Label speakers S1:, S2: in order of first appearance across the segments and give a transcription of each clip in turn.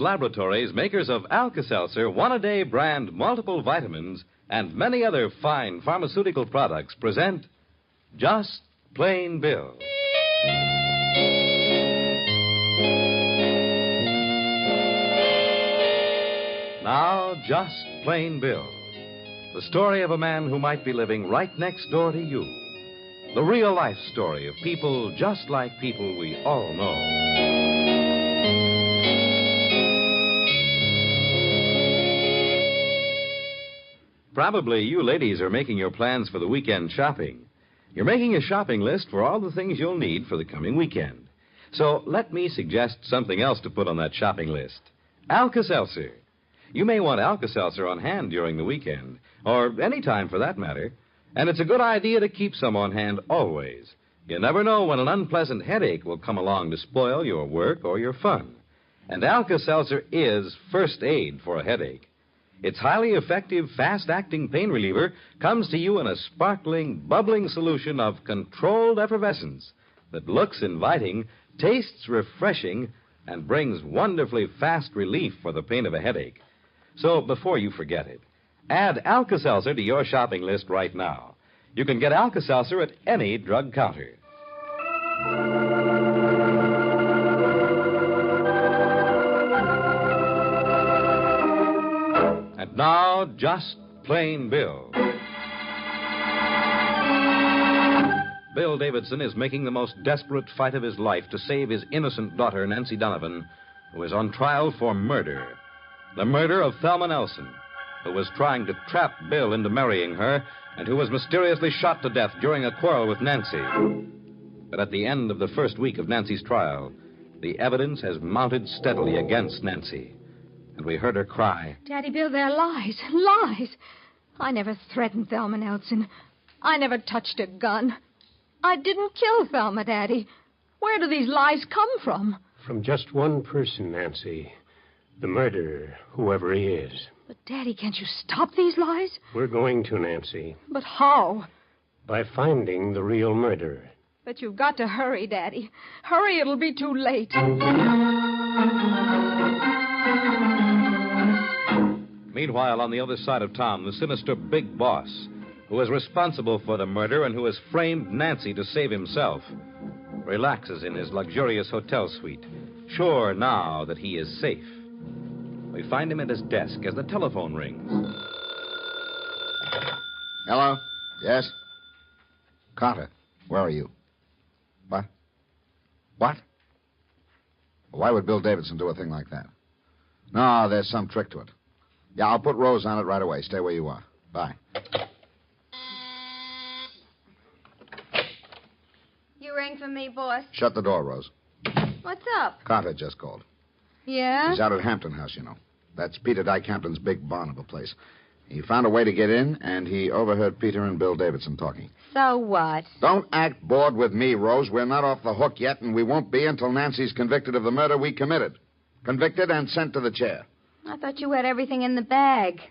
S1: Laboratories, makers of Alka-Seltzer, One-A-Day brand multiple vitamins, and many other fine pharmaceutical products, present Just Plain Bill. Now, Just Plain Bill. The story of a man who might be living right next door to you. The real-life story of people just like people we all know. Probably you ladies are making your plans for the weekend shopping. You're making a shopping list for all the things you'll need for the coming weekend. So let me suggest something else to put on that shopping list. Alka-Seltzer. You may want Alka-Seltzer on hand during the weekend, or any time for that matter, and it's a good idea to keep some on hand always. You never know when an unpleasant headache will come along to spoil your work or your fun. And Alka-Seltzer is first aid for a headache. Its highly effective, fast-acting pain reliever comes to you in a sparkling, bubbling solution of controlled effervescence that looks inviting, tastes refreshing, and brings wonderfully fast relief for the pain of a headache. So before you forget it, add Alka-Seltzer to your shopping list right now. You can get Alka-Seltzer at any drug counter. And now, Just Plain Bill. Bill Davidson is making the most desperate fight of his life to save his innocent daughter, Nancy Donovan, who is on trial for murder. The murder of Thelma Nelson, who was trying to trap Bill into marrying her and who was mysteriously shot to death during a quarrel with Nancy. But at the end of the first week of Nancy's trial, the evidence has mounted steadily against Nancy. And we heard her cry,
S2: Daddy Bill, they're lies. Lies. I never threatened Thelma Nelson. I never touched a gun. I didn't kill Thelma, Daddy. Where do these lies come from?
S3: From just one person, Nancy. The murderer, whoever he is.
S2: But, Daddy, can't you stop these lies?
S3: We're going to, Nancy.
S2: But how?
S3: By finding the real murderer.
S2: But you've got to hurry, Daddy. Hurry, it'll be too late.
S1: Meanwhile, on the other side of town, the sinister big boss, who is responsible for the murder and who has framed Nancy to save himself, relaxes in his luxurious hotel suite, sure now that he is safe. We find him at his desk as the telephone rings.
S4: Hello? Yes? Carter, where are you? What? What? Why would Bill Davidson do a thing like that? No, there's some trick to it. Yeah, I'll put Rose on it right away. Stay where you are. Bye.
S5: You rang for me, boss.
S4: Shut the door, Rose.
S5: What's up?
S4: Carter just called.
S5: Yeah?
S4: He's out at Hampton House, you know. That's Peter Dyke Hampton's big barn of a place. He found a way to get in, and he overheard Peter and Bill Davidson talking.
S5: So what?
S4: Don't act bored with me, Rose. We're not off the hook yet, and we won't be until Nancy's convicted of the murder we committed. Convicted and sent to the chair.
S5: I thought you had everything in the bag.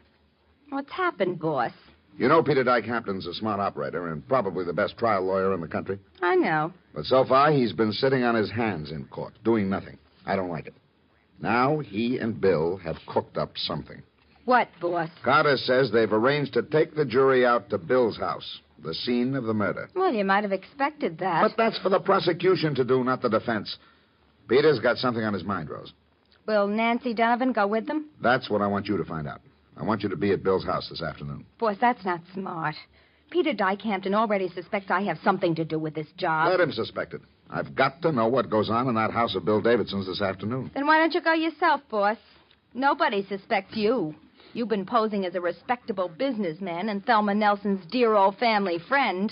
S5: What's happened, boss?
S4: You know Peter Dyke Hampton's a smart operator and probably the best trial lawyer in the country.
S5: I know.
S4: But so far, he's been sitting on his hands in court, doing nothing. I don't like it. Now, he and Bill have cooked up something.
S5: What, boss?
S4: Carter says they've arranged to take the jury out to Bill's house, the scene of the murder.
S5: Well, you might have expected that.
S4: But that's for the prosecution to do, not the defense. Peter's got something on his mind, Rose.
S5: Will Nancy Donovan go with them?
S4: That's what I want you to find out. I want you to be at Bill's house this afternoon.
S5: Boss, that's not smart. Peter Dyke Hampton already suspects I have something to do with this job.
S4: Let him suspect it. I've got to know what goes on in that house of Bill Davidson's this afternoon.
S5: Then why don't you go yourself, boss? Nobody suspects you. You've been posing as a respectable businessman and Thelma Nelson's dear old family friend.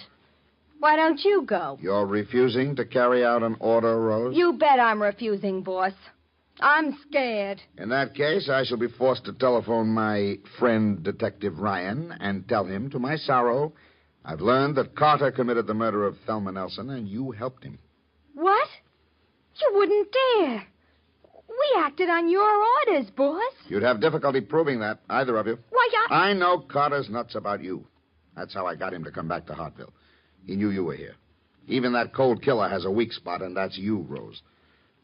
S5: Why don't you go?
S4: You're refusing to carry out an order, Rose?
S5: You bet I'm refusing, boss. I'm scared.
S4: In that case, I shall be forced to telephone my friend, Detective Ryan, and tell him, to my sorrow, I've learned that Carter committed the murder of Thelma Nelson, and you helped him.
S5: What? You wouldn't dare. We acted on your orders, boss.
S4: You'd have difficulty proving that, either of you.
S5: Why,
S4: I know Carter's nuts about you. That's how I got him to come back to Hartville. He knew you were here. Even that cold killer has a weak spot, and that's you, Rose.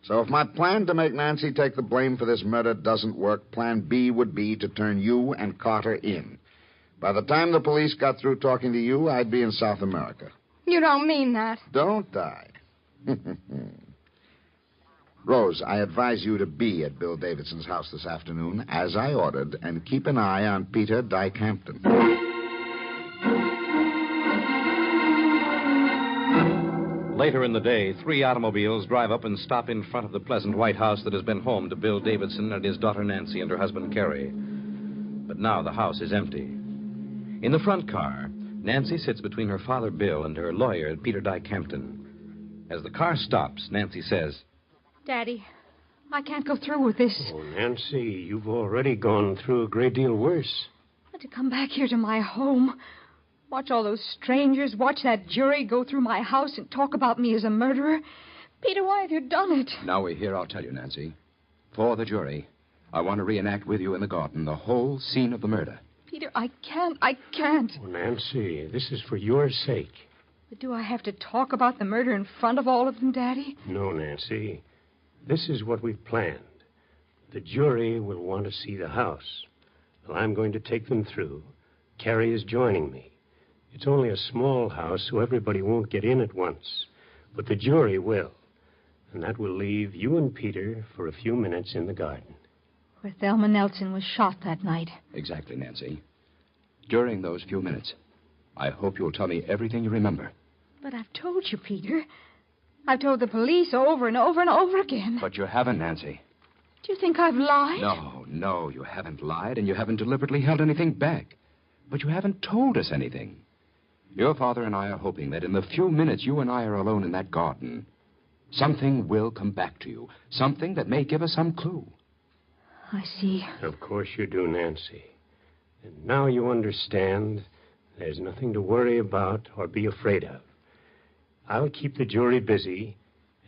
S4: So if my plan to make Nancy take the blame for this murder doesn't work, plan B would be to turn you and Carter in. By the time the police got through talking to you, I'd be in South America.
S5: You don't mean that.
S4: Don't I? Rose, I advise you to be at Bill Davidson's house this afternoon, as I ordered, and keep an eye on Peter Dyke Hampton.
S1: Later in the day, 3 automobiles drive up and stop in front of the pleasant white house that has been home to Bill Davidson and his daughter Nancy and her husband Carrie. But now the house is empty. In the front car, Nancy sits between her father Bill and her lawyer, Peter Dyke Hampton. As the car stops, Nancy says,
S2: Daddy, I can't go through with this.
S3: Oh, Nancy, you've already gone through a great deal worse.
S2: To come back here to my home, watch all those strangers, watch that jury go through my house and talk about me as a murderer. Peter, why have you done it?
S6: Now we're here, I'll tell you, Nancy. For the jury, I want to reenact with you in the garden the whole scene of the murder.
S2: Peter, I can't.
S3: Oh, Nancy, this is for your sake.
S2: But do I have to talk about the murder in front of all of them, Daddy?
S3: No, Nancy. This is what we've planned. The jury will want to see the house. Well, I'm going to take them through. Carrie is joining me. It's only a small house, so everybody won't get in at once. But the jury will. And that will leave you and Peter for a few minutes in the garden.
S2: Where Thelma Nelson was shot that night.
S6: Exactly, Nancy. During those few minutes, I hope you'll tell me everything you remember.
S2: But I've told you, Peter. I've told the police over and over and over again.
S6: But you haven't, Nancy.
S2: Do you think I've lied?
S6: No, you haven't lied, and you haven't deliberately held anything back. But you haven't told us anything. Your father and I are hoping that in the few minutes you and I are alone in that garden, something will come back to you. Something that may give us some clue.
S2: I see.
S3: Of course you do, Nancy. And now you understand there's nothing to worry about or be afraid of. I'll keep the jury busy,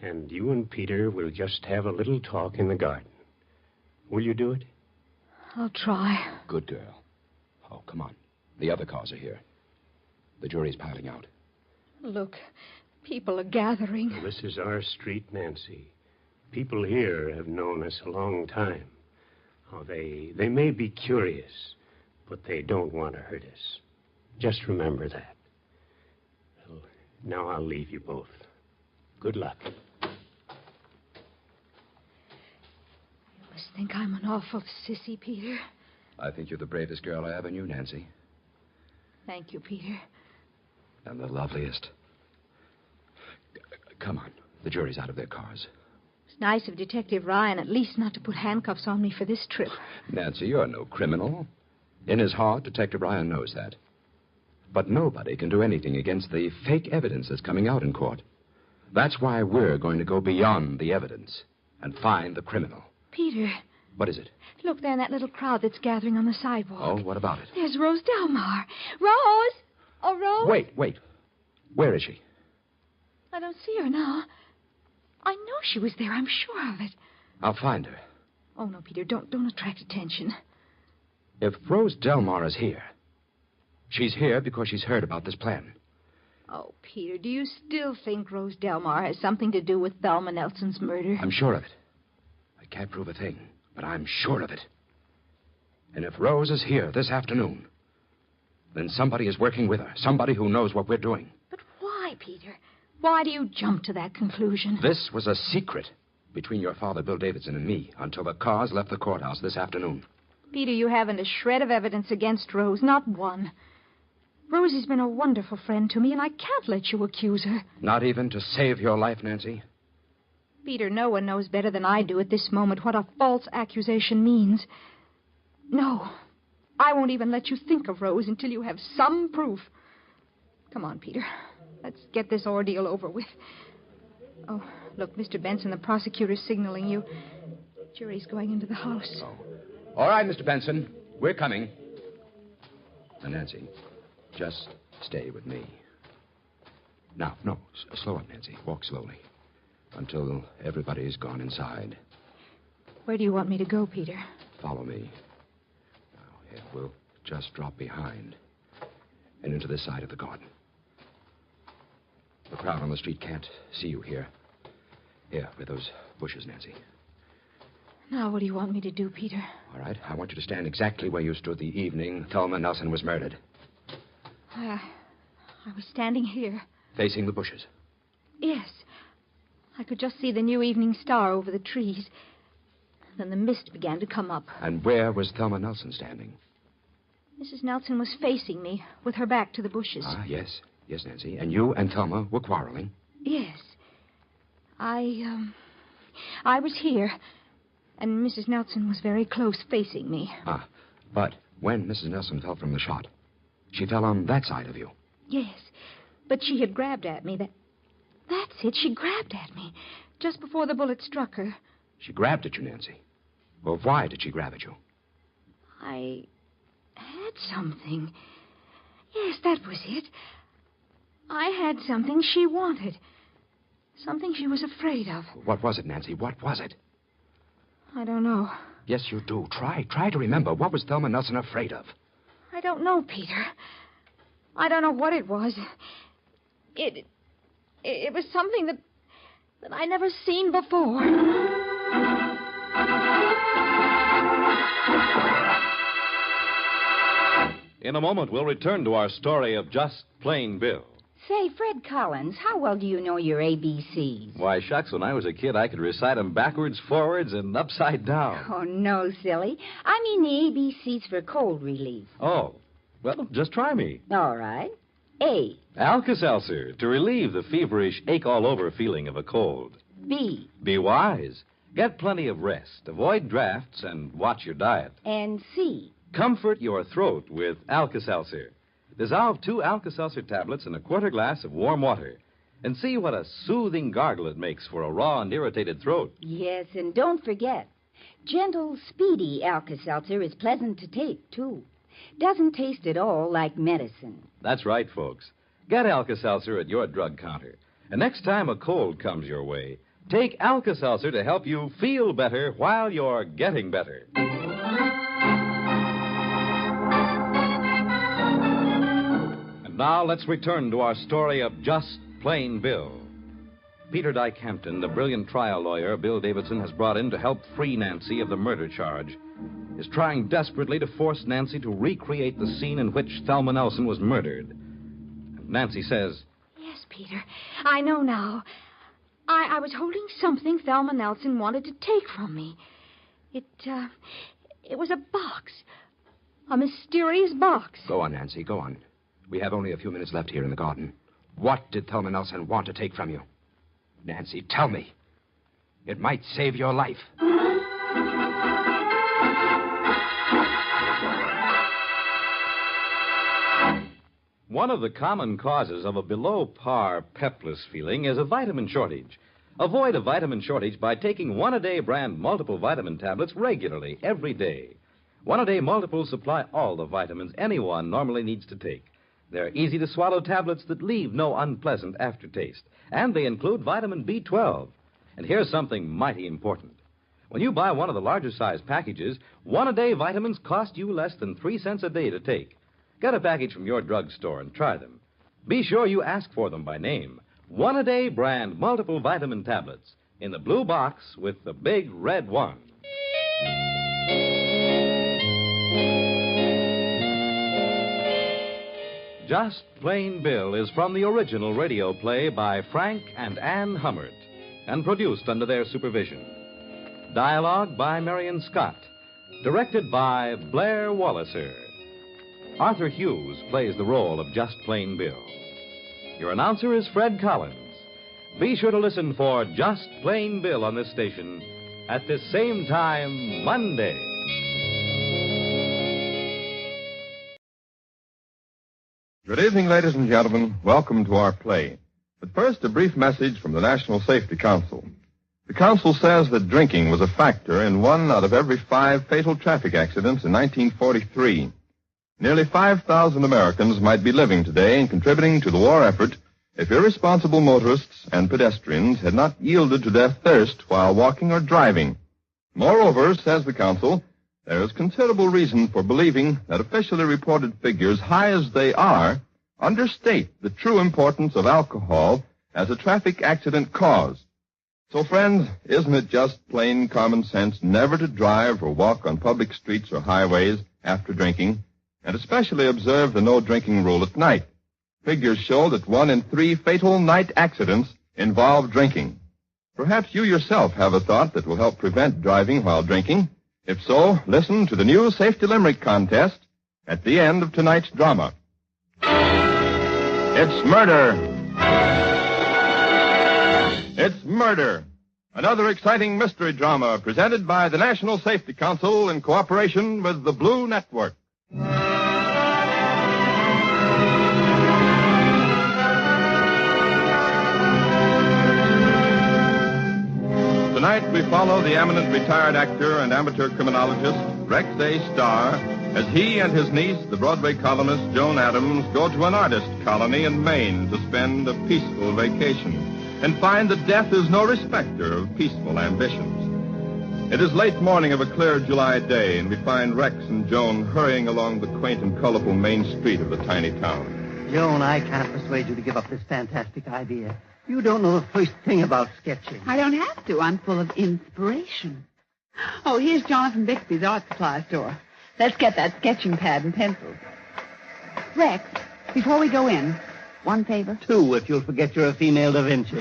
S3: and you and Peter will just have a little talk in the garden. Will you do it?
S2: I'll try.
S6: Good girl. Oh, come on. The other cars are here. The jury's piling out.
S2: Look, people are gathering.
S3: Well, this is our street, Nancy. People here have known us a long time. Oh, they may be curious, but they don't want to hurt us. Just remember that. Well, now I'll leave you both. Good luck.
S2: You must think I'm an awful sissy, Peter.
S6: I think you're the bravest girl I ever knew, Nancy.
S2: Thank you, Peter.
S6: And the loveliest. Come on. The jury's out of their cars.
S2: It's nice of Detective Ryan at least not to put handcuffs on me for this trip.
S6: Nancy, you're no criminal. In his heart, Detective Ryan knows that. But nobody can do anything against the fake evidence that's coming out in court. That's why we're going to go beyond the evidence and find the criminal.
S2: Peter.
S6: What is it?
S2: Look there in that little crowd that's gathering on the sidewalk.
S6: Oh, what about it?
S2: There's Rose Delmar. Rose! Oh, Rose?
S6: Wait. Where is she?
S2: I don't see her now. I know she was there. I'm sure of it.
S6: I'll find her.
S2: Oh, no, Peter. Don't attract attention.
S6: If Rose Delmar is here, she's here because she's heard about this plan.
S2: Oh, Peter, do you still think Rose Delmar has something to do with Thelma Nelson's murder?
S6: I'm sure of it. I can't prove a thing, but I'm sure of it. And if Rose is here this afternoon, then somebody is working with her. Somebody who knows what we're doing.
S2: But why, Peter? Why do you jump to that conclusion?
S6: This was a secret between your father, Bill Davidson, and me until the cars left the courthouse this afternoon.
S2: Peter, you haven't a shred of evidence against Rose, not one. Rosie's been a wonderful friend to me, and I can't let you accuse her.
S6: Not even to save your life, Nancy?
S2: Peter, no one knows better than I do at this moment what a false accusation means. No, I won't even let you think of Rose until you have some proof. Come on, Peter. Let's get this ordeal over with. Oh, look, Mr. Benson, the prosecutor's signaling you. Jury's going into the house.
S6: Oh. All right, Mr. Benson. We're coming. Now, Nancy, just stay with me. Now, no, slow up, Nancy. Walk slowly until everybody's gone inside.
S2: Where do you want me to go, Peter?
S6: Follow me. Now, here, we'll just drop behind and into this side of the garden. The crowd on the street can't see you here. Here, where those Bushes, Nancy.
S2: Now, what do you want me to do, Peter?
S6: All right. I want you to stand exactly where you stood the evening Thelma Nelson was murdered.
S2: I was standing here.
S6: Facing the bushes.
S2: Yes. I could just see the new evening star over the trees. Then the mist began to come up.
S6: And where was Thelma Nelson standing?
S2: Mrs. Nelson was facing me, with her back to the bushes.
S6: Ah, yes. Yes, Nancy. And you and Thelma were quarreling?
S2: Yes. I was here, and Mrs. Nelson was very close facing me.
S6: Ah, but when Mrs. Nelson fell from the shot, she fell on that side of you.
S2: Yes, but she had grabbed at me. That's it. She grabbed at me just before the bullet struck her.
S6: She grabbed at you, Nancy. Well, why did she grab at you?
S2: I had something. Yes, that was it. I had something she wanted. Something she was afraid of.
S6: What was it, Nancy? What was it?
S2: I don't know.
S6: Yes, you do. Try to remember. What was Thelma Nelson afraid of?
S2: I don't know, Peter. I don't know what it was. It was something that I never seen before.
S1: In a moment, we'll return to our story of Just Plain Bill.
S5: Say, Fred Collins, how well do you know your ABCs?
S1: Why, shucks, when I was a kid, I could recite them backwards, forwards, and upside down.
S5: Oh, no, silly. I mean the ABCs for cold relief.
S1: Oh, well, just try me.
S5: All right. A.
S1: Alka-Seltzer, to relieve the feverish, ache-all-over feeling of a cold.
S5: B.
S1: Be wise. Get plenty of rest. Avoid drafts and watch your diet.
S5: And C.
S1: Comfort your throat with Alka-Seltzer. Dissolve 2 Alka-Seltzer tablets in a quarter glass of warm water and see what a soothing gargle it makes for a raw and irritated throat.
S5: Yes, and don't forget, gentle, speedy Alka-Seltzer is pleasant to take, too. Doesn't taste at all like medicine.
S1: That's right, folks. Get Alka-Seltzer at your drug counter. And next time a cold comes your way, take Alka-Seltzer to help you feel better while you're getting better. And now let's return to our story of Just Plain Bill. Peter Dyke Hampton, the brilliant trial lawyer Bill Davidson has brought in to help free Nancy of the murder charge, is trying desperately to force Nancy to recreate the scene in which Thelma Nelson was murdered. And Nancy says,
S2: Yes, Peter, I know now. I was holding something Thelma Nelson wanted to take from me. It was a box. A mysterious box.
S6: Go on, Nancy, go on. We have only a few minutes left here in the garden. What did Thelma Nelson want to take from you? Nancy, tell me. It might save your life.
S1: One of the common causes of a below-par pepless feeling is a vitamin shortage. Avoid a vitamin shortage by taking one-a-day brand multiple vitamin tablets regularly, every day. One-a-day multiples supply all the vitamins anyone normally needs to take. They're easy-to-swallow tablets that leave no unpleasant aftertaste. And they include vitamin B12. And here's something mighty important. When you buy one of the larger size packages, one-a-day vitamins cost you less than 3 cents a day to take. Get a package from your drugstore and try them. Be sure you ask for them by name. One-a-day brand multiple vitamin tablets in the blue box with the big red one. Just Plain Bill is from the original radio play by Frank and Ann Hummert and produced under their supervision. Dialogue by Marion Scott. Directed by Blair Walliser. Arthur Hughes plays the role of Just Plain Bill. Your announcer is Fred Collins. Be sure to listen for Just Plain Bill on this station at this same time Monday.
S7: Good evening, ladies and gentlemen. Welcome to our play. But first, a brief message from the National Safety Council. The Council says that drinking was a factor in 1 out of every 5 fatal traffic accidents in 1943. Nearly 5,000 Americans might be living today and contributing to the war effort if irresponsible motorists and pedestrians had not yielded to their thirst while walking or driving. Moreover, says the Council, there is considerable reason for believing that officially reported figures, high as they are, understate the true importance of alcohol as a traffic accident cause. So, friends, isn't it just plain common sense never to drive or walk on public streets or highways after drinking, and especially observe the no-drinking rule at night? Figures show that 1 in 3 fatal night accidents involve drinking. Perhaps you yourself have a thought that will help prevent driving while drinking. If so, listen to the new Safety Limerick contest at the end of tonight's drama. It's murder! It's Murder, another exciting mystery drama presented by the National Safety Council in cooperation with the Blue Network. Tonight we follow the eminent retired actor and amateur criminologist Rex A. Starr as he and his niece, the Broadway columnist Joan Adams, go to an artist colony in Maine to spend a peaceful vacation and find that death is no respecter of peaceful ambitions. It is late morning of a clear July day, and we find Rex and Joan hurrying along the quaint and colorful main street of the tiny town.
S8: Joan, I can't persuade you to give up this fantastic idea. You don't know the first thing about sketching.
S9: I don't have to. I'm full of inspiration. Oh, here's Jonathan Bixby's art supply store. Let's get that sketching pad and pencils. Rex, before we go in, one favor?
S8: 2, if you'll forget you're a female Da Vinci.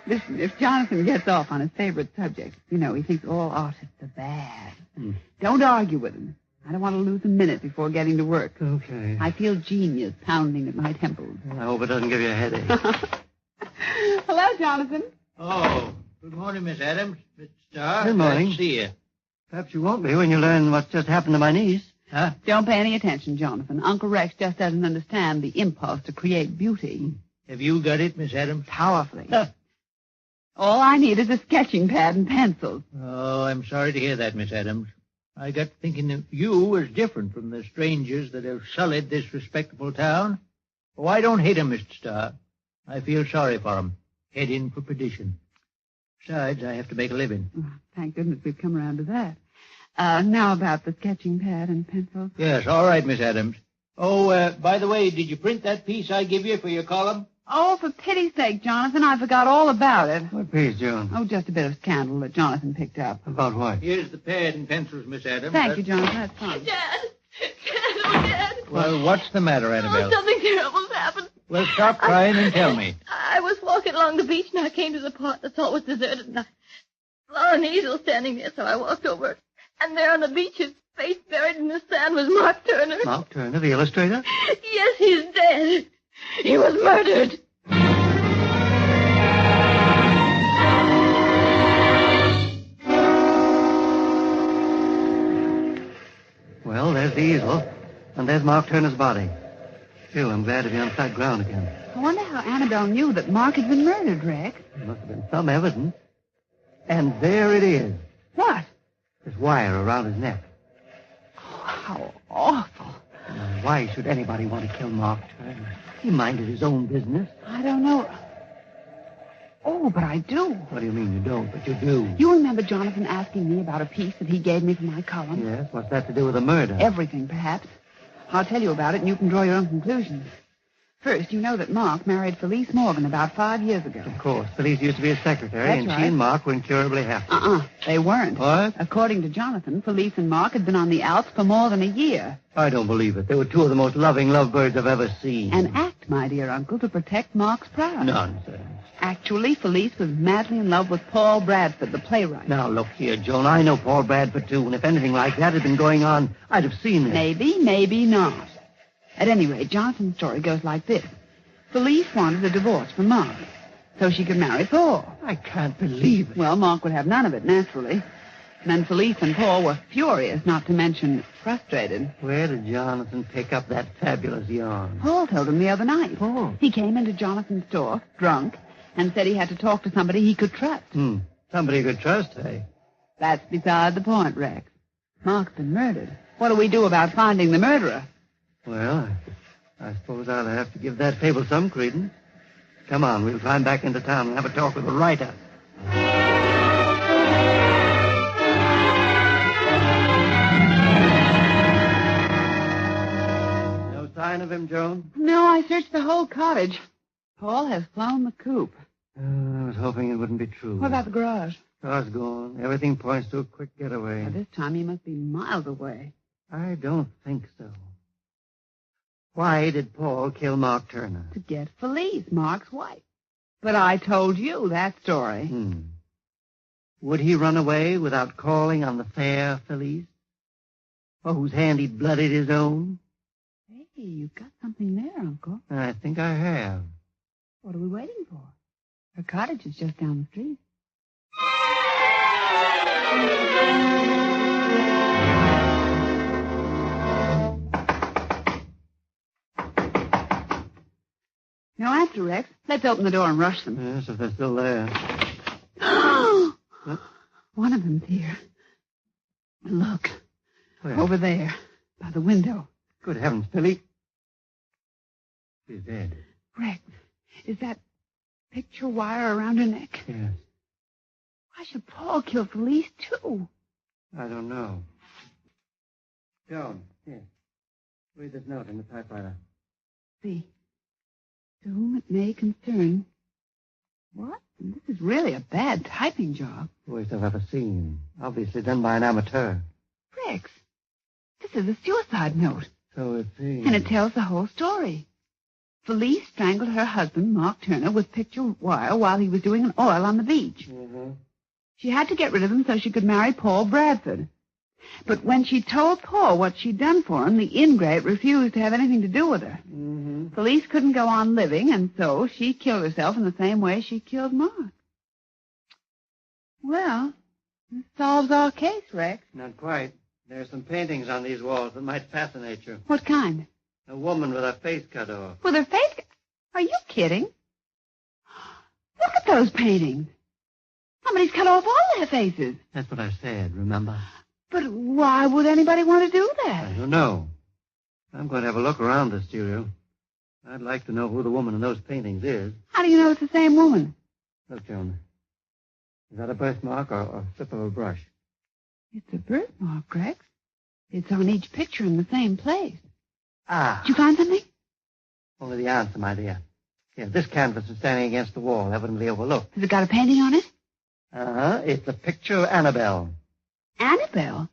S9: Listen, if Jonathan gets off on his favorite subject, you know, he thinks all artists are bad. Don't argue with him. I don't want to lose a minute before getting to work.
S8: Okay.
S9: I feel genius pounding at my temples.
S8: I hope it doesn't give you a headache.
S9: Hello, Jonathan.
S10: Oh, good morning, Miss Adams. Mr. Starr.
S8: Good morning.
S10: Glad to see you.
S8: Perhaps you won't be when you learn what's just happened to my niece.
S10: Huh?
S9: Don't pay any attention, Jonathan. Uncle Rex just doesn't understand the impulse to create beauty.
S10: Have you got it, Miss Adams?
S9: Powerfully. All I need is a sketching pad and pencils.
S10: Oh, I'm sorry to hear that, Miss Adams. I got thinking of you as different from the strangers that have sullied this respectable town. Oh, I don't hate 'em, Mr. Starr. I feel sorry for 'em, heading for perdition. Besides, I have to make a living.
S9: Oh, thank goodness we've come around to that. Now about the sketching pad and pencils.
S10: Yes, all right, Miss Adams. Oh, by the way, did you print that piece I give you for your column?
S9: Oh, for pity's sake, Jonathan, I forgot all about it.
S8: What piece, Joan?
S9: Oh, just a bit of scandal that Jonathan picked up.
S8: About what?
S10: Here's the pad and pencils, Miss Adams.
S9: Thank you, Jonathan. That's fine.
S11: Dad! Dad, oh, Dad!
S10: Well, what's the matter, Annabelle?
S11: Oh, something terrible's happened.
S10: Well, stop crying and tell me.
S11: I was walking along the beach, and I came to the part that thought was deserted, and I saw an easel standing there, so I walked over it. And there on the beach, his face buried in the sand, was Mark Turner.
S8: Mark Turner, the illustrator?
S11: Yes, he's dead. He was murdered.
S8: Well, there's the easel, and there's Mark Turner's body. Still, I'm glad to be on flat ground again.
S9: I wonder how Annabelle knew that Mark had been murdered, Rex.
S8: There must have been some evidence. And there it is.
S9: What?
S8: This wire around his neck.
S9: Oh, how awful.
S8: Now, why should anybody want to kill Mark Turner? He minded his own business.
S9: I don't know. Oh, but I do.
S8: What do you mean you don't, but you do?
S9: You remember Jonathan asking me about a piece that he gave me for my column?
S8: Yes, what's that to do with the murder?
S9: Everything, perhaps. I'll tell you about it, and you can draw your own conclusions. First, you know that Mark married Felice Morgan about 5 years ago.
S8: Of course. Felice used to be his secretary,
S9: That's
S8: and
S9: right.
S8: she and Mark were incurably happy.
S9: They weren't.
S8: What?
S9: According to Jonathan, Felice and Mark had been on the Alps for more than a year.
S8: I don't believe it. They were 2 of the most loving lovebirds I've ever seen.
S9: An act, my dear uncle, to protect Mark's pride.
S8: Nonsense.
S9: Actually, Felice was madly in love with Paul Bradford, the playwright.
S8: Now, look here, Joan. I know Paul Bradford, too, and if anything like that had been going on, I'd have seen it.
S9: Maybe, maybe not. At any rate, Jonathan's story goes like this. Felice wanted a divorce from Mark, so she could marry Paul.
S8: I can't believe it.
S9: Well, Mark would have none of it, naturally. Then Felice and Paul were furious, not to mention frustrated.
S8: Where did Jonathan pick up that fabulous yarn?
S9: Paul told him the other night.
S8: Paul?
S9: He came into Jonathan's store, drunk, and said he had to talk to somebody he could trust.
S8: Somebody you could trust, eh?
S9: That's beside the point, Rex. Mark's been murdered. What do we do about finding the murderer?
S8: Well, I suppose I'll have to give that fable some credence. Come on, we'll climb back into town and have a talk with the writer. No sign of him, Joan?
S9: No, I searched the whole cottage. Paul has flown the coop.
S8: I was hoping it wouldn't be true.
S9: What about the garage?
S8: Car's gone. Everything points to a quick getaway.
S9: By this time, he must be miles away.
S8: I don't think so. Why did Paul kill Mark Turner?
S9: To get Felice, Mark's wife. But I told you that story.
S8: Would he run away without calling on the fair Felice? For whose hand he'd blooded his own?
S9: Hey, you've got something there, Uncle.
S8: I think I have.
S9: What are we waiting for? Her cottage is just down the street. No answer, Rex. Let's open the door and rush them.
S8: Yes, if they're still there. What?
S9: One of them's here. Look.
S8: Where?
S9: Over there, by the window.
S8: Good heavens, Philly. She's dead.
S9: Rex, is that picture wire around her neck?
S8: Yes.
S9: Why should Paul kill Felice, too?
S8: I don't know. Joan, here. Read this note in the typewriter.
S9: See. To whom it may concern. What? This is really a bad typing job.
S8: Worst I've ever seen. Obviously done by an amateur.
S9: Rex, this is a suicide note.
S8: So it seems.
S9: And it tells the whole story. Felice strangled her husband, Mark Turner, with picture wire while he was doing an oil on the beach.
S8: Mm-hmm.
S9: She had to get rid of him so she could marry Paul Bradford. But when she told Paul what she'd done for him, the ingrate refused to have anything to do with her.
S8: Mm-hmm.
S9: Felice couldn't go on living, and so she killed herself in the same way she killed Mark. Well, this solves our case, Rex.
S8: Not quite. There are some paintings on these walls that might fascinate you.
S9: What kind?
S8: A woman with her face cut off.
S9: With her face? Are you kidding? Look at those paintings. Somebody's cut off all their faces.
S8: That's what I said, remember?
S9: But why would anybody want to do
S8: I
S9: that?
S8: don't know. I'm going to have a look around the studio. I'd like to know who the woman in those paintings is.
S9: How do you know it's the same woman?
S8: Look, Joan. Is that a birthmark or a slip of a brush?
S9: It's a birthmark, Rex. It's on each picture in the same place.
S8: Ah.
S9: Did you find something?
S8: Only the answer, my dear. Here, this canvas is standing against the wall, evidently overlooked.
S9: Has it got a painting on it?
S8: Uh-huh. It's a picture of Annabelle.
S9: Annabelle?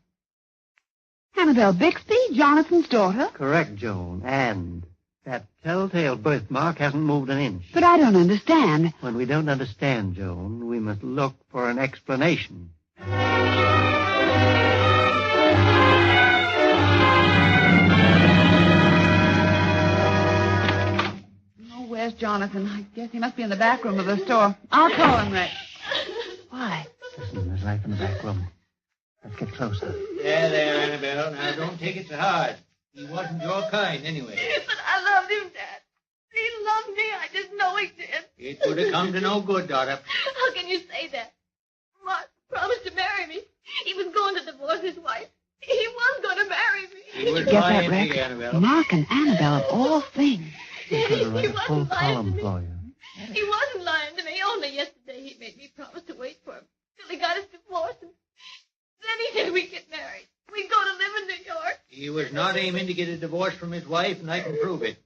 S9: Annabelle Bixby, Jonathan's daughter?
S8: Correct, Joan. And that telltale birthmark hasn't moved an inch.
S9: But I don't understand.
S8: When we don't understand, Joan, we must look for an explanation.
S9: Oh, where's Jonathan? I guess he must be in the back room of the store. I'll call him, Rex. Why?
S8: Listen, there's life in the back room. Let's get closer.
S10: There, Annabelle. Now, don't take it so hard. He wasn't your kind, anyway.
S11: But I loved him, Dad. He loved me. I just know he did.
S10: It would have come to no good, daughter.
S11: How can you say that? Mark promised to marry me. He was going to divorce his wife. He was going to marry me.
S10: He was
S9: Get that,
S10: lying to
S9: Rex?
S10: you, Annabelle.
S9: Mark and Annabelle of all things.
S8: We're going to write
S11: He
S8: a
S11: wasn't
S8: full
S11: lying to
S8: column
S11: me.
S8: for you.
S11: He wasn't lying to me. Only yesterday he made me promise to wait for him till he got his divorce. And then he said we'd get married. We'd go to live in New York.
S10: He was not aiming to get a divorce from his wife, and I can prove it.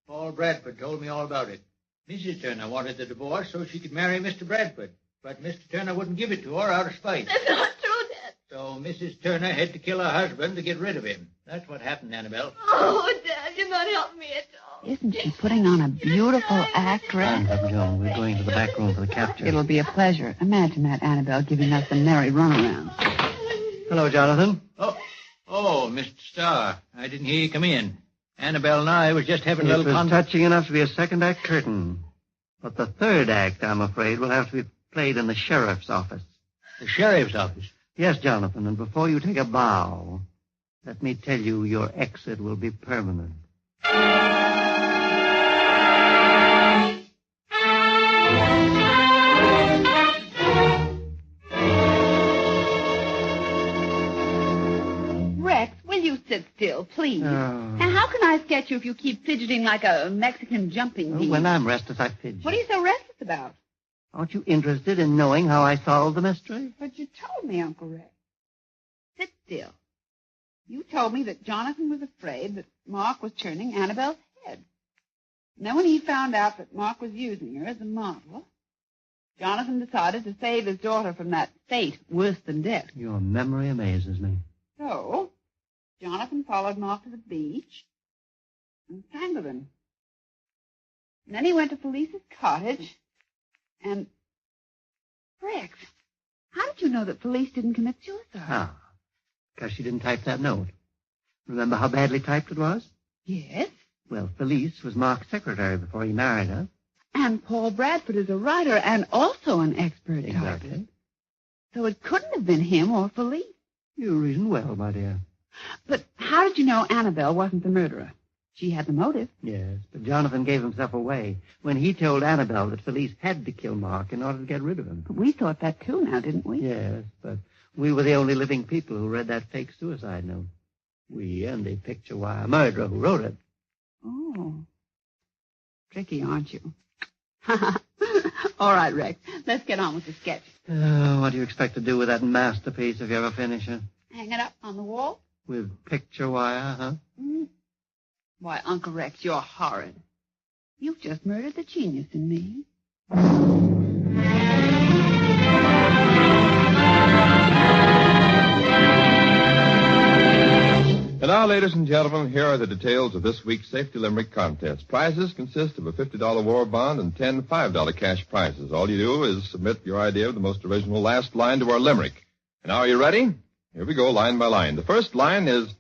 S10: Paul Bradford told me all about it. Mrs. Turner wanted the divorce so she could marry Mr. Bradford, but Mr. Turner wouldn't give it to her out of spite.
S11: That's not true, Dad.
S10: So Mrs. Turner had to kill her husband to get rid of him. That's what happened, Annabelle.
S11: Oh, Dad, you're not helping me at all.
S9: Isn't she putting on a beautiful act, Rex?
S8: Stand up, Joan. We're going to the back room for the capture.
S9: It'll be a pleasure. Imagine that, Annabelle, giving us a merry runaround.
S8: Hello, Jonathan.
S10: Oh, Mr. Starr. I didn't hear you come in. Annabelle and I was just having a
S8: It
S10: little
S8: was touching enough to be a second act curtain. But the third act, I'm afraid, will have to be played in the sheriff's office.
S10: The sheriff's office?
S8: Yes, Jonathan, and before you take a bow, let me tell you your exit will be permanent.
S9: Rex, will you sit still, please? And how can I sketch you if you keep fidgeting like a Mexican jumping bee?
S8: When I'm restless, I fidget.
S9: What are you so restless about?
S8: Aren't you interested in knowing how I solved the mystery?
S9: But you told me, Uncle Rex. Sit still. You told me that Jonathan was afraid that Mark was turning Annabelle's head. And then when he found out that Mark was using her as a model, Jonathan decided to save his daughter from that fate worse than death.
S8: Your memory amazes me.
S9: So, Jonathan followed Mark to the beach and strangled him. And then he went to Felice's cottage and... Rex, how did you know that Felice didn't commit suicide?
S8: Ah, because she didn't type that note. Remember how badly typed it was?
S9: Yes.
S8: Well, Felice was Mark's secretary before he married her.
S9: And Paul Bradford is a writer and also an expert
S8: Exactly.
S9: typist. So it couldn't have been him or Felice.
S8: You reason well, my dear.
S9: But how did you know Annabelle wasn't the murderer? She had the motive.
S8: Yes, but Jonathan gave himself away when he told Annabelle that Felice had to kill Mark in order to get rid of him.
S9: But we thought that too now, didn't we?
S8: Yes, but we were the only living people who read that fake suicide note. We and the picture wire murderer who wrote it.
S9: Oh. Tricky, aren't you? All right, Rex. Let's get on with the sketch.
S8: What do you expect to do with that masterpiece if you ever finish it?
S9: Hang it up on the wall?
S8: With picture wire, huh?
S9: Mm. Why, Uncle Rex, you're horrid. You've just murdered the genius in me.
S7: And now, ladies and gentlemen, here are the details of this week's Safety Limerick contest. Prizes consist of a $50 war bond and 10 $5 cash prizes. All you do is submit your idea of the most original last line to our limerick. And now, are you ready? Here we go, line by line. The first line is,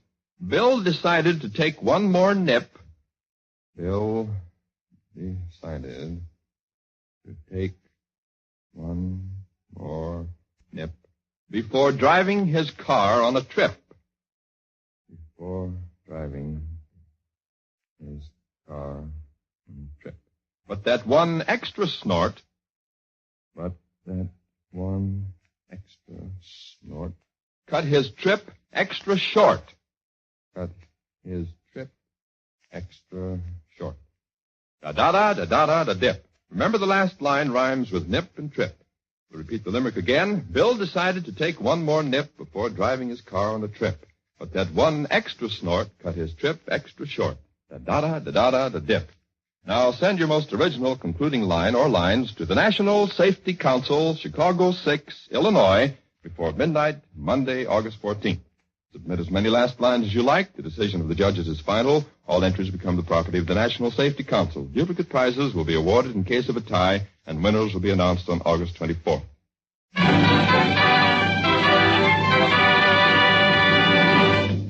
S7: Bill decided to take one more nip. Bill decided to take one more nip before driving his car on a trip. Before driving his car on a trip. But that one extra snort cut his trip extra short. Cut his trip extra short. Da-da-da-da-da-da-dip. Remember, the last line rhymes with nip and trip. We'll repeat the limerick again. Bill decided to take one more nip before driving his car on a trip. But that one extra snort cut his trip extra short. Da-da-da-da-da-da-dip. Now send your most original concluding line or lines to the National Safety Council, Chicago 6, Illinois, before midnight, Monday, August 14th. Submit as many last lines as you like. The decision of the judges is final. All entries become the property of the National Safety Council. Duplicate prizes will be awarded in case of a tie, and winners will be announced on August 24th.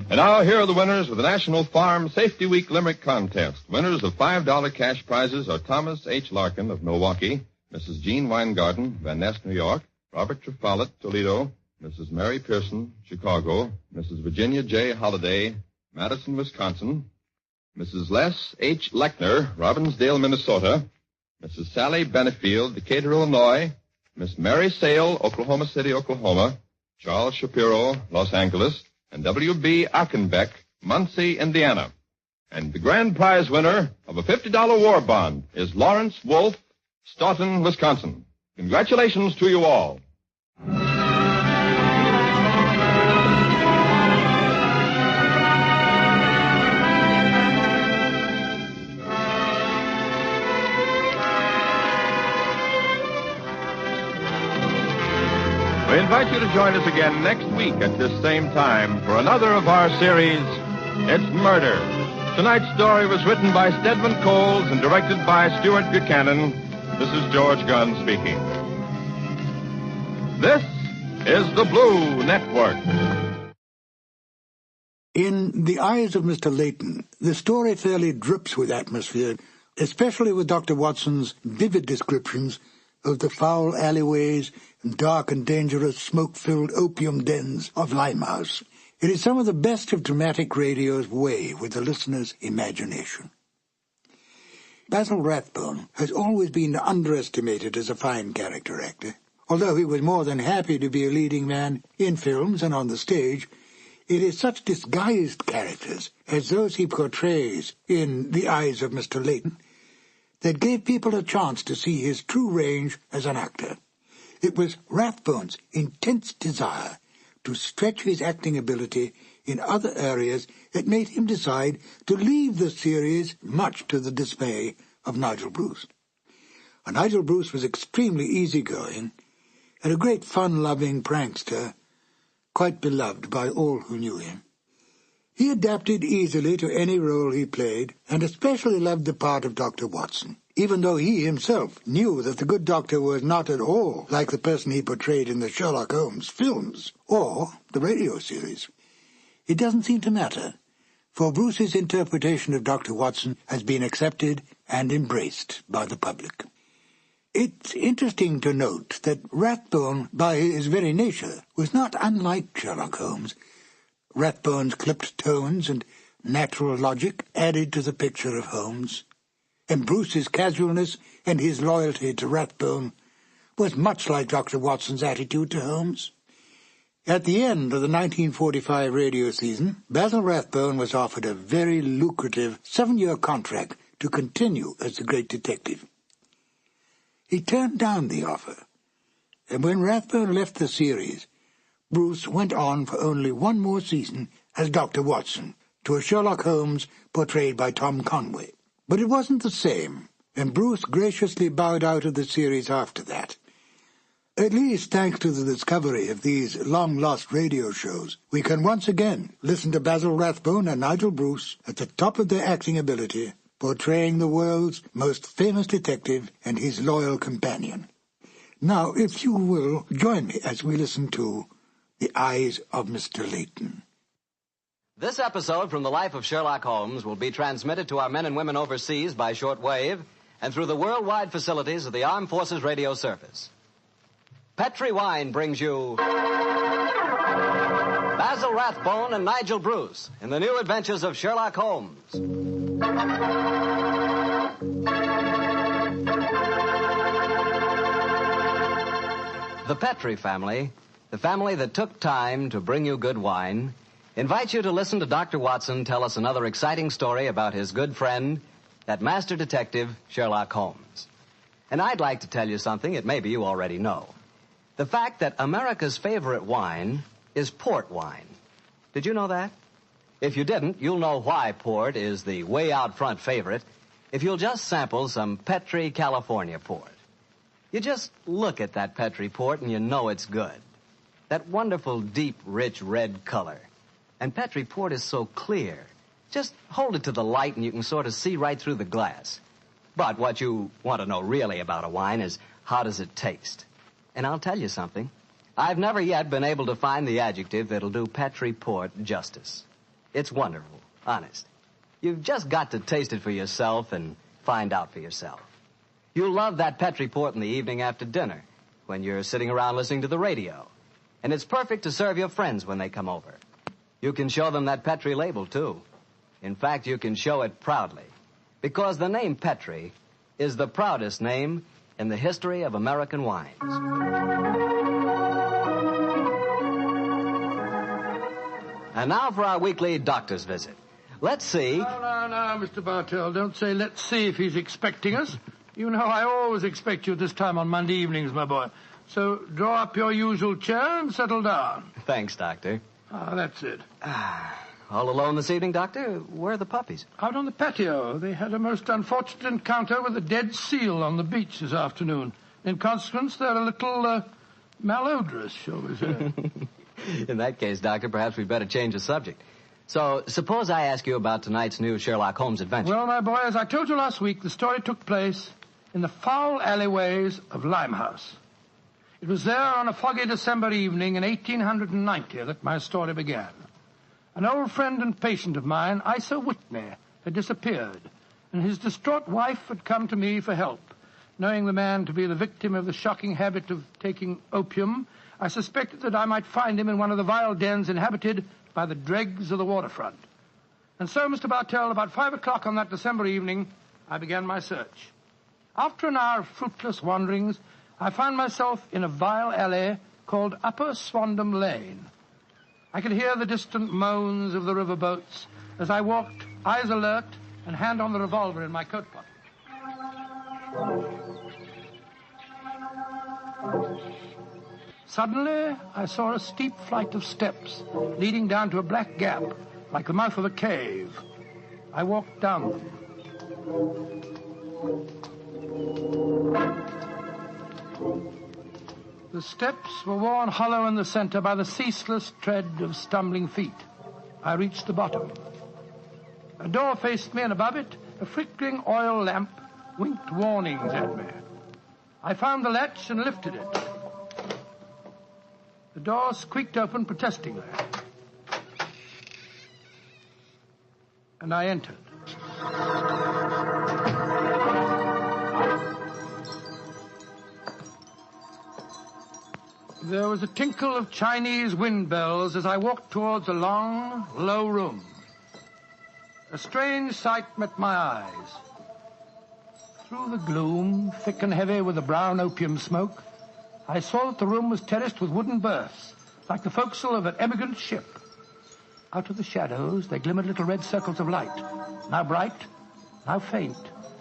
S7: And now, here are the winners of the National Farm Safety Week Limerick Contest. Winners of $5 cash prizes are Thomas H. Larkin of Milwaukee, Mrs. Jean Weingarten, Van Ness, New York, Robert Trefallet, Toledo, Mrs. Mary Pearson, Chicago, Mrs. Virginia J. Holliday, Madison, Wisconsin, Mrs. Les H. Lechner, Robbinsdale, Minnesota, Mrs. Sally Benefield, Decatur, Illinois, Miss Mary Sale, Oklahoma City, Oklahoma, Charles Shapiro, Los Angeles, and W.B. Achenbeck, Muncie, Indiana. And the grand prize winner of a $50 war bond is Lawrence Wolf, Staunton, Wisconsin. Congratulations to you all. We invite you to join us again next week at this same time for another of our series, It's Murder. Tonight's story was written by Stedman Coles and directed by Stuart Buchanan. This is George Gunn speaking. This is the Blue Network.
S12: In The Eyes of Mr. Leighton, the story fairly drips with atmosphere, especially with Dr. Watson's vivid descriptions of the foul alleyways and dark and dangerous smoke-filled opium dens of Limehouse. It is some of the best of dramatic radio's way with the listener's imagination. Basil Rathbone has always been underestimated as a fine character actor. Although he was more than happy to be a leading man in films and on the stage, it is such disguised characters as those he portrays in The Eyes of Mr. Leighton that gave people a chance to see his true range as an actor. It was Rathbone's intense desire to stretch his acting ability in other areas that made him decide to leave the series, much to the dismay of Nigel Bruce. Nigel Bruce was extremely easygoing and a great fun-loving prankster, quite beloved by all who knew him. He adapted easily to any role he played, and especially loved the part of Dr. Watson, even though he himself knew that the good doctor was not at all like the person he portrayed in the Sherlock Holmes films or the radio series. It doesn't seem to matter, for Bruce's interpretation of Dr. Watson has been accepted and embraced by the public. It's interesting to note that Rathbone, by his very nature, was not unlike Sherlock Holmes. Rathbone's clipped tones and natural logic added to the picture of Holmes, and Bruce's casualness and his loyalty to Rathbone was much like Dr. Watson's attitude to Holmes. At the end of the 1945 radio season, Basil Rathbone was offered a very lucrative 7-year contract to continue as the great detective. He turned down the offer, and when Rathbone left the series, Bruce went on for only one more season as Dr. Watson, to a Sherlock Holmes portrayed by Tom Conway. But it wasn't the same, and Bruce graciously bowed out of the series after that. At least thanks to the discovery of these long-lost radio shows, we can once again listen to Basil Rathbone and Nigel Bruce at the top of their acting ability, portraying the world's most famous detective and his loyal companion. Now, if you will, join me as we listen to The Eyes of Mr. Leighton.
S13: This episode from the life of Sherlock Holmes will be transmitted to our men and women overseas by shortwave and through the worldwide facilities of the Armed Forces Radio Service. Petri Wine brings you Basil Rathbone and Nigel Bruce in the new adventures of Sherlock Holmes. The Petri family, the family that took time to bring you good wine, invites you to listen to Dr. Watson tell us another exciting story about his good friend, that master detective, Sherlock Holmes. And I'd like to tell you something that maybe you already know. The fact that America's favorite wine is port wine. Did you know that? If you didn't, you'll know why port is the way out front favorite if you'll just sample some Petri California port. You just look at that Petri port and you know it's good. That wonderful, deep, rich red color. And Petri port is so clear. Just hold it to the light and you can sort of see right through the glass. But what you want to know really about a wine is how does it taste? And I'll tell you something. I've never yet been able to find the adjective that'll do Petri port justice. It's wonderful, honest. You've just got to taste it for yourself and find out for yourself. You'll love that Petri port in the evening after dinner when you're sitting around listening to the radio. And it's perfect to serve your friends when they come over. You can show them that Petri label, too. In fact, you can show it proudly. Because the name Petri is the proudest name in the history of American wines. And now for our weekly doctor's visit. Let's see.
S14: No, Mr. Bartell. Don't say let's see if he's expecting us. You know I always expect you at this time on Monday evenings, my boy. So draw up your usual chair and settle down.
S13: Thanks, Doctor.
S14: That's it.
S13: All alone this evening, Doctor? Where are the puppies?
S14: Out on the patio. They had a most unfortunate encounter with a dead seal on the beach this afternoon. In consequence, they're a little malodorous, shall we say.
S13: In that case, Doctor, perhaps we'd better change the subject. So, suppose I ask you about tonight's new Sherlock Holmes adventure.
S14: Well, my boy, as I told you last week, the story took place in the foul alleyways of Limehouse. It was there on a foggy December evening in 1890 that my story began. An old friend and patient of mine, Isa Whitney, had disappeared, and his distraught wife had come to me for help. Knowing the man to be the victim of the shocking habit of taking opium, I suspected that I might find him in one of the vile dens inhabited by the dregs of the waterfront. And so, Mr. Bartell, about 5 o'clock on that December evening, I began my search. After an hour of fruitless wanderings, I found myself in a vile alley called Upper Swandam Lane. I could hear the distant moans of the riverboats as I walked, eyes alert, and hand on the revolver in my coat pocket. Suddenly, I saw a steep flight of steps leading down to a black gap, like the mouth of a cave. I walked down them. The steps were worn hollow in the center by the ceaseless tread of stumbling feet. I reached the bottom. A door faced me, and above it, a flickering oil lamp winked warnings at me. I found the latch and lifted it. The door squeaked open protestingly. And I entered. There was a tinkle of Chinese wind bells as I walked towards a long, low room. A strange sight met my eyes. Through the gloom, thick and heavy with the brown opium smoke, I saw that the room was terraced with wooden berths, like the forecastle of an emigrant ship. Out of the shadows, there glimmered little red circles of light, now bright, now faint,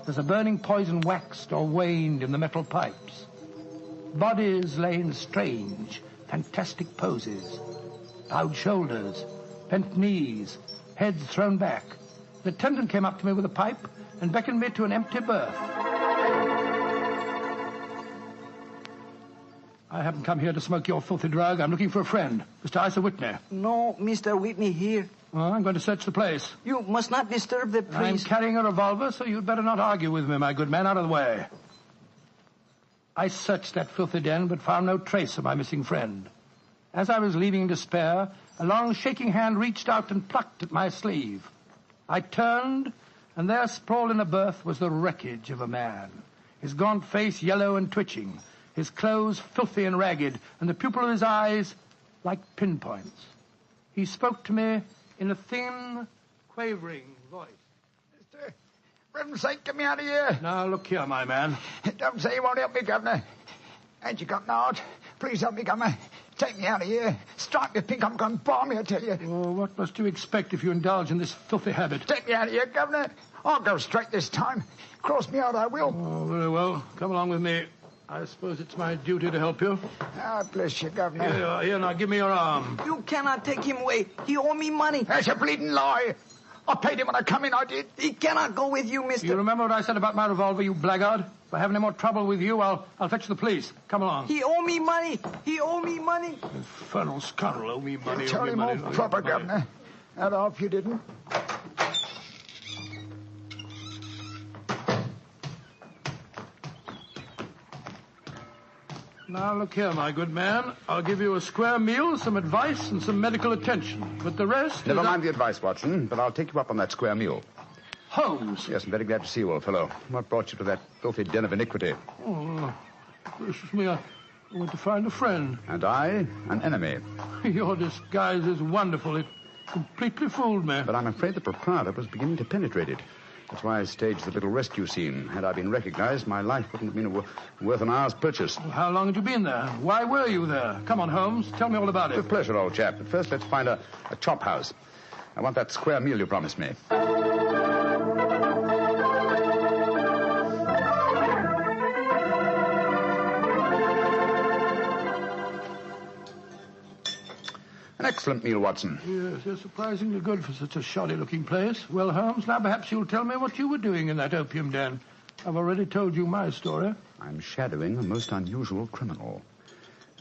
S14: as the burning poison waxed or waned in the metal pipes. Bodies lay in strange, fantastic poses. Bowed shoulders, bent knees, heads thrown back. The attendant came up to me with a pipe and beckoned me to an empty berth. I haven't come here to smoke your filthy drug. I'm looking for a friend, Mr. Isa Whitney.
S15: No, Mr. Whitney here.
S14: Well, I'm going to search the place.
S15: You must not disturb the priest.
S14: I'm carrying a revolver, so you'd better not argue with me, my good man. Out of the way. I searched that filthy den, but found no trace of my missing friend. As I was leaving in despair, a long, shaking hand reached out and plucked at my sleeve. I turned, and there, sprawled in a berth, was the wreckage of a man, his gaunt face yellow and twitching, his clothes filthy and ragged, and the pupil of his eyes like pinpoints. He spoke to me in a thin, quavering voice.
S16: For heaven's sake, get me out of here.
S14: Now, look here, my man.
S16: Don't say you won't help me, Governor. Ain't you got an heart? Please help me, Governor. Take me out of here. Strike me pink, I'm going to bomb you, I tell you.
S14: Oh, what must you expect if you indulge in this filthy habit?
S16: Take me out of here, Governor. I'll go straight this time. Cross me out, I will.
S14: Oh, very well. Come along with me. I suppose it's my duty to help you.
S16: Ah, bless you, Governor.
S14: Here you are. Here, now, give me your arm.
S15: You cannot take him away. He owe me money.
S16: That's a bleeding lie. I paid him when I come in, I did.
S15: He cannot go with you, Mr.
S14: You remember what I said about my revolver, you blackguard? If I have any more trouble with you, I'll fetch the police. Come along.
S15: He owe me money. He owe me money.
S14: Infernal scoundrel, owe me money.
S16: Tell him all proper, Governor. That off you didn't.
S14: Now, look here, my good man. I'll give you a square meal, some advice, and some medical attention. But the rest
S6: Never mind the advice, Watson, but I'll take you up on that square meal.
S14: Holmes.
S6: Yes, I'm very glad to see you, old fellow. What brought you to that filthy den of iniquity?
S14: Oh, gracious me, I went to find a friend.
S6: And I, an enemy.
S14: Your disguise is wonderful. It completely fooled me.
S6: But I'm afraid the proprietor was beginning to penetrate it. That's why I staged the little rescue scene. Had I been recognized, my life wouldn't have been worth an hour's purchase.
S14: Well, how long had you been there? Why were you there? Come on, Holmes. Tell me all about it.
S6: With pleasure, old chap. But first, let's find a chop house. I want that square meal you promised me. An excellent meal, Watson.
S14: Yes, they're surprisingly good for such a shoddy-looking place. Well, Holmes, now perhaps you'll tell me what you were doing in that opium den. I've already told you my story.
S6: I'm shadowing a most unusual criminal.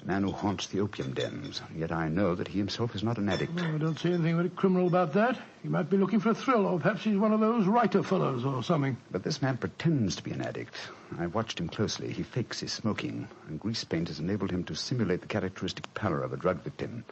S6: A man who haunts the opium dens. Yet I know that he himself is not an addict.
S14: Oh, I don't see anything very criminal about that. He might be looking for a thrill, or perhaps he's one of those writer fellows or something.
S6: But this man pretends to be an addict. I've watched him closely. He fakes his smoking, and grease paint has enabled him to simulate the characteristic pallor of a drug victim.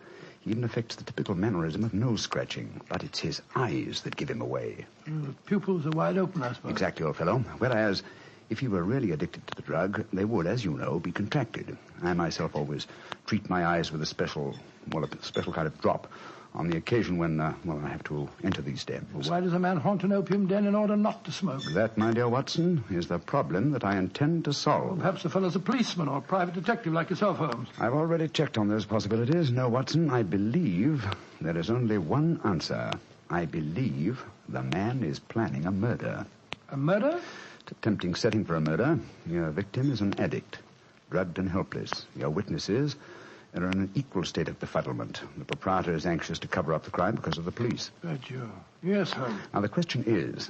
S6: He even affects the typical mannerism of nose scratching, but it's his eyes that give him away.
S14: The pupils are wide open, I suppose.
S6: Exactly, old fellow. Whereas, if he were really addicted to the drug, they would, as you know, be contracted. I myself always treat my eyes with a special kind of drop on the occasion when, I have to enter these dens.
S14: Well, why does a man haunt an opium den in order not to smoke?
S6: That, my dear Watson, is the problem that I intend to solve.
S14: Well, perhaps the fellow's a policeman or a private detective like yourself, Holmes.
S6: I've already checked on those possibilities. No, Watson, I believe there is only one answer. I believe the man is planning a murder.
S14: A murder?
S6: It's a tempting setting for a murder. Your victim is an addict, drugged and helpless. Your witnesses are in an equal state of befuddlement. The proprietor is anxious to cover up the crime because of the police.
S14: Right, you. Yes, Holmes.
S6: Now, the question is,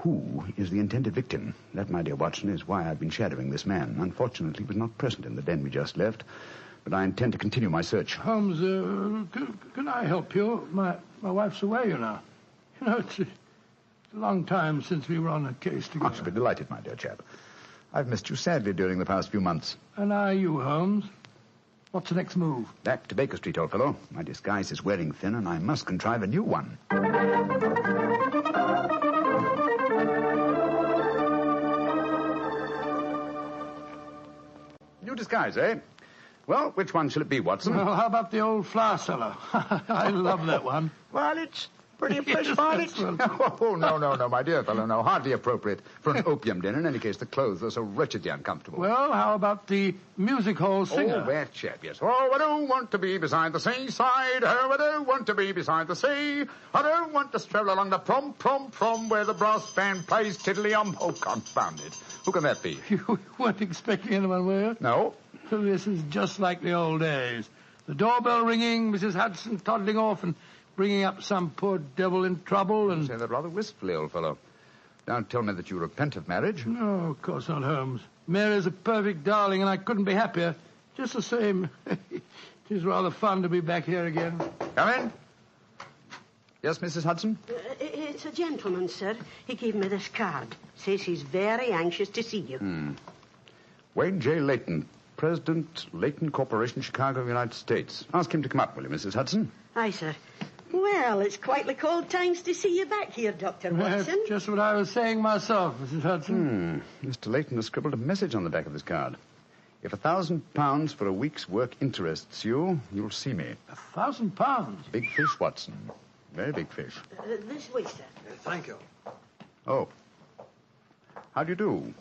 S17: Who is the intended victim? That, my dear Watson, is why I've been shadowing this man. Unfortunately, he was not present in the den we just left, but I intend to continue my search.
S14: Holmes, can I help you? My wife's away, you know. You know, it's a long time since we were on a case together.
S17: I shall be delighted, my dear chap. I've missed you sadly during the past few months.
S14: And are you, Holmes? What's the next move?
S17: Back to Baker Street, old fellow. My disguise is wearing thin, and I must contrive a new one. New disguise, eh? Well, which one shall it be, Watson?
S14: Well, how about the old flour cellar? I love that one.
S16: Well, it's pretty fresh,
S14: Yes,
S16: Barnett.
S17: Oh, no, my dear fellow, no. Hardly appropriate for an opium den. In any case, the clothes are so wretchedly uncomfortable.
S14: Well, how about the music hall singer?
S17: Oh, that chap, yes. Oh, I don't want to be beside the seaside. Oh, I don't want to be beside the sea. I don't want to stroll along the prom, where the brass band plays tiddly-um. Oh, confound it. Who can that be?
S14: You weren't expecting anyone, were you?
S17: No.
S14: So this is just like the old days. The doorbell ringing, Mrs. Hudson toddling off and bringing up some poor devil in trouble and...
S17: You say that rather wistfully, old fellow. Don't tell me that you repent of marriage.
S14: No, of course not, Holmes. Mary's a perfect darling, and I couldn't be happier. Just the same. It is rather fun to be back here again.
S17: Come in. Yes, Mrs. Hudson?
S18: It's a gentleman, sir. He gave me this card. Says he's very anxious to see you.
S17: Wayne J. Leighton, President, Leighton Corporation, Chicago, United States. Ask him to come up, will you, Mrs. Hudson?
S18: Aye, sir. Well, it's quite like old times to see you back here, Dr. Watson.
S14: Just what I was saying myself, Mrs. Hudson.
S17: Mr. Leighton has scribbled a message on the back of this card. If £1,000 for a week's work interests you, you'll see me.
S14: £1,000?
S17: Big fish, Watson. Very big fish.
S18: This way, sir.
S15: Thank you.
S17: Oh. How do you do,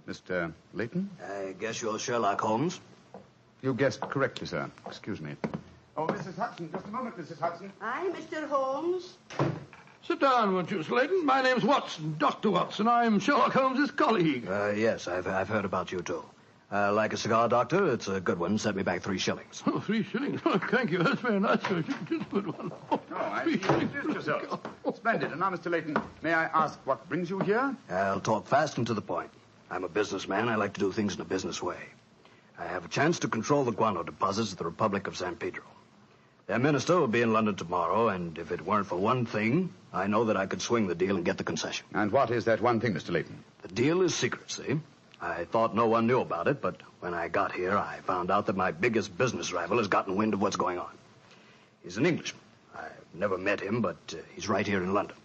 S17: Mr. Leighton?
S15: I guess you're Sherlock Holmes.
S17: You guessed correctly, sir. Excuse me. Oh, Mrs. Hudson, just a moment, Mrs. Hudson.
S18: Aye, Mr. Holmes.
S14: Sit down, won't you, Leighton? My name's Watson, Dr. Watson. I'm Sherlock Holmes' colleague.
S15: Yes, I've heard about you, too. Like a cigar, Doctor? It's a good one. Set me back 3 shillings.
S14: Oh, 3 shillings? Oh, thank you. That's very nice. Just a good one. Oh,
S17: I see you introduced yourself. Splendid. And now, Mr. Leighton, may I ask what brings you here?
S15: I'll talk fast and to the point. I'm a businessman. I like to do things in a business way. I have a chance to control the guano deposits of the Republic of San Pedro. Their minister will be in London tomorrow, and if it weren't for one thing, I know that I could swing the deal and get the concession.
S17: And what is that one thing, Mr. Leighton?
S15: The deal is secret, see? I thought no one knew about it, but when I got here, I found out that my biggest business rival has gotten wind of what's going on. He's an Englishman. I've never met him, but he's right here in London.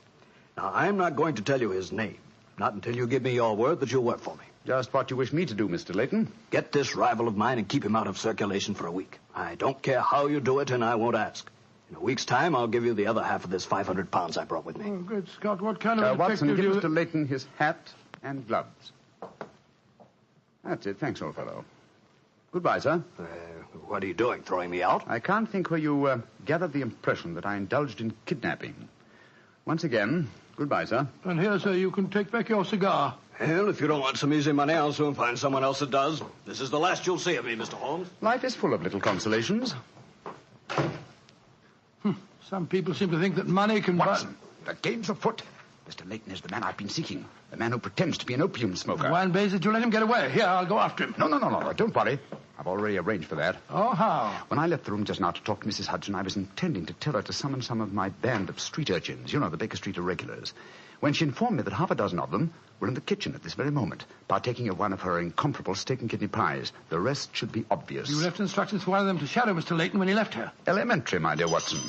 S15: Now, I'm not going to tell you his name, not until you give me your word that you'll work for me.
S17: Just what you wish me to do, Mr. Leighton.
S15: Get this rival of mine and keep him out of circulation for a week. I don't care how you do it, and I won't ask. In a week's time, I'll give you the other half of this £500 I brought with me.
S14: Oh, good Scott, what kind of
S17: Watson,
S14: detective
S17: give
S14: you...
S17: Mr. Leighton his hat and gloves. That's it. Thanks, old fellow. Goodbye, sir.
S15: What are you doing, throwing me out?
S17: I can't think where you gathered the impression that I indulged in kidnapping. Once again, goodbye, sir.
S14: And here, sir, you can take back your cigar.
S15: Well, if you don't want some easy money, I'll soon find someone else that does. This is the last you'll see of me, Mr. Holmes.
S17: Life is full of little consolations.
S14: Some people seem to think that money can...
S17: Watson, the game's afoot. Mr. Leighton is the man I've been seeking. The man who pretends to be an opium smoker.
S14: Why in blazes did you let him get away? Here, I'll go after him.
S17: No. Don't worry. I've already arranged for that.
S14: Oh, how?
S17: When I left the room just now to talk to Mrs. Hudson, I was intending to tell her to summon some of my band of street urchins. You know, the Baker Street irregulars. When she informed me that half a dozen of them were in the kitchen at this very moment, partaking of one of her incomparable steak and kidney pies. The rest should be obvious.
S14: You left instructions for one of them to shadow Mr. Leighton when he left here.
S17: Elementary, my dear Watson.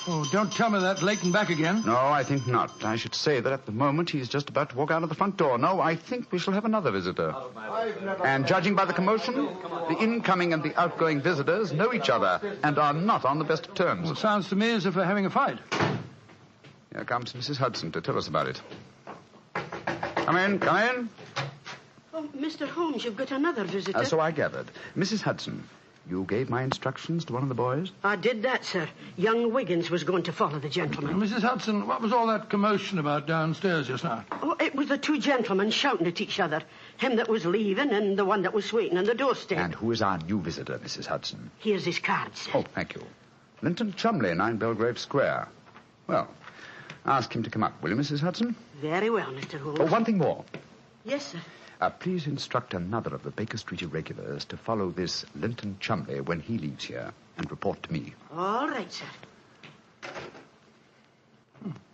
S14: Oh, don't tell me that Leighton back again.
S17: No, I think not. I should say that at the moment he's just about to walk out of the front door. No, I think we shall have another visitor. And judging by the commotion, the incoming and the outgoing visitors know each other and are not on the best of terms.
S14: Well, it sounds to me as if they're having a fight.
S17: Here comes Mrs. Hudson to tell us about it. Come in.
S18: Oh, Mr. Holmes, you've got another visitor.
S17: So I gathered. Mrs. Hudson, you gave my instructions to one of the boys?
S18: I did that, sir. Young Wiggins was going to follow the gentleman.
S14: Mrs. Hudson, what was all that commotion about downstairs just now?
S18: Oh, it was the 2 gentlemen shouting at each other. Him that was leaving and the one that was waiting on the doorstep.
S17: And who is our new visitor, Mrs. Hudson?
S18: Here's his card, sir.
S17: Oh, thank you. Linton Chumley, 9 Belgrave Square. Well, Ask him to come up, will you, Mrs. Hudson?
S18: Very well, Mr. Holmes.
S17: Oh, one thing more.
S18: Yes, sir.
S17: Please instruct another of the Baker Street irregulars to follow this Linton Chumley when he leaves here and report to me.
S18: All right, sir.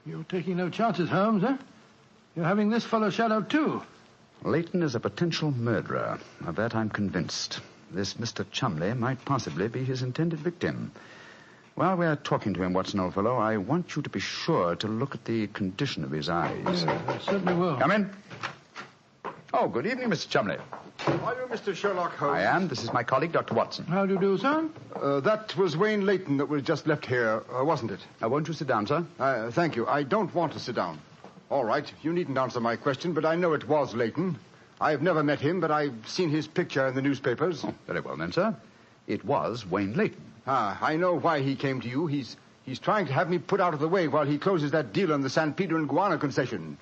S14: You're taking no chances, Holmes, eh? You're having this fellow shadowed, too.
S17: Leighton is a potential murderer. Of that I'm convinced. This Mr. Chumley might possibly be his intended victim. While we're talking to him, Watson, old fellow, I want you to be sure to look at the condition of his eyes.
S14: Yeah, I certainly will.
S17: Come in. Oh, good evening, Mr. Chumley.
S19: Are you Mr. Sherlock Holmes?
S17: I am. This is my colleague, Dr. Watson.
S14: How do you do, sir?
S19: That was Wayne Leighton that was just left here, wasn't it?
S17: Won't you sit down, sir?
S19: Thank you. I don't want to sit down. All right. You needn't answer my question, but I know it was Leighton. I've never met him, but I've seen his picture in the newspapers.
S17: Oh, very well, then, sir. It was Wayne Leighton.
S19: I know why he came to you. He's trying to have me put out of the way while he closes that deal on the San Pedro and Guana concession.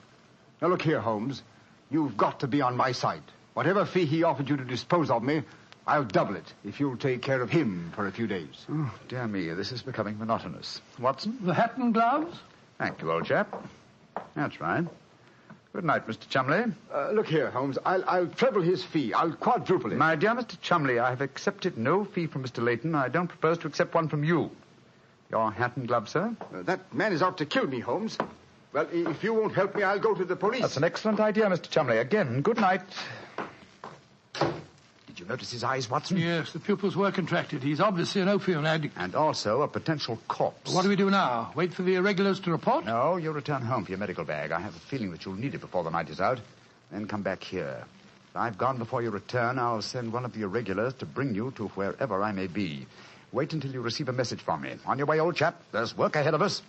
S19: Now, look here, Holmes. You've got to be on my side. Whatever fee he offered you to dispose of me, I'll double it if you'll take care of him for a few days.
S17: Oh, dear me, this is becoming monotonous. Watson?
S14: The hat and gloves?
S17: Thank you, old chap. That's right. Good night, Mr. Chumley.
S19: Look here, Holmes. I'll treble his fee. I'll quadruple it.
S17: My dear Mr. Chumley, I have accepted no fee from Mr. Leighton. I don't propose to accept one from you. Your hat and gloves, sir?
S19: That man is out to kill me, Holmes. Well, if you won't help me, I'll go to the police.
S17: That's an excellent idea, Mr. Chumley. Again, good night. Did you notice his eyes, Watson?
S14: Yes, the pupils were contracted. He's obviously an opium addict.
S17: And also a potential corpse.
S14: What do we do now? Wait for the irregulars to report?
S17: No, you return home for your medical bag. I have a feeling that you'll need it before the night is out. Then come back here. If I've gone before you return, I'll send one of the irregulars to bring you to wherever I may be. Wait until you receive a message from me. On your way, old chap. There's work ahead of us.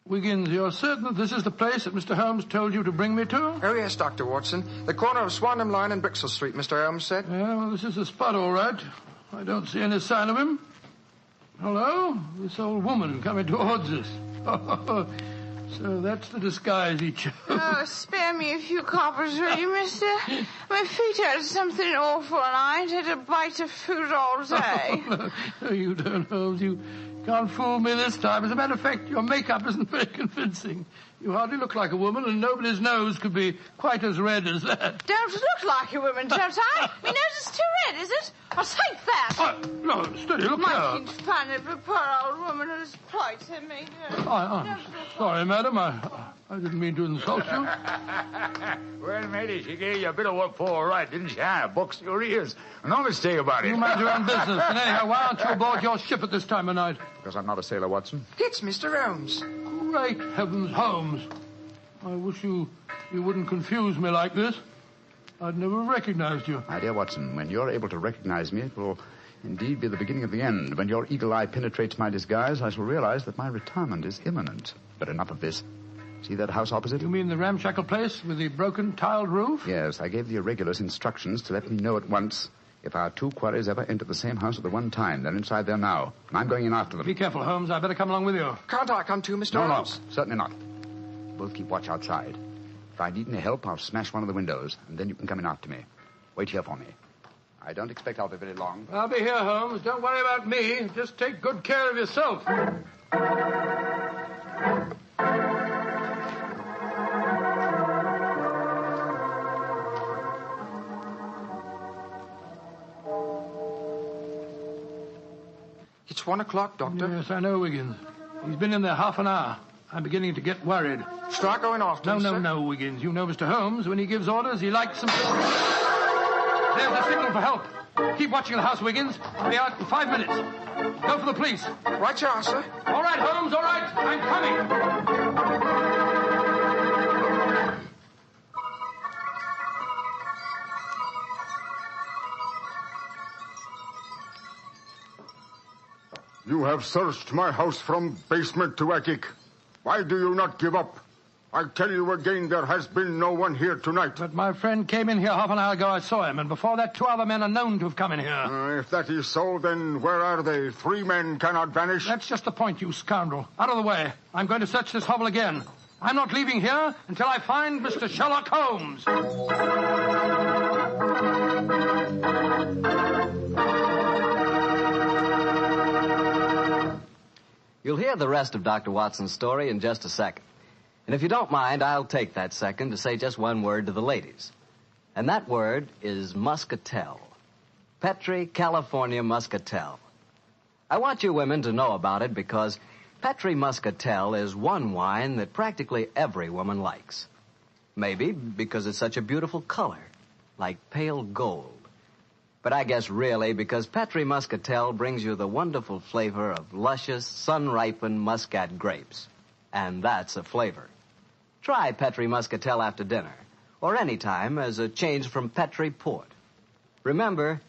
S14: Wiggins, you're certain that this is the place that Mr. Holmes told you to bring me to?
S20: Oh, yes, Dr. Watson. The corner of Swanham Line and Brixton Street, Mr. Holmes said.
S14: Yeah, well, this is the spot, all right. I don't see any sign of him. Hello? This old woman coming towards us. So that's the disguise he chose.
S21: Oh, spare me a few coppers, will you, mister? My feet hurt something awful, and I ain't had a bite of food all day.
S14: No, you don't, Holmes. You can't fool me this time. As a matter of fact, your makeup isn't very convincing. You hardly look like a woman, and nobody's nose could be quite as red as that.
S21: Don't look like a woman, don't I? My nose is too red, is it? I'll take that.
S14: No, steady, look here.
S21: Making fun of a poor old woman whose plight I made her.
S14: I'm sorry, madam. I didn't mean to insult you.
S17: Well, matey, she gave you a bit of work for all right, didn't she? Box your ears. No mistake about it.
S14: You mind your own business. And anyhow, why aren't you aboard your ship at this time of night?
S17: Because I'm not a sailor, Watson.
S20: It's Mr. Holmes.
S14: Great heavens, Holmes. I wish you wouldn't confuse me like this. I'd never recognized you.
S17: My dear Watson, when you're able to recognize me, it will indeed be the beginning of the end. When your eagle eye penetrates my disguise, I shall realize that my retirement is imminent. But enough of this. See that house opposite?
S14: You mean the ramshackle place with the broken tiled roof?
S17: Yes, I gave the irregulars instructions to let me know at once if our two quarries ever enter the same house at the one time. They're inside there now, and I'm going in after them.
S14: Be careful, Holmes. I better come along with you.
S20: Can't I come too, Mr. Holmes?
S17: No, certainly not. Both keep watch outside. If I need any help, I'll smash one of the windows, and then you can come in after me. Wait here for me. I don't expect I'll be very long.
S14: I'll be here, Holmes. Don't worry about me. Just take good care of yourself.
S20: It's 1 o'clock, Doctor.
S14: Yes, I know, Wiggins. He's been in there half an hour. I'm beginning to get worried.
S20: Start going after him, sir.
S14: No, Wiggins. You know Mr. Holmes. When he gives orders, he likes them. There's a signal for help. Keep watching the house, Wiggins. I'll be out in 5 minutes. Go for the police.
S20: Right you are, sir.
S14: All right, Holmes, all right. I'm coming.
S22: You have searched my house from basement to attic. Why do you not give up?
S19: I tell you again, there has been no one here tonight.
S14: But my friend came in here half an hour ago. I saw him, and before that, 2 other men are known to have come in here.
S19: If that is so, then where are they? 3 men cannot vanish.
S14: That's just the point, you scoundrel. Out of the way. I'm going to search this hovel again. I'm not leaving here until I find Mr. Sherlock Holmes.
S13: You'll hear the rest of Dr. Watson's story in just a second. And if you don't mind, I'll take that second to say just one word to the ladies. And that word is muscatel. Petri California Muscatel. I want you women to know about it because Petri Muscatel is one wine that practically every woman likes. Maybe because it's such a beautiful color, like pale gold. But I guess really because Petri Muscatel brings you the wonderful flavor of luscious, sun-ripened muscat grapes. And that's a flavor. Try Petri Muscatel after dinner, or any time as a change from Petri Port. Remember,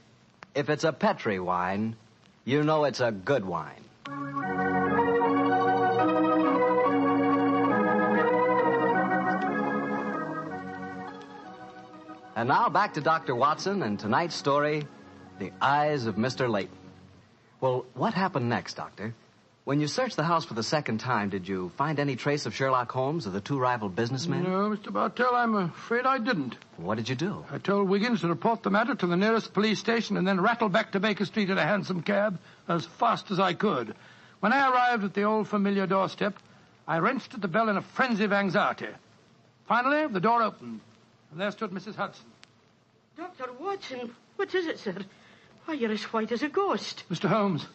S13: if it's a Petri wine, you know it's a good wine. And now back to Dr. Watson and tonight's story, The Eyes of Mr. Leighton. Well, what happened next, Doctor? When you searched the house for the second time, did you find any trace of Sherlock Holmes or the 2 rival businessmen?
S14: No, Mr. Bartell, I'm afraid I didn't.
S13: What did you do?
S14: I told Wiggins to report the matter to the nearest police station and then rattle back to Baker Street in a hansom cab as fast as I could. When I arrived at the old familiar doorstep, I wrenched at the bell in a frenzy of anxiety. Finally, the door opened, and there stood Mrs. Hudson.
S18: Dr. Watson, what is it, sir? Why, you're as white as a ghost.
S14: Mr. Holmes,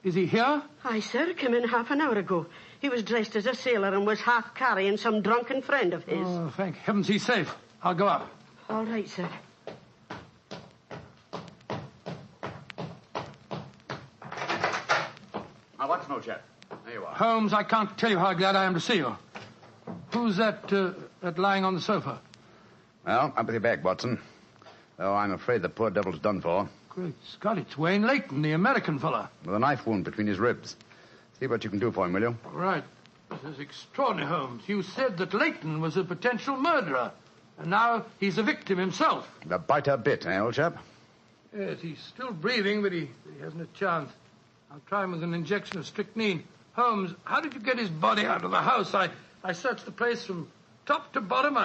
S14: is he here?
S18: Aye, sir, came in half an hour ago. He was dressed as a sailor and was half carrying some drunken friend of his.
S14: Oh, thank heavens he's safe. I'll go up.
S18: All right, sir.
S17: Now, Watson, old chap. There you are.
S14: Holmes, I can't tell you how glad I am to see you. Who's that lying on the sofa?
S17: Well, up with your bag, Watson. Oh, I'm afraid the poor devil's done for.
S14: Great Scott, it's Wayne Leighton, the American fella.
S17: With a knife wound between his ribs. See what you can do for him, will you?
S14: Right. This is extraordinary, Holmes. You said that Leighton was a potential murderer, and now he's a victim himself.
S17: The biter bit, eh, old chap?
S14: Yes, he's still breathing, but he hasn't a chance. I'll try him with an injection of strychnine. Holmes, how did you get his body out of the house? I searched the place from top to bottom.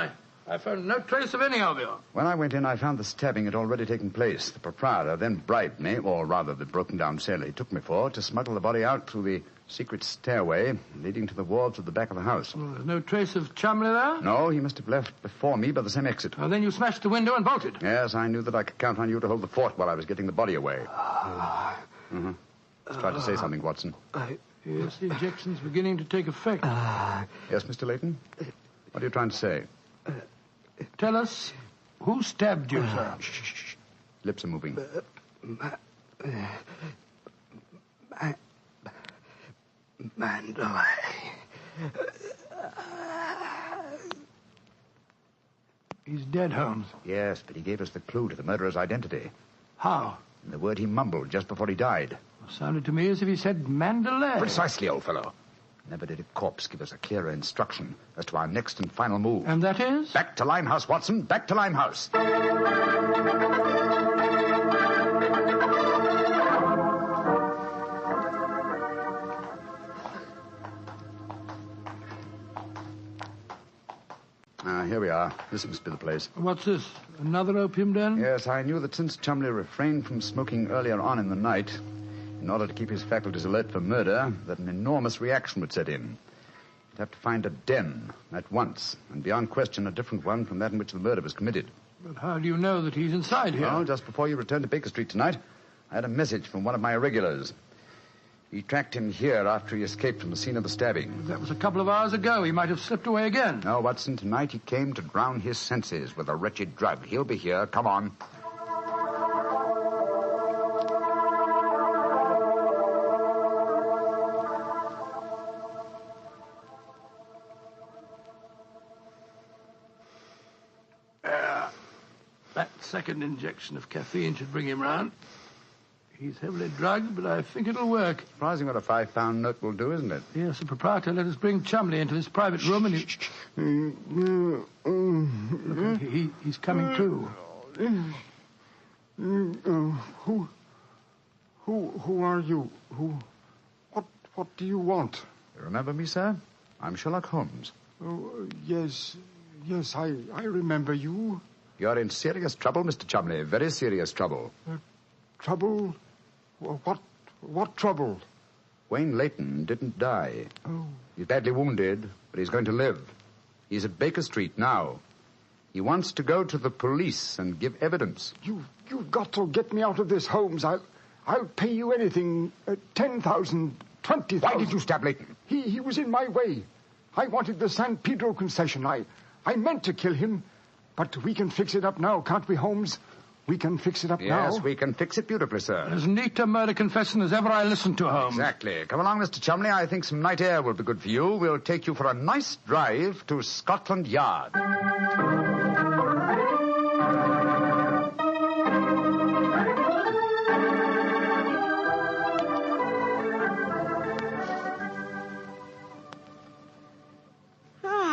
S14: I found no trace of any of you.
S17: When I went in, I found the stabbing had already taken place. The proprietor then bribed me, or rather the broken-down sailor he took me for, to smuggle the body out through the secret stairway leading to the wards at the back of the house.
S14: Well, there's no trace of Chumley there?
S17: No, he must have left before me by the same exit.
S14: Well, then you smashed the window and bolted.
S17: Yes, I knew that I could count on you to hold the fort while I was getting the body away. Let's try to say something, Watson.
S14: Yes, the injection's beginning to take effect.
S17: Yes, Mr. Leighton? What are you trying to say?
S14: Tell us, who stabbed you, sir?
S17: Shh. Lips are moving.
S10: Mandalay.
S14: He's dead, Holmes.
S17: Yes, but he gave us the clue to the murderer's identity.
S14: How?
S17: The word he mumbled just before he died.
S14: Sounded to me as if he said Mandalay.
S17: Precisely, old fellow. Never did a corpse give us a clearer instruction as to our next and final move.
S14: And that is?
S17: Back to Limehouse, Watson. Back to Limehouse. Here we are. This must be the place.
S14: What's this? Another opium den?
S17: Yes, I knew that since Chumley refrained from smoking earlier on in the night, in order to keep his faculties alert for murder, that an enormous reaction would set in. You'd have to find a den at once, and beyond question a different one from that in which the murder was committed.
S14: But how do you know that he's inside here?
S17: Well, just before you returned to Baker Street tonight, I had a message from one of my irregulars. He tracked him here after he escaped from the scene of the stabbing.
S14: That was a couple of hours ago. He might have slipped away again.
S17: No, Watson, tonight he came to drown his senses with a wretched drug. He'll be here. Come on.
S14: That second injection of caffeine should bring him round. He's heavily drugged, but I think it'll work.
S17: Surprising what a £5 note will do, isn't it?
S14: Yes, the proprietor let us bring Chumley into his private room, and he's coming to.
S19: Who are you? What do you want?
S17: You remember me, sir? I'm Sherlock Holmes.
S19: Oh, yes, I remember you.
S17: You're in serious trouble, Mr. Chumley. Very serious trouble.
S19: Trouble? What trouble?
S17: Wayne Leighton didn't die.
S19: Oh.
S17: He's badly wounded, but he's going to live. He's at Baker Street now. He wants to go to the police and give evidence.
S19: You've got to get me out of this, Holmes. I'll pay you anything. 10,000, 20,000.
S17: Why did you stab Leighton?
S19: He was in my way. I wanted the San Pedro concession. I meant to kill him. But we can fix it up now, can't we, Holmes? We can fix it up now.
S17: Yes, we can fix it beautifully, sir.
S14: As neat a murder confession as ever I listened to, Holmes.
S17: Exactly. Come along, Mr. Chumley. I think some night air will be good for you. We'll take you for a nice drive to Scotland Yard.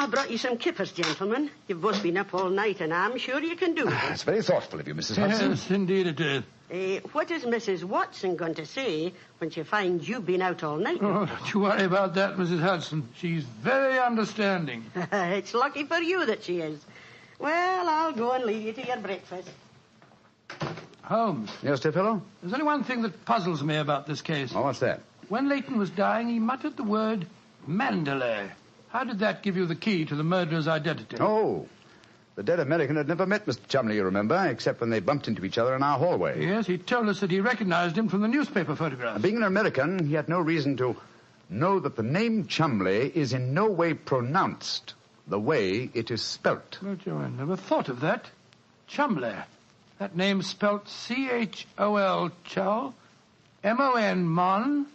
S18: I brought you some kippers, gentlemen. You've both been up all night, and I'm sure you can do it.
S17: It's very thoughtful of you, Mrs. Hudson.
S14: Yes, indeed it is.
S18: What is Mrs. Watson going to say when she finds you've been out all night?
S14: Oh, don't you worry about that, Mrs. Hudson. She's very understanding.
S18: It's lucky for you that she is. Well, I'll go and leave you to your breakfast.
S14: Holmes.
S17: Yes, dear fellow?
S14: There's only one thing that puzzles me about this case.
S17: Oh, what's that?
S14: When Leighton was dying, he muttered the word Mandalay. How did that give you the key to the murderer's identity?
S17: Oh, the dead American had never met Mr. Chumley, you remember, except when they bumped into each other in our hallway.
S14: Yes, he told us that he recognized him from the newspaper photograph.
S17: Being an American, he had no reason to know that the name Chumley is in no way pronounced the way it is spelt.
S14: Oh, Joe, I never thought of that. Chumley. That name's spelt C-H-O-L, Chol, M-O-N, Mon,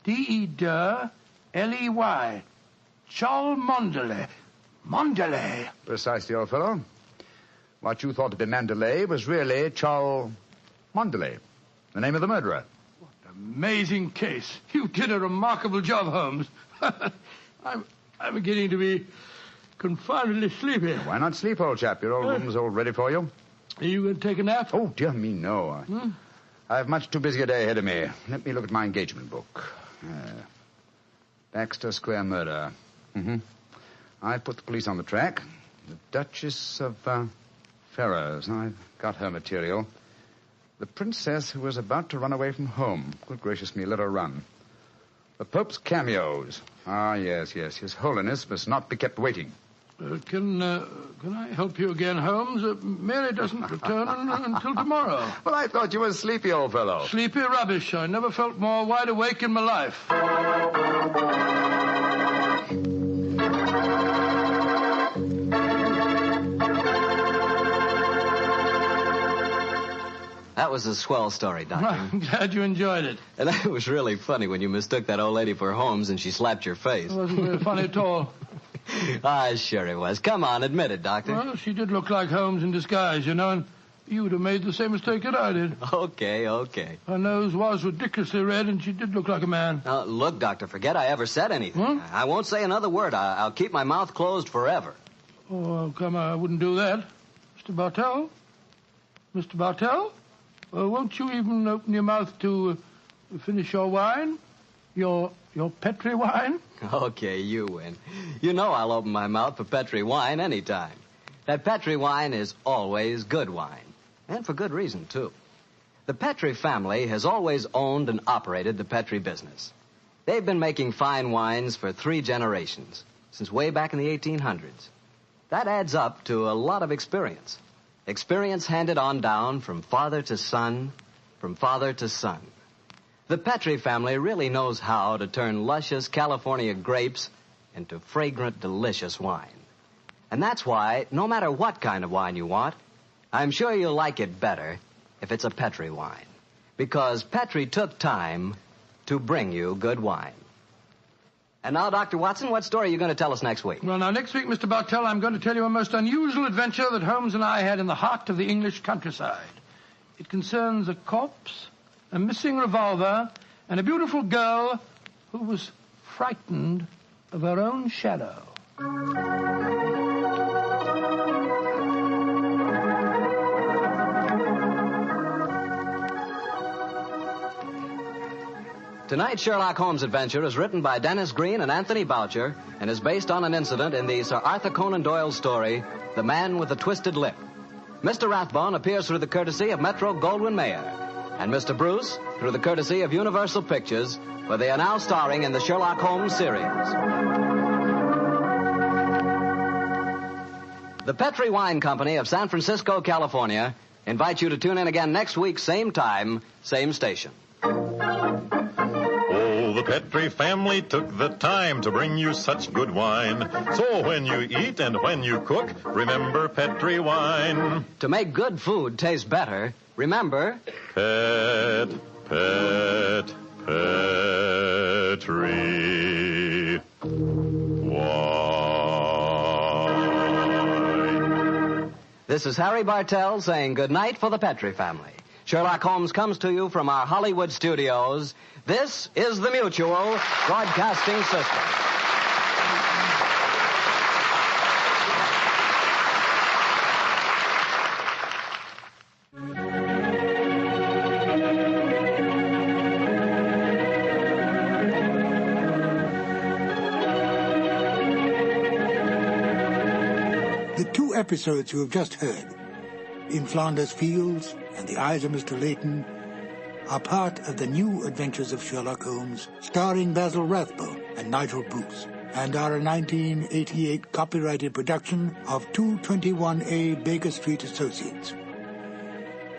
S14: D-E-D, L-E-Y. Chol Mondele. Mondele.
S17: Precisely, old fellow. What you thought to be Mandalay was really Chol Mondele, the name of the murderer.
S14: Amazing case. You did a remarkable job, Holmes. I'm beginning to be confoundedly sleepy.
S17: Why not sleep, old chap? Your old room's all ready for you.
S14: Are you going to take a nap?
S17: Oh, dear me, no. I have much too busy a day ahead of me. Let me look at my engagement book. Baxter Square murder. I put the police on the track. The Duchess of Ferrers. I've got her material. The princess who was about to run away from home. Good gracious me, let her run. The Pope's cameos. Ah, yes. His Holiness must not be kept waiting.
S14: Can I help you again, Holmes? Mary doesn't return until tomorrow.
S17: Well, I thought you were sleepy, old fellow.
S14: Sleepy rubbish. I never felt more wide awake in my life.
S13: That was a swell story, Doctor.
S14: I'm glad you enjoyed it.
S13: And it was really funny when you mistook that old lady for Holmes and she slapped your face.
S14: It wasn't very funny at all.
S13: Sure it was. Come on, admit it, Doctor.
S14: Well, she did look like Holmes in disguise, you know, and you would have made the same mistake that I did.
S13: Okay.
S14: Her nose was ridiculously red, and she did look like a man.
S13: Look, Doctor, forget I ever said anything. I won't say another word. I'll keep my mouth closed forever.
S14: Oh, come on, I wouldn't do that. Mr. Bartell? Mr. Bartell? Won't you even open your mouth to finish your wine? Your Petri wine?
S13: Okay, you win. You know I'll open my mouth for Petri wine anytime. That Petri wine is always good wine. And for good reason, too. The Petri family has always owned and operated the Petri business. They've been making fine wines for 3 generations, since way back in the 1800s. That adds up to a lot of experience. Experience handed on down from father to son, from father to son. The Petri family really knows how to turn luscious California grapes into fragrant, delicious wine. And that's why, no matter what kind of wine you want, I'm sure you'll like it better if it's a Petri wine. Because Petri took time to bring you good wine. And now, Dr. Watson, what story are you going to tell us next week?
S14: Well, now, next week, Mr. Bartell, I'm going to tell you a most unusual adventure that Holmes and I had in the heart of the English countryside. It concerns a corpse a missing revolver, and a beautiful girl who was frightened of her own shadow.
S13: Tonight's Sherlock Holmes adventure is written by Dennis Green and Anthony Boucher and is based on an incident in the Sir Arthur Conan Doyle story, The Man with the Twisted Lip. Mr. Rathbone appears through the courtesy of Metro-Goldwyn-Mayer, and Mr. Bruce through the courtesy of Universal Pictures, where they are now starring in the Sherlock Holmes series. The Petri Wine Company of San Francisco, California, invites you to tune in again next week, same time, same station.
S4: The Petri family took the time to bring you such good wine. So when you eat and when you cook, remember Petri wine.
S13: To make good food taste better, remember...
S4: Petri wine.
S13: This is Harry Bartell saying good night for the Petri family. Sherlock Holmes comes to you from our Hollywood studios. This is the Mutual Broadcasting System.
S12: The two episodes you have just heard, In Flanders Fields and The Eyes of Mr. Leighton, are part of the New Adventures of Sherlock Holmes, starring Basil Rathbone and Nigel Bruce, and are a 1988 copyrighted production of 221A Baker Street Associates.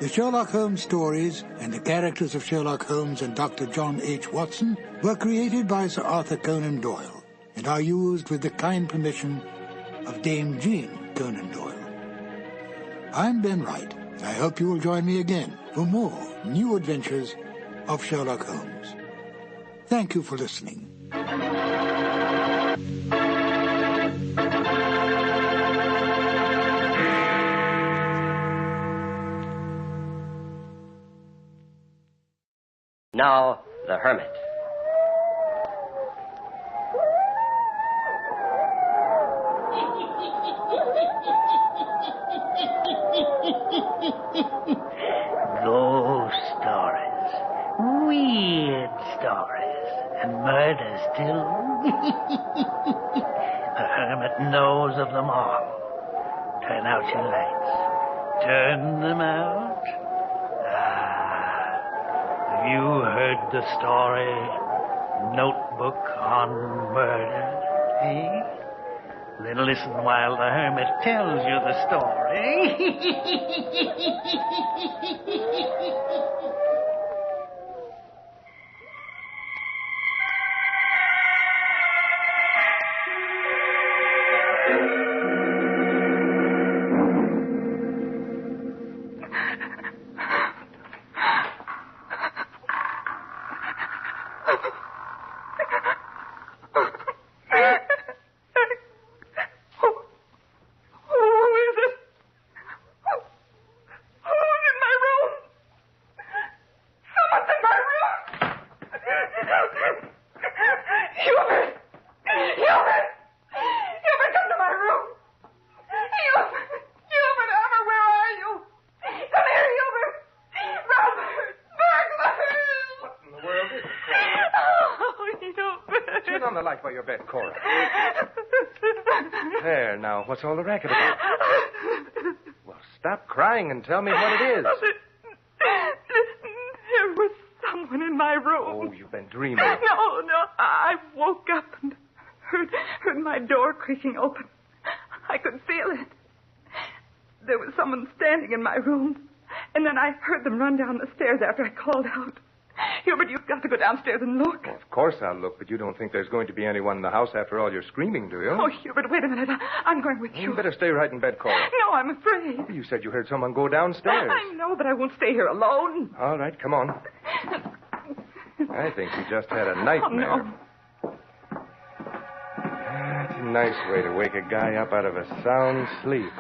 S12: The Sherlock Holmes stories and the characters of Sherlock Holmes and Dr. John H. Watson were created by Sir Arthur Conan Doyle and are used with the kind permission of Dame Jean Conan Doyle. I'm Ben Wright. I hope you will join me again for more New Adventures of Sherlock Holmes. Thank you for listening.
S22: Now, the Hermit.
S10: Ghost stories, weird stories, and murders, too. The Hermit knows of them all. Turn out your lights. Turn them out. Have you heard the story, Notebook on Murder? Eh? Then listen while the Hermit tells you the story.
S23: By your bed, Cora. There, now, what's all the racket about? Well, stop crying and tell me what it is.
S24: There was someone in my room.
S23: Oh, you've been dreaming.
S24: No, I woke up and heard my door creaking open. I could feel it. There was someone standing in my room, and then I heard them run down the stairs after I called out. Hubert, you've got to go downstairs and look.
S23: Well, of course I'll look, but you don't think there's going to be anyone in the house after all your screaming, do you?
S24: Oh, Hubert, wait a minute. I'm going with you.
S23: You better stay right in bed, Cora.
S24: No, I'm afraid.
S23: You said you heard someone go downstairs.
S24: I know, but I won't stay here alone.
S23: All right, come on. I think you just had a nightmare.
S24: Oh, no.
S23: That's a nice way to wake a guy up out of a sound sleep.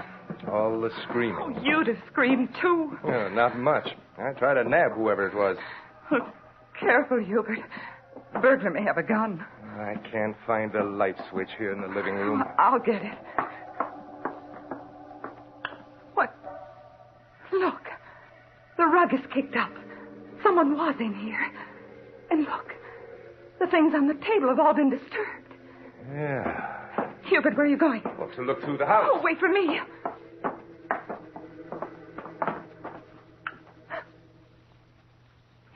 S23: All the screaming.
S24: Oh, you'd have screamed, too.
S23: No, not much. I tried to nab whoever it was.
S24: Careful, Hubert. The burglar may have a gun.
S23: I can't find the light switch here in the living room.
S24: I'll get it. What? Look. The rug is kicked up. Someone was in here. And look. The things on the table have all been disturbed.
S23: Yeah.
S24: Hubert, where are you going?
S23: Well, to look through the house.
S24: Oh, wait for me.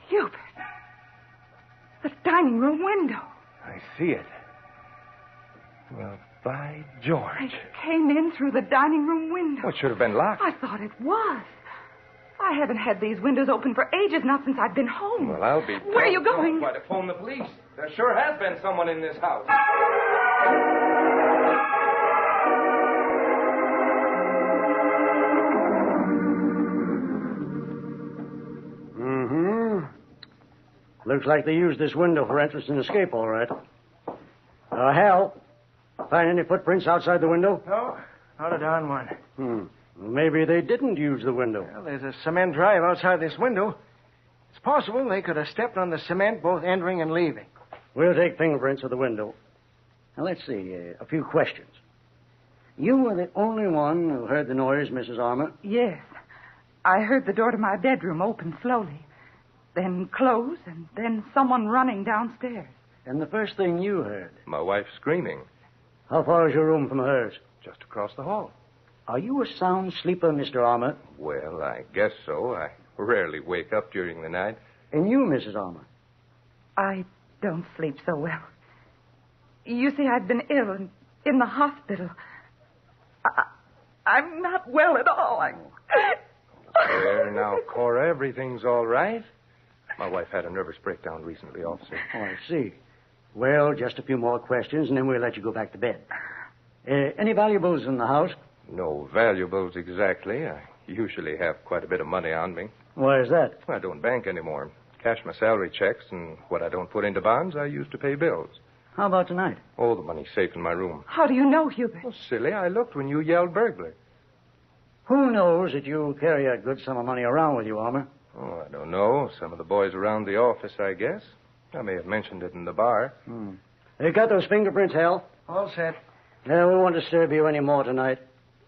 S24: Hubert. The dining room window.
S23: I see it. Well, by George.
S24: I came in through the dining room window.
S23: Well, it should have been locked.
S24: I thought it was. I haven't had these windows open for ages, not since I've been home.
S23: Well, I'll be...
S24: Where are you going?
S23: Why, to phone the police. There sure has been someone in this house.
S1: Looks like they used this window for entrance and escape, all right. Hal, find any footprints outside the window?
S2: No, not a darn one.
S1: Well, maybe they didn't use the window.
S2: Well, there's a cement drive outside this window. It's possible they could have stepped on the cement both entering and leaving.
S1: We'll take fingerprints of the window. Now, let's see, a few questions. You were the only one who heard the noise, Mrs. Armour?
S24: Yes. I heard the door to my bedroom open slowly, then close, and then someone running downstairs.
S1: And the first thing you heard?
S23: My wife screaming.
S1: How far is your room from hers?
S23: Just across the hall.
S1: Are you a sound sleeper, Mr. Armour?
S23: Well, I guess so. I rarely wake up during the night.
S1: And you, Mrs. Armour?
S24: I don't sleep so well. You see, I've been ill and in the hospital. I'm not well at all.
S23: There now, Cora, everything's all right. My wife had a nervous breakdown recently, officer.
S1: Oh, I see. Well, just a few more questions, and then we'll let you go back to bed. Any valuables in the house?
S23: No valuables exactly. I usually have quite a bit of money on me.
S1: Why is that?
S23: I don't bank anymore. Cash my salary checks, and what I don't put into bonds, I use to pay bills.
S1: How about tonight?
S23: Oh, the money's safe in my room.
S24: How do you know, Hubert?
S23: Oh, silly, I looked when you yelled burglar.
S1: Who knows that you carry a good sum of money around with you, Armour?
S23: Oh, I don't know. Some of the boys around the office, I guess. I may have mentioned it in the bar.
S1: You got those fingerprints, Hal?
S2: All set.
S1: No, we won't disturb you any more tonight.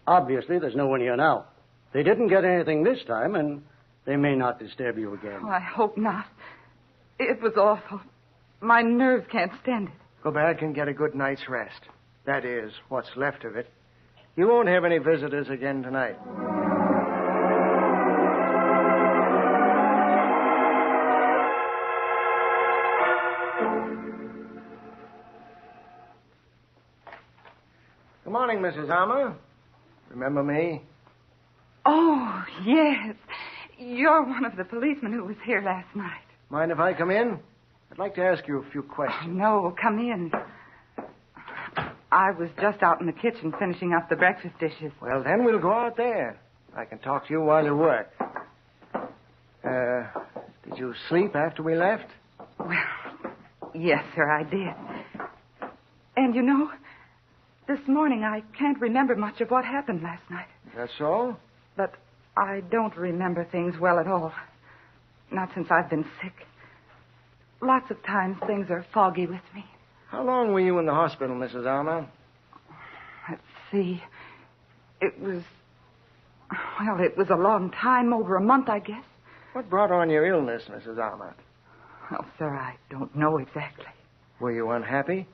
S1: Obviously, there's no one here now. They didn't get anything this time, and they may not disturb you again.
S24: Oh, I hope not. It was awful. My nerves can't stand it.
S2: Go back and get a good night's rest. That is, what's left of it. You won't have any visitors again tonight. Good morning, Mrs. Armour. Remember me?
S24: Oh, yes. You're one of the policemen who was here last night.
S2: Mind if I come in? I'd like to ask you a few questions.
S24: Oh, no, come in. I was just out in the kitchen finishing up the breakfast dishes.
S2: Well, then we'll go out there. I can talk to you while you work. Did you sleep after we left?
S24: Well, yes, sir, I did. And you know, this morning I can't remember much of what happened last night.
S2: That's so?
S24: But I don't remember things well at all. Not since I've been sick. Lots of times things are foggy with me.
S2: How long were you in the hospital, Mrs. Armour?
S24: Let's see. It was a long time, over a month, I guess.
S2: What brought on your illness, Mrs. Armour?
S24: Well, sir, I don't know exactly.
S2: Were you unhappy?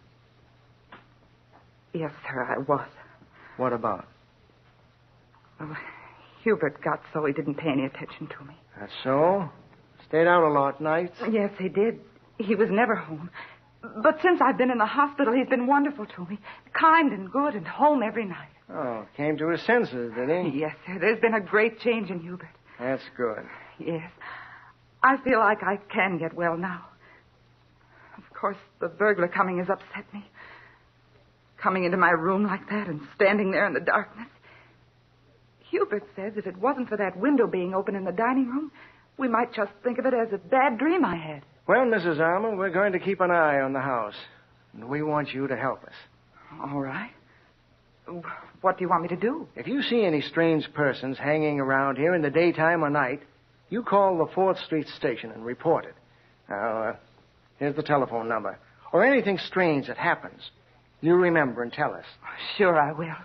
S24: Yes, sir, I was.
S2: What about?
S24: Well, Hubert got so he didn't pay any attention to me.
S2: That's so? Stayed out a lot nights?
S24: Yes, he did. He was never home. But since I've been in the hospital, he's been wonderful to me. Kind and good and home every night.
S2: Oh, came to his senses, did he?
S24: Yes, sir. There's been a great change in Hubert.
S2: That's good.
S24: Yes. I feel like I can get well now. Of course, the burglar coming has upset me. Coming into my room like that and standing there in the darkness. Hubert says if it wasn't for that window being open in the dining room, we might just think of it as a bad dream I had.
S2: Well, Mrs. Armour, we're going to keep an eye on the house. And we want you to help us.
S24: All right. What do you want me to do?
S2: If you see any strange persons hanging around here in the daytime or night, you call the 4th Street station and report it. Now, here's the telephone number. Or anything strange that happens. You remember and tell us.
S24: Sure I will.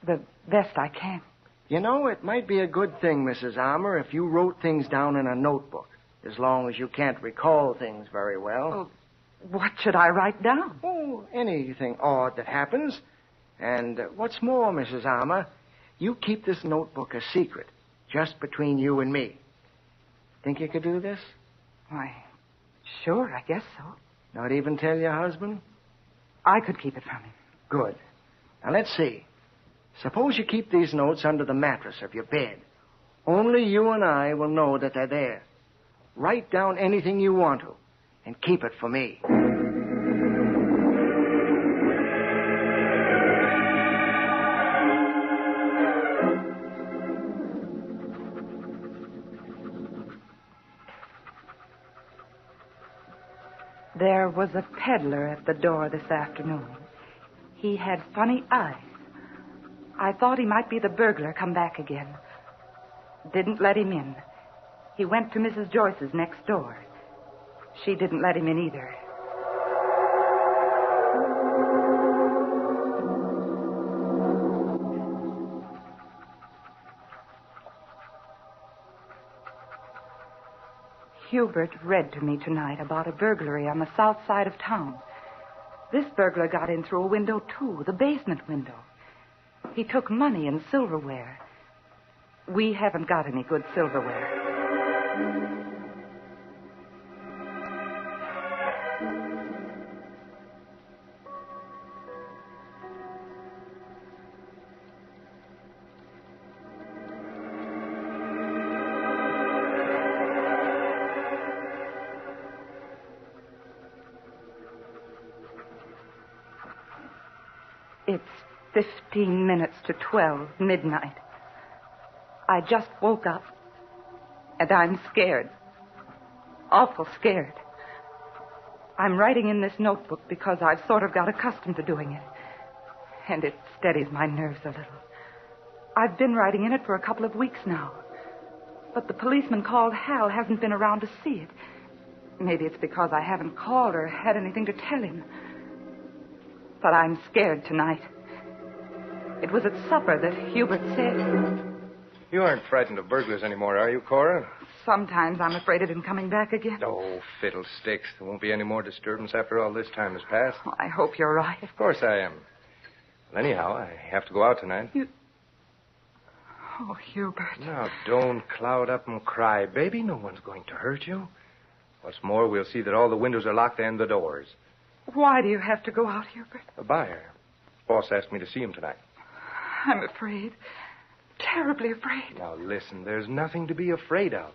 S24: The best I can.
S2: You know, it might be a good thing, Mrs. Armour, if you wrote things down in a notebook, as long as you can't recall things very well.
S24: Oh, what should I write down?
S2: Oh, anything odd that happens. And what's more, Mrs. Armour, you keep this notebook a secret, just between you and me. Think you could do this?
S24: Why, sure, I guess so.
S2: Not even tell your husband?
S24: I could keep it from him.
S2: Good. Now, let's see. Suppose you keep these notes under the mattress of your bed. Only you and I will know that they're there. Write down anything you want to, and keep it for me.
S24: There was a peddler at the door this afternoon. He had funny eyes. I thought he might be the burglar come back again. Didn't let him in. He went to Mrs. Joyce's next door. She didn't let him in either. Hubert read to me tonight about a burglary on the south side of town. This burglar got in through a window, too, the basement window. He took money and silverware. We haven't got any good silverware. It's 15 minutes to 12, midnight. I just woke up, and I'm scared. Awful scared. I'm writing in this notebook because I've sort of got accustomed to doing it. And it steadies my nerves a little. I've been writing in it for a couple of weeks now. But the policeman called Hal hasn't been around to see it. Maybe it's because I haven't called or had anything to tell him. But I'm scared tonight. It was at supper that Hubert said...
S23: You aren't frightened of burglars anymore, are you, Cora?
S24: Sometimes I'm afraid of him coming back again.
S23: Oh, fiddlesticks. There won't be any more disturbance after all this time has passed.
S24: Oh, I hope you're right.
S23: Of course I am. Well, anyhow, I have to go out tonight.
S24: Oh, Hubert.
S23: Now, don't cloud up and cry, baby. No one's going to hurt you. What's more, we'll see that all the windows are locked and the doors.
S24: Why do you have to go out, Hubert?
S23: A buyer. Boss asked me to see him tonight.
S24: I'm afraid. Terribly afraid.
S23: Now, listen, there's nothing to be afraid of.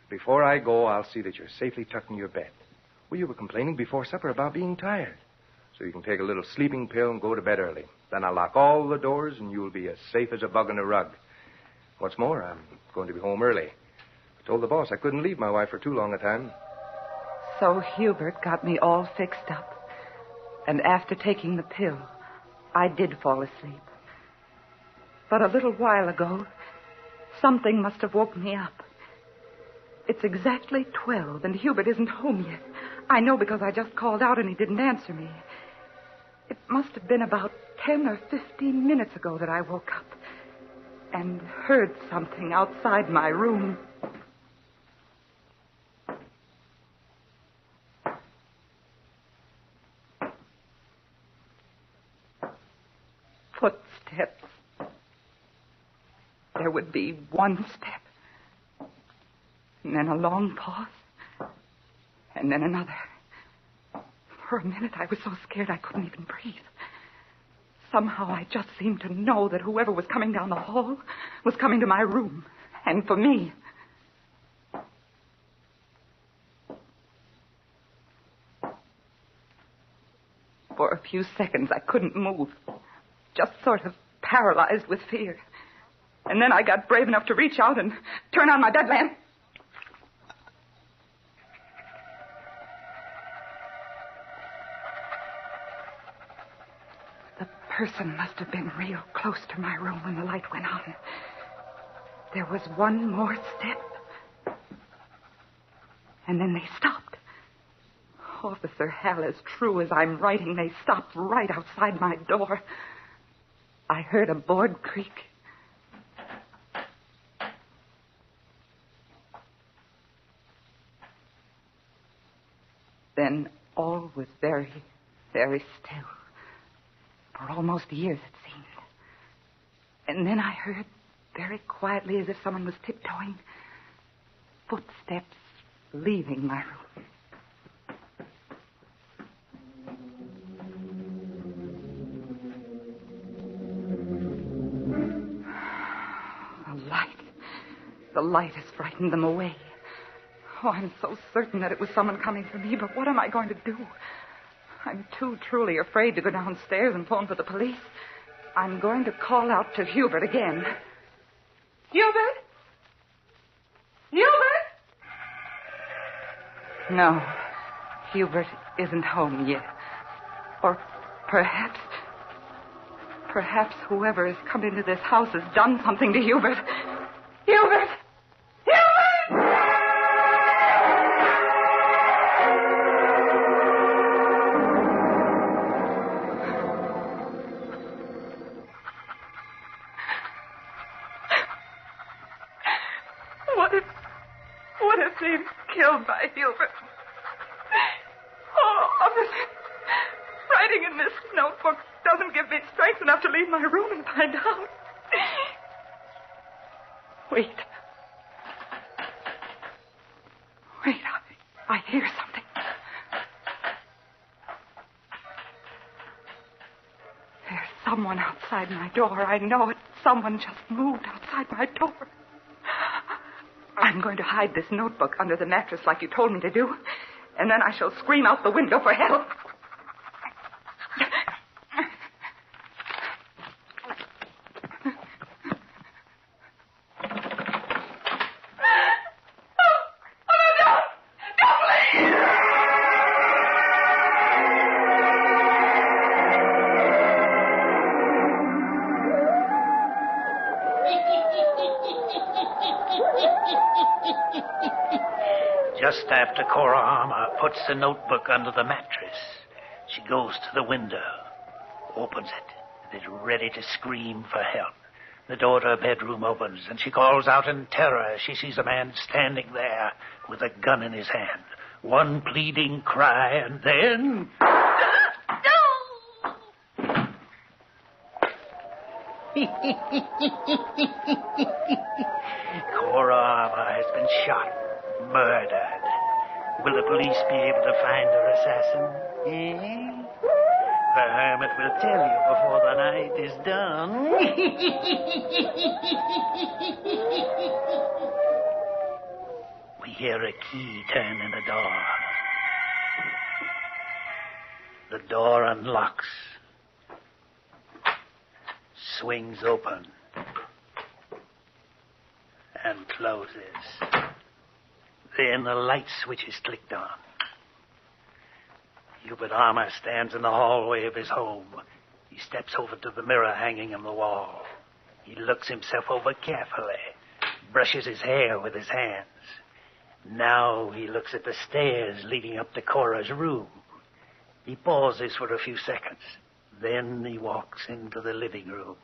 S23: Before I go, I'll see that you're safely tucked in your bed. Well, you were complaining before supper about being tired. So you can take a little sleeping pill and go to bed early. Then I'll lock all the doors, and you'll be as safe as a bug in a rug. What's more, I'm going to be home early. I told the boss I couldn't leave my wife for too long a time.
S24: So Hubert got me all fixed up. And after taking the pill, I did fall asleep. But a little while ago, something must have woke me up. It's exactly 12, and Hubert isn't home yet. I know because I just called out and he didn't answer me. It must have been about 10 or 15 minutes ago that I woke up and heard something outside my room. Footsteps. There would be one step, and then a long pause, and then another. For a minute, I was so scared I couldn't even breathe. Somehow, I just seemed to know that whoever was coming down the hall was coming to my room, and for me. For a few seconds, I couldn't move, just sort of paralyzed with fear. And then I got brave enough to reach out and turn on my bed lamp. The person must have been real close to my room when the light went on. There was one more step. And then they stopped. Officer Hal, as true as I'm writing, they stopped right outside my door. I heard a board creak. Then all was very, very still. For almost years, it seemed. And then I heard, very quietly, as if someone was tiptoeing, footsteps leaving my room. The light has frightened them away. Oh, I'm so certain that it was someone coming for me, but what am I going to do? I'm too truly afraid to go downstairs and phone for the police. I'm going to call out to Hubert again. Hubert? Hubert? No, Hubert isn't home yet. Or perhaps whoever has come into this house has done something to Hubert. Hubert! What if they've killed my Hubert? Oh, officer, writing in this notebook doesn't give me strength enough to leave my room and find out. Wait, I hear something. There's someone outside my door. I know it. Someone just moved outside my door. I'm going to hide this notebook under the mattress like you told me to do, and then I shall scream out the window for help.
S3: Just after Cora Armour puts the notebook under the mattress, she goes to the window, opens it, and is ready to scream for help. The door to her bedroom opens, and she calls out in terror as she sees a man standing there with a gun in his hand. One pleading cry, and then... Cora Armour has been shot. Murdered. Will the police be able to find her assassin? The hermit will tell you before the night is done. We hear a key turn in the door. The door unlocks. Swings open. And closes. Then the light switch is clicked on. Hubert Armour stands in the hallway of his home. He steps over to the mirror hanging on the wall. He looks himself over carefully, brushes his hair with his hands. Now he looks at the stairs leading up to Cora's room. He pauses for a few seconds. Then he walks into the living room,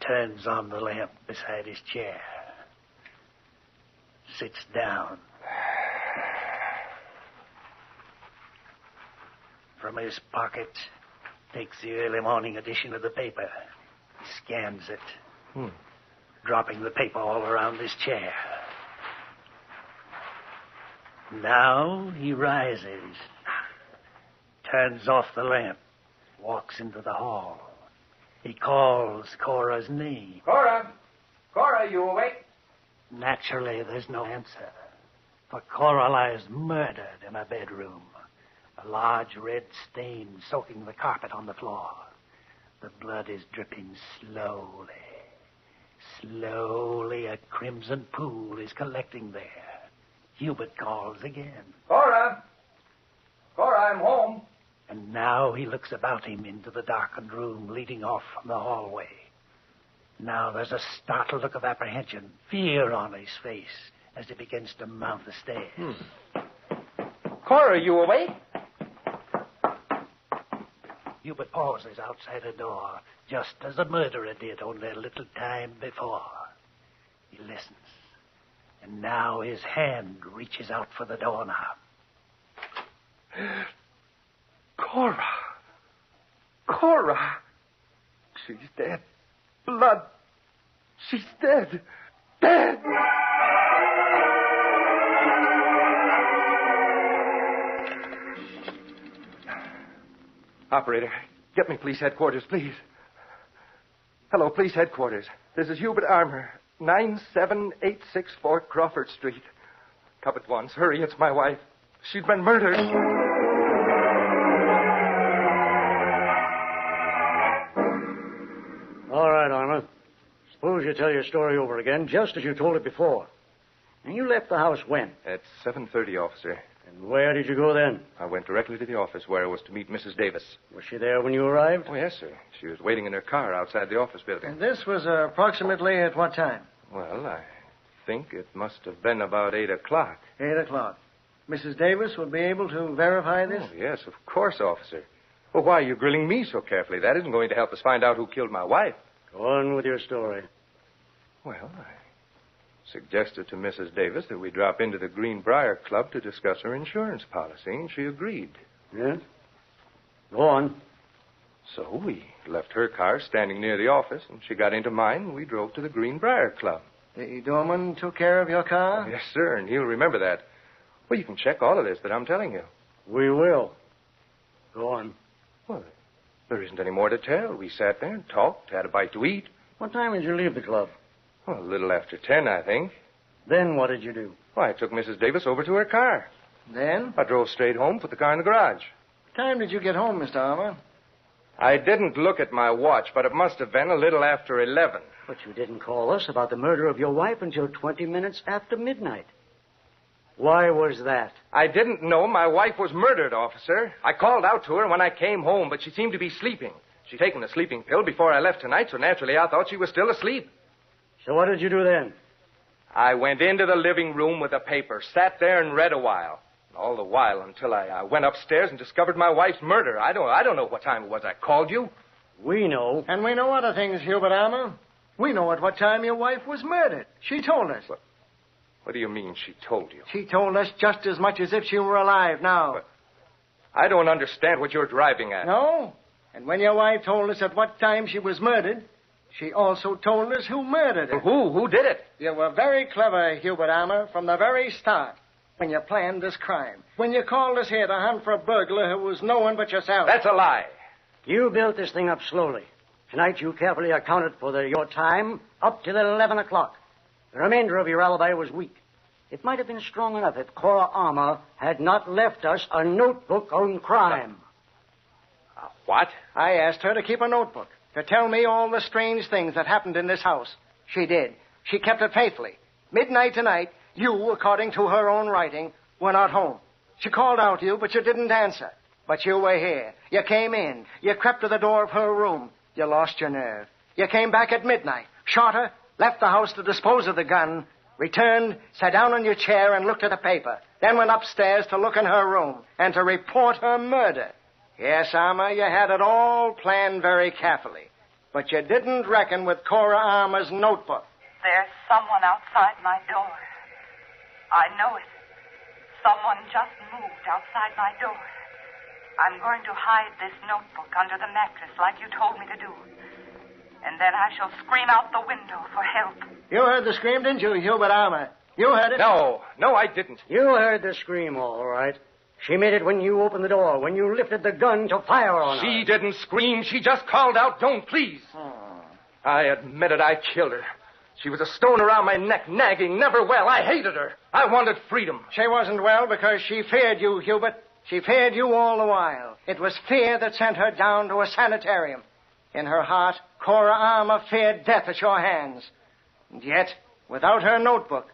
S3: turns on the lamp beside his chair, sits down. From his pocket, takes the early morning edition of the paper, scans it, dropping the paper all around his chair. Now he rises, turns off the lamp, walks into the hall. He calls Cora's name.
S5: Cora! Cora, you awake?
S3: Naturally, there's no answer, for Cora lies murdered in her bedroom. A large red stain soaking the carpet on the floor. The blood is dripping slowly. Slowly, a crimson pool is collecting there. Hubert calls again.
S5: Cora! Cora, I'm home.
S3: And now he looks about him into the darkened room leading off from the hallway. Now there's a startled look of apprehension, fear on his face as he begins to mount the stairs.
S5: Cora, you awake?
S3: Hubert pauses outside a door, just as the murderer did only a little time before. He listens, and now his hand reaches out for the doorknob.
S23: Cora! Cora! She's dead. Blood. She's dead. Dead! Operator, get me police headquarters, please. Hello, police headquarters. This is Hubert Armour, 97864 Crawford Street. Come at once. Hurry, it's my wife. She's been murdered.
S1: All right, Armour. Suppose you tell your story over again, just as you told it before. And you left the house when?
S23: At 7:30, officer.
S1: And where did you go then?
S23: I went directly to the office where I was to meet Mrs. Davis.
S1: Was she there when you arrived?
S23: Oh, yes, sir. She was waiting in her car outside the office building.
S2: And this was approximately at what time?
S23: Well, I think it must have been about 8 o'clock.
S2: 8 o'clock. Mrs. Davis would be able to verify this?
S23: Oh, yes, of course, officer. Well, why are you grilling me so carefully? That isn't going to help us find out who killed my wife.
S1: Go on with your story.
S23: Well, I suggested to Mrs. Davis that we drop into the Greenbrier Club to discuss her insurance policy, and she agreed.
S1: Yes? Go on.
S23: So we left her car standing near the office, and she got into mine, and we drove to the Greenbrier Club.
S2: The doorman took care of your car?
S23: Oh, yes, sir, and he'll remember that. Well, you can check all of this that I'm telling you.
S1: We will. Go on.
S23: Well, there isn't any more to tell. We sat there and talked, had a bite to eat.
S1: What time did you leave the club?
S23: Well, a little after 10, I think.
S1: Then what did you do?
S23: Well, I took Mrs. Davis over to her car.
S2: Then?
S23: I drove straight home, put the car in the garage.
S2: What time did you get home, Mr. Armour?
S23: I didn't look at my watch, but it must have been a little after 11.
S1: But you didn't call us about the murder of your wife until 20 minutes after midnight. Why was that?
S23: I didn't know my wife was murdered, officer. I called out to her when I came home, but she seemed to be sleeping. She'd taken a sleeping pill before I left tonight, so naturally I thought she was still asleep.
S1: So what did you do then?
S23: I went into the living room with a paper, sat there and read a while. All the while until I went upstairs and discovered my wife's murder. I don't know what time it was I called you.
S1: We know.
S2: And we know other things, Hubert Armour. We know at what time your wife was murdered. She told us.
S23: What do you mean she told you?
S2: She told us just as much as if she were alive now.
S23: But I don't understand what you're driving at.
S2: No? And when your wife told us at what time she was murdered, she also told us who murdered her.
S23: Who? Who did it?
S2: You were very clever, Hubert Armour, from the very start, when you planned this crime. When you called us here to hunt for a burglar who was no one but yourself.
S23: That's a lie.
S1: You built this thing up slowly. Tonight you carefully accounted for your time up till 11 o'clock. The remainder of your alibi was weak. It might have been strong enough if Cora Armour had not left us a notebook on crime.
S23: What?
S2: I asked her to keep a notebook, to tell me all the strange things that happened in this house. She did. She kept it faithfully. Midnight tonight, you, according to her own writing, were not home. She called out to you, but you didn't answer. But you were here. You came in. You crept to the door of her room. You lost your nerve. You came back at midnight, shot her, left the house to dispose of the gun, returned, sat down on your chair and looked at the paper, then went upstairs to look in her room and to report her murder. Yes, Armour, you had it all planned very carefully. But you didn't reckon with Cora Armour's notebook.
S7: There's someone outside my door. I know it. Someone just moved outside my door. I'm going to hide this notebook under the mattress like you told me to do. And then I shall scream out the window for help.
S2: You heard the scream, didn't you, Hubert Armour? You heard it?
S23: No, I didn't.
S1: You heard the scream, all right. She made it when you opened the door, when you lifted the gun to fire on her.
S23: She didn't scream. She just called out, "Don't, please." I admit it, I killed her. She was a stone around my neck, nagging, never well. I hated her. I wanted freedom.
S2: She wasn't well because she feared you, Hubert. She feared you all the while. It was fear that sent her down to a sanitarium. In her heart, Cora Armour feared death at your hands. And yet, without her notebook,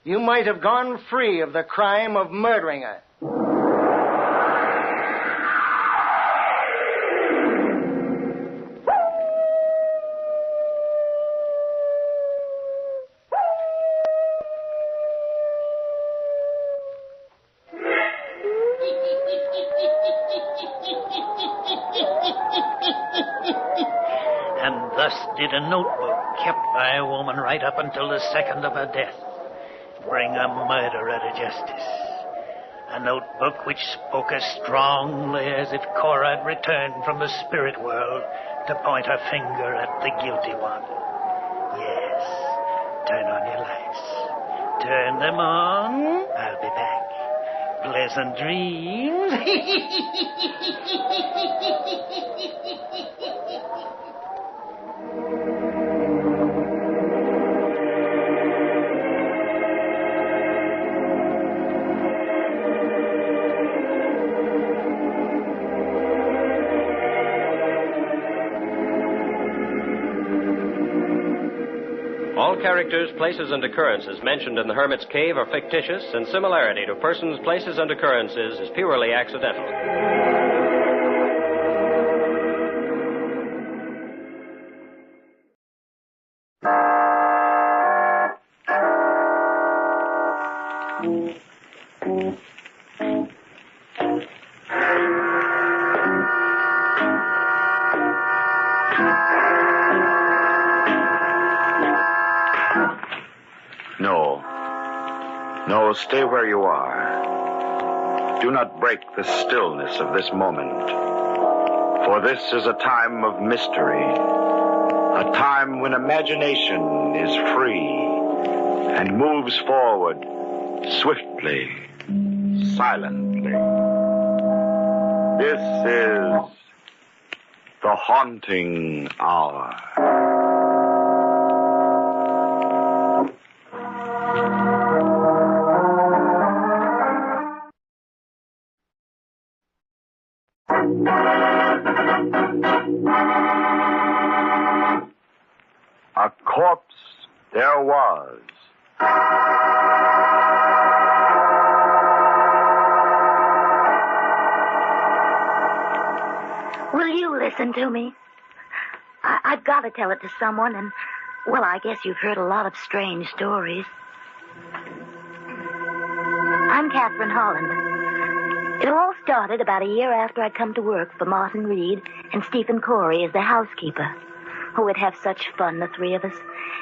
S2: you might have gone free of the crime of murdering her.
S3: did a notebook kept by a woman right up until the second of her death. Bring a murderer to justice. A notebook which spoke as strongly as if Cora had returned from the spirit world to point her finger at the guilty one. Yes. Turn on your lights. Turn them on. I'll be back. Pleasant dreams.
S22: All characters, places, and occurrences mentioned in The Hermit's Cave are fictitious, and similarity to persons, places, and occurrences is purely accidental.
S6: No, stay where you are. Do not break the stillness of this moment. For this is a time of mystery. A time when imagination is free and moves forward swiftly, silently. This is the haunting hour. A corpse there was.
S8: Will you listen to me? I've got to tell it to someone, and, well, I guess you've heard a lot of strange stories. I'm Catherine Holland. It all started about a year after I'd come to work for Martin Reed and Stephen Corey as the housekeeper. Oh, we'd have such fun, the three of us.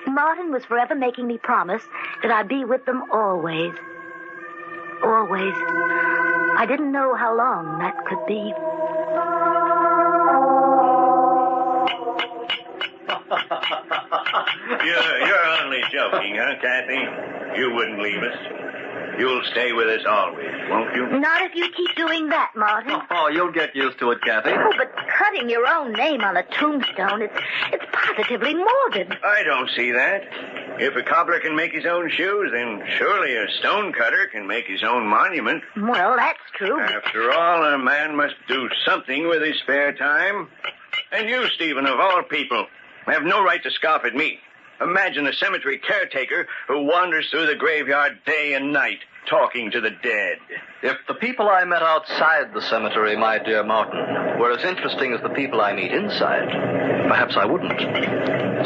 S8: And Martin was forever making me promise that I'd be with them always. Always. I didn't know how long that could be.
S9: You're only joking, huh, Kathy? You wouldn't leave us. You'll stay with us always, won't you?
S8: Not if you keep doing that, Martin.
S9: Oh, you'll get used to it, Kathy.
S8: Oh, but cutting your own name on a tombstone, it's positively morbid.
S9: I don't see that. If a cobbler can make his own shoes, then surely a stonecutter can make his own monument.
S8: Well, that's true.
S9: After all, a man must do something with his spare time. And you, Stephen, of all people, have no right to scoff at me. Imagine a cemetery caretaker who wanders through the graveyard day and night, talking to the dead.
S11: If the people I met outside the cemetery, my dear Martin, were as interesting as the people I meet inside, perhaps I wouldn't.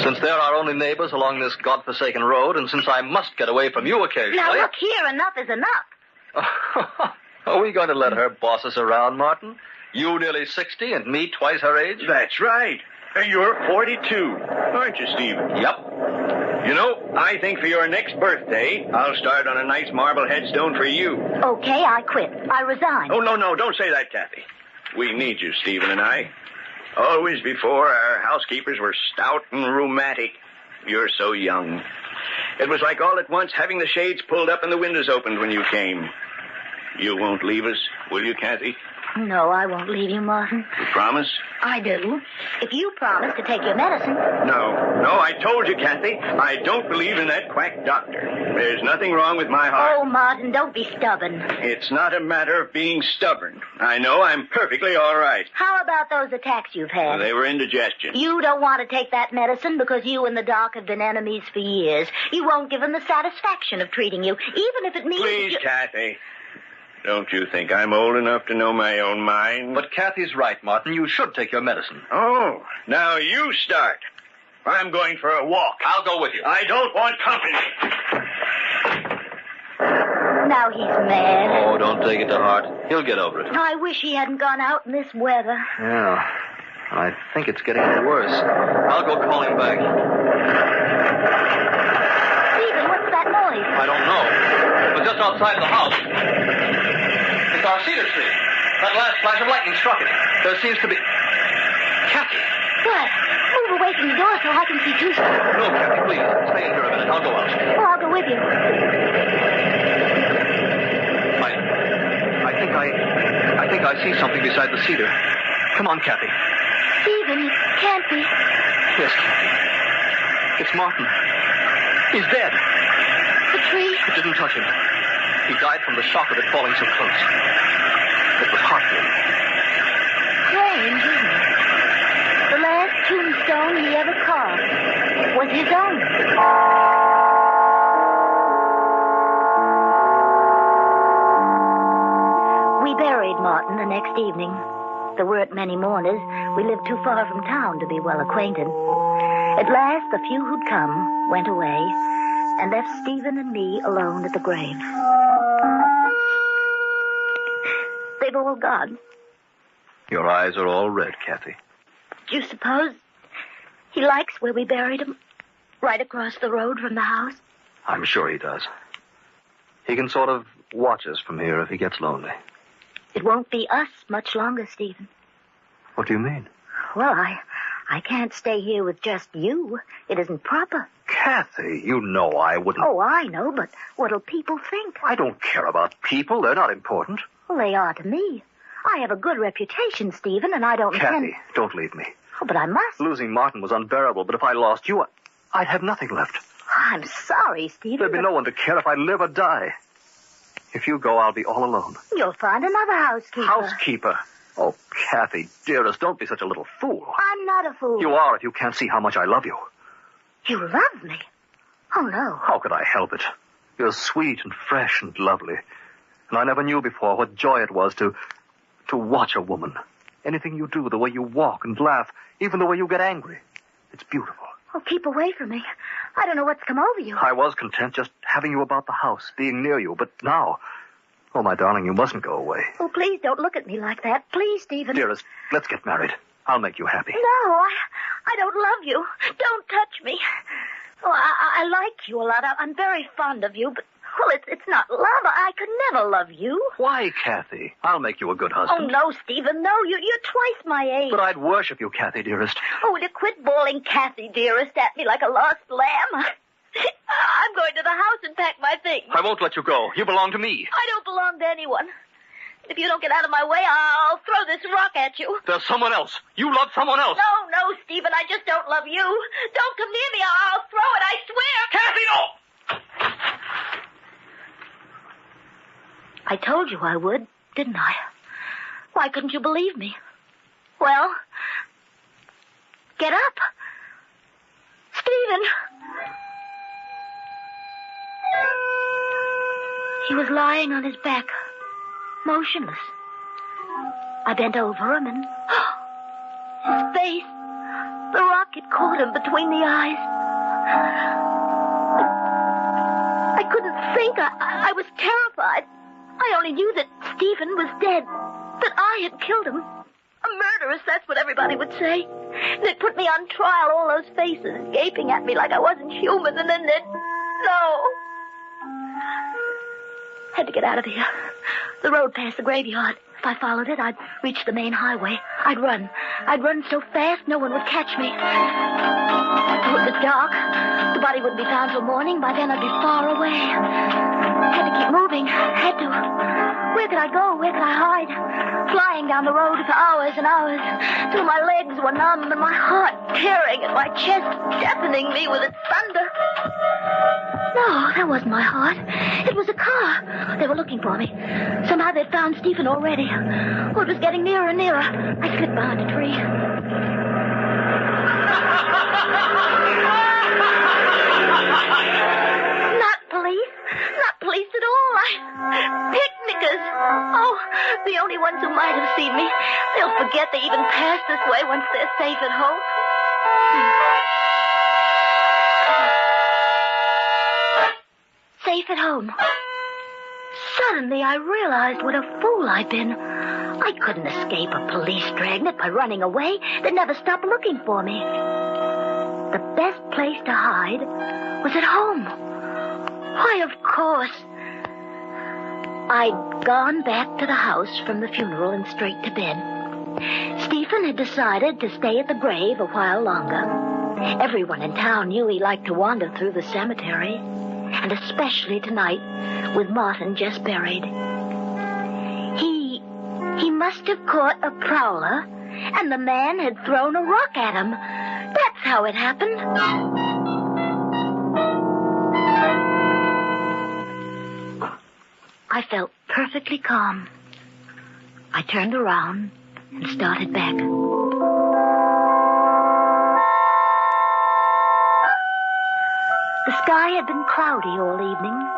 S11: Since they're our only neighbors along this godforsaken road, and since I must get away from you occasionally...
S8: Now, look here, enough is enough.
S11: Are we going to let her boss us around, Martin? You nearly 60 and me twice her age?
S9: That's right. You're 42, aren't you, Stephen?
S11: Yep.
S9: You know, I think for your next birthday, I'll start on a nice marble headstone for you.
S8: Okay, I quit. I resign.
S9: Oh, no, don't say that, Kathy. We need you, Stephen and I. Always before, our housekeepers were stout and rheumatic. You're so young. It was like all at once having the shades pulled up and the windows opened when you came. You won't leave us, will you, Kathy?
S8: No, I won't leave you, Martin.
S9: You promise?
S8: I do. If you promise to take your medicine.
S9: No, I told you, Kathy. I don't believe in that quack doctor. There's nothing wrong with my heart.
S8: Oh, Martin, don't be stubborn.
S9: It's not a matter of being stubborn. I know I'm perfectly all right.
S8: How about those attacks you've had?
S9: They were indigestion.
S8: You don't want to take that medicine because you and the doc have been enemies for years. You won't give him the satisfaction of treating you, even if it means...
S9: Please, Kathy. Don't you think I'm old enough to know my own mind?
S11: But Kathy's right, Martin. You should take your medicine.
S9: Oh, now you start. I'm going for a walk.
S11: I'll go with you.
S9: I don't want company.
S8: Now he's mad.
S11: Oh, don't take it to heart. He'll get over it.
S8: I wish he hadn't gone out in this weather.
S11: Yeah. I think it's getting worse. I'll go call him back.
S8: Stephen, what's that noise?
S11: I don't know. It was just outside of the house. It's our cedar tree. That last flash of lightning struck it. There seems to be... Kathy!
S8: Good. Move away from the door so I can see too.
S11: No, Kathy, please. Stay in here a minute. I'll go out.
S8: Oh, I'll go with you.
S11: I think I see something beside the cedar. Come on, Kathy.
S8: Stephen, it can't be.
S11: Yes, Kathy. It's Martin. He's dead.
S8: The tree?
S11: It didn't touch him. He died from the shock of it falling so close. It was heartbreaking.
S8: Strange, isn't it? The last tombstone he ever carved was his own. We buried Martin the next evening. There weren't many mourners. We lived too far from town to be well acquainted. At last, the few who'd come went away and left Stephen and me alone at the grave. They've all gone.
S11: Your eyes are all red, Kathy.
S8: Do you suppose he likes where we buried him? Right across the road from the house?
S11: I'm sure he does. He can sort of watch us from here if he gets lonely.
S8: It won't be us much longer, Stephen.
S11: What do you mean?
S8: Well, I can't stay here with just you. It isn't proper.
S11: Kathy, you know I wouldn't...
S8: Oh, I know, but what'll people think?
S11: I don't care about people. They're not important.
S8: Well, they are to me. I have a good reputation, Stephen, and I don't
S11: Kathy, don't leave me.
S8: Oh, but I must.
S11: Losing Martin was unbearable, but if I lost you, I'd have nothing left.
S8: I'm sorry, Stephen.
S11: There'd be no one to care if I live or die. If you go, I'll be all alone.
S8: You'll find another housekeeper.
S11: Housekeeper? Oh, Kathy, dearest, don't be such a little fool.
S8: I'm not a fool.
S11: You are if you can't see how much I love you.
S8: You love me? Oh, no.
S11: How could I help it? You're sweet and fresh and lovely. And I never knew before what joy it was to watch a woman. Anything you do, the way you walk and laugh, even the way you get angry. It's beautiful.
S8: Oh, keep away from me. I don't know what's come over you.
S11: I was content just having you about the house, being near you, but now... Oh, my darling, you mustn't go away.
S8: Oh, please don't look at me like that. Please, Stephen.
S11: Dearest, let's get married. I'll make you happy.
S8: No, I don't love you. Don't touch me. Oh, I like you a lot. I'm very fond of you, but... Well, it's not love. I could never love you.
S11: Why, Kathy? I'll make you a good husband.
S8: Oh, no, Stephen, no. You're twice my age.
S11: But I'd worship you, Kathy, dearest.
S8: Oh, will you quit bawling Kathy, dearest, at me like a lost lamb? I'm going to the house and pack my things.
S11: I won't let you go. You belong to me.
S8: I don't belong to anyone. If you don't get out of my way, I'll throw this rock at you.
S11: There's someone else. You love someone else.
S8: No, Stephen, I just don't love you. Don't come near me. I'll throw it, I swear.
S11: Kathy, no!
S8: I told you I would, didn't I? Why couldn't you believe me? Well, get up. Stephen! He was lying on his back, motionless. I bent over him and... his face, the rock had caught him between the eyes. I couldn't think. I was terrified. I only knew that Stephen was dead, that I had killed him. A murderess, that's what everybody would say. They'd put me on trial, all those faces gaping at me like I wasn't human, and then they'd... No. Had to get out of here. The road past the graveyard. If I followed it, I'd reach the main highway. I'd run. I'd run so fast no one would catch me. Oh, it was dark. The body wouldn't be found till morning. By then I'd be far away. Had to keep moving. Had to. Where could I go? Where could I hide? Flying down the road for hours and hours, till my legs were numb and my heart tearing at my chest, deafening me with its thunder. No, that wasn't my heart. It was a car. They were looking for me. Somehow they'd found Stephen already. Oh, it was getting nearer and nearer. I slipped behind a tree. Not police. Not police at all. Picnickers. Oh, the only ones who might have seen me. They'll forget they even passed this way once they're safe at home. Safe at home. Suddenly, I realized what a fool I'd been. I couldn't escape a police dragnet by running away. They'd never stop looking for me. The best place to hide was at home. Why, of course. I'd gone back to the house from the funeral and straight to bed. Stephen had decided to stay at the grave a while longer. Everyone in town knew he liked to wander through the cemetery, and especially tonight, with Martin just buried. He must have caught a prowler, and the man had thrown a rock at him. That's how it happened. I felt perfectly calm. I turned around and started back. The sky had been cloudy all evening,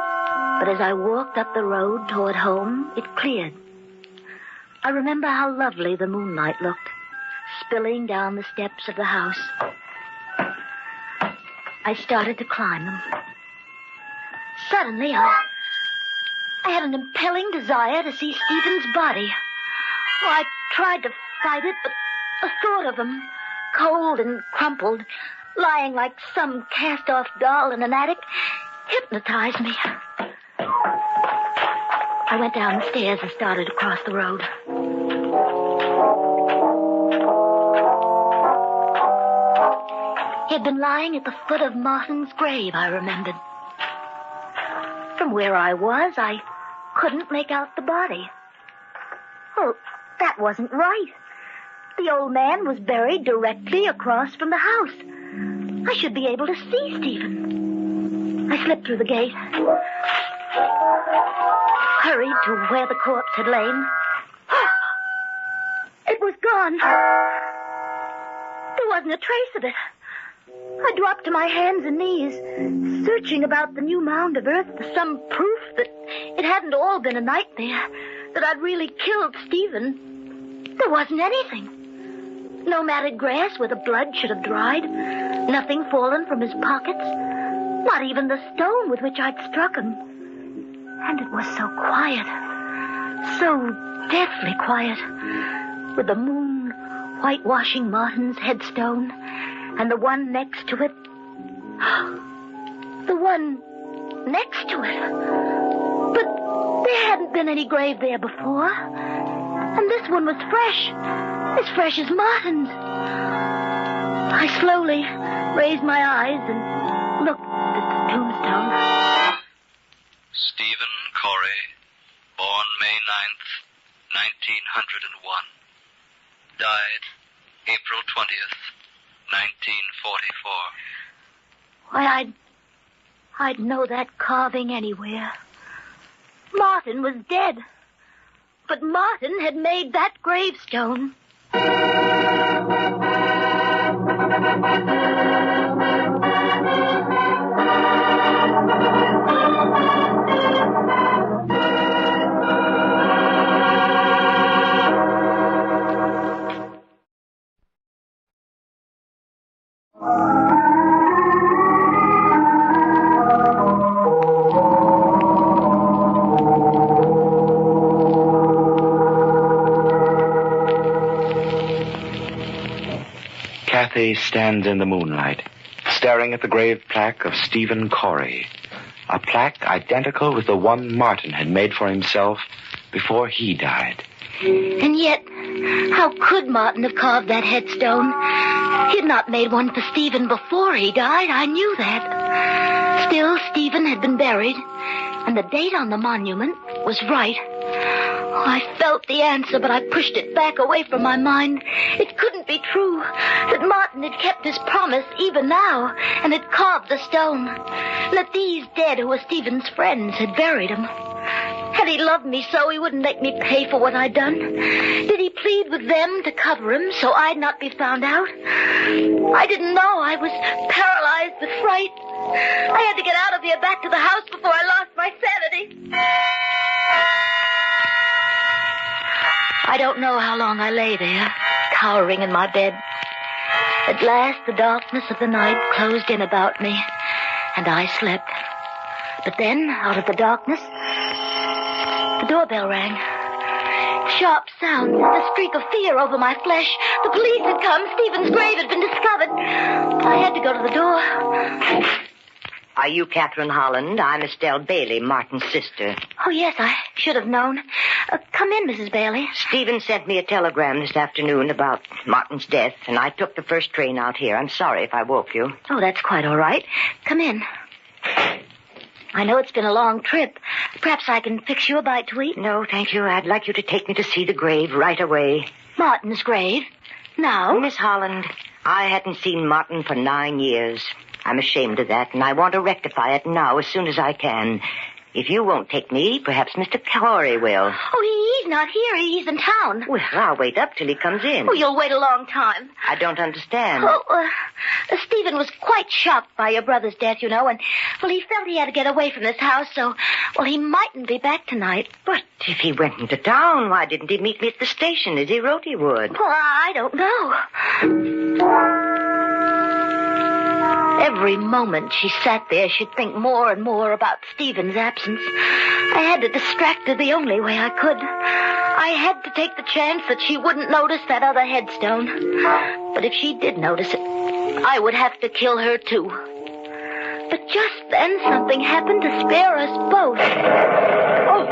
S8: but as I walked up the road toward home, it cleared. I remember how lovely the moonlight looked, spilling down the steps of the house. I started to climb them. Suddenly, I had an impelling desire to see Stephen's body. I tried to fight it, but the thought of him, cold and crumpled, lying like some cast-off doll in an attic, hypnotized me. I went down the stairs and started across the road. He had been lying at the foot of Martin's grave, I remembered. From where I was, I couldn't make out the body. Well, that wasn't right. The old man was buried directly across from the house. I should be able to see Stephen. I slipped through the gate, hurried to where the corpse had lain. It was gone. There wasn't a trace of it. I dropped to my hands and knees, searching about the new mound of earth for some proof that it hadn't all been a nightmare, that I'd really killed Stephen. There wasn't anything. No matted grass where the blood should have dried, nothing fallen from his pockets, not even the stone with which I'd struck him. And it was so quiet, so deathly quiet, with the moon whitewashing Martin's headstone, and the one next to it. The one next to it. But there hadn't been any grave there before. And this one was fresh. As fresh as Martin's. I slowly raised my eyes and looked at the tombstone.
S11: Stephen Corey, born May 9th, 1901. Died April 20th, 1944.
S8: Why, I'd know that carving anywhere. Martin was dead. But Martin had made that gravestone.
S6: Kathy stands in the moonlight, staring at the grave plaque of Stephen Corey, a plaque identical with the one Martin had made for himself before he died.
S8: And yet, how could Martin have carved that headstone? He had not made one for Stephen before he died, I knew that. Still, Stephen had been buried, and the date on the monument was right. I felt the answer, but I pushed it back away from my mind. It couldn't be true that Martin had kept his promise even now and had carved the stone. That these dead who were Stephen's friends had buried him. Had he loved me so he wouldn't make me pay for what I'd done? Did he plead with them to cover him so I'd not be found out? I didn't know. I was paralyzed with fright. I had to get out of here back to the house before I lost my sanity. I don't know how long I lay there, cowering in my bed. At last, the darkness of the night closed in about me, and I slept. But then, out of the darkness, doorbell rang. Sharp sounds and a streak of fear over my flesh. The police had come. Stephen's grave had been discovered. I had to go to the door.
S15: Are you Catherine Holland? I'm Estelle Bailey, Martin's sister.
S8: Oh, yes, I should have known. Come in, Mrs. Bailey.
S15: Stephen sent me a telegram this afternoon about Martin's death, and I took the first train out here. I'm sorry if I woke you.
S8: Oh, that's quite all right. Come in. I know it's been a long trip. Perhaps I can fix you a bite to eat.
S15: No, thank you. I'd like you to take me to see the grave right away.
S8: Martin's grave? Now?
S15: Miss Holland, I hadn't seen Martin for 9 years. I'm ashamed of that, and I want to rectify it now as soon as I can. If you won't take me, perhaps Mr. Corey will.
S8: Oh, he's not here. He's in town.
S15: Well, I'll wait up till he comes in.
S8: Oh, you'll wait a long time.
S15: I don't understand.
S8: Oh, Stephen was quite shocked by your brother's death, you know, and, well, he felt he had to get away from this house, so, well, he mightn't be back tonight.
S15: But if he went into town, why didn't he meet me at the station as he wrote he would?
S8: Well, I don't know. Every moment she sat there, she'd think more and more about Stephen's absence. I had to distract her the only way I could. I had to take the chance that she wouldn't notice that other headstone. But if she did notice it, I would have to kill her, too. But just then something happened to spare us both.
S15: Oh,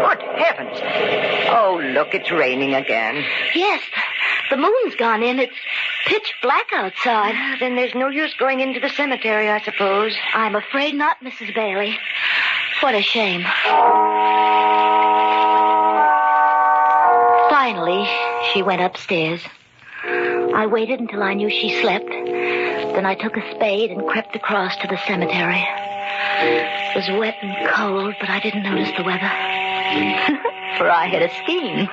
S15: good heavens. Oh, look, it's raining again.
S8: Yes, the moon's gone in. It's pitch black outside.
S15: Then there's no use going into the cemetery, I suppose.
S8: I'm afraid not, Mrs. Bailey. What a shame. Finally, she went upstairs. I waited until I knew she slept. Then I took a spade and crept across to the cemetery. It was wet and cold, but I didn't notice the weather. For I had a scheme.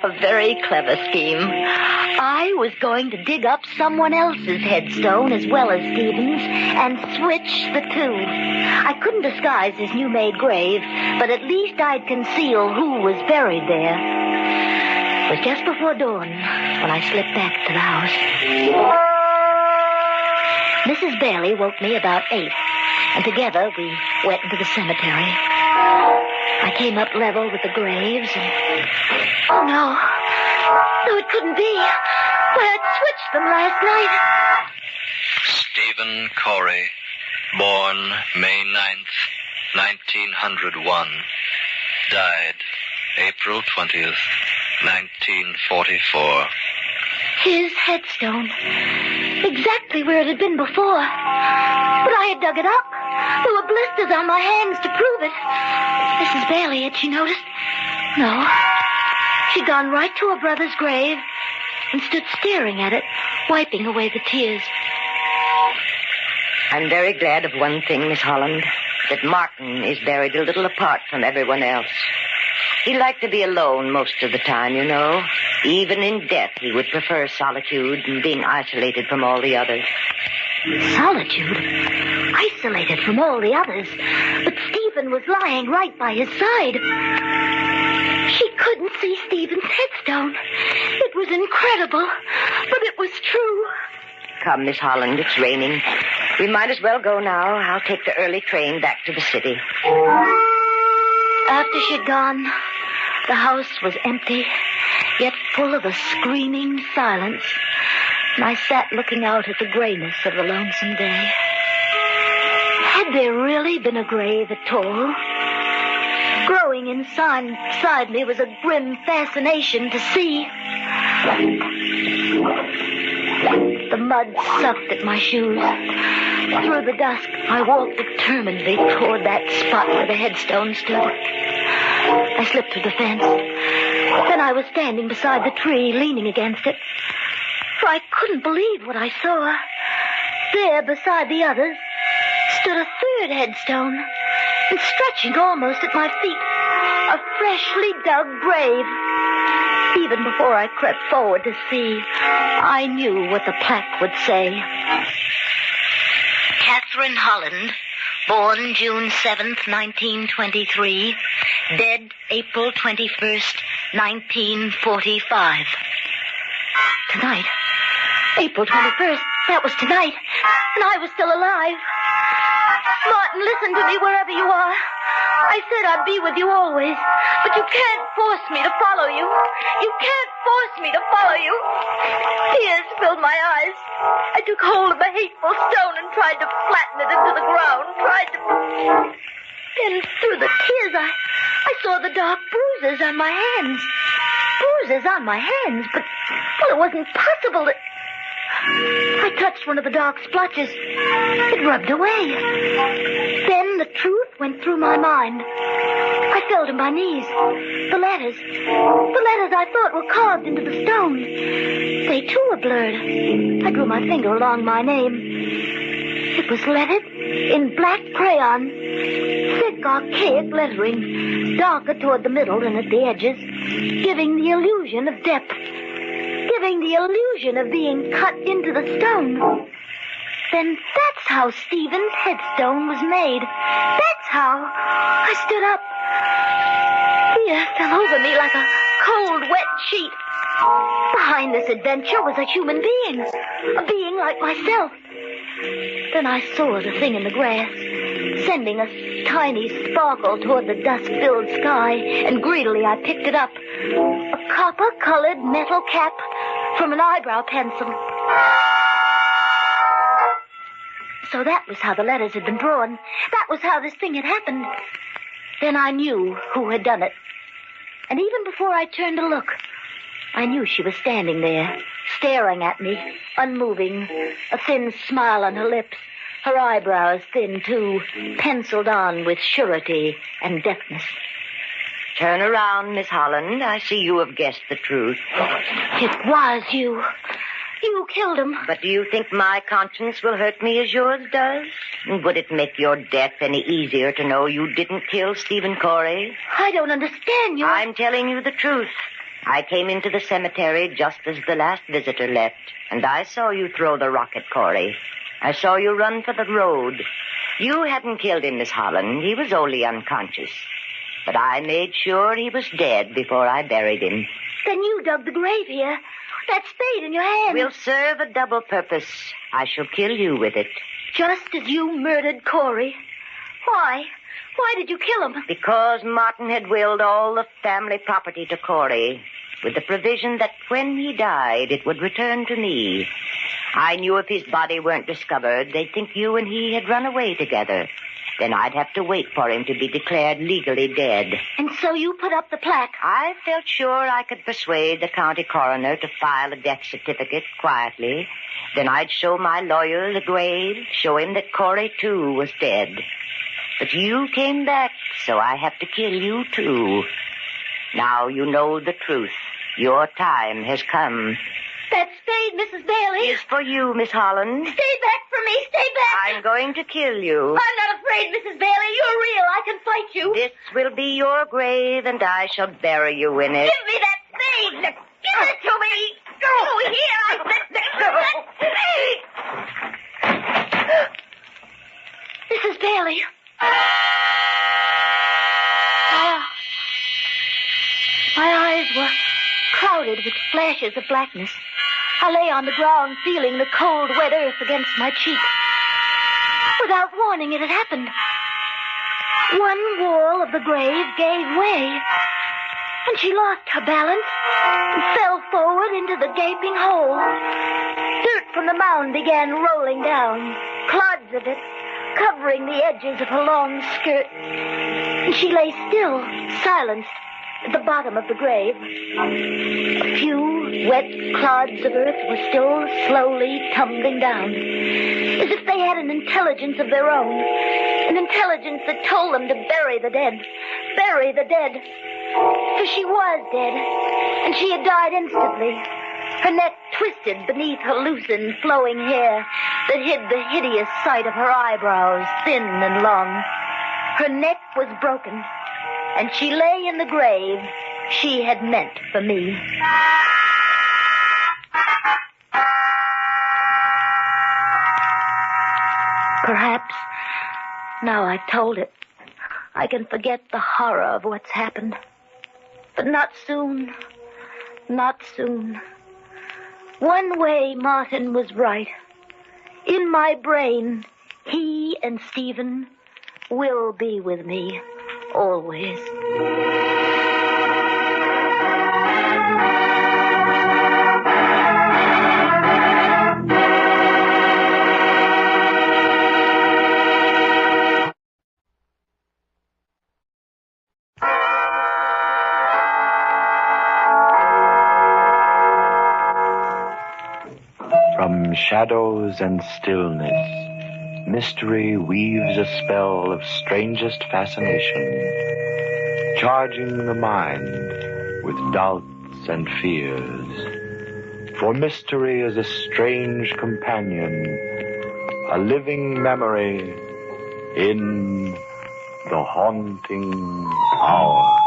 S8: A very clever scheme. I was going to dig up someone else's headstone as well as Stephen's and switch the two. I couldn't disguise his new-made grave, but at least I'd conceal who was buried there. It was just before dawn when I slipped back to the house. Mrs. Bailey woke me about 8, and together we went into the cemetery. I came up level with the graves and... Oh, no. No, it couldn't be. Why, I'd switched them last night.
S11: Stephen Corey, born May 9th, 1901. Died April 20th, 1944.
S8: His headstone. Exactly where it had been before. But I had dug it up. There were blisters on my hands to prove it. Mrs. Bailey, had she noticed? No. She'd gone right to her brother's grave and stood staring at it, wiping away the tears.
S15: I'm very glad of one thing, Miss Holland, that Martin is buried a little apart from everyone else. He liked to be alone most of the time, you know. Even in death, he would prefer solitude and being isolated from all the others.
S8: Solitude? Isolated from all the others? But Stephen was lying right by his side. She couldn't see Stephen's headstone. It was incredible, but it was true.
S15: Come, Miss Holland, it's raining. We might as well go now. I'll take the early train back to the city.
S8: After she'd gone, the house was empty, yet full of a screaming silence. And I sat looking out at the grayness of the lonesome day. Had there really been a grave at all? Growing inside me was a grim fascination to see. The mud sucked at my shoes. Through the dusk, I walked determinedly toward that spot where the headstone stood. I slipped through the fence. Then I was standing beside the tree, leaning against it. For I couldn't believe what I saw. There, beside the others, stood a third headstone, and stretching almost at my feet, a freshly dug grave. Even before I crept forward to see, I knew what the plaque would say. Catherine Holland, born June 7th, 1923, dead April 21st, 1945. Tonight. April 21st. That was tonight. And I was still alive. Martin, listen to me wherever you are. I said I'd be with you always, but you can't force me to follow you. You can't force me to follow you. Tears filled my eyes. I took hold of the hateful stone and tried to flatten it into the ground, Then through the tears, I saw the dark bruises on my hands. Bruises on my hands, but, well, it wasn't possible that... I touched one of the dark splotches. It rubbed away. Then the truth went through my mind. I fell to my knees. The letters I thought were carved into the stone. They, too, were blurred. I drew my finger along my name. It was lettered in black crayon. Thick, archaic lettering, darker toward the middle and at the edges, giving the illusion of depth. Giving the illusion of being cut into the stone. Then that's how Stephen's headstone was made. That's how. I stood up. Fear fell over me like a cold, wet sheet. Behind this adventure was a human being. A being like myself. Then I saw the thing in the grass, sending a tiny sparkle toward the dust-filled sky, and greedily I picked it up. A copper-colored metal cap from an eyebrow pencil. So that was how the letters had been drawn. That was how this thing had happened. Then I knew who had done it. And even before I turned to look, I knew she was standing there, staring at me, unmoving, a thin smile on her lips, her eyebrows thin, too, penciled on with surety and deftness.
S15: Turn around, Miss Holland. I see you have guessed the truth.
S8: It was you. You killed him.
S15: But do you think my conscience will hurt me as yours does? Would it make your death any easier to know you didn't kill Stephen Corey?
S8: I don't understand you.
S15: I'm telling you the truth. I came into the cemetery just as the last visitor left, and I saw you throw the rock at Corey. I saw you run for the road. You hadn't killed him, Miss Holland. He was only unconscious. But I made sure he was dead before I buried him.
S8: Then you dug the grave here. That spade in your hand.
S15: Will serve a double purpose. I shall kill you with it.
S8: Just as you murdered Corey. Why? Why did you kill him?
S15: Because Martin had willed all the family property to Corey, with the provision that when he died, it would return to me. I knew if his body weren't discovered, they'd think you and he had run away together. Then I'd have to wait for him to be declared legally dead.
S8: And so you put up the plaque?
S15: I felt sure I could persuade the county coroner to file a death certificate quietly. Then I'd show my lawyer the grave, show him that Corey, too, was dead. But you came back, so I have to kill you, too. Now you know the truth. Your time has come.
S8: That spade, Mrs. Bailey.
S15: Is for you, Miss Holland.
S8: Stay back from me. Stay back.
S15: I'm going to kill you.
S8: I'm not afraid, Mrs. Bailey. You're real. I can fight you.
S15: This will be your grave, and I shall bury you in it.
S8: Give me that spade. Give it to me. Go here. I said that spade. Mrs. Bailey. My eyes were clouded with flashes of blackness. I lay on the ground, feeling the cold, wet earth against my cheek. Without warning, it had happened. One wall of the grave gave way, and she lost her balance and fell forward into the gaping hole. Dirt from the mound began rolling down, clods of it covering the edges of her long skirt. And she lay still, silenced, at the bottom of the grave. A few wet clods of earth were still slowly tumbling down, as if they had an intelligence of their own, an intelligence that told them to bury the dead. Bury the dead. For she was dead, and she had died instantly. Her neck twisted beneath her loosened, flowing hair that hid the hideous sight of her eyebrows, thin and long. Her neck was broken, and she lay in the grave she had meant for me. Perhaps, now I've told it, I can forget the horror of what's happened. But not soon. Not soon. One way Martin was right. In my brain, he and Stephen will be with me Always.
S6: From shadows and stillness, mystery weaves a spell of strangest fascination, charging the mind with doubts and fears. For mystery is a strange companion, a living memory in the haunting hour.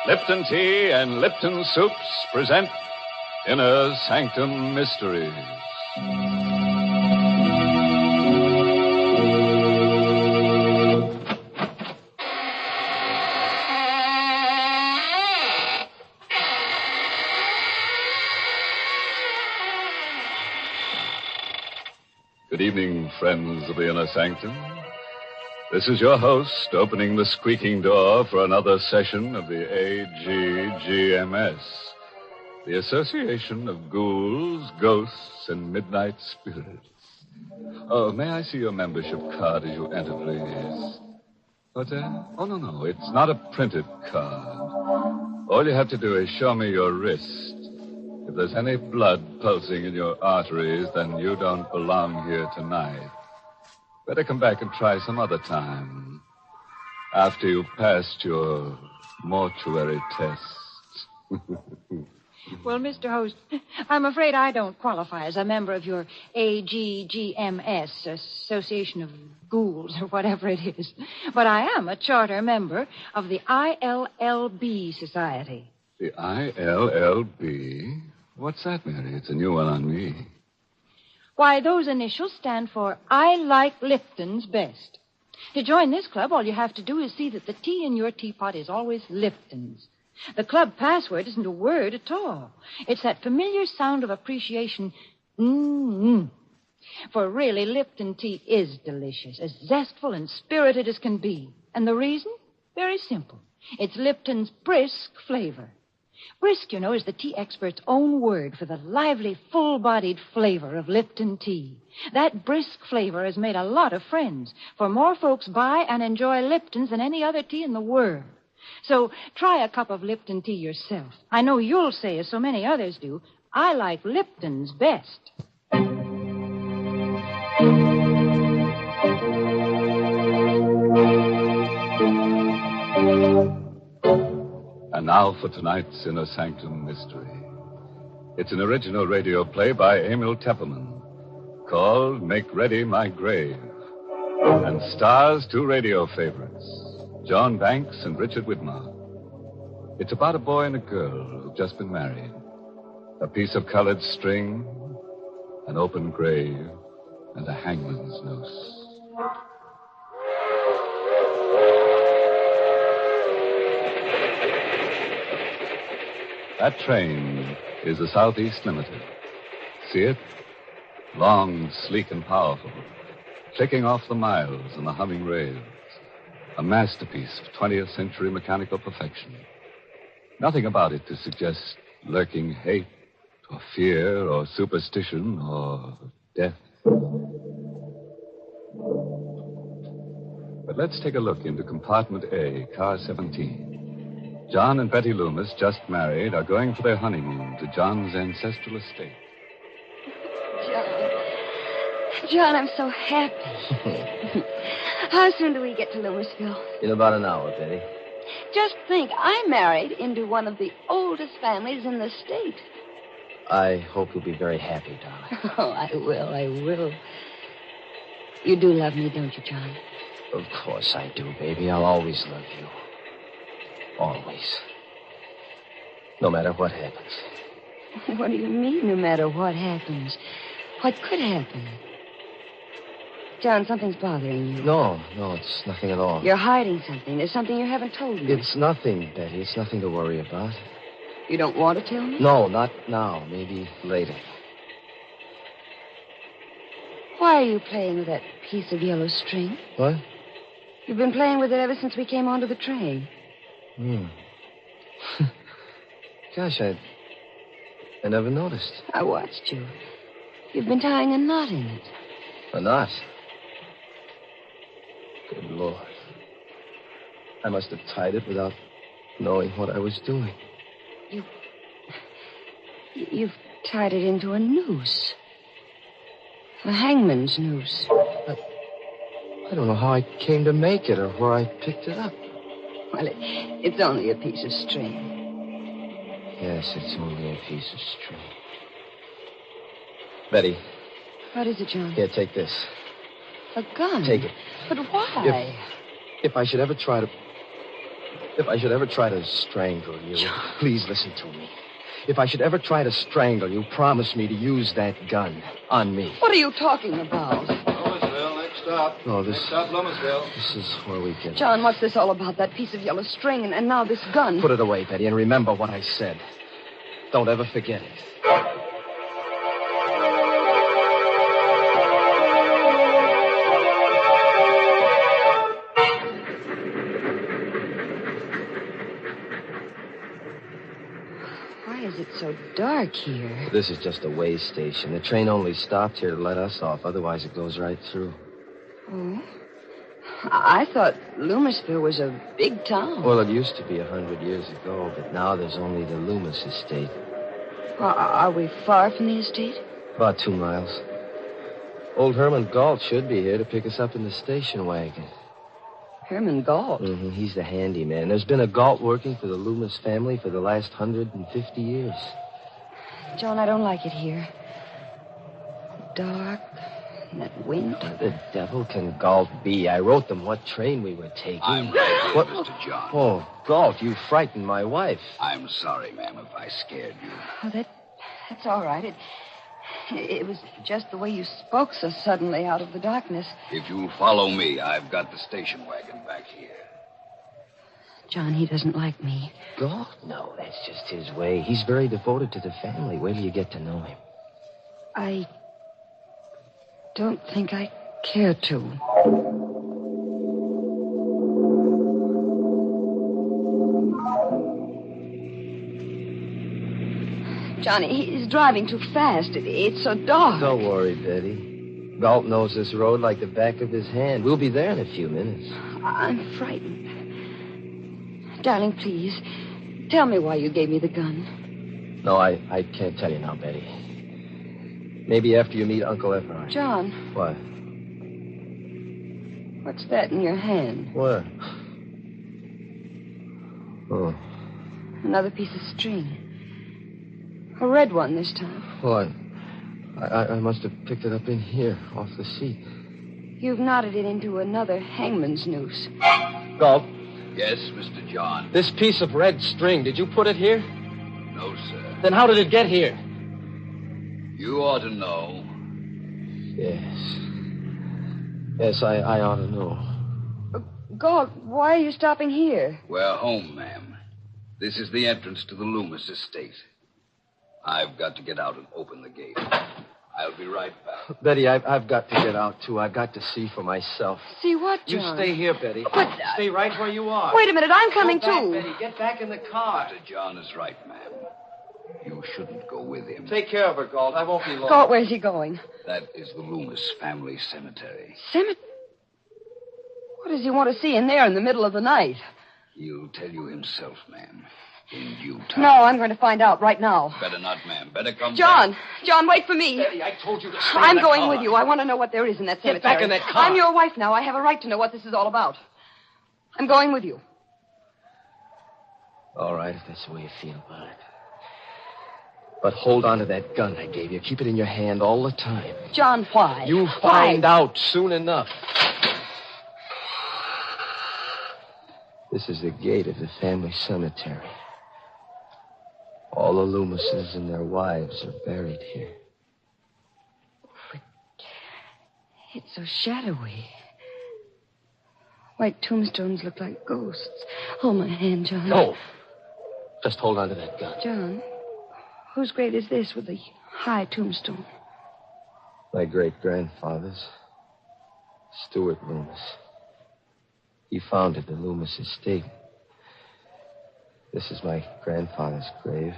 S16: Lipton Tea and Lipton Soups present Inner Sanctum Mysteries. Good evening, friends of the Inner Sanctum. This is your host opening the squeaking door for another session of the AGGMS, the Association of Ghouls, Ghosts, and Midnight Spirits. Oh, may I see your membership card as you enter, please? What's that? Oh, no, it's not a printed card. All you have to do is show me your wrist. If there's any blood pulsing in your arteries, then you don't belong here tonight. Better come back and try some other time. After you've passed your mortuary tests.
S19: Well, Mr. Host, I'm afraid I don't qualify as a member of your AGGMS, Association of Ghouls, or whatever it is. But I am a charter member of the ILLB Society.
S16: The ILLB? What's that, Mary? It's a new one on me.
S19: Why, those initials stand for I Like Lipton's Best. To join this club, all you have to do is see that the tea in your teapot is always Lipton's. The club password isn't a word at all. It's that familiar sound of appreciation, mm-hmm. For really, Lipton tea is delicious, as zestful and spirited as can be. And the reason? Very simple. It's Lipton's brisk flavor. Brisk, you know, is the tea expert's own word for the lively, full-bodied flavor of Lipton tea. That brisk flavor has made a lot of friends, for more folks buy and enjoy Lipton's than any other tea in the world. So try a cup of Lipton tea yourself. I know you'll say, as so many others do, I like Lipton's best.
S16: And now for tonight's Inner Sanctum Mystery. It's an original radio play by Emil Tepperman called Make Ready My Grave, and stars two radio favorites, John Banks and Richard Widmark. It's about a boy and a girl who've just been married. A piece of colored string, an open grave, and a hangman's noose. That train is the Southeast Limited. See it? Long, sleek, and powerful, clicking off the miles and the humming rails. A masterpiece of 20th century mechanical perfection. Nothing about it to suggest lurking hate, or fear, or superstition, or death. But let's take a look into compartment A, car 17. John and Betty Loomis, just married, are going for their honeymoon to John's ancestral estate.
S20: John, I'm so happy. How soon do we get to Louisville?
S21: In about an hour, Betty.
S20: Just think, I married into one of the oldest families in the state.
S21: I hope you'll be very happy, darling.
S20: Oh, I will. You do love me, don't you, John?
S14: Of course I do, baby. I'll always love you. Always. No matter what happens.
S20: What do you mean, no matter what happens? What could happen? John, something's bothering you.
S14: No, it's nothing at all.
S20: You're hiding something. There's something you haven't told me.
S14: It's nothing, Betty. It's nothing to worry about.
S20: You don't want to tell me?
S14: No, not now. Maybe later.
S20: Why are you playing with that piece of yellow string?
S14: What?
S20: You've been playing with it ever since we came onto the train.
S14: Gosh, I never noticed.
S20: I watched you. You've been tying a knot in it.
S14: A knot? Good Lord. I must have tied it without knowing what I was doing.
S20: You've tied it into a noose. A hangman's noose.
S14: I don't know how I came to make it or where I picked it up.
S20: Well, it's only a piece of string.
S14: Yes, it's only a piece of string. Betty.
S20: What is it, John?
S14: Here, take this.
S20: A gun?
S14: Take it.
S20: But why?
S14: If I should ever try to strangle you,
S20: John.
S14: Please listen to me. If I should ever try to strangle you, promise me to use that gun on me.
S20: What are you talking about?
S17: Lomasville, next stop.
S14: No, this...
S17: Next stop, Lomasville.
S14: This is where we get...
S20: John, what's this all about? That piece of yellow string and now this gun.
S14: Put it away, Betty, and remember what I said. Don't ever forget it.
S20: It's so dark here.
S14: This is just a way station. The train only stopped here to let us off. Otherwise, it goes right through.
S20: Oh? I thought Loomisville was a big town.
S14: Well, it used to be 100 years ago, but now there's only the Loomis estate.
S20: Are we far from the estate?
S14: About 2 miles. Old Herman Galt should be here to pick us up in the station wagon.
S20: Herman Galt?
S14: Mm-hmm. He's the handyman. There's been a Galt working for the Loomis family for the last 150 years.
S20: John, I don't like it here. Dark, and that wind.
S14: What the devil can Galt be? I wrote them what train we were taking.
S18: I'm right here, Mr. John.
S14: Oh, Galt, you frightened my wife.
S18: I'm sorry, ma'am, if I scared you.
S20: Oh, that's all right. It was just the way you spoke so suddenly out of the darkness.
S18: If you'll follow me, I've got the station wagon back here.
S20: John, he doesn't like me.
S14: God, no, that's just his way. He's very devoted to the family. Wait till you get to know him.
S20: I don't think I care to. Johnny, he's driving too fast. It's so dark.
S14: Don't worry, Betty. Galt knows this road like the back of his hand. We'll be there in a few minutes.
S20: I'm frightened. Darling, please, tell me why you gave me the gun.
S14: No, I can't tell you now, Betty. Maybe after you meet Uncle Everard.
S20: John.
S14: What?
S20: What's that in your hand?
S14: What? Oh.
S20: Another piece of string. A red one this time.
S14: What? I must have picked it up in here, off the seat.
S20: You've knotted it into another hangman's noose.
S14: Galt.
S18: Yes, Mr. John.
S14: This piece of red string, did you put it here?
S18: No, sir.
S14: Then how did it get here?
S18: You ought to know.
S14: Yes. Yes, I ought to know.
S20: Galt, why are you stopping here?
S18: We're home, ma'am. This is the entrance to the Loomis estate. I've got to get out and open the gate. I'll be right back.
S14: Betty, I've got to get out, too. I've got to see for myself.
S20: See what, John?
S14: You stay here, Betty.
S20: But,
S14: stay right where you are.
S20: Wait a minute, I'm coming,
S14: Go back,
S20: too.
S14: Betty. Get back in the car.
S18: Mr. John is right, ma'am. You shouldn't go with him.
S14: Take care of her, Galt. I won't be long.
S20: Galt, where's he going?
S18: That is the Loomis family cemetery.
S20: Cemetery? What does he want to see in there in the middle of the night?
S18: He'll tell you himself, ma'am. In due time.
S20: No, I'm going to find out right now.
S18: Better not, ma'am. Better come
S20: John!
S18: back.
S20: John, wait for me.
S14: Betty, I told you to stay
S20: I'm
S14: in the
S20: going
S14: car.
S20: with you. I want to know what there is in that cemetery.
S14: Get back in that car.
S20: I'm your wife now. I have a right to know what this is all about. I'm going with you.
S14: All right, if that's the way you feel about it. But hold on to that gun I gave you. Keep it in your hand all the time.
S20: John, why?
S14: You find out soon enough. This is the gate of the family cemetery. All the Loomises and their wives are buried here.
S20: It's so shadowy. White tombstones look like ghosts. Hold my hand, John.
S14: No. Just hold on to that gun.
S20: John, whose grave is this with the high tombstone?
S14: My great-grandfather's. Stuart Loomis. He founded the Loomis estate. This is my grandfather's grave.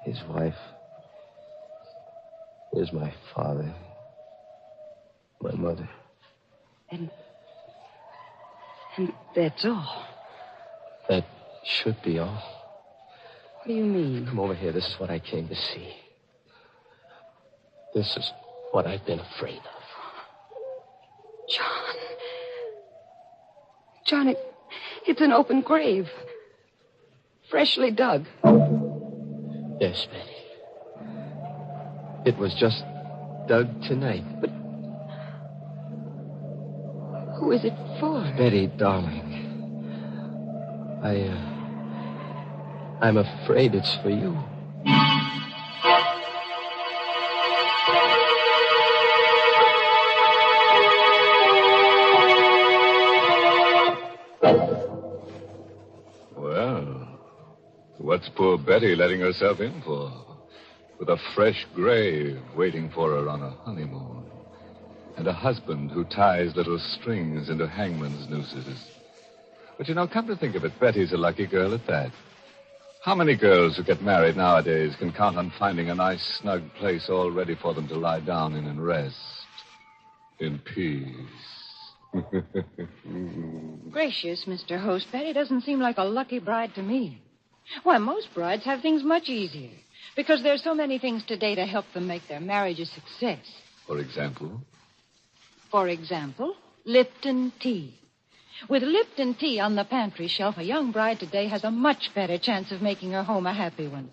S14: His wife. Here's my father. My mother.
S20: And that's all.
S14: That should be all.
S20: What do you mean?
S14: Come over here. This is what I came to see. This is what I've been afraid of.
S20: John, it's an open grave. Freshly dug.
S14: Yes, Betty. It was just dug tonight. But
S20: who is it for?
S14: Betty, darling. I'm afraid it's for you.
S16: Well, what's poor Betty letting herself in for? With a fresh grave waiting for her on a honeymoon. And a husband who ties little strings into hangman's nooses. But come to think of it, Betty's a lucky girl at that. How many girls who get married nowadays can count on finding a nice, snug place all ready for them to lie down in and rest? In peace.
S19: Gracious, Mr. Host, Betty doesn't seem like a lucky bride to me. Why, most brides have things much easier. Because there's so many things today to help them make their marriage a success.
S16: For example?
S19: For example, Lipton tea. With Lipton tea on the pantry shelf, a young bride today has a much better chance of making her home a happy one.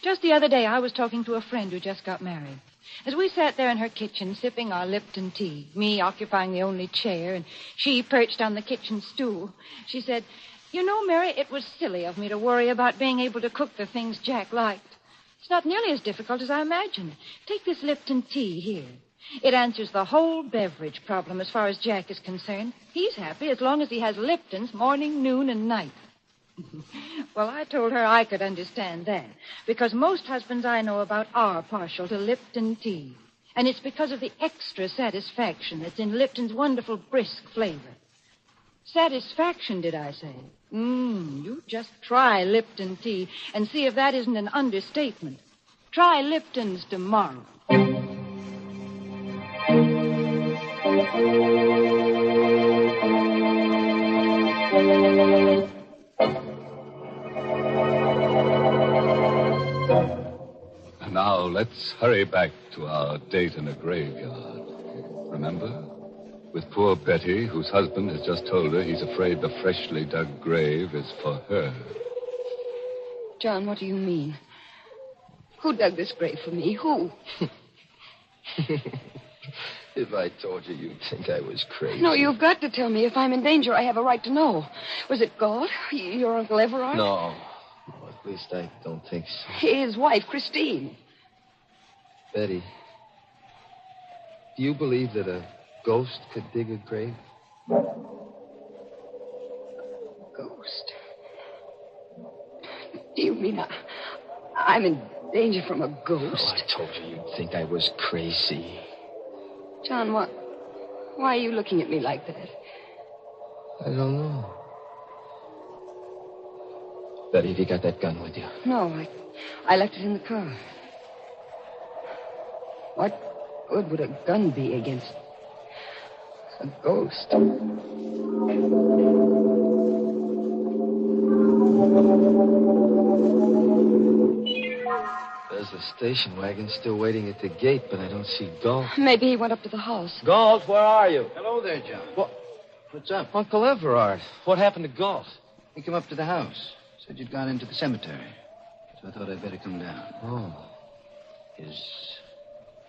S19: Just the other day, I was talking to a friend who just got married. As we sat there in her kitchen sipping our Lipton tea, me occupying the only chair and she perched on the kitchen stool, she said, "You know, Mary, it was silly of me to worry about being able to cook the things Jack liked. It's not nearly as difficult as I imagined. Take this Lipton tea here. It answers the whole beverage problem as far as Jack is concerned. He's happy as long as he has Lipton's morning, noon, and night." Well, I told her I could understand that, because most husbands I know about are partial to Lipton tea. And it's because of the extra satisfaction that's in Lipton's wonderful brisk flavor. Satisfaction, did I say? You just try Lipton tea and see if that isn't an understatement. Try Lipton's tomorrow.
S16: Now, let's hurry back to our date in a graveyard. Remember? With poor Betty, whose husband has just told her he's afraid the freshly dug grave is for her.
S20: John, what do you mean? Who dug this grave for me? Who?
S14: If I told you, you'd think I was crazy.
S20: No, you've got to tell me. If I'm in danger, I have a right to know. Was it Galt? Your Uncle Everard?
S14: No, at least I don't think so.
S20: His wife, Christine.
S14: Betty, do you believe that a ghost could dig a grave?
S20: Ghost? Do you mean I'm in danger from a ghost?
S14: Oh, I told you you'd think I was crazy.
S20: John, why are you looking at me like that?
S14: I don't know. Betty, have you got that gun with you?
S20: No, I left it in the car. What good would a gun be against a ghost?
S14: There's the station wagon still waiting at the gate, but I don't see Galt.
S20: Maybe he went up to the house.
S4: Galt, where are you?
S17: Hello there, John.
S4: What's up?
S14: Uncle Everard. What happened to Galt?
S17: He came up to the house. Said you'd gone into the cemetery.
S18: So I thought I'd better come down.
S14: Oh.
S18: Is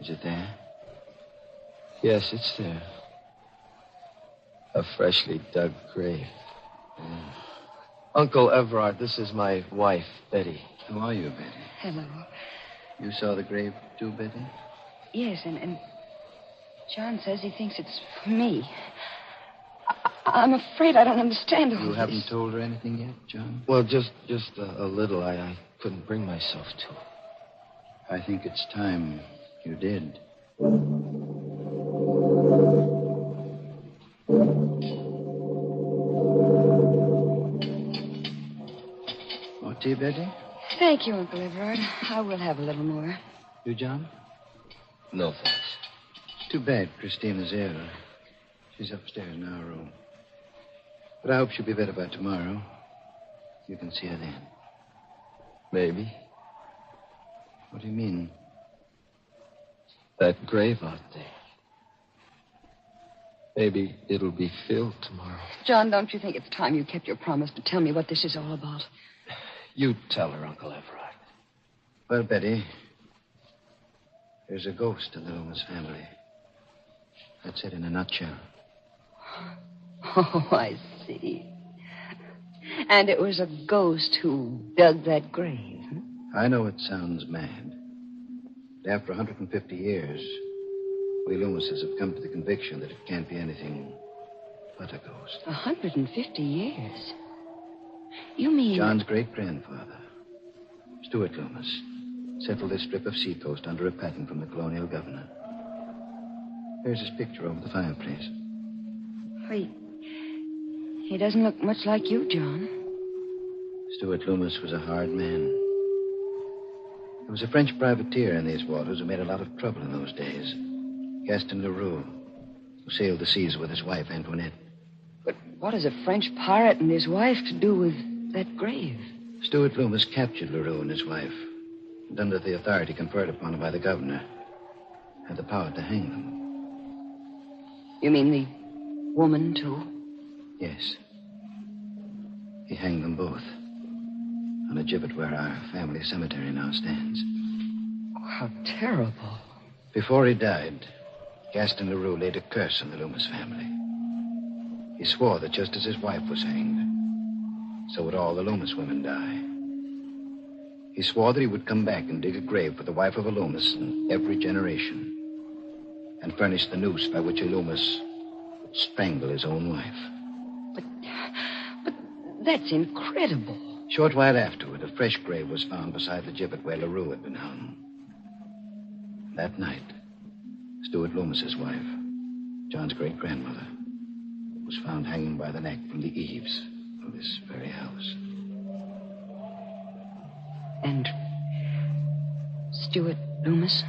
S18: it there?
S14: Yes, it's there. A freshly dug grave.
S18: Oh.
S14: Uncle Everard, this is my wife, Betty.
S18: How are you, Betty?
S20: Hello.
S18: You saw the grave, too, Betty?
S20: Yes, and John says he thinks it's for me. I'm afraid I don't understand all
S18: You
S20: this.
S18: haven't told her anything yet, John?
S14: Well, just a little. I couldn't bring myself to.
S18: I think it's time you did. More tea, Betty?
S20: Thank you, Uncle Everard. I will have a little more.
S18: You, John?
S14: No, thanks.
S18: Too bad Christina's ill. She's upstairs in our room. But I hope she'll be better by tomorrow. You can see her then.
S14: Maybe.
S18: What do you mean?
S14: That grave out there. Maybe it'll be filled tomorrow.
S20: John, don't you think it's time you kept your promise to tell me what this is all about?
S14: You tell her, Uncle Everard.
S18: Well, Betty, there's a ghost in the Loomis family. That's it in a nutshell.
S20: Oh, I see. And it was a ghost who dug that grave.
S18: I know it sounds mad. But after 150 years, we Loomises have come to the conviction that it can't be anything but a ghost.
S20: 150 years? You mean...
S18: John's great-grandfather, Stuart Loomis, settled this strip of seacoast under a patent from the colonial governor. There's his picture over the fireplace.
S20: He doesn't look much like you, John.
S18: Stuart Loomis was a hard man. There was a French privateer in these waters who made a lot of trouble in those days. Gaston Leroux, who sailed the seas with his wife, Antoinette.
S20: But what has a French pirate and his wife to do with that grave?
S18: Stuart Loomis captured Leroux and his wife, and under the authority conferred upon him by the governor, had the power to hang them.
S20: You mean the woman, too?
S18: Yes. He hanged them both on a gibbet where our family cemetery now stands.
S20: Oh, how terrible.
S18: Before he died, Gaston Leroux laid a curse on the Loomis family. He swore that just as his wife was hanged, so would all the Loomis women die. He swore that he would come back and dig a grave for the wife of a Loomis in every generation, and furnish the noose by which a Loomis would strangle his own wife.
S20: But that's incredible.
S18: Short while afterward, a fresh grave was found beside the gibbet where Leroux had been hung. That night, Stuart Loomis's wife, John's great-grandmother, was found hanging by the neck from the eaves of this very house.
S20: And Stuart Loomis?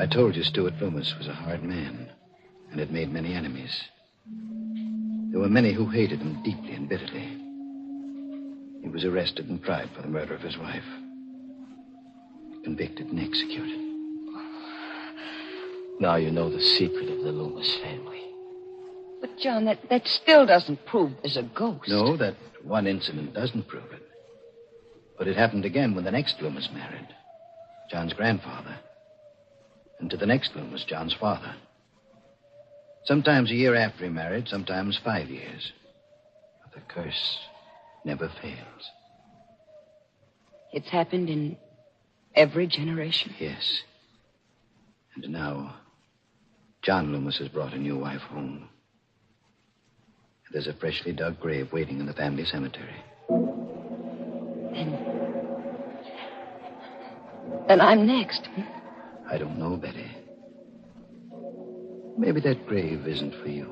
S18: I told you Stuart Loomis was a hard man and had made many enemies. There were many who hated him deeply and bitterly. He was arrested and tried for the murder of his wife. Convicted and executed.
S14: Now you know the secret of the Loomis family.
S20: But, John, that still doesn't prove there's a ghost.
S18: No, that one incident doesn't prove it. But it happened again when the next Loomis married. John's grandfather. And to the next Loomis, John's father. Sometimes a year after he married, sometimes 5 years. But the curse never fails.
S20: It's happened in every generation?
S18: Yes. And now, John Loomis has brought a new wife home. There's a freshly dug grave waiting in the family cemetery.
S20: Then I'm next.
S18: I don't know, Betty. Maybe that grave isn't for you.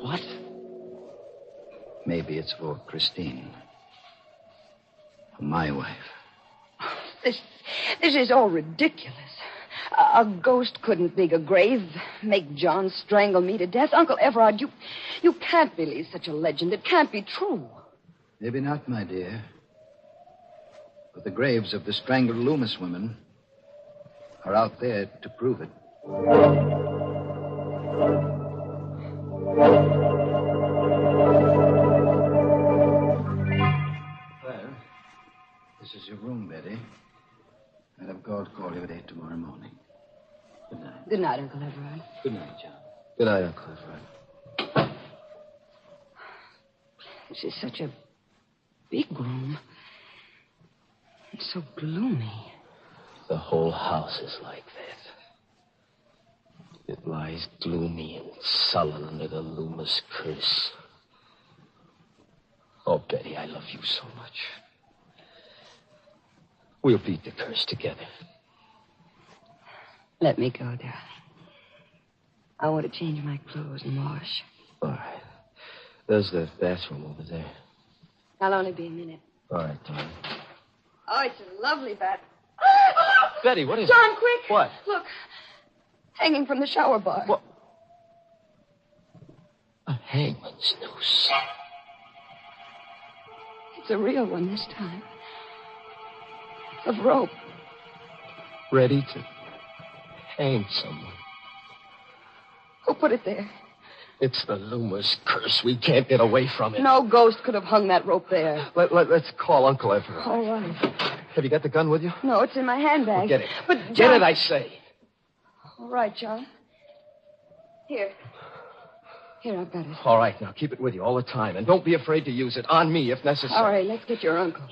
S20: What?
S18: Maybe it's for Christine. My wife.
S20: This is all ridiculous. A ghost couldn't dig a grave, make John strangle me to death. Uncle Everard, you can't believe such a legend. It can't be true.
S18: Maybe not, my dear. But the graves of the strangled Loomis women are out there to prove it. Well, this is your room, Betty. tomorrow morning. Good night.
S20: Good night, Uncle Everard.
S18: Good night, John.
S14: Good night, Uncle Everard.
S20: This is such a big room. It's so gloomy.
S14: The whole house is like that. It lies gloomy and sullen under the Loomis curse. Oh, Betty, I love you so much. We'll beat the curse together.
S20: Let me go, darling. I want to change my clothes and wash.
S14: All right. There's the bathroom over there.
S20: I'll only be a minute.
S14: All right, darling.
S20: Oh, it's a lovely bath.
S14: Betty, what is
S20: John,
S14: it?
S20: quick.
S14: What?
S20: Look. Hanging from the shower bar.
S14: What? A hangman's noose.
S20: It's a real one this time. Of rope.
S14: Ready to hang someone.
S20: Who put it there?
S14: It's the Loomis curse. We can't get away from it.
S20: No ghost could have hung that rope there.
S14: Let's call Uncle Everett.
S20: All right.
S14: Have you got the gun with you?
S20: No, it's in my handbag.
S14: Well, get it.
S20: But John...
S14: Get it, I say.
S20: All right, John. Here. Here, I've got it.
S14: All right, now keep it with you all the time. And don't be afraid to use it. On me, if necessary.
S20: All right, let's get your uncle.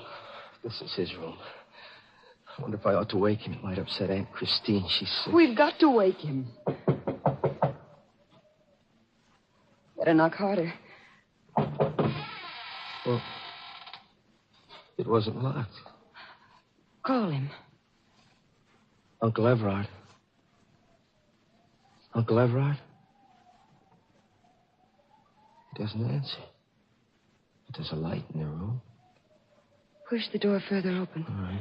S14: This is his room. I wonder if I ought to wake him. It might upset Aunt Christine. She's sick.
S20: We've got to wake him. Better knock harder.
S14: Well, it wasn't locked.
S20: Call him.
S14: Uncle Everard. Uncle Everard? He doesn't answer. But there's a light in the room.
S20: Push the door further open.
S14: All right.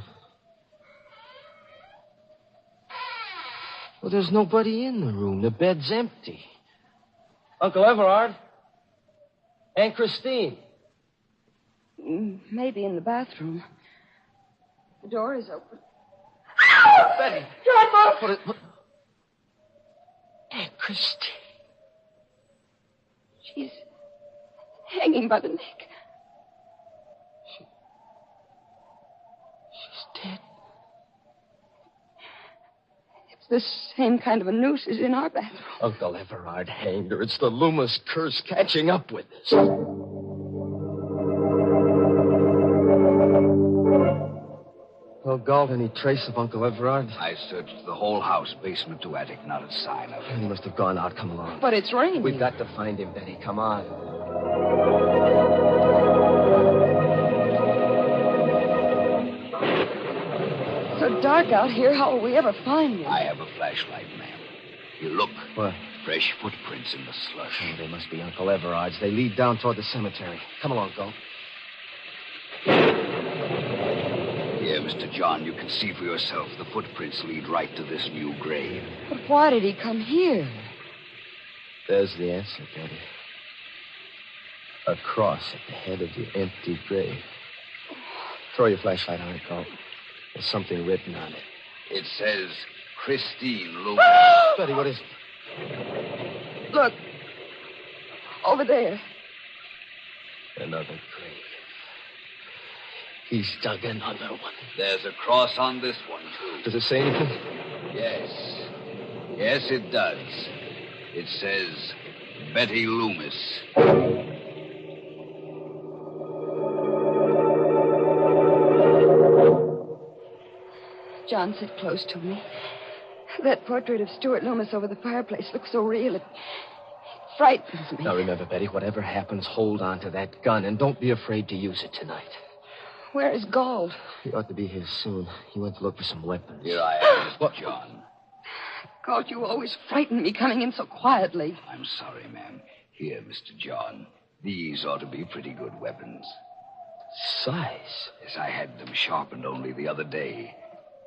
S14: Well, there's nobody in the room. The bed's empty. Uncle Everard? Aunt Christine?
S20: Maybe in the bathroom. The door is open.
S14: Betty!
S20: John,
S14: What? Aunt Christine.
S20: She's hanging by the neck.
S14: She's dead.
S20: It's the same kind of a noose as in our bathroom.
S14: Uncle Everard hanged her. It's the Loomis curse catching up with us. Well, Galt, any trace of Uncle Everard?
S18: I searched the whole house, basement to attic, not a sign of him.
S14: He must have gone out. Come along.
S20: But it's raining.
S14: We've got to find him, Betty. Come on.
S20: So dark out here. How will we ever find him?
S18: I have a flashlight, ma'am. You look.
S14: What?
S18: Fresh footprints in the slush.
S14: Oh, they must be Uncle Everard's. They lead down toward the cemetery. Come along, Galt.
S18: Here, Mr. John, you can see for yourself. The footprints lead right to this new grave.
S20: But why did he come here?
S14: There's the answer, Betty. A cross at the head of the empty grave. Throw your flashlight on it, Galt. There's something written on it.
S18: It says, Christine Loomis.
S14: Betty, what is it?
S20: Look. Over there.
S14: Another grave. He's dug another one.
S18: There's a cross on this one, too.
S14: Does it say anything?
S18: Yes. Yes, it does. It says, Betty Loomis.
S20: John, sit close to me. That portrait of Stuart Loomis over the fireplace looks so real. It frightens me.
S14: Now, remember, Betty, whatever happens, hold on to that gun, and don't be afraid to use it tonight.
S20: Where is Galt?
S14: He ought to be here soon. He went to look for some weapons.
S18: Here I am, Mr. John.
S20: Galt, you always frighten me coming in so quietly.
S18: I'm sorry, ma'am. Here, Mr. John. These ought to be pretty good weapons.
S14: Size?
S18: Yes, I had them sharpened only the other day.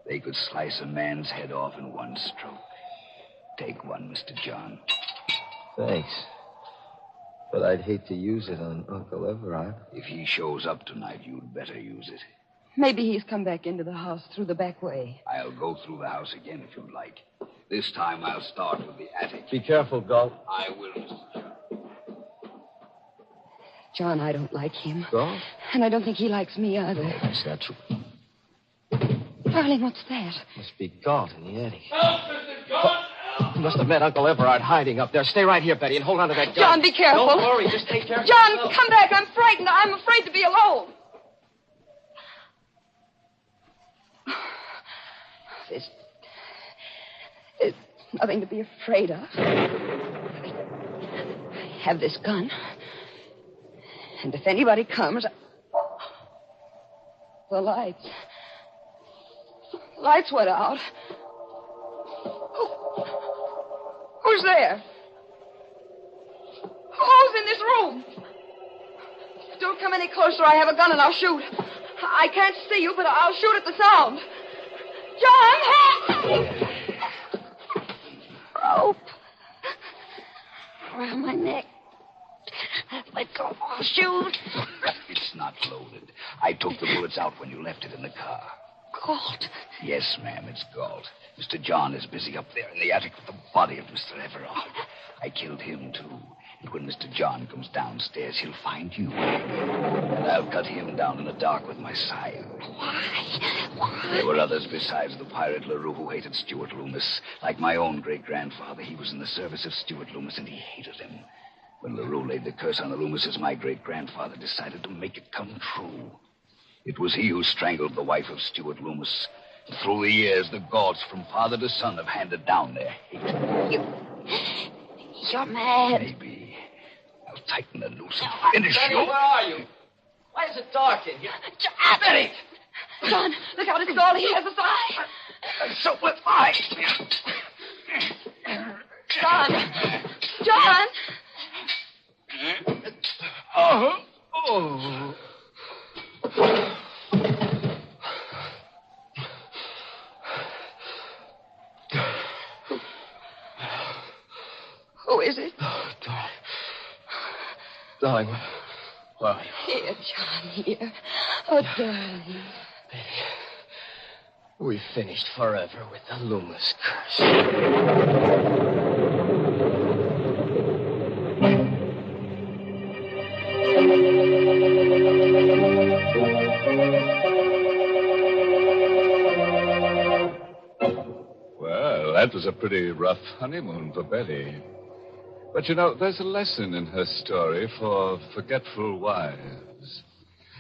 S18: They could slice a man's head off in one stroke. Take one, Mr. John.
S14: Thanks. But I'd hate to use it on Uncle Everard.
S18: If he shows up tonight, you'd better use it.
S20: Maybe he's come back into the house through the back way.
S18: I'll go through the house again if you'd like. This time I'll start with the attic.
S14: Be careful, Galt.
S18: I will, Mr. John.
S20: John, I don't like him.
S14: Galt?
S20: And I don't think he likes me either.
S14: That's not true.
S20: Darling, what's that?
S14: Must be Galt in the attic. He must have met Uncle Everard hiding up there. Stay right here, Betty, and hold on to that gun.
S20: John, be careful.
S14: Don't worry. Just take care of
S20: John,
S14: yourself.
S20: come back. I'm frightened. I'm afraid to be alone. There's nothing to be afraid of. I have this gun. And if anybody comes... The lights. Lights went out. Who's there? Who's in this room? Don't come any closer. I have a gun and I'll shoot. I can't see you, but I'll shoot at the sound. John! Rope. Around my neck. Let go. I'll shoot.
S10: It's not loaded. I took the bullets out when you left it in the car.
S20: Galt.
S10: Yes, ma'am, it's Galt. Mr. John is busy up there in the attic with the body of Mr. Everard. I killed him, too. And when Mr. John comes downstairs, he'll find you. And I'll cut him down in the dark with my scythe.
S20: Why?
S10: There were others besides the pirate LaRue who hated Stuart Loomis. Like my own great-grandfather, he was in the service of Stuart Loomis, and he hated him. When LaRue laid the curse on the Loomises, my great-grandfather decided to make it come true. It was he who strangled the wife of Stuart Loomis. Through the years, the Galts from father to son have handed down their hate.
S20: You're mad.
S10: Maybe. I'll tighten the noose and finish
S14: Betty,
S10: you.
S14: where are you? Why is it dark in here?
S20: John!
S14: Betty!
S20: John, look out, it's all he has his eye.
S10: And so will I.
S20: John! John!
S10: Oh.
S20: Who is it?
S14: Oh, darling, where are you?
S20: Here, John, here. Oh, darling.
S14: Betty, we finished forever with the Loomis curse.
S16: Well, that was a pretty rough honeymoon for Betty. But, you know, there's a lesson in her story for forgetful wives.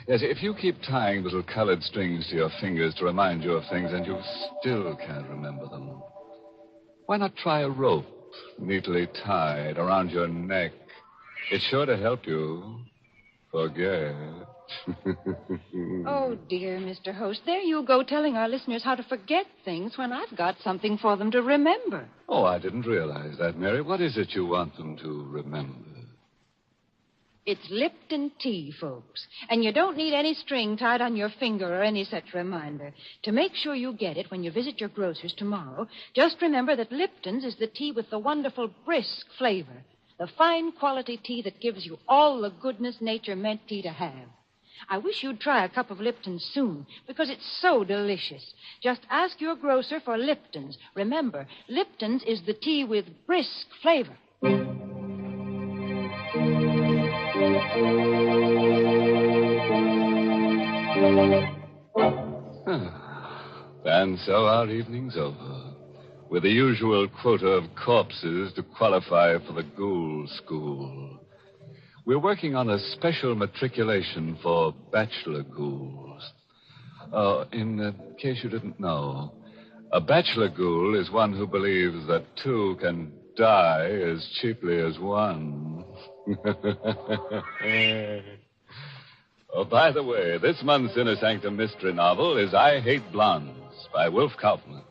S16: Yes, if you keep tying little colored strings to your fingers to remind you of things and you still can't remember them, why not try a rope neatly tied around your neck? It's sure to help you forget.
S19: Oh, dear, Mr. Host, there you go telling our listeners how to forget things when I've got something for them to remember.
S16: Oh, I didn't realize that, Mary. What is it you want them to remember?
S19: It's Lipton tea, folks. And you don't need any string tied on your finger or any such reminder. To make sure you get it when you visit your grocer's tomorrow, just remember that Lipton's is the tea with the wonderful brisk flavor. The fine quality tea that gives you all the goodness nature meant tea to have. I wish you'd try a cup of Lipton's soon, because it's so delicious. Just ask your grocer for Lipton's. Remember, Lipton's is the tea with brisk flavor.
S16: And so our evening's over, with the usual quota of corpses to qualify for the ghoul school. We're working on a special matriculation for bachelor ghouls. In case you didn't know, a bachelor ghoul is one who believes that two can die as cheaply as one. Oh, by the way, this month's Inner Sanctum mystery novel is I Hate Blondes by Wolf Kaufman.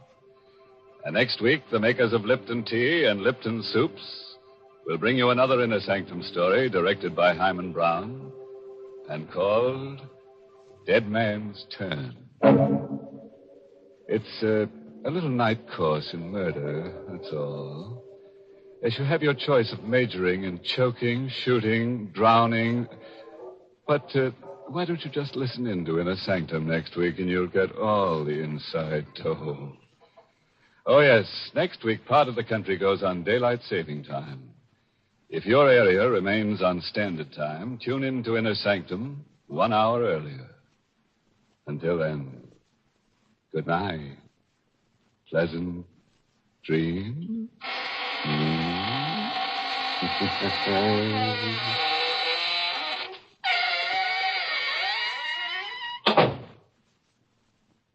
S16: And next week, the makers of Lipton Tea and Lipton Soups will bring you another Inner Sanctum story directed by Hyman Brown and called Dead Man's Turn. It's a little night course in murder, that's all. As you have your choice of majoring in choking, shooting, drowning. But why don't you just listen in to Inner Sanctum next week and you'll get all the inside dough. Oh, yes, next week part of the country goes on daylight saving time. If your area remains on standard time, tune in to Inner Sanctum 1 hour earlier. Until then, Good night. Pleasant dreams.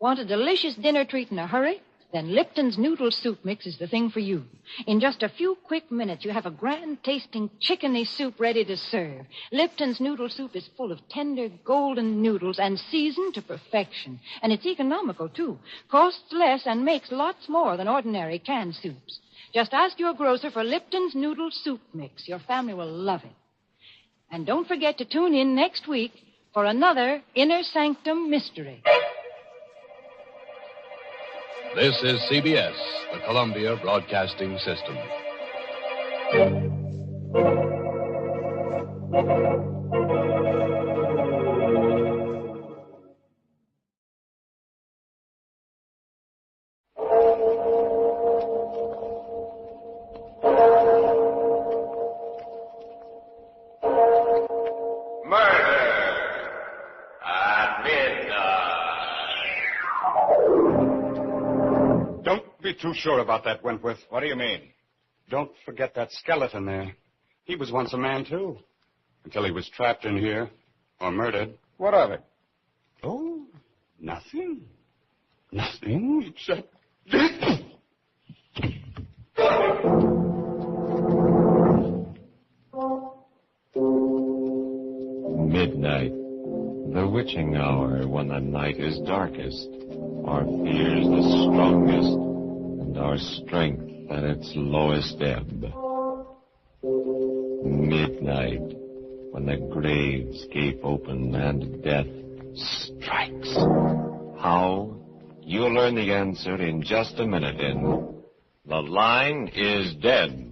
S19: Want a delicious dinner treat in a hurry? Then Lipton's Noodle Soup Mix is the thing for you. In just a few quick minutes, you have a grand-tasting chickeny soup ready to serve. Lipton's Noodle Soup is full of tender, golden noodles and seasoned to perfection. And it's economical, too. Costs less and makes lots more than ordinary canned soups. Just ask your grocer for Lipton's Noodle Soup Mix. Your family will love it. And don't forget to tune in next week for another Inner Sanctum Mystery.
S16: This is CBS, the Columbia Broadcasting System.
S12: Too sure about that, Wentworth.
S13: What do you mean?
S12: Don't forget that skeleton there. He was once a man, too. Until he was trapped in here or murdered.
S13: What of it?
S12: Oh, nothing. Nothing except...
S13: Midnight. The witching hour when the night is darkest. Our fears the strongest. And our strength at its lowest ebb. Midnight, when the graves gape open and death strikes. How? You'll learn the answer in just a minute in The Line is Dead.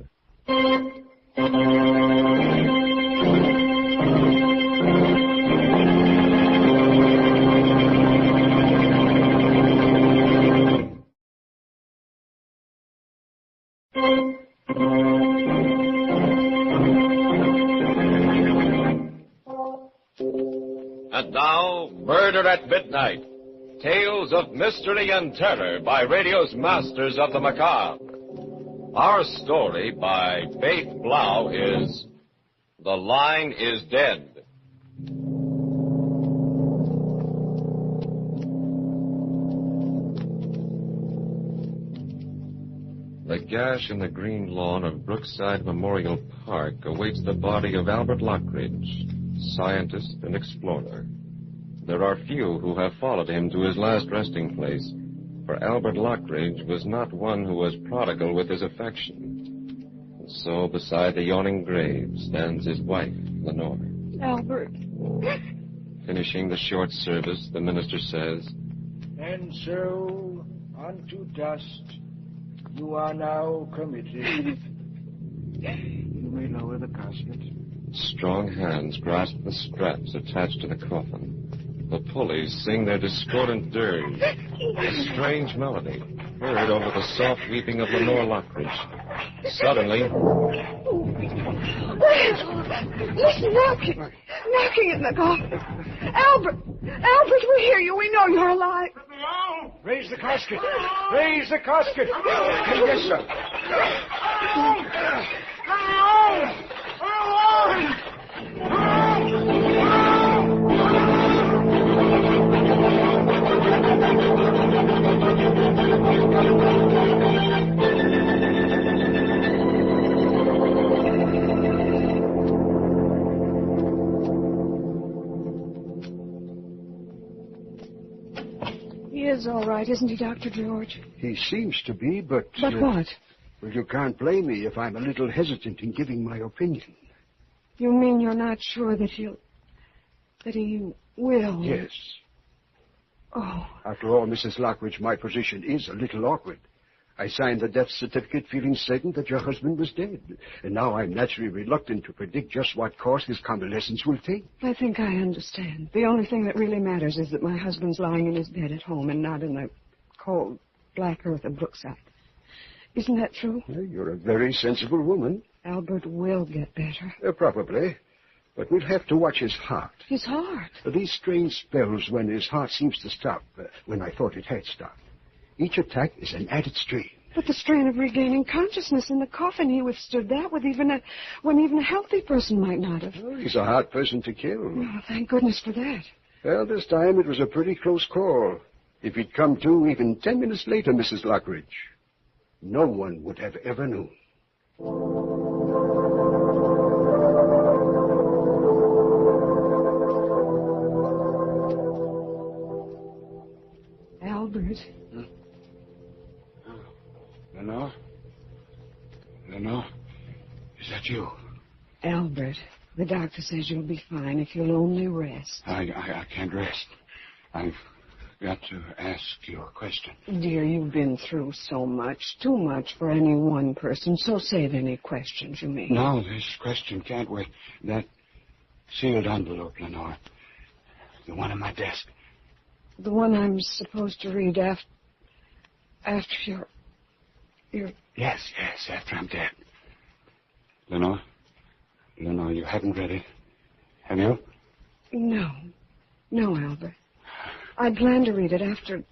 S13: And now, Murder at Midnight. Tales of mystery and terror by radio's masters of the macabre. Our story by Faith Blau is The Line is Dead. The gash in the green lawn of Brookside Memorial Park awaits the body of Albert Lockridge, scientist and explorer. There are few who have followed him to his last resting place, for Albert Lockridge was not one who was prodigal with his affection. And so beside the yawning grave stands his wife, Lenore.
S20: Albert.
S13: Finishing the short service, the minister says,
S2: And so, unto dust, you are now committed. You may lower the casket.
S13: Strong hands grasp the straps attached to the coffin. The pulleys sing their discordant dirge, a strange melody heard over the soft weeping of Lenore Lockridge. Suddenly...
S20: Listen, knocking in the coffin. Albert, we hear you. We know you're alive.
S2: Raise the casket. Raise the casket. Yes, sir.
S20: He is all right, isn't he, Dr. George?
S21: He seems to be, but...
S20: But what?
S21: Well, you can't blame me if I'm a little hesitant in giving my opinion.
S20: You mean you're not sure that he will?
S21: Yes.
S20: Oh.
S21: After all, Mrs. Lockridge, my position is a little awkward. I signed the death certificate feeling certain that your husband was dead. And now I'm naturally reluctant to predict just what course his convalescence will take.
S20: I think I understand. The only thing that really matters is that my husband's lying in his bed at home and not in the cold, black earth of Brookside. Isn't that true?
S21: Well, you're a very sensible woman.
S20: Albert will get better.
S21: Probably. But we'll have to watch his heart.
S20: His heart?
S21: These strange spells when his heart seems to stop, when I thought it had stopped. Each attack is an added strain.
S20: But the strain of regaining consciousness in the coffin, he withstood that when even a healthy person might not have.
S21: Oh, he's a hard person to kill.
S20: Oh, thank goodness for that.
S21: Well, this time it was a pretty close call. If he'd come to even 10 minutes later, Mrs. Lockridge, no one would have ever known.
S20: Albert.
S12: Lenore? Lenore? Is that you?
S20: Albert, the doctor says you'll be fine if you'll only rest.
S12: I can't rest. I've got to ask you a question.
S20: Dear, you've been through so much, too much for any one person, so save any questions you may.
S12: No, this question can't wait. That sealed envelope, Lenore. The one on my desk.
S20: The one I'm supposed to read after you're...
S12: Yes, after I'm dead. Lenore, you haven't read it, have you?
S20: No, Albert. I planned to read it after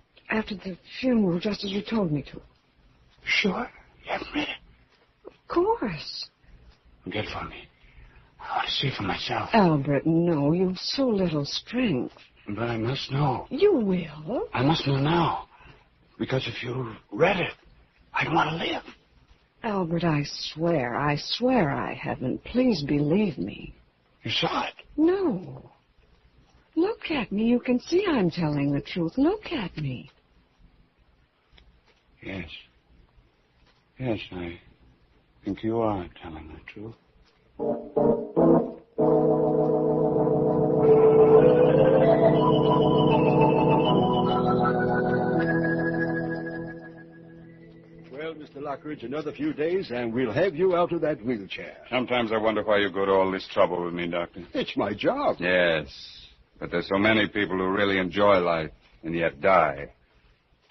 S20: the funeral, just as you told me to.
S12: Sure? You haven't read it?
S20: Of course.
S12: Get it for me. I want to see for myself.
S20: Albert, no, you've so little strength.
S12: But I must know.
S20: You will.
S12: I must know now. Because if you read it, I don't want to live.
S20: Albert, I swear I haven't. Please believe me.
S12: You saw it?
S20: No. Look at me. You can see I'm telling the truth. Look at me.
S12: Yes. Yes, I think you are telling the truth.
S21: Well, Mr. Lockridge, another few days, and we'll have you out of that wheelchair.
S12: Sometimes I wonder why you go to all this trouble with me, Doctor.
S21: It's my job.
S12: Yes, but there's so many people who really enjoy life and yet die.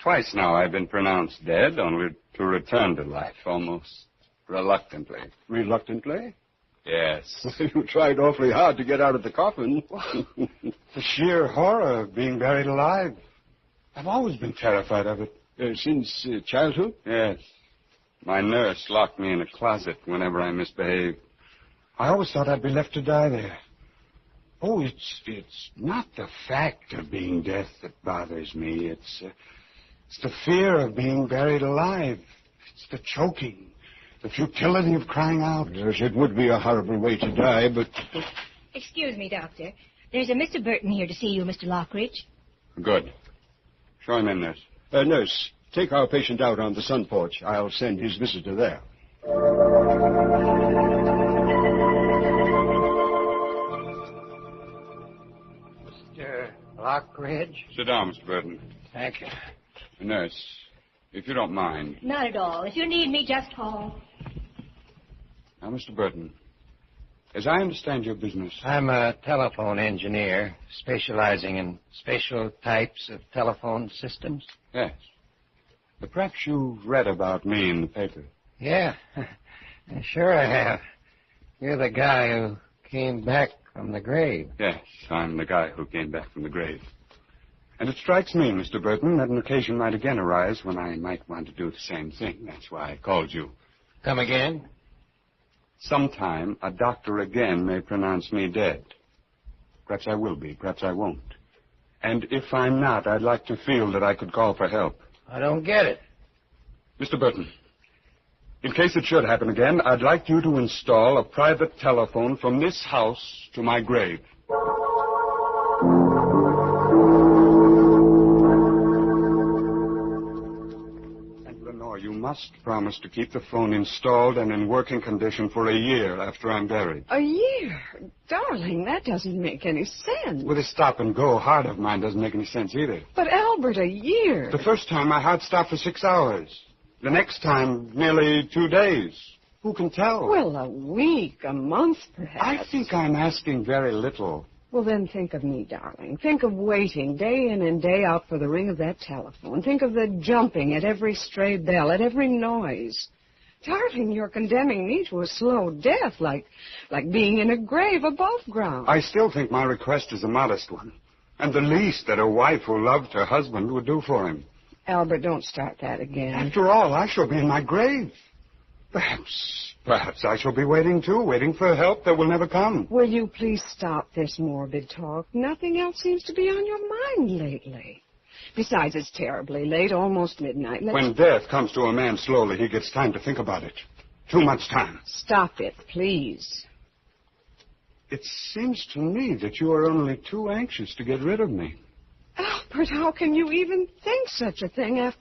S12: Twice now I've been pronounced dead, only to return to life, almost reluctantly.
S21: Reluctantly?
S12: Yes.
S21: You tried awfully hard to get out of the coffin.
S12: The sheer horror of being buried alive. I've always been terrified of it.
S21: Since childhood?
S12: Yes. My nurse locked me in a closet whenever I misbehaved. I always thought I'd be left to die there. Oh, it's not the fact of being dead that bothers me. It's the fear of being buried alive. It's the choking, the futility of crying out.
S21: Yes, it would be a horrible way to die, but...
S1: Excuse me, Doctor. There's a Mr. Burton here to see you, Mr. Lockridge.
S12: Good. Show him in, nurse.
S21: Nurse, take our patient out on the sun porch. I'll send his visitor there.
S2: Mr. Lockridge?
S12: Sit down, Mr. Burton.
S2: Thank you.
S12: Nurse, if you don't mind.
S1: Not at all. If you need me, just call.
S12: Now, Mr. Burton, as I understand your business...
S2: I'm a telephone engineer, specializing in special types of telephone systems.
S12: Yes. But perhaps you've read about me in the paper.
S2: Yeah, sure I have. You're the guy who came back from the grave.
S12: Yes, I'm the guy who came back from the grave. And it strikes me, Mr. Burton, that an occasion might again arise when I might want to do the same thing. That's why I called you.
S2: Come again?
S12: Sometime a doctor again may pronounce me dead. Perhaps I will be, perhaps I won't. And if I'm not, I'd like to feel that I could call for help.
S2: I don't get it.
S12: Mr. Burton, in case it should happen again, I'd like you to install a private telephone from this house to my grave. And Lenore, you must promise to keep the phone installed and in working condition for a year after I'm buried.
S20: A year? Darling, that doesn't make any sense.
S12: With a stop-and-go heart of mine doesn't make any sense either.
S20: But, Albert, a year?
S12: The first time my heart stopped for 6 hours. The next time, nearly 2 days. Who can tell?
S20: Well, a week, a month, perhaps.
S12: I think I'm asking very little.
S20: Well, then think of me, darling. Think of waiting day in and day out for the ring of that telephone. Think of the jumping at every stray bell, at every noise.
S5: starting, you're condemning me to a slow death, like being in a grave above ground.
S12: I still think my request is a modest one, and the least that a wife who loved her husband would do for him.
S5: Albert, don't start that again.
S12: After all, I shall be in my grave. Perhaps I shall be waiting, too, waiting for help that will never come.
S5: Will you please stop this morbid talk? Nothing else seems to be on your mind lately. Besides, it's terribly late, almost midnight.
S12: When death comes to a man slowly, he gets time to think about it. Too much time.
S5: Stop it, please.
S12: It seems to me that you are only too anxious to get rid of me.
S5: Albert, how can you even think such a thing after...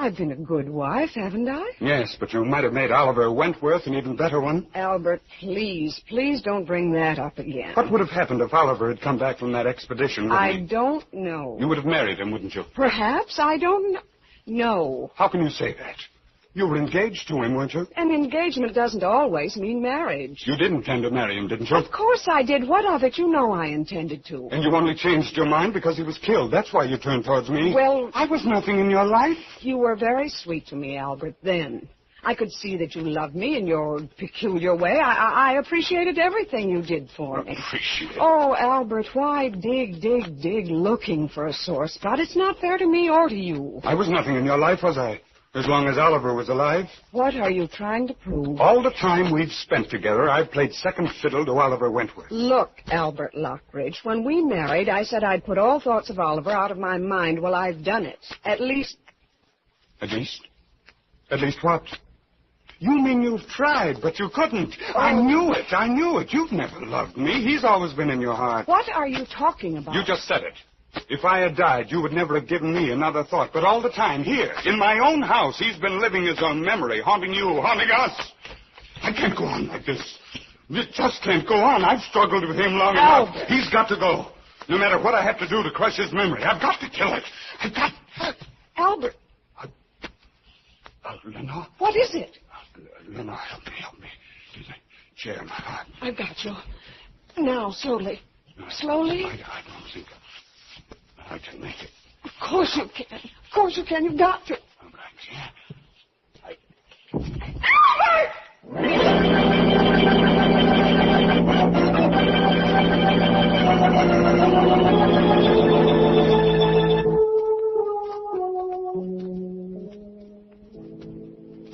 S5: I've been a good wife, haven't I?
S12: Yes, but you might have made Oliver Wentworth an even better one.
S5: Albert, please don't bring that up again.
S12: What would have happened if Oliver had come back from that expedition with me?
S5: I don't know.
S12: You would have married him, wouldn't you?
S5: Perhaps, I don't know. No.
S12: How can you say that? You were engaged to him, weren't you?
S5: An engagement doesn't always mean marriage.
S12: You did intend to marry him, didn't you?
S5: Of course I did. What of it? You know I intended to.
S12: And you only changed your mind because he was killed. That's why you turned towards me.
S5: Well...
S12: I was nothing in your life.
S5: You were very sweet to me, Albert, then. I could see that you loved me in your peculiar way. I appreciated everything you did for me.
S12: Appreciate?
S5: Oh, Albert, why dig looking for a sore spot? It's not fair to me or to you.
S12: I was nothing in your life, was I? As long as Oliver was alive.
S5: What are you trying to prove?
S12: All the time we've spent together, I've played second fiddle to Oliver Wentworth.
S5: Look, Albert Lockridge, when we married, I said I'd put all thoughts of Oliver out of my mind. Well, I've done it. At least?
S12: At least what? You mean you've tried, but you couldn't.
S5: Oh.
S12: I knew it. You've never loved me. He's always been in your heart.
S5: What are you talking about?
S12: You just said it. If I had died, you would never have given me another thought. But all the time, here, in my own house, he's been living his own memory, haunting you, haunting us. I can't go on like this. It just can't go on. I've struggled with him long enough. He's got to go. No matter what I have to do to crush his memory, I've got to kill it.
S5: Albert.
S12: Lenore?
S5: What is it?
S12: Lenore, help me. To the chair, my heart.
S5: I've got you. Now, slowly. Slowly?
S12: I don't think I can make it.
S5: Of course you can. Of course you can. You've got to.
S12: All right,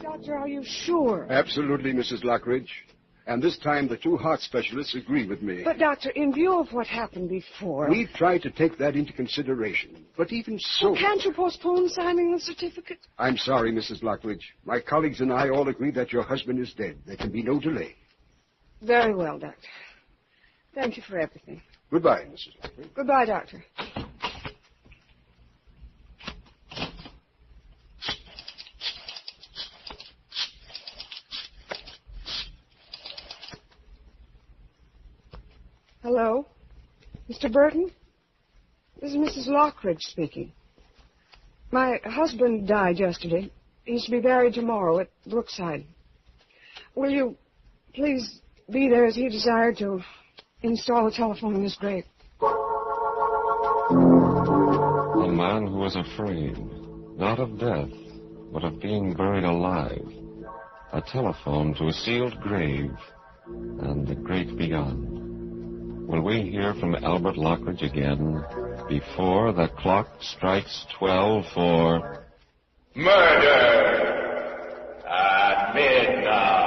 S5: Doctor, are you sure?
S21: Absolutely, Mrs. Lockridge. And this time the two heart specialists agree with me.
S5: But, Doctor, in view of what happened before...
S21: We've tried to take that into consideration. But even so...
S5: Well, can't you postpone signing the certificate?
S21: I'm sorry, Mrs. Lockridge. My colleagues and I all agree that your husband is dead. There can be no delay.
S5: Very well, Doctor. Thank you for everything.
S21: Goodbye, Mrs. Lockridge.
S5: Goodbye, Doctor. Hello? Mr. Burton? This is Mrs. Lockridge speaking. My husband died yesterday. He's to be buried tomorrow at Brookside. Will you please be there as he desired to install a telephone in his grave?
S13: A man who was afraid, not of death, but of being buried alive. A telephone to a sealed grave, and the great beyond. Will we hear from Albert Lockridge again before the clock strikes 12 for...
S7: Murder at midnight.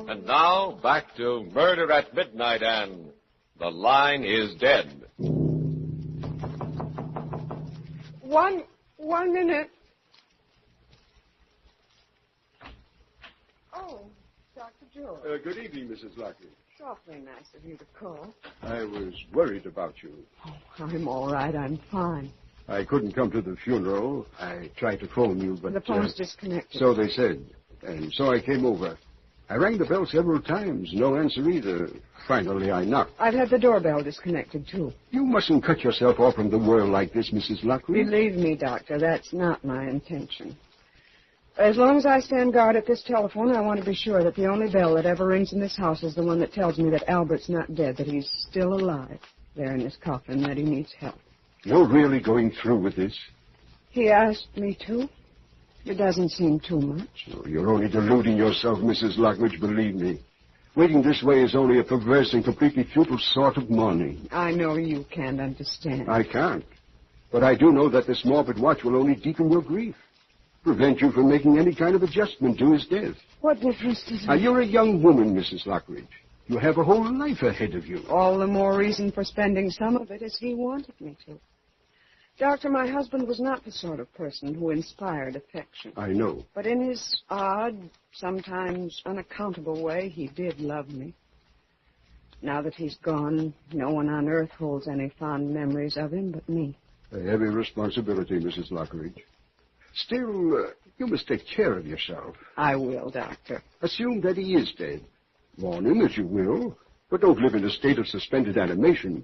S13: And now, back to Murder at Midnight and... The line is dead.
S5: One minute. Oh, Dr. George.
S21: Good evening, Mrs. Lockridge.
S5: It's awfully nice of you to call.
S21: I was worried about you.
S5: Oh, I'm all right. I'm fine.
S21: I couldn't come to the funeral. I tried to phone you, but...
S5: The phone's disconnected.
S21: So they said. And so I came over. I rang the bell several times. No answer either. Finally, I knocked.
S5: I've had the doorbell disconnected, too.
S21: You mustn't cut yourself off from the world like this, Mrs. Lockridge.
S5: Believe me, Doctor, that's not my intention. As long as I stand guard at this telephone, I want to be sure that the only bell that ever rings in this house is the one that tells me that Albert's not dead, that he's still alive there in his coffin, that he needs help.
S21: You're really going through with this?
S5: He asked me to. It doesn't seem too much.
S21: Oh, you're only deluding yourself, Mrs. Lockridge, believe me. Waiting this way is only a perverse and completely futile sort of mourning.
S5: I know you can't understand.
S21: I can't. But I do know that this morbid watch will only deepen your grief. Prevent you from making any kind of adjustment to his death.
S5: What difference does it
S21: Now,
S5: make?
S21: you're a young woman, Mrs. Lockridge. You have a whole life ahead of you.
S5: All the more reason for spending some of it as he wanted me to. Doctor, my husband was not the sort of person who inspired affection.
S21: I know.
S5: But in his odd, sometimes unaccountable way, he did love me. Now that he's gone, no one on earth holds any fond memories of him but me.
S21: A heavy responsibility, Mrs. Lockridge. Still, you must take care of yourself.
S5: I will, Doctor.
S21: Assume that he is dead. Mourn him as you will, but don't live in a state of suspended animation.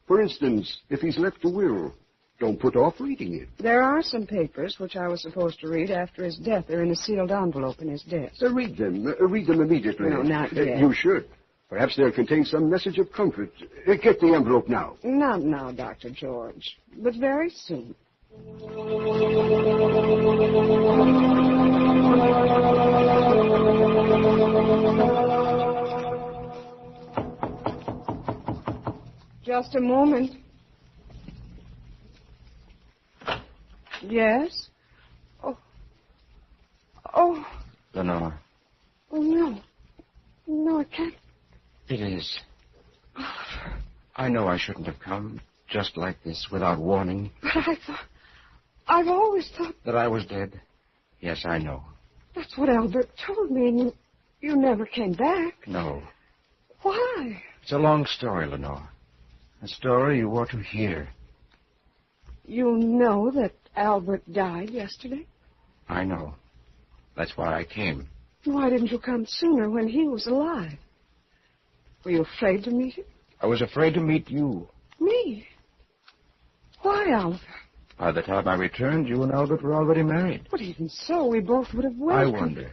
S21: For instance, if he's left a will, don't put off reading it.
S5: There are some papers which I was supposed to read after his death. They're in a sealed envelope in his desk.
S21: Read them. Read them immediately.
S5: No, not yet.
S21: You should. Perhaps they'll contain some message of comfort. Get the envelope now.
S5: Not now, Dr. George, but very soon. Just a moment. Yes? Oh.
S3: Lenore,
S5: Oh, no. No, I can't.
S3: it is. I know I shouldn't have come just like this without warning.
S5: But I've always thought
S3: That I was dead? Yes, I know.
S5: that's what Albert told me, and you never came back.
S3: No.
S5: Why?
S3: It's a long story, Lenore. A story you ought to hear.
S5: You know that Albert died yesterday?
S3: I know. That's why I came.
S5: Why didn't you come sooner when he was alive? Were you afraid to meet him?
S3: I was afraid to meet you.
S5: Me? Why, Albert?
S3: By the time I returned, you and Albert were already married.
S5: But even so, we both would have
S3: I
S5: welcomed.
S3: wonder.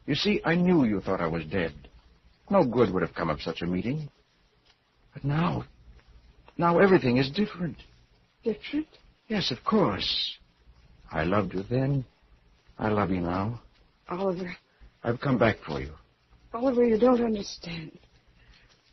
S3: You see, I knew you thought I was dead. No good would have come of such a meeting. But now everything is different.
S5: Different?
S3: Yes, of course. I loved you then. I love you now.
S5: Oliver,
S3: I've come back for you.
S5: Oliver, you don't understand.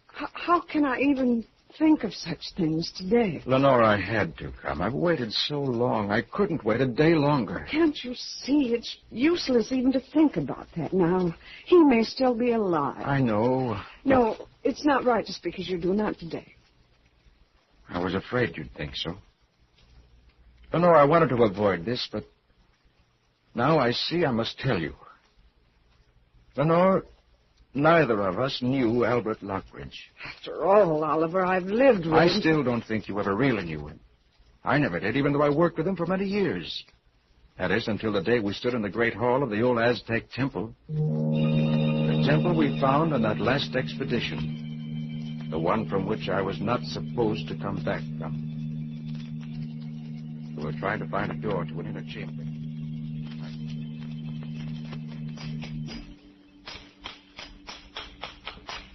S5: How can I even think of such things today?
S3: Lenore, I had to come. I've waited so long. I couldn't wait a day longer.
S5: Can't you see? It's useless even to think about that now. He may still be alive.
S3: I know.
S5: No, it's not right to speak as you do, not today.
S3: I was afraid you'd think so. Lenore, I wanted to avoid this, but now I see I must tell you. Lenore, neither of us knew Albert Lockridge.
S5: After all, Oliver, I've lived with
S3: I
S5: him.
S3: still don't think you ever really knew him. I never did, even though I worked with him for many years. That is, until the day we stood in the great hall of the old Aztec temple. The temple we found on that last expedition. The one from which I was not supposed to come back from. We were trying to find a door to an inner chamber.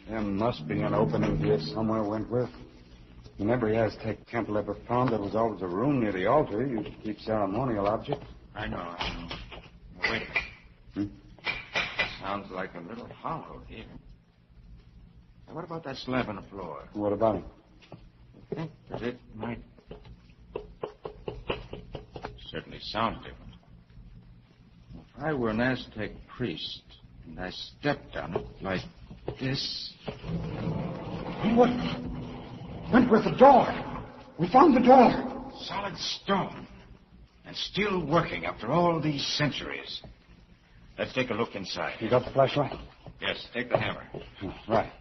S12: There must be an opening here somewhere, Wentworth. In every Aztec temple ever found, there was always a room near the altar used to keep ceremonial objects.
S3: I know. Now, wait a minute. Sounds like a little hollow here. Now, what about that slab on the floor?
S12: What about it?
S3: I think that it might... Certainly sounds different. If I were an Aztec priest, and I stepped on it like this...
S12: What? Wentworth, the door. We found the door.
S3: Solid stone. And still working after all these centuries. Let's take a look inside.
S12: You got the flashlight?
S3: Yes, take the hammer.
S12: Right.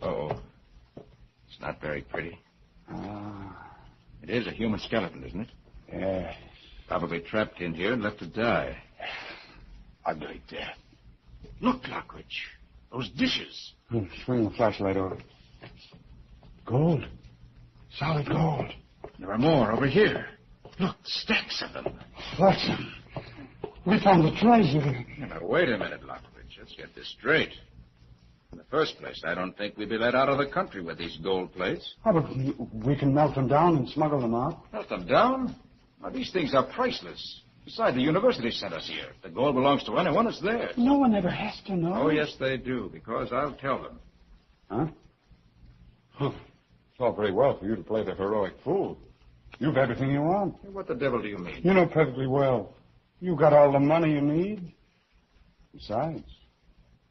S3: Uh-oh. It's not very pretty. It is a human skeleton, isn't it?
S12: Yeah.
S3: Probably trapped in here and left to die.
S12: Ugly death.
S3: Look, Lockridge. Those dishes.
S12: Swing the flashlight over. Gold. Solid gold.
S3: There are more over here. Look, stacks of them.
S12: Watson, we found the treasure.
S3: Now, wait a minute, Lockridge. Let's get this straight. In the first place, I don't think we'd be let out of the country with these gold plates.
S12: Oh, but we can melt them down and smuggle them out.
S3: Melt them down? Now, these things are priceless. Besides, the university sent us here. If the gold belongs to anyone, it's theirs.
S12: No one ever has to know.
S3: Oh, yes, they do, because I'll tell them.
S12: Huh? It's all very well for you to play the heroic fool. You've everything you want.
S3: What the devil do you mean?
S12: You know perfectly well. You got all the money you need. Besides,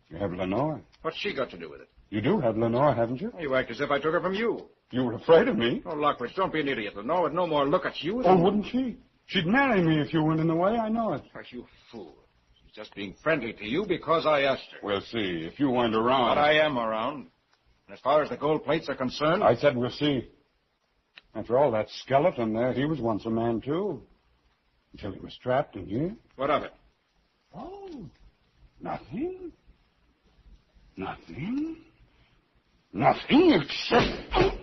S12: you have Lenore.
S3: What's she got to do with it?
S12: You do have Lenore, haven't you?
S3: You act as if I took her from you.
S12: You were afraid of me?
S3: Oh, Lockridge, don't be an idiot. Lenore would no more look at you than...
S12: Oh, wouldn't she? She'd marry me if you went in the way. I know it.
S3: Oh, you fool. She's just being friendly to you because I asked her.
S12: We'll see. If you weren't around...
S3: But I am around. And as far as the gold plates are concerned...
S12: I said we'll see. After all, that skeleton there, he was once a man, too. Until he was trapped in here.
S3: What of it?
S12: Oh, nothing. Nothing. Nothing except...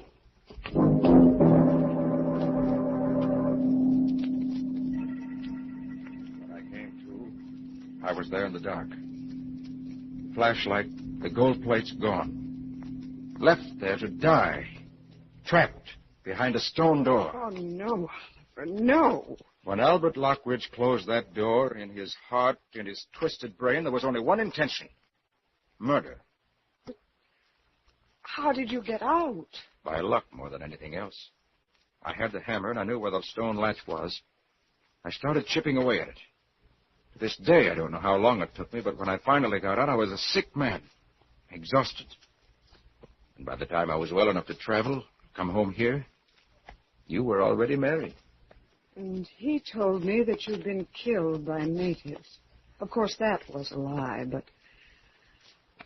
S3: I was there in the dark. Flashlight, the gold plate's gone. Left there to die. Trapped behind a stone door.
S5: Oh, no, Oliver, no.
S3: When Albert Lockridge closed that door, in his heart, in his twisted brain, there was only one intention. Murder.
S5: How did you get out?
S3: By luck more than anything else. I had the hammer and I knew where the stone latch was. I started chipping away at it. To this day, I don't know how long it took me, but when I finally got out, I was a sick man, exhausted. And by the time I was well enough to travel, come home here, you were already married.
S5: And he told me that you'd been killed by natives. Of course, that was a lie, but...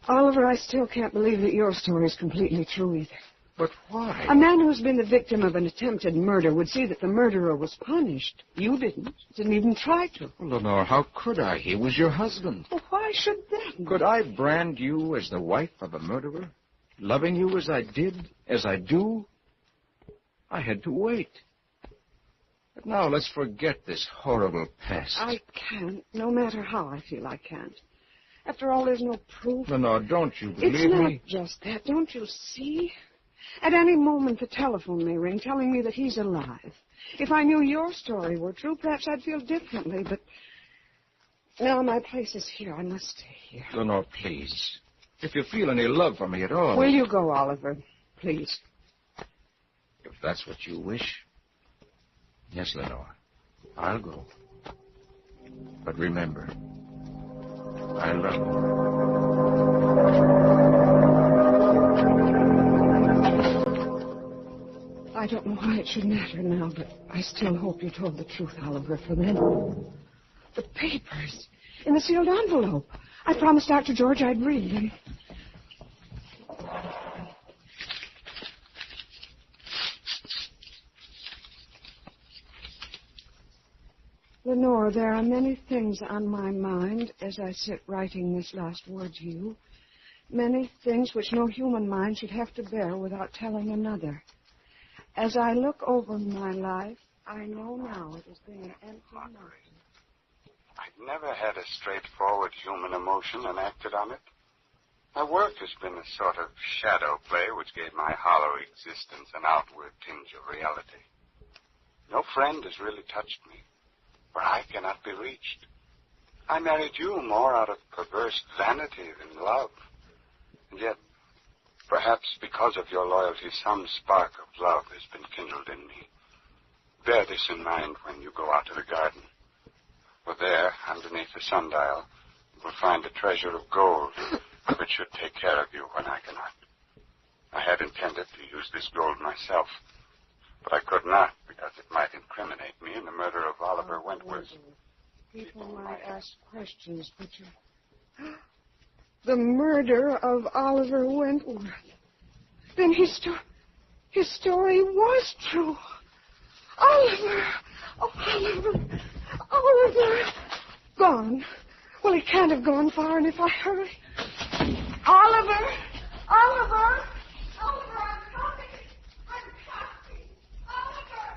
S5: Oliver, I still can't believe that your story is completely true either.
S3: But why?
S5: A man who's been the victim of an attempted murder would see that the murderer was punished. You didn't even try to.
S3: Well, Lenore, how could I? He was your husband.
S5: Well, why should then?
S3: Could I brand you as the wife of a murderer? Loving you as I did, as I do? I had to wait. But now let's forget this horrible past.
S5: I can't, no matter how I feel I can't. After all, there's no proof.
S3: Lenore, don't you believe me?
S5: It's not just that. Don't you see? At any moment, the telephone may ring, telling me that he's alive. If I knew your story were true, perhaps I'd feel differently, but... Now, my place is here. I must stay here.
S3: Lenore, please. If you feel any love for me at all...
S5: Will you go, Oliver? Please.
S3: If that's what you wish... Yes, Lenore. I'll go. But remember, I love you.
S5: I don't know why it should matter now, but I still hope you told the truth, Oliver, for then. The papers in the sealed envelope. I promised Dr. George I'd read them. Lenore, there are many things on my mind as I sit writing this last word to you. Many things which no human mind should have to bear without telling another. As I look over my life, I know now it has been an empty mountain.
S12: I've never had a straightforward human emotion and acted on it. My work has been a sort of shadow play which gave my hollow existence an outward tinge of reality. No friend has really touched me, for I cannot be reached. I married you more out of perverse vanity than love. And yet, perhaps because of your loyalty, some spark of love has been kindled in me. Bear this in mind when you go out to the garden. For there, underneath the sundial, you will find a treasure of gold, which should take care of you when I cannot. I had intended to use this gold myself, but I could not because it might incriminate me in the murder of Oliver Wentworth.
S5: People might ask questions, but you... The murder of Oliver Wentworth. Then his story was true. Oliver! Oh, Oliver! Oliver! Gone. Well, he can't have gone far, and if I hurry... Oliver! Oliver! Oliver, I'm coming! I'm coming! Oliver!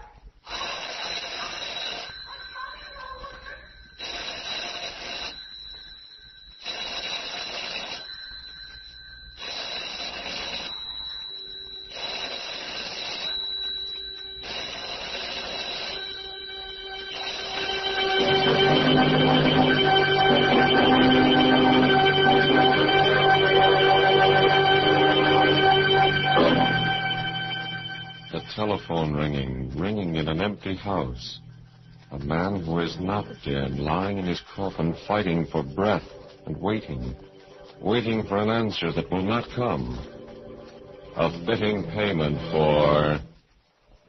S13: telephone ringing in an empty house. A man who is not dead, lying in his coffin, fighting for breath and waiting for an answer that will not come. A fitting payment for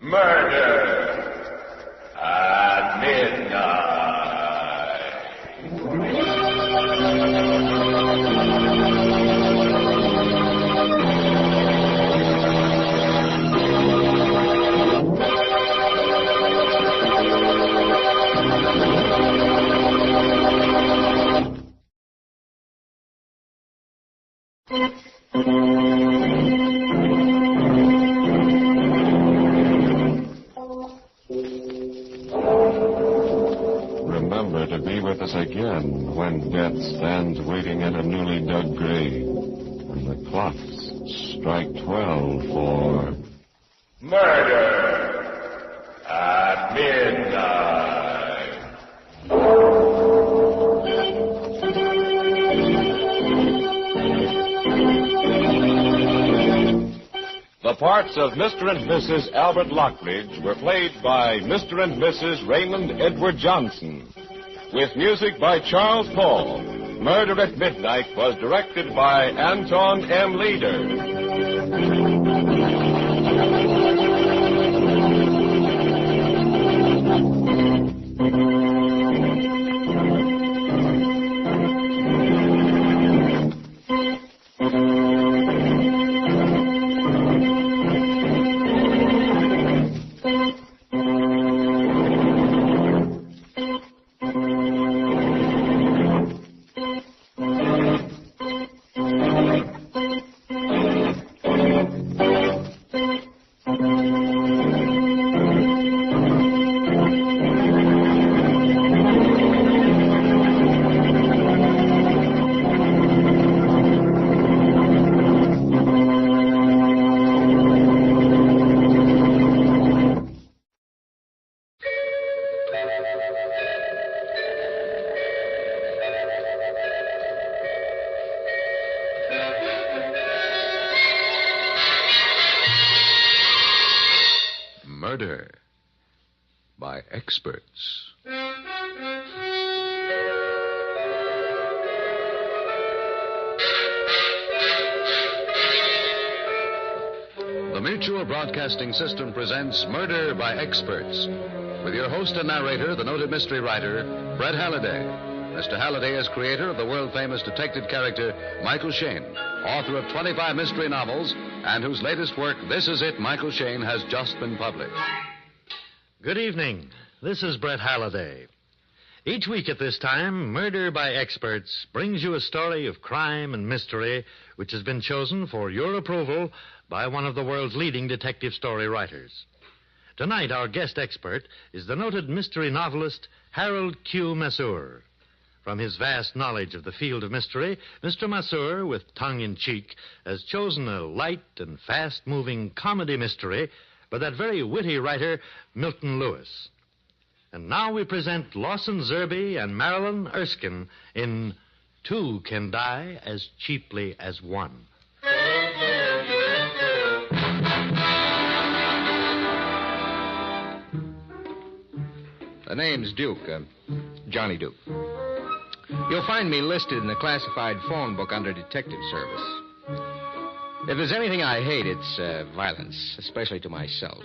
S7: murder at midnight.
S13: Remember to be with us again when death stands waiting at a newly dug grave, when the clocks strike 12 for
S7: murder at midnight.
S13: The parts of Mr. and Mrs. Albert Lockridge were played by Mr. and Mrs. Raymond Edward Johnson, with music by Charles Paul. Murder at Midnight was directed by Anton M. Leader.
S16: Murder by Experts. The Mutual Broadcasting System presents Murder by Experts, with your host and narrator, the noted mystery writer, Fred Halliday. Mr. Halliday is creator of the world-famous detective character Michael Shayne, author of 25 mystery novels, and whose latest work, This Is It, Michael Shayne, has just been published.
S9: Good evening. This is Brett Halliday. Each week at this time, Murder by Experts brings you a story of crime and mystery which has been chosen for your approval by one of the world's leading detective story writers. Tonight, our guest expert is the noted mystery novelist Harold Q. Masur. From his vast knowledge of the field of mystery, Mr. Masur, with tongue in cheek, has chosen a light and fast-moving comedy mystery by that very witty writer, Milton Lewis. And now we present Lawson Zerby and Marilyn Erskine in Two Can Die as Cheaply as One.
S14: The name's Duke, Johnny Duke. You'll find me listed in the classified phone book under Detective Service. If there's anything I hate, it's violence, especially to myself.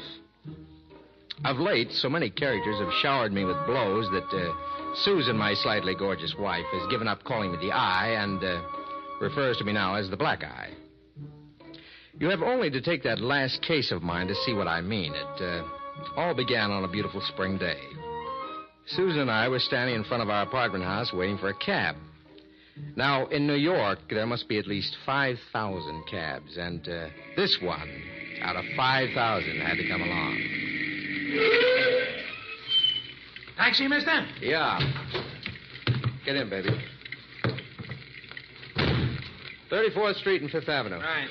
S14: Of late, so many characters have showered me with blows that Susan, my slightly gorgeous wife, has given up calling me the Eye and refers to me now as the Black Eye. You have only to take that last case of mine to see what I mean. It all began on a beautiful spring day. Susan and I were standing in front of our apartment house waiting for a cab. Now, in New York, there must be at least 5,000 cabs, and this one, out of 5,000, had to come along.
S9: Taxi, mister?
S14: Yeah. Get in, baby. 34th Street and 5th Avenue.
S9: Right.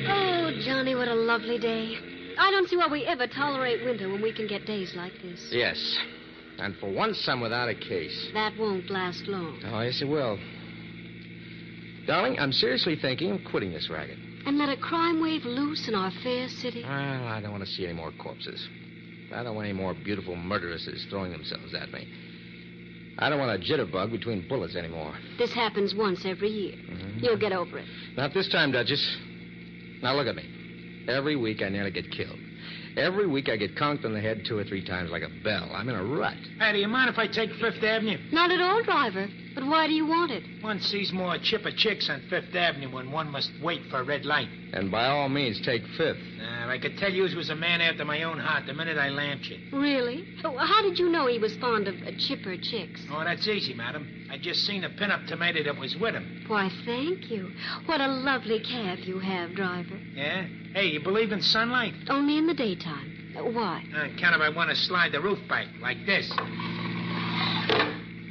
S22: Oh, Johnny, what a lovely day. I don't see why we ever tolerate winter when we can get days like this.
S14: Yes. And for once, I'm without a case.
S22: That won't last long.
S14: Oh, yes, it will. Darling, I'm seriously thinking of quitting this racket.
S22: And let a crime wave loose in our fair city?
S14: Well, I don't want to see any more corpses. I don't want any more beautiful murderesses throwing themselves at me. I don't want a jitterbug between bullets anymore.
S22: This happens once every year. You'll get over it.
S14: Not this time, Duchess. Now look at me. Every week I nearly get killed. Every week I get conked on the head 2 or 3 times like a bell. I'm in a rut.
S11: Hey, do you mind if I take Fifth Avenue?
S22: Not at all, driver. But why do you want it?
S11: One sees more chipper chicks on Fifth Avenue when one must wait for a red light.
S14: And by all means, take Fifth.
S11: I could tell you he was a man after my own heart the minute I lamped you.
S22: Really? How did you know he was fond of chipper chicks?
S11: Oh, that's easy, madam. I just seen a pin-up tomato that was with him.
S22: Why, thank you. What a lovely cab you have, driver.
S11: Yeah? Hey, you believe in sunlight?
S22: Only in the daytime. Why?
S11: On account of I want to slide the roof back, like this.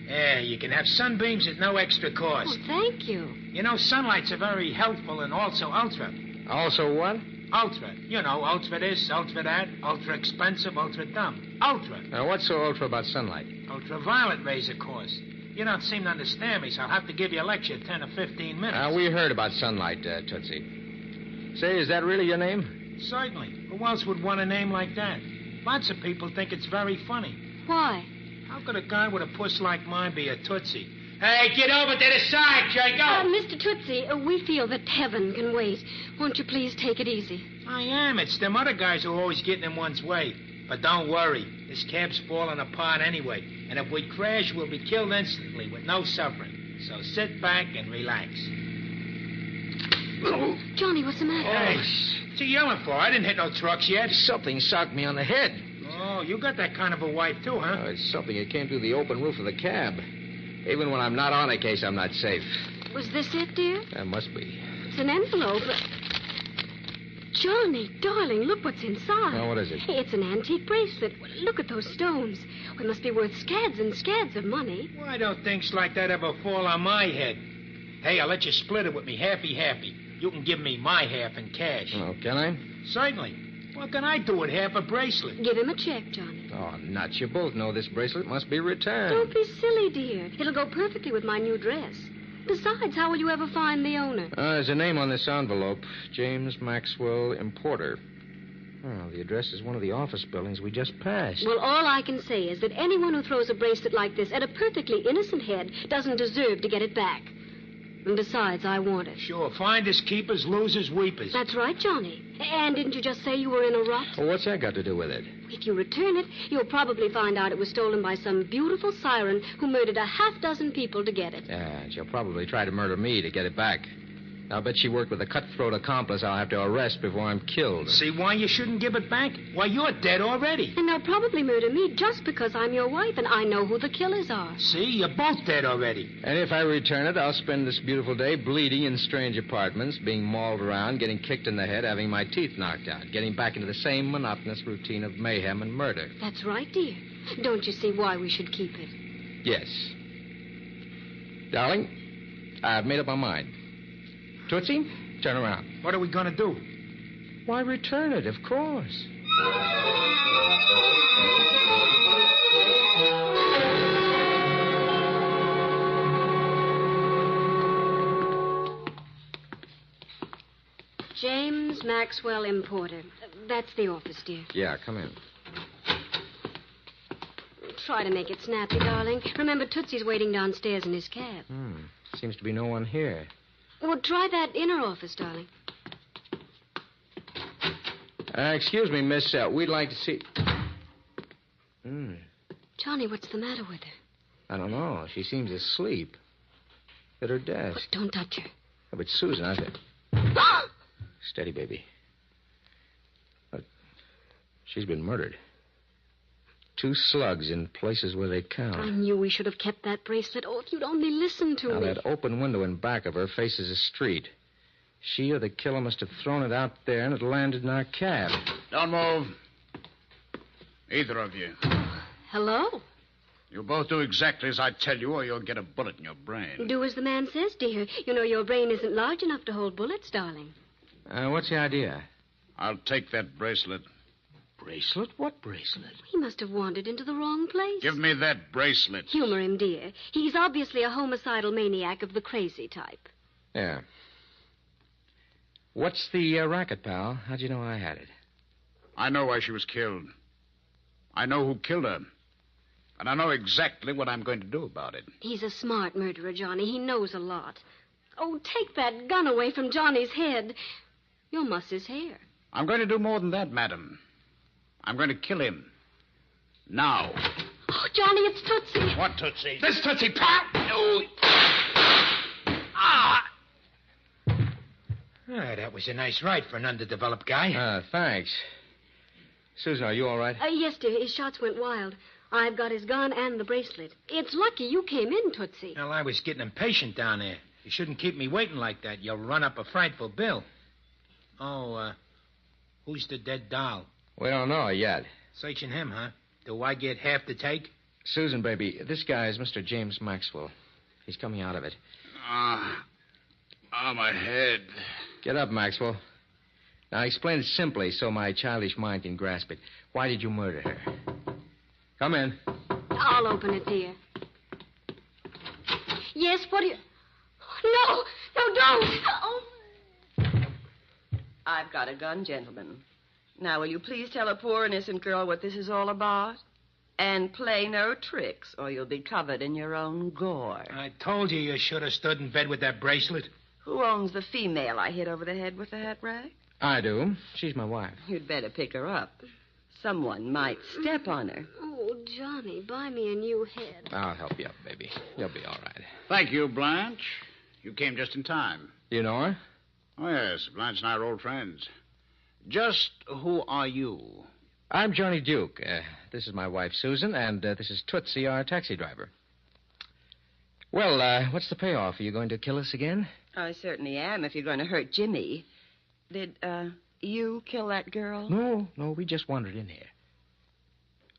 S11: Yeah, you can have sunbeams at no extra cost.
S22: Oh, thank you.
S11: You know, sunlight's a very healthful and also ultra.
S14: Also what?
S11: Ultra. You know, ultra this, ultra that, ultra expensive, ultra dumb. Ultra.
S14: Now, what's so ultra about sunlight?
S11: Ultraviolet rays, of course. You don't seem to understand me, so I'll have to give you a lecture 10 or 15 minutes.
S14: We heard about sunlight, Tootsie. Say, is that really your name?
S11: Certainly. Who else would want a name like that? Lots of people think it's very funny.
S22: Why?
S11: How could a guy with a puss like mine be a Tootsie? Hey, get over to the side, Jacob!
S22: Mr. Tootsie, we feel that heaven can wait. Won't you please take it easy?
S11: I am. It's them other guys who are always getting in one's way. But don't worry. This cab's falling apart anyway. And if we crash, we'll be killed instantly with no suffering. So sit back and relax.
S22: Johnny, what's the matter?
S11: Hey, what's he yelling for? I didn't hit no trucks yet.
S14: Something socked me on the head.
S11: Oh, you got that kind of a wife, too, huh?
S14: Oh, it's something that came through the open roof of the cab. Even when I'm not on a case, I'm not safe.
S22: Was this it, dear?
S14: That must be.
S22: It's an envelope. Johnny, darling, look what's inside.
S14: Oh, what is it?
S22: It's an antique bracelet. Look at those stones. It must be worth scads and scads of money.
S11: Why don't things like that ever fall on my head? Hey, I'll let you split it with me happy. You can give me my half in cash.
S14: Oh, can I?
S11: Certainly. What can I do with half a bracelet?
S22: Give him a check, Johnny.
S14: Oh, nuts. You both know this bracelet must be returned.
S22: Don't be silly, dear. It'll go perfectly with my new dress. Besides, how will you ever find the owner?
S14: There's a name on this envelope. James Maxwell, importer. Oh, the address is one of the office buildings we just passed.
S22: Well, all I can say is that anyone who throws a bracelet like this at a perfectly innocent head doesn't deserve to get it back. And besides, I want it.
S11: Sure. Finders keepers, losers weepers.
S22: That's right, Johnny. And didn't you just say you were in a rut?
S14: Well, what's that got to do with it?
S22: If you return it, you'll probably find out it was stolen by some beautiful siren who murdered a half-dozen people to get it.
S14: Yeah, and she'll probably try to murder me to get it back. I'll bet she worked with a cutthroat accomplice I'll have to arrest before I'm killed.
S11: See why you shouldn't give it back? Why, you're dead already.
S22: And they'll probably murder me just because I'm your wife and I know who the killers are.
S11: See, you're both dead already.
S14: And if I return it, I'll spend this beautiful day bleeding in strange apartments, being mauled around, getting kicked in the head, having my teeth knocked out, getting back into the same monotonous routine of mayhem and murder.
S22: That's right, dear. Don't you see why we should keep it?
S14: Yes. Darling, I've made up my mind. Tootsie, turn around.
S11: What are we going to do?
S14: Why, return it, of course.
S22: James Maxwell, importer. That's the office, dear.
S14: Yeah, come in.
S22: Try to make it snappy, darling. Remember, Tootsie's waiting downstairs in his cab.
S14: Seems to be no one here.
S22: Well, try that inner office, darling.
S14: Excuse me, miss. We'd like to see...
S22: Johnny, what's the matter with her?
S14: I don't know. She seems asleep. At her desk.
S22: Don't touch her.
S14: Oh, but Susan, I said... Steady, baby. Look, she's been murdered. 2 slugs in places where they count.
S22: I knew we should have kept that bracelet. Oh, if you'd only listened to
S14: Now,
S22: me.
S14: that open window in back of her faces a street. She or the killer must have thrown it out there and it landed in our cab.
S15: Don't move. Either of you.
S22: Hello?
S15: You both do exactly as I tell you, or you'll get a bullet in your brain.
S22: Do as the man says, dear. You know your brain isn't large enough to hold bullets, darling.
S14: What's the idea?
S15: I'll take that bracelet.
S14: Bracelet? What bracelet?
S22: He must have wandered into the wrong place.
S15: Give me that bracelet.
S22: Humor him, dear. He's obviously a homicidal maniac of the crazy type.
S14: Yeah. What's the racket, pal? How'd you know I had it?
S15: I know why she was killed. I know who killed her. And I know exactly what I'm going to do about it.
S22: He's a smart murderer, Johnny. He knows a lot. Oh, take that gun away from Johnny's head. You'll muss his hair.
S15: I'm going to do more than that, madam. I'm going to kill him. Now.
S22: Oh, Johnny, it's Tootsie.
S15: What Tootsie?
S11: This Tootsie, pal! Oh. That was a nice ride for an underdeveloped guy.
S14: Thanks. Susan, are you all right?
S22: Yes, dear. His shots went wild. I've got his gun and the bracelet. It's lucky you came in, Tootsie.
S11: Well, I was getting impatient down there. You shouldn't keep me waiting like that. You'll run up a frightful bill. Oh, who's the dead doll?
S14: We don't know yet.
S11: Searching him, huh? Do I get half the take?
S14: Susan, baby, this guy is Mr. James Maxwell. He's coming out of it.
S15: My head.
S14: Get up, Maxwell. Now, explain it simply so my childish mind can grasp it. Why did you murder her? Come in.
S22: I'll open it, dear. Yes, what do you... No, don't. Oh.
S6: I've got a gun, gentlemen. Now, will you please tell a poor innocent girl what this is all about? And play no tricks, or you'll be covered in your own gore.
S11: I told you should have stood in bed with that bracelet.
S6: Who owns the female I hit over the head with the hat rack?
S14: I do. She's my wife.
S6: You'd better pick her up. Someone might step on her.
S22: Oh, Johnny, buy me a new head.
S14: I'll help you up, baby. You'll be all right.
S15: Thank you, Blanche. You came just in time.
S14: You know her?
S15: Oh, yes. Blanche and I are old friends. Just who are you?
S14: I'm Johnny Duke. This is my wife, Susan, and this is Tootsie, our taxi driver. Well, what's the payoff? Are you going to kill us again?
S6: I certainly am, if you're going to hurt Jimmy. Did, you kill that girl?
S14: No, we just wandered in here.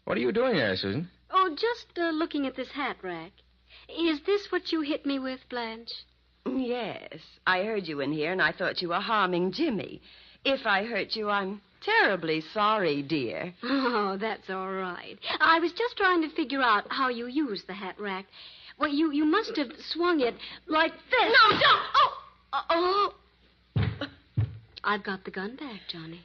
S14: What are you doing there, Susan?
S22: Oh, just looking at this hat rack. Is this what you hit me with, Blanche?
S6: Yes. I heard you in here, and I thought you were harming Jimmy. If I hurt you, I'm terribly sorry, dear.
S22: Oh, that's all right. I was just trying to figure out how you use the hat rack. Well, you must have swung it like this.
S6: No, don't! Oh!
S22: I've got the gun back, Johnny.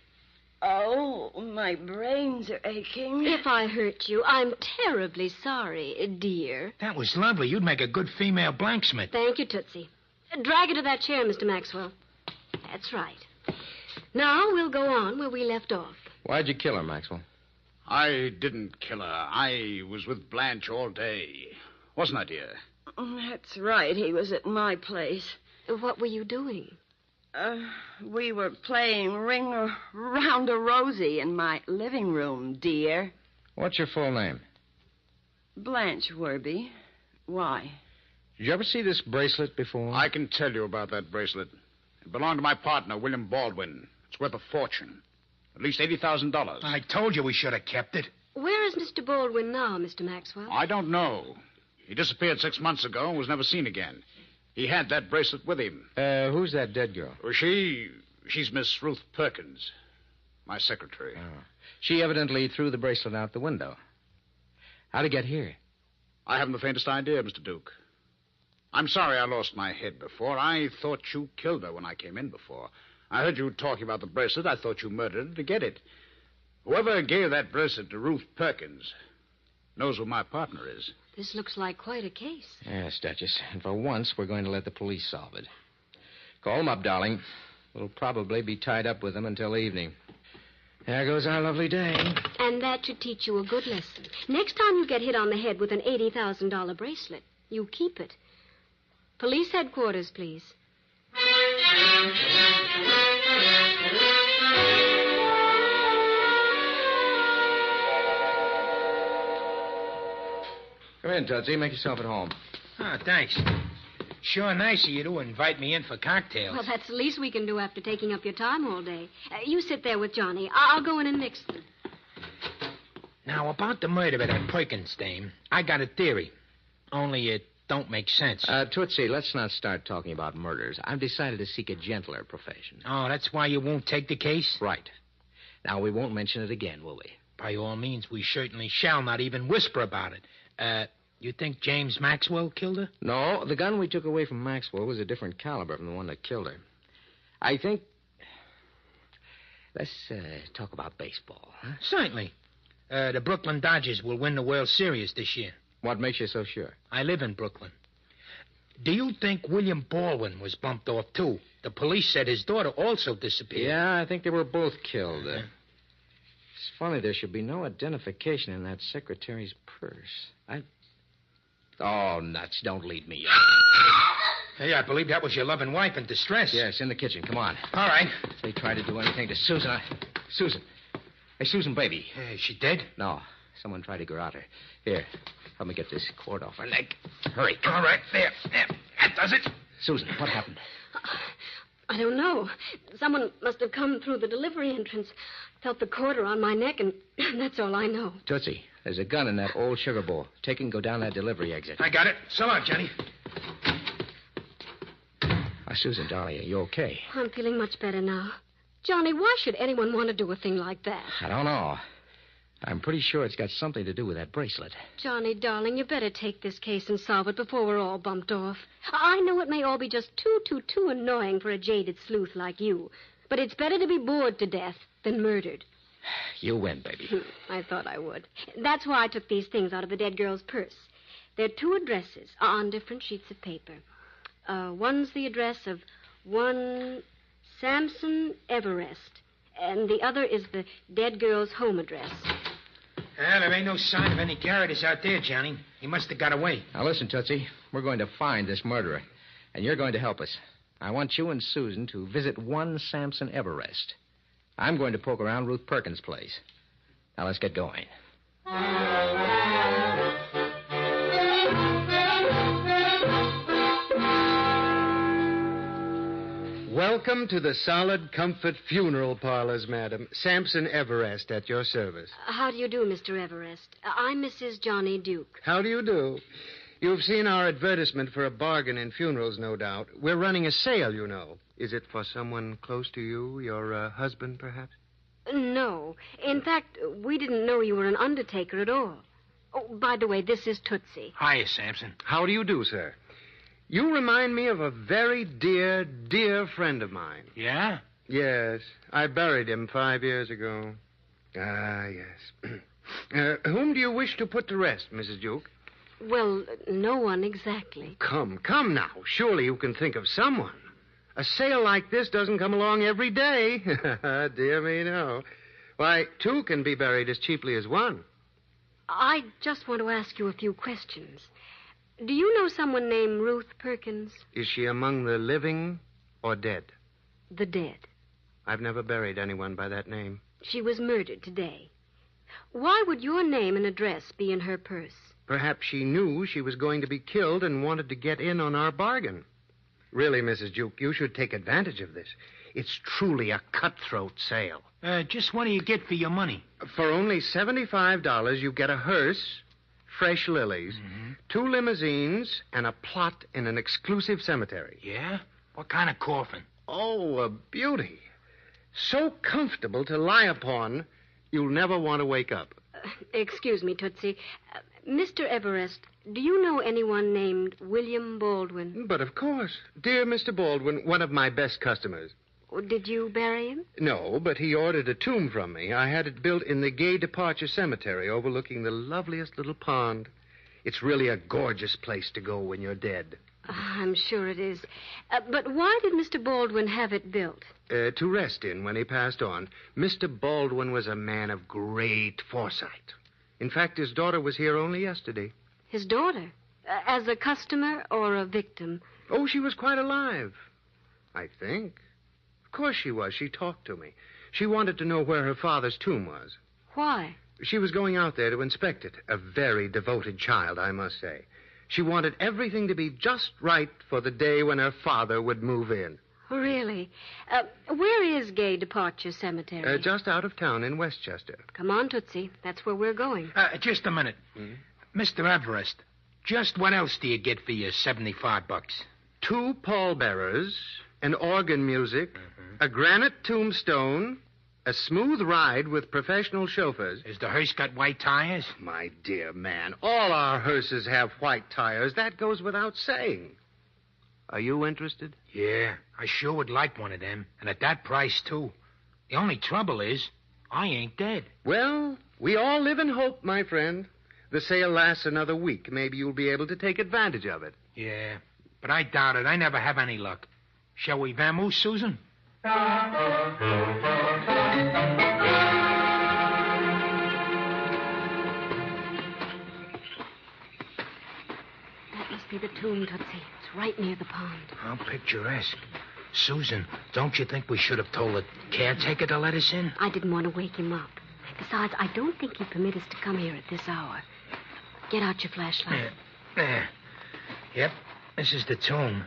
S6: Oh, my brains are aching.
S22: If I hurt you, I'm terribly sorry, dear.
S11: That was lovely. You'd make a good female blanksmith.
S22: Thank you, Tootsie. Drag her to that chair, Mr. Maxwell. That's right. Now we'll go on where we left off.
S14: Why'd you kill her, Maxwell?
S15: I didn't kill her. I was with Blanche all day. Wasn't I, dear?
S6: That's right. He was at my place.
S22: What were you doing?
S6: We were playing Ring Around a Rosie in my living room, dear.
S14: What's your full name?
S6: Blanche Werby. Why?
S14: Did you ever see this bracelet before?
S15: I can tell you about that bracelet. It belonged to my partner, William Baldwin. It's worth a fortune. At least $80,000.
S11: I told you we should have kept it.
S22: Where is Mr. Baldwin now, Mr. Maxwell?
S15: I don't know. He disappeared 6 months ago and was never seen again. He had that bracelet with him.
S14: Who's that dead girl?
S15: Well, she's Miss Ruth Perkins, my secretary.
S14: Oh. She evidently threw the bracelet out the window. How'd it get here?
S15: I haven't the faintest idea, Mr. Duke. I'm sorry I lost my head before. I thought you killed her when I came in before. I heard you talking about the bracelet. I thought you murdered her to get it. Whoever gave that bracelet to Ruth Perkins knows who my partner is.
S22: This looks like quite a case.
S14: Yes, Duchess. And for once, we're going to let the police solve it. Call them up, darling. We'll probably be tied up with them until evening. There goes our lovely day.
S22: And that should teach you a good lesson. Next time you get hit on the head with an $80,000 bracelet, you keep it. Police headquarters, please.
S14: Come in, Tootsie. Make yourself at home.
S11: Oh, thanks. Sure nice of you to invite me in for cocktails.
S22: Well, that's the least we can do after taking up your time all day. You sit there with Johnny. I'll go in and mix them.
S11: Now, about the murder of that Perkins dame, I got a theory. Only it don't make sense.
S14: Tootsie, let's not start talking about murders. I've decided to seek a gentler profession.
S11: Oh, that's why you won't take the case?
S14: Right. Now, we won't mention it again, will we?
S11: By all means, we certainly shall not even whisper about it. You think James Maxwell killed her?
S14: No, the gun we took away from Maxwell was a different caliber from the one that killed her. I think Let's talk about baseball, huh?
S11: Certainly. The Brooklyn Dodgers will win the World Series this year.
S14: What makes you so sure?
S11: I live in Brooklyn. Do you think William Baldwin was bumped off, too? The police said his daughter also disappeared.
S14: Yeah, I think they were both killed. It's funny there should be no identification in that secretary's purse. Oh, nuts. Don't lead me on.
S11: Hey, I believe that was your loving wife in distress.
S14: Yes, in the kitchen. Come on.
S11: All right.
S14: If they tried to do anything to Susan, Susan. Hey, Susan, baby.
S11: Is she dead?
S14: No. Someone tried to go out her. Here, help me get this cord off her neck. Hurry.
S11: All right, there. That does it.
S14: Susan, what happened?
S22: I don't know. Someone must have come through the delivery entrance. Felt the cord around my neck, and that's all I know.
S14: Tootsie, there's a gun in that old sugar bowl. Take it and go down that delivery exit.
S11: I got it. So long, Johnny.
S14: Susan, darling, are you okay?
S22: I'm feeling much better now. Johnny, why should anyone want to do a thing like that?
S14: I don't know. I'm pretty sure it's got something to do with that bracelet.
S22: Johnny, darling, you better take this case and solve it before we're all bumped off. I know it may all be just too annoying for a jaded sleuth like you, but it's better to be bored to death than murdered.
S14: You win, baby.
S22: I thought I would. That's why I took these things out of the dead girl's purse. There are 2 addresses on different sheets of paper. One's the address of one Samson Everest, and the other is the dead girl's home address.
S11: There ain't no sign of any Garrotters out there, Johnny. He must have got away.
S14: Now, listen, Tootsie. We're going to find this murderer, and you're going to help us. I want you and Susan to visit one Samson Everest. I'm going to poke around Ruth Perkins' place. Now, let's get going.
S4: Welcome to the Solid Comfort Funeral Parlors, madam. Samson Everest at your service.
S22: How do you do, Mr. Everest? I'm Mrs. Johnny Duke.
S4: How do you do? You've seen our advertisement for a bargain in funerals, no doubt. We're running a sale, you know. Is it for someone close to you, your husband, perhaps?
S22: No. In fact, we didn't know you were an undertaker at all. Oh, by the way, this is Tootsie.
S11: Hiya, Samson.
S4: How do you do, sir? You remind me of a very dear, dear friend of mine.
S11: Yeah?
S4: Yes. I buried him 5 years ago. Ah, yes. Whom do you wish to put to rest, Mrs. Duke?
S22: Well, no one exactly.
S4: Come now. Surely you can think of someone. A sale like this doesn't come along every day. Dear me, no. Why, 2 can be buried as cheaply as 1.
S22: I just want to ask you a few questions. Do you know someone named Ruth Perkins?
S4: Is she among the living or dead?
S22: The dead.
S4: I've never buried anyone by that name.
S22: She was murdered today. Why would your name and address be in her purse?
S4: Perhaps she knew she was going to be killed and wanted to get in on our bargain. Really, Mrs. Duke, you should take advantage of this. It's truly a cutthroat sale.
S11: Just what do you get for your money?
S4: For only $75, you get a hearse, fresh lilies, 2 limousines, and a plot in an exclusive cemetery.
S11: Yeah? What kind of coffin?
S4: Oh, a beauty. So comfortable to lie upon, you'll never want to wake up.
S22: Excuse me, Tootsie. Mr. Everest, do you know anyone named William Baldwin?
S4: But of course. Dear Mr. Baldwin, one of my best customers.
S22: Did you bury him?
S4: No, but he ordered a tomb from me. I had it built in the Gay Departure Cemetery overlooking the loveliest little pond. It's really a gorgeous place to go when you're dead.
S22: I'm sure it is. But why did Mr. Baldwin have it built?
S4: To rest in when he passed on. Mr. Baldwin was a man of great foresight. In fact, his daughter was here only yesterday.
S22: His daughter? As a customer or a victim?
S4: Oh, she was quite alive, I think. Of course she was. She talked to me. She wanted to know where her father's tomb was.
S22: Why?
S4: She was going out there to inspect it. A very devoted child, I must say. She wanted everything to be just right for the day when her father would move in.
S22: Really? Where is Gay Departure Cemetery?
S4: Just out of town in Westchester.
S22: Come on, Tootsie. That's where we're going.
S11: Just a minute. Mr. Everest, just what else do you get for your $75?
S4: 2 pallbearers, an organ music, a granite tombstone, a smooth ride with professional chauffeurs.
S11: Is the hearse got white tires?
S4: My dear man, all our hearses have white tires. That goes without saying. Are you interested?
S11: Yeah, I sure would like one of them. And at that price, too. The only trouble is, I ain't dead.
S4: Well, we all live in hope, my friend. The sale lasts another week. Maybe you'll be able to take advantage of it.
S11: Yeah, but I doubt it. I never have any luck. Shall we vamoose, Susan?
S22: That must be the tomb, Tootsie. It's right near the pond.
S11: How picturesque. Susan, don't you think we should have told the caretaker to let us in?
S22: I didn't want to wake him up. Besides, I don't think he'd permit us to come here at this hour. Get out your flashlight.
S11: There. Yep, this is the tomb.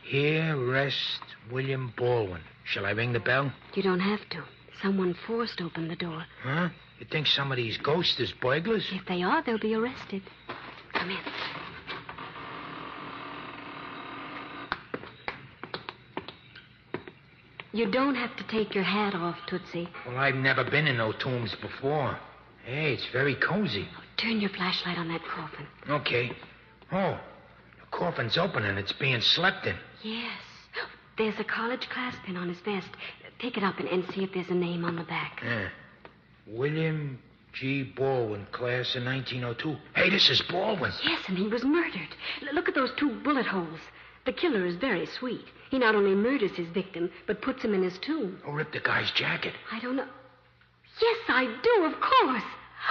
S11: Here rests William Baldwin. Shall I ring the bell?
S22: You don't have to. Someone forced open the door.
S11: Huh? You think some of these ghosts is burglars?
S22: If they are, they'll be arrested. Come in. You don't have to take your hat off, Tootsie.
S11: Well, I've never been in no tombs before. Hey, it's very cozy.
S22: Turn your flashlight on that coffin.
S11: Okay. Oh, the coffin's open and it's being slept in.
S22: Yes. There's a college class pin on his vest. Pick it up and see if there's a name on the back.
S11: Yeah. William G. Baldwin, class of 1902. Hey, this is Baldwin.
S22: Yes, and he was murdered. Look at those 2 bullet holes. The killer is very sweet. He not only murders his victim, but puts him in his tomb.
S11: Oh, rip the guy's jacket.
S22: I don't know. Yes, I do, of course.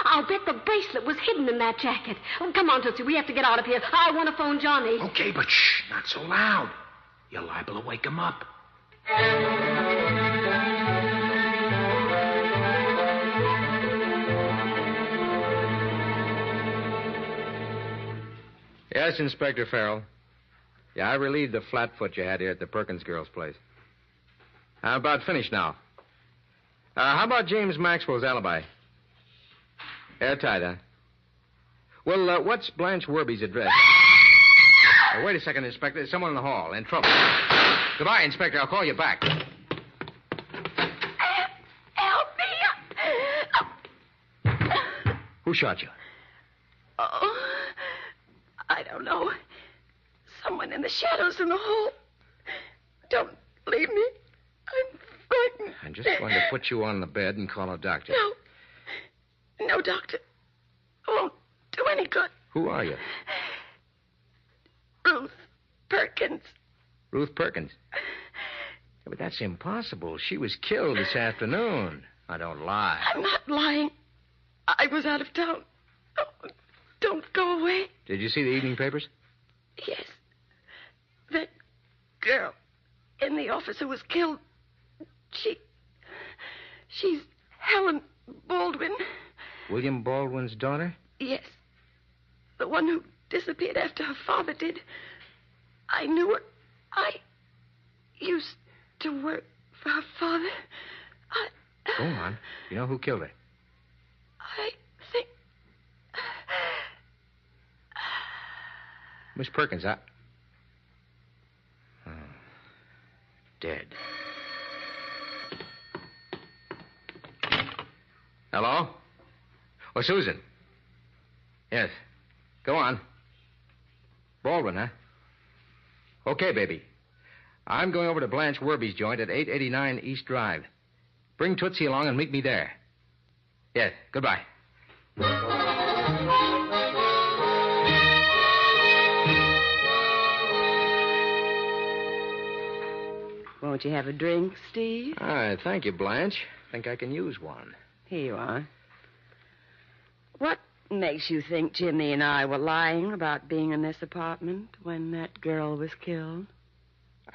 S22: I'll bet the bracelet was hidden in that jacket. Oh, come on, Tootsie. We have to get out of here. I want to phone Johnny.
S11: Okay, but shh, not so loud. You're liable to wake him up.
S14: Yes, Inspector Farrell. Yeah, I relieved the flatfoot you had here at the Perkins girl's place. I'm about finished now. How about James Maxwell's alibi? Airtight, huh? Well, what's Blanche Werby's address? Wait a second, Inspector. There's someone in the hall. In trouble. Goodbye, Inspector. I'll call you back.
S20: Help me!
S14: Who shot you?
S20: Oh, I don't know. Someone in the shadows in the hall. Don't leave me. I'm frightened.
S14: I'm just going to put you on the bed and call a doctor.
S20: No, doctor. It won't do any good.
S14: Who are you?
S20: Ruth Perkins.
S14: Ruth Perkins? Yeah, but that's impossible. She was killed this afternoon. I don't lie.
S20: I'm not lying. I was out of town. Oh, don't go away.
S14: Did you see the evening papers?
S20: Yes. That girl in the office who was killed. She's Helen Baldwin.
S14: William Baldwin's daughter?
S20: Yes. The one who disappeared after her father did. I knew her. I used to work for her father.
S14: Go on. You know who killed her?
S20: I think...
S14: Miss Perkins, dead. Hello? Oh, Susan. Yes. Go on. Baldwin, huh? Okay, baby. I'm going over to Blanche Werby's joint at 889 East Drive. Bring Tootsie along and meet me there. Yes, goodbye.
S6: Won't you have a drink, Steve?
S14: All right, thank you, Blanche. Think I can use one.
S6: Here you are. What makes you think Jimmy and I were lying about being in this apartment when that girl was killed?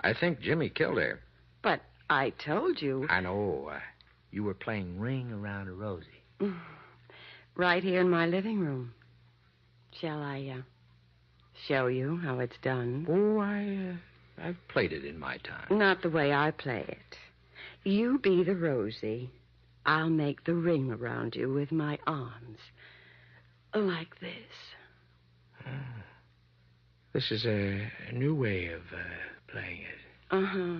S14: I think Jimmy killed her.
S6: But I told you.
S14: I know. You were playing Ring Around a Rosie.
S6: Right here in my living room. Shall I show you how it's done?
S14: Oh, I've played it in my time.
S6: Not the way I play it. You be the Rosie. I'll make the ring around you with my arms. Like this.
S11: This is a new way of playing it.
S6: Uh-huh.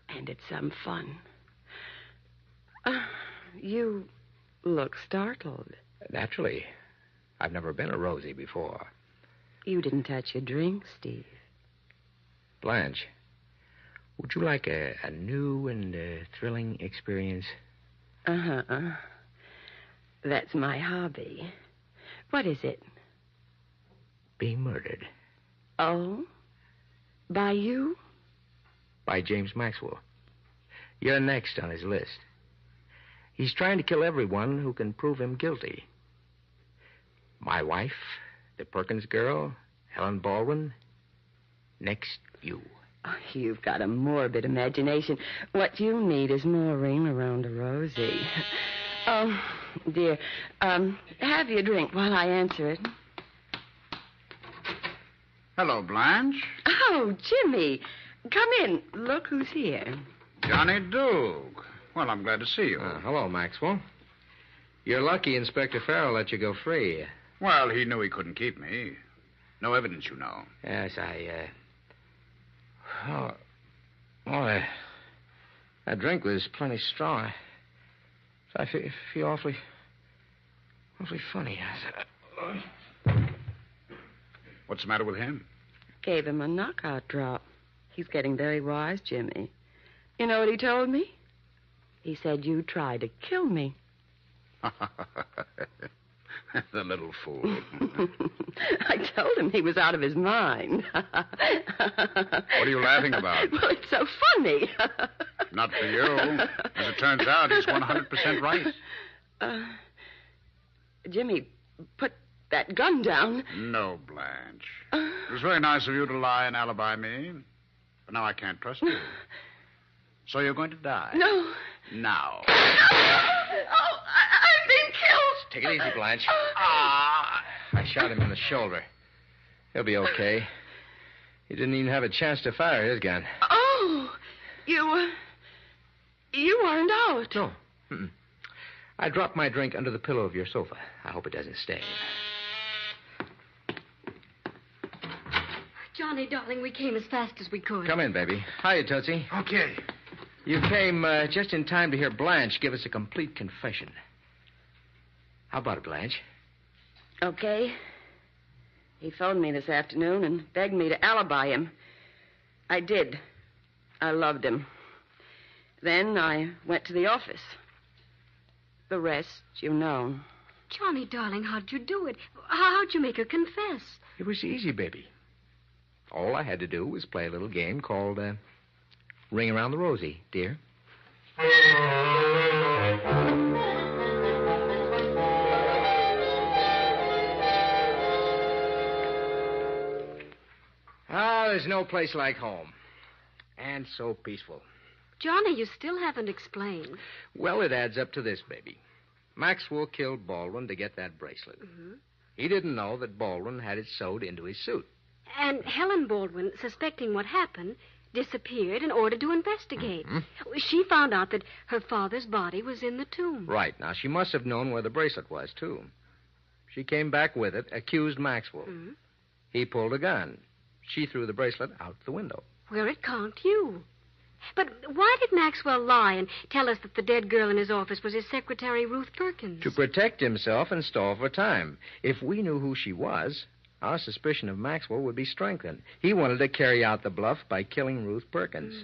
S6: And it's some fun. You look startled.
S14: Naturally. I've never been a Rosie before.
S6: You didn't touch your drink, Steve.
S14: Blanche, Would you like a new and thrilling experience?
S6: Uh-huh. That's my hobby. What is it?
S14: Being murdered.
S6: Oh? By you?
S14: By James Maxwell. You're next on his list. He's trying to kill everyone who can prove him guilty. My wife, the Perkins girl, Helen Baldwin. Next, you.
S6: Oh, you've got a morbid imagination. What you need is more ring around a rosy. Oh, dear. Have your drink while I answer it.
S15: Hello, Blanche.
S6: Oh, Jimmy. Come in. Look who's here.
S15: Johnny Duke. Well, I'm glad to see you.
S14: Hello, Maxwell. You're lucky Inspector Farrell let you go free.
S15: Well, he knew he couldn't keep me. No evidence, you know.
S14: Yes, that drink was plenty strong. I feel awfully funny.
S15: What's the matter with him?
S6: Gave him a knockout drop. He's getting very wise, Jimmy. You know what he told me? He said you tried to kill me.
S15: The little fool.
S6: I told him he was out of his mind.
S15: What are you laughing about?
S6: Well, it's so funny.
S15: Not for you. As it turns out, he's 100% right.
S6: Jimmy, put that gun down.
S15: No, Blanche. It was very nice of you to lie and alibi me. But now I can't trust you. So you're going to die.
S6: No.
S15: Now.
S6: Oh, I'm being killed.
S14: Take it easy, Blanche. I shot him in the shoulder. He'll be okay. He didn't even have a chance to fire his gun.
S6: Oh, you weren't out.
S14: No. Mm-mm. I dropped my drink under the pillow of your sofa. I hope it doesn't stain.
S22: Johnny, darling, we came as fast as we could.
S14: Come in, baby. Hiya, Tootsie.
S15: Okay.
S14: You came just in time to hear Blanche give us a complete confession. How about it, Blanche?
S6: Okay. He phoned me this afternoon and begged me to alibi him. I did. I loved him. Then I went to the office. The rest, you know.
S22: Johnny, darling, how'd you do it? How'd you make her confess?
S14: It was easy, baby. All I had to do was play a little game called Ring Around the Rosie, dear. There's no place like home. And so peaceful.
S22: Johnny, you still haven't explained.
S14: Well, it adds up to this, baby. Maxwell killed Baldwin to get that bracelet.
S22: Mm-hmm.
S14: He didn't know that Baldwin had it sewed into his suit.
S22: And Helen Baldwin, suspecting what happened, disappeared in order to investigate.
S14: Mm-hmm.
S22: She found out that her father's body was in the tomb.
S14: Right. Now, she must have known where the bracelet was, too. She came back with it, accused Maxwell.
S22: Mm-hmm.
S14: He pulled a gun. She threw the bracelet out the window.
S22: Where it conked you. But why did Maxwell lie and tell us that the dead girl in his office was his secretary, Ruth Perkins?
S14: To protect himself and stall for time. If we knew who she was, our suspicion of Maxwell would be strengthened. He wanted to carry out the bluff by killing Ruth Perkins.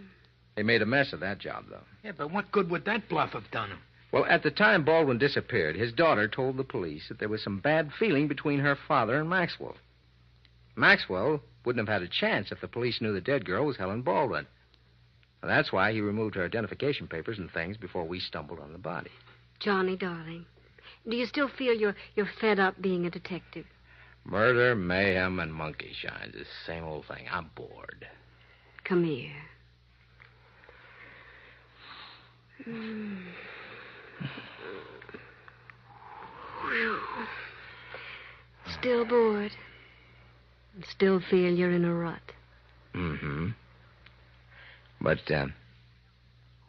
S14: They made a mess of that job, though.
S11: Yeah, but what good would that bluff have done him?
S14: Well, at the time Baldwin disappeared, his daughter told the police that there was some bad feeling between her father and Maxwell. Maxwell wouldn't have had a chance if the police knew the dead girl was Helen Baldwin. And that's why he removed her identification papers and things before we stumbled on the body.
S22: Johnny, darling, do you still feel you're fed up being a detective?
S14: Murder, mayhem, and monkey shines. The same old thing. I'm bored.
S22: Come here. Still bored? Still feel you're in a rut?
S14: Mm-hmm. But,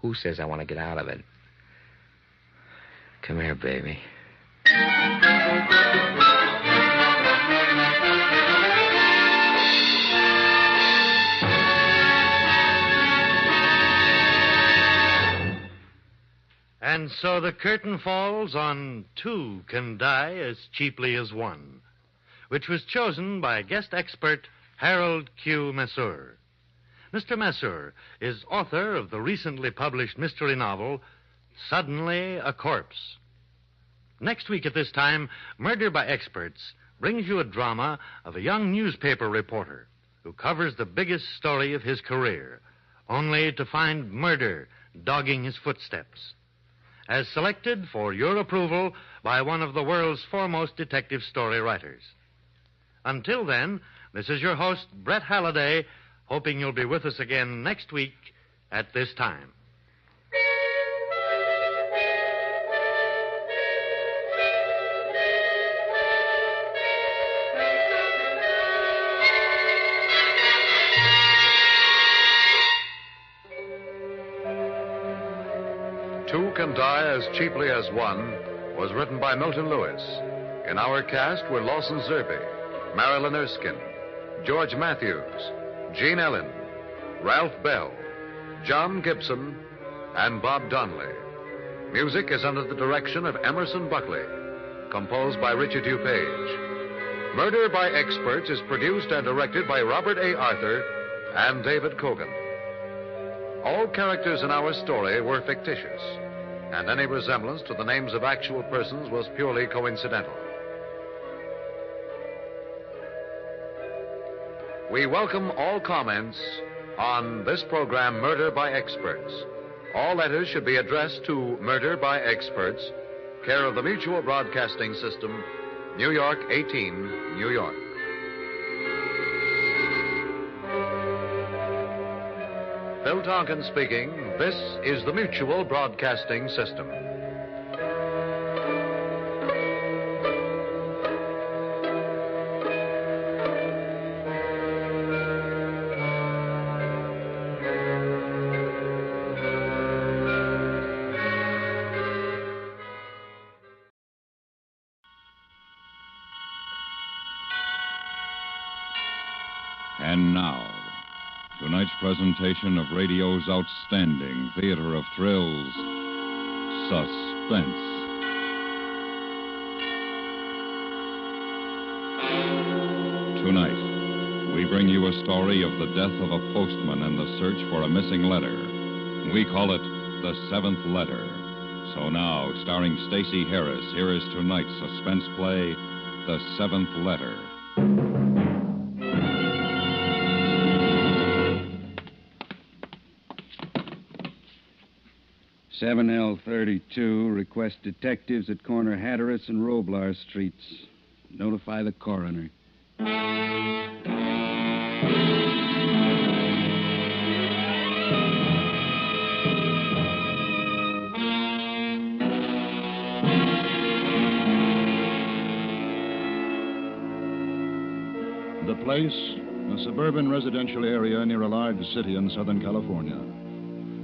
S14: who says I want to get out of it? Come here, baby.
S9: And so the curtain falls on Two Can Die as Cheaply as One, which was chosen by guest expert Harold Q. Masseur. Mr. Masseur is author of the recently published mystery novel, Suddenly a Corpse. Next week at this time, Murder by Experts brings you a drama of a young newspaper reporter who covers the biggest story of his career, only to find murder dogging his footsteps. As selected for your approval by one of the world's foremost detective story writers. Until then, this is your host, Brett Halliday, hoping you'll be with us again next week at this time.
S8: Two Can Die as Cheaply as One was written by Milton Lewis. In our cast were Lawson Zerbe, Marilyn Erskine, George Matthews, Gene Ellen, Ralph Bell, John Gibson, and Bob Donnelly. Music is under the direction of Emerson Buckley, composed by Richard DuPage. Murder by Experts is produced and directed by Robert A. Arthur and David Cogan. All characters in our story were fictitious, and any resemblance to the names of actual persons was purely coincidental. We welcome all comments on this program, Murder by Experts. All letters should be addressed to Murder by Experts, care of the Mutual Broadcasting System, New York 18, New York. Phil Tonkin speaking. This is the Mutual Broadcasting System.
S17: And now, tonight's presentation of radio's outstanding theater of thrills, Suspense. Tonight, we bring you a story of the death of a postman and the search for a missing letter. We call it The Seventh Letter. So now, starring Stacey Harris, here is tonight's suspense play, The Seventh Letter.
S23: 7L32, request detectives at corner Hatteras and Roblar Streets. Notify the coroner.
S24: The place, a suburban residential area near a large city in Southern California.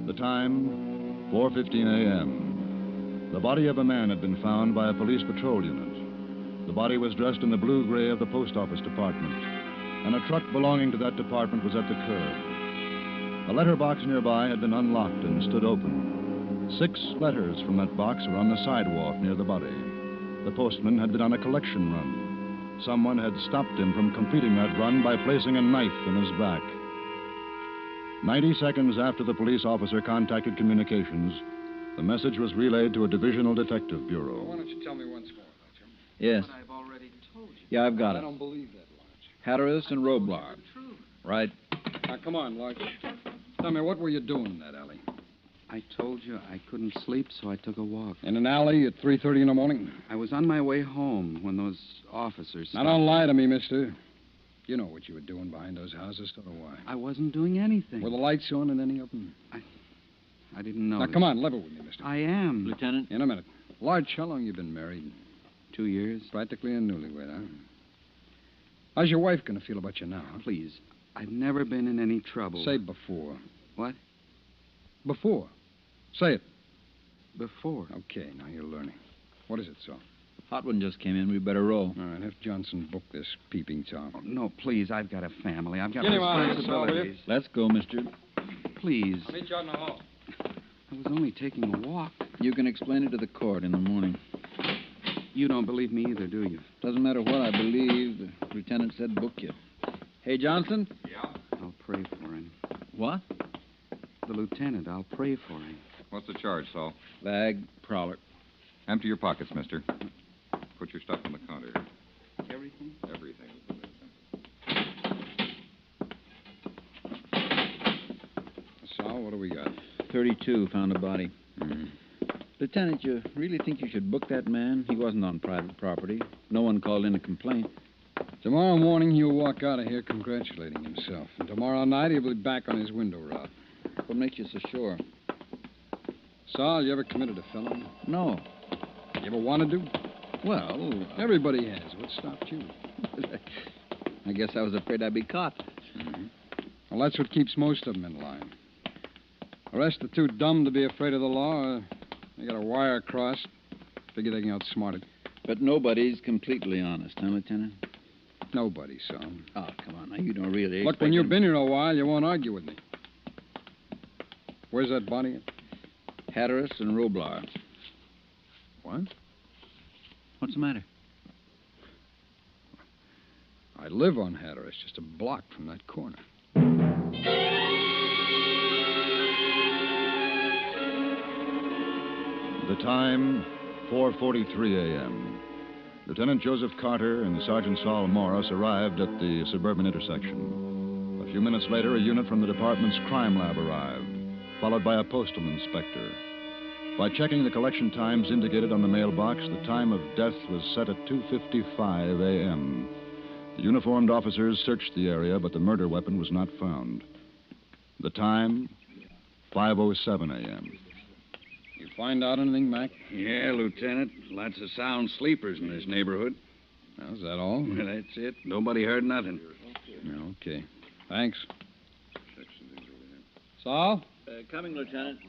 S24: The time, 4:15 a.m. The body of a man had been found by a police patrol unit. The body was dressed in the blue-gray of the post office department, and a truck belonging to that department was at the curb. A letterbox nearby had been unlocked and stood open. 6 letters from that box were on the sidewalk near the body. The postman had been on a collection run. Someone had stopped him from completing that run by placing a knife in his back. 90 seconds after the police officer contacted communications, the message was relayed to a divisional detective bureau.
S23: Why don't you tell me once more, don't you?
S25: Yes.
S23: I've already told you.
S25: Yeah, I've got it.
S23: I don't believe that, Lodge.
S25: Hatteras and Roblar. Right.
S23: Now, come on, Lodge. Tell me, what were you doing in that alley?
S26: I told you I couldn't sleep, so I took a walk.
S23: In an alley at 3:30 in the morning?
S26: I was on my way home when those officers
S23: Now,
S26: stopped.
S23: don't lie to me, mister. You know what you were doing behind those houses, so do I.
S26: I wasn't doing anything.
S23: Were the lights on in any of them?
S26: I didn't know.
S23: Now, come on, level with me, mister.
S26: I am.
S25: Lieutenant?
S23: In a minute. Lodge, how long you been married?
S26: 2 years.
S23: Practically a newlywed, huh? How's your wife going to feel about you now? Huh?
S26: Please, I've never been in any trouble.
S23: Say before.
S26: What?
S23: Before. Say it.
S26: Before.
S23: Okay, now you're learning. What is it, so?
S25: Hot one just came in. We better roll.
S23: All right, have Johnson book this peeping Tom.
S26: Oh, no, please, I've got a family. I've got
S23: Get him out of here,
S26: responsibilities.
S25: Let's go, mister.
S26: Please.
S23: I'll meet you out in the hall.
S26: I was only taking a walk.
S25: You can explain it to the court in the morning.
S26: You don't believe me either, do you?
S25: Doesn't matter what I believe. The lieutenant said book you. Hey, Johnson?
S26: Yeah? I'll pray for him.
S23: What? The lieutenant. I'll pray for him.
S24: What's the charge, Saul?
S23: Bag, prowler.
S24: Empty your pockets, mister. Put your stuff on the counter.
S23: Everything?
S24: Everything.
S23: Saul, what do we got?
S25: 32 found a body.
S23: Mm-hmm.
S25: Lieutenant, you really think you should book that man? He wasn't on private property. No one called in a complaint.
S1: Tomorrow morning, he'll walk out of here congratulating himself. And tomorrow night, he'll be back on his window route.
S25: What makes you so sure?
S1: Saul, you ever committed a felony?
S25: No.
S1: You ever wanted to?
S25: Well,
S1: everybody has. What stopped you?
S25: I guess I was afraid I'd be caught.
S1: Mm-hmm. Well, that's what keeps most of them in line. The rest are too dumb to be afraid of the law. They got a wire crossed. Figure they can outsmart it.
S25: But nobody's completely honest, huh, Lieutenant?
S1: Nobody, son.
S25: Oh, come on. Now, you don't really
S1: Look, when you've been here a while, you won't argue with me. Where's that body?
S25: Hatteras and Roblar.
S1: What?
S25: What's the matter?
S1: I live on Hatteras, just a block from that corner.
S24: The time, 4:43 a.m. Lieutenant Joseph Carter and Sergeant Saul Morris arrived at the suburban intersection. A few minutes later, a unit from the department's crime lab arrived, followed by a postal inspector. By checking the collection times indicated on the mailbox, the time of death was set at 2:55 a.m. The uniformed officers searched the area, but the murder weapon was not found. The time, 5:07 a.m.
S1: You find out anything, Mac?
S23: Yeah, Lieutenant. Lots of sound sleepers in this neighborhood.
S1: Well, is that all?
S23: Well, that's it. Nobody heard nothing.
S1: Okay. Thanks. Saul?
S25: Coming, Lieutenant.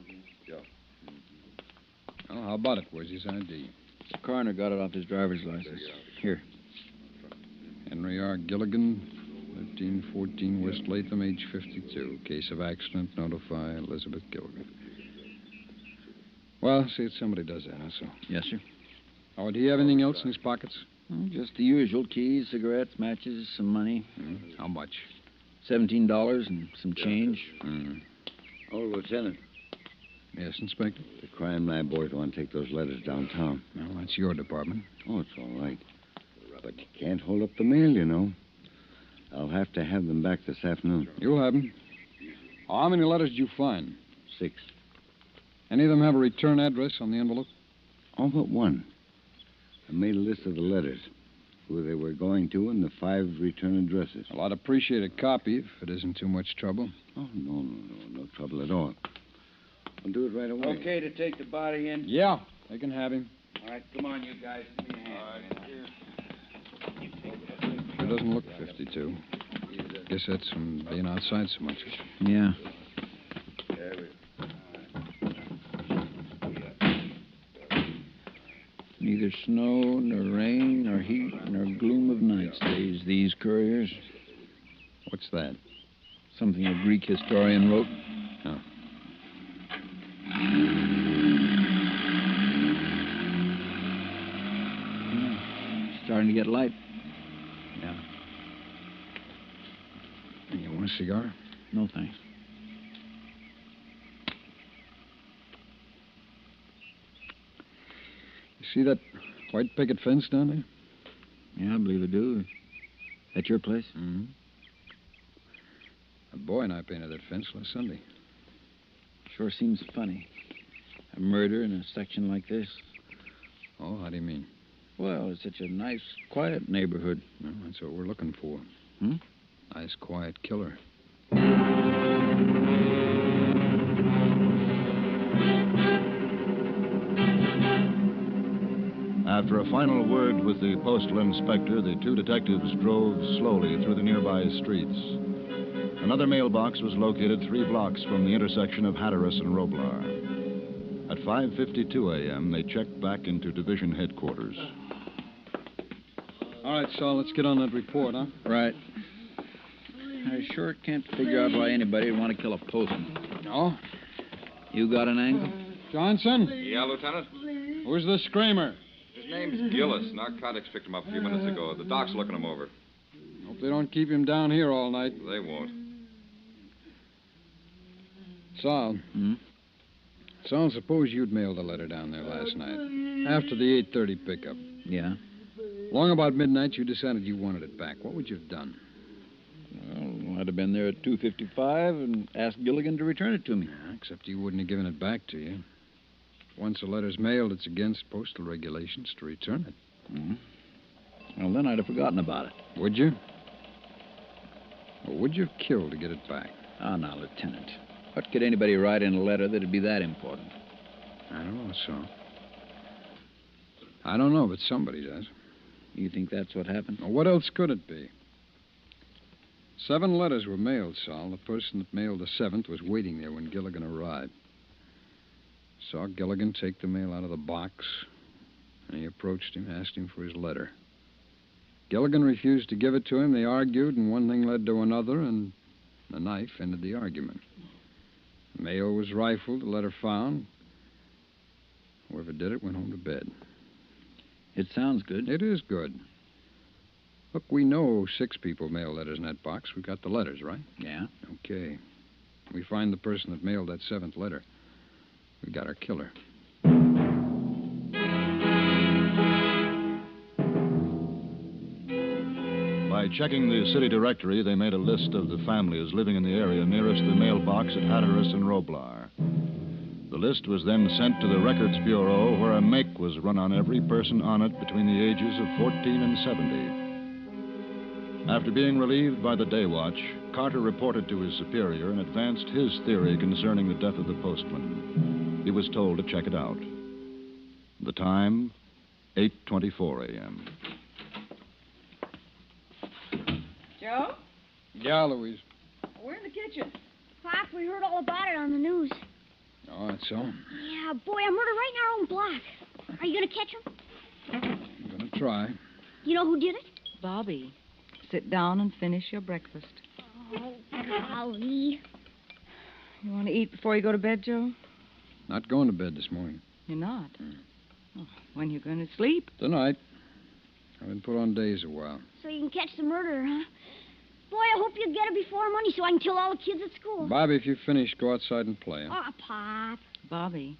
S1: Well, how about it? Where's his ID?
S25: The coroner got it off his driver's license. Here.
S1: Henry R. Gilligan, 1314 West Latham, age 52. Case of accident, notify Elizabeth Gilligan. Well, see if somebody does that, huh, so.
S25: Yes, sir.
S1: Oh, do you have anything else in his pockets?
S25: Just the usual. Keys, cigarettes, matches, some money.
S1: How much?
S25: $17 and some change.
S2: Oh, Lieutenant.
S1: Yes, Inspector?
S2: The crime lab boys want to take those letters downtown.
S1: Well, that's your department.
S2: Oh, it's all right. But you can't hold up the mail, you know. I'll have to have them back this afternoon.
S1: You'll have them. Oh, how many letters did you find?
S2: 6.
S1: Any of them have a return address on the envelope?
S2: All but one. I made a list of the letters, who they were going to, and the 5 return addresses.
S1: Well, I'd appreciate a copy if it isn't too much trouble.
S2: Oh, no trouble at all. I'll do it right away.
S23: Okay to take the body in?
S1: Yeah, they can have him.
S23: All right, come on, you guys. Give me a hand.
S1: Sure doesn't look 52. Guess that's from being outside so much.
S25: Yeah. Neither snow, nor rain, nor heat, nor gloom of night stays these couriers.
S1: What's that?
S25: Something a Greek historian wrote.
S1: Oh.
S25: Starting to get light.
S1: Yeah. You want a cigar?
S25: No, thanks.
S1: You see that white picket fence down there?
S25: Yeah, I believe I do. At your place?
S1: Mm-hmm. A boy and I painted that fence last Sunday.
S25: Sure seems funny. A murder in a section like this.
S1: Oh, how do you mean?
S25: Well, it's such a nice, quiet neighborhood.
S1: Well, that's what we're looking for. Nice, quiet killer.
S24: After a final word with the postal inspector, the 2 detectives drove slowly through the nearby streets. Another mailbox was located 3 blocks from the intersection of Hatteras and Roblar. At 5:52 a.m., they checked back into division headquarters.
S1: All right, Saul, let's get on that report, huh?
S25: Right. I sure can't figure out why anybody would want to kill a postman.
S1: No?
S25: You got an angle?
S1: Johnson?
S13: Yeah, Lieutenant?
S1: Who's the screamer?
S13: His name's Gillis. Narcotics picked him up a few minutes ago. The doc's looking him over.
S1: Hope they don't keep him down here all night.
S13: They won't.
S1: Saul.
S25: Hmm?
S1: Saul, suppose you'd mailed a letter down there last night, after the 8:30 pickup.
S25: Yeah?
S1: Long about midnight, you decided you wanted it back. What would you have done?
S25: Well, I'd have been there at 2:55 and asked Gilligan to return it to me.
S1: Yeah, except he wouldn't have given it back to you. Once a letter's mailed, it's against postal regulations to return it.
S25: Hmm? Well, then I'd have forgotten about it.
S1: Would you? Or would you have killed to get it back?
S25: Ah, now, Lieutenant. What could anybody write in a letter that'd be that important?
S1: I don't know, Saul. I don't know, but somebody does.
S25: You think that's what happened?
S1: Well, what else could it be? 7 letters were mailed, Saul. The person that mailed the 7th was waiting there when Gilligan arrived. Saw Gilligan take the mail out of the box, and he approached him, asked him for his letter. Gilligan refused to give it to him. They argued, and one thing led to another, and the knife ended the argument. The mail was rifled, the letter found. Whoever did it went home to bed.
S25: It sounds good.
S1: It is good. Look, we know 6 people mailed letters in that box. We got the letters, right?
S25: Yeah?
S1: Okay. We find the person that mailed that 7th letter. We got our killer.
S24: By checking the city directory, they made a list of the families living in the area nearest the mailbox at Hatteras and Roblar. The list was then sent to the Records Bureau, where a make was run on every person on it between the ages of 14 and 70. After being relieved by the day watch, Carter reported to his superior and advanced his theory concerning the death of the postman. He was told to check it out. The time, 8:24 a.m.
S3: Joe?
S1: Yeah, Louise.
S3: We're in the kitchen. Pop, we heard all about it on the news.
S1: Oh, that's so?
S3: Yeah, boy, a murder right in our own block. Are you going to catch him?
S1: I'm going to try.
S3: You know who did it?
S10: Bobby, sit down and finish your breakfast.
S3: Oh, golly.
S10: You want to eat before you go to bed, Joe?
S1: Not going to bed this morning.
S10: You're not? Oh, when you going to sleep?
S1: Tonight. I've been put on days a while.
S3: So you can catch the murderer, huh? Boy, I hope you get it before money so I can kill all the kids at school.
S1: Bobby, if you finish, go outside and play. Huh?
S3: Oh, Pop.
S10: Bobby,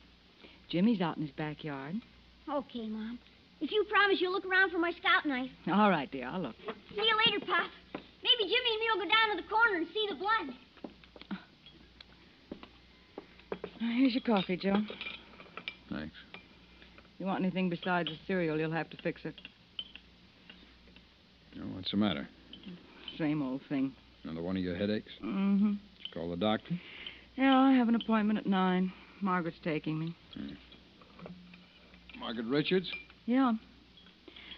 S10: Jimmy's out in his backyard.
S3: Okay, Mom. If you promise you'll look around for my scout knife.
S10: All right, dear, I'll look.
S3: See you later, Pop. Maybe Jimmy and me will go down to the corner and see the blood.
S10: Here's your coffee, Joe.
S1: Thanks.
S10: You want anything besides the cereal, you'll have to fix it.
S1: Oh, what's the matter?
S10: Same old thing.
S1: Another one of your headaches?
S10: Mm-hmm.
S1: Did you call the doctor?
S10: Yeah, I have an appointment at 9. Margaret's taking me.
S1: Margaret Richards?
S10: Yeah.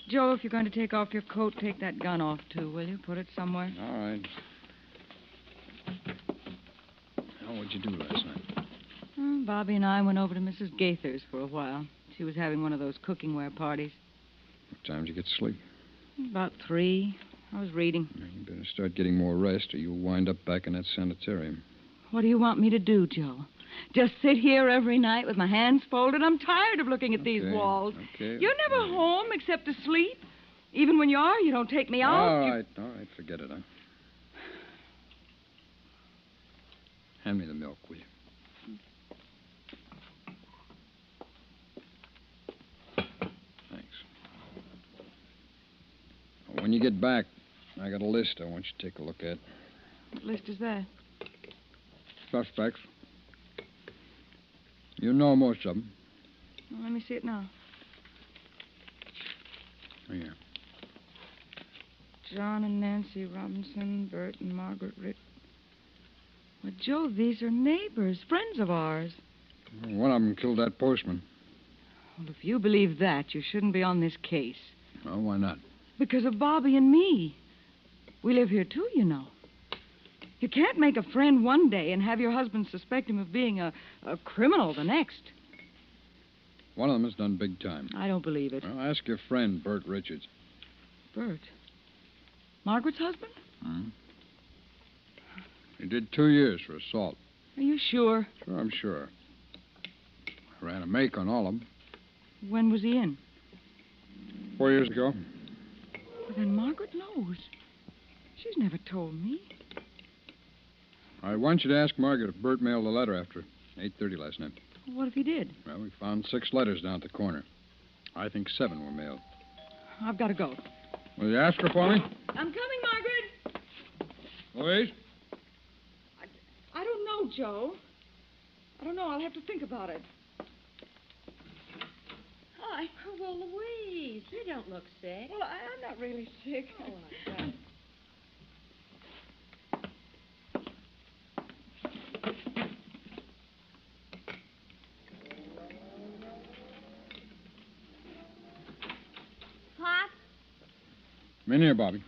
S10: Joe, if you're going to take off your coat, take that gun off, too, will you? Put it somewhere.
S1: All right. Now, what'd you do last night?
S10: Bobby and I went over to Mrs. Gaither's for a while. She was having one of those cooking-ware parties.
S1: What time did you get to sleep?
S10: About 3. I was reading.
S1: You better start getting more rest, or you'll wind up back in that sanitarium.
S10: What do you want me to do, Joe? Just sit here every night with my hands folded? I'm tired of looking at these walls.
S1: Okay.
S10: You're never home except to sleep. Even when you are, you don't take me out.
S1: All right, forget it, huh? Hand me the milk, will you? Thanks. When you get back, I got a list I want you to take a look at.
S10: What list is that?
S1: Suspects. You know most of them.
S10: Well, let me see it now.
S1: Here.
S10: John and Nancy Robinson, Bert and Margaret Ritt. Well, Joe, these are neighbors, friends of ours.
S1: One of them killed that postman.
S10: Well, if you believe that, you shouldn't be on this case.
S1: Well, why not?
S10: Because of Bobby and me. We live here, too, you know. You can't make a friend one day and have your husband suspect him of being a criminal the next.
S1: One of them has done big time.
S10: I don't believe it.
S1: Well, ask your friend, Bert Richards.
S10: Bert? Margaret's husband?
S1: He did 2 years for assault.
S10: Are you sure?
S1: Sure, I'm sure. I ran a make on all of them.
S10: When was he in?
S1: 4 years ago.
S10: Well, then Margaret knows. She's never told me.
S1: I want you to ask Margaret if Bert mailed a letter after 8:30 last night.
S10: What if he did?
S1: Well, we found 6 letters down at the corner. I think 7 were mailed.
S10: I've got to go.
S1: Will you ask her for me?
S10: I'm coming, Margaret.
S1: Louise?
S10: I don't know, Joe. I don't know. I'll have to think about it.
S5: Hi. Oh, well, Louise, you don't look sick.
S10: Well, I'm not really sick.
S5: Oh, my God.
S3: Pop,
S1: Come in here, Bobby.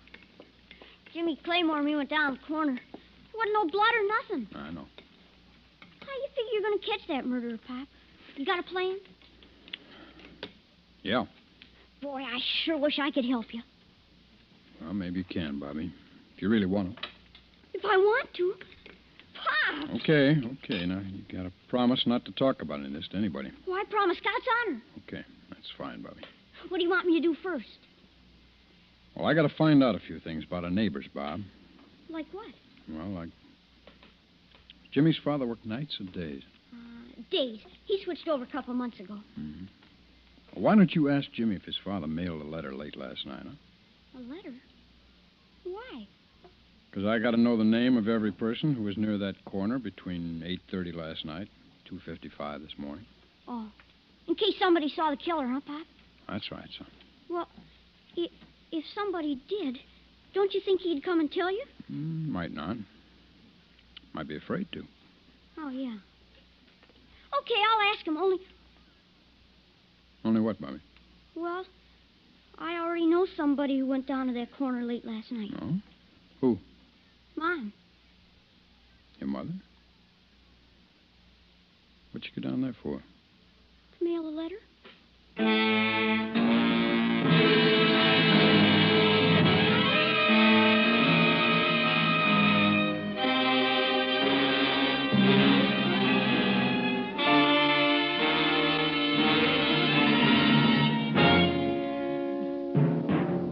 S3: Jimmy Claymore and me went down the corner. There wasn't no blood or nothing.
S1: I know.
S3: How you think you're going to catch that murderer, Pop? You got a plan?
S1: Yeah.
S3: Boy, I sure wish I could help you.
S1: Well, maybe you can, Bobby. If you really want to.
S3: If I want to. Pop!
S1: Okay. Now, you got to promise not to talk about any of this to anybody.
S3: Well, I promise God's honor.
S1: Okay, that's fine, Bobby.
S3: What do you want me to do first?
S1: Well, I got to find out a few things about our neighbors, Bob.
S3: Like what?
S1: Well, like... Jimmy's father worked nights or days?
S3: Days. He switched over a couple months ago.
S1: Mm-hmm. Well, why don't you ask Jimmy if his father mailed a letter late last night, huh?
S3: A letter? Why?
S1: Because I got to know the name of every person who was near that corner between 8:30 last night and 2:55 this morning.
S3: Oh. In case somebody saw the killer, huh, Pop?
S1: That's right, son.
S3: Well, if somebody did, don't you think he'd come and tell you?
S1: Might not. Might be afraid to.
S3: Oh, yeah. Okay, I'll ask him, only...
S1: Only what, Bobby?
S3: Well, I already know somebody who went down to that corner late last night.
S1: Oh? Who?
S3: Mom.
S1: Your mother? What'd you go down there for?
S3: To mail a letter.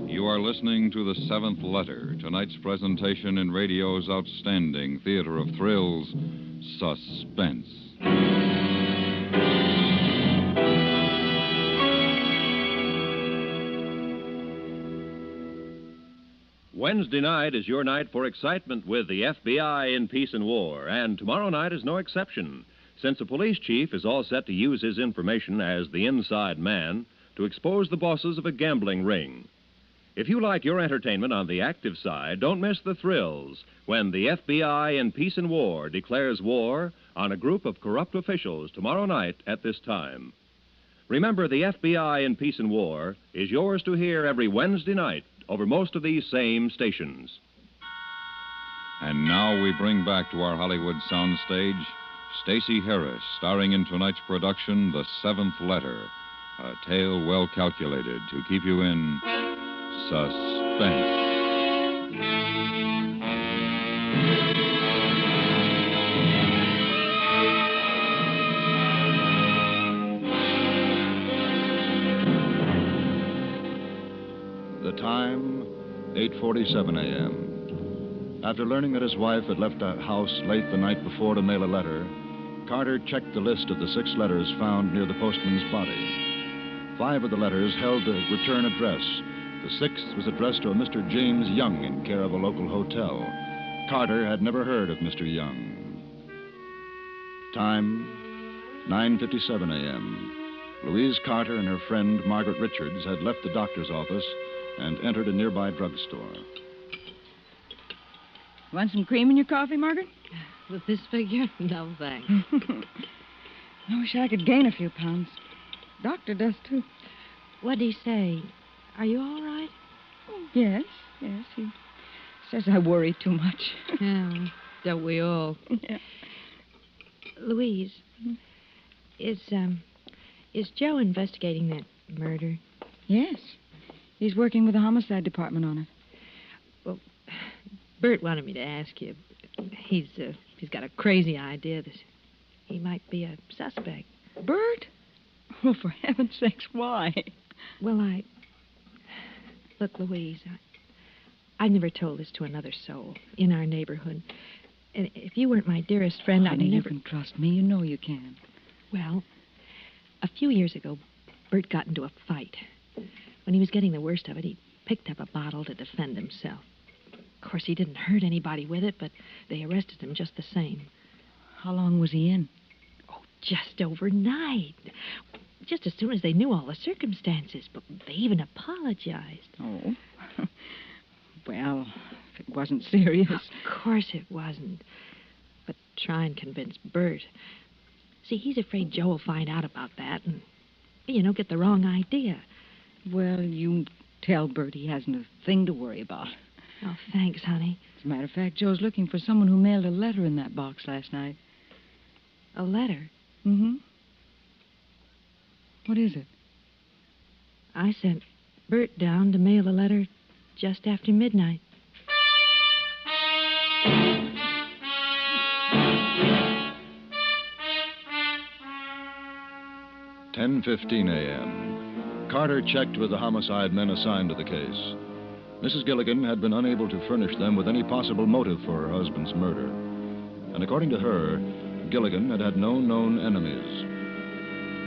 S17: You are listening to The Seventh Letter, tonight's presentation in radio's outstanding theater of thrills, Suspense.
S7: Wednesday night is your night for excitement with the FBI in Peace and War, and tomorrow night is no exception, since the police chief is all set to use his information as the inside man to expose the bosses of a gambling ring. If you like your entertainment on the active side, don't miss the thrills when the FBI in Peace and War declares war on a group of corrupt officials tomorrow night at this time. Remember, the FBI in Peace and War is yours to hear every Wednesday night over most of these same stations.
S17: And now we bring back to our Hollywood soundstage Stacey Harris, starring in tonight's production, The Seventh Letter, a tale well calculated to keep you in suspense.
S24: The time, 8:47 a.m. After learning that his wife had left the house late the night before to mail a letter, Carter checked the list of the 6 letters found near the postman's body. 5 of the letters held the return address. The 6th was addressed to a Mr. James Young in care of a local hotel. Carter had never heard of Mr. Young. Time, 9:57 a.m. Louise Carter and her friend Margaret Richards had left the doctor's office and entered a nearby drugstore.
S10: Want some cream in your coffee, Margaret?
S5: With this figure? No, thanks.
S10: I wish I could gain a few pounds. Doctor does, too.
S5: What'd he say? Are you all right?
S10: Yes. He says I worry too much.
S5: Yeah, don't we all?
S10: Yeah.
S5: Louise, is Joe investigating that murder?
S10: Yes. He's working with the homicide department on it.
S5: Well, Bert wanted me to ask you. He's got a crazy idea that he might be a suspect.
S10: Bert? Oh, for heaven's sakes, why?
S5: Well, Look, Louise, I never told this to another soul in our neighborhood. And if you weren't my dearest friend, I'd
S10: Honey, you
S5: never...
S10: can trust me. You know you can.
S5: Well, a few years ago, Bert got into a fight. When he was getting the worst of it, he picked up a bottle to defend himself. Of course, he didn't hurt anybody with it, but they arrested him just the same.
S10: How long was he in?
S5: Oh, just overnight. Just as soon as they knew all the circumstances. But they even apologized.
S10: Oh. Well, if it wasn't serious.
S5: Of course it wasn't. But try and convince Bert. See, he's afraid Joe will find out about that and, get the wrong idea.
S10: Well, you tell Bert he hasn't a thing to worry about.
S5: Oh, thanks, honey.
S10: As a matter of fact, Joe's looking for someone who mailed a letter in that box last night.
S5: A letter?
S10: Mm-hmm. What is it?
S5: I sent Bert down to mail a letter just after midnight.
S24: "10:15 a.m. Carter checked with the homicide men assigned to the case. Mrs. Gilligan had been unable to furnish them with any possible motive for her husband's murder. And according to her, Gilligan had had no known enemies.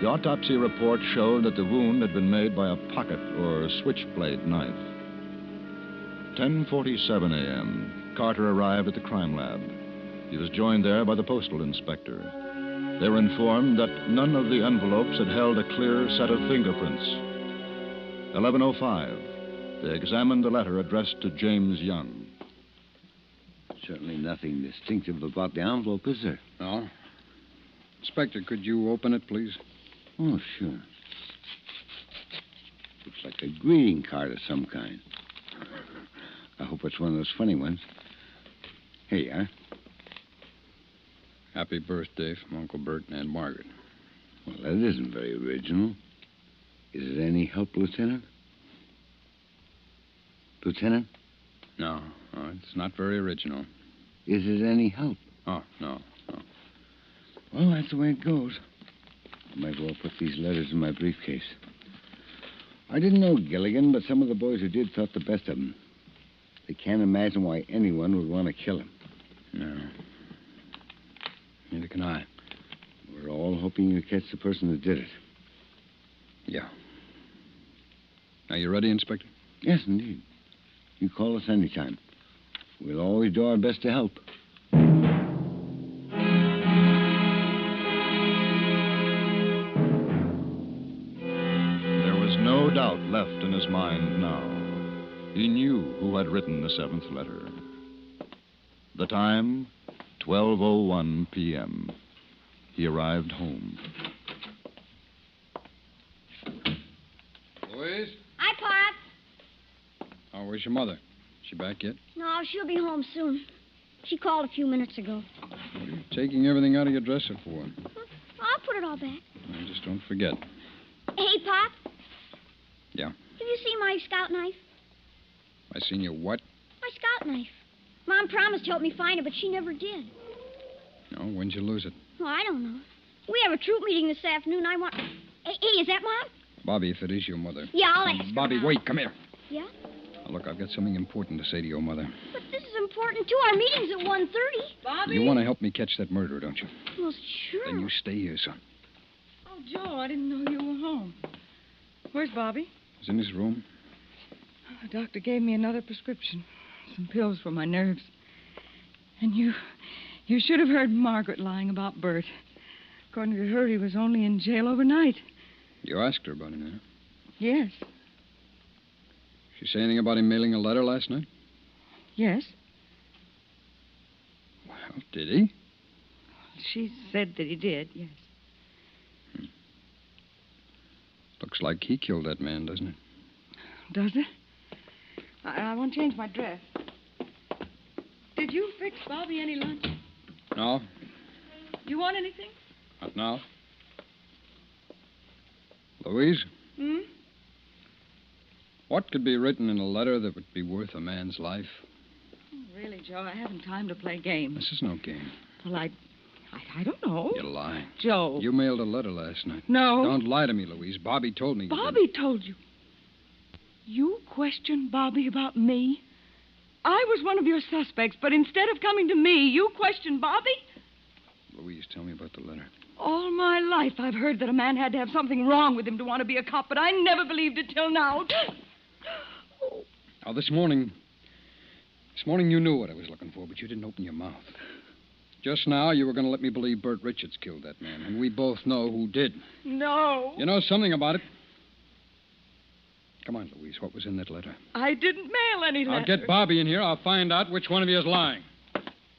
S24: The autopsy report showed that the wound had been made by a pocket or switchblade knife. 10:47 a.m. Carter arrived at the crime lab. He was joined there by the postal inspector. They were informed that none of the envelopes had held a clear set of fingerprints. 11:05. They examined the letter addressed to James Young.
S2: Certainly nothing distinctive about the envelope, is there?
S1: No. Inspector, could you open it, please?
S2: Oh, sure. Looks like a greeting card of some kind. I hope it's one of those funny ones. Here you are.
S1: Happy birthday from Uncle Bert and Aunt Margaret.
S2: Well, that isn't very original. Is it any help, Lieutenant? Lieutenant?
S1: No, it's not very original.
S2: Is it any help?
S1: Oh, no.
S2: Well, that's the way it goes. I might as well put these letters in my briefcase. I didn't know Gilligan, but some of the boys who did thought the best of him. They can't imagine why anyone would want to kill him.
S1: No. Neither can I.
S2: We're all hoping you catch the person that did it.
S1: Yeah. Are you ready, Inspector?
S2: Yes, indeed. You call us anytime. We'll always do our best to help.
S24: There was no doubt left in his mind now. He knew who had written the seventh letter. The time, 12:01 p.m. He arrived home.
S1: Louise?
S3: Hi, Pop.
S1: Oh, where's your mother? She back yet?
S3: No, she'll be home soon. She called a few minutes ago.
S1: What are you taking everything out of your dresser for?
S3: I'll put it all back.
S1: Well, just don't forget.
S3: Hey, Pop.
S1: Yeah?
S3: Have you seen my scout knife?
S1: I seen your what?
S3: My scout knife. Mom promised to help me find it, but she never did.
S1: No, when'd you lose it?
S3: Oh, I don't know. We have a troop meeting this afternoon. I want... Hey, is that Mom?
S1: Bobby, if it is your mother.
S3: Yeah, I'll ask her.
S1: Bobby, wait, come here.
S3: Yeah?
S1: Now, look, I've got something important to say to your mother.
S3: But this is important, too. Our meeting's at 1:30. Bobby?
S1: You want to help me catch that murderer, don't you?
S3: Well, sure.
S1: Then you stay here, son.
S10: Oh, Joe, I didn't know you were home. Where's Bobby?
S1: He's in his room.
S10: The doctor gave me another prescription. Some pills for my nerves. And you should have heard Margaret lying about Bert. According to her, he was only in jail overnight.
S1: You asked her about him, huh?
S10: Yes.
S1: She say anything about him mailing a letter last night?
S10: Yes.
S1: Well, did he?
S10: She said that he did, yes.
S1: Looks like he killed that man, doesn't it?
S10: Does it? I want to change my dress. Did you fix Bobby any lunch?
S1: No,
S10: You want anything?
S1: not now. Louise, what could be written in a letter that would be worth a man's life?
S10: Oh, really, Joe, I haven't time to play games.
S1: This is no game.
S10: Well, I don't know.
S1: You lie.
S10: Joe.
S1: You mailed a letter last night.
S10: No.
S1: Don't lie to me, Louise. Bobby told me you
S10: Bobby told you. You questioned Bobby about me? I was one of your suspects, but instead of coming to me, you questioned Bobby?
S1: Louise, tell me about the letter.
S10: All my life I've heard that a man had to have something wrong with him to want to be a cop, but I never believed it till now.
S1: Now, this morning you knew what I was looking for, but you didn't open your mouth. Just now, you were going to let me believe Bert Richards killed that man, and we both know who did.
S10: No.
S1: You know something about it. Come on, Louise, what was in that letter?
S10: I didn't mail any letter.
S1: I'll get Bobby in here. I'll find out which one of you is lying.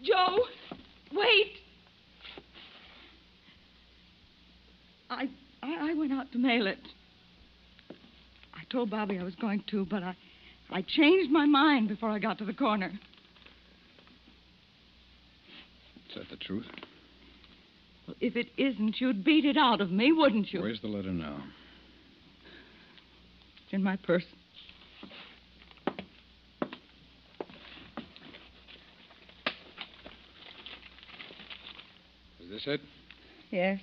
S10: Joe, wait. I went out to mail it. I told Bobby I was going to, but I changed my mind before I got to the corner.
S1: Is that the truth?
S10: Well, if it isn't, you'd beat it out of me, wouldn't you?
S1: Where's the letter now?
S10: It's in my purse.
S1: Is this it?
S10: Yes.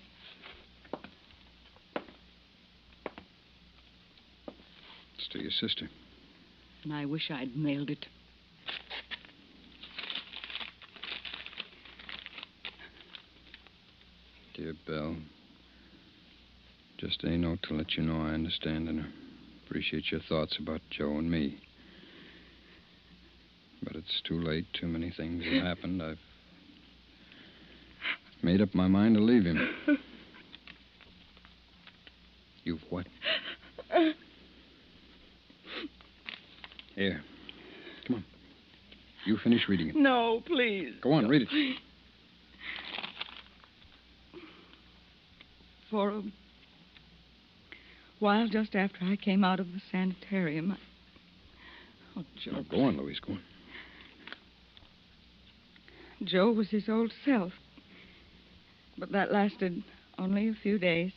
S1: It's to your sister.
S10: And I wish I'd mailed it.
S1: Dear Belle, just a note to let you know I understand and appreciate your thoughts about Joe and me. But it's too late. Too many things have happened. I've made up my mind to leave him. You've what? Here. Come on. You finish reading it.
S10: No, please.
S1: Go on, read it.
S10: For a while, just after I came out of the sanitarium, Oh, Joe.
S1: Now, go on, Louise, go on.
S10: Joe was his old self. But that lasted only a few days.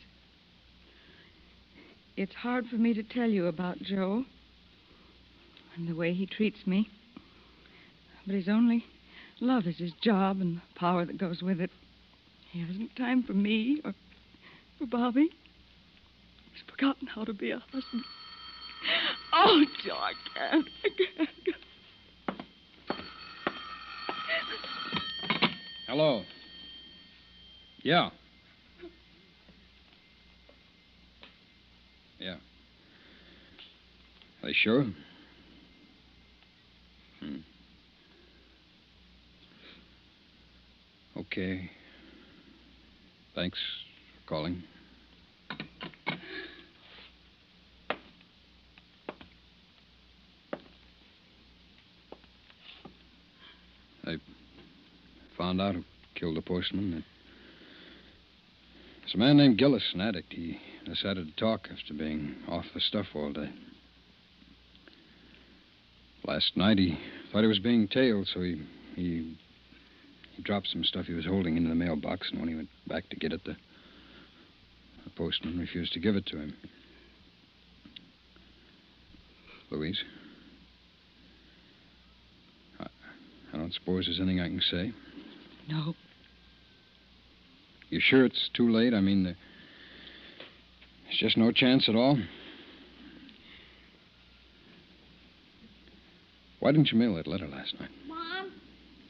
S10: It's hard for me to tell you about Joe and the way he treats me. But his only love is his job and the power that goes with it. He hasn't time for me or for Bobby. He's forgotten how to be a husband. Oh, Joe, I can't.
S1: Hello. Yeah. Yeah. Are they sure? Okay. Thanks for calling. I found out who killed the postman. It's a man named Gillis, an addict. He decided to talk after being off the stuff all day. Last night he thought he was being tailed, so he dropped some stuff he was holding into the mailbox, and when he went back to get it, the postman refused to give it to him. Louise? I don't suppose there's anything I can say.
S10: No.
S1: You sure it's too late? I mean, there's just no chance at all? Why didn't you mail that letter last night?
S3: Mom?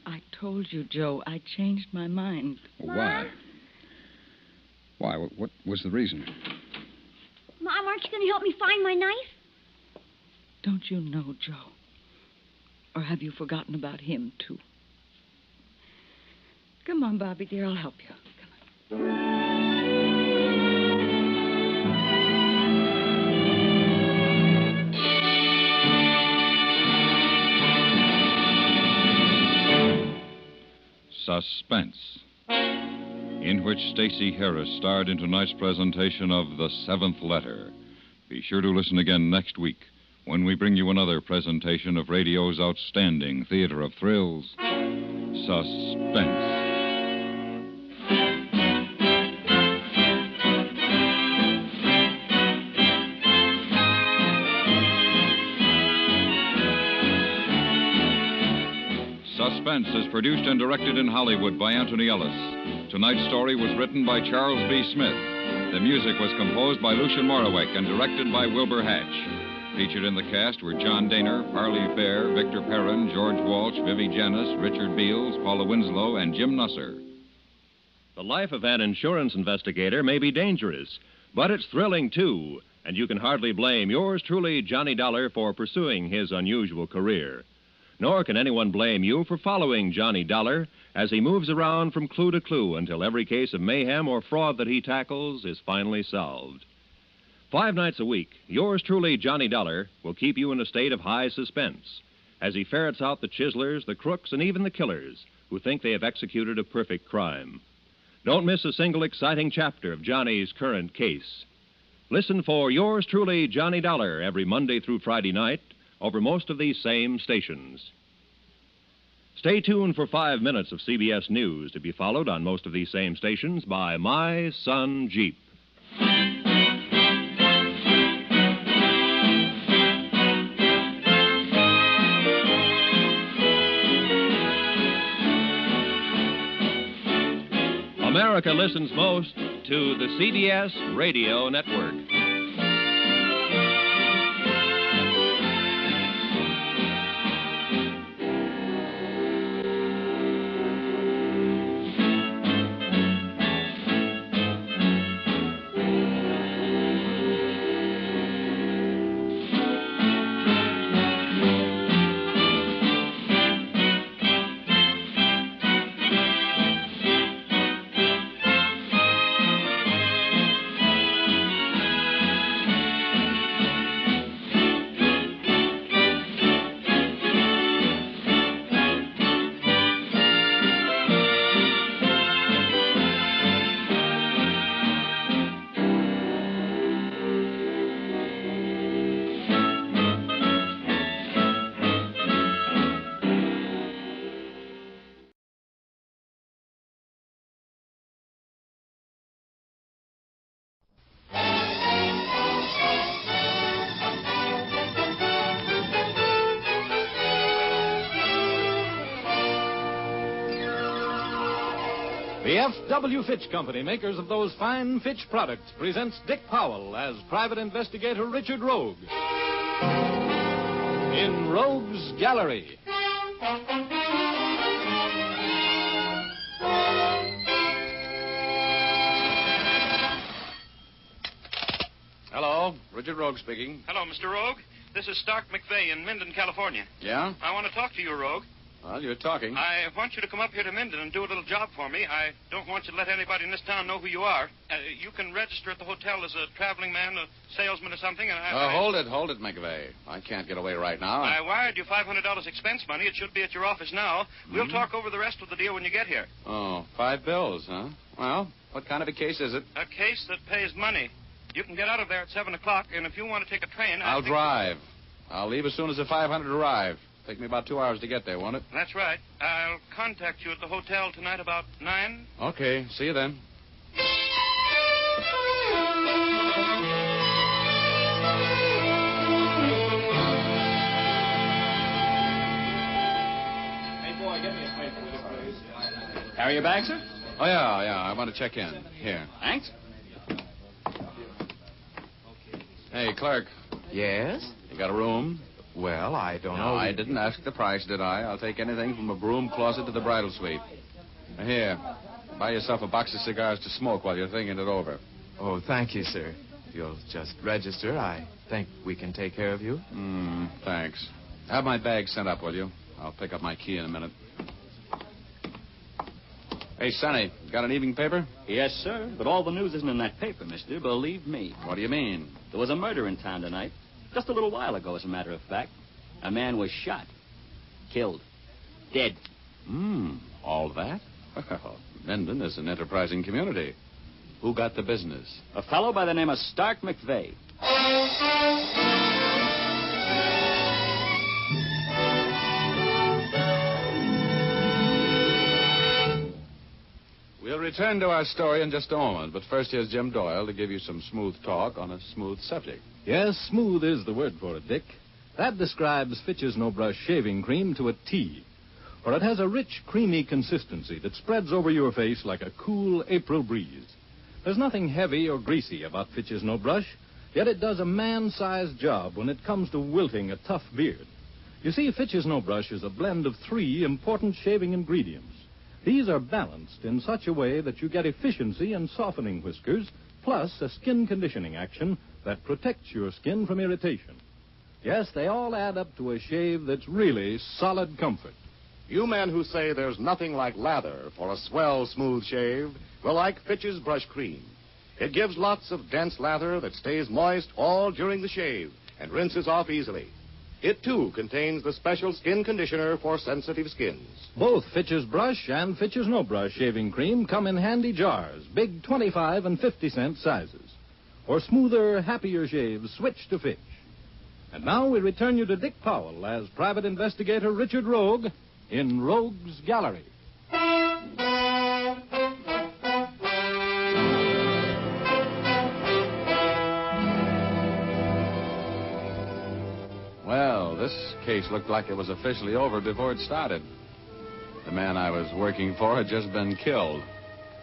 S10: I told you, Joe, I changed my mind.
S1: Well, why? Why? What was the reason?
S3: Mom, aren't you going to help me find my knife?
S10: Don't you know, Joe? Or have you forgotten about him, too? Come on, Bobby, dear, I'll help you. Come on.
S17: Suspense, in which Stacey Harris starred in tonight's presentation of The Seventh Letter. Be sure to listen again next week when we bring you another presentation of radio's outstanding theater of thrills, Suspense. Suspense is produced and directed in Hollywood by Anthony Ellis. Tonight's story was written by Charles B. Smith. The music was composed by Lucian Morawick and directed by Wilbur Hatch. Featured in the cast were John Daner, Parley Fair, Victor Perrin, George Walsh, Vivi Janis, Richard Beals, Paula Winslow, and Jim Nusser.
S7: The life of an insurance investigator may be dangerous, but it's thrilling, too, and you can hardly blame yours truly, Johnny Dollar, for pursuing his unusual career. Nor can anyone blame you for following Johnny Dollar as he moves around from clue to clue until every case of mayhem or fraud that he tackles is finally solved. 5 nights a week, yours truly, Johnny Dollar, will keep you in a state of high suspense as he ferrets out the chiselers, the crooks, and even the killers who think they have executed a perfect crime. Don't miss a single exciting chapter of Johnny's current case. Listen for yours truly, Johnny Dollar, every Monday through Friday night over most of these same stations. Stay tuned for 5 minutes of CBS News to be followed on most of these same stations by My Son Jeep. America listens most to the CBS Radio Network.
S4: The F.W. Fitch Company, makers of those fine Fitch products, presents Dick Powell as Private Investigator Richard Rogue in Rogue's Gallery.
S24: Hello, Richard Rogue speaking.
S12: Hello, Mr. Rogue. This is Stark McVeigh in Minden, California.
S24: Yeah?
S12: I want to talk to you, Rogue.
S24: Well, you're talking.
S12: I want you to come up here to Minden and do a little job for me. I don't want you to let anybody in this town know who you are. You can register at the hotel as a traveling man, a salesman or something, and
S24: Hold it, McVeigh. I can't get away right now.
S12: I wired you $500 expense money. It should be at your office now. We'll talk over the rest of the deal when you get here.
S24: Oh, $5, huh? Well, what kind of a case is it?
S12: A case that pays money. You can get out of there at 7 o'clock, and if you want to take a train...
S24: I'll drive. I'll leave as soon as the 500 arrive. Take me about 2 hours to get there, won't it?
S12: That's right. I'll contact you at the hotel tonight about 9.
S24: Okay, see you then.
S4: Hey, boy, get me a paper, will you, please?
S24: Carry your bag, sir? Oh, yeah. I want to check in. Here.
S4: Thanks.
S24: Hey, clerk.
S16: Yes?
S24: You got a room?
S16: Well, I don't know.
S24: No, I didn't ask the price, did I? I'll take anything from a broom closet to the bridal suite. Here, buy yourself a box of cigars to smoke while you're thinking it over.
S16: Oh, thank you, sir. If you'll just register, I think we can take care of you.
S24: Thanks. Have my bag sent up, will you? I'll pick up my key in a minute. Hey, Sonny, got an evening paper?
S18: Yes, sir, but all the news isn't in that paper, mister. Believe me.
S24: What do you mean?
S18: There was a murder in town tonight. Just a little while ago, as a matter of fact. A man was shot. Killed. Dead.
S24: All that? Well, Minden is an enterprising community. Who got the business?
S18: A fellow by the name of Stark McVeigh.
S24: We'll return to our story in just a moment, but first here's Jim Doyle to give you some smooth talk on a smooth subject.
S4: Yes, smooth is the word for it, Dick. That describes Fitch's No Brush shaving cream to a T. For it has a rich, creamy consistency that spreads over your face like a cool April breeze. There's nothing heavy or greasy about Fitch's No Brush. Yet it does a man-sized job when it comes to wilting a tough beard. You see, Fitch's No Brush is a blend of 3 important shaving ingredients. These are balanced in such a way that you get efficiency in softening whiskers, plus a skin conditioning action that protects your skin from irritation. Yes, they all add up to a shave that's really solid comfort.
S6: You men who say there's nothing like lather for a swell, smooth shave will like Fitch's Brush Cream. It gives lots of dense lather that stays moist all during the shave and rinses off easily. It, too, contains the special skin conditioner for sensitive skins.
S4: Both Fitch's Brush and Fitch's No Brush shaving cream come in handy jars, big 25 and 50-cent sizes. For smoother, happier shaves, switch to Fitch. And now we return you to Dick Powell as Private Investigator Richard Rogue in Rogue's Gallery.
S24: Well, this case looked like it was officially over before it started. The man I was working for had just been killed.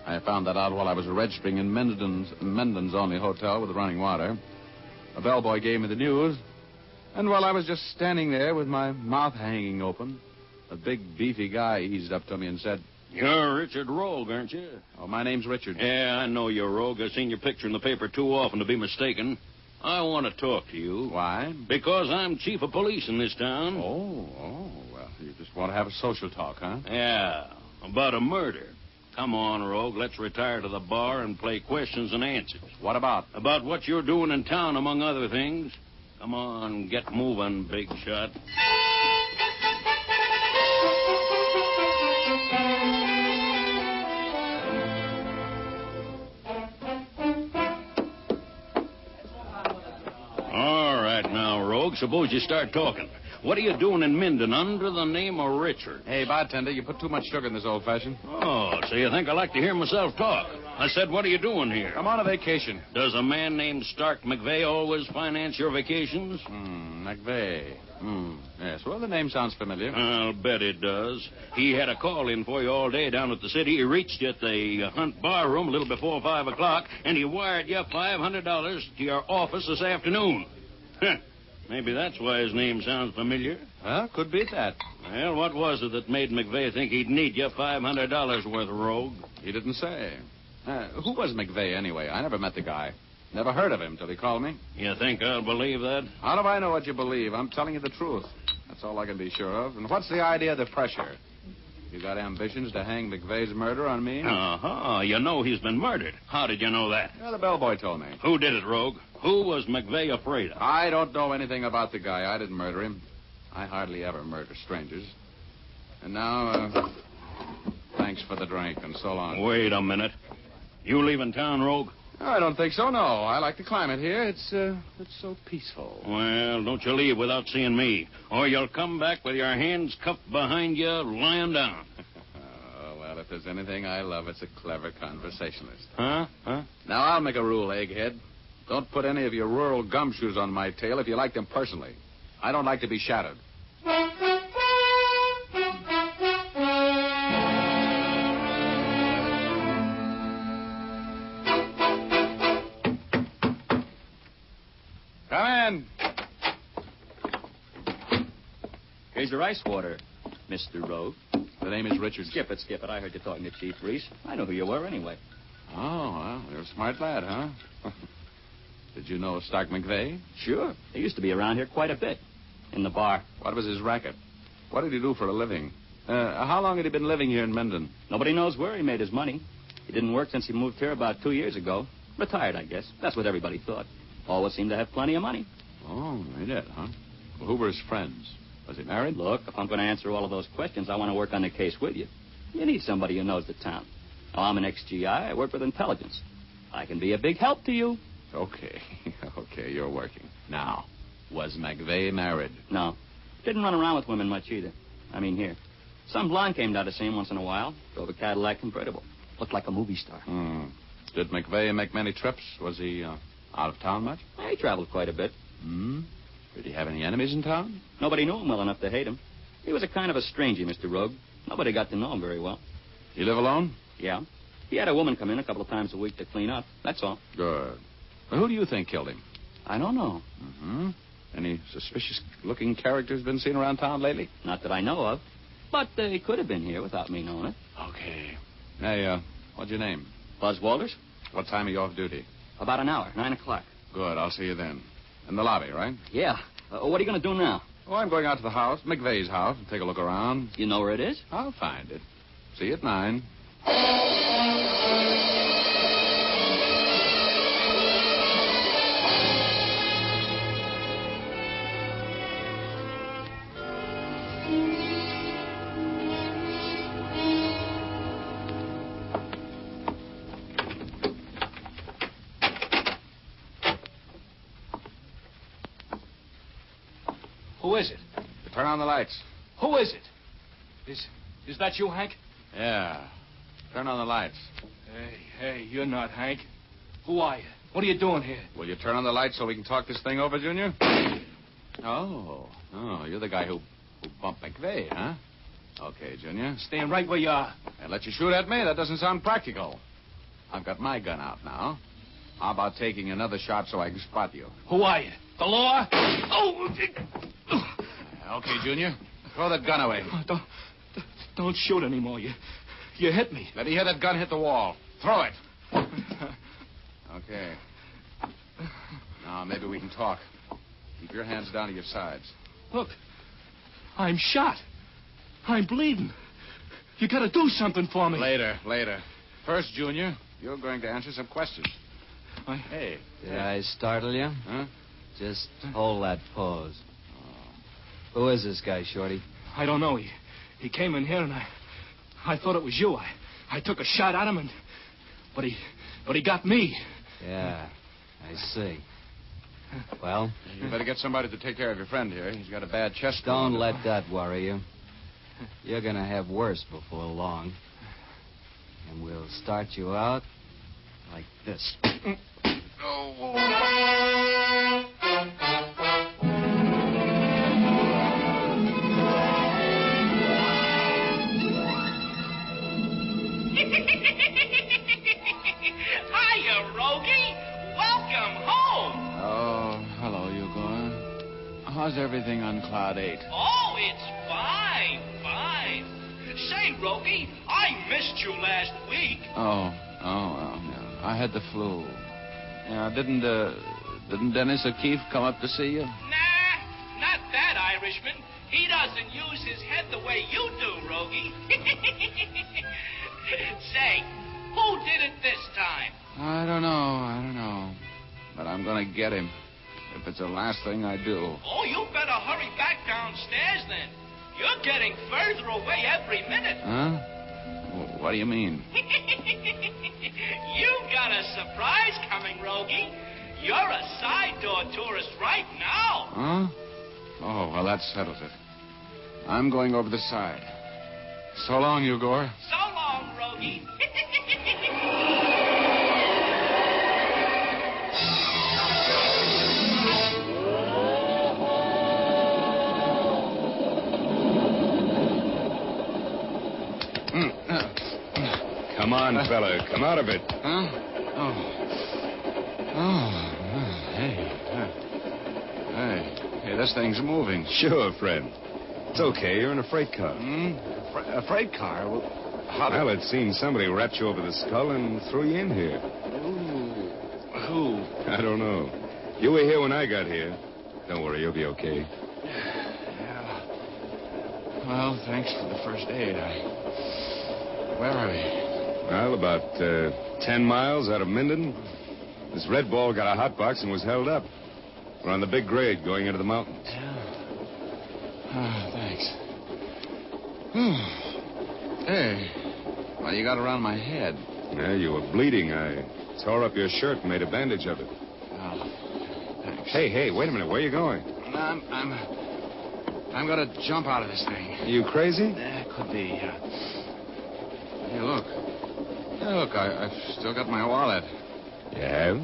S24: I found that out while I was registering in Menden's only hotel with running water. A bellboy gave me the news, and while I was just standing there with my mouth hanging open, a big, beefy guy eased up to me and said,
S11: "You're Richard Rogue, aren't you?"
S24: "Oh, my name's Richard."
S11: "Yeah, I know you're Rogue. I've seen your picture in the paper too often to be mistaken. I want to talk to you."
S24: "Why?"
S11: "Because I'm chief of police in this town."
S24: Oh, well, you just want to have a social talk, huh?"
S11: "Yeah, about a murder. Come on, Rogue, let's retire to the bar and play questions and answers."
S24: "What about?"
S11: "About what you're doing in town, among other things. Come on, get moving, big shot." All right, now, Rogue, suppose you start talking. What are you doing in Minden under the name of Richard?
S24: "Hey, bartender, you put too much sugar in this old-fashioned."
S11: "Oh, so you think I like to hear myself talk? I said, what are you doing here?"
S24: "I'm on a vacation."
S11: "Does a man named Stark McVeigh always finance your vacations?"
S24: McVeigh. Yes, well, the name sounds familiar.
S11: "I'll bet it does. He had a call in for you all day down at the city. He reached you at the Hunt Bar Room a little before 5 o'clock, and he wired you $500 to your office this afternoon." Maybe that's why his name sounds familiar.
S24: Well, could be that.
S11: Well, what was it that made McVeigh think he'd need you $500 worth, Rogue?
S24: He didn't say. Who was McVeigh, anyway? I never met the guy. Never heard of him till he called me.
S11: You think I'll believe that?
S24: How do I know what you believe? I'm telling you the truth. That's all I can be sure of. And what's the idea of the pressure? You got ambitions to hang McVeigh's murder on me?
S11: Uh-huh. You know he's been murdered. How did you know that?
S24: Well, the bellboy told me.
S11: Who did it, Rogue? Who was McVeigh afraid of?
S24: I don't know anything about the guy. I didn't murder him. I hardly ever murder strangers. And now, thanks for the drink, and so long.
S11: Wait a minute. You leaving town, Rogue?
S24: I don't think so, no. I like the climate here. It's so peaceful.
S11: Well, don't you leave without seeing me, or you'll come back with your hands cuffed behind you, lying down.
S24: Oh, well, if there's anything I love, it's a clever conversationalist.
S11: Huh?
S24: Now, I'll make a rule, egghead. Don't put any of your rural gumshoes on my tail if you like them personally. I don't like to be shadowed. Come in.
S18: Here's your ice water, Mr. Rogue.
S24: The name is Richard.
S18: Skip it. I heard you talking to Chief Reese. I know who you were anyway.
S24: Oh, well, you're a smart lad, huh? Did you know Stark McVeigh?
S18: Sure. He used to be around here quite a bit. In the bar.
S24: What was his racket? What did he do for a living? How long had he been living here in Minden?
S18: Nobody knows where he made his money. He didn't work since he moved here about 2 years ago. Retired, I guess. That's what everybody thought. Always seemed to have plenty of money.
S24: Oh, he did, huh? Well, who were his friends? Was he married?
S18: Look, if I'm going to answer all of those questions, I want to work on the case with you. You need somebody who knows the town. Now, I'm an ex-GI. I work with intelligence. I can be a big help to you.
S24: Okay, you're working. Now, was McVeigh married?
S18: No. Didn't run around with women much either. I mean, here. Some blonde came down to see him once in a while. Drove a Cadillac convertible. Looked like a movie star.
S24: Did McVeigh make many trips? Was he out of town much?
S18: He traveled quite a bit.
S24: Did he have any enemies in town?
S18: Nobody knew him well enough to hate him. He was a kind of a stranger, Mr. Rogue. Nobody got to know him very well.
S24: You live alone?
S18: Yeah. He had a woman come in a couple of times a week to clean up. That's all.
S24: Good. Well, who do you think killed him?
S18: I don't know.
S14: Mm-hmm. Any suspicious-looking characters been seen around town lately?
S18: Not that I know of. But they could have been here without me knowing it.
S14: Okay. Hey, what's your name?
S18: Buzz Walters?
S14: What time are you off duty?
S18: About an hour, 9 o'clock.
S14: Good, I'll see you then. In the lobby, right?
S18: Yeah. What are you going to do now?
S14: Oh, I'm going out to the house, Midway's house, and take a look around.
S18: You know where it is?
S14: I'll find it. See you at 9.
S15: Who is it?
S14: Turn on the lights.
S15: Who is it? Is that you, Hank?
S14: Yeah. Turn on the lights.
S15: Hey, you're not Hank. Who are you? What are you doing here?
S14: Will you turn on the lights so we can talk this thing over, Junior? Oh, you're the guy who bumped McVeigh, huh? Okay, Junior.
S15: Staying right where you are.
S14: And let you shoot at me? That doesn't sound practical. I've got my gun out now. How about taking another shot so I can spot you?
S15: Who are you? Galore? Oh!
S14: Okay, Junior. Throw that gun away.
S15: Don't shoot anymore. You hit me.
S14: Let me hear that gun hit the wall. Throw it. Okay. Now, maybe we can talk. Keep your hands down to your sides.
S15: Look, I'm shot. I'm bleeding. You gotta do something for me.
S14: Later. First, Junior, you're going to answer some questions. Hey.
S19: Did I startle you?
S14: Huh?
S19: Just hold that pose. Who is this guy, Shorty?
S15: I don't know. He came in here and I thought it was you. I took a shot at him but he got me.
S19: Yeah, I see. Well?
S14: You better get somebody to take care of your friend here. He's got a bad chest
S19: Don't
S14: wound.
S19: let that worry you. You're going to have worse before long. And we'll start you out like this.
S20: Hiya, Rogie. Welcome home.
S14: Oh, hello, Igor. How's everything on Cloud 8?
S20: Oh, it's fine. Say, Rogie, I missed you last week.
S14: Oh, yeah. I had the flu. Yeah, didn't Dennis O'Keefe come up to see you?
S20: Nah, not that Irishman. He doesn't use his head the way you do, Rogie. Say, who did it this time?
S14: I don't know. But I'm going to get him. If it's the last thing I do.
S20: Oh, you better hurry back downstairs then. You're getting further away every minute.
S14: Huh? What do you mean?
S20: You got a surprise coming, Rogie. You're a side door tourist right now.
S14: Huh? Oh, well, that settles it. I'm going over the side. So long, Igor.
S20: So long, Rogie.
S21: Come on, fella. Come out of it.
S14: Huh? Hey, this thing's moving.
S21: Sure, friend. It's okay. You're in a freight car.
S14: A freight car?
S21: Well, it seems somebody rapped you over the skull and threw you in here.
S14: Who?
S21: I don't know. You were here when I got here. Don't worry, you'll be okay.
S14: Yeah. Well, thanks for the first aid. Where are we?
S21: Well, about 10 miles out of Minden. This red ball got a hot box and was held up. We're on the big grade going into the mountains.
S14: Thanks. Hey, what do you got around my head?
S21: Yeah, you were bleeding. I tore up your shirt and made a bandage of it.
S14: Oh, thanks.
S21: Hey, wait a minute. Where are you going?
S14: I'm going to jump out of this thing.
S21: Are you crazy?
S14: Could be. Hey, look. I've still got my wallet.
S21: You have?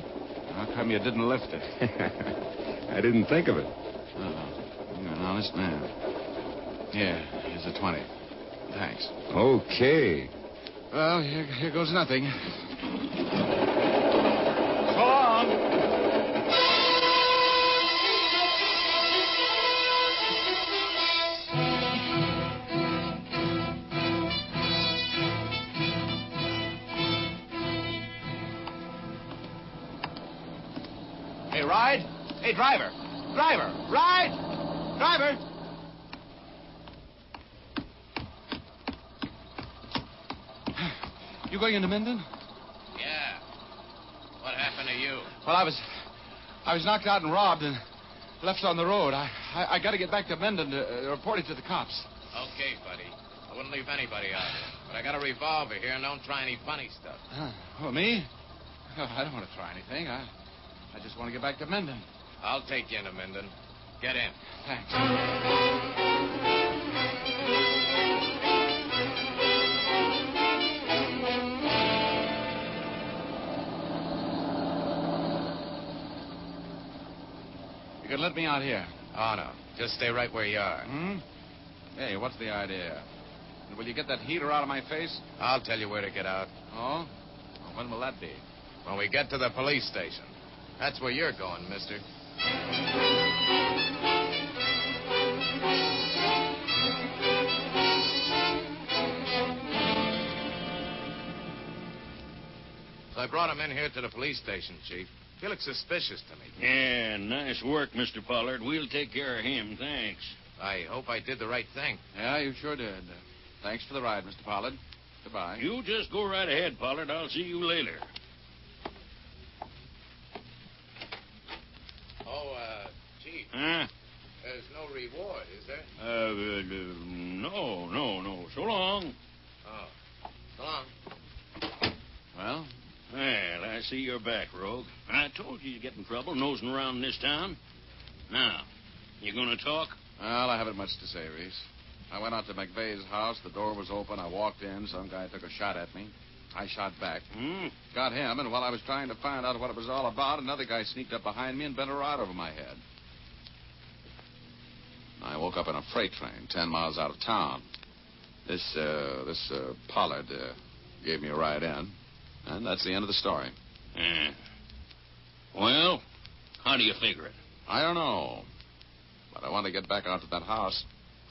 S14: How come you didn't lift it?
S21: I didn't think of it.
S14: Oh, you're an honest man. Here, here's a 20. Thanks.
S21: Okay.
S14: Well, here goes nothing.
S20: So long.
S6: Hey, driver! Driver! Ride! Driver!
S14: You going into Minden?
S11: Yeah. What happened to you?
S14: Well, I was knocked out and robbed and left on the road. I got to get back to Minden to report it to the cops.
S11: Okay, buddy. I wouldn't leave anybody out here. But I got a revolver here, and don't try any funny stuff.
S14: Oh, me? Oh, I don't want to try anything. I just want to get back to Minden.
S11: I'll take you into Minden. Get in.
S14: Thanks. You could let me out here.
S11: Oh, no. Just stay right where you are.
S14: Hey, what's the idea? Will you get that heater out of my face?
S11: I'll tell you where to get out.
S14: Oh? Well, when will that be?
S11: When we get to the police station. That's where you're going, mister. So I brought him in here to the police station, Chief. He looks suspicious to me. Yeah, nice work, Mr. Pollard. We'll take care of him, thanks. I hope I did the right thing.
S14: Yeah, you sure did. Thanks for the ride, Mr. Pollard. Goodbye.
S11: You just go right ahead, Pollard. I'll see you later. Oh, Chief.
S18: Huh?
S11: There's no reward, is there?
S18: No. So long.
S11: Oh. So long.
S18: Well, I see you're back, Rogue. I told you you'd get in trouble nosing around this town. Now, you gonna talk?
S14: Well, I haven't much to say, Reese. I went out to McVeigh's house. The door was open. I walked in. Some guy took a shot at me. I shot back. Got him, and while I was trying to find out what it was all about, another guy sneaked up behind me and bent a rod over my head. I woke up in a freight train 10 miles out of town. This Pollard gave me a ride in, and that's the end of the story.
S18: Well, how do you figure it?
S14: I don't know, but I want to get back out to that house.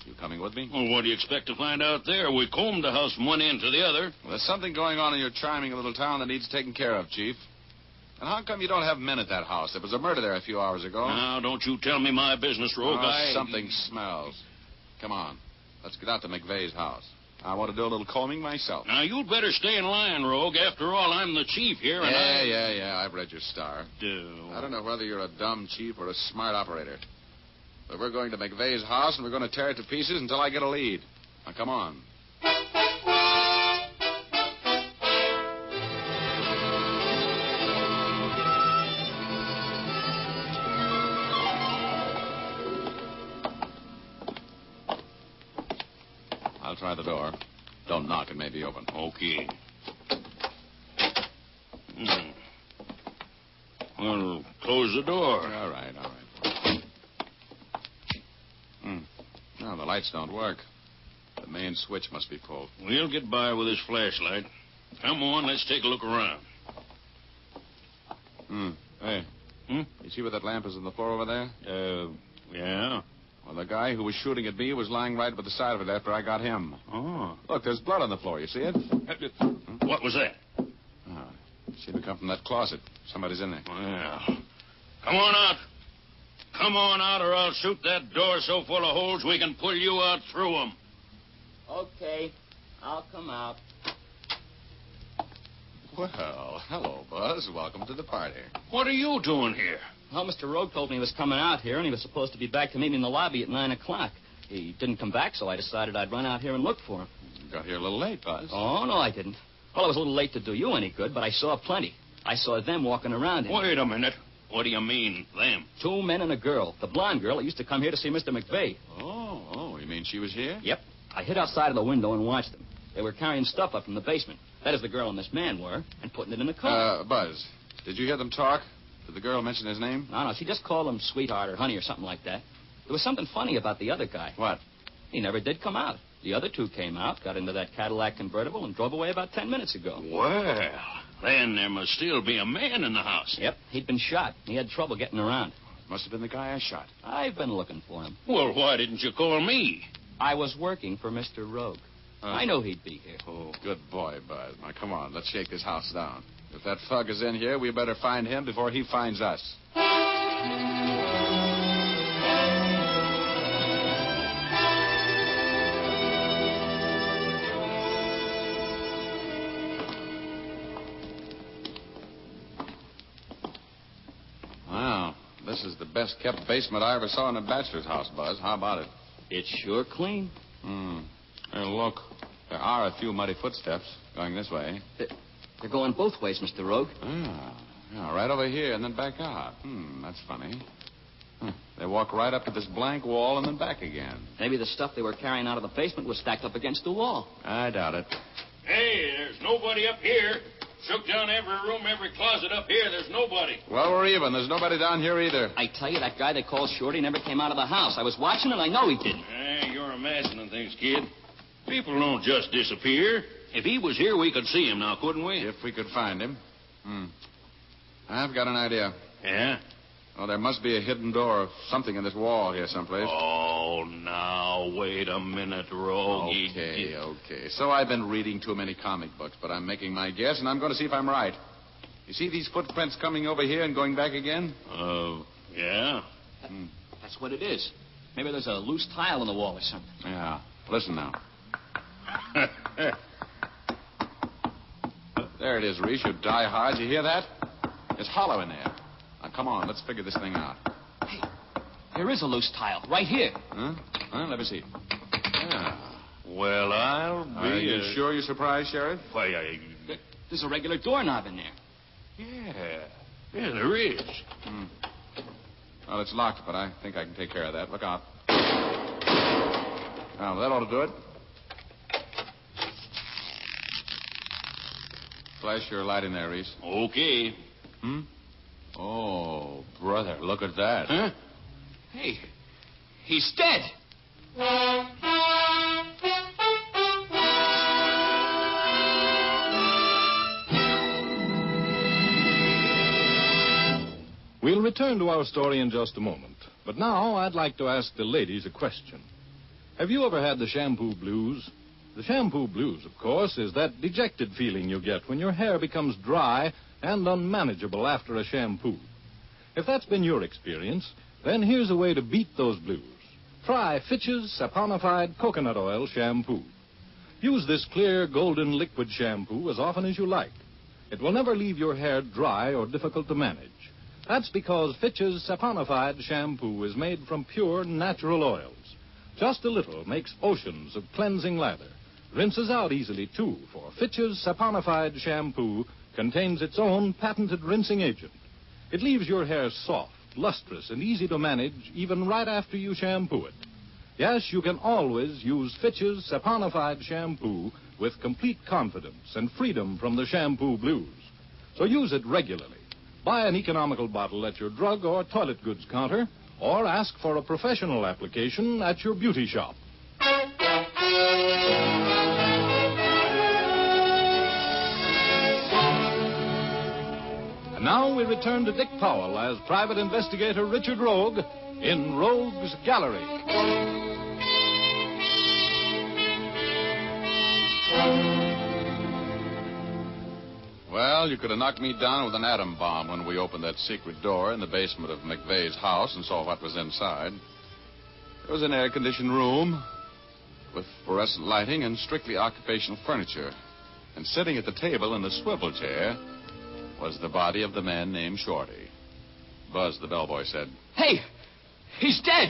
S14: You coming with me?
S18: Well, what do you expect to find out there? We combed the house from one end to the other.
S14: Well, there's something going on in your charming little town that needs taken care of, Chief. And how come you don't have men at that house? There was a murder there a few hours ago.
S18: Now, don't you tell me my business, Rogue.
S14: Something smells. Come on. Let's get out to McVeigh's house. I want to do a little combing myself.
S18: Now, you'd better stay in line, Rogue. After all, I'm the chief here, and
S14: Yeah. I've read your star. I don't know whether you're a dumb chief or a smart operator. But we're going to McVeigh's house, and we're going to tear it to pieces until I get a lead. Now, come on. I'll try the door. Don't knock. It may be open.
S18: Okay. Well, close the door.
S14: All right. No, the lights don't work. The main switch must be pulled.
S18: We'll get by with this flashlight. Come on, let's take a look around.
S14: Hey. You see where that lamp is on the floor over there?
S18: Yeah.
S14: Well, the guy who was shooting at me was lying right by the side of it after I got him.
S18: Oh.
S14: Look, there's blood on the floor. You see it?
S18: What was that?
S14: Seemed to come from that closet. Somebody's in there.
S18: Well, come on out. Come on out, or I'll shoot that door so full of holes we can pull you out through them. Okay. I'll come out.
S14: Well, hello, Buzz. Welcome to the party.
S18: What are you doing here? Well, Mr. Rogue told me he was coming out here, and he was supposed to be back to meet me in the lobby at 9 o'clock. He didn't come back, so I decided I'd run out here and look for him.
S14: You got here a little late, Buzz.
S18: Oh, no, I didn't. Well, I was a little late to do you any good, but I saw plenty. I saw them walking around in
S11: Wait a minute. What do you mean, them?
S18: 2 men and a girl. The blonde girl that used to come here to see Mr. McVeigh.
S14: Oh, you mean she was here?
S18: Yep. I hid outside of the window and watched them. They were carrying stuff up from the basement. That is, the girl and this man were, and putting it in the car.
S14: Buzz, did you hear them talk? Did the girl mention his name?
S18: No, she just called him sweetheart or honey or something like that. There was something funny about the other guy.
S14: What?
S18: He never did come out. The other two came out, got into that Cadillac convertible, and drove away about 10 minutes ago.
S11: Well, then there must still be a man in the house.
S18: Yep, he'd been shot. He had trouble getting around.
S14: Must have been the guy I shot.
S18: I've been looking for him.
S11: Well, why didn't you call me?
S18: I was working for Mr. Rogue. I knew he'd be here.
S14: Oh, good boy, Buzz. Now, come on, let's shake this house down. If that thug is in here, we better find him before he finds us. This is the best-kept basement I ever saw in a bachelor's house, Buzz. How about it?
S11: It's sure clean.
S14: Hey, look. There are a few muddy footsteps going this way.
S11: They're going both ways, Mr. Rogue.
S14: Yeah, right over here and then back out. That's funny. They walk right up to this blank wall and then back again.
S11: Maybe the stuff they were carrying out of the basement was stacked up against the wall.
S14: I doubt it.
S11: Hey, there's nobody up here. Shook down every room, every closet up here. There's nobody.
S14: Well, we're even. There's nobody down here either.
S11: I tell you, that guy they called Shorty never came out of the house. I was watching and I know he didn't. You're imagining things, kid. People don't just disappear. If he was here, we could see him now, couldn't we?
S14: If we could find him. I've got an idea.
S11: Yeah?
S14: Well, there must be a hidden door or something in this wall here someplace.
S11: Oh, now, wait a minute, Rogue.
S14: Okay. So I've been reading too many comic books, but I'm making my guess, and I'm going to see if I'm right. You see these footprints coming over here and going back again?
S11: Yeah. That's what it is. Maybe there's a loose tile in the wall or something.
S14: Yeah. Listen now. There it is, Reese. You die hard. You hear that? It's hollow in there. Now, come on. Let's figure this thing out.
S11: Hey, there is a loose tile right here.
S14: Huh? Let me see. Yeah.
S11: Well, I'll be...
S14: Are you sure you're surprised, Sheriff?
S11: Why, there's a regular doorknob in there. Yeah, there is.
S14: Well, it's locked, but I think I can take care of that. Look out. Now, that ought to do it. Flash your light in there, Reese.
S11: Okay.
S14: Oh, brother, look at that.
S11: Huh? Hey, he's dead.
S4: We'll return to our story in just a moment. But now I'd like to ask the ladies a question. Have you ever had the shampoo blues? The shampoo blues, of course, is that dejected feeling you get when your hair becomes dry and unmanageable after a shampoo. If that's been your experience, then here's a way to beat those blues. Try Fitch's saponified coconut oil shampoo. Use this clear, golden liquid shampoo as often as you like. It will never leave your hair dry or difficult to manage. That's because Fitch's saponified shampoo is made from pure natural oils. Just a little makes oceans of cleansing lather. Rinses out easily, too, for Fitch's saponified shampoo contains its own patented rinsing agent. It leaves your hair soft, lustrous, and easy to manage even right after you shampoo it. Yes, you can always use Fitch's saponified shampoo with complete confidence and freedom from the shampoo blues. So use it regularly. Buy an economical bottle at your drug or toilet goods counter, or ask for a professional application at your beauty shop. And now we return to Dick Powell as Private Investigator Richard Rogue in Rogue's Gallery.
S14: Well, you could have knocked me down with an atom bomb when we opened that secret door in the basement of McVeigh's house and saw what was inside. It was an air-conditioned room with fluorescent lighting and strictly occupational furniture. And sitting at the table in the swivel chair was the body of the man named Shorty. Buzz, the bellboy, said.
S11: Hey, he's dead.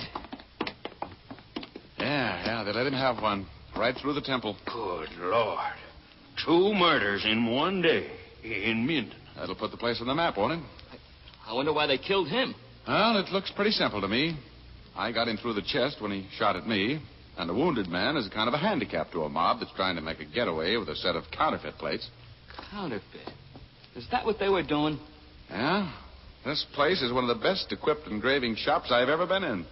S14: Yeah, they let him have one. Right through the temple.
S11: Good Lord. 2 murders in one day in Minden.
S14: That'll put the place on the map, won't it?
S11: I wonder why they killed him.
S14: Well, it looks pretty simple to me. I got him through the chest when he shot at me, and a wounded man is a kind of a handicap to a mob that's trying to make a getaway with a set of counterfeit plates.
S11: Counterfeit? Is that what they were doing?
S14: Yeah. This place is one of the best equipped engraving shops I've ever been in.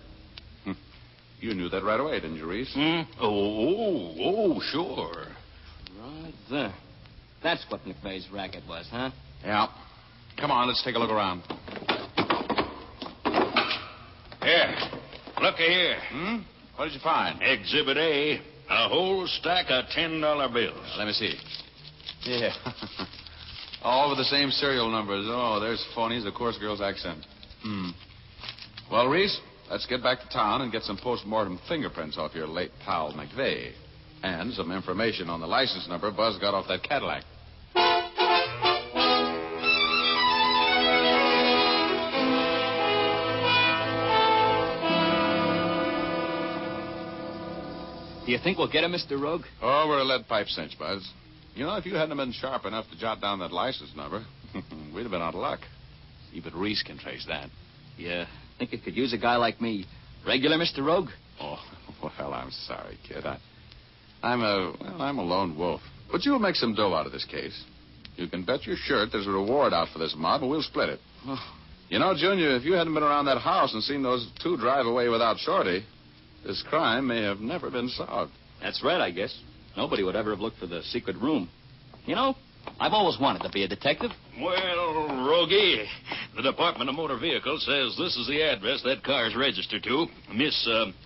S14: You knew that right away, didn't you, Reese?
S11: Oh, sure. Right there. That's what McVeigh's racket was, huh?
S14: Yeah. Come on, let's take a look around.
S11: Here. Looky here.
S14: What did you find?
S11: Exhibit A. A whole stack of $10 bills.
S14: Let me see. Yeah. All with the same serial numbers. Oh, there's phonies, of course, girl's accent. Well, Reese, let's get back to town and get some post-mortem fingerprints off your late pal, McVeigh. And some information on the license number Buzz got off that Cadillac.
S8: Do you think we'll get him, Mr. Rogue?
S14: Oh, we're a lead pipe cinch, Buzz. You know, if you hadn't been sharp enough to jot down that license number, we'd have been out of luck. Even Reese can trace that.
S8: Yeah, think it could use a guy like me. Regular, Mr. Rogue?
S14: Oh, well, I'm sorry, kid. I'm a lone wolf. But you'll make some dough out of this case. You can bet your shirt there's a reward out for this mob, and we'll split it.
S8: Oh.
S14: You know, Junior, if you hadn't been around that house and seen those two drive away without Shorty, this crime may have never been solved.
S8: That's right, I guess. Nobody would ever have looked for the secret room. You know, I've always wanted to be a detective.
S11: Well, Rogie, the Department of Motor Vehicles says this is the address that car's registered to. Miss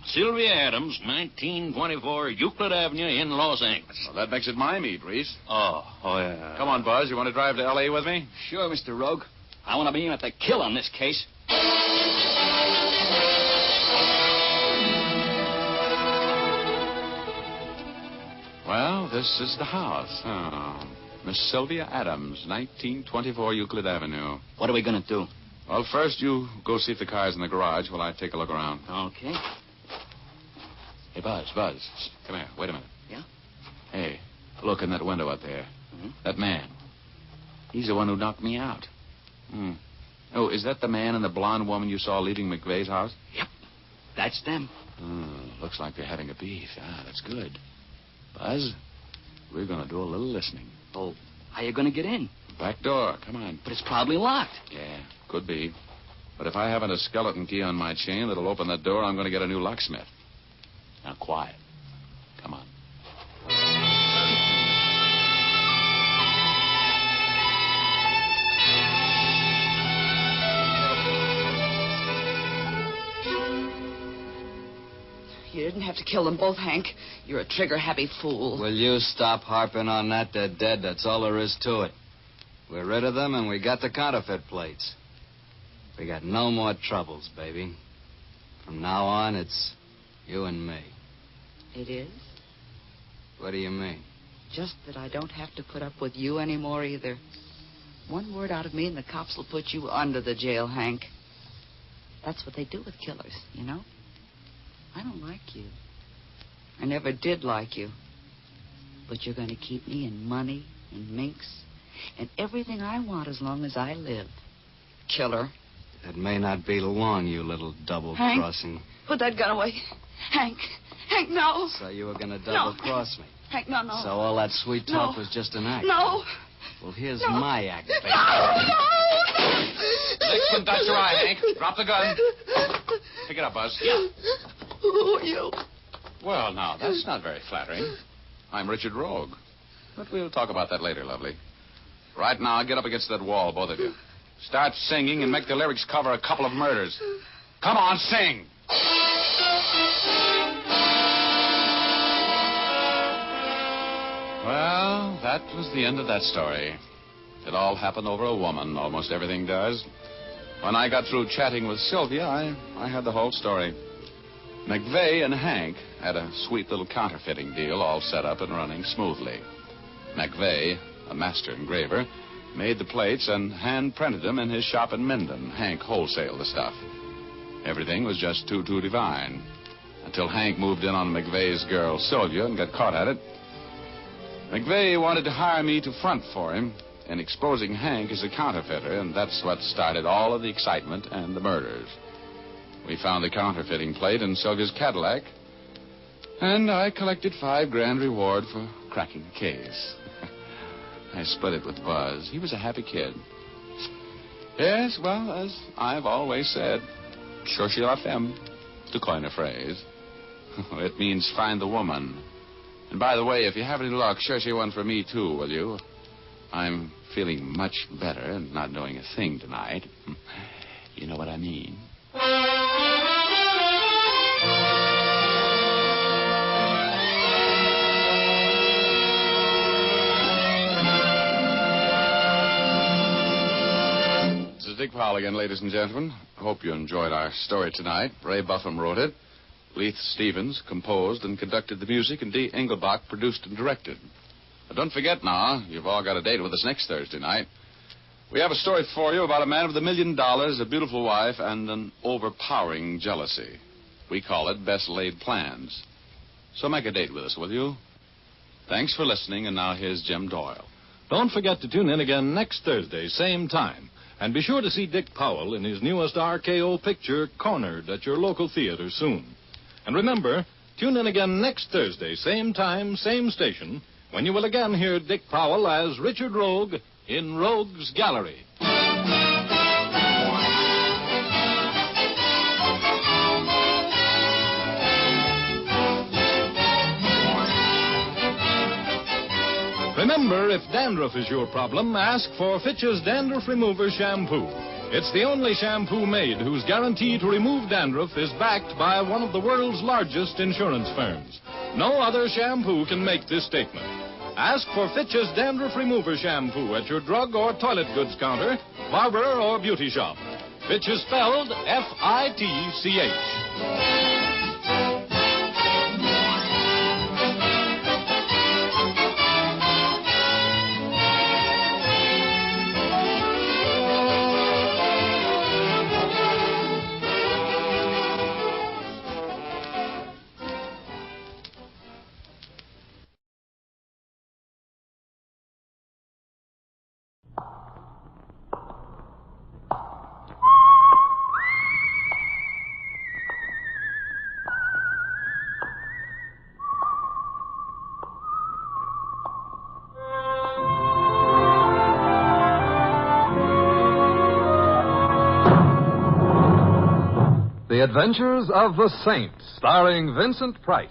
S11: Sylvia Adams, 1924 Euclid Avenue in Los Angeles.
S14: Well, that makes it my meat, Reese.
S8: Oh, yeah.
S14: Come on, Buzz. You want to drive to L.A. with me?
S8: Sure, Mr. Rogue. I want to be in at the kill on this case.
S14: Well, this is the house. Oh. Miss Sylvia Adams, 1924 Euclid Avenue.
S8: What are we going to do?
S14: Well, first you go see if the car's in the garage while I take a look around.
S8: Okay.
S14: Hey, Buzz. Come here. Wait a minute.
S8: Yeah?
S14: Hey, look in that window out there.
S8: Mm-hmm.
S14: That man. He's the one who knocked me out. Oh, is that the man and the blonde woman you saw leaving McVeigh's house?
S8: Yep. That's them.
S14: Looks like they're having a beef. That's good. Buzz, we're going to do a little listening.
S8: Oh, how you going to get in?
S14: Back door. Come on.
S8: But it's probably locked.
S14: Yeah, could be. But if I haven't a skeleton key on my chain that'll open that door, I'm going to get a new locksmith. Now, quiet. Come on.
S9: You didn't have to kill them both, Hank. You're a trigger-happy fool.
S19: Will you stop harping on that? They're dead. That's all there is to it. We're rid of them, and we got the counterfeit plates. We got no more troubles, baby. From now on, it's you and me.
S9: It is?
S19: What do you mean?
S9: Just that I don't have to put up with you anymore either. One word out of me and the cops will put you under the jail, Hank. That's what they do with killers, you know? I don't like you. I never did like you. But you're going to keep me in money and minks and everything I want as long as I live. Killer.
S19: That may not be long, you little double-crossing.
S9: Hank, put that gun away. Hank, no.
S19: So you were going to double-cross me?
S9: Hank, no.
S19: So all that sweet talk was just an act?
S9: No.
S19: Well, here's my act, baby.
S14: Next one, touch your eye, Hank. Drop the gun. Pick it up, Buzz.
S9: Yeah. Who are you?
S14: Well, now, that's not very flattering. I'm Richard Rogue. But we'll talk about that later, lovely. Right now, get up against that wall, both of you. Start singing and make the lyrics cover a couple of murders. Come on, sing! Well, that was the end of that story. It all happened over a woman. Almost everything does. When I got through chatting with Sylvia, I had the whole story. McVeigh and Hank had a sweet little counterfeiting deal all set up and running smoothly. McVeigh, a master engraver, made the plates and hand-printed them in his shop in Minden. Hank wholesaled the stuff. Everything was just too divine. Until Hank moved in on McVeigh's girl, Sylvia, and got caught at it. McVeigh wanted to hire me to front for him in exposing Hank as a counterfeiter, and that's what started all of the excitement and the murders. We found the counterfeiting plate in Sylvia's Cadillac, and I collected $5,000 reward for cracking the case. I split it with Buzz. He was a happy kid. Yes, well, as I've always said, cherchez la femme, to coin a phrase. It means find the woman. And by the way, if you have any luck, cherchez one for me, too, will you? I'm feeling much better and not doing a thing tonight. You know what I mean. This is Dick Powell again, ladies and gentlemen. I hope you enjoyed our story tonight. Ray Buffum wrote it. Leith Stevens composed and conducted the music, and Dee Engelbach produced and directed. But don't forget now, you've all got a date with us next Thursday night. We have a story for you about a man with $1 million, a beautiful wife, and an overpowering jealousy. We call it Best Laid Plans. So make a date with us, will you? Thanks for listening, and now here's Jim Doyle.
S4: Don't forget to tune in again next Thursday, same time. And be sure to see Dick Powell in his newest RKO picture, Cornered, at your local theater soon. And remember, tune in again next Thursday, same time, same station, when you will again hear Dick Powell as Richard Rogue in Rogue's Gallery. Remember, if dandruff is your problem, ask for Fitch's Dandruff Remover Shampoo. It's the only shampoo made whose guarantee to remove dandruff is backed by one of the world's largest insurance firms. No other shampoo can make this statement. Ask for Fitch's Dandruff Remover Shampoo at your drug or toilet goods counter, barber or beauty shop. Fitch is spelled F-I-T-C-H.
S5: The Adventures of the Saint, starring Vincent Price.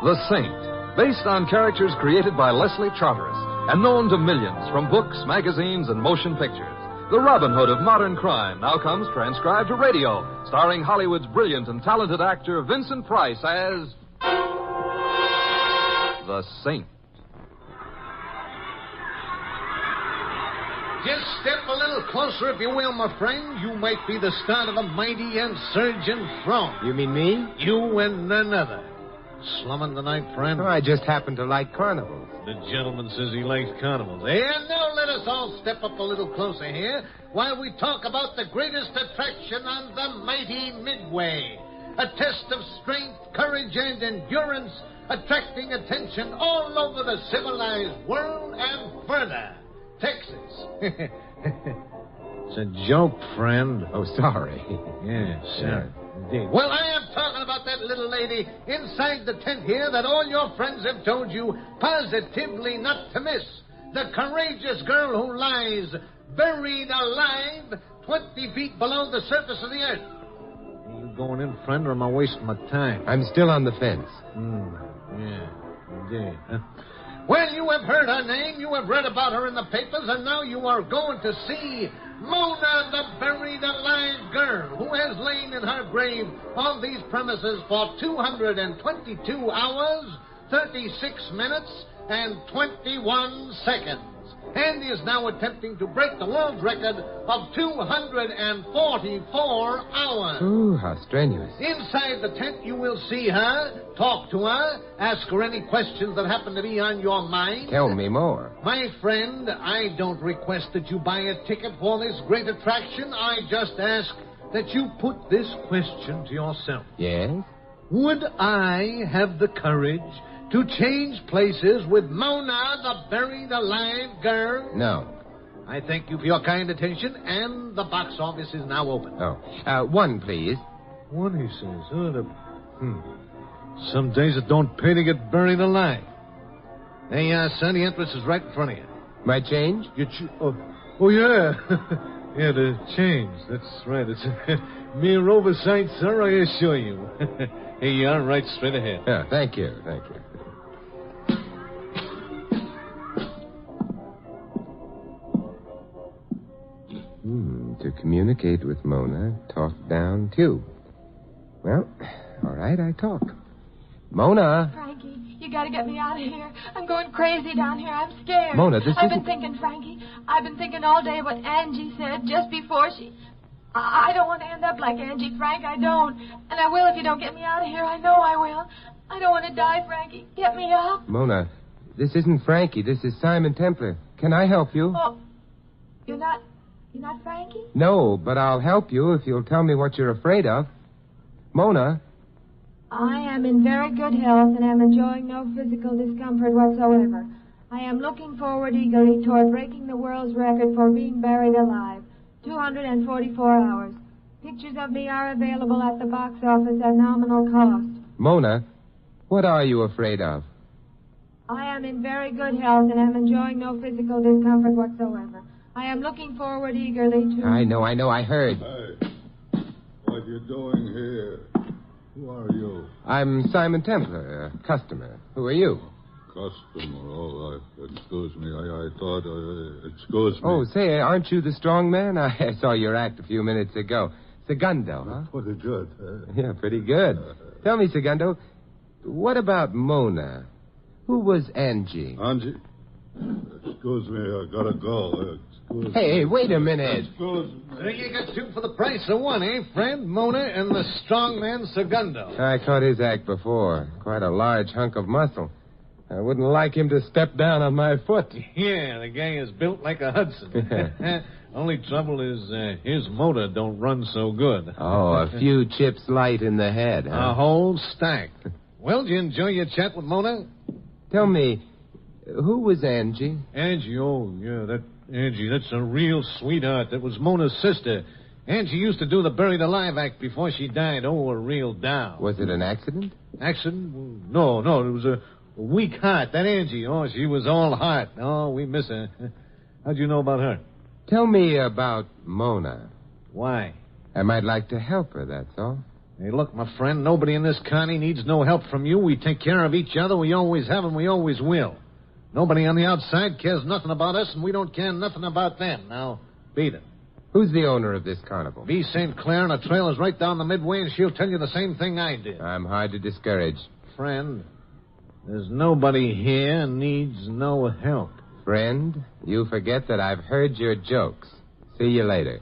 S5: The Saint, based on characters created by Leslie Charteris and known to millions from books, magazines, and motion pictures. The Robin Hood of modern crime now comes transcribed to radio, starring Hollywood's brilliant and talented actor Vincent Price as the Saint.
S13: Just step a little closer, if you will, my friend. You might be the start of a mighty and surging throng.
S22: You mean me?
S13: You and none other. Slumming tonight, friend?
S22: Oh, I just happen to like carnivals.
S13: The gentleman says he likes carnivals. And now let us all step up a little closer here while we talk about the greatest attraction on the mighty Midway. A test of strength, courage, and endurance, attracting attention all over the civilized world and further. Texas. It's a joke, friend.
S22: Oh, sorry.
S13: Yes, sir. Indeed. Well, I am talking about that little lady inside the tent here that all your friends have told you positively not to miss. The courageous girl who lies buried alive 20 feet below the surface of the earth. Are you going in, friend, or am I wasting my time?
S22: I'm still on the fence.
S13: Yeah, indeed. Huh? Well, you have heard her name, you have read about her in the papers, and now you are going to see Mona, the buried alive girl, who has lain in her grave on these premises for 222 hours, 36 minutes, and 21 seconds, and is now attempting to break the world record of 244 hours.
S22: Ooh, how strenuous.
S13: Inside the tent, you will see her, talk to her, ask her any questions that happen to be on your mind.
S22: Tell me more.
S13: My friend, I don't request that you buy a ticket for this great attraction. I just ask that you put this question to yourself.
S22: Yes?
S13: Would I have the courage to change places with Mona, the buried alive girl?
S22: No.
S13: I thank you for your kind attention, and the box office is now open.
S22: Oh. One, please.
S13: One, he says. Some days it don't pay to get buried alive. There you are, son. The entrance is right in front of you.
S22: My change?
S13: Oh, yeah. Yeah, the change. That's right. It's mere oversight, sir, I assure you. Here you are, right straight ahead.
S22: Yeah, thank you. Thank you. To communicate with Mona, talk down tube. Well, all right, I talk. Mona.
S23: Frankie, you gotta get me out of here. I'm going crazy down here. I'm scared.
S22: Mona, this
S23: I've been thinking, Frankie. I've been thinking all day what Angie said just before she... I don't want to end up like Angie, Frank. I don't. And I will if you don't get me out of here. I know I will. I don't want to die, Frankie. Get me up.
S22: Mona, this isn't Frankie. This is Simon Templar. Can I help you?
S23: Oh, you're not Frankie?
S22: No, but I'll help you if you'll tell me what you're afraid of. Mona?
S23: I am in very good health and am enjoying no physical discomfort whatsoever. I am looking forward eagerly toward breaking the world's record for being buried alive. 244 hours. Pictures of me are available at the box office at nominal cost.
S22: Mona, what are you afraid of?
S23: I am in very good health and am enjoying no physical discomfort whatsoever. I am looking forward eagerly to...
S22: I know, I heard.
S1: Hey, what you doing here? Who are you?
S22: I'm Simon Templar, a customer. Who are you?
S1: Customer, all right. Excuse me. I thought, excuse me.
S22: Oh, say, aren't you the strong man? I saw your act a few minutes ago. Segundo, huh?
S1: Pretty good,
S22: Yeah, pretty good. Tell me, Segundo, what about Mona? Who was Angie?
S1: Angie? Excuse me, I gotta go.
S22: Hey, wait a minute.
S1: Excuse me.
S13: So you get two for the price of one, eh, friend? Mona and the strong man Segundo.
S22: I caught his act before. Quite a large hunk of muscle. I wouldn't like him to step down on my foot.
S13: Yeah, the guy is built like a Hudson. Only trouble is his motor don't run so good.
S22: Oh, a few chips light in the head, huh?
S13: A whole stack. Well, did you enjoy your chat with Mona?
S22: Tell me, who was Angie?
S13: Angie, oh, yeah, that Angie, that's a real sweetheart. That was Mona's sister. Angie used to do the Buried Alive act before she died. Oh, a real doll.
S22: Was it an accident?
S13: Accident? No, it was a weak heart. That Angie, oh, she was all heart. Oh, we miss her. How'd you know about her?
S22: Tell me about Mona.
S13: Why?
S22: I might like to help her, that's all.
S13: Hey, look, my friend, nobody in this county needs no help from you. We take care of each other. We always have and we always will. Nobody on the outside cares nothing about us, and we don't care nothing about them. Now, beat it.
S22: Who's the owner of this carnival?
S13: B. St. Clair, and her trailer's right down the Midway, and she'll tell you the same thing I did.
S22: I'm hard to discourage.
S13: Friend, there's nobody here needs no help.
S22: Friend, you forget that I've heard your jokes. See you later.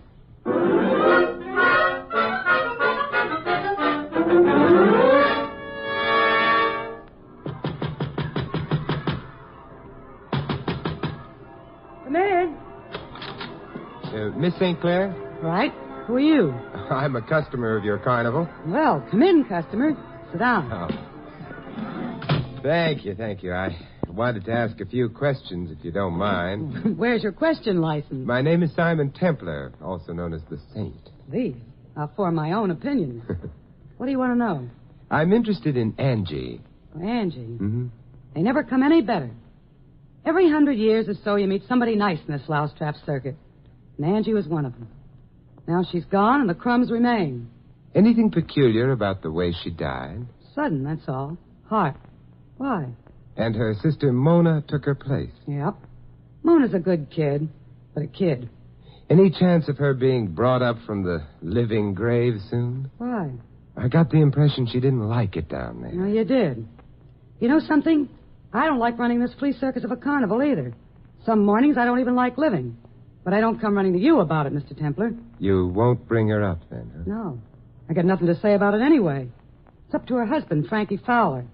S2: Come in.
S22: Miss St. Clair?
S2: Right. Who are you?
S22: I'm a customer of your carnival.
S2: Well, come in, customer. Sit down.
S22: Oh. Thank you. I wanted to ask a few questions, if you don't mind.
S2: Where's your question license?
S22: My name is Simon Templar, also known as the Saint.
S2: These? I'll form my own opinion. What do you want to know?
S22: I'm interested in Angie.
S2: Oh, Angie?
S22: Mm-hmm.
S2: They never come any better. Every 100 years or so, you meet somebody nice in this louse-trap circuit. And Angie was one of them. Now she's gone, and the crumbs remain.
S22: Anything peculiar about the way she died?
S2: Sudden, that's all. Heart. Why?
S22: And her sister Mona took her place.
S2: Yep. Mona's a good kid, but a kid.
S22: Any chance of her being brought up from the living grave soon?
S2: Why?
S22: I got the impression she didn't like it down there.
S2: No, you did. You know something? I don't like running this flea circus of a carnival either. Some mornings I don't even like living. But I don't come running to you about it, Mr. Templar.
S22: You won't bring her up then, huh?
S2: No. I got nothing to say about it anyway. It's up to her husband, Frankie Fowler.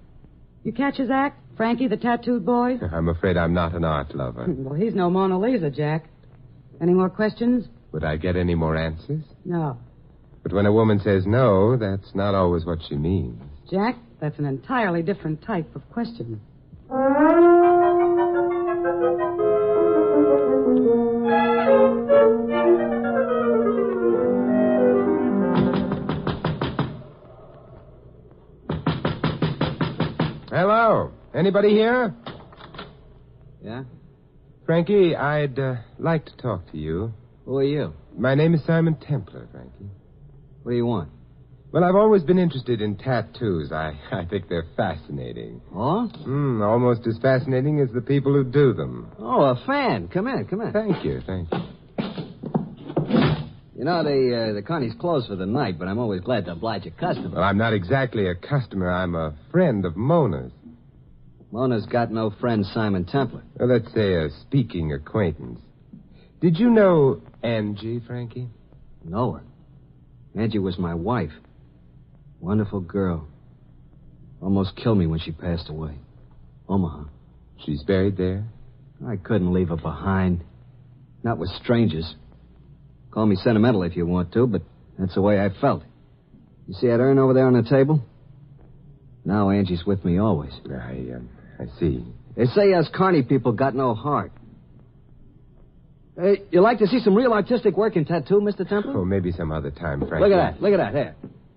S2: You catch his act? Frankie, the tattooed boy?
S22: I'm afraid I'm not an art lover.
S2: Well, he's no Mona Lisa, Jack. Any more questions?
S22: Would I get any more answers?
S2: No.
S22: But when a woman says no, that's not always what she means.
S2: Jack, that's an entirely different type of question.
S22: Hello. Anybody here?
S19: Yeah?
S22: Frankie, I'd like to talk to you.
S19: Who are you?
S22: My name is Simon Templar, Frankie.
S19: What do you want?
S22: Well, I've always been interested in tattoos. I think they're fascinating.
S19: Oh?
S22: Almost as fascinating as the people who do them.
S19: Oh, a fan. Come in.
S22: Thank you.
S19: You know, the Connie's closed for the night, but I'm always glad to oblige a customer.
S22: Well, I'm not exactly a customer. I'm a friend of Mona's.
S19: Mona's got no friend, Simon Templar.
S22: Well, let's say a speaking acquaintance. Did you know Angie, Frankie?
S19: Know her. Angie was my wife. Wonderful girl. Almost killed me when she passed away. Omaha.
S22: She's buried there?
S3: I couldn't leave her behind. Not with strangers. Call me sentimental if you want to, but that's the way I felt. You see that urn over there on the table? Now Angie's with me always.
S22: I see.
S3: They say us carny people got no heart. Hey, you like to see some real artistic work in tattoo, Mr. Temple?
S22: Oh, maybe some other time, Frankie.
S3: Look at that. Here.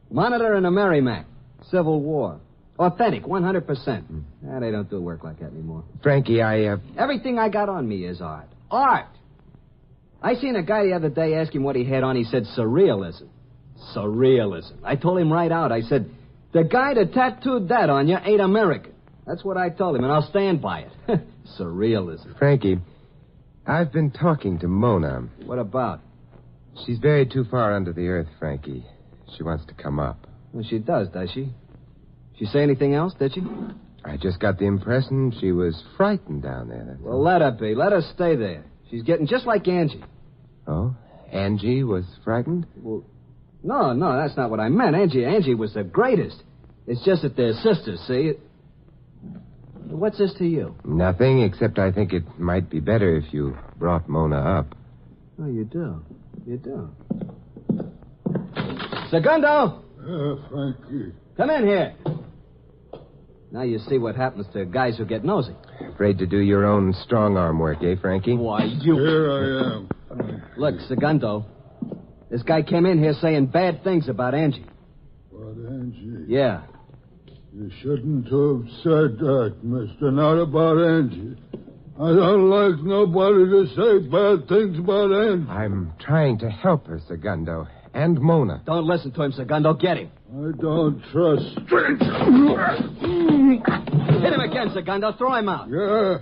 S3: Monitor and a Merrimack. Civil War. Authentic, 100%. They don't do work like that anymore.
S22: Frankie,
S3: Everything I got on me is art. Art! I seen a guy the other day ask him what he had on. He said surrealism. Surrealism. I told him right out. I said, the guy that tattooed that on you ain't American. That's what I told him, and I'll stand by it. Surrealism.
S22: Frankie, I've been talking to Mona.
S3: What about?
S22: She's buried too far under the earth, Frankie. She wants to come up.
S3: Well, she does she? She say anything else, did she?
S22: I just got the impression she was frightened down there.
S3: Well, let her be. Let her stay there. She's getting just like Angie.
S22: Oh? Angie was frightened?
S3: Well, no, that's not what I meant. Angie was the greatest. It's just that they're sisters, see? What's this to you?
S22: Nothing, except I think it might be better if you brought Mona up.
S3: Oh, you do? Segundo!
S1: Frankie.
S3: Come in here. Now you see what happens to guys who get nosy.
S22: Afraid to do your own strong-arm work, eh, Frankie?
S3: Why, you...
S1: Here I am.
S3: Look, Segundo, this guy came in here saying bad things about Angie.
S1: About Angie?
S3: Yeah.
S1: You shouldn't have said that, mister. Not about Angie. I don't like nobody to say bad things about Angie.
S22: I'm trying to help her, Segundo. And Mona.
S3: Don't listen to him, Segundo. Get him.
S1: I don't trust strangers.
S3: Hit him again, Segundo. Throw him out.
S1: Yeah.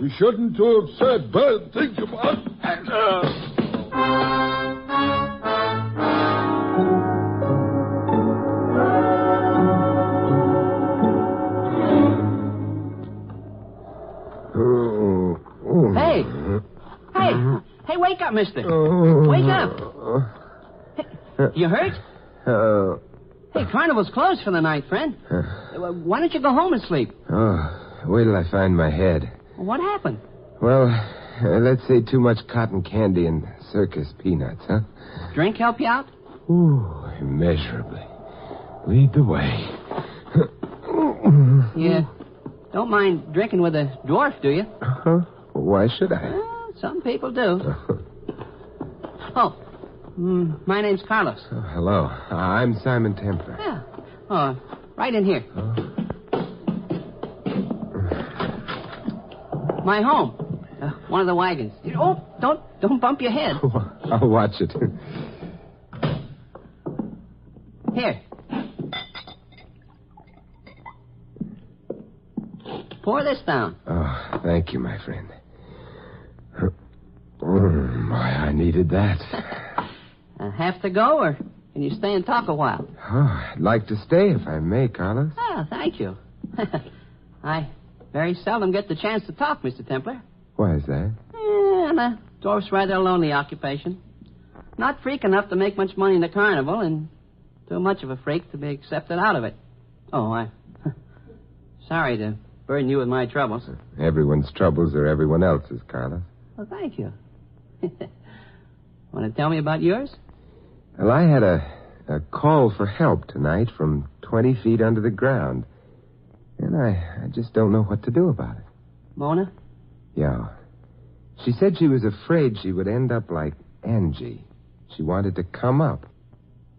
S1: You shouldn't have said bad things about...
S7: Hey, wake up, mister. Wake up. Hey, you hurt? Hey, carnival's closed for the night, friend. Why don't you go home and sleep?
S22: Wait till I find my head.
S7: What happened?
S22: Well, let's say too much cotton candy and circus peanuts, huh?
S7: Drink help you out?
S22: Ooh, immeasurably. Lead the way.
S7: Yeah. Don't mind drinking with a dwarf, do you?
S22: Huh? Why should I?
S7: Well, some people do. My name's Carlos.
S22: Oh, hello. I'm Simon Templar.
S7: Yeah. Oh, right in here. My home. One of the wagons. Oh, don't bump your head.
S22: I'll watch it.
S7: Here. Pour this down.
S22: Oh, thank you, my friend. Why, I needed that.
S7: Have to go, or can you stay and talk a while?
S22: Oh, I'd like to stay if I may, Carlos.
S7: Oh, thank you. I very seldom get the chance to talk, Mr. Templar.
S22: Why is that?
S7: A dwarf's rather a lonely occupation. Not freak enough to make much money in the carnival, and too much of a freak to be accepted out of it. Oh, I'm sorry to burden you with my troubles.
S22: Everyone's troubles are everyone else's, Carlos.
S7: Well, thank you. Want to tell me about yours?
S22: Well, I had a call for help tonight from 20 feet under the ground. And I just don't know what to do about it.
S7: Mona?
S22: Yeah. She said she was afraid she would end up like Angie. She wanted to come up.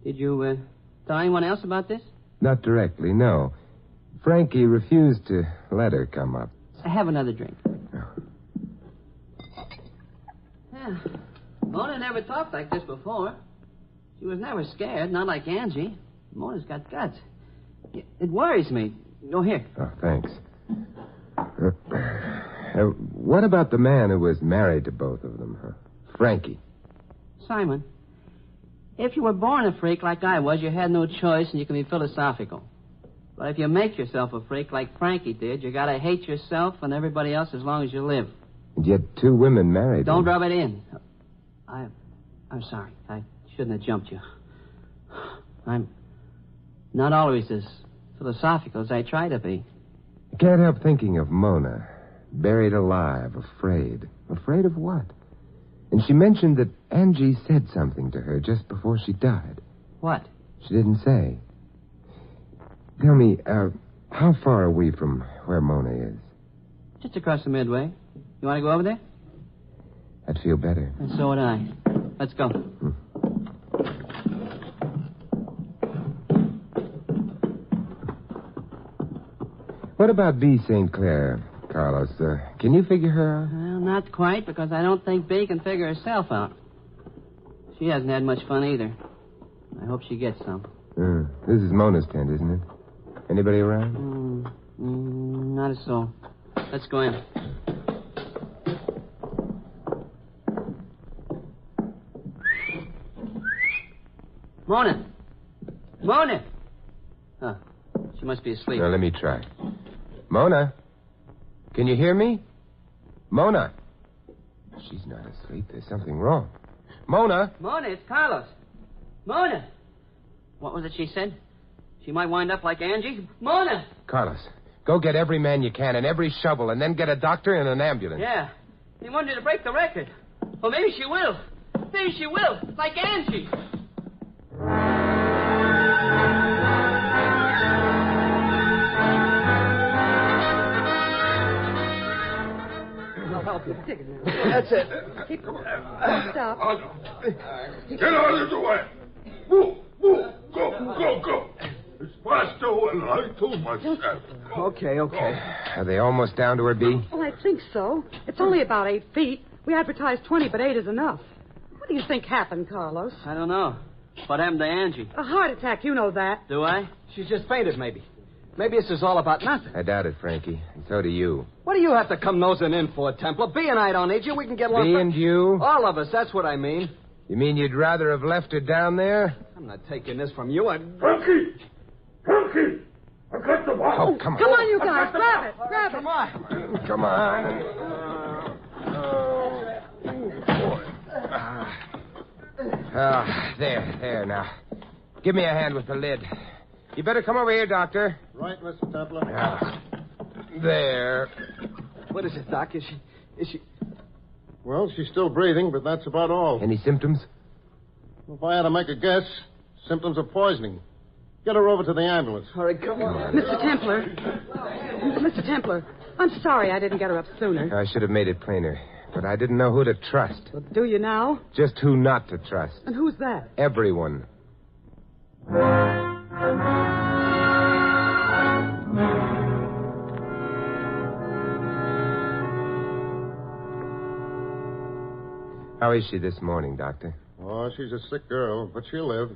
S7: Did you tell anyone else about this?
S22: Not directly, no. Frankie refused to let her come up.
S7: Have another drink. Yeah. Mona never talked like this before. She was never scared, not like Angie. Mona's got guts. It worries me. Oh, here.
S22: Oh, thanks. What about the man who was married to both of them, huh? Frankie.
S7: Simon, if you were born a freak like I was, you had no choice and you can be philosophical. But if you make yourself a freak like Frankie did, you gotta hate yourself and everybody else as long as you live.
S22: And yet 2 women married
S7: Don't
S22: him.
S7: rub it in. I'm sorry. I shouldn't have jumped you. I'm not always as philosophical as I try to be.
S22: I can't help thinking of Mona. Buried alive, afraid. Afraid of what? And she mentioned that Angie said something to her just before she died.
S7: What?
S22: She didn't say. Tell me, how far are we from where Mona is?
S7: Just across the Midway. You want to go over there?
S22: I'd feel better.
S7: And so would I. Let's go.
S22: What about B. St. Clair, Carlos? Can you figure her out?
S7: Well, not quite, because I don't think B can figure herself out. She hasn't had much fun either. I hope she gets some.
S22: This is Mona's tent, isn't it? Anybody around?
S7: Not a soul. Let's go in. Mona! Mona! Oh, she must be asleep.
S22: Now, let me try. Mona? Can you hear me? Mona? She's not asleep. There's something wrong. Mona?
S7: Mona, it's Carlos. Mona! What was it she said? She might wind up like Angie. Mona!
S22: Carlos, go get every man you can and every shovel, and then get a doctor and an ambulance.
S7: Yeah. They wanted to break the record. Well, maybe she will. Maybe she will. Like Angie.
S2: I'll help you.
S13: That's it.
S2: Keep going. Stop.
S1: Get out of the way. Move. Go. It's faster than I told myself.
S22: Okay. Are they almost down to her, B?
S2: Well, I think so. It's only about 8 feet. We advertised 20, but 8 is enough. What do you think happened, Carlos?
S7: I don't know. What happened to Angie?
S2: A heart attack, you know that.
S7: Do I?
S3: She's just fainted, maybe. Maybe this is all about nothing.
S22: I doubt it, Frankie. And so do you.
S3: What do you have to come nosing in for, Templar? B and I don't need you. We can get along.
S22: B and you?
S3: All of us, that's what I mean.
S22: You mean you'd rather have left her down there?
S3: I'm not taking this from you.
S1: Frankie! I got the bottle.
S22: Oh, come on.
S2: Come on, you guys. Grab it. Grab it.
S22: Come on. There now. Give me a hand with the lid. You better come over here, Doctor.
S13: Right, Mr. Templar.
S22: There.
S3: What is it, Doc? Is she...
S13: Well, she's still breathing, but that's about all.
S22: Any symptoms?
S13: If I had to make a guess, symptoms of poisoning. Get her over to the ambulance.
S3: All right, come on.
S2: Mr. Templar, I'm sorry I didn't get her up sooner.
S22: I should have made it plainer, but I didn't know who to trust.
S2: Well, do you now?
S22: Just who not to trust.
S2: And who's that?
S22: Everyone. How is she this morning, Doctor?
S13: Oh, she's a sick girl, but she'll live.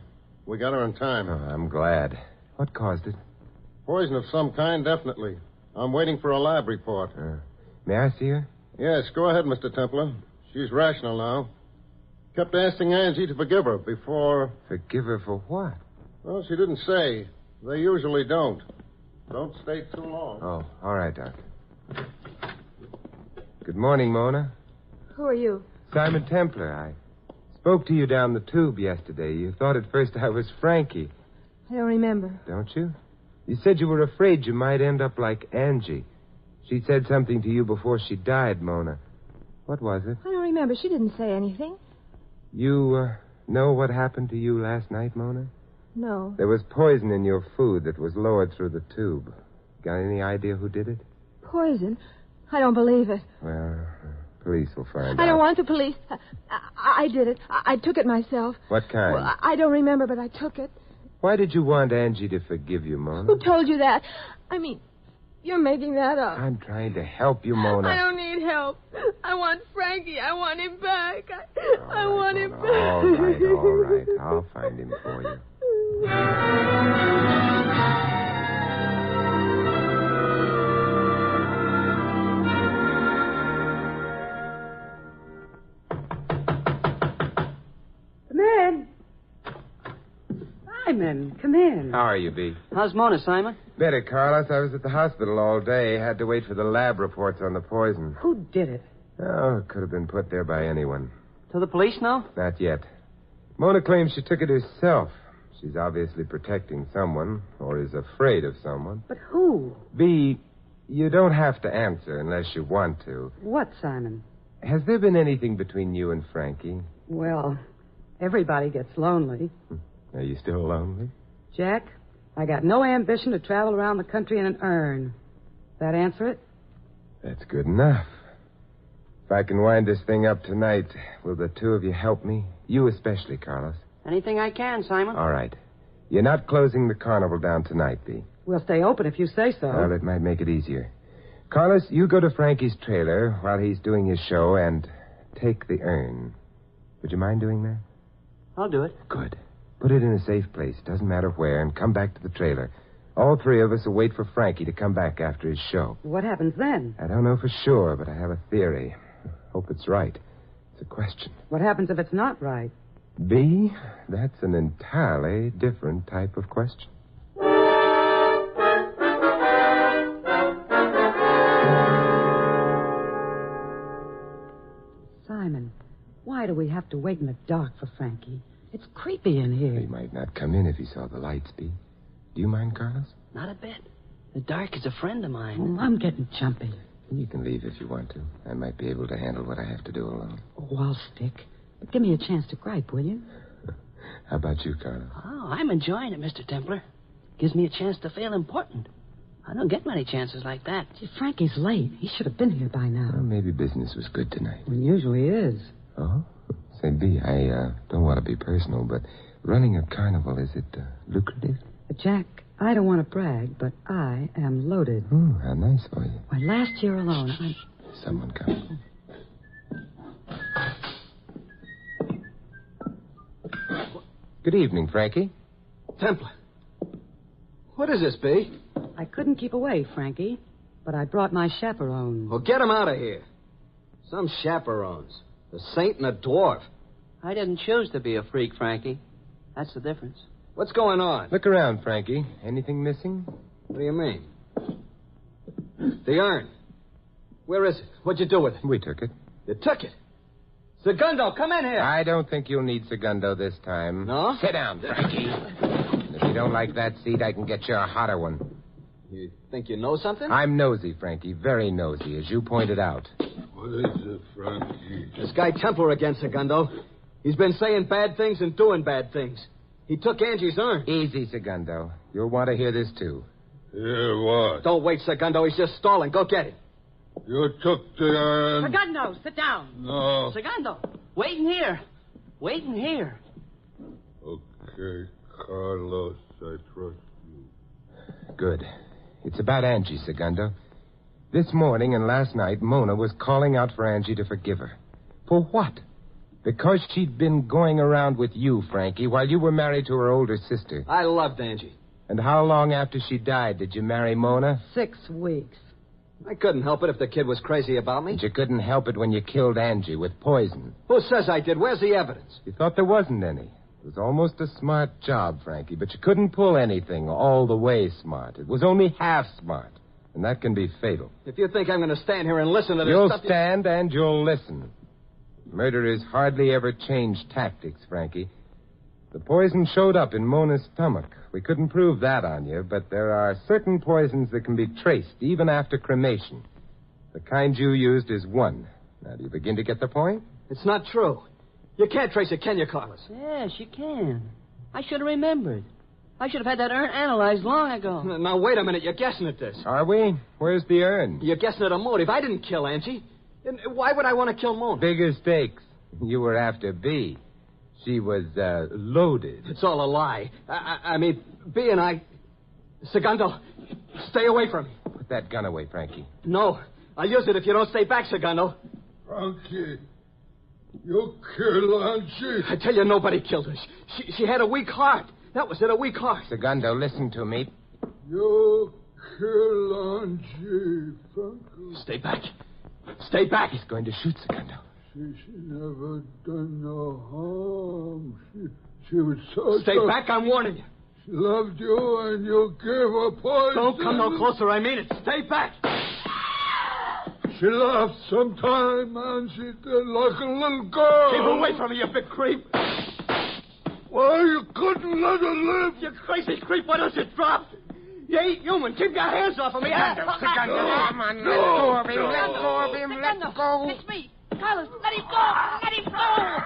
S13: We got her in time.
S22: Oh, I'm glad. What caused it?
S13: Poison of some kind, definitely. I'm waiting for a lab report.
S22: May I see her?
S13: Yes, go ahead, Mr. Templar. She's rational now. Kept asking Angie to forgive her before...
S22: Forgive her for what?
S13: Well, she didn't say. They usually don't. Don't stay too long.
S22: Oh, all right, Doctor. Good morning, Mona.
S23: Who are you?
S22: Simon Templar. I spoke to you down the tube yesterday. You thought at first I was Frankie.
S23: I don't remember.
S22: Don't you? You said you were afraid you might end up like Angie. She said something to you before she died, Mona. What was it?
S23: I don't remember. She didn't say anything.
S22: You know what happened to you last night, Mona?
S23: No.
S22: There was poison in your food that was lowered through the tube. Got any idea who did it?
S23: Poison? I don't believe it.
S22: Well, police will find out.
S23: I don't want the police. I did it. I took it myself.
S22: What kind?
S23: Well, I don't remember, but I took it.
S22: Why did you want Angie to forgive you, Mona?
S23: Who told you that? I mean, you're making that up.
S22: I'm trying to help you, Mona.
S23: I don't need help. I want Frankie. I want him back. I want him back.
S22: All right. I'll find him for you.
S2: Come in. Simon, come in.
S22: How are you, B?
S7: How's Mona, Simon?
S22: Better, Carlos. I was at the hospital all day. Had to wait for the lab reports on the poison.
S2: Who did it?
S22: Oh, it could have been put there by anyone.
S7: To the police now?
S22: Not yet. Mona claims she took it herself. She's obviously protecting someone, or is afraid of someone.
S2: But who?
S22: B, You don't have to answer unless you want to.
S2: What, Simon?
S22: Has there been anything between you and Frankie?
S2: Well, everybody gets lonely.
S22: Are you still lonely?
S2: Jack, I got no ambition to travel around the country in an urn. That answer it?
S22: That's good enough. If I can wind this thing up tonight, will the two of you help me? You especially, Carlos.
S7: Anything I can, Simon.
S22: All right. You're not closing the carnival down tonight, Bee.
S2: We'll stay open if you say so.
S22: Well, it might make it easier. Carlos, you go to Frankie's trailer while he's doing his show and take the urn. Would you mind doing that?
S7: I'll do it.
S22: Good. Put it in a safe place, doesn't matter where, and come back to the trailer. All three of us will wait for Frankie to come back after his show.
S2: What happens then?
S22: I don't know for sure, but I have a theory. Hope it's right. It's a question.
S2: What happens if it's not right?
S22: B, that's an entirely different type of question.
S2: Simon, why do we have to wait in the dark for Frankie? It's creepy in here.
S22: He might not come in if he saw the lights, B. Do you mind, Carlos?
S7: Not a bit. The dark is a friend of mine.
S2: Oh, I'm getting jumpy.
S22: You can leave if you want to. I might be able to handle what I have to do alone.
S2: Oh, I'll stick. But give me a chance to gripe, will you?
S22: How about you, Carlos?
S7: Oh, I'm enjoying it, Mr. Templar. Gives me a chance to feel important. I don't get many chances like that.
S2: Gee, Frankie's late. He should have been here by now.
S22: Well, maybe business was good tonight.
S2: Well, usually is.
S22: Oh? Say, B, I don't want to be personal, but running a carnival, is it lucrative?
S2: Jack, I don't want to brag, but I am loaded.
S22: Oh, how nice for you.
S2: Why, last year alone,
S22: Someone coming. Good evening, Frankie.
S3: Templar. What is this, B?
S2: I couldn't keep away, Frankie, but I brought my chaperone.
S3: Well, get him out of here. Some chaperones. A saint and a dwarf.
S7: I didn't choose to be a freak, Frankie. That's the difference.
S3: What's going on?
S22: Look around, Frankie. Anything missing?
S3: What do you mean? The urn. Where is it? What'd you do with it?
S22: We took it.
S3: You took it? Segundo, come in here.
S22: I don't think you'll need Segundo this time.
S3: No?
S22: Sit down, Frankie. And if you don't like that seat, I can get you a hotter one.
S3: You think you know something?
S22: I'm nosy, Frankie. Very nosy, as you pointed out.
S1: What is it, Frankie?
S3: This guy Templar again, Segundo. He's been saying bad things and doing bad things. He took Angie's urn.
S22: Easy, Segundo. You'll want to hear this, too.
S1: Hear what?
S3: Don't wait, Segundo. He's just stalling. Go get him.
S1: You took the urn.
S2: Segundo, sit down.
S1: No.
S7: Segundo, wait in here. Wait in here.
S1: Okay, Carlos, I trust you.
S22: Good. It's about Angie, Segundo. This morning and last night, Mona was calling out for Angie to forgive her. For what? Because she'd been going around with you, Frankie, while you were married to her older sister.
S3: I loved Angie.
S22: And how long after she died did you marry Mona?
S2: 6 weeks.
S3: I couldn't help it if the kid was crazy about me.
S22: And you couldn't help it when you killed Angie with poison.
S3: Who says I did? Where's the evidence?
S22: You thought there wasn't any. It was almost a smart job, Frankie, but you couldn't pull anything all the way smart. It was only half smart, and that can be fatal.
S3: If you think I'm going to stand here and listen to this
S22: You'll
S3: stuff...
S22: stand and you'll listen. Murderers hardly ever change tactics, Frankie. The poison showed up in Mona's stomach. We couldn't prove that on you, but there are certain poisons that can be traced even after cremation. The kind you used is one. Now, do you begin to get the point?
S3: It's not true. You can't trace it, can you, Carlos?
S7: Yes, you can. I should have remembered. I should have had that urn analyzed long ago.
S3: Now, wait a minute. You're guessing at this.
S22: Are we? Where's the urn?
S3: You're guessing at a motive. I didn't kill Angie. And why would I want to kill Mona?
S22: Bigger stakes. You were after B. She was, loaded.
S3: It's all a lie. I mean, B and I... Segundo, stay away from me.
S22: Put that gun away, Frankie.
S3: No. I'll use it if you don't stay back, Segundo.
S1: Frankie, you killed Angie.
S3: I tell you, nobody killed her. She had a weak heart. That was it, a weak heart.
S22: Segundo, listen to me.
S1: You killed Angie, Frankie.
S3: Stay back. Stay back.
S22: He's going to shoot Segundo.
S1: She never done no harm. She was so...
S3: Stay back, I'm warning you.
S1: She loved you and you gave her poison.
S3: Don't come no closer, I mean it. Stay back.
S1: She laughed sometime and she did like a little girl.
S3: Keep away from me, you big creep.
S1: Why, you couldn't let her live.
S3: You crazy creep, why don't you drop?
S13: You ain't human. Keep your hands off of me.
S22: Segundo, come on. Let go of him. Let go of him. Let go.
S10: It's me. Carlos, let him go. Let him go.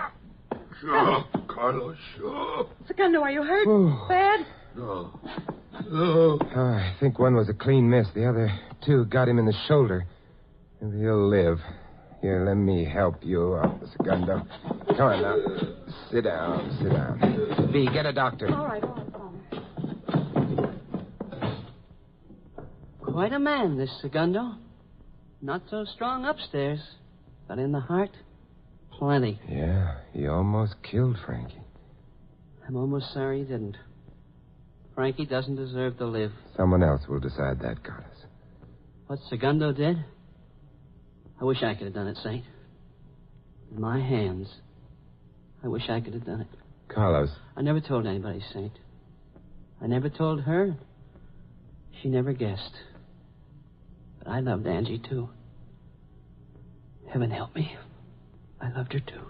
S1: Sure, Carlos, sure.
S2: Segundo, are you hurt? Bad?
S1: No.
S22: Oh, I think one was a clean miss. The other two got him in the shoulder. Maybe he'll live. Here, let me help you up, Segundo. Come on now. Sit down, sit down. V, get a doctor.
S2: All right.
S7: Quite a man, this Segundo. Not so strong upstairs, but in the heart, plenty.
S22: Yeah, he almost killed Frankie.
S7: I'm almost sorry he didn't. Frankie doesn't deserve to live.
S22: Someone else will decide that, Carlos.
S7: What Segundo did? I wish I could have done it, Saint. In my hands. I wish I could have done it.
S22: Carlos.
S7: I never told anybody, Saint. I never told her. She never guessed. But I loved Angie, too. Heaven help me. I loved her, too.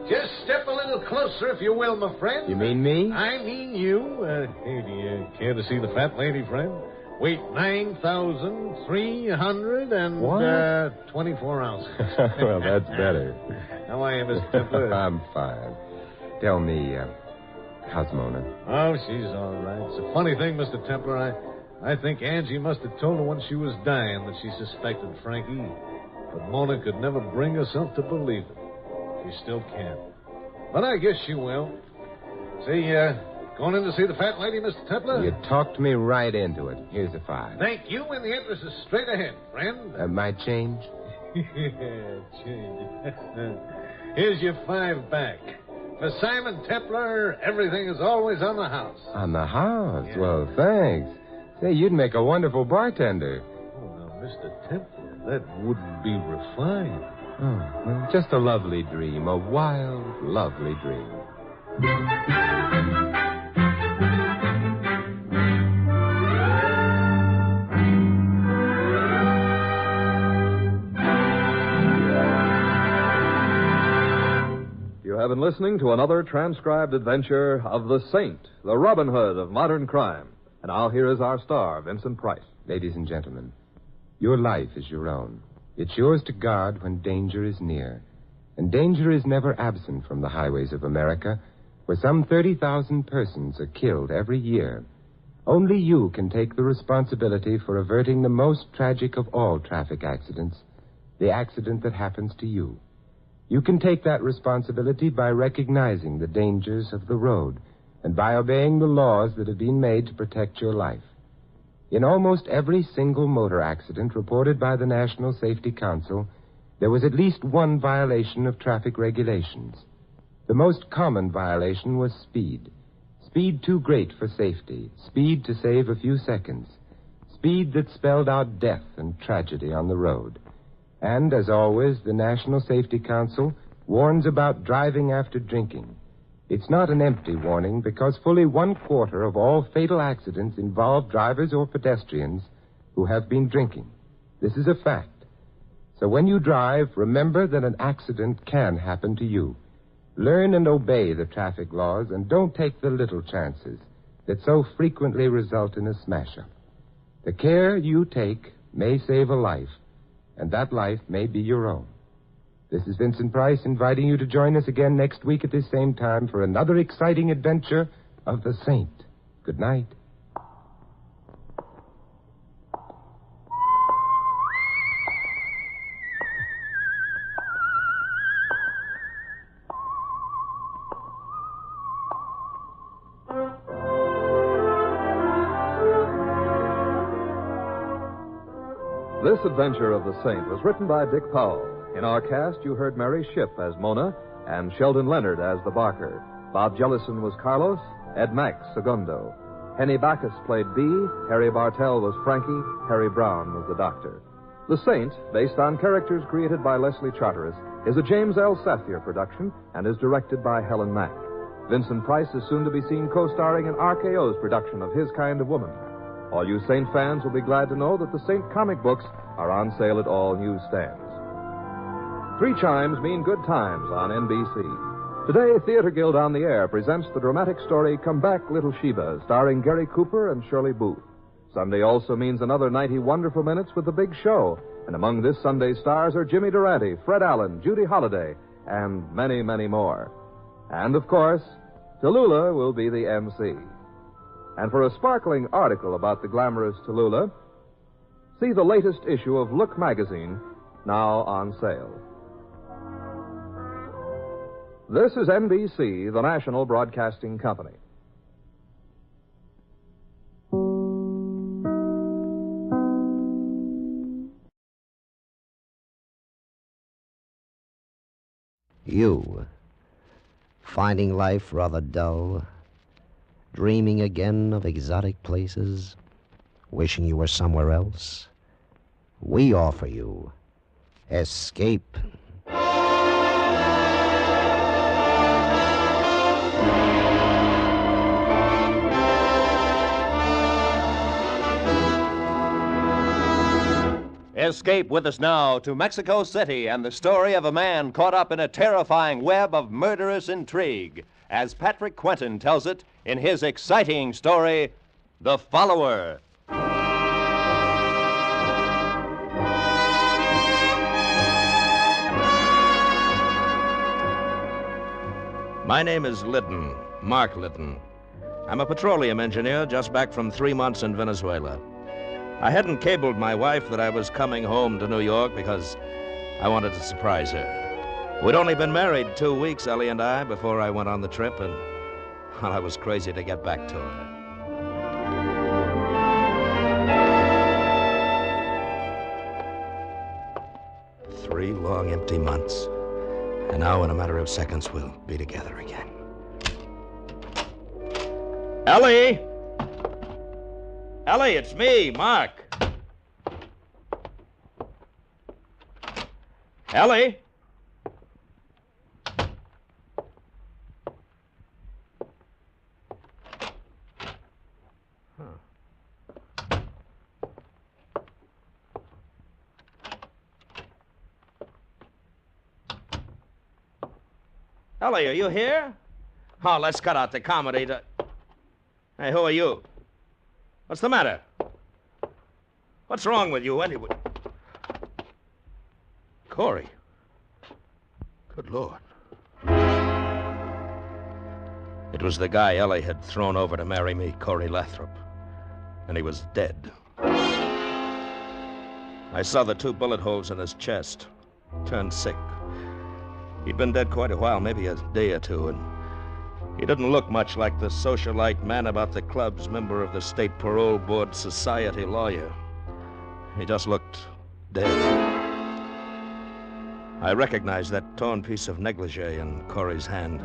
S13: Just step a little closer, if you will, my friend.
S22: You mean me?
S13: I mean you. Hey, do you care to see the fat lady, friend? Weight 9,324 ounces.
S22: Well, that's better.
S13: How are you, Mr. Templar?
S22: I'm fine. Tell me, how's Mona?
S13: Oh, she's all right. It's a funny thing, Mr. Templar. I think Angie must have told her when she was dying that she suspected Frankie. But Mona could never bring herself to believe it. She still can't. But I guess she will. See, going in to see the fat lady, Mr. Templar?
S22: You talked me right into it. Here's a $5.
S13: Thank you, and the interest is straight ahead, friend.
S22: My change?
S13: Change. Here's your $5 back. For Simon Templar, everything is always on the house.
S22: On the house?
S13: Yeah.
S22: Well, thanks. Say, you'd make a wonderful bartender.
S13: Oh, now, Mr. Templar, that wouldn't be refined.
S22: Oh, well, just a lovely dream. A wild, lovely dream.
S5: You have been listening to another transcribed adventure of the Saint, the Robin Hood of modern crime. And now here is our star, Vincent Price.
S22: Ladies and gentlemen, your life is your own. It's yours to guard when danger is near. And danger is never absent from the highways of America, where some 30,000 persons are killed every year. Only you can take the responsibility for averting the most tragic of all traffic accidents, the accident that happens to you. You can take that responsibility by recognizing the dangers of the road and by obeying the laws that have been made to protect your life. In almost every single motor accident reported by the National Safety Council, there was at least one violation of traffic regulations. The most common violation was speed. Speed too great for safety. Speed to save a few seconds. Speed that spelled out death and tragedy on the road. And, as always, the National Safety Council warns about driving after drinking. It's not an empty warning because fully 1/4 of all fatal accidents involve drivers or pedestrians who have been drinking. This is a fact. So when you drive, remember that an accident can happen to you. Learn and obey the traffic laws and don't take the little chances that so frequently result in a smash-up. The care you take may save a life, and that life may be your own. This is Vincent Price inviting you to join us again next week at this same time for another exciting adventure of the Saint. Good night.
S5: This adventure of the Saint was written by Dick Powell. In our cast, you heard Mary Shipp as Mona and Sheldon Leonard as the Barker. Bob Jellison was Carlos, Ed Max, Segundo. Henny Bacchus played Bee, Harry Bartell was Frankie, Harry Brown was the Doctor. The Saint, based on characters created by Leslie Charteris, is a James L. Safier production and is directed by Helen Mack. Vincent Price is soon to be seen co-starring in RKO's production of His Kind of Woman. All you Saint fans will be glad to know that the Saint comic books are on sale at all newsstands. 3 chimes mean good times on NBC. Today, Theater Guild on the Air presents the dramatic story Come Back, Little Sheba, starring Gary Cooper and Shirley Booth. Sunday also means another 90 wonderful minutes with The Big Show. And among this Sunday's stars are Jimmy Durante, Fred Allen, Judy Holliday, and many, many more. And, of course, Tallulah will be the MC. And for a sparkling article about the glamorous Tallulah, see the latest issue of Look magazine, now on sale. This is NBC, the national broadcasting company.
S12: You, finding life rather dull, dreaming again of exotic places, wishing you were somewhere else? We offer you Escape.
S16: Escape with us now to Mexico City and the story of a man caught up in a terrifying web of murderous intrigue, as Patrick Quentin tells it in his exciting story, The Follower.
S17: My name is Leighton, Mark Leighton. I'm a petroleum engineer just back from 3 months in Venezuela. I hadn't cabled my wife that I was coming home to New York because I wanted to surprise her. We'd only been married 2 weeks, Ellie and I, before I went on the trip, and well, I was crazy to get back to her. 3 long, empty months. And now, in a matter of seconds, we'll be together again. Ellie! Ellie, it's me, Mark. Ellie? Ellie, are you here? Oh, let's cut out the comedy. Hey, who are you? What's the matter? What's wrong with you, anyway? Corey. Good Lord. It was the guy Ellie had thrown over to marry me, Corey Lathrop. And he was dead. I saw the 2 bullet holes in his chest. Turned sick. He'd been dead quite a while, maybe a day or 2, and he didn't look much like the socialite man about the clubs, member of the State Parole Board Society lawyer. He just looked dead. I recognized that torn piece of negligee in Corey's hand.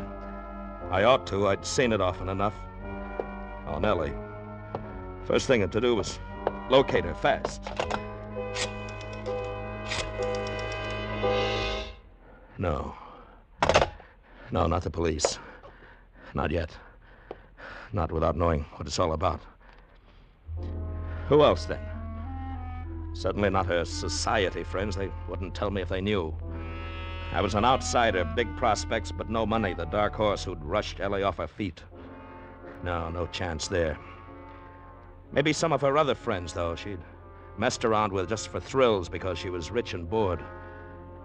S17: I ought to. I'd seen it often enough. Oh, Nellie. First thing to do was locate her fast. No. No, not the police. Not yet. Not without knowing what it's all about. Who else, then? Certainly not her society friends. They wouldn't tell me if they knew. I was an outsider, big prospects, but no money, the dark horse who'd rushed Ellie off her feet. No chance there. Maybe some of her other friends, though, she'd messed around with just for thrills because she was rich and bored.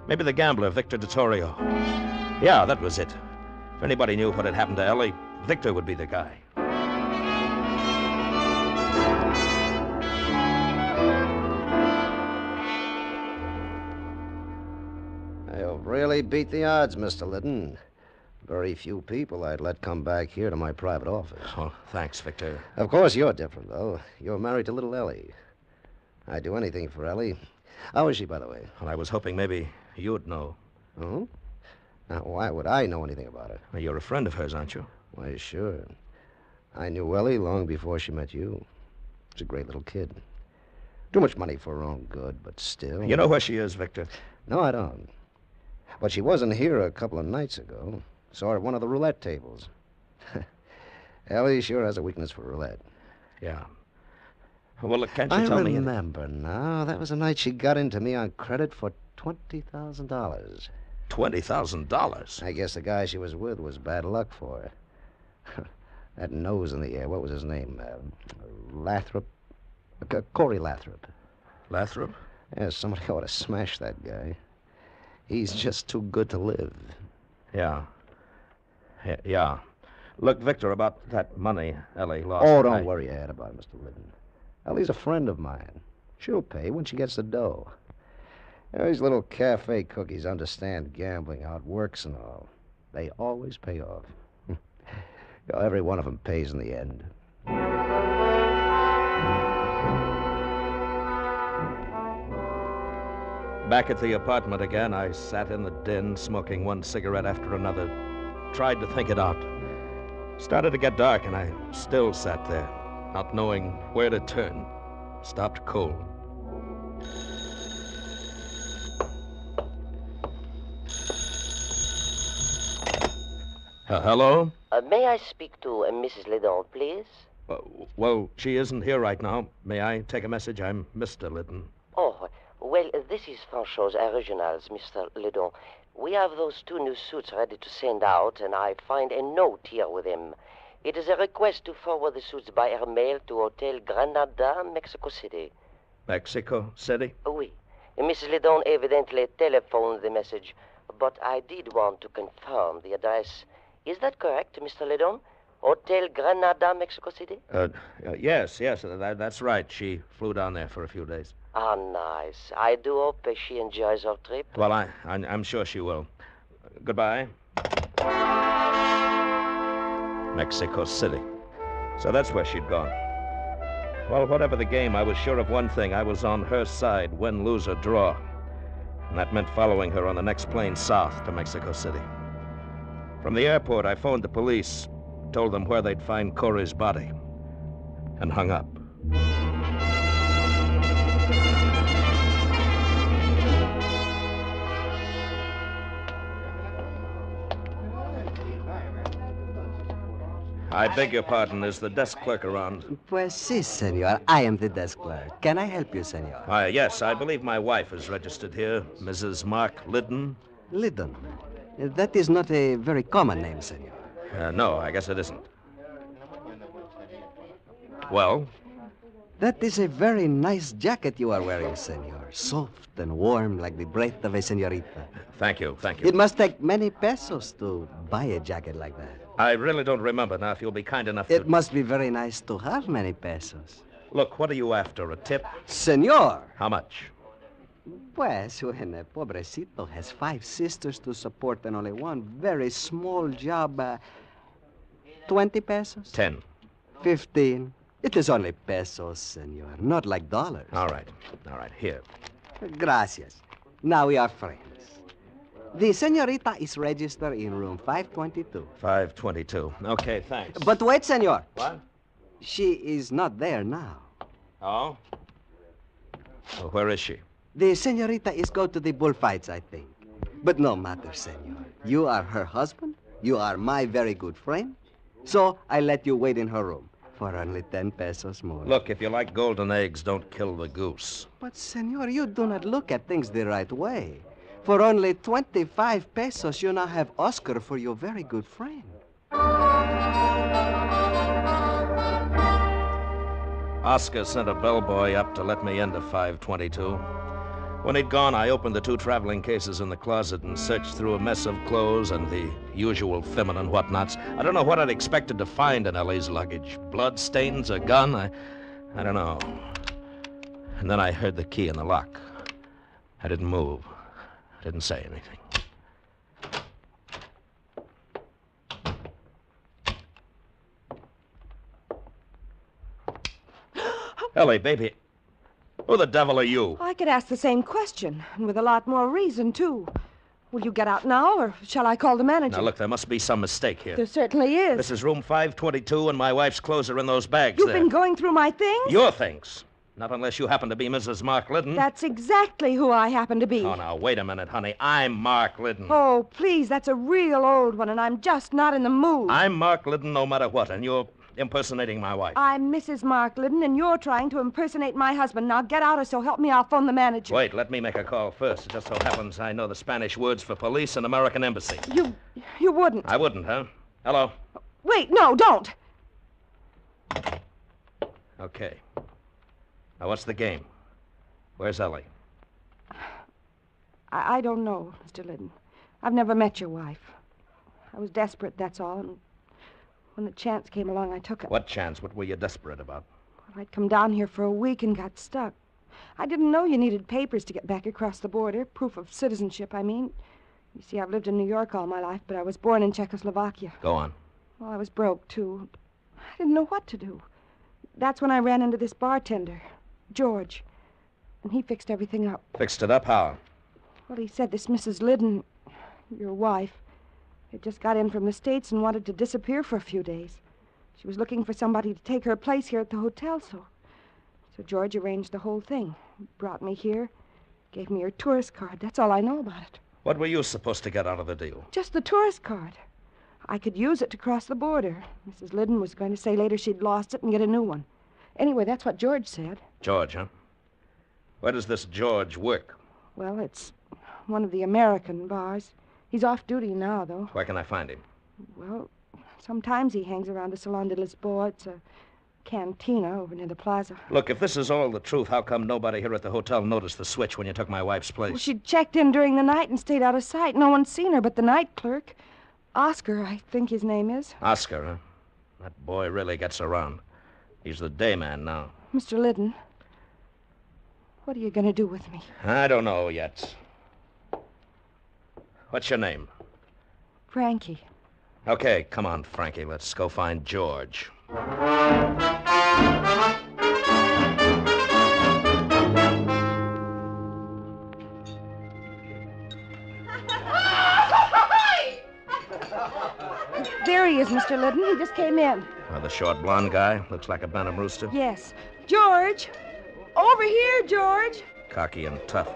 S17: Maybe the gambler, Victor DeTorio. Yeah, that was it. If anybody knew what had happened to Ellie, Victor would be the guy.
S12: You've really beat the odds, Mr. Leighton. Very few people I'd let come back here to my private office.
S17: Oh, thanks, Victor.
S12: Of course, you're different, though. You're married to little Ellie. I'd do anything for Ellie. How is she, by the way?
S17: Well, I was hoping maybe you'd know.
S12: Oh? Now, why would I know anything about her?
S17: Well, you're a friend of hers, aren't you?
S12: Why, sure. I knew Ellie long before she met you. She's a great little kid. Too much money for her own good, but still...
S17: You know where she is, Victor?
S12: No, I don't. But she wasn't here a couple of nights ago. Saw her at one of the roulette tables. Ellie sure has a weakness for roulette.
S17: Yeah. Well, look, can't you tell me?
S12: I remember now. That was the night she got into me on credit for $20,000.
S17: $20,000?
S12: I guess the guy she was with was bad luck for her. That nose in the air, what was his name? Lathrop? Corey Lathrop.
S17: Lathrop?
S12: Yeah, somebody ought to smash that guy. He's just too good to live.
S17: Yeah. Yeah. Look, Victor, about that money Ellie lost.
S12: Oh, don't worry, Ed, about it, Mr. Leighton. Ellie's a friend of mine. She'll pay when she gets the dough. These little cafe cookies understand gambling, how it works and all. They always pay off. Every one of them pays in the end.
S17: Back at the apartment again, I sat in the den, smoking one cigarette after another. Tried to think it out. Started to get dark, and I still sat there, not knowing where to turn. Stopped cold. Hello?
S15: May I speak to Mrs. Leighton, please?
S17: Well, she isn't here right now. May I take a message? I'm Mr. Leighton.
S15: Oh, well, this is Franchot's Originals, Mr. Leighton. We have those 2 new suits ready to send out, and I find a note here with them. It is a request to forward the suits by air mail to Hotel Granada, Mexico City.
S17: Mexico City?
S15: Oui. Mrs. Leighton evidently telephoned the message, but I did want to confirm the address. Is that correct, Mr. Leighton? Hotel Granada, Mexico City?
S17: Yes, that's right. She flew down there for a few days.
S15: Ah, nice. I do hope she enjoys her trip.
S17: Well, I'm sure she will. Goodbye. Mexico City. So that's where she'd gone. Well, whatever the game, I was sure of one thing. I was on her side, win, lose, or draw. And that meant following her on the next plane south to Mexico City. From the airport, I phoned the police, told them where they'd find Corey's body, and hung up. I beg your pardon. Is the desk clerk around?
S20: Pues sí, senor. I am the desk clerk. Can I help you, senor?
S17: Yes, I believe my wife is registered here, Mrs. Mark Leighton.
S20: Leighton? That is not a very common name, senor.
S17: No, I guess it isn't. Well?
S20: That is a very nice jacket you are wearing, senor. Soft and warm like the breath of a senorita.
S17: Thank you.
S20: It must take many pesos to buy a jacket like that.
S17: I really don't remember now, if you'll be kind enough to...
S20: It must be very nice to have many pesos.
S17: Look, what are you after, a tip?
S20: Senor!
S17: How much?
S20: Pues, when a pobrecito has 5 sisters to support and only one very small job, 20 pesos?
S17: 10.
S20: 15. It is only pesos, senor, not like dollars.
S17: All right, here.
S20: Gracias. Now we are friends. The senorita is registered in room 522.
S17: 522. Okay, thanks.
S20: But wait, senor.
S17: What?
S20: She is not there now.
S17: Oh? Well, where is she?
S20: The senorita is go to the bullfights, I think. But no matter, senor. You are her husband. You are my very good friend. So I let you wait in her room for only 10 pesos more.
S17: Look, if you like golden eggs, don't kill the goose.
S20: But, senor, you do not look at things the right way. For only 25 pesos, you now have Oscar for your very good friend.
S17: Oscar sent a bellboy up to let me into 522. When he'd gone, I opened the 2 traveling cases in the closet and searched through a mess of clothes and the usual feminine whatnots. I don't know what I'd expected to find in Ellie's luggage. Blood stains, a gun, I don't know. And then I heard the key in the lock. I didn't move. I didn't say anything. Ellie, baby, who the devil are you?
S21: I could ask the same question, and with a lot more reason, too. Will you get out now, or shall I call the manager?
S17: Now, look, there must be some mistake here.
S21: There certainly is.
S17: This is room 522, and my wife's clothes are in those bags
S21: You've
S17: there.
S21: been going through my things?
S17: Your things. Not unless you happen to be Mrs. Mark Liddon.
S21: That's exactly who I happen to be.
S17: Oh, now, wait a minute, honey. I'm Mark Liddon.
S21: Oh, please, that's a real old one, and I'm just not in the mood.
S17: I'm Mark Liddon no matter what, and you're impersonating my wife.
S21: I'm Mrs. Mark Liddon, and you're trying to impersonate my husband. Now get out, or so help me, I'll phone the manager.
S17: Wait, let me make a call first. It just so happens I know the Spanish words for police and American embassy.
S21: You wouldn't.
S17: I wouldn't, huh? Hello?
S21: Wait, no, don't.
S17: Okay. Now, what's the game? Where's Ellie?
S21: I don't know, Mr. Liddon. I've never met your wife. I was desperate, that's all, and when the chance came along, I took it.
S17: What chance? What were you desperate about?
S21: Well, I'd come down here for a week and got stuck. I didn't know you needed papers to get back across the border. Proof of citizenship, I mean. You see, I've lived in New York all my life, but I was born in Czechoslovakia.
S17: Go on.
S21: Well, I was broke, too. I didn't know what to do. That's when I ran into this bartender, George, and he fixed everything up.
S17: Fixed it up how?
S21: Well, he said this Mrs. Liddon, your wife, had just got in from the States and wanted to disappear for a few days. She was looking for somebody to take her place here at the hotel, so George arranged the whole thing. He brought me here, gave me her tourist card. That's all I know about it.
S17: What were you supposed to get out of the deal?
S21: Just the tourist card. I could use it to cross the border. Mrs. Liddon was going to say later she'd lost it and get a new one. Anyway, that's what George said.
S17: George, huh? Where does this George work?
S21: Well, it's one of the American bars. He's off duty now, though.
S17: Where can I find him?
S21: Well, sometimes he hangs around the Salon de Lisboa. It's a cantina over near the plaza.
S17: Look, if this is all the truth, how come nobody here at the hotel noticed the switch when you took my wife's place?
S21: Well, she checked in during the night and stayed out of sight. No one's seen her but the night clerk. Oscar, I think his name is.
S17: Oscar, huh? That boy really gets around. He's the day man now.
S21: Mr. Liddon, what are you going to do with me?
S17: I don't know yet. What's your name?
S21: Frankie.
S17: Okay, come on, Frankie. Let's go find George.
S21: There he is, Mr. Liddon. He just came in.
S17: The short blonde guy. Looks like a Benham rooster.
S21: Yes. George! Over here, George!
S17: Cocky and tough.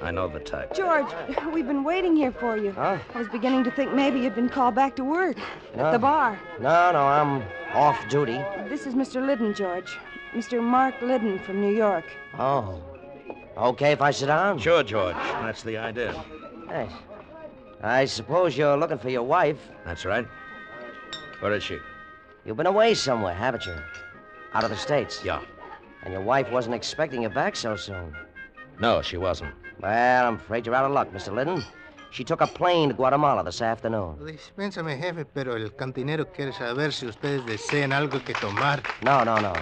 S17: I know the type.
S21: George, we've been waiting here for you.
S12: Huh?
S21: I was beginning to think maybe you'd been called back to work at the bar.
S12: No, I'm off duty.
S21: This is Mr. Liddon, George. Mr. Mark Liddon from New York.
S12: Oh. Okay if I sit down?
S17: Sure, George. That's the idea.
S12: Thanks. I suppose you're looking for your wife.
S17: That's right. Where is she?
S12: You've been away somewhere, haven't you? Out of the States?
S17: Yeah.
S12: And your wife wasn't expecting you back so soon?
S17: No, she wasn't.
S12: Well, I'm afraid you're out of luck, Mr. Liddon. She took a plane to Guatemala this afternoon.
S6: Dispénsame, jefe, pero el cantinero quiere saber si ustedes desean algo que tomar.
S12: No.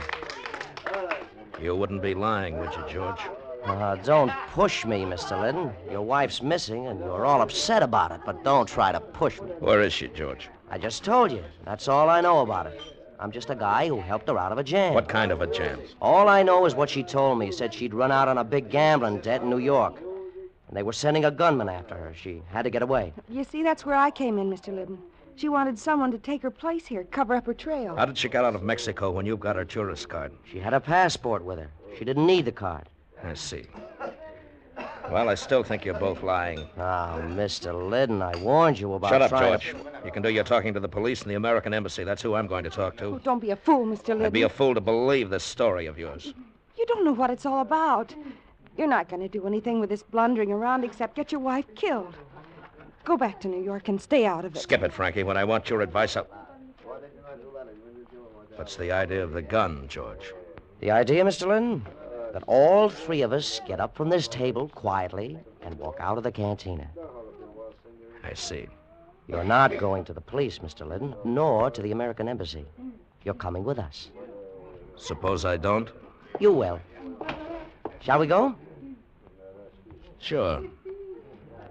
S17: You wouldn't be lying, would you, George?
S12: Don't push me, Mr. Liddon. Your wife's missing, and you're all upset about it, but don't try to push me.
S17: Where is she, George?
S12: I just told you. That's all I know about it. I'm just a guy who helped her out of a jam.
S17: What kind of a jam?
S12: All I know is what she told me. Said she'd run out on a big gambling debt in New York. And they were sending a gunman after her. She had to get away.
S21: You see, that's where I came in, Mr. Liddon. She wanted someone to take her place here, cover up her trail.
S17: How did she get out of Mexico when you got her tourist card?
S12: She had a passport with her. She didn't need the card.
S17: I see. Well, I still think you're both lying.
S12: Mr. Liddon, I warned you about
S17: Shut up,
S12: trying
S17: George. You can do your talking to the police and the American embassy. That's who I'm going to talk to.
S21: Oh, don't be a fool, Mr. Liddon.
S17: I'd be a fool to believe this story of yours.
S21: You don't know what it's all about. You're not going to do anything with this blundering around except get your wife killed. Go back to New York and stay out of it.
S17: Skip it, Frankie. When I want your advice, What's the idea of the gun, George?
S12: The idea, Mr. Liddon? That all three of us get up from this table quietly and walk out of the cantina.
S17: I see.
S12: You're not going to the police, Mr. Liddon, nor to the American embassy. You're coming with us.
S17: Suppose I don't?
S12: You will. Shall we go?
S17: Sure.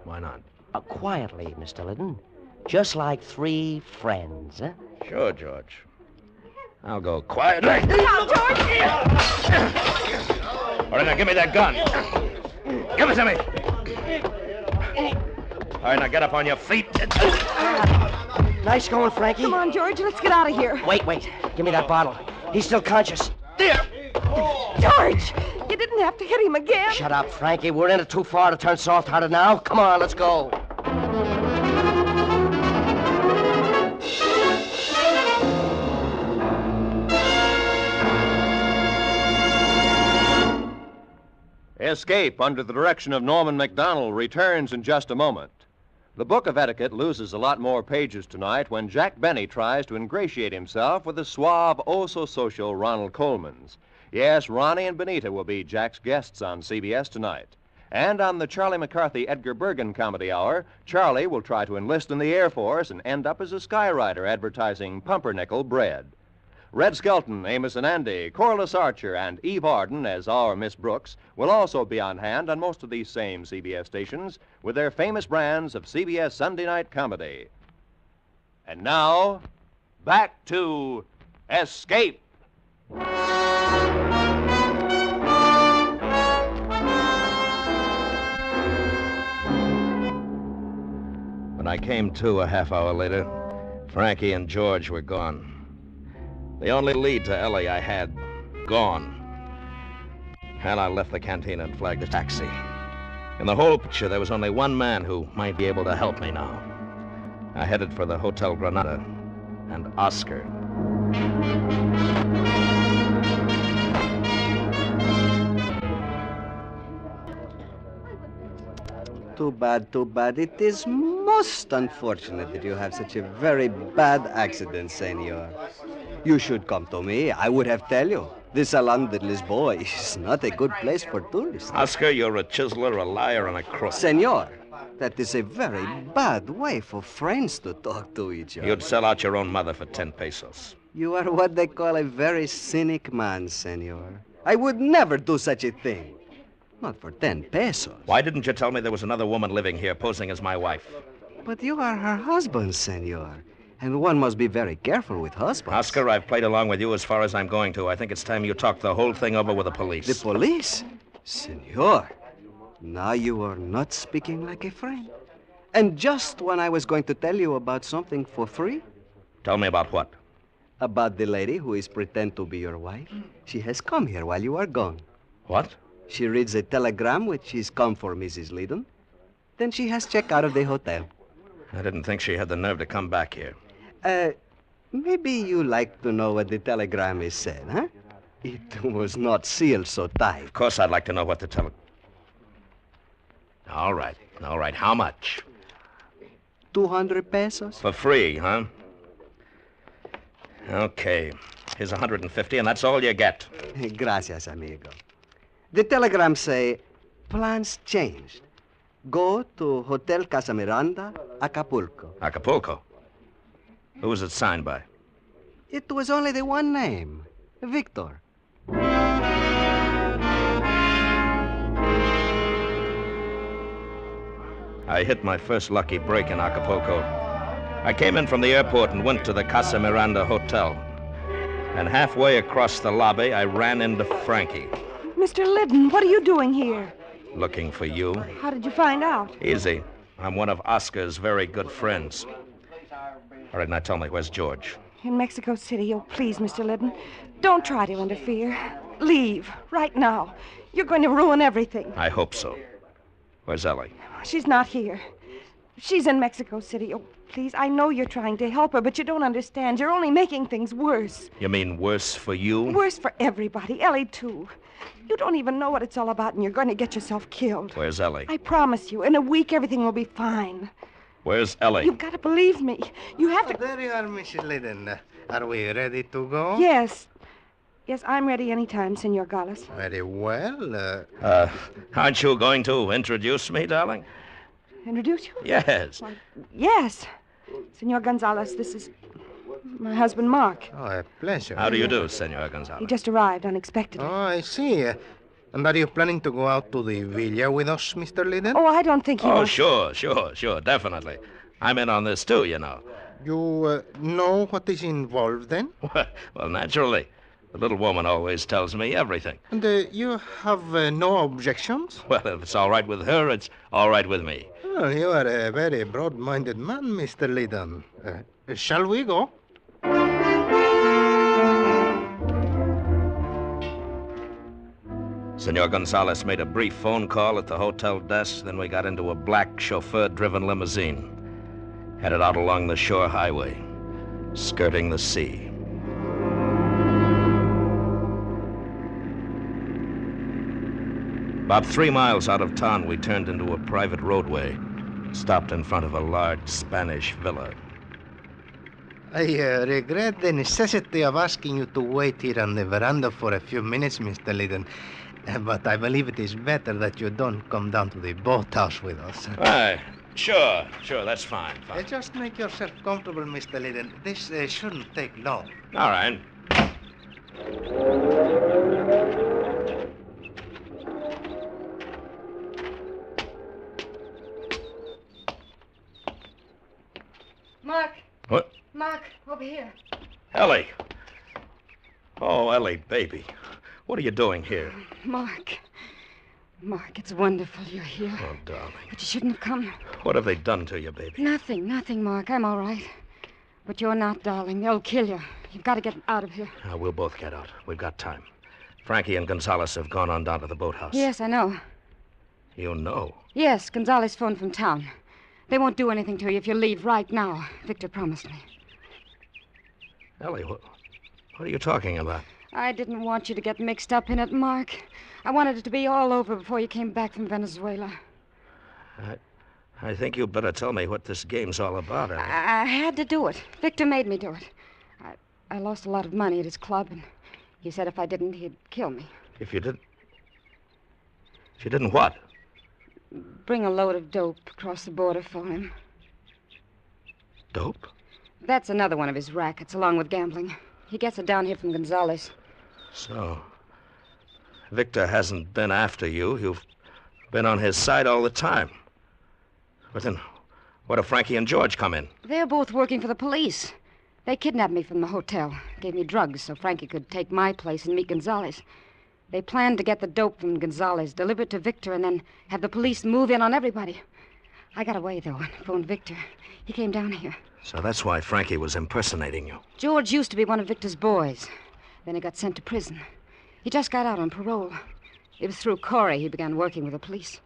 S17: Why not?
S12: Quietly, Mr. Liddon. Just like three friends, huh?
S17: Sure, George. I'll go quietly.
S21: Now, George!
S17: All right, now give me that gun. Give it to me. All right, now get up on your feet.
S12: Nice going, Frankie.
S21: Come on, George. Let's get out of here.
S12: Wait. Give me that bottle. He's still conscious.
S17: There.
S21: George, you didn't have to hit him again.
S15: Shut up, Frankie. We're in it too far to turn soft-hearted now. Come on, let's go.
S16: Escape, under the direction of Norman MacDonald, returns in just a moment. The Book of Etiquette loses a lot more pages tonight when Jack Benny tries to ingratiate himself with the suave, oh-so-social Ronald Coleman's. Yes, Ronnie and Benita will be Jack's guests on CBS tonight. And on the Charlie McCarthy Edgar Bergen Comedy Hour, Charlie will try to enlist in the Air Force and end up as a skyrider advertising pumpernickel bread. Red Skelton, Amos and Andy, Corliss Archer, and Eve Arden as our Miss Brooks will also be on hand on most of these same CBS stations with their famous brands of CBS Sunday night comedy. And now, back to Escape.
S17: When I came to a half hour later, Frankie and George were gone. The only lead to Ellie I had, gone. And I left the canteen and flagged a taxi. In the whole picture, there was only one man who might be able to help me now. I headed for the Hotel Granada and Oscar.
S20: Too bad, too bad. It is most unfortunate that you have such a very bad accident, senor. You should come to me. I would have tell you. The Salon de Lisboa is not a good place for tourists.
S17: Oscar, you're a chiseler, a liar, and a crook.
S20: Senor, that is a very bad way for friends to talk to each other.
S17: You'd sell out your own mother for 10 pesos.
S20: You are what they call a very cynic man, senor. I would never do such a thing. Not for 10 pesos.
S17: Why didn't you tell me there was another woman living here posing as my wife?
S20: But you are her husband, senor. And one must be very careful with husbands.
S17: Oscar, I've played along with you as far as I'm going to. I think it's time you talked the whole thing over with the police.
S20: The police? Senor, now you are not speaking like a friend. And just when I was going to tell you about something for free.
S17: Tell me about what?
S20: About the lady who is pretend to be your wife. She has come here while you are gone.
S17: What?
S20: She reads a telegram which is come for Mrs. Leighton. Then she has checked out of the hotel.
S17: I didn't think she had the nerve to come back here.
S20: Maybe you like to know what the telegram is said, huh? It was not sealed so tight.
S17: Of course I'd like to know what the All right. How much?
S20: 200 pesos.
S17: For free, huh? Okay. Here's 150, and that's all you get.
S20: Gracias, amigo. The telegram say, plans changed. Go to Hotel Casa Miranda, Acapulco.
S17: Acapulco? Who was it signed by?
S20: It was only the one name, Victor.
S17: I hit my first lucky break in Acapulco. I came in from the airport and went to the Casa Miranda Hotel. And halfway across the lobby, I ran into Frankie.
S21: Mr. Leighton, what are you doing here?
S17: Looking for you.
S21: How did you find out?
S17: Easy. I'm one of Oscar's very good friends. All right, now tell me, where's George?
S21: In Mexico City. Oh, please, Mr. Leighton, don't try to interfere. Leave, right now. You're going to ruin everything.
S17: I hope so. Where's Ellie?
S21: She's not here. She's in Mexico City. Oh, please, I know you're trying to help her, but you don't understand. You're only making things worse.
S17: You mean worse for you?
S21: Worse for everybody. Ellie, too. You don't even know what it's all about, and you're going to get yourself killed.
S17: Where's Ellie?
S21: I promise you, in a week, everything will be fine.
S17: Where's Ellie?
S21: You've got to believe me. You have to...
S6: There you are, Mrs. Leighton. Are we ready to go?
S21: Yes. Yes, I'm ready anytime, Senor Gallus.
S6: Very well.
S17: Aren't you going to introduce me, darling?
S21: Introduce you?
S17: Yes.
S21: Why, yes. Senor Gonzalez, this is my husband, Mark.
S6: Oh, a pleasure.
S17: How do you do, Senor Gonzalez?
S21: He just arrived unexpectedly.
S6: Oh, I see. And are you planning to go out to the villa with us, Mr. Leighton?
S21: Oh, I don't think he
S17: Oh,
S21: wants...
S17: sure, definitely. I'm in on this, too, you know.
S6: You know what is involved, then?
S17: Well, naturally. The little woman always tells me everything.
S6: And you have no objections?
S17: Well, if it's all right with her, it's all right with me.
S6: Oh, you are a very broad-minded man, Mr. Leighton. Shall we go?
S17: Senor Gonzalez made a brief phone call at the hotel desk, then we got into a black chauffeur-driven limousine, headed out along the shore highway, skirting the sea. About 3 miles out of town, we turned into a private roadway, stopped in front of a large Spanish villa.
S6: I regret the necessity of asking you to wait here on the veranda for a few minutes, Mr. Leighton. But I believe it is better that you don't come down to the boathouse with us.
S17: Aye, sure, that's fine.
S6: Just make yourself comfortable, Mr. Leighton. This shouldn't take long.
S17: All right.
S21: Mark.
S17: What?
S21: Mark, over here.
S17: Ellie. Oh, Ellie, baby. What are you doing here?
S21: Mark, it's wonderful you're here.
S17: Oh, darling.
S21: But you shouldn't have come.
S17: What have they done to you, baby?
S21: Nothing, Mark. I'm all right. But you're not, darling. They'll kill you. You've got to get out of here.
S17: We'll both get out. We've got time. Frankie and Gonzalez have gone on down to the boathouse.
S21: Yes, I know.
S17: You know?
S21: Yes, Gonzalez phoned from town. They won't do anything to you if you leave right now. Victor promised me.
S17: Ellie, what are you talking about?
S21: I didn't want you to get mixed up in it, Mark. I wanted it to be all over before you came back from Venezuela.
S17: I think you'd better tell me what this game's all about, Ellie.
S21: I had to do it. Victor made me do it. I lost a lot of money at his club, and he said if I didn't, he'd kill me.
S17: If you didn't what?
S21: Bring a load of dope across the border for him.
S17: Dope?
S21: That's another one of his rackets, along with gambling. He gets it down here from Gonzalez.
S17: So, Victor hasn't been after you. You've been on his side all the time. But then, what if Frankie and George come in?
S21: They're both working for the police. They kidnapped me from the hotel, gave me drugs so Frankie could take my place and meet Gonzalez. They planned to get the dope from Gonzalez, deliver it to Victor, and then have the police move in on everybody. I got away, though, and phoned Victor. He came down here.
S17: So that's why Frankie was impersonating you.
S21: George used to be one of Victor's boys. Then he got sent to prison. He just got out on parole. It was through Corey he began working with the police.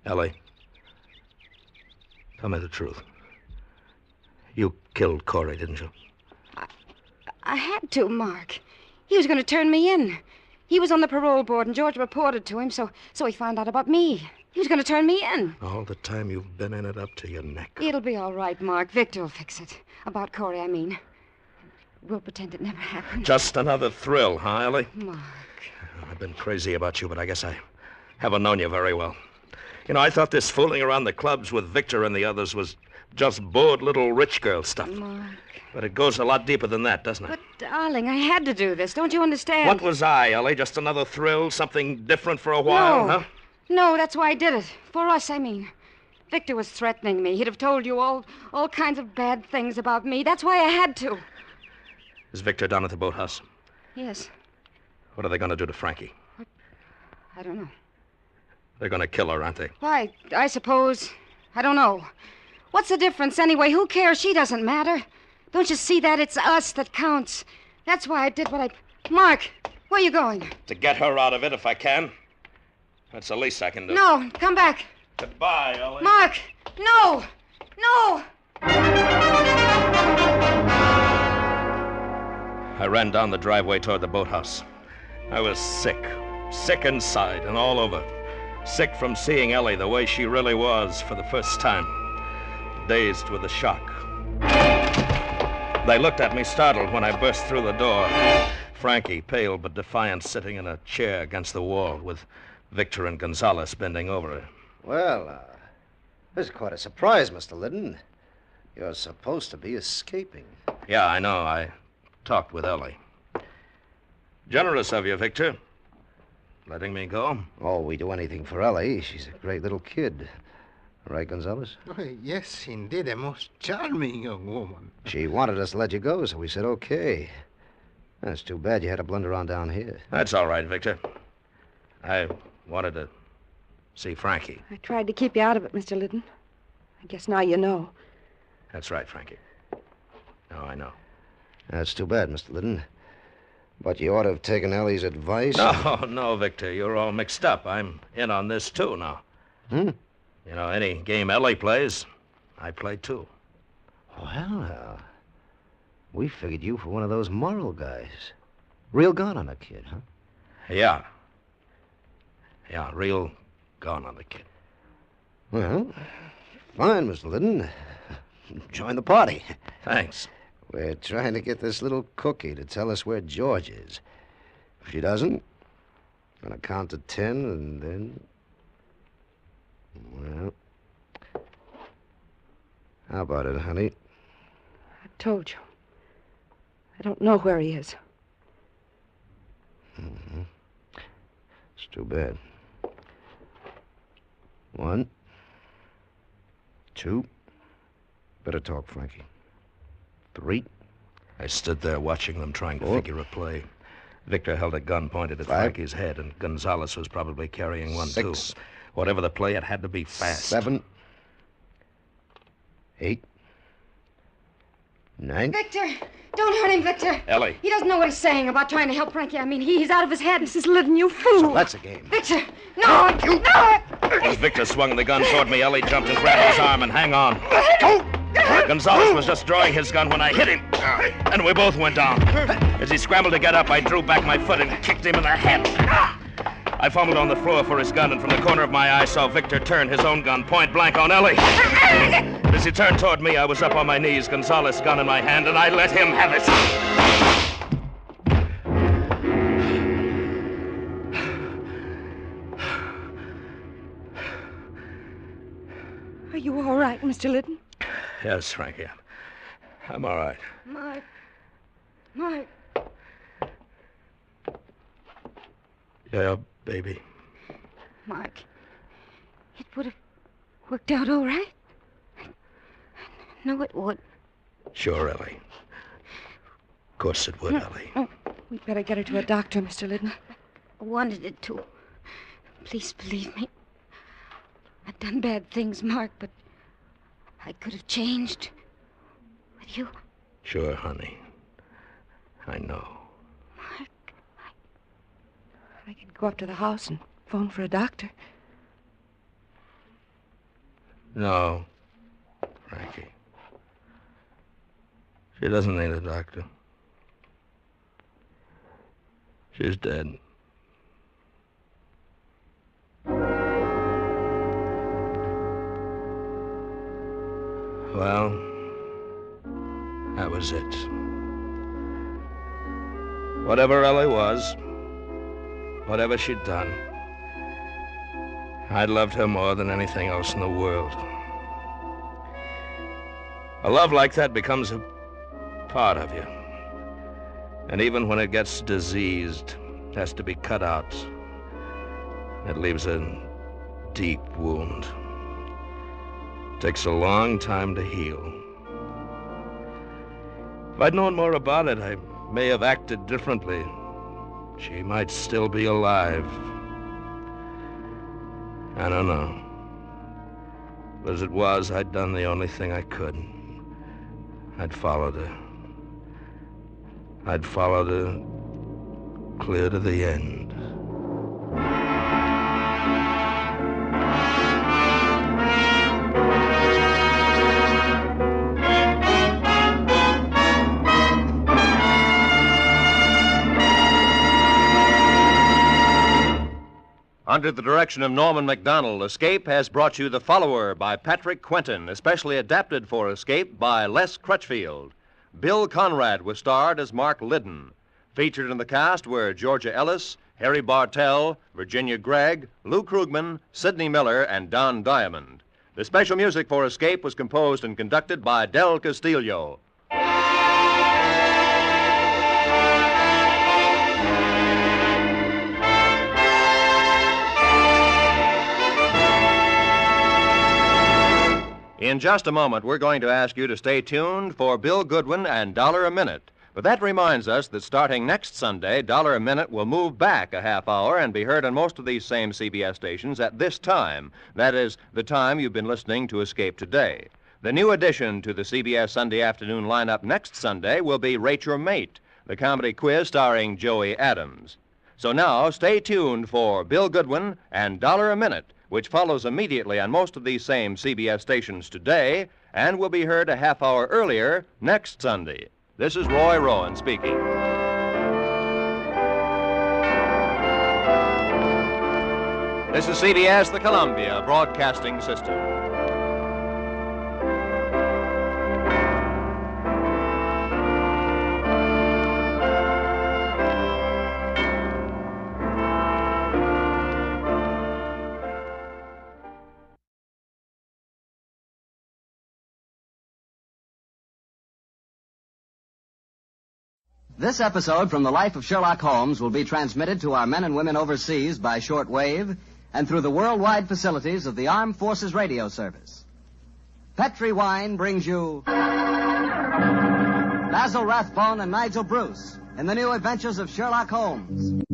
S17: Ellie, tell me the truth. You killed Corey, didn't you?
S21: I had to, Mark. He was going to turn me in. He was on the parole board, and George reported to him, so he found out about me. He was going to turn me in.
S17: All the time you've been in it up to your neck.
S21: It'll be all right, Mark. Victor will fix it. About Corey, I mean. We'll pretend it never happened.
S17: Just another thrill, huh, Ellie?
S21: Mark.
S17: I've been crazy about you, but I guess I haven't known you very well. You know, I thought this fooling around the clubs with Victor and the others was just bored little rich girl stuff.
S21: Mark.
S17: But it goes a lot deeper than that, doesn't it?
S21: But, darling, I had to do this. Don't you understand?
S17: What was I, Ellie? Just another thrill? Something different for a while, huh?
S21: No, that's why I did it. For us, I mean. Victor was threatening me. He'd have told you all kinds of bad things about me. That's why I had to.
S17: Is Victor down at the boathouse?
S21: Yes.
S17: What are they going to do to Frankie?
S21: I don't know.
S17: They're going to kill her, aren't they?
S21: Why, I suppose. I don't know. What's the difference anyway? Who cares? She doesn't matter. Don't you see that? It's us that counts. That's why I did what I... Mark, where are you going?
S17: To get her out of it if I can. That's the least I can do.
S21: No, come back.
S17: Goodbye, Ellie.
S21: Mark, no! No!
S17: I ran down the driveway toward the boathouse. I was sick inside and all over. Sick from seeing Ellie the way she really was for the first time. Dazed with the shock. They looked at me startled when I burst through the door. Frankie, pale but defiant, sitting in a chair against the wall with Victor and Gonzalez bending over her.
S12: Well, this is quite a surprise, Mr. Leighton. You're supposed to be escaping.
S17: Yeah, I know. I talked with Ellie. Generous of you, Victor. Letting me go.
S12: Oh, we do anything for Ellie. She's a great little kid. Right, Gonzalez?
S6: Oh, yes, indeed. A most charming young woman.
S12: She wanted us to let you go, so we said okay. That's too bad you had to blunder on down here.
S17: That's all right, Victor. I wanted to see Frankie.
S21: I tried to keep you out of it, Mr. Leighton. I guess now you know.
S17: That's right, Frankie. Now I know.
S12: That's too bad, Mr. Leighton. But you ought to have taken Ellie's advice.
S17: No, Victor. You're all mixed up. I'm in on this, too, now. You know, any game Ellie plays, I play, too.
S12: Well, we figured you for one of those moral guys. Real gone on a kid, huh?
S17: Yeah. Yeah, real gone on the kid.
S12: Well, fine, Mr. Liddon. Join the party.
S17: Thanks.
S12: We're trying to get this little cookie to tell us where George is. If she doesn't, I'm going to count to 10 and then... Well... How about it, honey?
S21: I told you. I don't know where he is.
S12: It's too bad. 1, 2. Better talk, Frankie. 3.
S17: I stood there watching them trying to
S12: 4.
S17: figure a play. Victor held a gun pointed at
S12: 5.
S17: Frankie's head, and Gonzalez was probably carrying one,
S12: 6.
S17: too. Whatever the play, it had to be fast.
S12: 7. 8. 9.
S21: Victor! Don't hurt him, Victor.
S17: Ellie.
S21: He doesn't know what he's saying about trying to help Frankie. I mean, he's out of his head. Mrs. Liddon, you fool.
S12: So that's a game.
S21: Victor! No! No!
S17: As Victor swung the gun toward me, Ellie jumped and grabbed his arm and hang on. Gonzalez was just drawing his gun when I hit him, and we both went down. As he scrambled to get up, I drew back my foot and kicked him in the head. I fumbled on the floor for his gun, and from the corner of my eye saw Victor turn his own gun point blank on Ellie. As he turned toward me, I was up on my knees, Gonzalez's gun in my hand, and I let him have it.
S21: Are you all right, Mr. Liddon?
S17: Yes, Frankie. I'm all right.
S21: Mike.
S17: Yeah, baby.
S21: Mark, it would have worked out all right. No, it would.
S17: Sure, Ellie. Of course it would, Ellie.
S21: Oh, we'd better get her to a doctor, Mr. Liddon.
S8: I wanted it to. Please believe me. I've done bad things, Mark, but I could have changed. With you.
S17: Sure, honey. I know.
S21: Mark, I could go up to the house and phone for a doctor.
S17: No, Frankie. She doesn't need a doctor. She's dead. Well, that was it. Whatever Ellie was, whatever she'd done, I'd loved her more than anything else in the world. A love like that becomes a part of you. And even when it gets diseased, has to be cut out. It leaves a deep wound. Takes a long time to heal. If I'd known more about it, I may have acted differently. She might still be alive. I don't know. But as it was, I'd done the only thing I could. I'd followed her. I'd followed her clear to the end.
S16: Under the direction of Norman MacDonald, Escape has brought you The Follower by Patrick Quentin, especially adapted for Escape by Les Crutchfield. Bill Conrad was starred as Mark Liddon. Featured in the cast were Georgia Ellis, Harry Bartell, Virginia Gregg, Lou Krugman, Sidney Miller, and Don Diamond. The special music for Escape was composed and conducted by Del Castillo. In just a moment, we're going to ask you to stay tuned for Bill Goodwin and $1 a Minute. But that reminds us that starting next Sunday, $1 a Minute will move back a half hour and be heard on most of these same CBS stations at this time. That is, the time you've been listening to Escape today. The new addition to the CBS Sunday afternoon lineup next Sunday will be Rate Your Mate, the comedy quiz starring Joey Adams. So now, stay tuned for Bill Goodwin and $1 a Minute, which follows immediately on most of these same CBS stations today and will be heard a half hour earlier next Sunday. This is Roy Rowan speaking. This is CBS, the Columbia Broadcasting System.
S9: This episode from the life of Sherlock Holmes will be transmitted to our men and women overseas by short wave and through the worldwide facilities of the Armed Forces Radio Service. Petri Wine brings you Basil Rathbone and Nigel Bruce in the new adventures of Sherlock Holmes.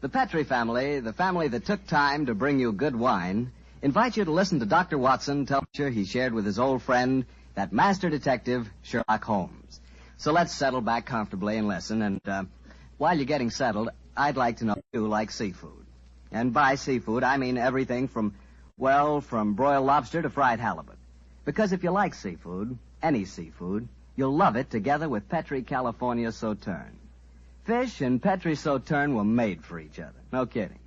S9: The Petri family, the family that took time to bring you good wine, invite you to listen to Dr. Watson tell the he shared with his old friend, that master detective, Sherlock Holmes. So let's settle back comfortably and listen. And while you're getting settled, I'd like to know if you like seafood. And by seafood, I mean everything from broiled lobster to fried halibut. Because if you like seafood, any seafood, you'll love it together with Petri California Sauterne. Fish and Petri Sauterne were made for each other. No kidding.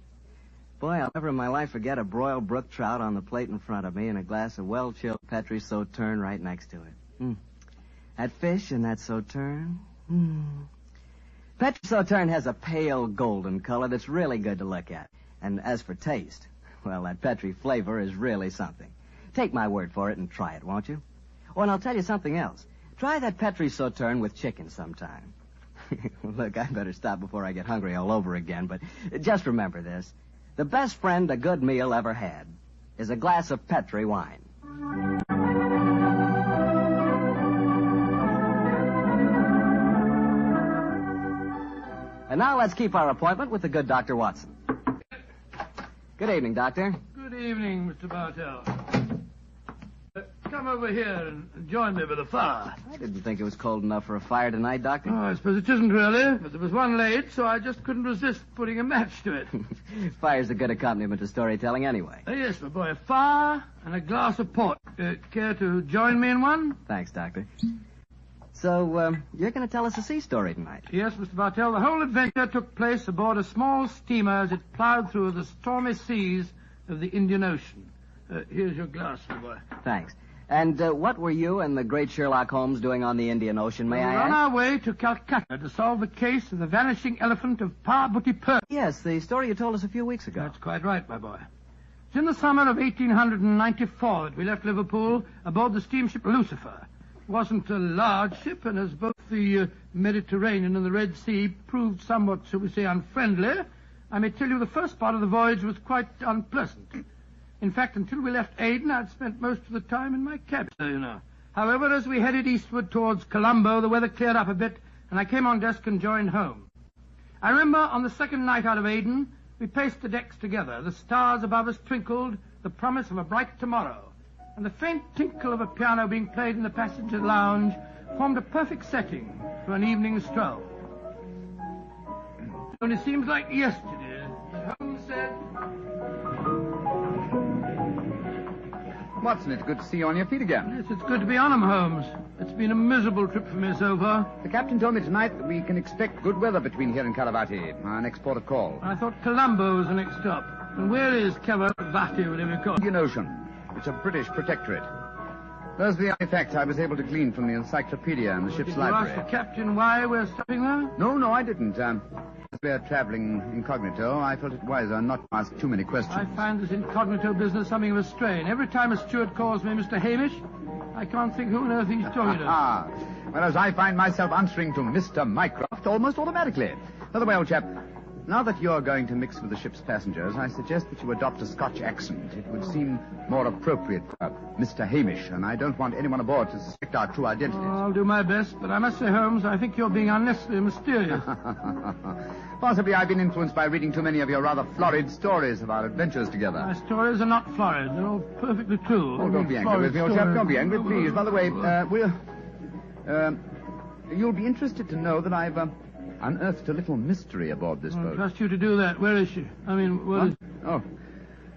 S9: Boy, I'll never in my life forget a broiled brook trout on the plate in front of me and a glass of well-chilled Petri Sauterne right next to it. That fish and that Sauterne. Petri Sauterne has a pale golden color that's really good to look at. And as for taste, well, that Petri flavor is really something. Take my word for it and try it, won't you? Oh, and I'll tell you something else. Try that Petri Sauterne with chicken sometime. Look, I better stop before I get hungry all over again, but just remember this. The best friend a good meal ever had is a glass of Petri wine. And now let's keep our appointment with the good Dr. Watson. Good evening, Doctor.
S11: Good evening, Mr. Bartell. Come over here and join me by the fire.
S9: I didn't think it was cold enough for a fire tonight, Doctor.
S11: Oh, I suppose it isn't really, but there was one late, so I just couldn't resist putting a match to it.
S9: Fire's a good accompaniment to storytelling anyway.
S11: Yes, my boy, a fire and a glass of port. Care to join me in one?
S9: Thanks, Doctor. So, you're going to tell us a sea story tonight?
S11: Yes, Mr. Bartell. The whole adventure took place aboard a small steamer as it plowed through the stormy seas of the Indian Ocean. Here's your glass, my boy.
S9: Thanks. And what were you and the great Sherlock Holmes doing on the Indian Ocean, may I ask?
S11: We're on our way to Calcutta to solve the case of the vanishing elephant of Parbhuti.
S9: Yes, the story you told us a few weeks ago.
S11: That's quite right, my boy. It's in the summer of 1894 that we left Liverpool aboard the steamship Lucifer. It wasn't a large ship, and as both the Mediterranean and the Red Sea proved somewhat, shall we say, unfriendly, I may tell you the first part of the voyage was quite unpleasant. In fact, until we left Aden, I'd spent most of the time in my cabin, you know. However, as we headed eastward towards Colombo, the weather cleared up a bit, and I came on deck and joined home. I remember on the second night out of Aden, we paced the decks together. The stars above us twinkled, the promise of a bright tomorrow. And the faint tinkle of a piano being played in the passenger lounge formed a perfect setting for an evening stroll. It only seems like yesterday, Holmes said...
S18: Watson, it's good to see you on your feet again.
S11: Yes, it's good to be on 'em, Holmes. It's been a miserable trip for me so far.
S18: The captain told me tonight that we can expect good weather between here and Kavaratti, our next port of call.
S11: I thought Colombo was the next stop. And where is Kavaratti, whatever you call it?
S18: Indian Ocean. It's a British protectorate. Those are the only facts I was able to glean from the encyclopedia and the ship's library.
S11: Did you ask the captain why we're stopping there?
S18: No, I didn't. As we're traveling incognito, I felt it wiser not to ask too many questions.
S11: I find this incognito business something of a strain. Every time a steward calls me Mr. Hamish, I can't think who on earth he's talking to.
S18: Whereas I find myself answering to Mr. Mycroft almost automatically. By the way, old chap, Now that you're going to mix with the ship's passengers, I suggest that you adopt a Scotch accent. It would seem more appropriate for Mr. Hamish, and I don't want anyone aboard to suspect our true identities.
S11: I'll do my best, but I must say, Holmes, I think you're being unnecessarily mysterious.
S18: Possibly I've been influenced by reading too many of your rather florid stories of our adventures together.
S11: My stories are not florid. They're all perfectly true.
S18: Oh, don't be angry with me, old chap. Don't be angry, please. By the way, you'll be interested to know that I've unearthed a little mystery aboard this boat.
S11: I trust you to do that. Where is she? I mean, what is...
S18: Oh,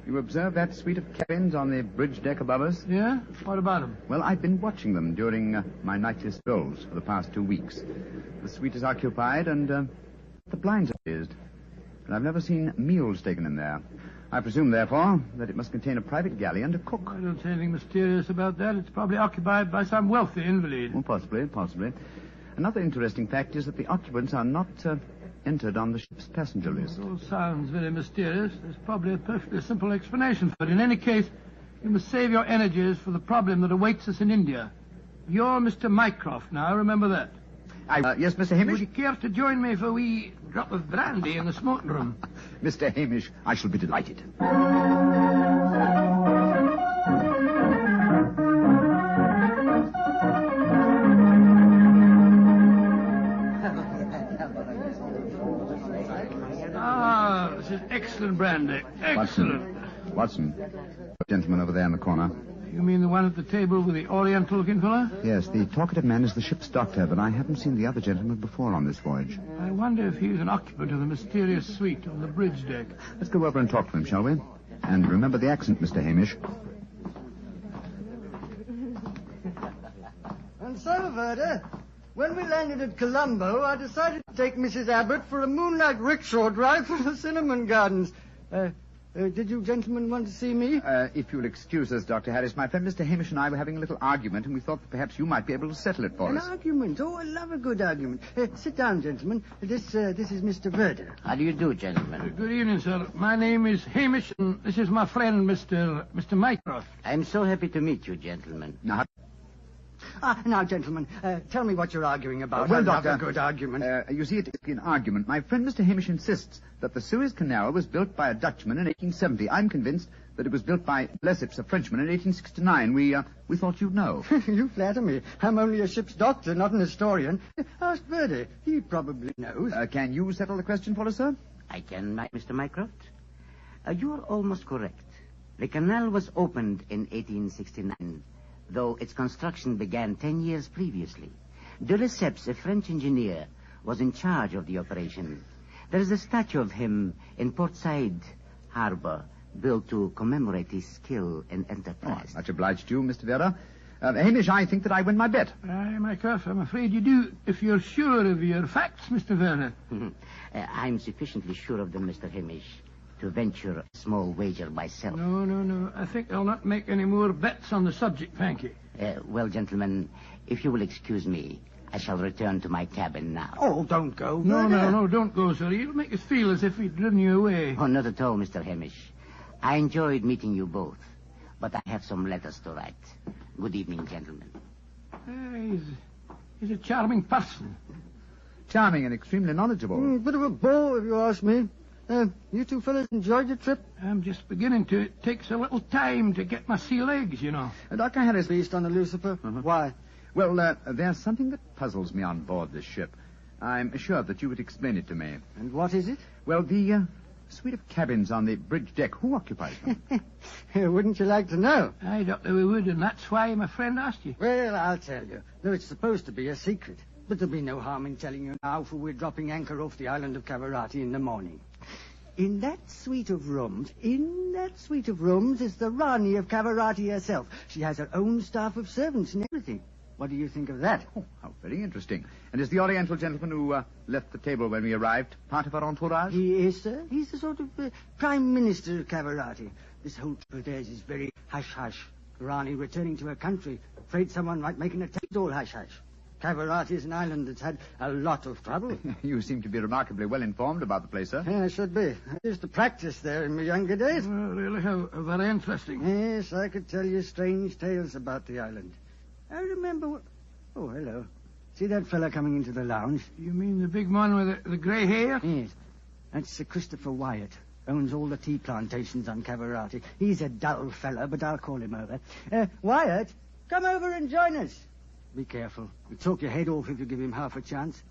S18: you observe that suite of cabins on the bridge deck above us?
S11: Yeah? What about them?
S18: Well, I've been watching them during my nightly strolls for the past 2 weeks. The suite is occupied and the blinds are raised. And I've never seen meals taken in there. I presume, therefore, that it must contain a private galley and a cook.
S11: I don't see anything mysterious about that. It's probably occupied by some wealthy invalid.
S18: Oh, possibly. Another interesting fact is that the occupants are not entered on the ship's passenger list.
S11: It all sounds very mysterious. There's probably a perfectly simple explanation for it. In any case, you must save your energies for the problem that awaits us in India. You're Mr. Mycroft now, remember that.
S18: Yes, Mr. Hamish?
S11: Would you care to join me for a wee drop of brandy in the smoking room?
S18: Mr. Hamish, I shall be delighted.
S11: This is excellent brandy. Excellent.
S18: Watson. Gentleman over there in the corner.
S11: You mean the one at the table with the oriental-looking fellow?
S18: Yes, the talkative man is the ship's doctor, but I haven't seen the other gentleman before on this voyage.
S11: I wonder if he's an occupant of the mysterious suite on the bridge deck.
S18: Let's go over and talk to him, shall we? And remember the accent, Mr. Hamish.
S4: And so, Verda, when we landed at Colombo, I decided to take Mrs. Abbott for a moonlight rickshaw drive through the cinnamon gardens. Did you gentlemen want to see me?
S18: If you'll excuse us, Dr. Harris, my friend Mr. Hamish and I were having a little argument, and we thought that perhaps you might be able to settle it for us.
S4: An argument? Oh, I love a good argument. Sit down, gentlemen. This is Mr. Verda.
S7: How do you do, gentlemen?
S11: Good evening, sir. My name is Hamish, and this is my friend, Mr. Mycroft.
S7: I'm so happy to meet you, gentlemen.
S4: Now, gentlemen, tell me what you're arguing about.
S18: Well,
S4: I
S18: Doctor,
S4: love a good argument.
S18: You see, it's an argument. My friend Mr. Hamish insists that the Suez Canal was built by a Dutchman in 1870. I'm convinced that it was built by Lesseps, a Frenchman, in 1869. We thought you'd know.
S4: You flatter me. I'm only a ship's doctor, not an historian. Ask Verdi. He probably knows.
S18: Can you settle the question for us, sir?
S7: I can, Mr. Mycroft. You're almost correct. The canal was opened in 1869, though its construction began 10 years previously. De Lesseps, a French engineer, was in charge of the operation. There is a statue of him in Port Said Harbor, built to commemorate his skill and enterprise.
S18: Much obliged to you, Mr. Vera. Hamish, I think that I win my bet.
S11: Mycroft, I'm afraid you do, if you're sure of your facts, Mr. Werner.
S7: I'm sufficiently sure of them, Mr. Hamish, to venture a small wager myself.
S11: No. I think I'll not make any more bets on the subject, thank you.
S7: Well, gentlemen, if you will excuse me, I shall return to my cabin now.
S4: Oh, don't go.
S11: No, don't go, sir. You'll make us feel as if we'd driven you away.
S7: Oh, not at all, Mr. Hamish. I enjoyed meeting you both, but I have some letters to write. Good evening, gentlemen.
S11: He's a charming person.
S18: Charming and extremely knowledgeable.
S4: Bit of a bore, if you ask me. You two fellas enjoyed your trip?
S11: I'm just beginning to. It takes a little time to get my sea legs, you know.
S4: Dr. Harris, beast on the Lucifer. Why?
S18: Well, there's something that puzzles me on board this ship. I'm sure that you would explain it to me.
S4: And what is it?
S18: Well, the suite of cabins on the bridge deck. Who occupies them?
S4: Wouldn't you like to know?
S11: Aye, Doctor, we would, and that's why my friend asked you.
S4: Well, I'll tell you. Though it's supposed to be a secret. But there'll be no harm in telling you now, for we're dropping anchor off the island of Kavaratti in the morning. In that suite of rooms is the Rani of Kavaratti herself. She has her own staff of servants and everything. What do you think of that?
S18: Oh, how very interesting. And is the Oriental gentleman who left the table when we arrived part of our entourage?
S4: He is, sir. He's the sort of Prime Minister of Kavaratti. This whole trip of theirs is very hush-hush. Rani returning to her country, afraid someone might make an attempt, all hush-hush. Kavaratti is an island that's had a lot of trouble.
S18: You seem to be remarkably well informed about the place, sir.
S4: Yeah, I should be. I used to practice there in my younger days.
S11: Well, really, how very interesting.
S4: Yes, I could tell you strange tales about the island. I remember what... Oh, hello. See that fella coming into the lounge?
S11: You mean the big man with the grey hair?
S4: Yes. That's Sir Christopher Wyatt. Owns all the tea plantations on Kavaratti. He's a dull fellow, but I'll call him over. Wyatt, come over and join us. Be careful. He'll talk your head off if you give him half a chance.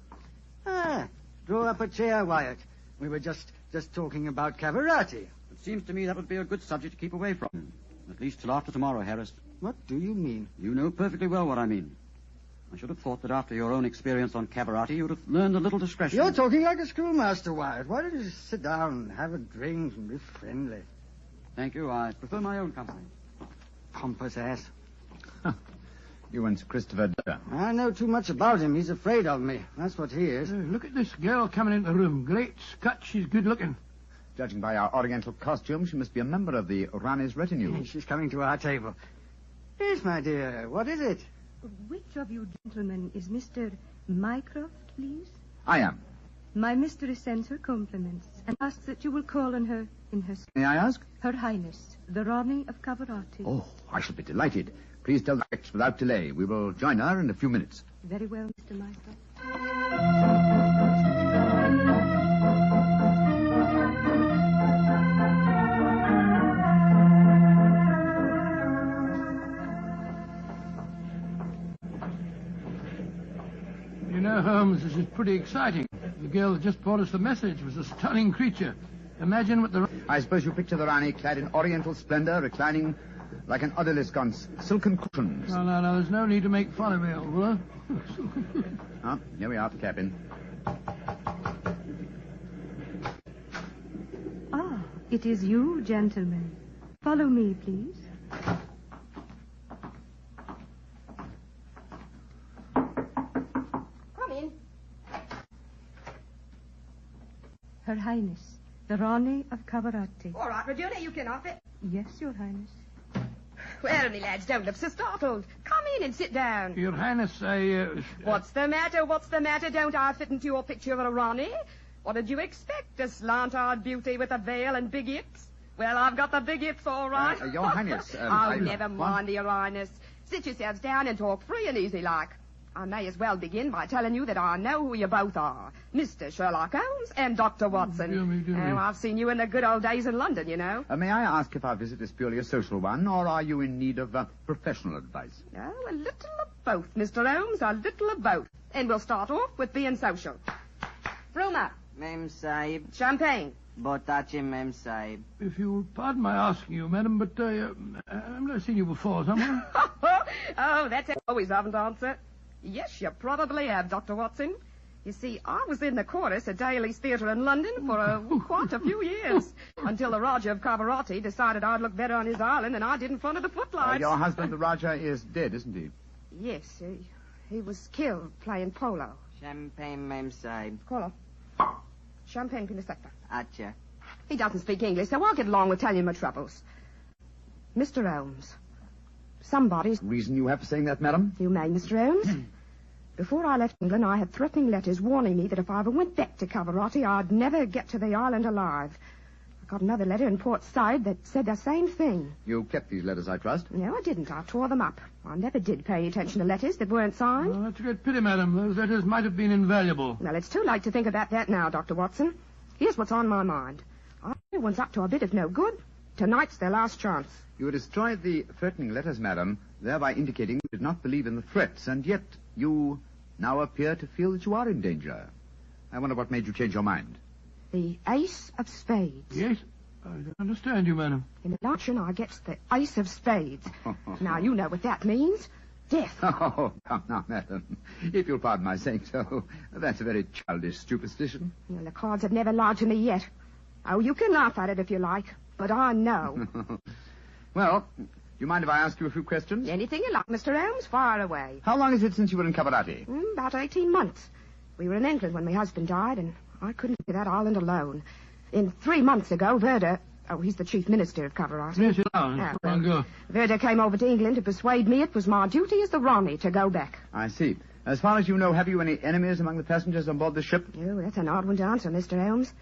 S4: Draw up a chair, Wyatt. We were just talking about Kavaratti.
S14: It seems to me that would be a good subject to keep away from. At least till after tomorrow, Harris.
S4: What do you mean?
S14: You know perfectly well what I mean. I should have thought that after your own experience on Kavaratti, you'd have learned a little discretion.
S4: You're talking like a schoolmaster, Wyatt. Why don't you sit down, have a drink, and be friendly?
S14: Thank you. I prefer my own company.
S4: Pompous ass.
S18: You and Sir Christopher Dyer.
S4: I know too much about him. He's afraid of me. That's what he is.
S11: Look at this girl coming into the room. Great Scott, she's good looking.
S18: Judging by our oriental costume, she must be a member of the Rani's retinue.
S4: She's coming to our table. Yes, my dear. What is it?
S19: Which of you gentlemen is Mr. Mycroft, please?
S18: I am.
S19: My mistress sends her compliments and asks that you will call on her in her...
S18: May I ask?
S19: Her Highness, the Rani of Kavaratti.
S18: Oh, I shall be delighted. Please tell the Rex without delay. We will join her in a few minutes.
S19: Very well, Mr. Mycroft.
S11: You know, Holmes, this is pretty exciting. The girl that just brought us the message was a stunning creature. Imagine what the...
S18: I suppose you picture the Rani clad in oriental splendor, reclining like an odalisque on silken cushions.
S11: No, there's no need to make fun of me, old fellow.
S18: Here we are at the cabin.
S19: It is you, gentlemen. Follow me, please.
S23: Come in.
S19: Her Highness, the Rani of Kavaratti.
S23: All right, Regina, you can off it.
S19: Yes, Your Highness.
S23: Well, me lads, don't look so startled. Come in and sit down.
S11: Your Highness,
S23: What's the matter? What's the matter? Don't I fit into your picture of a Rani? What did you expect? A slant-eyed beauty with a veil and big hips? Well, I've got the big hips, all right.
S18: Your Highness...
S23: never mind, Your Highness. Sit yourselves down and talk free and easy like. I may as well begin by telling you that I know who you both are. Mr. Sherlock Holmes and Dr. Watson.
S11: Dear me.
S23: I've seen you in the good old days in London, you know.
S18: May I ask if our visit is purely a social one, or are you in need of professional advice?
S23: Oh, a little of both, Mr. Holmes, a little of both. And we'll start off with being social. Ruma.
S7: Mem Sahib.
S23: Champagne.
S7: Botachi, Mem Sahib.
S11: If you'll pardon my asking you, madam, but I've never seen you before, somewhere.
S23: Oh, that's it. Always haven't answered. Yes, you probably have, Dr. Watson. You see, I was in the chorus at Daly's Theatre in London for quite a few years, until the Raja of Kavaratti decided I'd look better on his island than I did in front of the footlights.
S18: Your husband, the Raja, is dead, isn't he?
S23: Yes, he was killed playing polo.
S7: Champagne, Mem Sahib.
S23: Caller. Champagne for the sector.
S7: Acha.
S23: He doesn't speak English, so I'll get along with telling you my troubles. Mr. Holmes, somebody's...
S18: Reason you have for saying that, madam?
S23: You may, Mr. Holmes. Before I left England, I had threatening letters warning me that if I ever went back to Kavaratti, I'd never get to the island alive. I got another letter in Port Said that said the same thing.
S18: You kept these letters, I trust?
S23: No, I didn't. I tore them up. I never did pay attention to letters that weren't signed.
S11: Oh, that's a great pity, madam. Those letters might have been invaluable.
S23: Well, it's too late to think about that now, Dr. Watson. Here's what's on my mind. Everyone's up to a bit of no good. Tonight's their last chance.
S18: You destroyed the threatening letters, madam, thereby indicating you did not believe in the threats, and yet you now appear to feel that you are in danger. I wonder what made you change your mind.
S23: The Ace of Spades.
S11: Yes? I don't understand you, madam.
S23: In the luncheon, I gets the Ace of Spades. Now, you know what that means. Death.
S18: Oh, come now, madam. If you'll pardon my saying so, that's a very childish superstition.
S23: Well, the cards have never lied to me yet. Oh, you can laugh at it if you like, but I know.
S18: Well, do you mind if I ask you a few questions?
S23: Anything you like, Mr. Holmes. Fire away.
S18: How long is it since you were in Kavaratti?
S23: About 18 months. We were in England when my husband died, and I couldn't leave that island alone. 3 months ago, Verda... Oh, he's the chief minister of Kavaratti.
S11: Yes, you are.
S23: Verda came over to England to persuade me it was my duty as the Rani to go back.
S18: I see. As far as you know, have you any enemies among the passengers on board the ship?
S23: Oh, that's an odd one to answer, Mr. Holmes.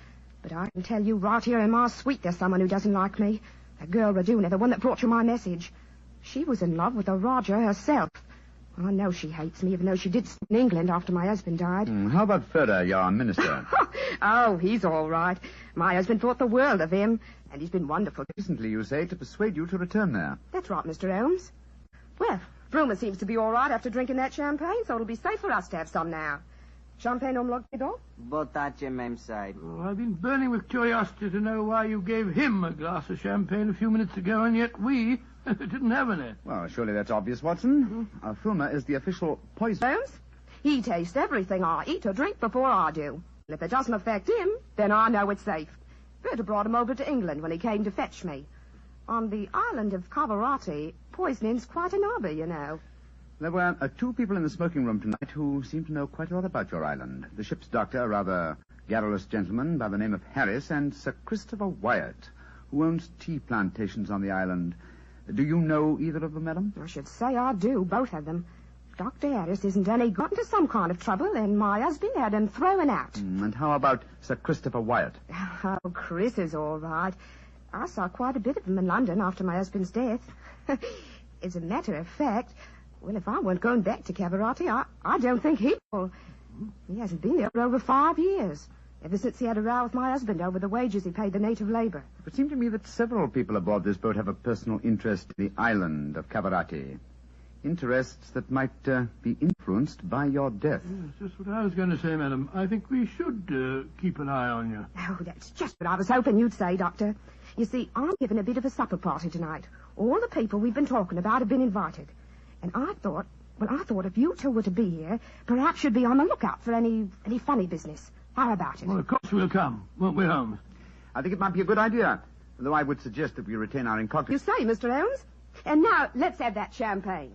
S23: But I can tell you right here in my suite there's someone who doesn't like me. That girl, Raduna, the one that brought you my message. She was in love with the Raja herself. I know she hates me, even though she did stay in England after my husband died.
S18: How about Furder, your minister?
S23: Oh, he's all right. My husband thought the world of him, and he's been wonderful.
S18: Recently, you say, to persuade you to return there.
S23: That's right, Mr. Holmes. Well, Rumour seems to be all right after drinking that champagne, so it'll be safe for us to have some now. Champagne homme l'Occident?
S7: Botace, même side.
S11: Oh, I've been burning with curiosity to know why you gave him a glass of champagne a few minutes ago, and yet we didn't have any.
S18: Well, surely that's obvious, Watson. Fulmer is the official poison.
S23: Holmes? He tastes everything I eat or drink before I do. And if it doesn't affect him, then I know it's safe. Berta brought him over to England when he came to fetch me. On the island of Kavaratti, poisoning's quite an hobby, you know.
S18: There were 2 people in the smoking room tonight who seem to know quite a lot about your island. The ship's doctor, a rather garrulous gentleman by the name of Harris, and Sir Christopher Wyatt, who owns tea plantations on the island. Do you know either of them, madam?
S23: I should say I do, both of them. Dr. Harris isn't any got into some kind of trouble, and my husband had him thrown out.
S18: And how about Sir Christopher Wyatt?
S23: Oh, Chris is all right. I saw quite a bit of him in London after my husband's death. As a matter of fact, well, if I weren't going back to Kavaratti, I don't think he will. He hasn't been there for over 5 years, ever since he had a row with my husband over the wages he paid the native labor.
S18: It seemed to me that several people aboard this boat have a personal interest in the island of Kavaratti. Interests that might be influenced by your death.
S11: Yes, just what I was going to say, madam. I think we should keep an eye on you.
S23: Oh, that's just what I was hoping you'd say, Doctor. You see, I'm giving a bit of a supper party tonight. All the people we've been talking about have been invited. And I thought if you two were to be here, perhaps you'd be on the lookout for any funny business. How about it?
S11: Well, of course we'll come, won't we, Holmes?
S18: I think it might be a good idea, though I would suggest that we retain our incognito.
S23: You say, Mr. Holmes? And now, let's have that champagne.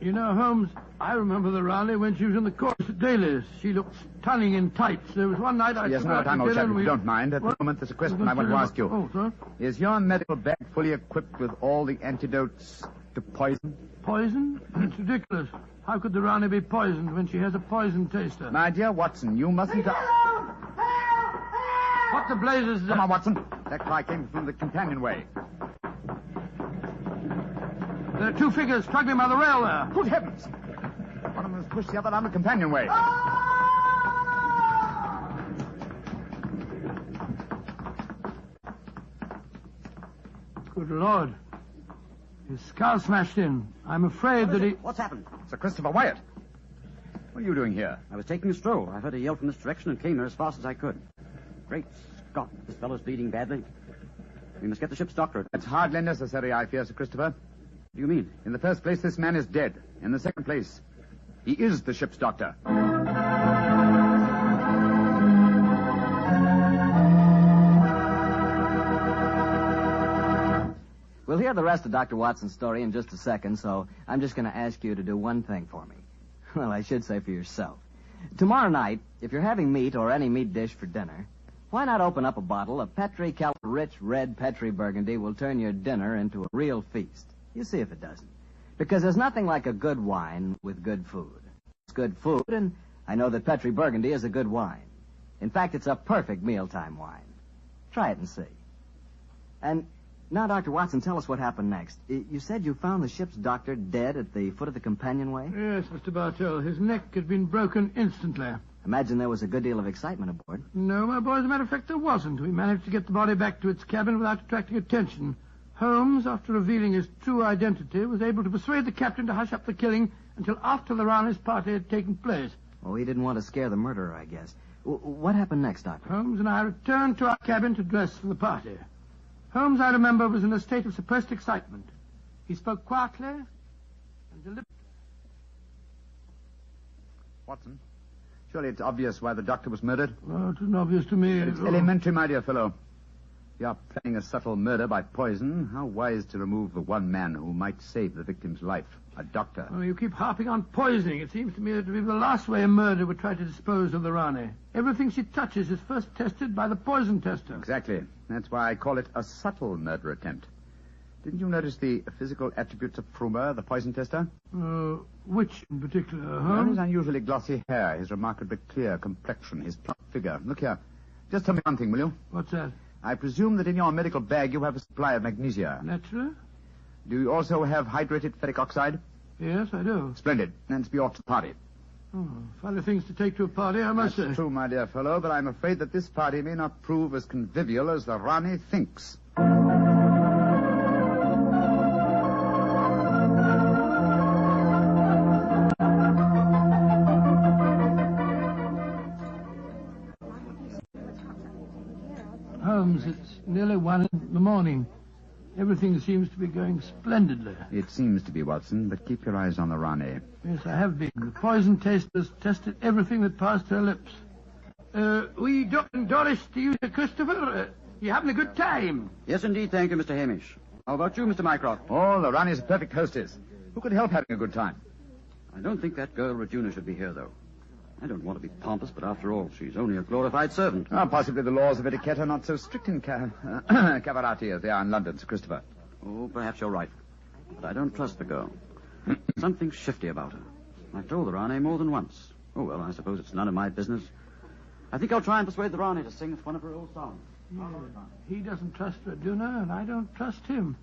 S11: You know, Holmes, I remember the Raleigh when she was in the chorus at Daly's. She looked stunning in tights. There was one night I...
S18: Yes, no time, old chap, if you don't mind. At the moment, there's a question I want to ask you.
S11: Oh, sir?
S18: Is your medical bag fully equipped with all the antidotes to poison?
S11: Poison? It's ridiculous. How could the Rani be poisoned when she has a poison taster?
S18: My dear Watson, you mustn't...
S11: What the blazes...
S18: Come on, Watson. That cry came from the companionway.
S11: There are 2 figures struggling by the rail there.
S18: Good heavens! One of them has pushed the other down the companionway.
S11: Good Lord. His skull smashed in. I'm afraid that he...
S14: What's happened?
S18: Sir Christopher Wyatt. What are you doing here?
S14: I was taking a stroll. I heard a yell from this direction and came here as fast as I could. Great Scott, this fellow's bleeding badly. We must get the ship's doctor.
S18: That's hardly necessary, I fear, Sir Christopher.
S14: What do you mean?
S18: In the first place, this man is dead. In the second place, he is the ship's doctor.
S9: We'll hear the rest of Dr. Watson's story in just a second, so I'm just going to ask you to do one thing for me. Well, I should say for yourself. Tomorrow night, if you're having meat or any meat dish for dinner, why not open up a bottle of Petri Keller Rich Red Petri Burgundy will turn your dinner into a real feast. You see if it doesn't. Because there's nothing like a good wine with good food. It's good food, and I know that Petri Burgundy is a good wine. In fact, it's a perfect mealtime wine. Try it and see. And now, Dr. Watson, tell us what happened next. You said you found the ship's doctor dead at the foot of the companionway?
S11: Yes, Mr. Bartell. His neck had been broken instantly.
S9: Imagine there was a good deal of excitement aboard.
S11: No, my boy, as a matter of fact, there wasn't. We managed to get the body back to its cabin without attracting attention. Holmes, after revealing his true identity, was able to persuade the captain to hush up the killing until after the Rani's party had taken place.
S9: Oh, he didn't want to scare the murderer, I guess. What happened next, Doctor?
S11: Holmes and I returned to our cabin to dress for the party. Holmes, I remember, was in a state of suppressed excitement. He spoke quietly and deliberately.
S18: Watson, surely it's obvious why the doctor was murdered.
S11: Oh, it isn't obvious to me.
S18: It's elementary, my dear fellow. If you are planning a subtle murder by poison, how wise to remove the one man who might save the victim's life, a doctor.
S11: Oh, you keep harping on poisoning. It seems to me that it would be the last way a murderer would try to dispose of the Rani. Everything she touches is first tested by the poison tester.
S18: Exactly. That's why I call it a subtle murder attempt. Didn't you notice the physical attributes of Frumer, the poison tester?
S11: Which in particular,
S18: Well,
S11: Holmes?
S18: his unusually glossy hair, his remarkably clear complexion, his plump figure. Look here. Just tell me one thing, will you?
S11: What's that?
S18: I presume that in your medical bag you have a supply of magnesia.
S11: Naturally.
S18: Do you also have hydrated ferric oxide?
S11: Yes, I do.
S18: Splendid. Then be off to the party.
S11: Oh, funny things to take to a party, I must say.
S18: That's true, my dear fellow, but I'm afraid that this party may not prove as convivial as the Rani thinks.
S11: Holmes, it's nearly 1 in the morning. Everything seems to be going splendidly.
S18: It seems to be, Watson, but keep your eyes on the Rani.
S11: Yes, I have been. The poison testers tested everything that passed her lips. We Doris to you, Sir Christopher. You having a good time?
S14: Yes, indeed, thank you, Mr. Hamish. How about you, Mr. Mycroft?
S18: Oh, the Rani's a perfect hostess. Who could help having a good time?
S14: I don't think that girl Regina should be here, though. I don't want to be pompous, but after all, she's only a glorified servant.
S18: Possibly the laws of etiquette are not so strict in Kavaratti as they are in London, Sir Christopher.
S14: Oh, perhaps you're right. But I don't trust the girl. Something shifty about her. I've told the Rani more than once. Oh, well, I suppose it's none of my business. I think I'll try and persuade the Rani to sing us one of her old songs.
S11: Yeah, he doesn't trust Raduna, and I don't trust him.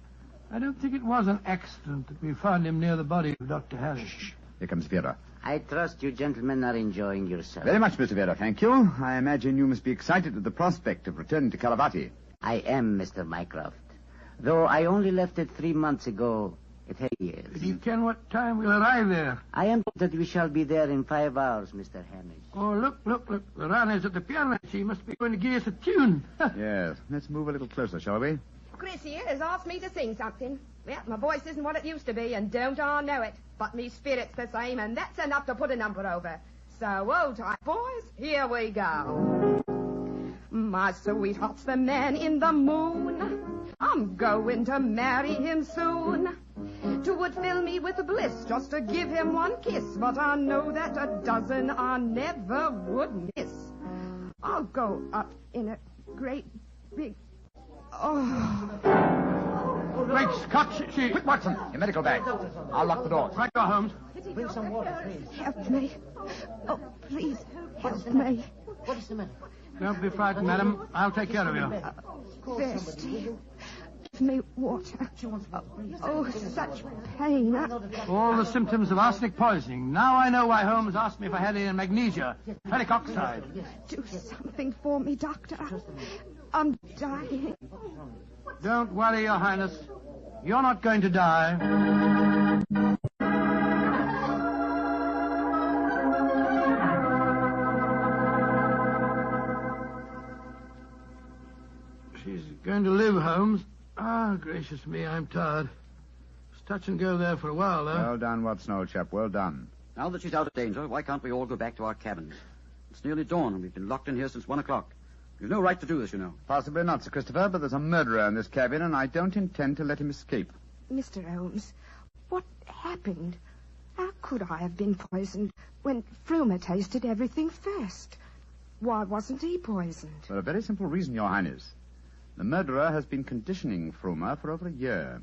S11: I don't think it was an accident that we found him near the body of Dr. Harris.
S18: Shh. Here comes Vera.
S1: I trust you gentlemen are enjoying yourselves.
S18: Very much, Mr. Vera, thank you. I imagine you must be excited at the prospect of returning to Kavaratti.
S1: I am, Mr. Mycroft. Though I only left it 3 months ago, it had years.
S11: Do you ken what time we'll arrive there?
S1: I am told that we shall be there in 5 hours, Mr. Hamish.
S11: Oh, look. The Rani's at the piano. She must be going to give us a tune.
S18: Yes. Let's move a little closer, shall we?
S23: Chris here has asked me to sing something. Well, my voice isn't what it used to be, and don't I know it. But me spirit's the same, and that's enough to put a number over. So, hold tight, boys. Here we go. My sweetheart's the man in the moon. I'm going to marry him soon. 'Twould fill me with bliss just to give him one kiss, but I know that a dozen I never would miss. I'll go up in a great big...
S11: Great Scott, she...
S18: Quick, Watson, your medical bag. I'll lock the door.
S11: Right, go, Holmes.
S1: Bring some water, please.
S23: Help me. Oh, please, help me.
S1: What is the matter?
S11: Don't be frightened, madam. I'll take care of you.
S23: Thirsty. Give me water. Oh, such pain.
S11: All the symptoms of arsenic poisoning. Now I know why Holmes asked me if I had any magnesia. Ferric oxide.
S23: Do something for me, Doctor. I'm dying.
S11: Don't worry, Your Highness. You're not going to die. She's going to live, Holmes. Ah, gracious me, I'm tired. It's touch and go there for a while, though.
S18: Well done, Watson, old chap. Well done.
S14: Now that she's out of danger, why can't we all go back to our cabins? It's nearly dawn, and we've been locked in here since 1 o'clock. You've no right to do this, you know.
S18: Possibly not, Sir Christopher, but there's a murderer in this cabin, and I don't intend to let him escape.
S23: Mr. Holmes, what happened? How could I have been poisoned when Frumer tasted everything first? Why wasn't he poisoned?
S18: For a very simple reason, Your Highness. The murderer has been conditioning Frumer for over a year.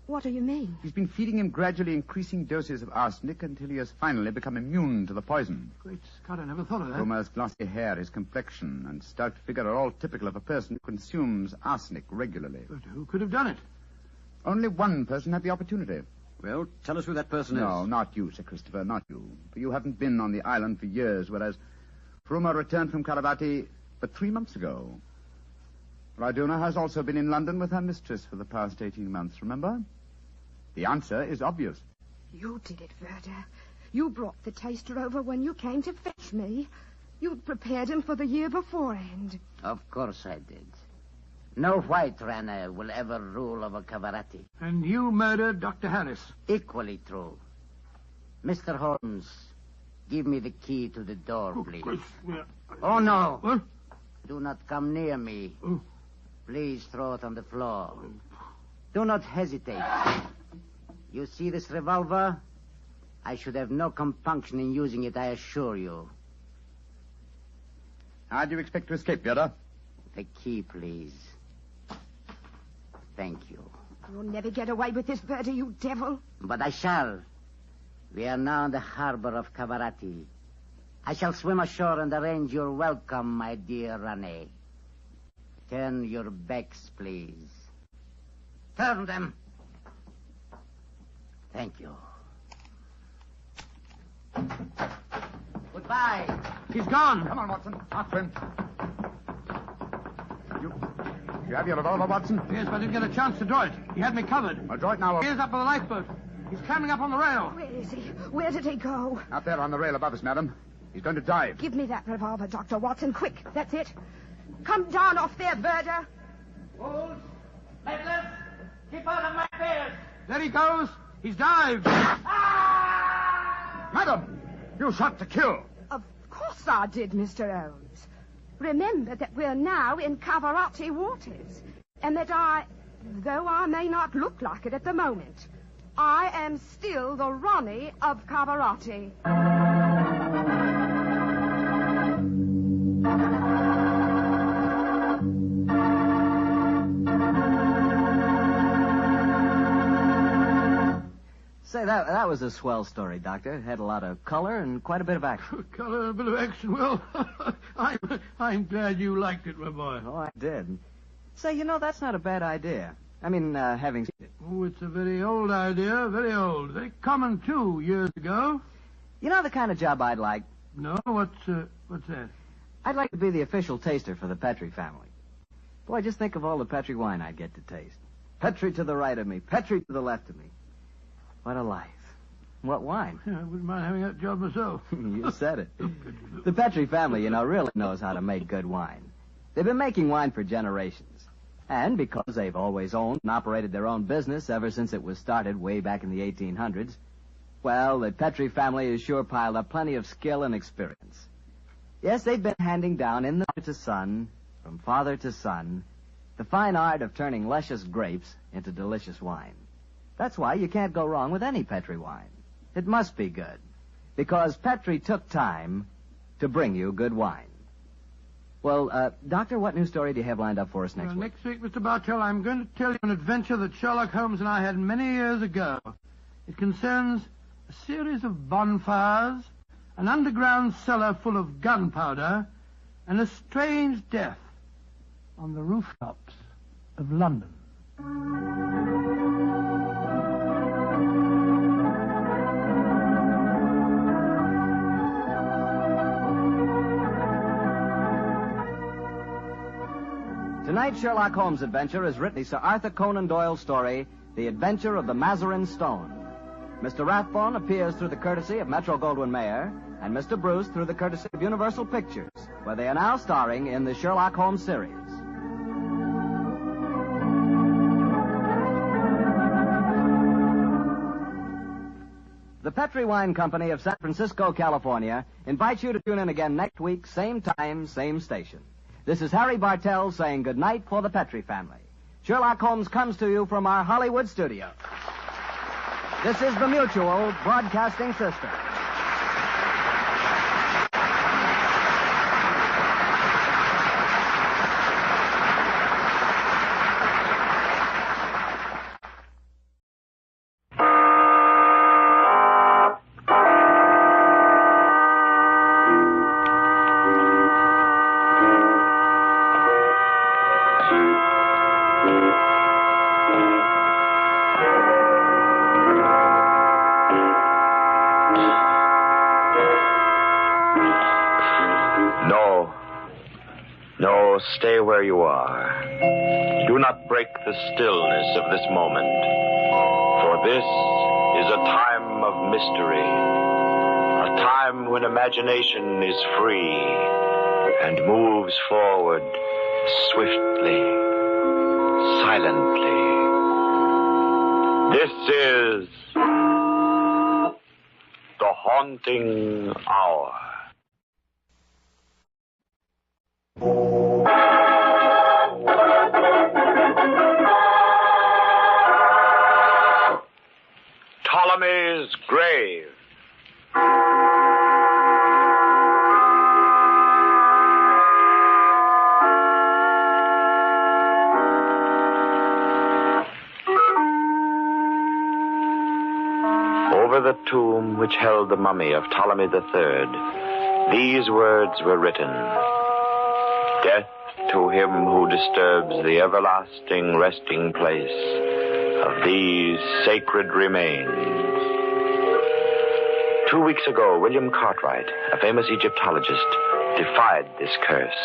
S23: What do you mean?
S18: He's been feeding him gradually increasing doses of arsenic until he has finally become immune to the poison.
S11: Great Scott, I never thought of that.
S18: Frumer's glossy hair, his complexion, and stout figure are all typical of a person who consumes arsenic regularly.
S11: But who could have done it?
S18: Only one person had the opportunity.
S14: Well, tell us who that person is.
S18: No, not you, Sir Christopher, not you. For you haven't been on the island for years, whereas Frumer returned from Kavaratti but 3 months ago. Raduna has also been in London with her mistress for the past 18 months, remember? The answer is obvious.
S23: You did it, Verda. You brought the taster over when you came to fetch me. You'd prepared him for the year beforehand.
S1: Of course I did. No white Rana will ever rule over Kavaratti.
S11: And you murdered Dr. Harris.
S1: Equally true. Mr. Holmes, give me the key to the door, please. Oh, no.
S11: What?
S1: Do not come near me. Please throw it on the floor. Do not hesitate. You see this revolver? I should have no compunction in using it, I assure you.
S18: How do you expect to escape, Vera?
S1: The key, please. Thank you.
S8: You'll never get away with this, Bertie, you devil.
S1: But I shall. We are now in the harbor of Kavaratti. I shall swim ashore and arrange your welcome, my dear Rane. Turn your backs, please. Turn them. Thank you. Goodbye.
S11: He's gone.
S18: Come on, Watson. After him. You have your revolver, Watson?
S11: Yes, but I didn't get a chance to draw it. He had me covered.
S18: Well, draw it now.
S11: He is up on the lifeboat. He's climbing up on the rail.
S8: Where is he? Where did he go?
S18: Out there on the rail above us, madam. He's going to dive.
S8: Give me that revolver, Dr. Watson. Quick. That's it. Come down off there, Berta.
S11: Wolves, Maitland, keep out of my bears. There he goes. He's dived.
S18: Madam, you shot to kill.
S8: Of course I did, Mr. Holmes. Remember that we're now in Kavaratti waters, and that though I may not look like it at the moment, I am still the Ronnie of Kavaratti.
S9: Say, that was a swell story, Doctor. It had a lot of color and quite a bit of action.
S11: Color and a bit of action. Well, I'm glad you liked it, my boy.
S9: Oh, I did. Say, that's not a bad idea. I mean, having seen it.
S11: Oh, it's a very old idea, very old. Very common, too, years ago.
S9: You know the kind of job I'd like?
S11: No, what's that?
S9: I'd like to be the official taster for the Petrie family. Boy, just think of all the Petrie wine I'd get to taste. Petrie to the right of me, Petrie to the left of me. What a life. What wine?
S11: Yeah, I wouldn't mind having that job myself.
S9: You said it. The Petrie family, really knows how to make good wine. They've been making wine for generations. And because they've always owned and operated their own business ever since it was started way back in the 1800s, well, the Petrie family has sure piled up plenty of skill and experience. Yes, they've been handing down in the to son, from father to son, the fine art of turning luscious grapes into delicious wine. That's why you can't go wrong with any Petrie wine. It must be good, because Petrie took time to bring you good wine. Well, Doctor, what new story do you have lined up for us next week?
S11: Next week, Mr. Bartell, I'm going to tell you an adventure that Sherlock Holmes and I had many years ago. It concerns a series of bonfires, an underground cellar full of gunpowder, and a strange death on the rooftops of London.
S9: Tonight's Sherlock Holmes adventure is written by Sir Arthur Conan Doyle's story, The Adventure of the Mazarin Stone. Mr. Rathbone appears through the courtesy of Metro-Goldwyn-Mayer, and Mr. Bruce through the courtesy of Universal Pictures, where they are now starring in the Sherlock Holmes series. The Petrie Wine Company of San Francisco, California, invites you to tune in again next week, same time, same station. This is Harry Bartell saying goodnight for the Petrie family. Sherlock Holmes comes to you from our Hollywood studio. This is the Mutual Broadcasting System.
S2: Stay where you are. Do not break the stillness of this moment, for this is a time of mystery, a time when imagination is free and moves forward swiftly, silently. This is the haunting hour. Ptolemy's grave. the tomb which held the mummy of Ptolemy III, these words were written: Death to him who disturbs the everlasting resting place of these sacred remains. 2 weeks ago, William Cartwright, a famous Egyptologist, defied this curse.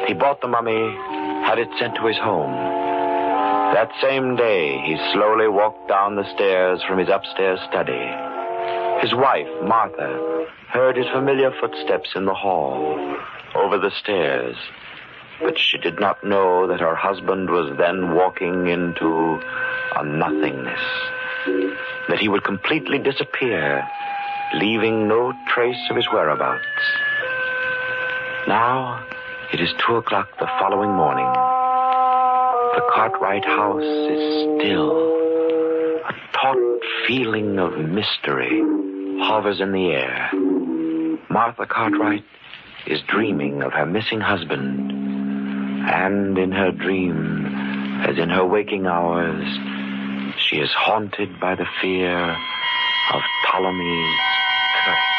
S2: He bought the mummy, had it sent to his home. That same day, he slowly walked down the stairs from his upstairs study. His wife, Martha, heard his familiar footsteps in the hall, over the stairs, but she did not know that her husband was then walking into a nothingness, that he would completely disappear, leaving no trace of his whereabouts. Now, it is 2 o'clock the following morning. The Cartwright house is still. A taut feeling of mystery hovers in the air. Martha Cartwright is dreaming of her missing husband. And in her dream, as in her waking hours, she is haunted by the fear of Ptolemy's curse.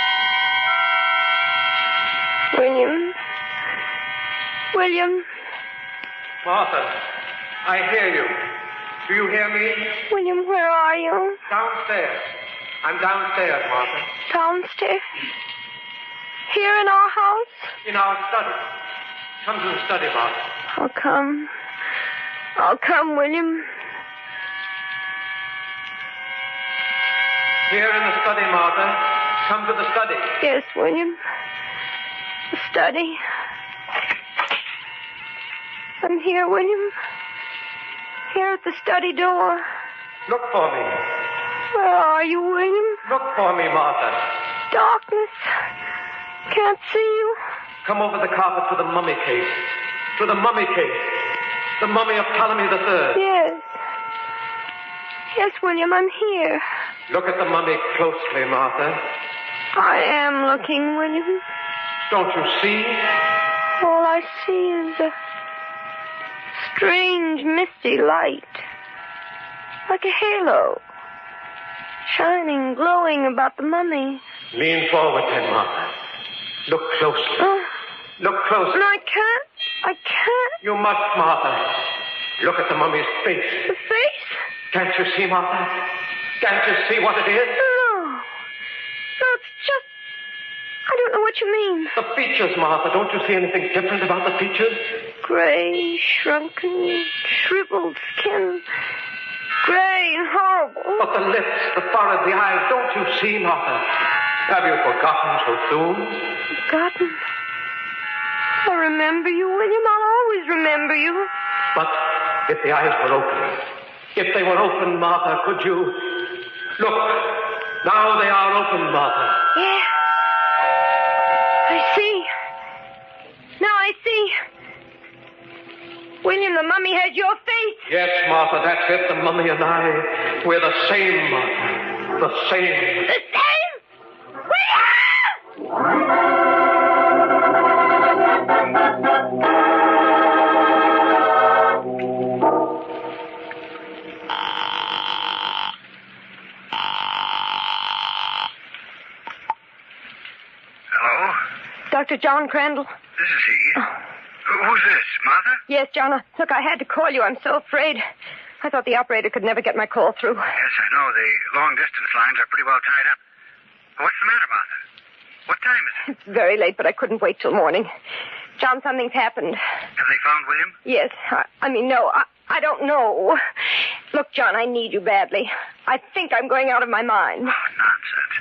S3: William.
S10: Martha, I hear you. Do you hear me?
S3: William, where are you?
S10: Downstairs. I'm downstairs, Martha.
S3: Downstairs? Here in our house?
S10: In our study. Come to the study, Martha.
S3: I'll come, William.
S10: Here in the study, Martha. Come to the study.
S3: Yes, William. The study. I'm here, William. Here at the study door.
S10: Look for me.
S3: Where are you, William?
S10: Look for me, Martha.
S3: Darkness. Can't see you.
S10: Come over the carpet to the mummy case. To the mummy case. The mummy of Ptolemy III.
S3: Yes. Yes, William, I'm here.
S10: Look at the mummy closely, Martha.
S3: I am looking, William.
S10: Don't you see?
S3: All I see is a strange, misty light. Like a halo. Shining, glowing about the mummy.
S10: Lean forward then, Martha. Look closely. Look closely.
S3: No, I can't.
S10: You must, Martha. Look at the mummy's face.
S3: The face?
S10: Can't you see, Martha? Can't you see what it is?
S3: No. No, it's just... I don't know what you mean.
S10: The features, Martha. Don't you see anything different about the features?
S3: Gray, shrunken, shriveled skin. Gray and horrible.
S10: But the lips, the forehead, the eyes, don't you see, Martha? Have you forgotten so soon?
S3: Forgotten? I'll remember you, William. I'll always remember you.
S10: But if the eyes were open, if they were open, Martha, could you... Look, now they are open, Martha.
S3: Yeah. I see. Now I see. William, the mummy has your face.
S10: Yes, Martha, that's it. The mummy and I, we're the same, Martha. The same.
S3: The same? William!
S13: Hello?
S3: Dr. John Crandall.
S13: This is he. Who's this, Martha?
S3: Yes, John. Look, I had to call you. I'm so afraid. I thought the operator could never get my call through.
S13: Yes, I know. The long-distance lines are pretty well tied up. What's the matter, Martha? What time is it?
S3: It's very late, but I couldn't wait till morning. John, something's happened.
S13: Have they found William?
S3: Yes. No. I don't know. Look, John, I need you badly. I think I'm going out of my mind.
S13: Oh, nonsense.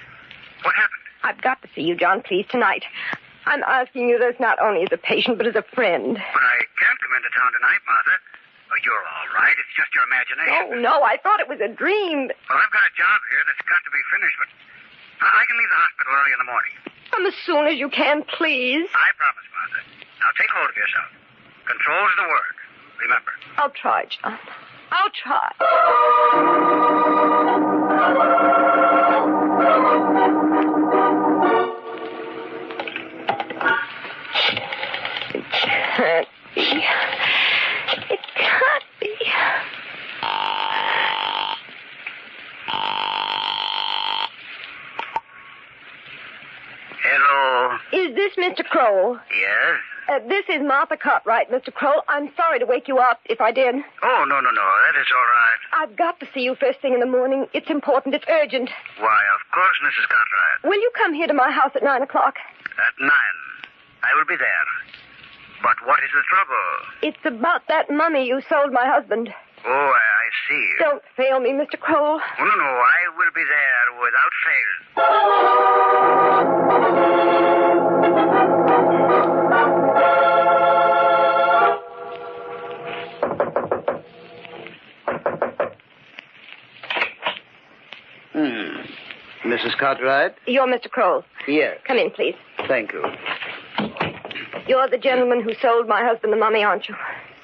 S13: What happened?
S3: I've got to see you, John, please, tonight. I'm asking you this not only as a patient, but as a friend.
S13: But I can't come into town tonight, Martha. Oh, you're all right. It's just your imagination.
S3: No, I thought it was a dream.
S13: Well, I've got a job here that's got to be finished, but I can leave the hospital early in the morning.
S3: Come as soon as you can, please.
S13: I promise, Martha. Now, take hold of yourself. Control's the word. Remember.
S3: I'll try, John. I'll try. It can't be. It can't be. Mr. Kroll.
S13: Yes?
S3: This is Martha Cartwright, Mr. Kroll. I'm sorry to wake you up if I did.
S13: Oh, no. That is all right.
S3: I've got to see you first thing in the morning. It's important. It's urgent.
S13: Why, of course, Mrs. Cartwright.
S3: Will you come here to my house at 9 o'clock?
S13: At 9. I will be there. But what is the trouble?
S3: It's about that mummy you sold my husband.
S13: Oh, I see.
S3: Don't fail me, Mr. Kroll.
S13: Oh, no. I will be there without fail.
S9: Mrs. Cartwright?
S3: You're Mr. Kroll.
S9: Yes.
S3: Come in, please.
S9: Thank you.
S3: You're the gentleman who sold my husband the mummy, aren't you?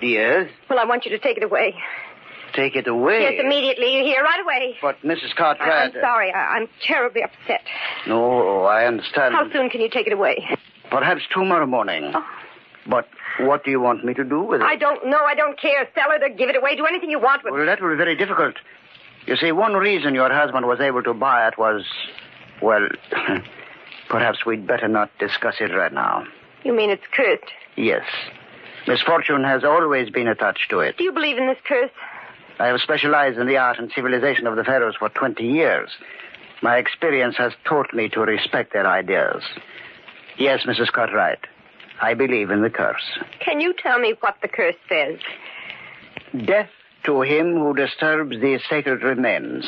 S9: Yes?
S3: Well, I want you to take it away.
S9: Take it away?
S3: Yes, immediately. You're here right away.
S9: But, Mrs. Cartwright...
S3: I'm sorry. I'm terribly upset.
S9: No, I understand.
S3: How soon can you take it away?
S9: Perhaps tomorrow morning.
S3: Oh.
S9: But what do you want me to do with it?
S3: I don't know. I don't care. Sell it or give it away. Do anything you want with it.
S9: Well, that will be very difficult. You see, one reason your husband was able to buy it was... Well, perhaps we'd better not discuss it right now.
S3: You mean it's cursed?
S9: Yes. Misfortune has always been attached to it.
S3: Do you believe in this curse?
S9: I have specialized in the art and civilization of the pharaohs for 20 years. My experience has taught me to respect their ideas. Yes, Mrs. Cartwright, I believe in the curse.
S3: Can you tell me what the curse says?
S9: Death to him who disturbs these sacred remains.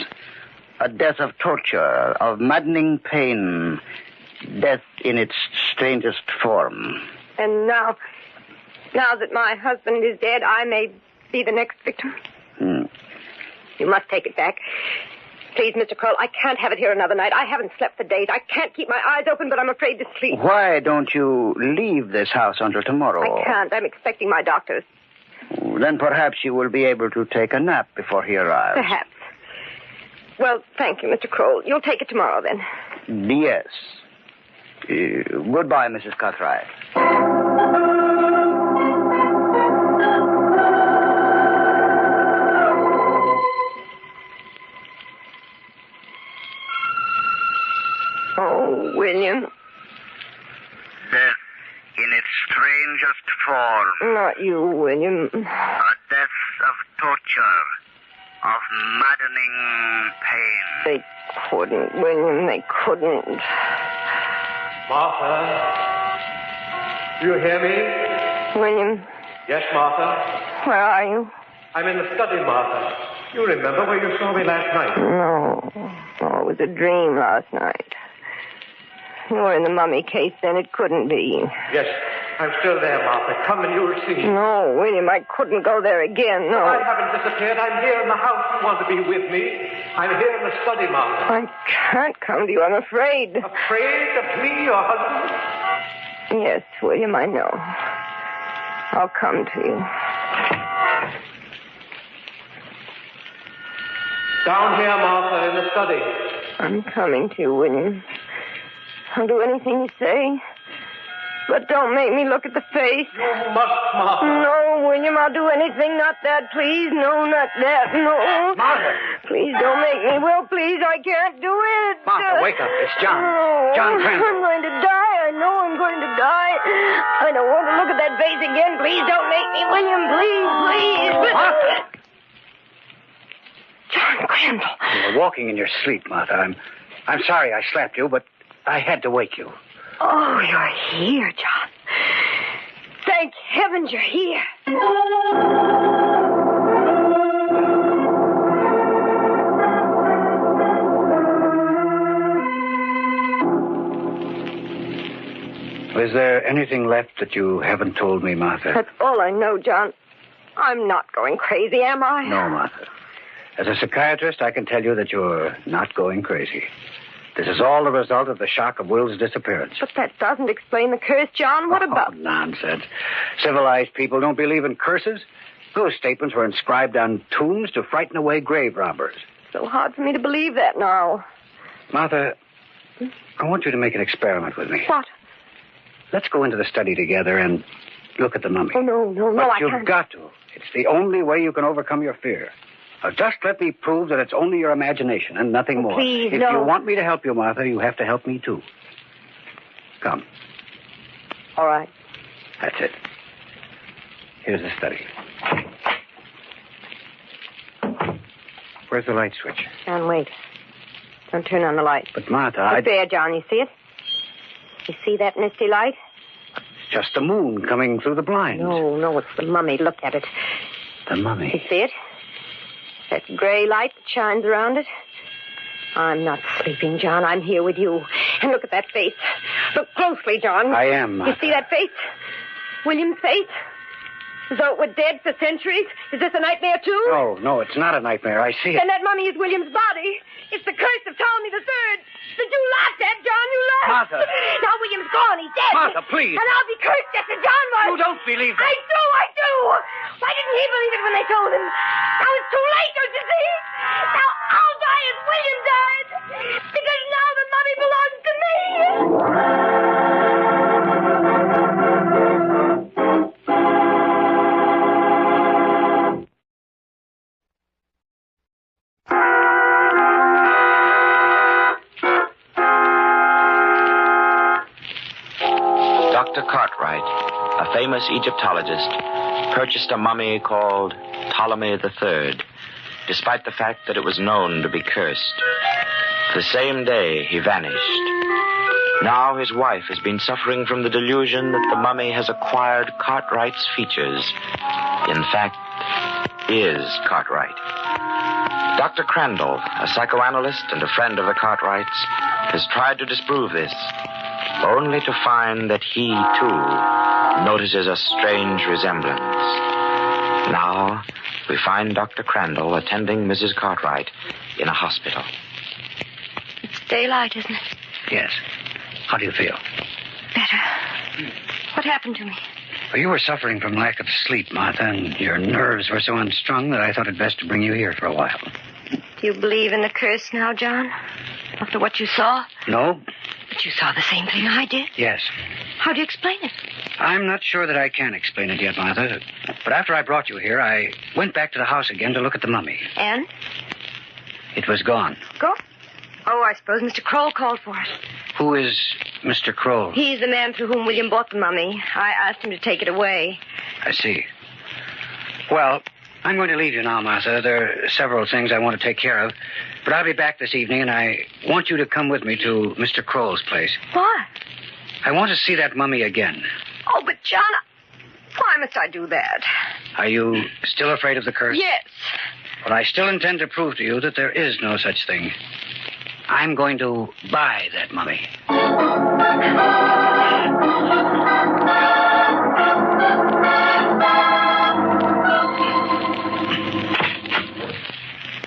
S9: A death of torture, of maddening pain. Death in its strangest form.
S3: And now that my husband is dead, I may be the next victim? You must take it back. Please, Mr. Kroll, I can't have it here another night. I haven't slept for days. I can't keep my eyes open, but I'm afraid to sleep.
S9: Why don't you leave this house until tomorrow?
S3: I can't. I'm expecting my doctor.
S9: Then perhaps you will be able to take a nap before he arrives.
S3: Perhaps. Well, thank you, Mr. Kroll. You'll take it tomorrow, then.
S9: Yes. Goodbye, Mrs. Cartwright.
S3: Oh, William.
S13: Death in its strangest form.
S3: Not you, William.
S13: A death of torture, of maddening pain.
S3: They couldn't, William. They couldn't.
S10: Martha? Do you hear me?
S3: William.
S10: Yes, Martha?
S3: Where are you?
S10: I'm in the study, Martha. You remember where you saw me last night?
S3: No. Oh, it was a dream last night. You were in the mummy case then. It couldn't be.
S10: Yes, I'm still there, Martha. Come and you'll see.
S3: No, William, I couldn't go there again. No.
S10: I haven't disappeared. I'm here in the house. You want to be with me? I'm here in the study, Martha.
S3: I can't come to you. I'm afraid.
S10: Afraid of me, your husband?
S3: Yes, William, I know. I'll come to you.
S10: Down here, Martha, in the study.
S3: I'm coming to you, William. I'll do anything you say. But don't make me look at the face.
S10: You must, Martha.
S3: No, William, I'll do anything. Not that, please. No, not that. No.
S10: Martha.
S3: Please don't make me. Will, please, I can't do it.
S9: Martha, wake up. It's John.
S3: No.
S9: John Crandall.
S3: I'm going to die. I know I'm going to die. I don't want to look at that face again. Please don't make me, William. Please.
S9: Martha.
S3: John Crandall.
S9: You were walking in your sleep, Martha. I'm sorry I slapped you, but I had to wake you.
S3: Oh, you're here, John. Thank heavens you're here.
S9: Is there anything left that you haven't told me, Martha?
S3: That's all I know, John. I'm not going crazy, am I?
S9: No, Martha. As a psychiatrist, I can tell you that you're not going crazy. This is all the result of the shock of Will's disappearance.
S3: But that doesn't explain the curse, John. What about...
S9: Nonsense. Civilized people don't believe in curses. Those statements were inscribed on tombs to frighten away grave robbers.
S3: So hard for me to believe that now.
S9: Martha, I want you to make an experiment with me.
S3: What?
S9: Let's go into the study together and look at the mummy.
S3: Oh, no,
S9: but
S3: I
S9: you've
S3: can't.
S9: got to. It's the only way you can overcome your fear. Now, just let me prove that it's only your imagination and nothing more.
S3: Please,
S9: if
S3: no.
S9: you want me to help you, Martha, you have to help me, too. Come.
S3: All right.
S13: That's it. Here's the study. Where's the light switch?
S3: John, wait. Don't turn on the light.
S13: But, Martha,
S3: Up there, John. You see it? You see that misty light?
S13: It's just the moon coming through the blinds.
S3: No, it's the mummy. Look at it.
S13: The mummy.
S3: You see it? That gray light that shines around it? I'm not sleeping, John. I'm here with you. And look at that face. Look closely, John.
S13: I am, Martha.
S3: You see that face? William's face? As though it were dead for centuries? Is this a nightmare, too?
S13: No, it's not a nightmare. I see it.
S3: And that mummy is William's body. It's the curse of Ptolemy III. That you laughed at, John. You laughed.
S13: Martha.
S3: Now William's gone. He's dead.
S13: Martha, please.
S3: And I'll be cursed just as John was.
S13: You don't believe that.
S3: I do. Why didn't he believe it when they told him? Now it's too late, don't you see? Now I'll die as William died. Because now the mummy belongs to me.
S2: Dr. Cartwright, a famous Egyptologist, purchased a mummy called Ptolemy III, despite the fact that it was known to be cursed. The same day, he vanished. Now his wife has been suffering from the delusion that the mummy has acquired Cartwright's features. In fact, is Cartwright. Dr. Crandall, a psychoanalyst and a friend of the Cartwrights, has tried to disprove this, only to find that he, too, notices a strange resemblance. Now, we find Dr. Crandall attending Mrs. Cartwright in a hospital.
S3: It's daylight, isn't it?
S13: Yes. How do you feel?
S3: Better. What happened to me?
S13: Well, you were suffering from lack of sleep, Martha, and your nerves were so unstrung that I thought it best to bring you here for a while.
S3: Do you believe in the curse now, John? After what you saw?
S13: No?
S3: But you saw the same thing I did.
S13: Yes.
S3: How do you explain it?
S13: I'm not sure that I can explain it yet, Martha. But after I brought you here, I went back to the house again to look at the mummy.
S3: And?
S13: It was gone.
S3: Go? Oh, I suppose Mr. Kroll called for it.
S13: Who is Mr. Kroll?
S3: He's the man through whom William bought the mummy. I asked him to take it away.
S13: I see. Well, I'm going to leave you now, Martha. There are several things I want to take care of. But I'll be back this evening, and I want you to come with me to Mr. Kroll's place.
S3: Why?
S13: I want to see that mummy again.
S3: Oh, but John, why must I do that?
S13: Are you still afraid of the curse?
S3: Yes.
S13: Well, I still intend to prove to you that there is no such thing. I'm going to buy that mummy.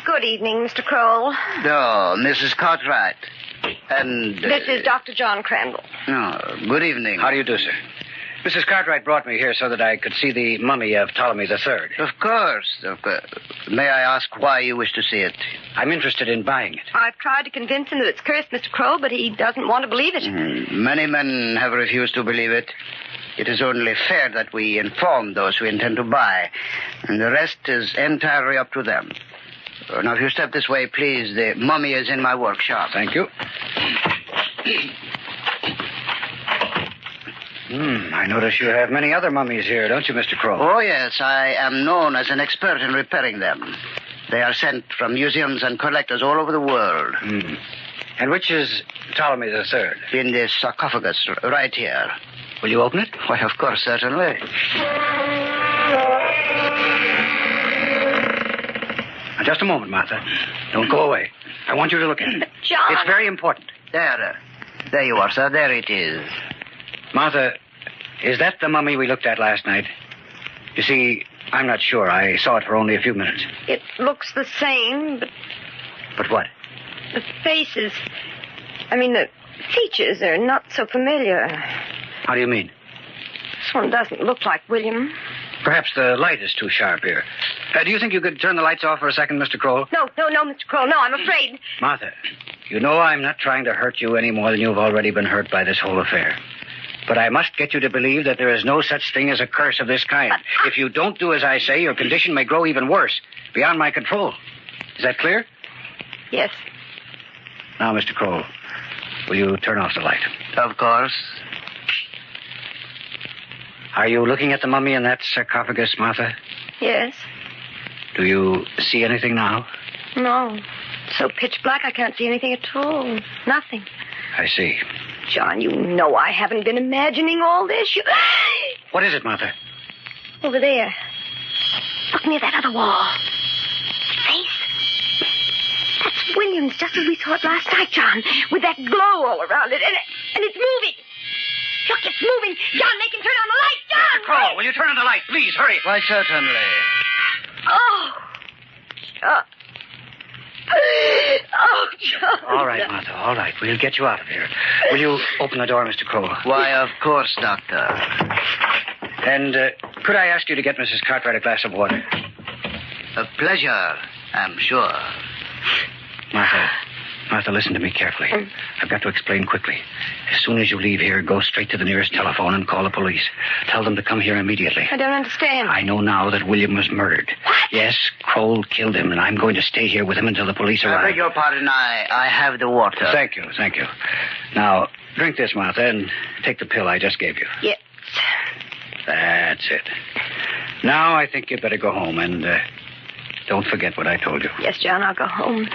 S3: Good evening, Mr. Kroll.
S5: Oh, Mrs. Cartwright. And...
S3: This is Dr. John Crandall.
S5: Oh, good evening.
S13: How do you do, sir? Mrs. Cartwright brought me here so that I could see the mummy of Ptolemy III.
S5: Of course. May I ask why you wish to see it?
S13: I'm interested in buying it.
S3: I've tried to convince him that it's cursed, Mr. Kroll, but he doesn't want to believe it.
S5: Many men have refused to believe it. It is only fair that we inform those who intend to buy, and the rest is entirely up to them. Now, if you step this way, please, the mummy is in my workshop.
S13: Thank you. I notice you have many other mummies here, don't you, Mr. Kroll?
S5: Oh, yes. I am known as an expert in repairing them. They are sent from museums and collectors all over the world.
S13: And which is Ptolemy III?
S5: In this sarcophagus, right here.
S13: Will you open it?
S5: Why, of course, certainly.
S13: Now, just a moment, Martha. Don't go away. I want you to look at it.
S3: John!
S13: It's very important.
S5: There you are, sir. There it is.
S13: Martha, is that the mummy we looked at last night? You see, I'm not sure. I saw it for only a few minutes.
S3: It looks the same, but...
S13: But what?
S3: The faces... the features are not so familiar.
S13: How do you mean?
S3: This one doesn't look like William.
S13: Perhaps the light is too sharp here. Do you think you could turn the lights off for a second, Mr. Kroll?
S3: No, Mr. Kroll. No, I'm afraid.
S13: Martha, you know I'm not trying to hurt you any more than you've already been hurt by this whole affair. But I must get you to believe that there is no such thing as a curse of this kind. If you don't do as I say, your condition may grow even worse, beyond my control. Is that clear?
S3: Yes.
S13: Now, Mr. Kroll, will you turn off the light?
S5: Of course.
S13: Are you looking at the mummy in that sarcophagus, Martha?
S3: Yes.
S13: Do you see anything now?
S3: No. So pitch black I can't see anything at all. Nothing.
S13: I see.
S3: John, you know I haven't been imagining all this.
S13: What is it, Martha?
S3: Over there. Look near that other wall. Face. That's Williams, just as we saw it last night, John, with that glow all around it. And it's moving. Look, it's moving. John, make him turn on the light. John!
S13: Mr. Crow, will you turn on the light? Please, hurry.
S5: Why, certainly.
S3: Oh, John. Oh, John.
S13: All right, Martha, all right. We'll get you out of here. Will you open the door, Mr. Crow?
S5: Why, of course, Doctor.
S13: And could I ask you to get Mrs. Cartwright a glass of water?
S5: A pleasure, I'm sure.
S13: Martha, listen to me carefully. I've got to explain quickly. As soon as you leave here, go straight to the nearest telephone and call the police. Tell them to come here immediately.
S3: I don't understand.
S13: I know now that William was murdered.
S3: What?
S13: Yes, Kroll killed him, and I'm going to stay here with him until the police arrive.
S5: I beg your pardon, I have the water.
S13: Thank you. Now, drink this, Martha, and take the pill I just gave you.
S3: Yes.
S13: That's it. Now I think you'd better go home, and don't forget what I told you.
S3: Yes, John, I'll go home.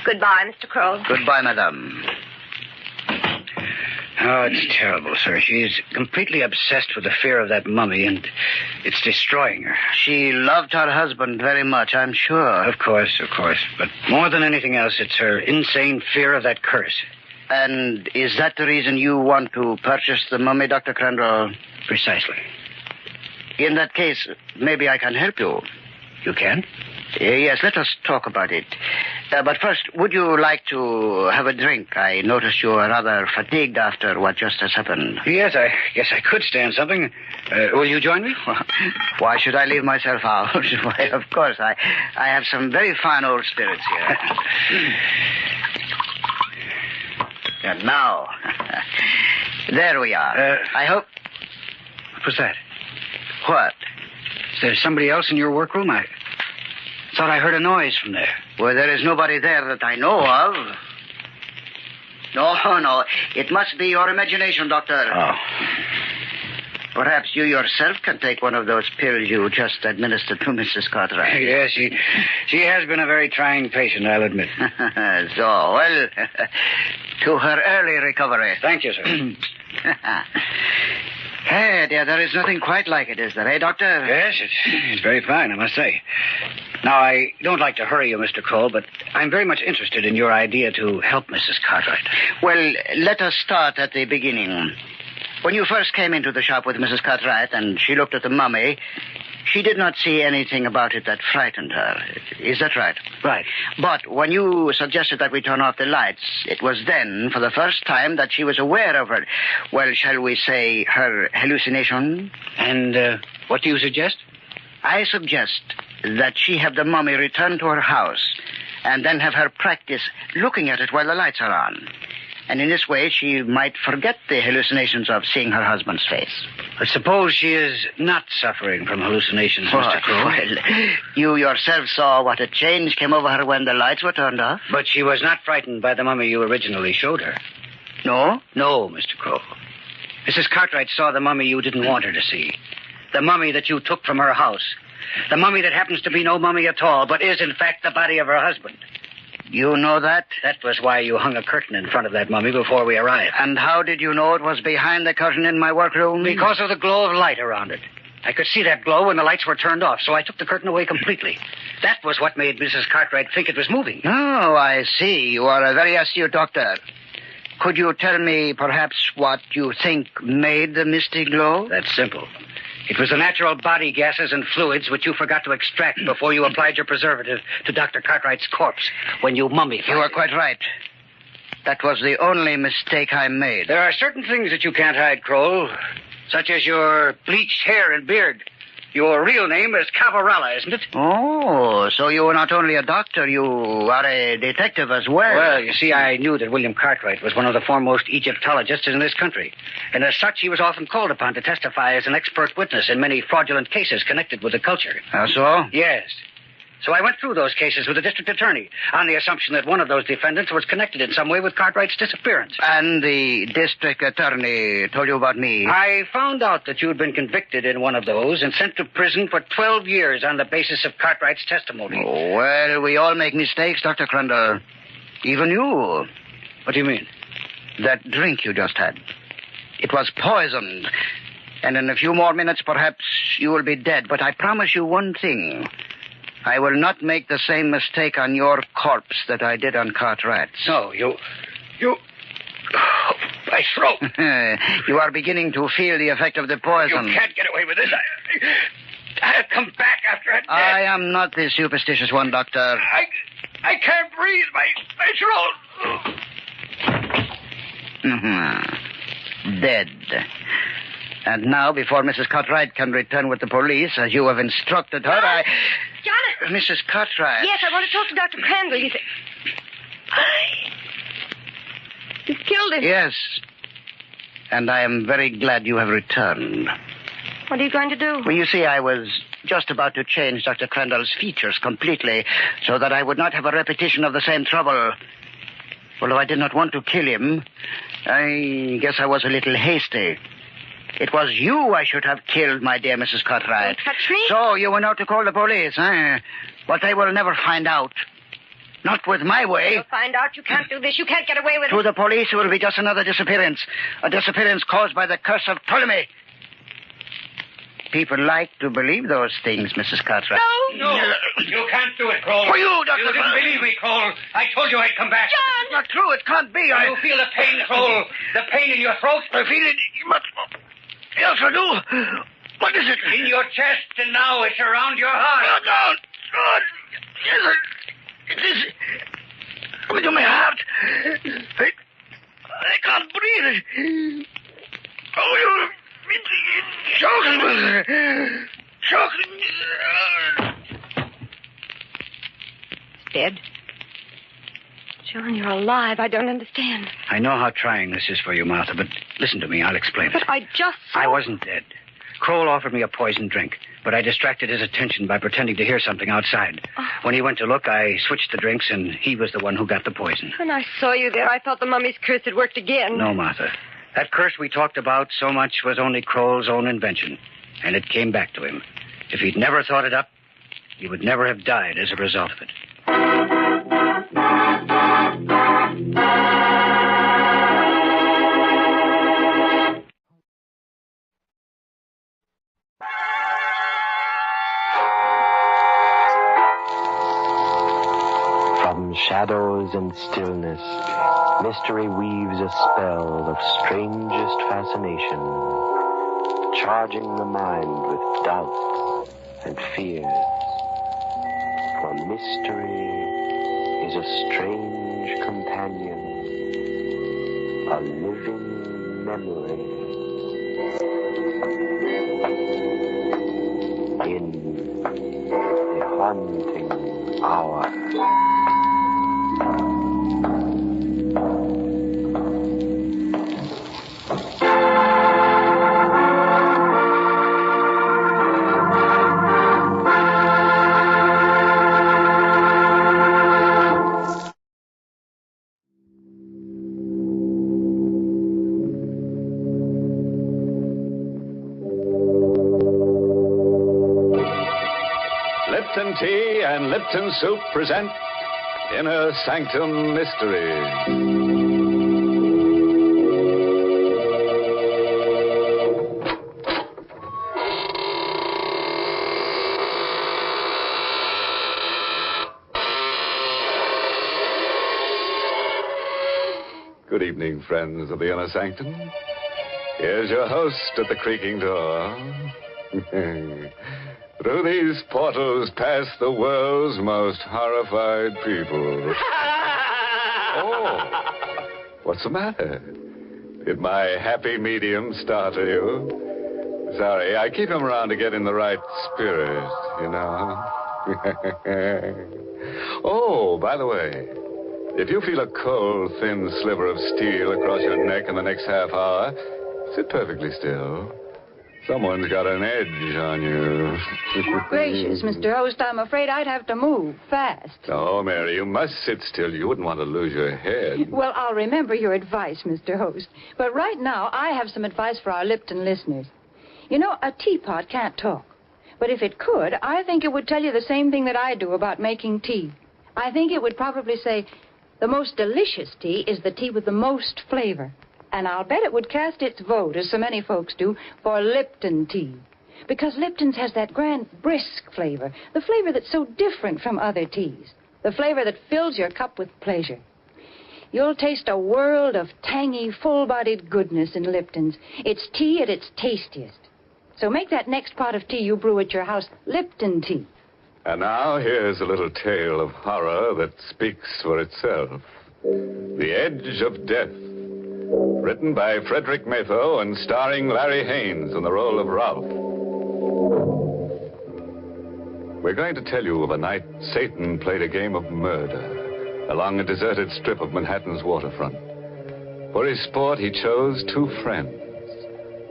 S3: Goodbye, Mr. Kroll.
S5: Goodbye, madame.
S13: Oh, it's terrible, sir. She's completely obsessed with the fear of that mummy, and it's destroying her.
S5: She loved her husband very much, I'm sure.
S13: Of course. But more than anything else, it's her insane fear of that curse.
S5: And is that the reason you want to purchase the mummy, Dr. Crandall?
S13: Precisely.
S5: In that case, maybe I can help you.
S13: You can?
S5: Yes, let us talk about it. But first, would you like to have a drink? I noticed you are rather fatigued after what just has happened.
S13: Yes, I guess I could stand something. Will you join me?
S5: Why should I leave myself out? Why, of course. I have some very fine old spirits here. And now, there we are. I hope...
S13: What's that?
S5: What?
S13: Is there somebody else in your workroom? I thought I heard a noise from there.
S5: Well, there is nobody there that I know of. No. It must be your imagination, Doctor.
S13: Oh.
S5: Perhaps you yourself can take one of those pills you just administered to Mrs. Cartwright.
S13: Yes, she has been a very trying patient, I'll admit.
S5: Well, to her early recovery.
S13: Thank you, sir.
S5: Hey, dear, there is nothing quite like it, is there, eh, Doctor?
S13: Yes, it's very fine, I must say. Now, I don't like to hurry you, Mr. Kroll, but I'm very much interested in your idea to help Mrs. Cartwright.
S5: Well, let us start at the beginning. When you first came into the shop with Mrs. Cartwright and she looked at the mummy, she did not see anything about it that frightened her. Is that right?
S13: Right.
S5: But when you suggested that we turn off the lights, it was then, for the first time, that she was aware of her, well, shall we say, her hallucination?
S13: And what do you suggest?
S5: I suggest that she have the mummy return to her house and then have her practice looking at it while the lights are on. And in this way, she might forget the hallucinations of seeing her husband's face.
S13: But suppose she is not suffering from hallucinations, Mr. Crow.
S5: Well, you yourself saw what a change came over her when the lights were turned off.
S13: But she was not frightened by the mummy you originally showed her.
S5: No?
S13: No, Mr. Crow. Mrs. Cartwright saw the mummy you didn't want her to see. The mummy that you took from her house. The mummy that happens to be no mummy at all, but is, in fact, the body of her husband.
S5: You know that?
S13: That was why you hung a curtain in front of that mummy before we arrived.
S5: And how did you know it was behind the curtain in my workroom?
S13: Because of the glow of light around it. I could see that glow when the lights were turned off, so I took the curtain away completely. That was what made Mrs. Cartwright think it was moving.
S5: Oh, I see. You are a very astute doctor. Could you tell me, perhaps, what you think made the misty glow?
S13: That's simple. It was the natural body gases and fluids which you forgot to extract before you applied your preservative to Dr. Cartwright's corpse when you mummified.
S5: You are quite right. That was the only mistake I made.
S13: There are certain things that you can't hide, Kroll, such as your bleached hair and beard. Your real name is Kavaratti, isn't it?
S5: Oh, so you are not only a doctor, you are a detective as well.
S13: Well, you see, I knew that William Cartwright was one of the foremost Egyptologists in this country. And as such, he was often called upon to testify as an expert witness in many fraudulent cases connected with the culture.
S5: How so?
S13: Yes. So I went through those cases with the district attorney on the assumption that one of those defendants was connected in some way with Cartwright's disappearance.
S5: And the district attorney told you about me?
S13: I found out that you had been convicted in one of those and sent to prison for 12 years on the basis of Cartwright's testimony.
S5: Oh, well, we all make mistakes, Dr. Crandall. Even you.
S13: What do you mean?
S5: That drink you just had. It was poisoned. And in a few more minutes, perhaps, you will be dead. But I promise you one thing. I will not make the same mistake on your corpse that I did on Cartwright's.
S13: No, you... Oh, my throat.
S5: You are beginning to feel the effect of the poison.
S13: You can't get away with this. I'll come back after I'm dead.
S5: I am not the superstitious one, Doctor.
S13: I can't breathe. My throat.
S5: Dead. And now, before Mrs. Cartwright can return with the police, as you have instructed her,
S3: John!
S5: Mrs. Cartwright.
S3: Yes, I want to talk to Dr. Crandall. He's killed him.
S5: Yes. And I am very glad you have returned.
S3: What are you going to do?
S5: Well, you see, I was just about to change Dr. Crandall's features completely so that I would not have a repetition of the same trouble. Although I did not want to kill him, I guess I was a little hasty. It was you I should have killed, my dear Mrs. Cartwright.
S3: Katrina?
S5: So you went out to call the police, eh? But they will never find out. Not with my way.
S3: You'll find out you can't do this. You can't get away with it.
S5: To the police, it will be just another disappearance. A disappearance caused by the curse of Ptolemy. People like to believe those things, Mrs. Cartwright.
S13: No, you can't do it, Kroll.
S5: For you, Dr.
S13: You didn't believe me, Kroll. I told you I'd come back.
S3: John!
S5: It's not true. It can't be.
S13: You feel the pain, Kroll. The pain in your throat.
S5: I feel it. But yes, I do. What is it?
S13: In your chest, and now it's around your heart.
S5: No. God. Yes, it is. Come into my heart. I can't breathe. Oh, you... It's choking.
S3: He's dead. John, you're alive. I don't understand.
S13: I know how trying this is for you, Martha, but listen to me. I'll explain it.
S3: But I just saw...
S13: I wasn't dead. Kroll offered me a poisoned drink, but I distracted his attention by pretending to hear something outside.
S3: Oh.
S13: When he went to look, I switched the drinks, and he was the one who got the poison.
S3: When I saw you there, I thought the mummy's curse had worked again.
S13: No, Martha. That curse we talked about so much was only Kroll's own invention, and it came back to him. If he'd never thought it up, he would never have died as a result of it.
S2: From shadows and stillness, mystery weaves a spell of strangest fascination, charging the mind with doubts and fears. For mystery is a strange companion, a living memory. In the haunting hour.
S15: Lipton Tea and Lipton Soup present Inner Sanctum Mystery. Good evening, friends of the Inner Sanctum. Here's your host at the creaking door. Through these portals pass the world's most horrified people. Oh, what's the matter? Did my happy medium startle you? Sorry, I keep him around to get in the right spirit, you know. Oh, by the way, if you feel a cold, thin sliver of steel across your neck in the next half hour, sit perfectly still. Someone's got an edge on you.
S6: Gracious, Mr. Host, I'm afraid I'd have to move fast.
S15: No, Mary, you must sit still. You wouldn't want to lose your head.
S6: Well, I'll remember your advice, Mr. Host. But right now, I have some advice for our Lipton listeners. You know, a teapot can't talk. But if it could, I think it would tell you the same thing that I do about making tea. I think it would probably say, the most delicious tea is the tea with the most flavor. And I'll bet it would cast its vote, as so many folks do, for Lipton tea. Because Lipton's has that grand, brisk flavor, the flavor that's so different from other teas, the flavor that fills your cup with pleasure. You'll taste a world of tangy, full-bodied goodness in Lipton's. It's tea at its tastiest. So make that next pot of tea you brew at your house Lipton tea.
S15: And now here's a little tale of horror that speaks for itself. The Edge of Death. Written by Frederick Matho and starring Larry Haines in the role of Ralph. We're going to tell you of a night Satan played a game of murder along a deserted strip of Manhattan's waterfront. For his sport, he chose two friends.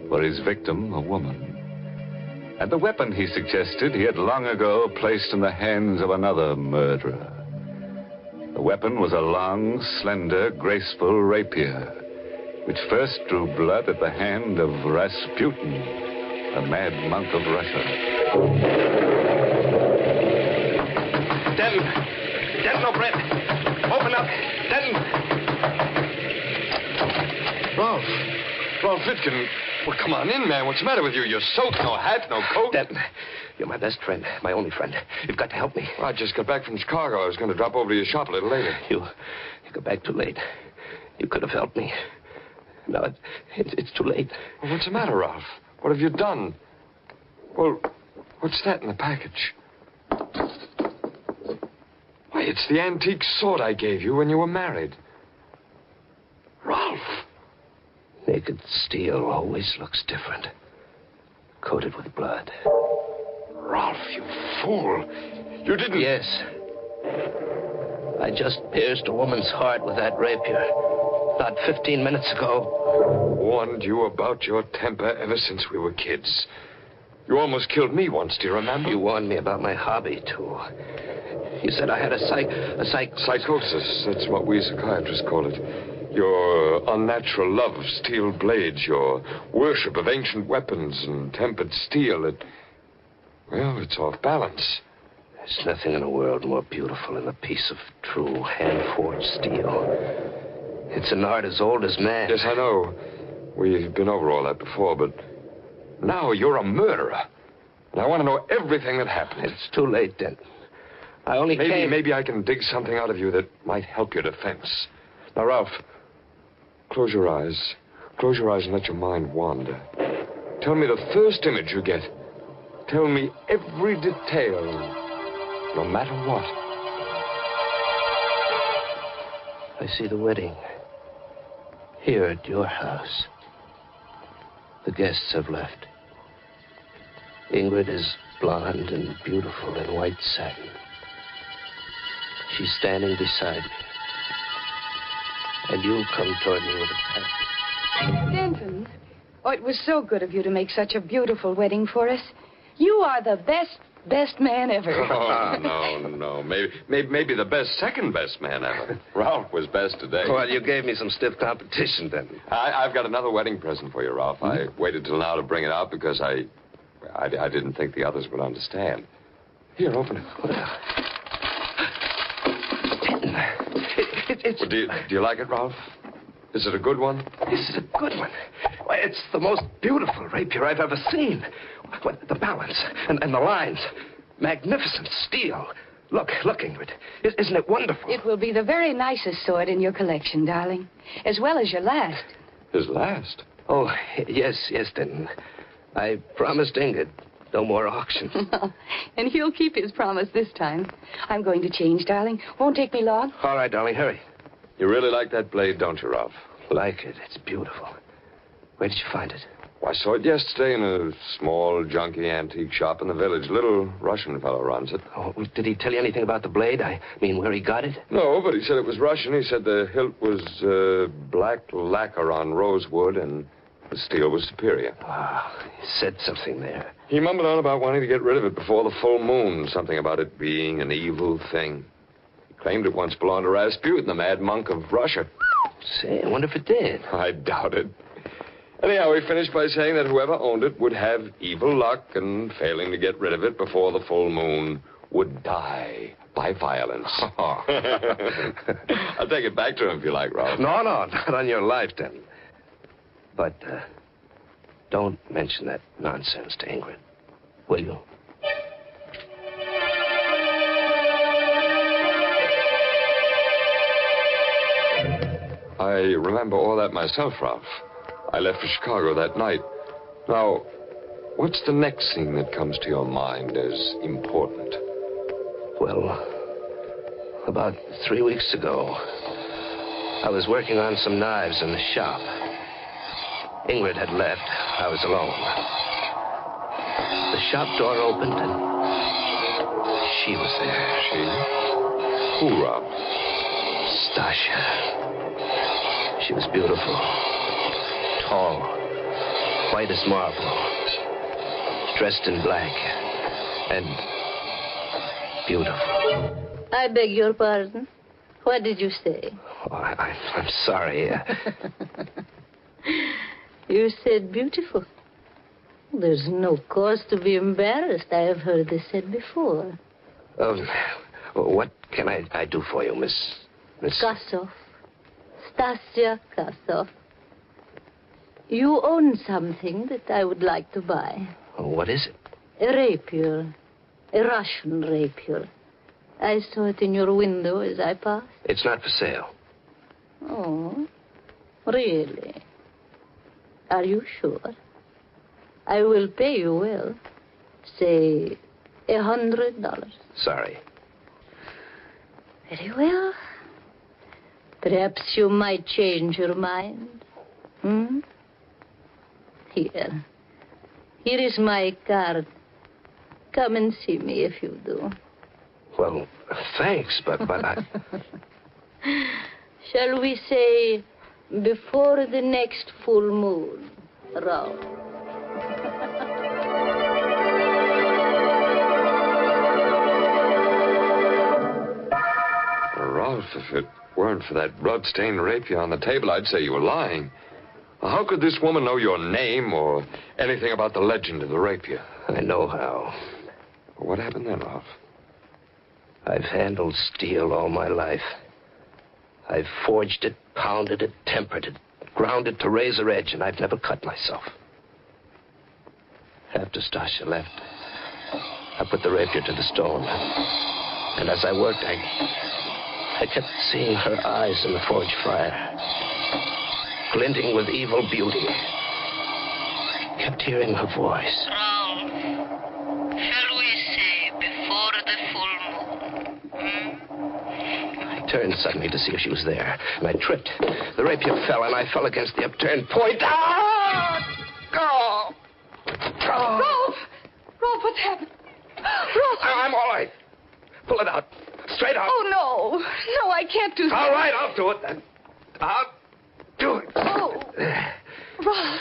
S15: For his victim, a woman. And the weapon he suggested he had long ago placed in the hands of another murderer. The weapon was a long, slender, graceful rapier, which first drew blood at the hand of Rasputin, the mad monk of Russia.
S20: Denton! Denton O'Brien! Open up! Denton! Ralph Fitkin. Well, come on in, man. What's the matter with you? You're soaked. No hat, no coat.
S22: Denton, you're my best friend, my only friend. You've got to help me.
S20: Well, I just got back from Chicago. I was going to drop over to your shop a little later.
S22: You got back too late. You could have helped me. No, it's too late.
S20: Well, what's the matter, Ralph? What have you done? Well, what's that in the package? Why, it's the antique sword I gave you when you were married. Ralph!
S22: Naked steel always looks different. Coated with blood.
S20: Ralph, you fool. You didn't...
S22: Yes. I just pierced a woman's heart with that rapier. Not 15 minutes ago.
S20: Warned you about your temper ever since we were kids. You almost killed me once, do you remember?
S22: You warned me about my hobby, too. You said I had a
S20: psychosis. That's what we psychiatrists call it. Your unnatural love of steel blades, your worship of ancient weapons and tempered steel. It's off balance.
S22: There's nothing in the world more beautiful than a piece of true hand-forged steel. It's an art as old as man.
S20: Yes, I know. We've been over all that before, but now you're a murderer. And I want to know everything that happened.
S22: It's too late, Denton. I only came...
S20: Maybe I can dig something out of you that might help your defense. Now, Ralph, close your eyes. Close your eyes and let your mind wander. Tell me the first image you get. Tell me every detail, no matter what.
S22: I see the wedding. Here at your house. The guests have left. Ingrid is blonde and beautiful in white satin. She's standing beside me. And you come toward me with a package.
S6: Denton, it was so good of you to make such a beautiful wedding for us. You are the best man ever.
S20: Oh, no. Maybe the second best man ever. Ralph was best today.
S22: Well, you gave me some stiff competition, Denton.
S20: I've got another wedding present for you, Ralph. I waited till now to bring it out because I didn't think the others would understand. Here, open it. Well, do you like it, Ralph? Is it a good one?
S22: This is a good one. Why, it's the most beautiful rapier I've ever seen. What, the balance and the lines. Magnificent steel. Look, Ingrid. Isn't it wonderful?
S6: It will be the very nicest sword in your collection, darling. As well as your last.
S20: His last?
S22: Oh, yes, Denton. I promised Ingrid no more auction.
S6: And he'll keep his promise this time. I'm going to change, darling. Won't take me long.
S22: All right, darling, hurry.
S20: You really like that blade, don't you, Ralph?
S22: Like it. It's beautiful. Where did you find it?
S20: Well, I saw it yesterday in a small, junky antique shop in the village. Little Russian fellow runs it.
S22: Oh, did he tell you anything about the blade? I mean, where he got it?
S20: No, but he said it was Russian. He said the hilt was black lacquer on rosewood and The steel was superior.
S22: He said something there.
S20: He mumbled on about wanting to get rid of it before the full moon, something about it being an evil thing. He claimed it once belonged to Rasputin, the mad monk of Russia.
S22: Say, I wonder if it did.
S20: I doubt it. Anyhow, he finished by saying that whoever owned it would have evil luck, and failing to get rid of it before the full moon, would die by violence. I'll take it back to him if you like, Ralph.
S22: No, not on your life, then. But don't mention that nonsense to Ingrid, will you?
S20: I remember all that myself, Ralph. I left for Chicago that night. Now, what's the next thing that comes to your mind as important?
S22: Well, about 3 weeks ago, I was working on some knives in the shop. Ingrid had left. I was alone. The shop door opened, and she was there.
S20: She? Who, Ralph?
S22: Stasha. She was beautiful. Tall. White as marble. Dressed in black. And beautiful.
S12: I beg your pardon. What did you say?
S22: Oh, I'm sorry.
S12: You said beautiful. There's no cause to be embarrassed. I have heard this said before.
S22: What can I do for you, Miss...
S12: Kasov. Stasia Kasov. You own something that I would like to buy.
S22: What is it?
S12: A rapier. A Russian rapier. I saw it in your window as I passed.
S22: It's not for sale.
S12: Oh, really? Are you sure? I will pay you well. Say, $100.
S22: Sorry.
S12: Very well. Perhaps you might change your mind. Here. Here is my card. Come and see me if you do.
S22: Well, thanks, but I...
S12: Shall we say before the next full moon, Ralph?
S20: Ralph, if it weren't for that blood-stained rapier on the table, I'd say you were lying. How could this woman know your name or anything about the legend of the rapier?
S22: I know how.
S20: What happened then, Ralph?
S22: I've handled steel all my life. I've forged it, pounded it, tempered it, ground it to razor edge, and I've never cut myself. After Stasha left, I put the rapier to the stone. And as I worked, I kept seeing her eyes in the forge fire, glinting with evil beauty. Kept hearing her voice.
S12: Ralph, shall we say before the full moon?
S22: I turned suddenly to see if she was there, and I tripped. The rapier fell, and I fell against the upturned point. Ah! Oh!
S23: Rolf! Rolf, what's happened? Rolf!
S22: I'm all right. Pull it out. Straight out.
S23: Oh, no. No, I can't do that.
S22: All right, I'll do it then. I'll do it.
S23: Oh. Rolf,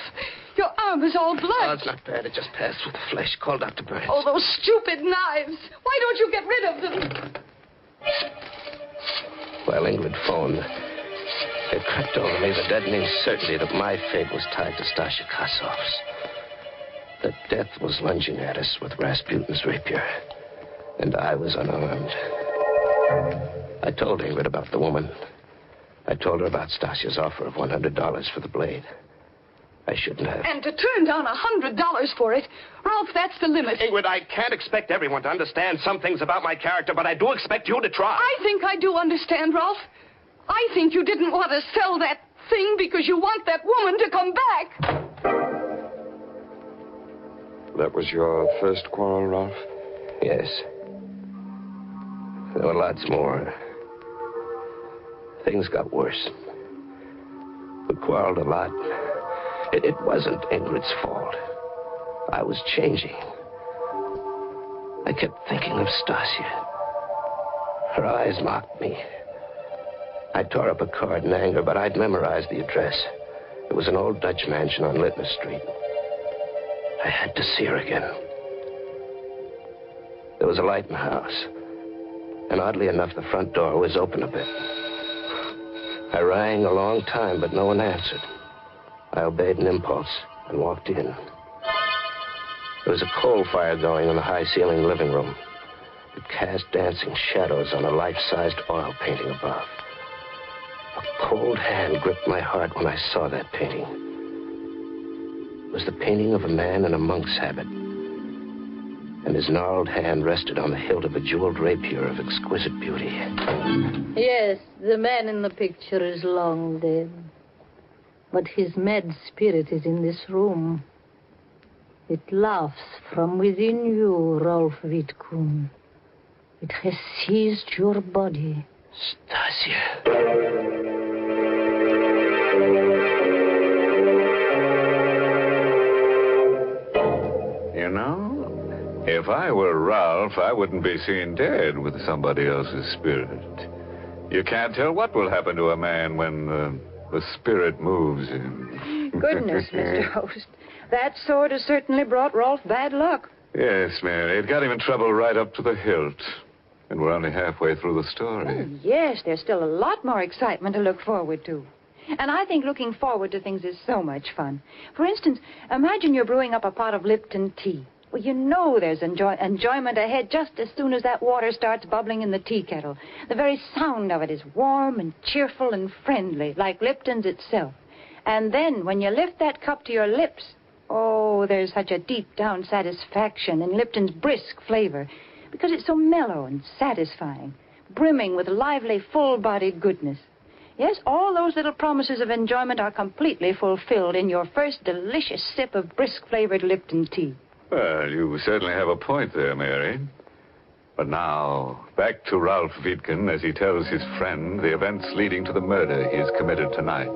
S23: your arm is all blood.
S22: Oh, it's not bad. It just passed through the flesh. Call Dr. Burns.
S23: Oh, those stupid knives. Why don't you get rid of them?
S22: While Ingrid phoned, it crept over me the deadening certainty that my fate was tied to Stasha Kasov's. That death was lunging at us with Rasputin's rapier, and I was unarmed. I told Ingrid about the woman. I told her about Stasha's offer of $100 for the blade. I shouldn't have.
S23: And to turn down $100 for it, Ralph, that's the limit.
S22: Ingrid, I can't expect everyone to understand some things about my character, but I do expect you to try.
S23: I think I do understand, Ralph. I think you didn't want to sell that thing because you want that woman to come back.
S20: That was your first quarrel, Ralph?
S22: Yes. There were lots more. Things got worse. We quarreled a lot. It wasn't Ingrid's fault. I was changing. I kept thinking of Stasia. Her eyes mocked me. I tore up a card in anger, but I'd memorized the address. It was an old Dutch mansion on Litner Street. I had to see her again. There was a light in the house. And oddly enough, the front door was open a bit. I rang a long time, but no one answered. I obeyed an impulse and walked in. There was a coal fire going in the high-ceilinged living room. It cast dancing shadows on a life-sized oil painting above. A cold hand gripped my heart when I saw that painting. It was the painting of a man in a monk's habit. And his gnarled hand rested on the hilt of a jeweled rapier of exquisite beauty.
S12: Yes, the man in the picture is long dead. But his mad spirit is in this room. It laughs from within you, Rolf Wittkuhn. It has seized your body.
S22: Stasia.
S15: You know, if I were Ralph, I wouldn't be seen dead with somebody else's spirit. You can't tell what will happen to a man when the spirit moves him.
S6: Goodness, Mr. Host. That sword has certainly brought Rolf bad luck.
S15: Yes, Mary. It got him in trouble right up to the hilt. And we're only halfway through the story.
S6: Oh, yes, there's still a lot more excitement to look forward to. And I think looking forward to things is so much fun. For instance, imagine you're brewing up a pot of Lipton tea. Well, you know there's enjoyment ahead just as soon as that water starts bubbling in the tea kettle. The very sound of it is warm and cheerful and friendly, like Lipton's itself. And then, when you lift that cup to your lips, oh, there's such a deep-down satisfaction in Lipton's brisk flavor, because it's so mellow and satisfying, brimming with lively, full-bodied goodness. Yes, all those little promises of enjoyment are completely fulfilled in your first delicious sip of brisk-flavored Lipton tea.
S15: Well, you certainly have a point there, Mary. But now, back to Ralph Wittgen as he tells his friend the events leading to the murder he has committed tonight.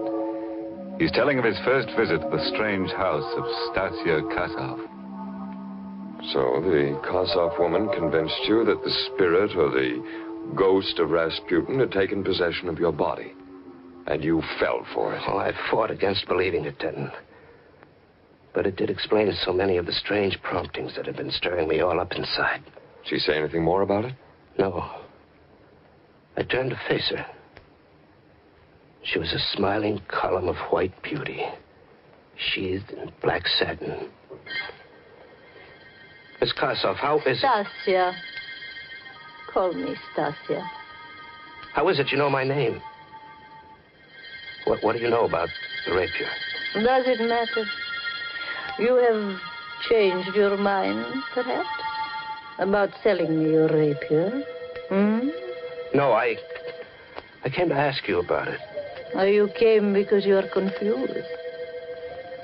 S15: He's telling of his first visit to the strange house of Stasia Kasov.
S20: So the Kasov woman convinced you that the spirit or the ghost of Rasputin had taken possession of your body. And you fell for it.
S22: Oh, I fought against believing it, Denton. But it did explain so many of the strange promptings that had been stirring me all up inside.
S20: She say anything more about it?
S22: No. I turned to face her. She was a smiling column of white beauty, sheathed in black satin. Miss Kasov, how is it?
S12: Stasia. Call me Stasia.
S22: How is it you know my name? What do you know about the rapier?
S12: Does it matter? You have changed your mind, perhaps? About selling me your rapier? Hmm?
S22: No, I came to ask you about it.
S12: Oh, you came because you are confused.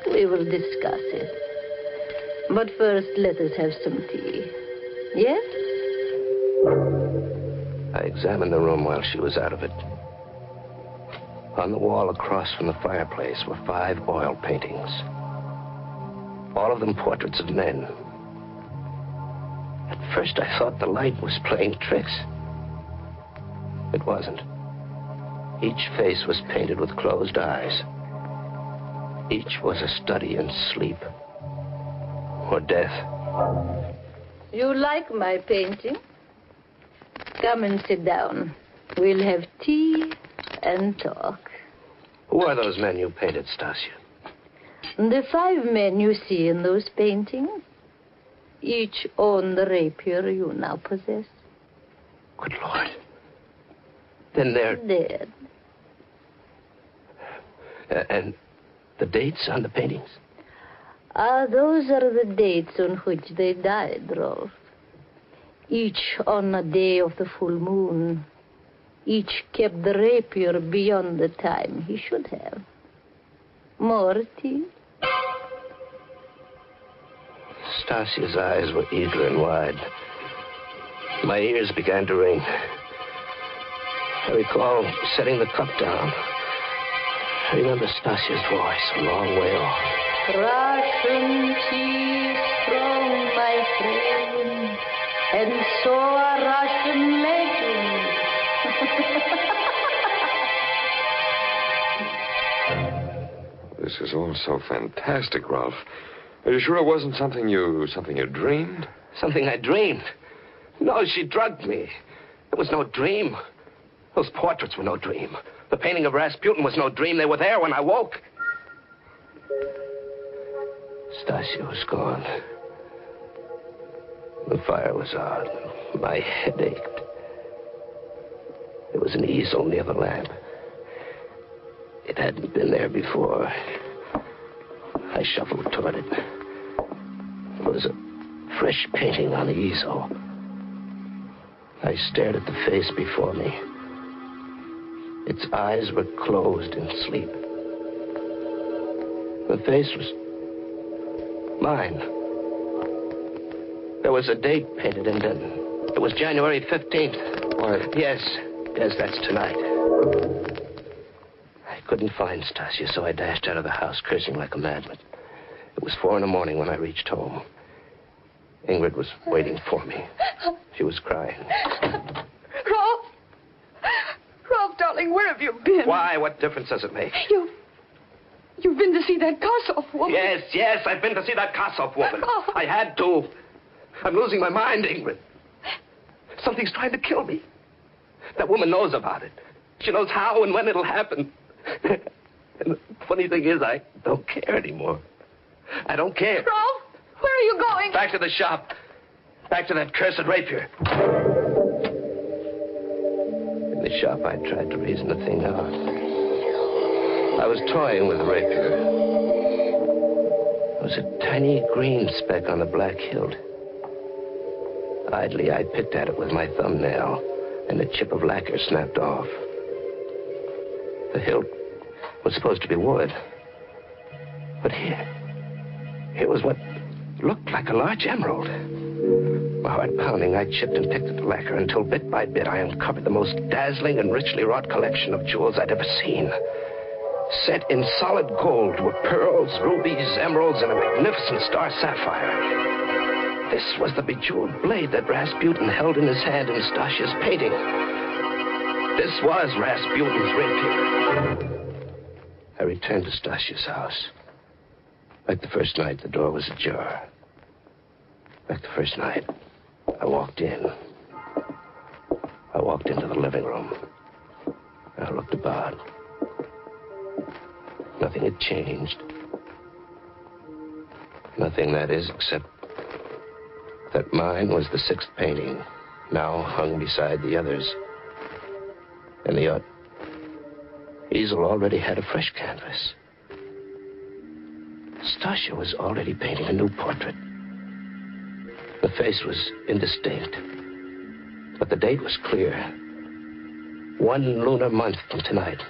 S12: We will discuss it. But first, let us have some tea. Yes?
S22: I examined the room while she was out of it. On the wall across from the fireplace were 5 oil paintings. All of them portraits of men. At first, I thought the light was playing tricks. It wasn't. Each face was painted with closed eyes. Each was a study in sleep or death.
S12: You like my painting? Come and sit down. We'll have tea and talk.
S22: Who are those men you painted, Stasia?
S12: The 5 men you see in those paintings, each own the rapier you now possess.
S22: Good Lord. Then they're...
S12: Dead.
S22: And the dates on the paintings?
S12: Those are the dates on which they died, Rolf. Each on a day of the full moon. Each kept the rapier beyond the time he should have. More tea?
S22: Stasia's eyes were eager and wide. My ears began to ring. I recall setting the cup down. I remember Stasia's voice a long way off.
S12: Russian tea strong, my friend, and so are Russian legends.
S20: This is was all so fantastic, Ralph. Are you sure it wasn't something you dreamed?
S22: Something I dreamed? No, she drugged me. It was no dream. Those portraits were no dream. The painting of Rasputin was no dream. They were there when I woke. Stasia was gone. The fire was out. My head ached. There was an easel near the lamp. It hadn't been there before. I shuffled toward it. There was a fresh painting on the easel. I stared at the face before me. Its eyes were closed in sleep. The face was mine. There was a date painted in it. It was January 15th. Why? Yes, that's tonight. I couldn't find Stasia, so I dashed out of the house, cursing like a madman. It was 4 a.m. when I reached home. Ingrid was waiting for me. She was crying.
S6: Rolf! Rolf, darling, where have you been?
S22: Why? What difference does it make?
S6: You've been to see that Kossoff woman.
S22: Yes, I've been to see that Kossoff woman. I had to. I'm losing my mind, Ingrid. Something's trying to kill me. That woman knows about it. She knows how and when it'll happen. And the funny thing is, I don't care anymore. I don't care.
S6: Rolf, where are you going?
S22: Back to the shop. Back to that cursed rapier. In the shop, I tried to reason the thing out. I was toying with the rapier. There was a tiny green speck on the black hilt. Idly, I picked at it with my thumbnail, and a chip of lacquer snapped off. The hilt was supposed to be wood. But here was what looked like a large emerald. My heart pounding, I chipped and picked at the lacquer until bit by bit I uncovered the most dazzling and richly wrought collection of jewels I'd ever seen. Set in solid gold were pearls, rubies, emeralds, and a magnificent star sapphire. This was the bejeweled blade that Rasputin held in his hand in Stasia's painting. This was Rasputin's rapier. I returned to Stasia's house. Like the first night, the door was ajar. Like the first night, I walked in. I walked into the living room. I looked about. Nothing had changed. Nothing, that is, except that mine was the 6th painting, now hung beside the others. And the easel already had a fresh canvas. Stasia was already painting a new portrait. The face was indistinct, but the date was clear. 1 lunar month from tonight.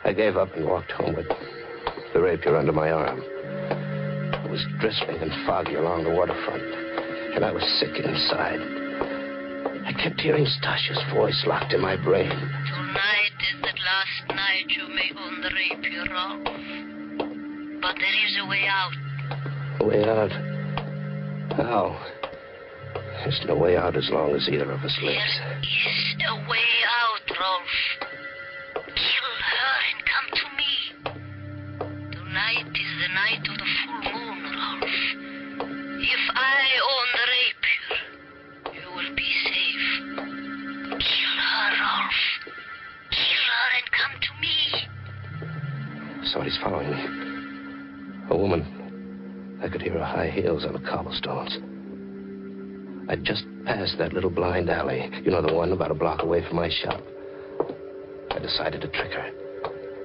S22: I gave up and walked home with the rapier under my arm. It was drizzling and foggy along the waterfront, and I was sick inside. I kept hearing Stasia's voice locked in my brain.
S12: Tonight is the last night you may own the rapier, Rolf. But there is a way out.
S22: A way out? How? There's no way out as long as either of us lives.
S12: There is a way out, Rolf. Kill her and come to me. Tonight is the night of the full moon, Rolf. If I own the rapier, you will be safe. Kill her, Rolf. Kill her and come to me.
S22: Somebody's following me. A woman. I could hear her high heels on the cobblestones. I'd just passed that little blind alley. You know, the one about a block away from my shop. I decided to trick her.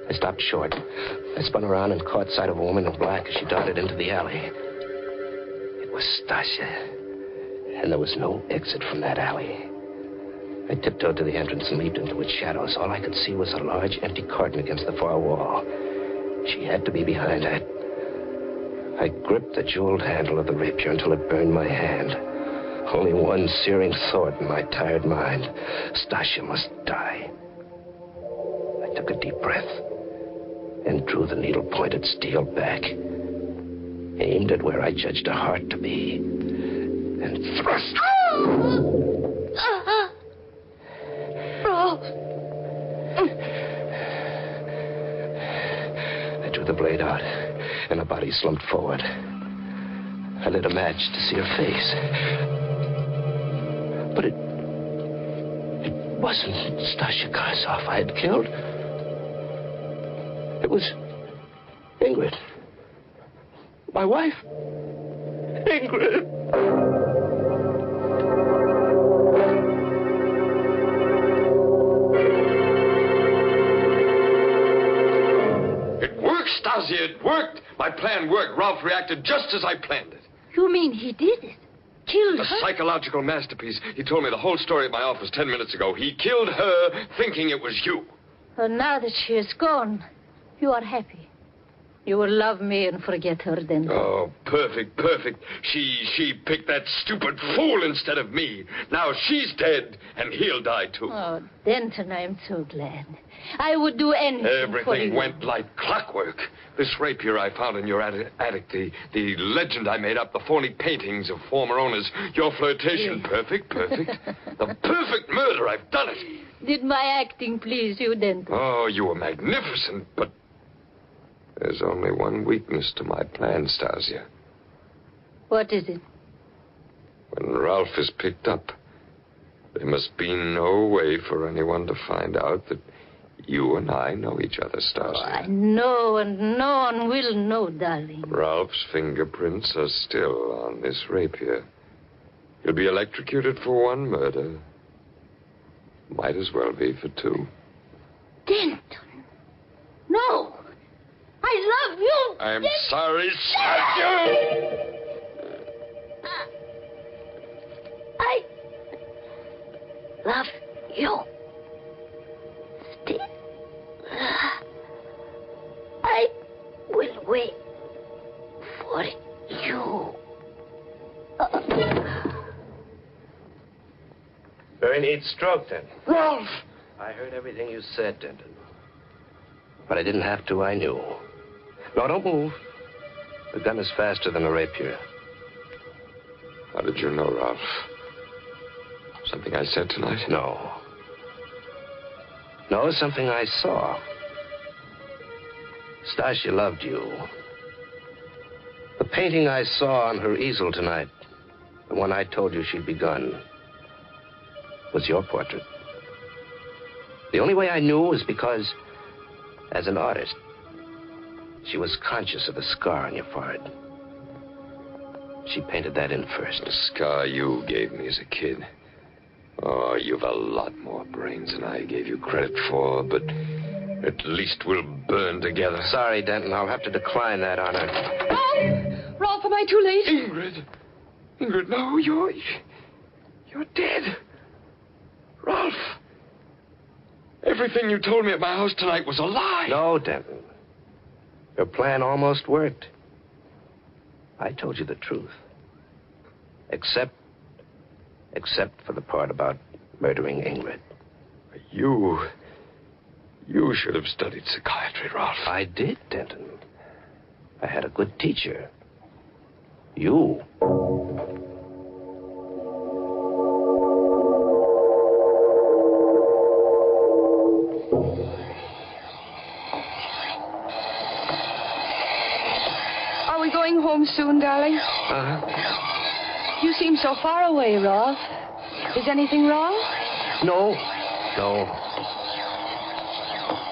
S22: I stopped short. I spun around and caught sight of a woman in black as she darted into the alley. It was Stasia. And there was no exit from that alley. I tiptoed to the entrance and leaped into its shadows. All I could see was a large empty carton against the far wall. She had to be behind that. I gripped the jeweled handle of the rapier until it burned my hand. Only one searing thought in my tired mind. Stasia must die. I took a deep breath and drew the needle-pointed steel back, aimed at where I judged her heart to be, and thrust.
S12: Rolf.
S22: the blade out, and her body slumped forward. I lit a match to see her face. But it wasn't Stasia Karsov I had killed. It was Ingrid. My wife. Ingrid.
S20: Stasia, it worked. My plan worked. Ralph reacted just as I planned it.
S12: You mean he did it? Killed her?
S20: A psychological masterpiece. He told me the whole story at my office 10 minutes ago. He killed her thinking it was you.
S12: And now that she is gone, you are happy. You will love me and forget her then.
S20: Oh, perfect, perfect. She picked that stupid fool instead of me. Now she's dead, and he'll die too.
S12: Oh, Denton, I'm so glad. I would do anything for
S20: Everything
S12: you.
S20: went like clockwork. This rapier I found in your attic, the legend I made up, the phony paintings of former owners, your flirtation,
S12: Yes.
S20: perfect, perfect. The perfect murder, I've done it.
S12: Did my acting please you, Denton?
S20: Oh, you were magnificent, but there's only one weakness to my plan, Stasia.
S12: What is it?
S20: When Ralph is picked up, there must be no way for anyone to find out that you and I know each other, Stasia.
S12: I know, and no one will know, darling.
S20: Ralph's fingerprints are still on this rapier. He'll be electrocuted for one murder. Might as well be for two.
S12: Denton! No! I love you!
S20: I'm sorry, Stasia!
S12: I love you. Still. I will wait for you.
S22: Very neat stroke, then.
S20: Ralph!
S22: I heard everything you said, Denton. But I didn't have to, I knew. No, don't move. The gun is faster than a rapier.
S20: How did you know, Ralph? Something I said tonight?
S22: No. No, something I saw. Stasia loved you. The painting I saw on her easel tonight, the one I told you she'd begun, was your portrait. The only way I knew was because, as an artist, she was conscious of the scar on your forehead. She painted that in first.
S20: The scar you gave me as a kid. Oh, you've a lot more brains than I gave you credit for, but at least we'll burn together.
S22: Sorry, Denton. I'll have to decline that honor.
S6: Ralph! Ralph, am I too late?
S20: Ingrid, no, you're dead. Ralph, everything you told me at my house tonight was a lie.
S22: No, Denton. Your plan almost worked. I told you the truth. Except for the part about murdering Ingrid.
S20: You should have studied psychiatry, Ralph.
S22: I did, Denton. I had a good teacher. You.
S6: Are we going home soon, darling? You seem so far away, Rolf. Is anything wrong?
S22: No.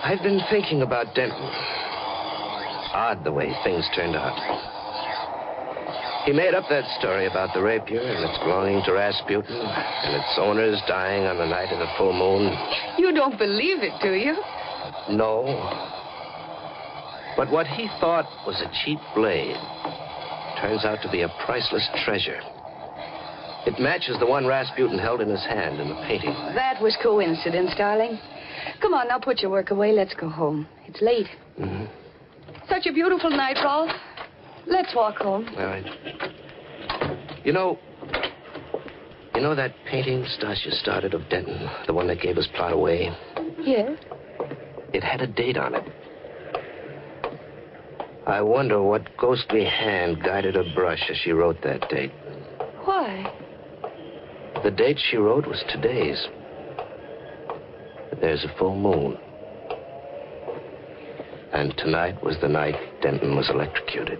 S22: I've been thinking about Denton. Odd the way things turned out. He made up that story about the rapier and its belonging to Rasputin and its owners dying on the night of the full moon.
S6: You don't believe it, do you?
S22: No. But what he thought was a cheap blade turns out to be a priceless treasure. It matches the one Rasputin held in his hand in the painting.
S6: That was coincidence, darling. Come on, now put your work away. Let's go home. It's late.
S22: Mm-hmm.
S6: Such a beautiful night, Rolf. Let's walk home.
S22: All right. You know that painting Stasia started of Denton, the one that gave his plot away?
S6: Yes?
S22: It had a date on it. I wonder what ghostly hand guided her brush as she wrote that date.
S6: Why?
S22: The date she wrote was today's. There's a full moon. And tonight was the night Denton was electrocuted.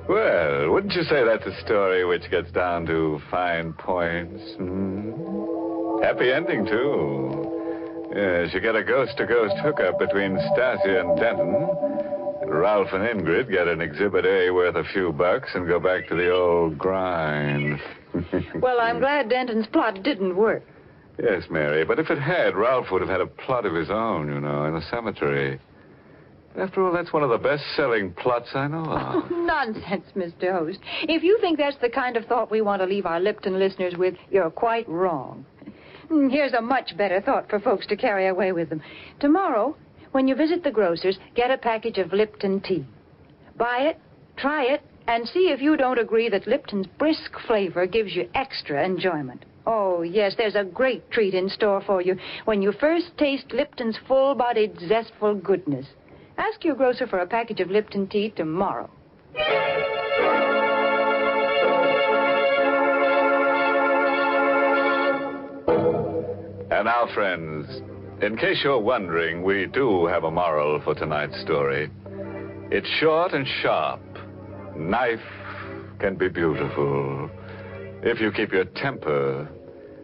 S15: Well, wouldn't you say that's a story which gets down to fine points? Happy ending, too. Yes, you get a ghost-to-ghost hookup between Stasia and Denton. Ralph and Ingrid get an Exhibit A worth a few bucks and go back to the old grind.
S6: Well, I'm glad Denton's plot didn't work.
S15: Yes, Mary, but if it had, Ralph would have had a plot of his own, in the cemetery. After all, that's one of the best-selling plots I know of.
S6: Oh, nonsense, Mr. Host. If you think that's the kind of thought we want to leave our Lipton listeners with, you're quite wrong. Here's a much better thought for folks to carry away with them. Tomorrow, when you visit the grocer's, get a package of Lipton tea. Buy it, try it, and see if you don't agree that Lipton's brisk flavor gives you extra enjoyment. Oh, yes, there's a great treat in store for you when you first taste Lipton's full-bodied, zestful goodness. Ask your grocer for a package of Lipton tea tomorrow.
S15: And now, friends, in case you're wondering, we do have a moral for tonight's story. It's short and sharp. Knife can be beautiful if you keep your temper.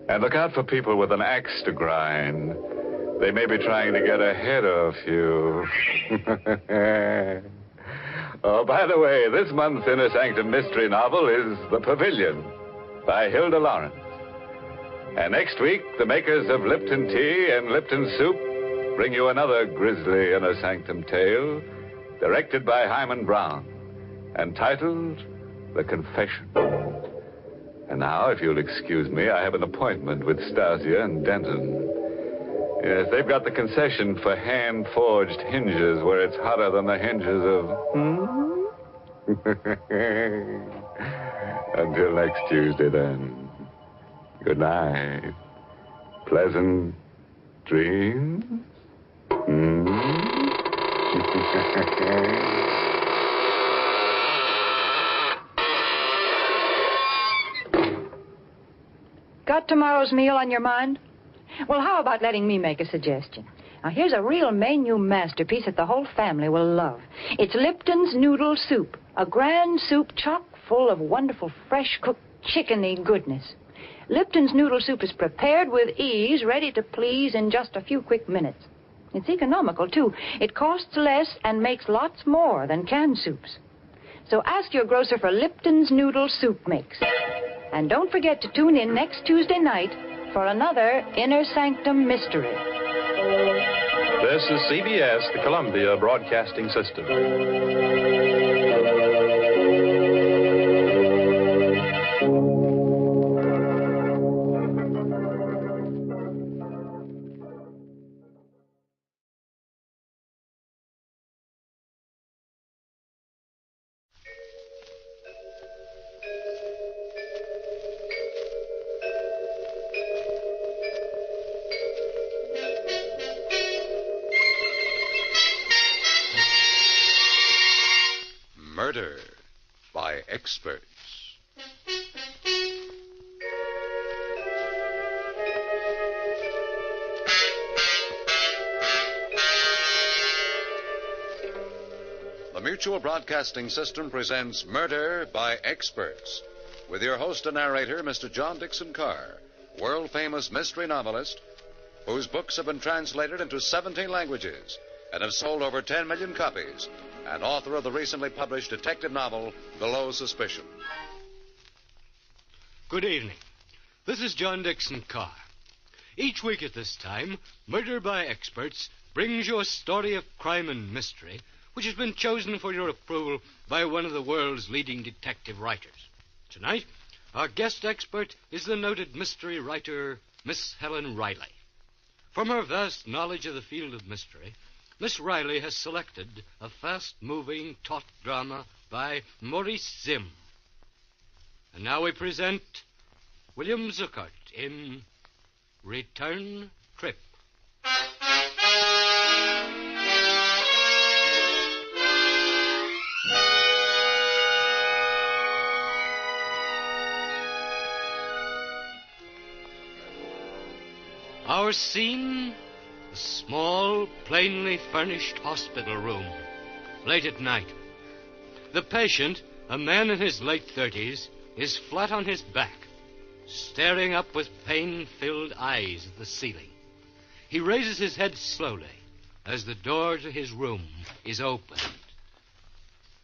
S15: And look out for people with an axe to grind. They may be trying to get ahead of you. Oh, by the way, this month's Inner Sanctum mystery novel is The Pavilion by Hilda Lawrence. And next week, the makers of Lipton tea and Lipton soup bring you another grisly Inner Sanctum tale, directed by Hyman Brown, and titled The Confession. And now, if you'll excuse me, I have an appointment with Stasia and Denton. Yes, they've got the concession for hand-forged hinges where it's hotter than the hinges of... Until next Tuesday, then. Good night. Pleasant dreams.
S6: Got tomorrow's meal on your mind? Well, how about letting me make a suggestion? Now, here's a real menu masterpiece that the whole family will love. It's Lipton's Noodle Soup, a grand soup chock full of wonderful, fresh-cooked, chickeny goodness. Lipton's Noodle Soup is prepared with ease, ready to please in just a few quick minutes. It's economical, too. It costs less and makes lots more than canned soups. So ask your grocer for Lipton's Noodle Soup Mix. And don't forget to tune in next Tuesday night for another Inner Sanctum mystery.
S16: This is CBS, the Columbia Broadcasting System. Murder by Experts. The Mutual Broadcasting System presents Murder by Experts, with your host and narrator, Mr. John Dixon Carr, world-famous mystery novelist, whose books have been translated into 17 languages and have sold over 10 million copies, and author of the recently published detective novel, Below Suspicion.
S17: Good evening. This is John Dixon Carr. Each week at this time, Murder by Experts brings you a story of crime and mystery which has been chosen for your approval by one of the world's leading detective writers. Tonight, our guest expert is the noted mystery writer, Miss Helen Riley. From her vast knowledge of the field of mystery, Miss Riley has selected a fast-moving taut drama by Maurice Zimm. And now we present William Zuckert in Return Trip. Our scene, a small, plainly furnished hospital room, late at night. The patient, a man in his late 30s, is flat on his back, staring up with pain-filled eyes at the ceiling. He raises his head slowly as the door to his room is opened.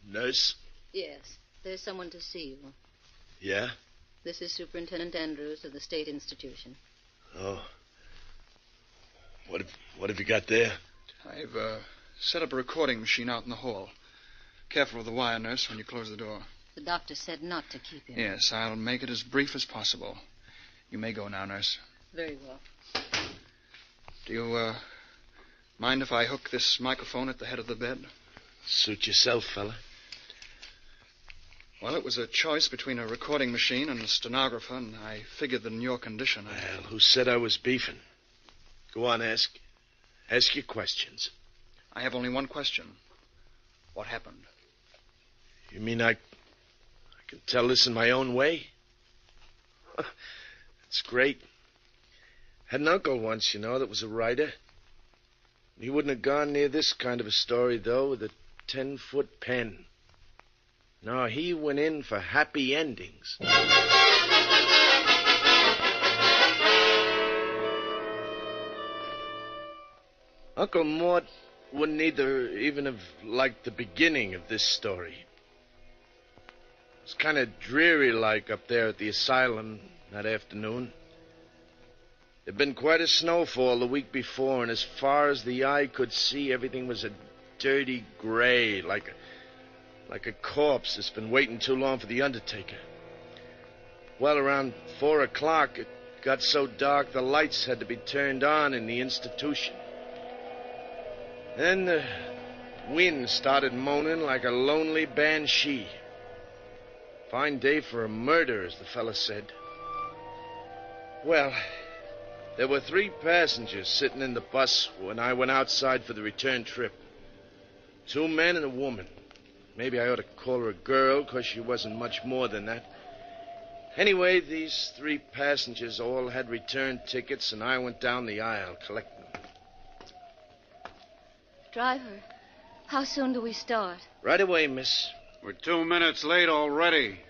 S4: Nurse?
S12: Yes, there's someone to see you.
S4: Yeah?
S12: This is Superintendent Andrews of the State Institution.
S4: Oh. What have you got there?
S19: I've set up a recording machine out in the hall. Careful with the wire, nurse, when you close the door.
S12: The doctor said not to keep him.
S19: Yes, I'll make it as brief as possible. You may go now, nurse.
S12: Very well.
S19: Do you, mind if I hook this microphone at the head of the bed?
S4: Suit yourself, fella.
S19: Well, it was a choice between a recording machine and a stenographer, and I figured that in your condition...
S4: Well, who said I was beefing? Go on, ask. Ask your questions.
S19: I have only one question. What happened?
S4: You mean I can tell this in my own way? It's great. Had an uncle once, that was a writer. He wouldn't have gone near this kind of a story, though, with a 10-foot pen. No, he went in for happy endings. Uncle Mort wouldn't even have liked the beginning of this story. It was kind of dreary-like up there at the asylum that afternoon. There'd been quite a snowfall the week before, and as far as the eye could see, everything was a dirty gray, like a corpse that's been waiting too long for the undertaker. Well, around 4 o'clock, it got so dark the lights had to be turned on in the institution. Then the wind started moaning like a lonely banshee. Fine day for a murder, as the fella said. Well, there were 3 passengers sitting in the bus when I went outside for the return trip. 2 men and a woman. Maybe I ought to call her a girl, because she wasn't much more than that. Anyway, these 3 passengers all had return tickets, and I went down the aisle collecting them.
S12: Driver, how soon do we start?
S4: Right away, miss.
S21: We're 2 minutes late already.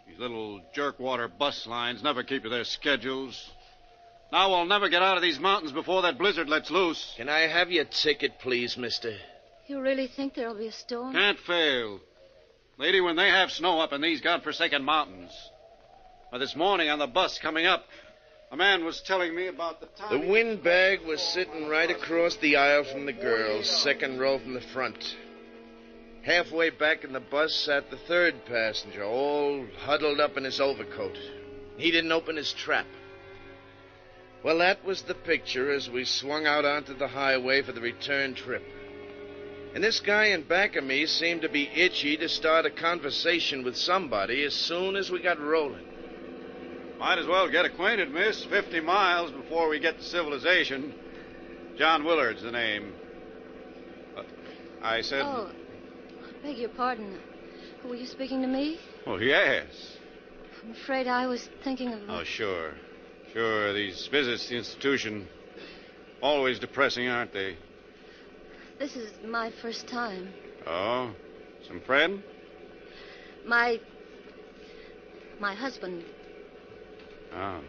S21: These little jerkwater bus lines never keep to their schedules. Now we'll never get out of these mountains before that blizzard lets loose.
S4: Can I have your ticket, please, mister?
S12: You really think there'll be a storm?
S21: Can't fail. Lady, when they have snow up in these godforsaken mountains. Well, this morning on the bus coming up, a man was telling me about the time...
S4: The windbag was sitting right across the aisle from the girls, 2nd row from the front. Halfway back in the bus sat the 3rd passenger, all huddled up in his overcoat. He didn't open his trap. Well, that was the picture as we swung out onto the highway for the return trip. And this guy in back of me seemed to be itchy to start a conversation with somebody as soon as we got rolling.
S21: Might as well get acquainted, miss. 50 miles before we get to civilization. John Willard's the name. I said...
S12: Oh, beg your pardon. Were you speaking to me?
S21: Oh, yes.
S12: I'm afraid I was thinking of...
S21: Oh, sure. Sure, these visits to the institution, always depressing, aren't they?
S12: This is my first time.
S21: Oh? Some friend?
S12: My husband.
S21: Oh.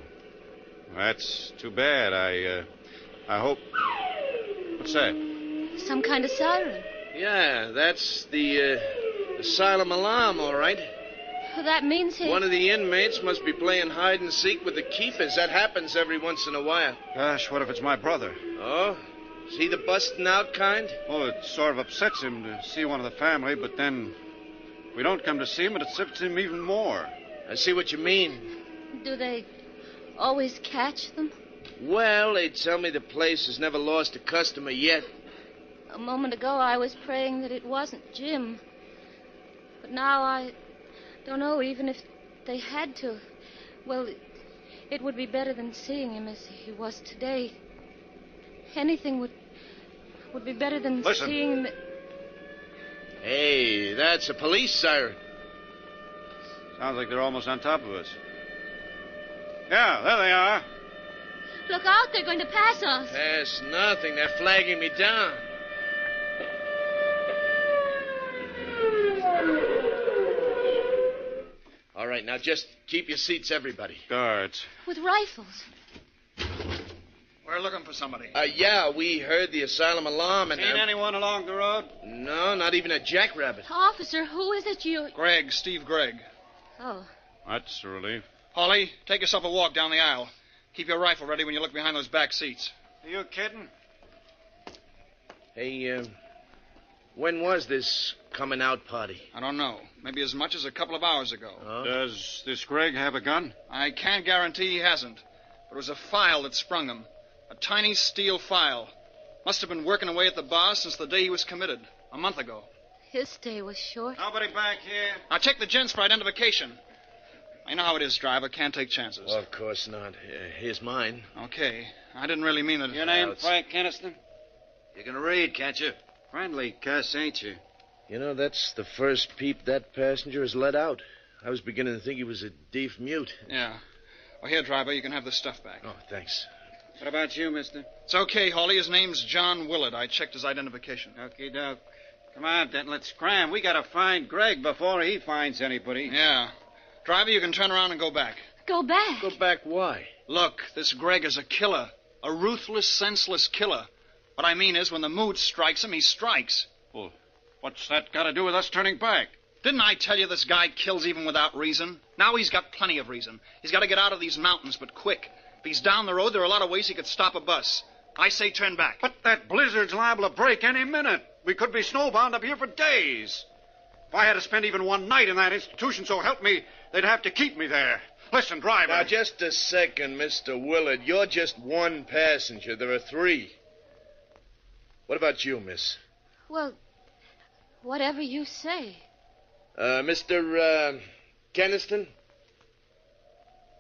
S21: That's too bad. I hope... What's that?
S12: Some kind of siren.
S4: Yeah, that's the asylum alarm, all right.
S12: That means he...
S4: One of the inmates must be playing hide and seek with the keepers. That happens every once in a while.
S21: Gosh, what if it's my brother?
S4: Oh? Is he the busting out kind?
S21: Well, it sort of upsets him to see one of the family, but then we don't come to see him, and it upsets him even more.
S4: I see what you mean.
S12: Do they always catch them?
S4: Well, they tell me the place has never lost a customer yet.
S12: A moment ago, I was praying that it wasn't Jim. But now I don't know, even if they had to. Well, it would be better than seeing him as he was today. Anything would be better than
S21: Listen.
S12: seeing him...
S4: Hey, that's a police siren.
S21: Sounds like they're almost on top of us. Yeah, there they are.
S1: Look out, they're going to pass us.
S4: Pass nothing. They're flagging me down. All right, now just keep your seats, everybody.
S21: Guards.
S1: With rifles.
S19: We're looking for somebody.
S4: Yeah, we heard the asylum alarm and...
S21: Seen anyone along the road?
S4: No, not even a jackrabbit.
S1: Officer, who is it you...
S19: Gregg, Steve Gregg.
S1: Oh.
S21: That's a relief.
S19: Holly, take yourself a walk down the aisle. Keep your rifle ready when you look behind those back seats.
S21: Are you kidding?
S4: Hey, when was this coming out party?
S19: I don't know. Maybe as much as a couple of hours ago.
S21: Oh. Does this Gregg have a gun?
S19: I can't guarantee he hasn't. But it was a file that sprung him. A tiny steel file. Must have been working away at the bar since the day he was committed. A month ago.
S1: His stay was short.
S21: Nobody back here.
S19: Now check the gents for identification. I know how it is, driver. Can't take chances.
S4: Well, of course not. Here's mine.
S19: Okay. I didn't really mean that.
S21: Your name, Frank Keniston?
S7: You can read, can't you?
S21: Friendly cuss, ain't you?
S4: You know, that's the first peep that passenger has let out. I was beginning to think he was a deaf mute.
S19: Yeah. Well, here, driver, you can have this stuff back.
S4: Oh, thanks.
S21: What about you, mister?
S19: It's okay, Hawley. His name's John Willard. I checked his identification.
S21: Okie doke. Come on, Denton, let's cram. We gotta find Gregg before he finds anybody.
S19: Yeah. Driver, you can turn around and go back.
S1: Go back?
S4: Go back why?
S19: Look, this Gregg is a killer. A ruthless, senseless killer. What I mean is, when the mood strikes him, he strikes.
S21: Well, what's that got to do with us turning back?
S19: Didn't I tell you this guy kills even without reason? Now he's got plenty of reason. He's got to get out of these mountains, but quick. If he's down the road, there are a lot of ways he could stop a bus. I say turn back.
S21: But that blizzard's liable to break any minute. We could be snowbound up here for days. If I had to spend even one night in that institution, so help me, they'd have to keep me there. Listen, driver.
S4: Now, just a second, Mr. Willard. You're just one passenger. There are three. What about you, miss?
S1: Well, whatever you say.
S4: Mr. Keniston?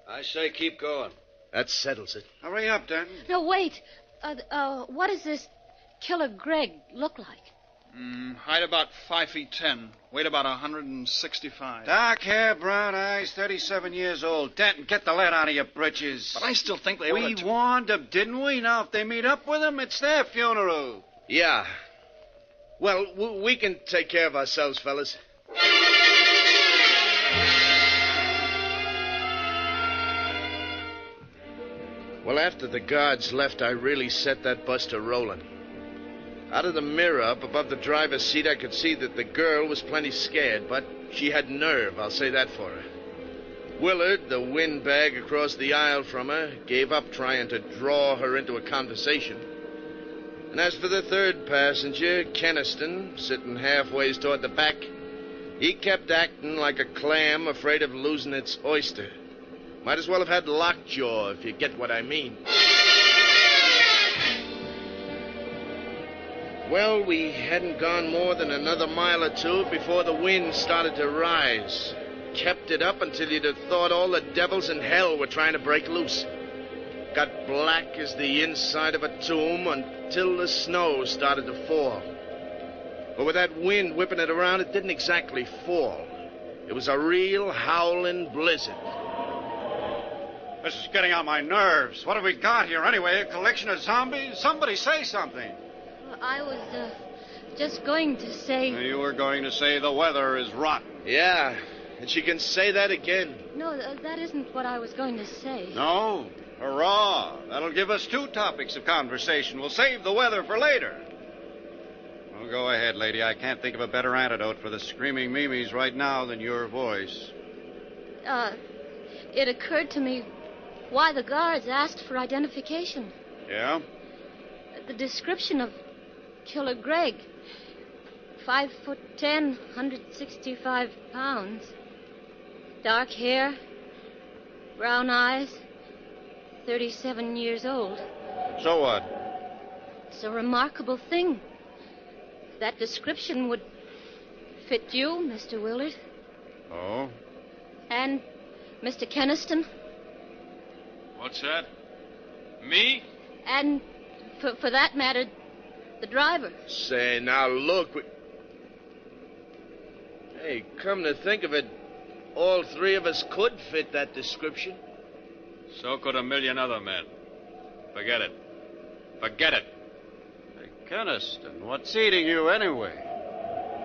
S7: I say keep going.
S4: That settles it.
S21: Hurry up, Denton.
S1: No, wait. What does this killer Gregg look like?
S19: Height about 5'10". Weight about 165.
S21: Dark hair, brown eyes, 37 years old. Denton, get the lead out of your britches.
S19: But I still think they
S21: We warned them, didn't we? Now, if they meet up with him, it's their funeral.
S4: Yeah. Well, we can take care of ourselves, fellas. Well, after the guards left, I really set that bus to rolling. Out of the mirror up above the driver's seat, I could see that the girl was plenty scared, but she had nerve, I'll say that for her. Willard, the windbag across the aisle from her, gave up trying to draw her into a conversation. And as for the third passenger, Keniston, sitting halfway toward the back, he kept acting like a clam afraid of losing its oyster. Might as well have had lockjaw, if you get what I mean. Well, we hadn't gone more than another mile or two before the wind started to rise. Kept it up until you'd have thought all the devils in hell were trying to break loose. Got black as the inside of a tomb until the snow started to fall. But with that wind whipping it around, it didn't exactly fall. It was a real howling blizzard.
S21: This is getting on my nerves. What have we got here anyway? A collection of zombies? Somebody say something.
S1: Well, I was just going to say...
S21: You were going to say the weather is rotten.
S4: Yeah, and she can say that again.
S1: No, that isn't what I was going to say.
S21: No? Hurrah! That'll give us two topics of conversation. We'll save the weather for later. Well, go ahead, lady. I can't think of a better antidote for the screaming memes right now than your voice.
S1: It occurred to me why the guards asked for identification.
S21: Yeah?
S1: The description of Killer Gregg. 5'10", 165 pounds. Dark hair, brown eyes, 37 years old.
S21: So what?
S1: It's a remarkable thing. That description would fit you, Mr. Willard.
S21: Oh?
S1: And Mr. Keniston.
S21: What's that? Me?
S1: And, for that matter, the driver.
S4: Say, now look. Hey, come to think of it, all three of us could fit that description.
S21: So could a million other men.
S7: Forget it. Forget it.
S21: Hey, Keniston, what's eating you anyway?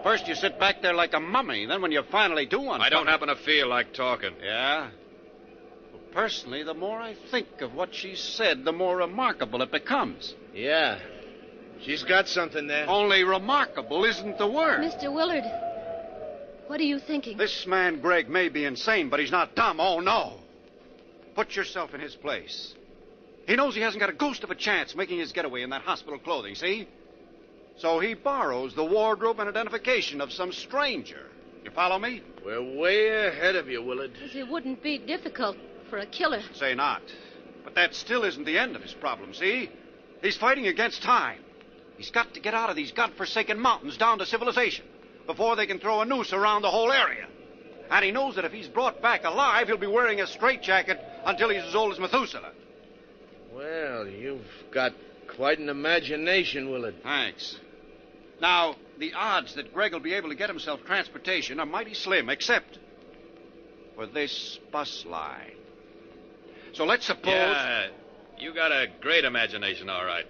S21: First you sit back there like a mummy, then when you finally do one...
S7: I don't happen to feel like talking.
S21: Yeah? Well, personally, the more I think of what she said, the more remarkable it becomes.
S4: Yeah. She's got something there.
S21: Only remarkable isn't the word.
S1: Mr. Willard, what are you thinking?
S21: This man, Greg, may be insane, but he's not dumb. Oh, no. Put yourself in his place. He knows he hasn't got a ghost of a chance making his getaway in that hospital clothing, see? So he borrows the wardrobe and identification of some stranger. You follow me?
S4: We're way ahead of you, Willard.
S1: It wouldn't be difficult for a killer.
S21: Say not. But that still isn't the end of his problem, see? He's fighting against time. He's got to get out of these godforsaken mountains down to civilization before they can throw a noose around the whole area. And he knows that if he's brought back alive, he'll be wearing a straitjacket until he's as old as Methuselah.
S4: Well, you've got quite an imagination, Willard.
S21: Thanks. Now, the odds that Greg will be able to get himself transportation are mighty slim, except for this bus line. So let's suppose...
S7: Yeah, you got a great imagination, all right.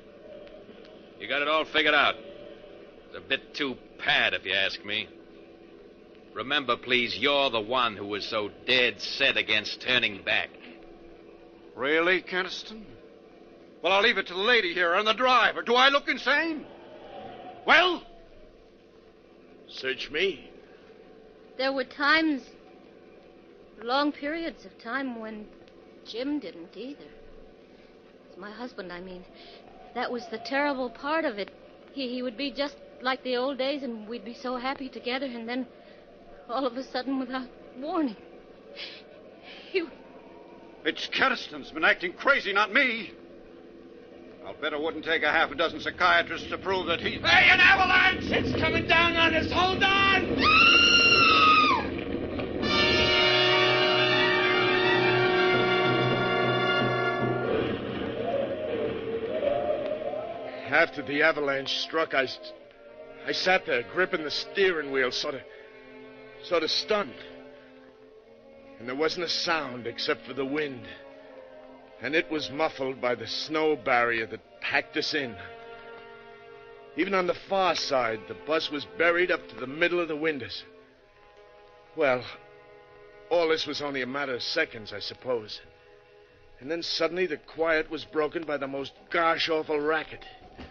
S7: You got it all figured out. It's a bit too pad, if you ask me. Remember, please, you're the one who was so dead set against turning back.
S21: Really, Keniston? Well, I'll leave it to the lady here and the driver. Do I look insane? Well?
S4: Search me.
S1: There were times, long periods of time when Jim didn't either. It's my husband, I mean. That was the terrible part of it. He would be just like the old days, and we'd be so happy together, and then all of a sudden, without warning,
S21: It's Keniston's been acting crazy, not me. I'll bet it wouldn't take a half a dozen psychiatrists to prove that he...
S8: Hey, an avalanche! It's coming down on us! Hold on!
S4: After the avalanche struck, I sat there, gripping the steering wheel, sort of stunned. And there wasn't a sound except for the wind. And it was muffled by the snow barrier that packed us in. Even on the far side, the bus was buried up to the middle of the windows. Well, all this was only a matter of seconds, I suppose. And then suddenly the quiet was broken by the most gosh-awful racket.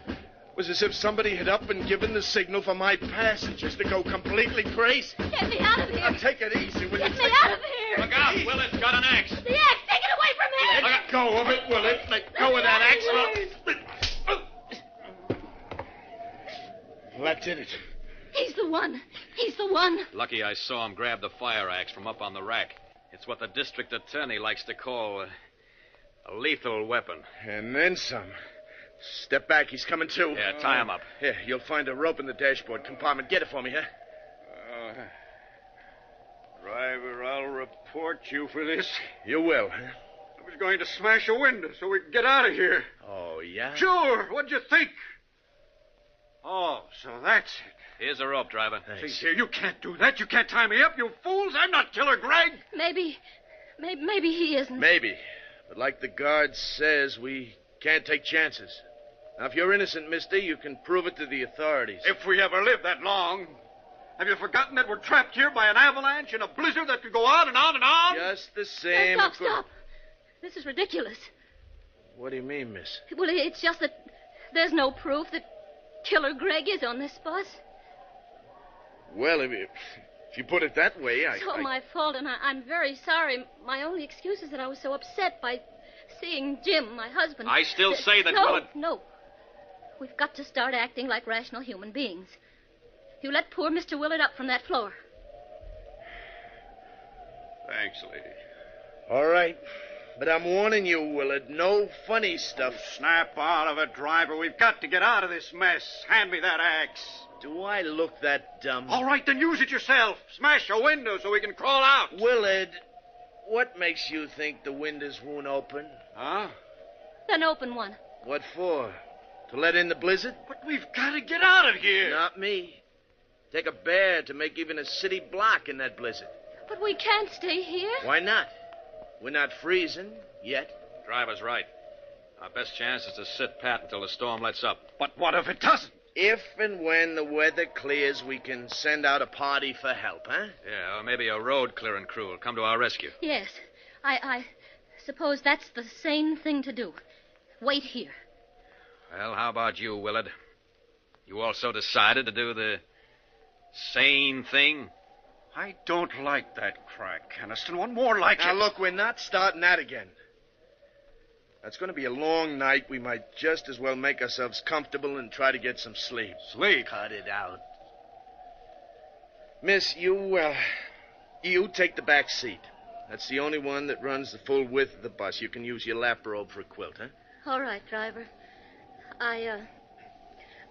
S4: It was as if somebody had up and given the signal for my passengers to go completely crazy.
S1: Get me out of here.
S4: Now, take it easy, will you?
S1: Get me out of here.
S7: Look out, Willard's got an axe.
S1: The axe, take it away from me.
S4: Let go of it, Willard. Let go of that axe. Well, that did it.
S1: He's the one. He's the one.
S7: Lucky I saw him grab the fire axe from up on the rack. It's what the district attorney likes to call a lethal weapon.
S4: And then some. Step back, he's coming too.
S7: Yeah, tie him up.
S4: Here, you'll find a rope in the dashboard compartment. Get it for me, huh?
S21: Driver, I'll report you for this.
S4: You will, huh?
S21: I was going to smash a window so we could get out of here.
S4: Oh, yeah?
S21: Sure. What'd you think? Oh, so that's it.
S7: Here's a rope, driver.
S21: See here, you can't do that. You can't tie me up, you fools. I'm not Killer Greg.
S1: Maybe he isn't.
S4: Maybe. But like the guard says, we can't take chances. Now, if you're innocent, mister, you can prove it to the authorities.
S21: If we ever live that long. Have you forgotten that we're trapped here by an avalanche in a blizzard that could go on and on and on?
S4: Just the same.
S1: Stop. This is ridiculous.
S4: What do you mean, miss?
S1: Well, it's just that there's no proof that Killer Greg is on this bus.
S4: Well, if you put it that way,
S1: It's all my fault, and I'm very sorry. My only excuse is that I was so upset by seeing Jim, my husband.
S7: I still say that...
S1: No. We've got to start acting like rational human beings. You let poor Mr. Willard up from that floor.
S21: Thanks, lady.
S4: All right. But I'm warning you, Willard, no funny stuff.
S21: Snap out of it, driver. We've got to get out of this mess. Hand me that axe.
S4: Do I look that dumb?
S21: All right, then use it yourself. Smash a window so we can crawl out.
S4: Willard, what makes you think the windows won't open?
S21: Huh?
S1: Then open one.
S4: What for? To let in the blizzard?
S21: But we've got to get out of here.
S4: Not me. Take a bear to make even a city block in that blizzard.
S1: But we can't stay here.
S4: Why not? We're not freezing yet.
S7: Driver's right. Our best chance is to sit pat until the storm lets up.
S21: But what if it doesn't?
S4: If and when the weather clears, we can send out a party for help, huh?
S7: Yeah, or maybe a road clearing crew will come to our rescue.
S1: Yes. I suppose that's the sane thing to do. Wait here.
S7: Well, how about you, Willard? You also decided to do the sane thing?
S21: I don't like that crack, Keniston. One more like
S4: Now,
S21: it.
S4: look, we're not starting that again. It's going to be a long night. We might just as well make ourselves comfortable and try to get some sleep.
S21: Sleep?
S4: Cut it out. Miss, you take the back seat. That's the only one that runs the full width of the bus. You can use your lap robe for a quilt, huh?
S1: All right, driver. I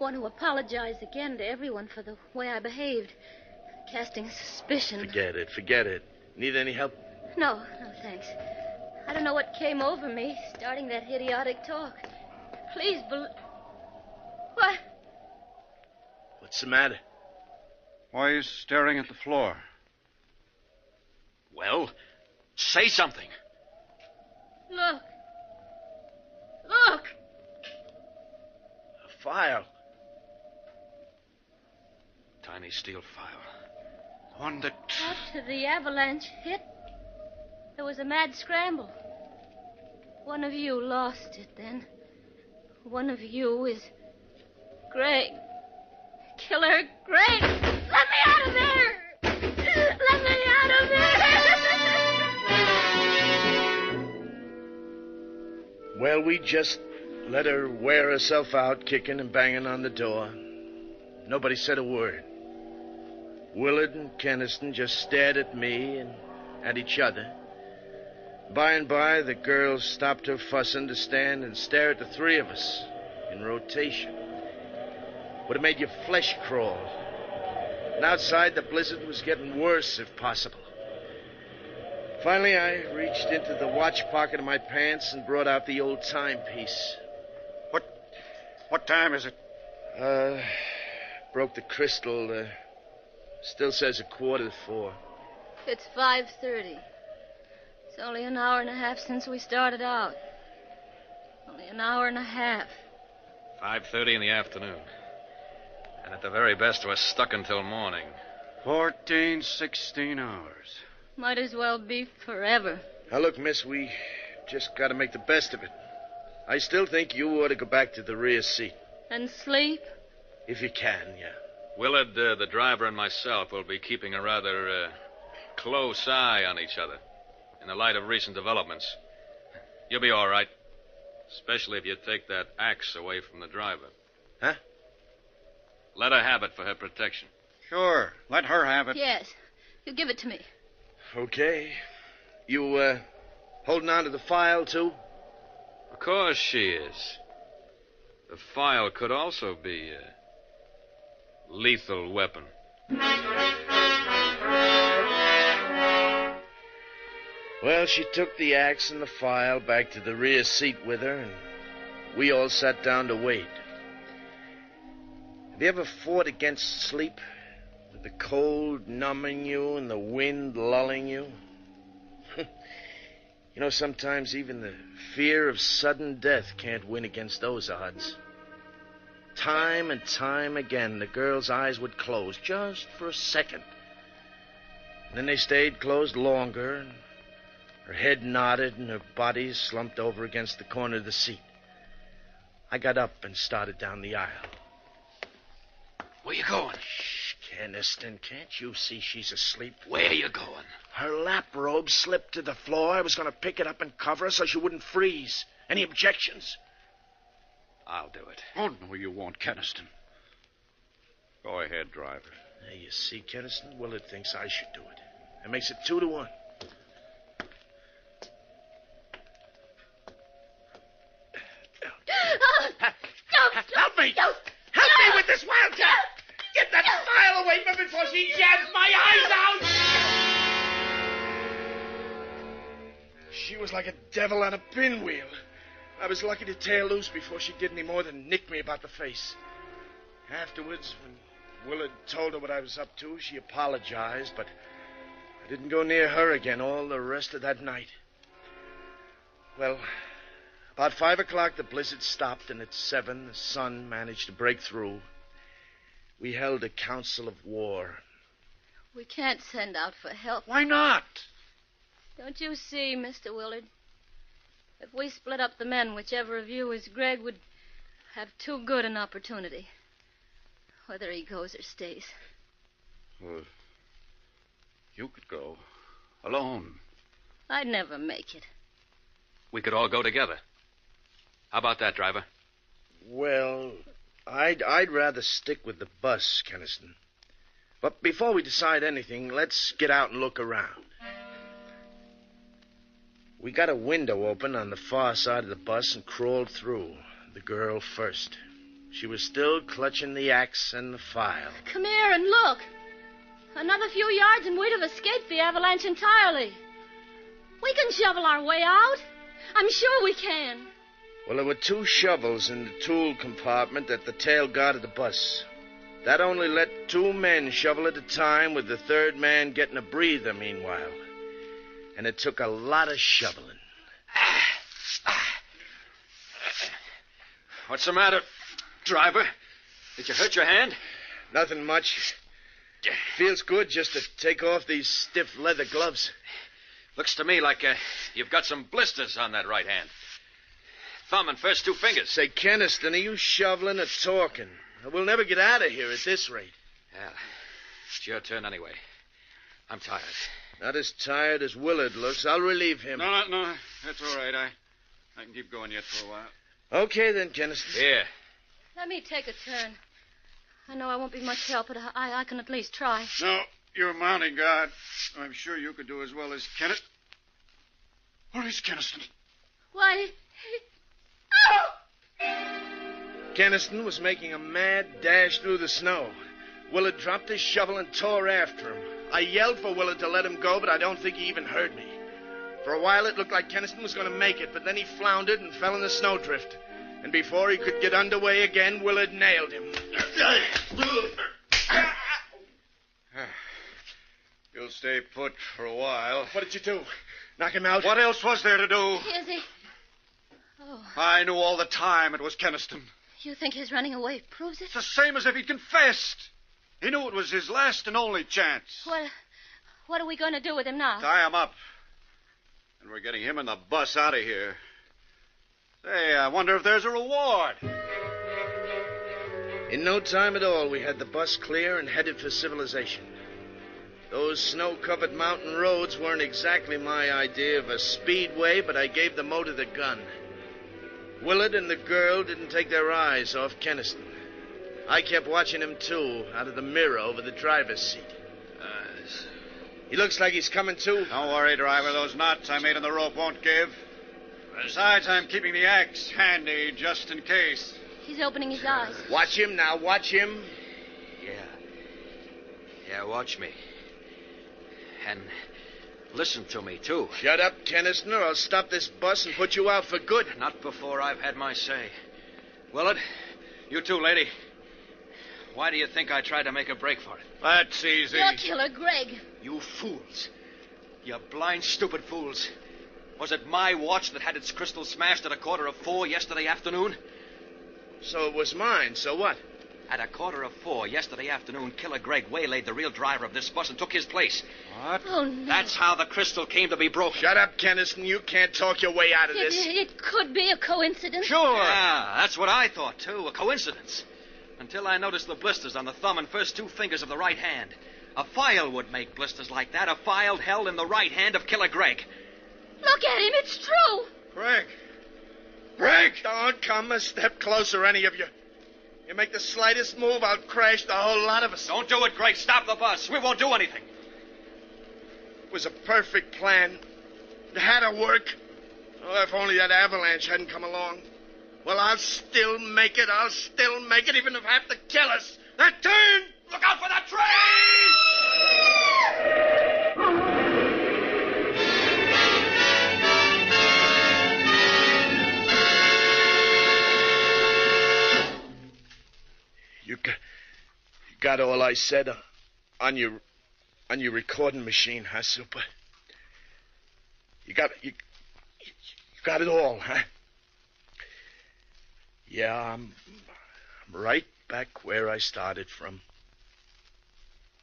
S1: want to apologize again to everyone for the way I behaved, casting suspicion.
S4: Forget it. Need any help?
S1: No, thanks. I don't know what came over me, starting that idiotic talk. Please What?
S4: What's the matter?
S21: Why are you staring at the floor?
S7: Well, say something.
S1: Look.
S4: A file.
S7: Tiny steel file.
S21: One that...
S1: After the avalanche hit, there was a mad scramble. One of you lost it then. One of you is Greg. Killer Greg. Let me out of there! Let me out of there!
S4: Well, we just let her wear herself out, kicking and banging on the door. Nobody said a word. Willard and Keniston just stared at me and at each other. By and by, the girl stopped her fussing to stand and stare at the three of us in rotation. Would have made your flesh crawl. And outside, the blizzard was getting worse, if possible. Finally, I reached into the watch pocket of my pants and brought out the old timepiece.
S21: What time is it?
S4: Broke the crystal. Still says 4:15.
S1: It's 5:30. It's only an hour and a half since we started out. Only an hour and a half.
S7: 5:30 in the afternoon. And at the very best, we're stuck until morning.
S21: 16 hours.
S1: Might as well be forever.
S4: Now, look, miss, we just got to make the best of it. I still think you ought to go back to the rear seat.
S1: And sleep?
S4: If you can, yeah.
S7: Willard, the driver, and myself will be keeping a rather close eye on each other in the light of recent developments. You'll be all right, especially if you take that axe away from the driver.
S4: Huh?
S7: Let her have it for her protection.
S21: Sure, let her have it.
S1: Yes. You give it to me.
S4: Okay. You, holding on to the file, too?
S7: Of course she is. The file could also be a lethal weapon.
S4: Well, she took the axe and the file back to the rear seat with her, and we all sat down to wait. Have you ever fought against sleep? With the cold numbing you and the wind lulling you? You know, sometimes even the fear of sudden death can't win against those odds. Time and time again, the girl's eyes would close just for a second. And then they stayed closed longer, and her head nodded and her body slumped over against the corner of the seat. I got up and started down the aisle.
S7: Where you going?
S4: Shh, Keniston, can't you see she's asleep?
S7: Where you going?
S4: Her lap robe slipped to the floor. I was going to pick it up and cover her so she wouldn't freeze. Any objections?
S7: I'll do it.
S21: Oh, no, you won't, Keniston. Go ahead, driver.
S4: There you see, Keniston. Willard thinks I should do it. That makes it 2-1.
S8: Help me! Help me with this wildcat! Get that file away from me before she jabs my eyes out!
S4: She was like a devil on a pinwheel. I was lucky to tear loose before she did any more than nick me about the face. Afterwards, when Willard told her what I was up to, she apologized, but I didn't go near her again all the rest of that night. Well, About 5 o'clock, the blizzard stopped, and at 7, the sun managed to break through. We held a council of war.
S1: We can't send out for help.
S21: Why not?
S1: Don't you see, Mr. Willard? If we split up the men, whichever of you is Greg would have too good an opportunity. Whether he goes or stays.
S21: Well, you could go. Alone.
S1: I'd never make it.
S7: We could all go together. How about that, driver?
S4: Well, I'd rather stick with the bus, Keniston. But before we decide anything, let's get out and look around. We got a window open on the far side of the bus and crawled through. The girl first. She was still clutching the axe and the file.
S1: Come here and look. Another few yards and we'd have escaped the avalanche entirely. We can shovel our way out. I'm sure we can.
S4: Well, there were 2 shovels in the tool compartment at the tail guard of the bus. That only let 2 men shovel at a time, with the third man getting a breather meanwhile. And it took a lot of shoveling.
S7: What's the matter, driver? Did you hurt your hand?
S4: Nothing much. Feels good just to take off these stiff leather gloves.
S7: Looks to me like you've got some blisters on that right hand. Thumb and first 2 fingers.
S4: Say, Keniston, are you shoveling or talking? We'll never get out of here at this rate.
S7: Yeah, it's your turn anyway. I'm tired.
S4: Not as tired as Willard looks. I'll relieve him.
S21: No, that's all right. I can keep going yet for a while.
S4: Okay, then, Keniston.
S7: Here.
S1: Let me take a turn. I know I won't be much help, but I can at least try.
S21: No, you're a mounting guard. I'm sure you could do as well as Kenneth. Where is Keniston?
S1: Why...
S4: Keniston was making a mad dash through the snow. Willard dropped his shovel and tore after him. I yelled for Willard to let him go, but I don't think he even heard me. For a while, it looked like Keniston was going to make it, but then he floundered and fell in the snowdrift. And before he could get underway again, Willard nailed him.
S21: You'll stay put for a while.
S4: What did you do? Knock him out?
S21: What else was there to do?
S1: Is he? Oh.
S21: I knew all the time it was Keniston.
S1: You think his running away proves it?
S21: It's the same as if he'd confessed. He knew it was his last and only chance.
S1: What are we going to do with him now?
S21: Tie him up. And we're getting him and the bus out of here. Say, I wonder if there's a reward.
S4: In no time at all, we had the bus clear and headed for civilization. Those snow-covered mountain roads weren't exactly my idea of a speedway, but I gave the motor the gun. Willard and the girl didn't take their eyes off Keniston. I kept watching him, too, out of the mirror over the driver's seat. He looks like he's coming to.
S21: Don't worry, driver. Those knots I made in the rope won't give. Besides, I'm keeping the axe handy just in case.
S1: He's opening his eyes.
S4: Watch him now. Watch him.
S7: Yeah, watch me. And listen to me, too.
S4: Shut up, Keniston, or I'll stop this bus and put you out for good.
S7: Not before I've had my say. Willard, you too, lady. Why do you think I tried to make a break for it?
S21: That's easy.
S1: You're Killer Greg.
S7: You fools. You blind, stupid fools. Was it my watch that had its crystal smashed at 4:15 yesterday afternoon?
S4: So it was mine. So what?
S7: At 4:15 yesterday afternoon, Killer Greg waylaid the real driver of this bus and took his place.
S21: What?
S1: Oh, no.
S7: That's how the crystal came to be broken.
S4: Shut up, Keniston. You can't talk your way out of this.
S1: It could be a coincidence.
S21: Sure.
S7: Yeah, that's what I thought, too. A coincidence. Until I noticed the blisters on the thumb and first 2 fingers of the right hand. A file would make blisters like that. A file held in the right hand of Killer Greg.
S1: Look at him. It's true.
S21: Greg.
S4: Don't come a step closer, any of you. You make the slightest move, I'll crash the whole lot of us.
S7: Don't do it, Greg. Stop the bus. We won't do anything.
S4: It was a perfect plan. It had to work. Oh, if only that avalanche hadn't come along. Well, I'll still make it. Even if I have to kill us. That turn!
S7: Look out for that train!
S4: You got all I said on your recording machine, huh, Super? You got it all, huh? Yeah, I'm right back where I started from.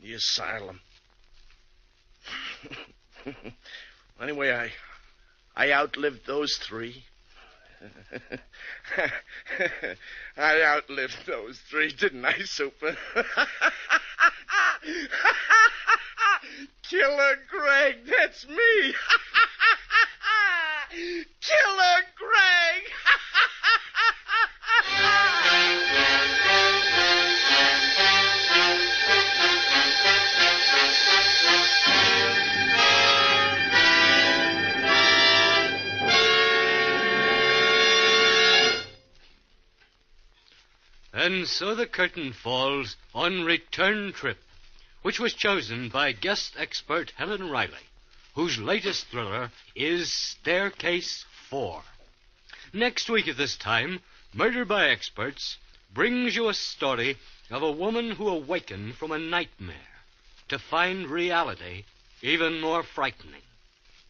S4: The asylum. Anyway, I outlived those three. I outlived those three, didn't I, Super? Killer Greg, that's me. Killer Greg.
S17: And so the curtain falls on Return Trip, which was chosen by guest expert Helen Riley, whose latest thriller is Staircase 4. Next week at this time, Murder by Experts brings you a story of a woman who awakened from a nightmare to find reality even more frightening,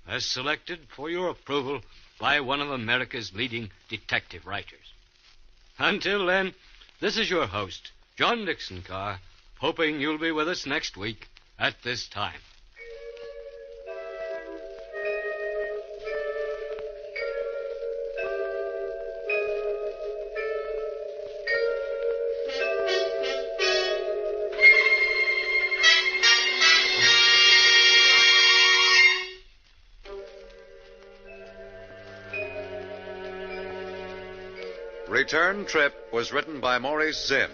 S17: as selected for your approval by one of America's leading detective writers. Until then, this is your host, John Dixon Carr, hoping you'll be with us next week at this time.
S16: Return Trip was written by Maurice Zinn.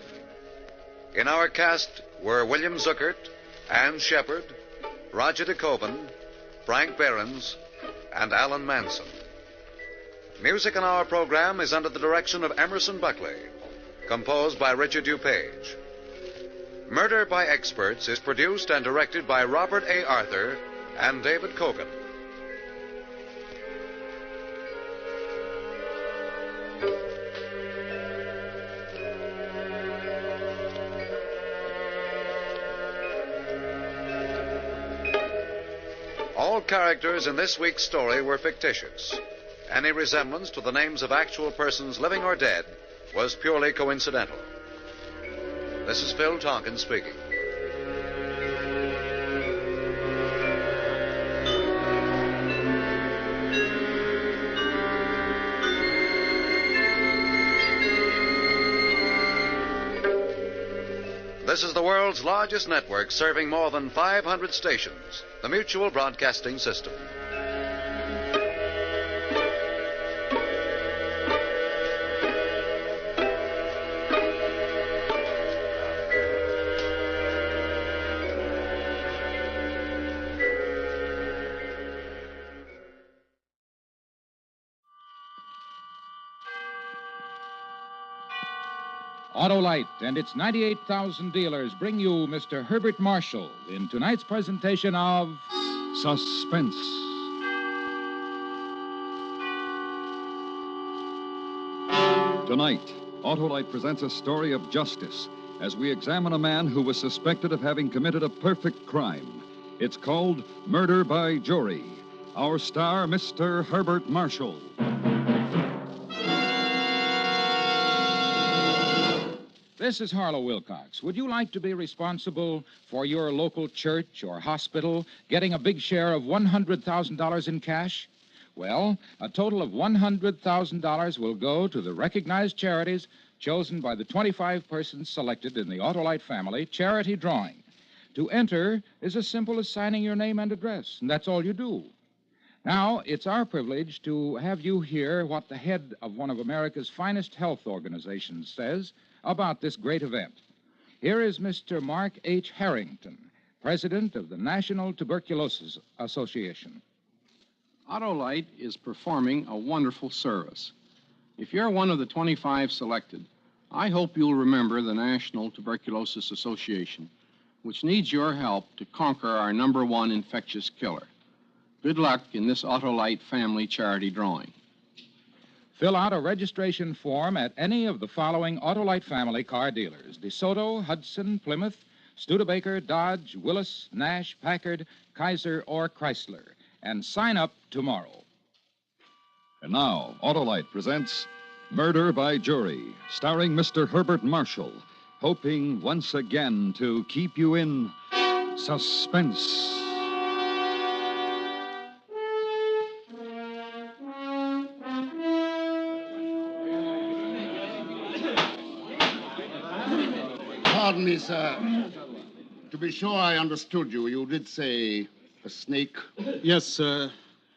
S16: In our cast were William Zuckert, Ann Shepard, Roger DeKoven, Frank Behrens, and Alan Manson. Music in our program is under the direction of Emerson Buckley, composed by Richard DuPage. Murder by Experts is produced and directed by Robert A. Arthur and David Kogan. All characters in this week's story were fictitious. Any resemblance to the names of actual persons living or dead was purely coincidental. This is Phil Tonkin speaking. This is the world's largest network serving more than 500 stations, the Mutual Broadcasting System.
S11: Autolite and its 98,000 dealers bring you Mr. Herbert Marshall in tonight's presentation of Suspense.
S14: Tonight, Autolite presents a story of justice as we examine a man who was suspected of having committed a perfect crime. It's called Murder by Jury. Our star, Mr. Herbert Marshall.
S11: This is Harlow Wilcox. Would you like to be responsible for your local church or hospital getting a big share of $100,000 in cash? Well, a total of $100,000 will go to the recognized charities chosen by the 25 persons selected in the Autolite family charity drawing. To enter is as simple as signing your name and address, and that's all you do. Now, it's our privilege to have you hear what the head of one of America's finest health organizations says about this great event. Here is Mr. Mark H. Harrington, president of the National Tuberculosis Association.
S18: Autolite is performing a wonderful service. If you're one of the 25 selected, I hope you'll remember the National Tuberculosis Association, which needs your help to conquer our #1 infectious killer. Good luck in this Autolite family charity drawing.
S11: Fill out a registration form at any of the following Autolite family car dealers: DeSoto, Hudson, Plymouth, Studebaker, Dodge, Willis, Nash, Packard, Kaiser, or Chrysler. And sign up tomorrow.
S14: And now, Autolite presents Murder by Jury, starring Mr. Herbert Marshall, hoping once again to keep you in suspense.
S5: Pardon me, sir. To be sure I understood you, you did say a snake.
S9: Yes, sir.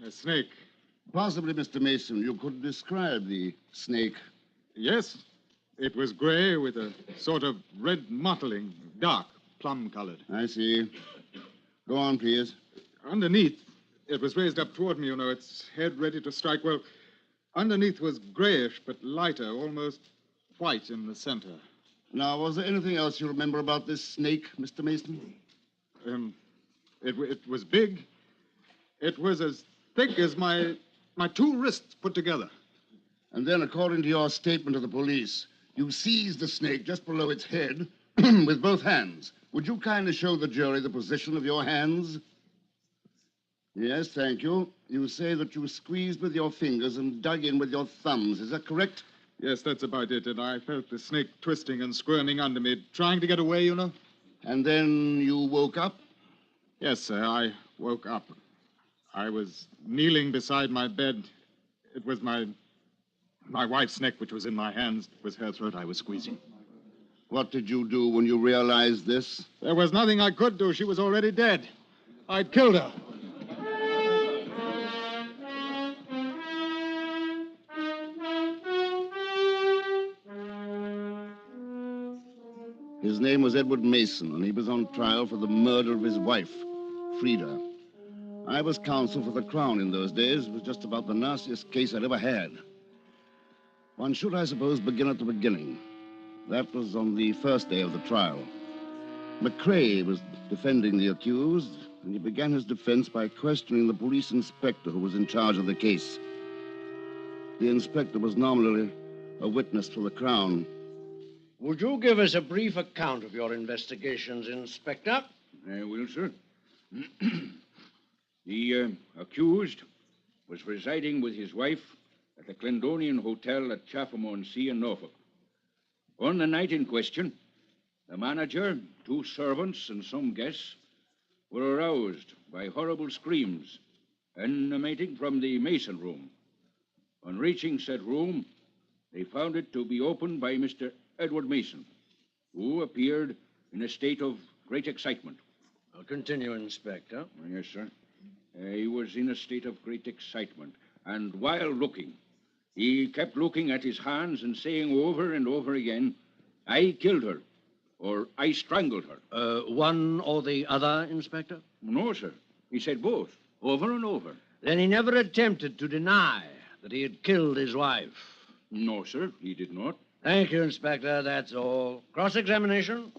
S9: A snake.
S5: Possibly, Mr. Mason, you could describe the snake.
S9: Yes. It was gray with a sort of red mottling, dark, plum-colored.
S5: I see. Go on, please.
S9: Underneath, it was raised up toward me, its head ready to strike. Well, underneath was grayish but lighter, almost white in the center.
S5: Now, was there anything else you remember about this snake, Mr. Mason?
S9: It was big. It was as thick as my two wrists put together.
S5: And then, according to your statement to the police, you seized the snake just below its head with both hands. Would you kindly show the jury the position of your hands? Yes, thank you. You say that you squeezed with your fingers and dug in with your thumbs. Is that correct?
S9: Yes, that's about it. And I felt the snake twisting and squirming under me, trying to get away,
S5: And then you woke up?
S9: Yes, sir, I woke up. I was kneeling beside my bed. It was my wife's neck which was in my hands. It was her throat I was squeezing.
S5: What did you do when you realized this?
S9: There was nothing I could do. She was already dead. I'd killed her.
S5: His name was Edward Mason, and he was on trial for the murder of his wife, Frida. I was counsel for the Crown in those days. It was just about the nastiest case I'd ever had. One should, I suppose, begin at the beginning. That was on the first day of the trial. McCrae was defending the accused, and he began his defense by questioning the police inspector who was in charge of the case. The inspector was nominally a witness for the Crown.
S10: Would you give us a brief account of your investigations, Inspector?
S24: I will, sir. The accused was residing with his wife at the Clendonian Hotel at Chatham-on-Sea in Norfolk. On the night in question, the manager, 2 servants, and some guests were aroused by horrible screams emanating from the Mason room. On reaching said room, they found it to be opened by Mr. Edward Mason, who appeared in a state of great excitement.
S10: I'll continue, Inspector.
S24: Yes, sir. He was in a state of great excitement, and while looking, he kept looking at his hands and saying over and over again, "I killed her," or "I strangled her."
S10: One or the other, Inspector?
S24: No, sir. He said both, over and over.
S10: Then he never attempted to deny that he had killed his wife?
S24: No, sir, he did not.
S10: Thank you, Inspector. That's all. Cross-examination?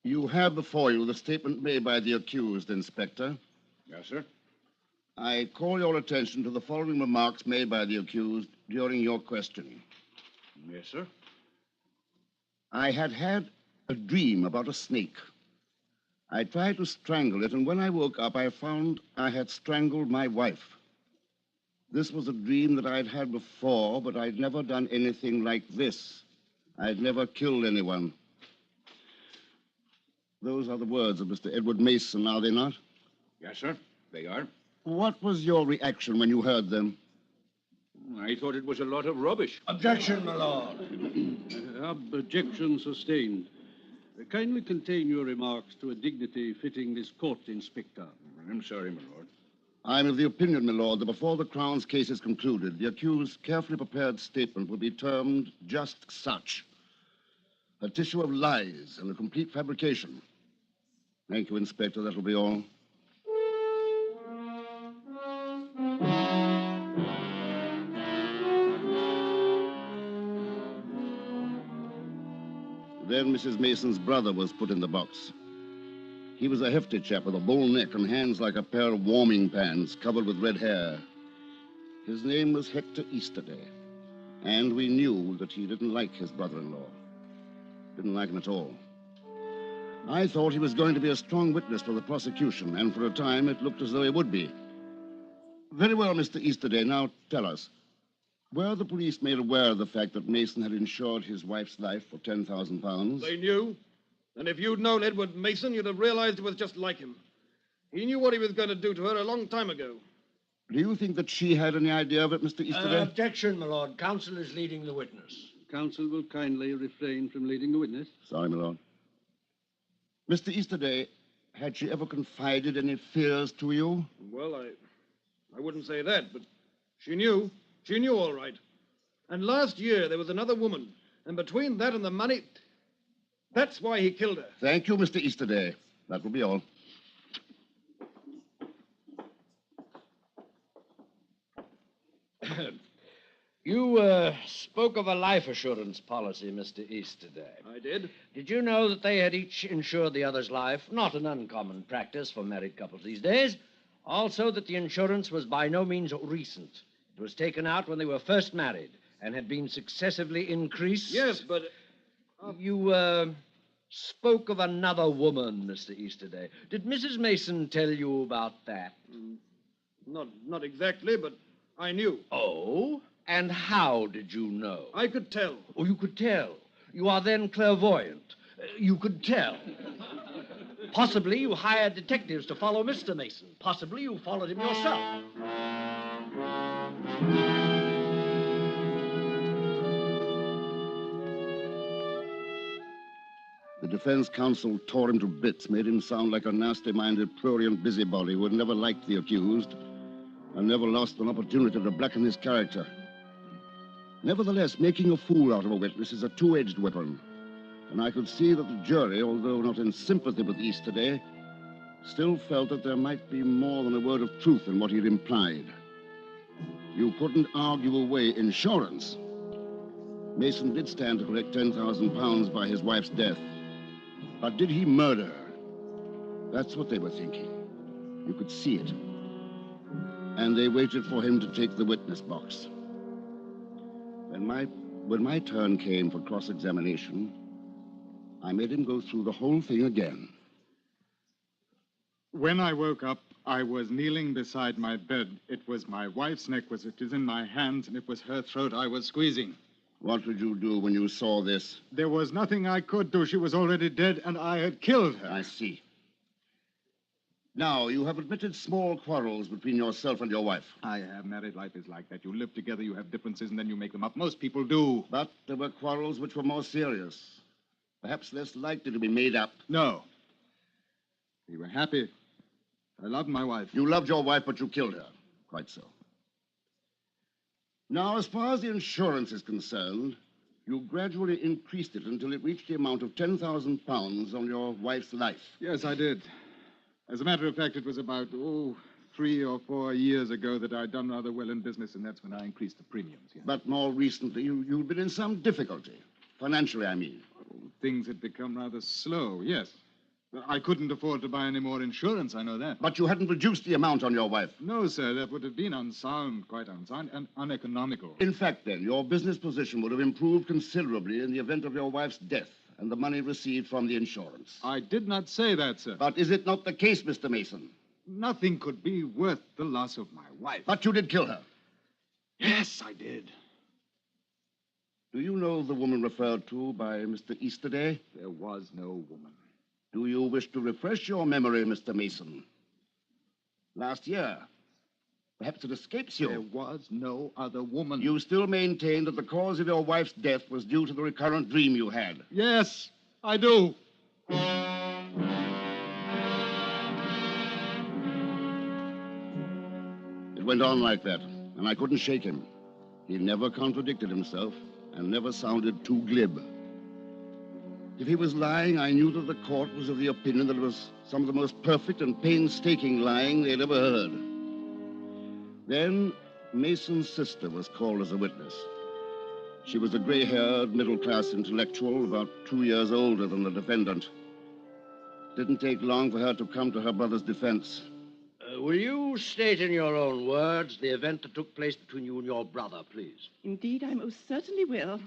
S5: You have before you the statement made by the accused, Inspector.
S24: Yes, sir.
S5: I call your attention to the following remarks made by the accused during your questioning.
S24: Yes, sir.
S5: I had had a dream about a snake. I tried to strangle it, and when I woke up, I found I had strangled my wife. This was a dream that I'd had before, but I'd never done anything like this. I'd never killed anyone. Those are the words of Mr. Edward Mason, are they not?
S24: Yes, sir, they are.
S5: What was your reaction when you heard them?
S24: I thought it was a lot of rubbish.
S10: Objection, my lord.
S18: Objection sustained. Kindly contain your remarks to a dignity fitting this court, Inspector.
S24: I'm sorry, my lord.
S5: I'm of the opinion, my lord, that before the Crown's case is concluded, the accused's carefully prepared statement will be termed just such. A tissue of lies and a complete fabrication. Thank you, Inspector. That'll be all. Then Mrs. Mason's brother was put in the box. He was a hefty chap with a bull neck and hands like a pair of warming pans covered with red hair. His name was Hector Easterday, and we knew that he didn't like his brother-in-law. Didn't like him at all. I thought he was going to be a strong witness for the prosecution, and for a time it looked as though he would be. Very well, Mr. Easterday. Now tell us, were the police made aware of the fact that Mason had insured his wife's life for £10,000?
S2: They knew. And if you'd known Edward Mason, you'd have realized it was just like him. He knew what he was going to do to her a long time ago.
S5: Do you think that she had any idea of it, Mr. Easterday?
S10: Objection, my lord. Counsel is leading the witness.
S3: Counsel will kindly refrain from leading the witness.
S5: Sorry, my lord. Mr. Easterday, had she ever confided any fears to you?
S2: Well, I wouldn't say that, but she knew. She knew all right. And last year there was another woman. And between that and the money, that's why he killed her.
S5: Thank you, Mr. Easterday. That will be all.
S10: You spoke of a life assurance policy, Mr. Easterday.
S2: I did.
S10: Did you know that they had each insured the other's life? Not an uncommon practice for married couples these days. Also that the insurance was by no means recent. It was taken out when they were first married and had been successively increased.
S2: Yes, but...
S10: You spoke of another woman, Mr. Easterday. Did Mrs. Mason tell you about that?
S2: Not exactly, but I knew.
S10: Oh? And how did you know?
S2: I could tell.
S10: Oh, you could tell. You are then clairvoyant. You could tell. Possibly you hired detectives to follow Mr. Mason. Possibly you followed him yourself.
S5: The defense counsel tore him to bits, made him sound like a nasty-minded, prurient busybody who had never liked the accused and never lost an opportunity to blacken his character. Nevertheless, making a fool out of a witness is a two-edged weapon, and I could see that the jury, although not in sympathy with Easterday, still felt that there might be more than a word of truth in what he'd implied. You couldn't argue away insurance. Mason did stand to collect £10,000 by his wife's death. But did he murder her? That's what they were thinking. You could see it. And they waited for him to take the witness box. When my turn came for cross-examination, I made him go through the whole thing again.
S9: When I woke up, I was kneeling beside my bed. It was my wife's neck was in my hands, and it was her throat I was squeezing.
S5: What did you do when you saw this?
S9: There was nothing I could do. She was already dead, and I had killed her.
S5: I see. Now, you have admitted small quarrels between yourself and your wife.
S9: I have. Married life is like that. You live together, you have differences, and then you make them up. Most people do.
S5: But there were quarrels which were more serious. Perhaps less likely to be made up.
S9: No. We were happy. I loved my wife.
S5: You loved your wife, but you killed her. Quite so. Now, as far as the insurance is concerned, you gradually increased it until it reached the amount of £10,000 on your wife's life.
S9: Yes, I did. As a matter of fact, it was about, 3 or 4 years ago that I'd done rather well in business, and that's when I increased the premiums. Yes.
S5: But more recently, you'd been in some difficulty. Financially, I mean.
S9: Things had become rather slow, yes. I couldn't afford to buy any more insurance, I know that.
S5: But you hadn't reduced the amount on your wife.
S9: No, sir, that would have been unsound, quite unsound, and uneconomical.
S5: In fact, then, your business position would have improved considerably in the event of your wife's death and the money received from the insurance.
S9: I did not say that, sir.
S5: But is it not the case, Mr. Mason?
S9: Nothing could be worth the loss of my wife.
S5: But you did kill her.
S9: Yes, I did.
S5: Do you know the woman referred to by Mr. Easterday?
S9: There was no woman.
S5: Do you wish to refresh your memory, Mr. Mason? Last year. Perhaps it escapes you.
S9: There was no other woman.
S5: You still maintain that the cause of your wife's death was due to the recurrent dream you had.
S9: Yes, I do.
S5: It went on like that, and I couldn't shake him. He never contradicted himself and never sounded too glib. If he was lying, I knew that the court was of the opinion that it was some of the most perfect and painstaking lying they'd ever heard. Then, Mason's sister was called as a witness. She was a gray-haired, middle-class intellectual, about 2 years older than the defendant. Didn't take long for her to come to her brother's defense.
S10: Will you state in your own words the event that took place between you and your brother, please?
S13: Indeed, I most certainly will.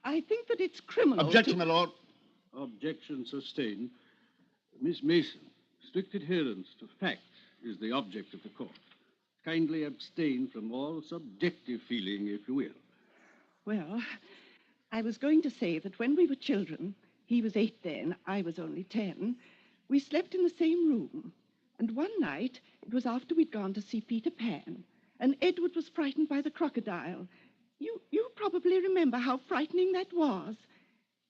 S13: I think that it's criminal.
S5: Objection, my lord.
S3: Objection sustained. Miss Mason, strict adherence to facts is the object of the court. Kindly abstain from all subjective feeling, if you will.
S13: Well, I was going to say that when we were children, he was 8 then, I was only 10, we slept in the same room. And one night, it was after we'd gone to see Peter Pan, and Edward was frightened by the crocodile. You probably remember how frightening that was.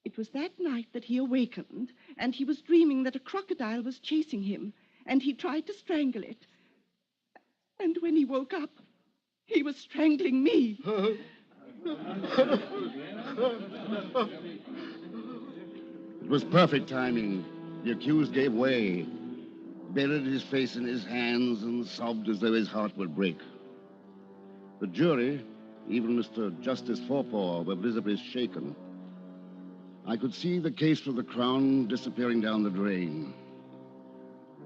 S13: It was that night that he awakened, and he was dreaming that a crocodile was chasing him, and he tried to strangle it. And when he woke up, he was strangling me.
S5: It was perfect timing. The accused gave way, buried his face in his hands, and sobbed as though his heart would break. The jury, even Mr. Justice Forepaugh, were visibly shaken. I could see the case for the Crown disappearing down the drain.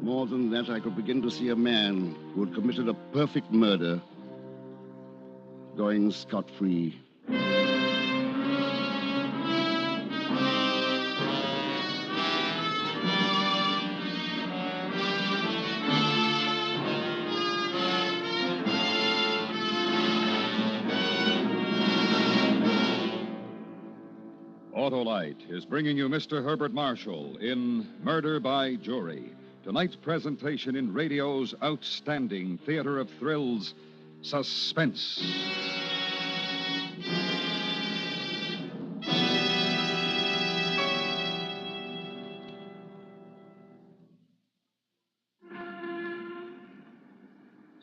S5: More than that, I could begin to see a man who had committed a perfect murder going scot-free.
S14: Autolite is bringing you Mr. Herbert Marshall in Murder by Jury. Tonight's presentation in radio's outstanding theater of thrills, Suspense.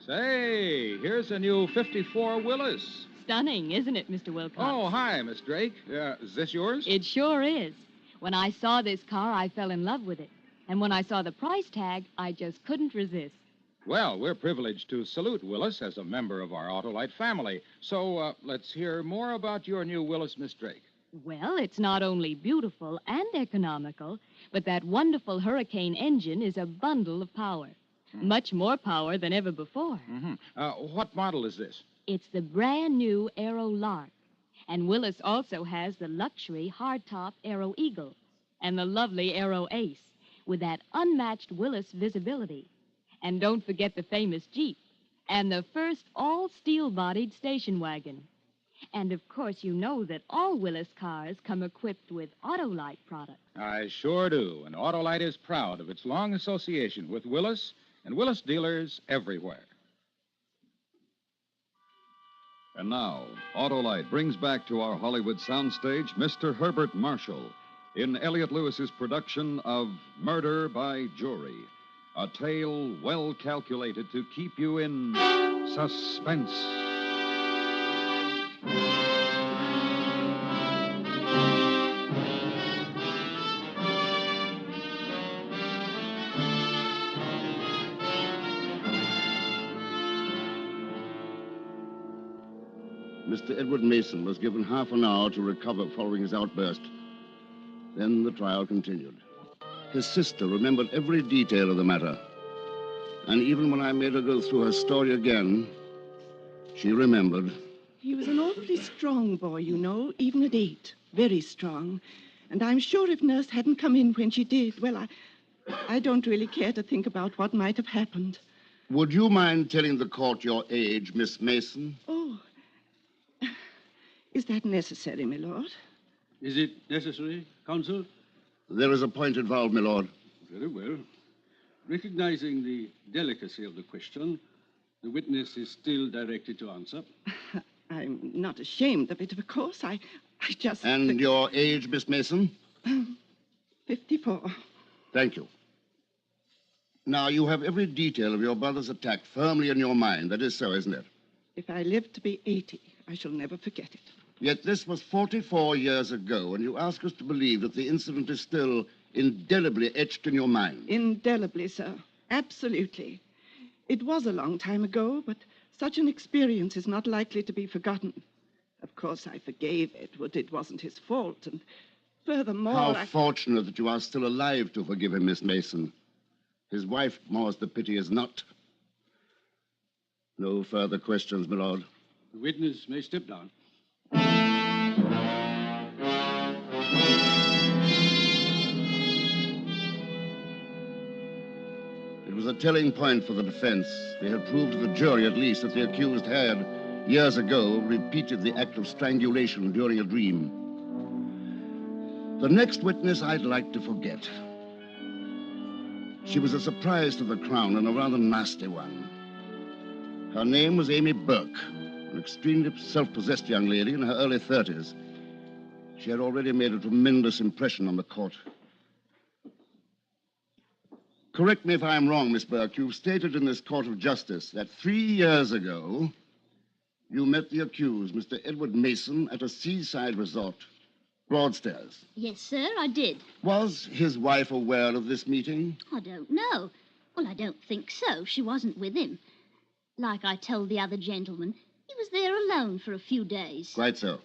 S11: Say, here's a new 54 Willis.
S15: Stunning, isn't it, Mr. Wilcox?
S11: Oh, hi, Miss Drake. Is this yours?
S15: It sure is. When I saw this car, I fell in love with it. And when I saw the price tag, I just couldn't resist.
S11: Well, we're privileged to salute Willis as a member of our Autolite family. So let's hear more about your new Willis, Miss Drake.
S15: Well, it's not only beautiful and economical, but that wonderful Hurricane engine is a bundle of power. Much more power than ever before.
S11: Mm-hmm. What model is this?
S15: It's the brand new Aero Lark. And Willis also has the luxury hardtop Aero Eagle and the lovely Aero Ace with that unmatched Willis visibility. And don't forget the famous Jeep and the first all-steel-bodied station wagon. And, of course, you know that all Willis cars come equipped with Autolite products.
S11: I sure do. And Autolite is proud of its long association with Willis and Willis dealers everywhere.
S14: And now, Autolite brings back to our Hollywood soundstage Mr. Herbert Marshall in Elliot Lewis's production of Murder by Jury, a tale well calculated to keep you in suspense.
S5: Mr. Edward Mason was given half an hour to recover following his outburst. Then the trial continued. His sister remembered every detail of the matter. And even when I made her go through her story again, she remembered.
S13: He was an awfully strong boy, you know, even at 8. Very strong. And I'm sure if Nurse hadn't come in when she did, well, I don't really care to think about what might have happened.
S5: Would you mind telling the court your age, Miss Mason?
S13: Oh. Is that necessary, my lord?
S3: Is it necessary, counsel?
S5: There is a point involved, my lord.
S3: Very well. Recognizing the delicacy of the question, the witness is still directed to answer.
S13: I'm not ashamed of it, of course. I just...
S5: And your age, Miss Mason?
S13: 54.
S5: Thank you. Now, you have every detail of your brother's attack firmly in your mind. That is so, isn't it?
S13: If I live to be 80, I shall never forget it.
S5: Yet this was 44 years ago, and you ask us to believe that the incident is still indelibly etched in your mind.
S13: Indelibly, sir. Absolutely. It was a long time ago, but such an experience is not likely to be forgotten. Of course, I forgave Edward. It wasn't his fault, and furthermore...
S5: How fortunate that you are still alive to forgive him, Miss Mason. His wife, more's the pity, is not. No further questions, my lord.
S3: The witness may step down.
S5: It was a telling point for the defense. They had proved to the jury, at least, that the accused had, years ago, repeated the act of strangulation during a dream. The next witness I'd like to forget. She was a surprise to the Crown, and a rather nasty one. Her name was Amy Burke, an extremely self-possessed young lady in her early 30s. She had already made a tremendous impression on the court. Correct me if I'm wrong, Miss Burke. You've stated in this court of justice that 3 years ago, you met the accused, Mr. Edward Mason, at a seaside resort, Broadstairs.
S6: Yes, sir, I did.
S5: Was his wife aware of this meeting?
S6: I don't know. Well, I don't think so. She wasn't with him. Like I told the other gentleman, he was there alone for a few days.
S5: Quite so.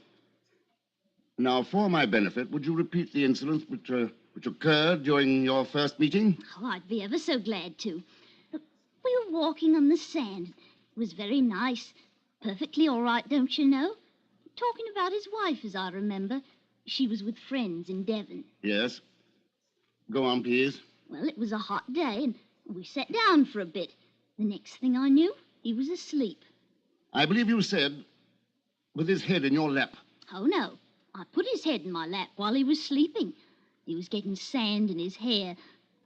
S5: Now, for my benefit, would you repeat the incidents which occurred during your first meeting?
S6: Oh, I'd be ever so glad to. We were walking on the sand. It was very nice. Perfectly all right, don't you know? Talking about his wife, as I remember. She was with friends in Devon.
S5: Yes. Go on, please.
S6: Well, it was a hot day, and we sat down for a bit. The next thing I knew, he was asleep.
S5: I believe you said with his head in your lap.
S6: Oh, no. I put his head in my lap while he was sleeping. He was getting sand in his hair.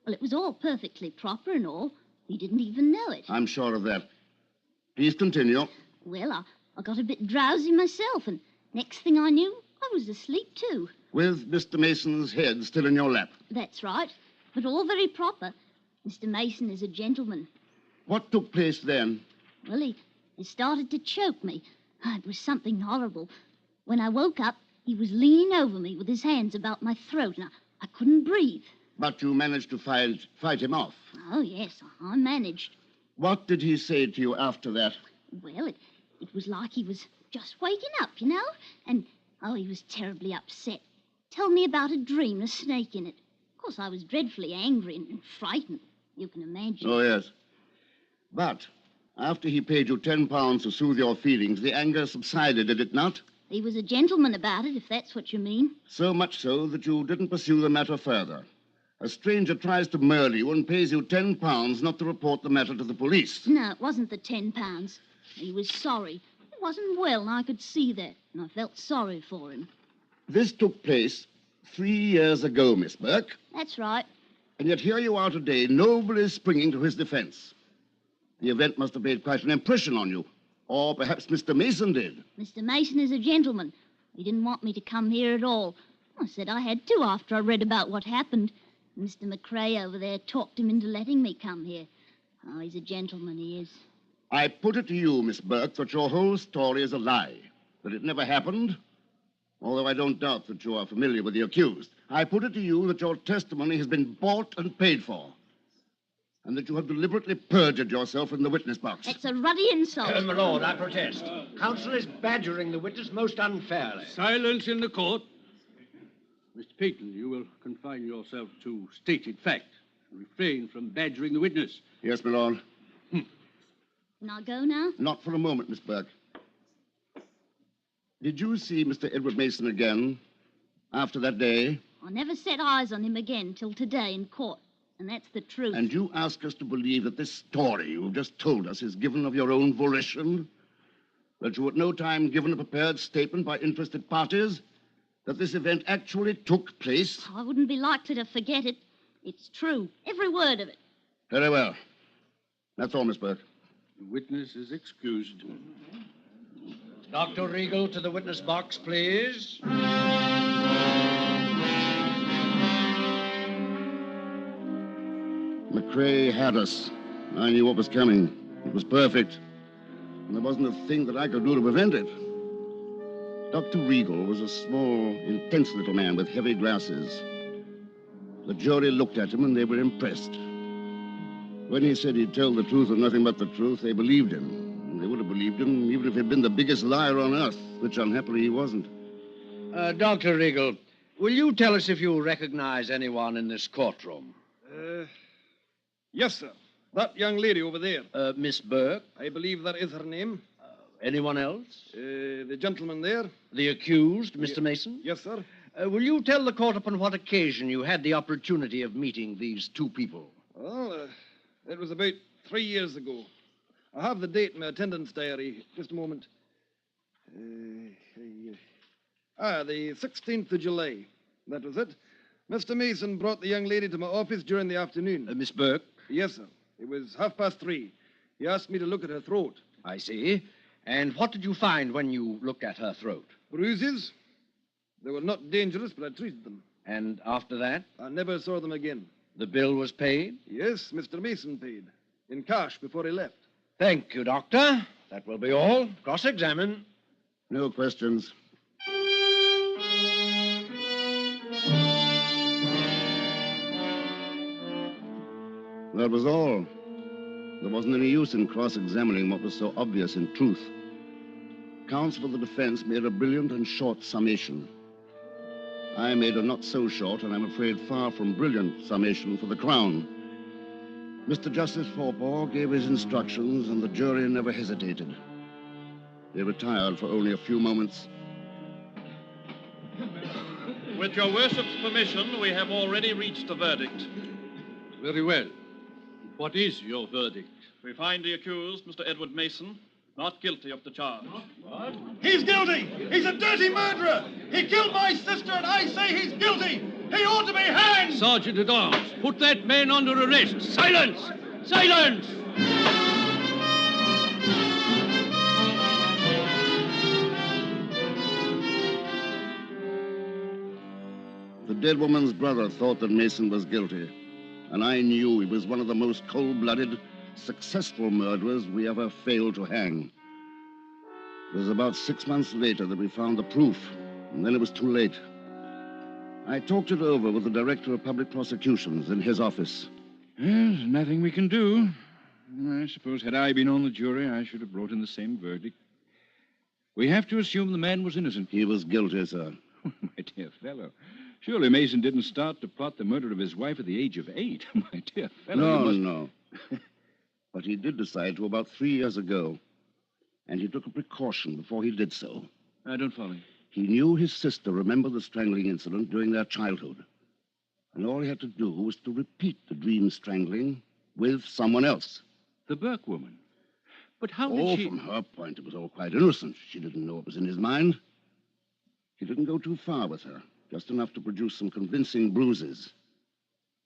S6: Well, it was all perfectly proper and all. He didn't even know it.
S5: I'm sure of that. Please continue.
S6: Well, I got a bit drowsy myself, and next thing I knew, I was asleep too.
S5: With Mr. Mason's head still in your lap.
S6: That's right, but all very proper. Mr. Mason is a gentleman.
S5: What took place then?
S6: Well, he started to choke me. It was something horrible. When I woke up, he was leaning over me with his hands about my throat, and I couldn't breathe.
S5: But you managed to fight him off?
S6: Oh, yes, I managed.
S5: What did he say to you after that?
S6: Well, it was like he was just waking up, you know? And, he was terribly upset. Told me about a dream, a snake in it. Of course, I was dreadfully angry and frightened. You can imagine.
S5: Oh, yes. But after he paid you £10 to soothe your feelings, the anger subsided, did it not?
S6: He was a gentleman about it, if that's what you mean.
S5: So much so that you didn't pursue the matter further. A stranger tries to murder you and pays you £10 not to report the matter to the police.
S6: No, it wasn't the £10. He was sorry. He wasn't well, and I could see that, and I felt sorry for him.
S5: This took place 3 years ago, Miss Burke.
S6: That's right.
S5: And yet here you are today, nobly springing to his defense. The event must have made quite an impression on you. Or perhaps Mr. Mason did.
S6: Mr. Mason is a gentleman. He didn't want me to come here at all. I said I had to after I read about what happened. Mr. McCrae over there talked him into letting me come here. Oh, he's a gentleman, he is.
S5: I put it to you, Miss Burke, that your whole story is a lie. That it never happened. Although I don't doubt that you are familiar with the accused. I put it to you that your testimony has been bought and paid for. And that you have deliberately perjured yourself in the witness box.
S6: It's a ruddy insult.
S10: My lord, I protest. Counsel is badgering the witness most unfairly.
S3: Silence in the court. Mr. Peyton, you will confine yourself to stated fact. Refrain from badgering the witness.
S5: Yes, my lord.
S6: Can I go now?
S5: Not for a moment, Miss Burke. Did you see Mr. Edward Mason again after that day?
S6: I never set eyes on him again till today in court. And that's the truth.
S5: And you ask us to believe that this story you've just told us is given of your own volition? That you at no time given a prepared statement by interested parties? That this event actually took place?
S6: I wouldn't be likely to forget it. It's true. Every word of it.
S5: Very well. That's all, Miss Burke.
S3: The witness is excused.
S10: Dr. Regal to the witness box, please.
S5: McCrae had us. I knew what was coming. It was perfect. And there wasn't a thing that I could do to prevent it. Dr. Regal was a small, intense little man with heavy glasses. The jury looked at him and they were impressed. When he said he'd tell the truth and nothing but the truth, they believed him. And they would have believed him even if he'd been the biggest liar on earth, which unhappily he wasn't.
S10: Dr. Regal, will you tell us if you recognize anyone in this courtroom?
S2: Yes, sir. That young lady over there.
S10: Miss Burke?
S2: I believe that is her name.
S10: Anyone else?
S2: The gentleman there.
S10: The accused, Mr. Mason?
S2: Yes, sir.
S10: Will you tell the court upon what occasion you had the opportunity of meeting these two people?
S2: Well, It was about 3 years ago. I have the date in my attendance diary. Just a moment. The 16th of July. That was it. Mr. Mason brought the young lady to my office during the afternoon.
S10: Miss Burke?
S2: Yes, sir. It was 3:30. He asked me to look at her throat.
S10: I see. And what did you find when you looked at her throat?
S2: Bruises. They were not dangerous, but I treated them.
S10: And after that?
S2: I never saw them again.
S10: The bill was paid?
S2: Yes, Mr. Mason paid. In cash before he left.
S10: Thank you, Doctor. That will be all. Cross-examine.
S5: No questions. That was all. There wasn't any use in cross-examining what was so obvious in truth. Counsel for the defense made a brilliant and short summation. I made a not so short, and I'm afraid far from brilliant, summation for the Crown. Mr. Justice Forpaugh gave his instructions, and the jury never hesitated. They retired for only a few moments.
S12: With your worship's permission, we have already reached a verdict.
S3: Very well. What is your verdict?
S12: We find the accused, Mr. Edward Mason, not guilty of the charge.
S3: What?
S2: He's guilty! He's a dirty murderer! He killed my sister, and I say he's guilty! He ought to be hanged!
S3: Sergeant at Arms, put that man under arrest. Silence! Silence!
S5: The dead woman's brother thought that Mason was guilty, and I knew he was one of the most cold-blooded, successful murderers we ever failed to hang. It was about 6 months later that we found the proof, and then it was too late. I talked it over with the Director of Public Prosecutions in his office.
S24: There's nothing we can do. I suppose had I been on the jury, I should have brought in the same verdict. We have to assume the man was innocent.
S5: He was guilty, sir.
S24: My dear fellow, surely Mason didn't start to plot the murder of his wife at the age of 8. My dear fellow.
S5: No. But he did decide to about 3 years ago, and he took a precaution before he did so.
S24: I don't follow you.
S5: He knew his sister remembered the strangling incident during their childhood. And all he had to do was to repeat the dream strangling with someone else.
S24: The Burke woman. But how did she...
S5: From her point, it was all quite innocent. She didn't know what was in his mind. He didn't go too far with her, just enough to produce some convincing bruises.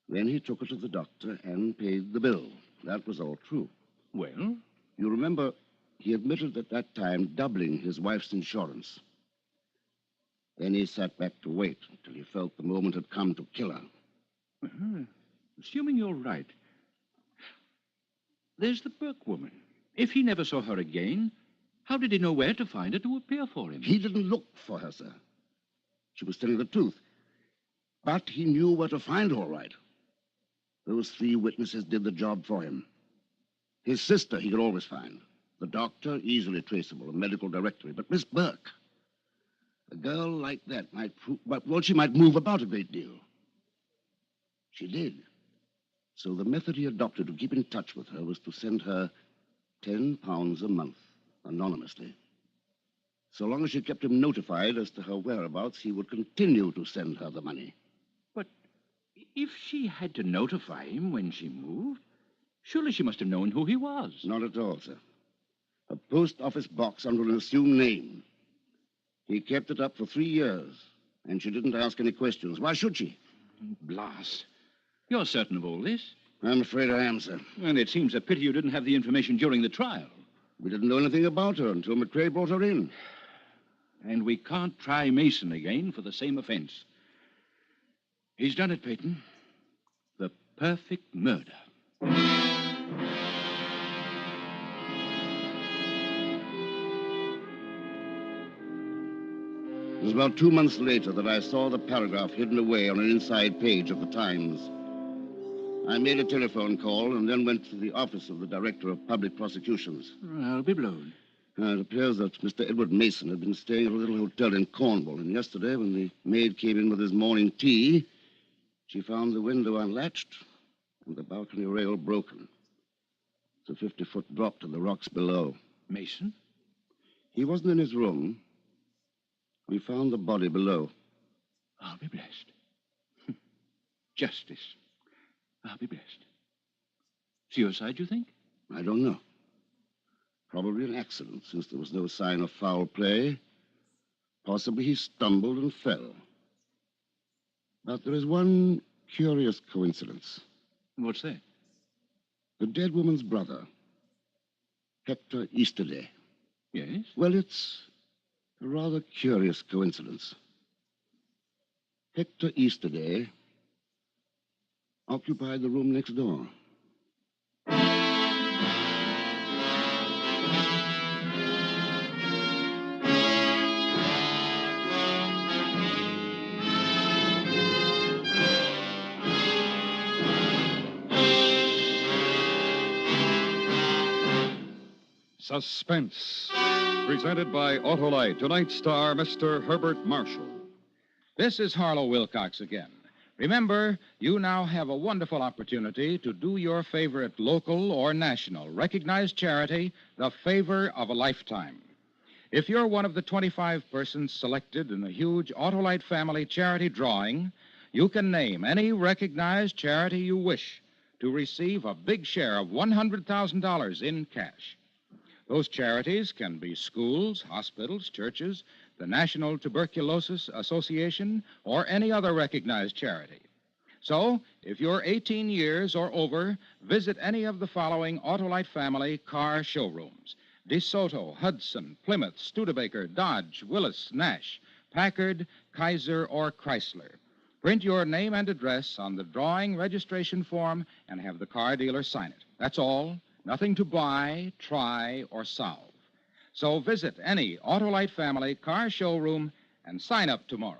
S5: Then he took her to the doctor and paid the bill. That was all true.
S24: Well?
S5: You remember, he admitted at that time doubling his wife's insurance. Then he sat back to wait until he felt the moment had come to kill her.
S24: Assuming you're right, there's the Burke woman. If he never saw her again, how did he know where to find her to appear for him?
S5: He didn't look for her, sir. She was telling the truth. But he knew where to find her, all right. Those 3 witnesses did the job for him. His sister he could always find. The doctor, easily traceable, a medical directory. But Miss Burke, a girl like that she might move about a great deal. She did. So the method he adopted to keep in touch with her was to send her £10 a month, anonymously. So long as she kept him notified as to her whereabouts, he would continue to send her the money.
S24: But if she had to notify him when she moved, surely she must have known who he was.
S5: Not at all, sir. A post office box under an assumed name. He kept it up for 3 years, and she didn't ask any questions. Why should she?
S24: Blas, you're certain of all this?
S5: I'm afraid I am, sir.
S24: And it seems a pity you didn't have the information during the trial.
S5: We didn't know anything about her until McCrae brought her in.
S24: And we can't try Mason again for the same offense. He's done it, Peyton. The perfect murder.
S5: It was about 2 months later that I saw the paragraph hidden away on an inside page of the Times. I made a telephone call and then went to the office of the Director of Public Prosecutions.
S24: I'll be blown.
S5: It appears that Mr. Edward Mason had been staying at a little hotel in Cornwall, and yesterday, when the maid came in with his morning tea, she found the window unlatched and the balcony rail broken. It's a 50-foot drop to the rocks below.
S24: Mason?
S5: He wasn't in his room. We found the body below.
S24: I'll be blessed. Justice. I'll be blessed.
S3: Suicide, you think?
S5: I don't know. Probably an accident, since there was no sign of foul play. Possibly he stumbled and fell. But there is one curious coincidence.
S3: What's that?
S5: The dead woman's brother, Hector Easterday.
S3: Yes?
S5: Well, it's a rather curious coincidence. Hector Easterday occupied the room next door.
S14: Suspense. Presented by Autolite. Tonight's star, Mr. Herbert Marshall.
S11: This is Harlow Wilcox again. Remember, you now have a wonderful opportunity to do your favorite local or national recognized charity the favor of a lifetime. If you're one of the 25 persons selected in the huge Autolite family charity drawing, you can name any recognized charity you wish to receive a big share of $100,000 in cash. Those charities can be schools, hospitals, churches, the National Tuberculosis Association, or any other recognized charity. So, if you're 18 years or over, visit any of the following Autolite family car showrooms: DeSoto, Hudson, Plymouth, Studebaker, Dodge, Willis, Nash, Packard, Kaiser, or Chrysler. Print your name and address on the drawing registration form and have the car dealer sign it. That's all. Nothing to buy, try, or solve. So visit any Autolite family car showroom and sign up tomorrow.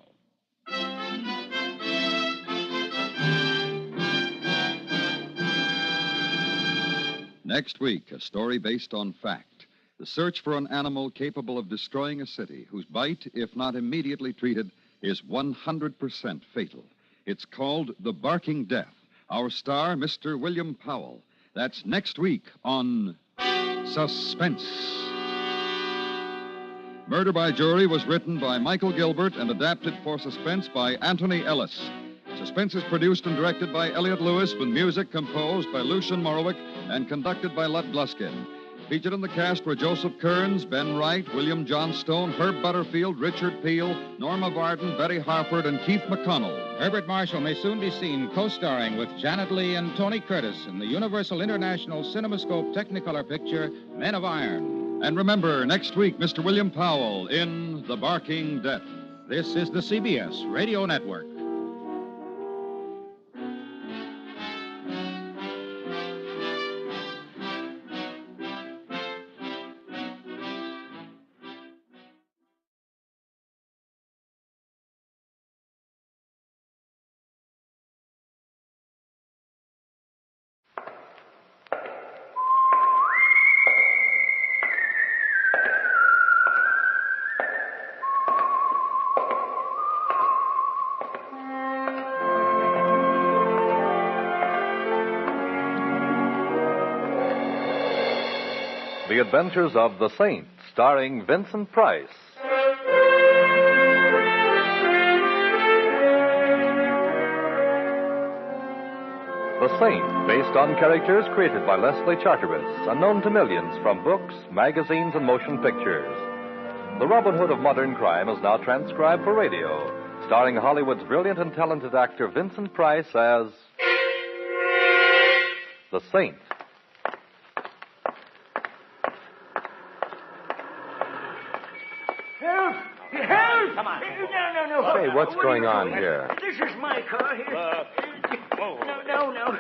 S14: Next week, a story based on fact. The search for an animal capable of destroying a city, whose bite, if not immediately treated, is 100% fatal. It's called The Barking Death. Our star, Mr. William Powell. That's next week on Suspense. Murder by Jury was written by Michael Gilbert and adapted for Suspense by Anthony Ellis. Suspense is produced and directed by Elliot Lewis, with music composed by Lucien Morowick and conducted by Lud Gluskin. Featured in the cast were Joseph Kearns, Ben Wright, William Johnstone, Herb Butterfield, Richard Peel, Norma Varden, Betty Harford, and Keith McConnell.
S11: Herbert Marshall may soon be seen co-starring with Janet Leigh and Tony Curtis in the Universal International CinemaScope Technicolor picture Men of Iron.
S14: And remember, next week, Mr. William Powell in The Barking Death.
S11: This is the CBS Radio Network.
S19: The Adventures of the Saint, starring Vincent Price. The Saint, based on characters created by Leslie Charteris, unknown to millions from books, magazines, and motion pictures. The Robin Hood of modern crime is now transcribed for radio, starring Hollywood's brilliant and talented actor Vincent Price as the Saint.
S8: Help! Come on. No.
S20: Hey, what's going on here?
S8: This is my car here. No.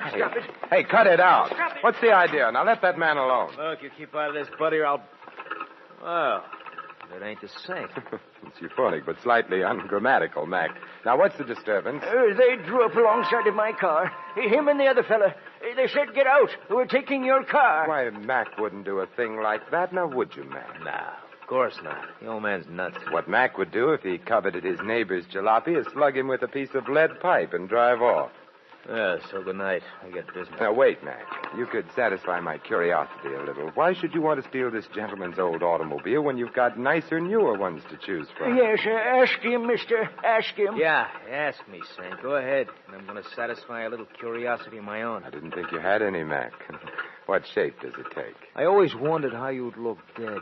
S8: Stop it.
S20: Hey, cut it out.
S8: Stop it.
S20: What's the idea? Now let that man alone.
S22: Look, you keep out of this, buddy, or I'll... Well, that ain't the same.
S20: It's euphonic, but slightly ungrammatical, Mac. Now, what's the disturbance?
S8: They drew up alongside of my car. Him and the other fella. They said, get out. We're taking your car.
S20: Why, Mac wouldn't do a thing like that, now would you, Mac?
S22: Nah, of course not. The old man's nuts.
S20: What Mac would do if he coveted his neighbor's jalopy is slug him with a piece of lead pipe and drive off.
S22: So good night. I get business.
S20: Now, wait, Mac. You could satisfy my curiosity a little. Why should you want to steal this gentleman's old automobile when you've got nicer, newer ones to choose from?
S1: Yes, ask him, mister. Ask him.
S22: Yeah, ask me, Saint. Go ahead. And I'm going to satisfy a little curiosity of my own.
S20: I didn't think you had any, Mac. What shape does it take?
S22: I always wondered how you'd look dead.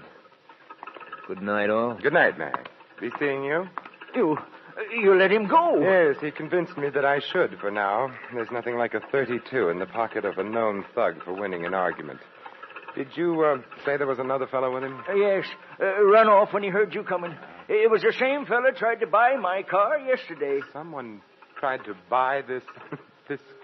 S22: Good night, all.
S20: Good night, Mac. Be seeing you?
S1: You let him go?
S20: Yes, he convinced me that I should for now. There's nothing like a 32 in the pocket of a known thug for winning an argument. Did you say there was another fellow with him?
S1: Yes. Run off when he heard you coming. It was the same fella tried to buy my car yesterday.
S20: Someone tried to buy this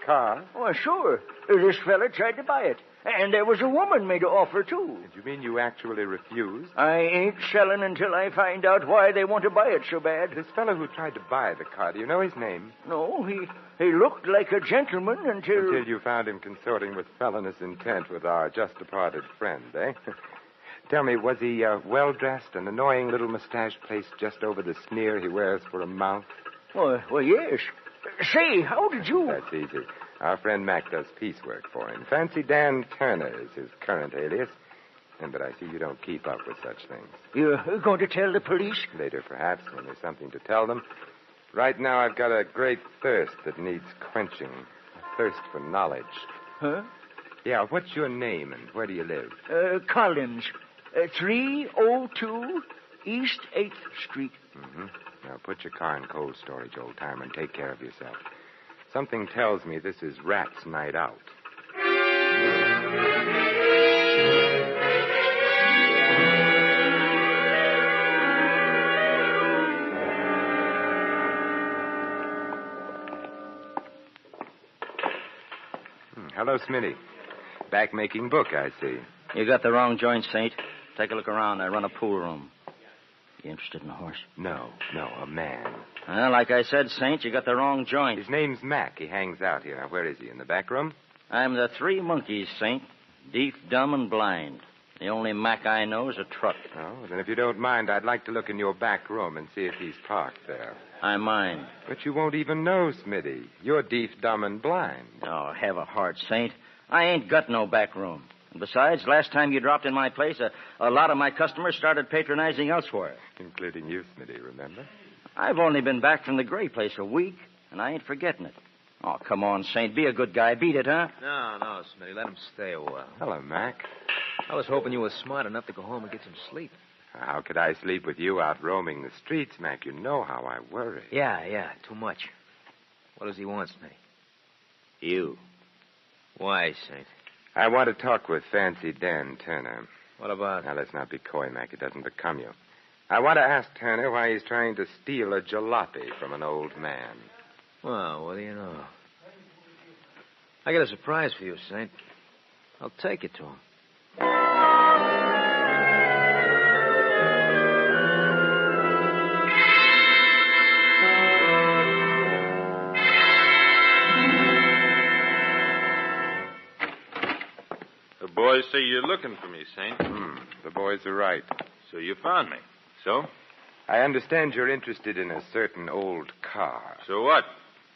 S20: car?
S1: Oh, sure. This fella tried to buy it. And there was a woman made an offer, too.
S20: Did you mean you actually refused?
S1: I ain't selling until I find out why they want to buy it so bad.
S20: This fellow who tried to buy the car, do you know his name?
S1: No, he looked like a gentleman until...
S20: Until you found him consorting with felonious intent with our just-departed friend, eh? Tell me, was he well-dressed, an annoying little mustache placed just over the sneer he wears for a mouth?
S1: Well, yes. Say, how did you...
S20: That's easy. Our friend Mac does piecework for him. Fancy Dan Turner is his current alias. But I see you don't keep up with such things.
S1: You're going to tell the police?
S20: Later, perhaps, when there's something to tell them. Right now, I've got a great thirst that needs quenching. A thirst for knowledge.
S1: Huh?
S20: Yeah, what's your name and where do you live?
S1: Collins. 302 East 8th Street.
S20: Mm-hmm. Now, put your car in cold storage, old-timer, and take care of yourself. Something tells me this is Rat's night out. Hello, Smitty. Back making book, I see.
S7: You got the wrong joint, Saint. Take a look around. I run a pool room. You interested in a horse?
S20: No, a man.
S7: Well, like I said, Saint, you got the wrong joint.
S20: His name's Mac. He hangs out here. Now, where is he? In the back room?
S7: I'm the three monkeys, Saint. Deaf, dumb, and blind. The only Mac I know is a truck.
S20: Oh, then if you don't mind, I'd like to look in your back room and see if he's parked there.
S7: I mind.
S20: But you won't even know, Smitty. You're deaf, dumb, and blind.
S7: Oh, have a heart, Saint. I ain't got no back room. And besides, last time you dropped in my place, a lot of my customers started patronizing elsewhere.
S20: Including you, Smitty, remember?
S7: I've only been back from the Gray place a week, and I ain't forgetting it. Oh, come on, Saint. Be a good guy. Beat it, huh?
S22: No, Smitty. Let him stay a while.
S20: Hello, Mac.
S22: I was hoping you were smart enough to go home and get some sleep.
S20: How could I sleep with you out roaming the streets, Mac? You know how I worry.
S22: Yeah, too much. What does he want, Smitty?
S20: You.
S22: Why, Saint?
S20: I want to talk with Fancy Dan Turner.
S22: What about?
S20: Now, let's not be coy, Mac. It doesn't become you. I want to ask Turner why he's trying to steal a jalopy from an old man.
S22: Well, what do you know? I got a surprise for you, Saint. I'll take it to him.
S12: The boys say you're looking for me, Saint.
S20: The boys are right.
S12: So you found me. So?
S20: I understand you're interested in a certain old car.
S12: So what?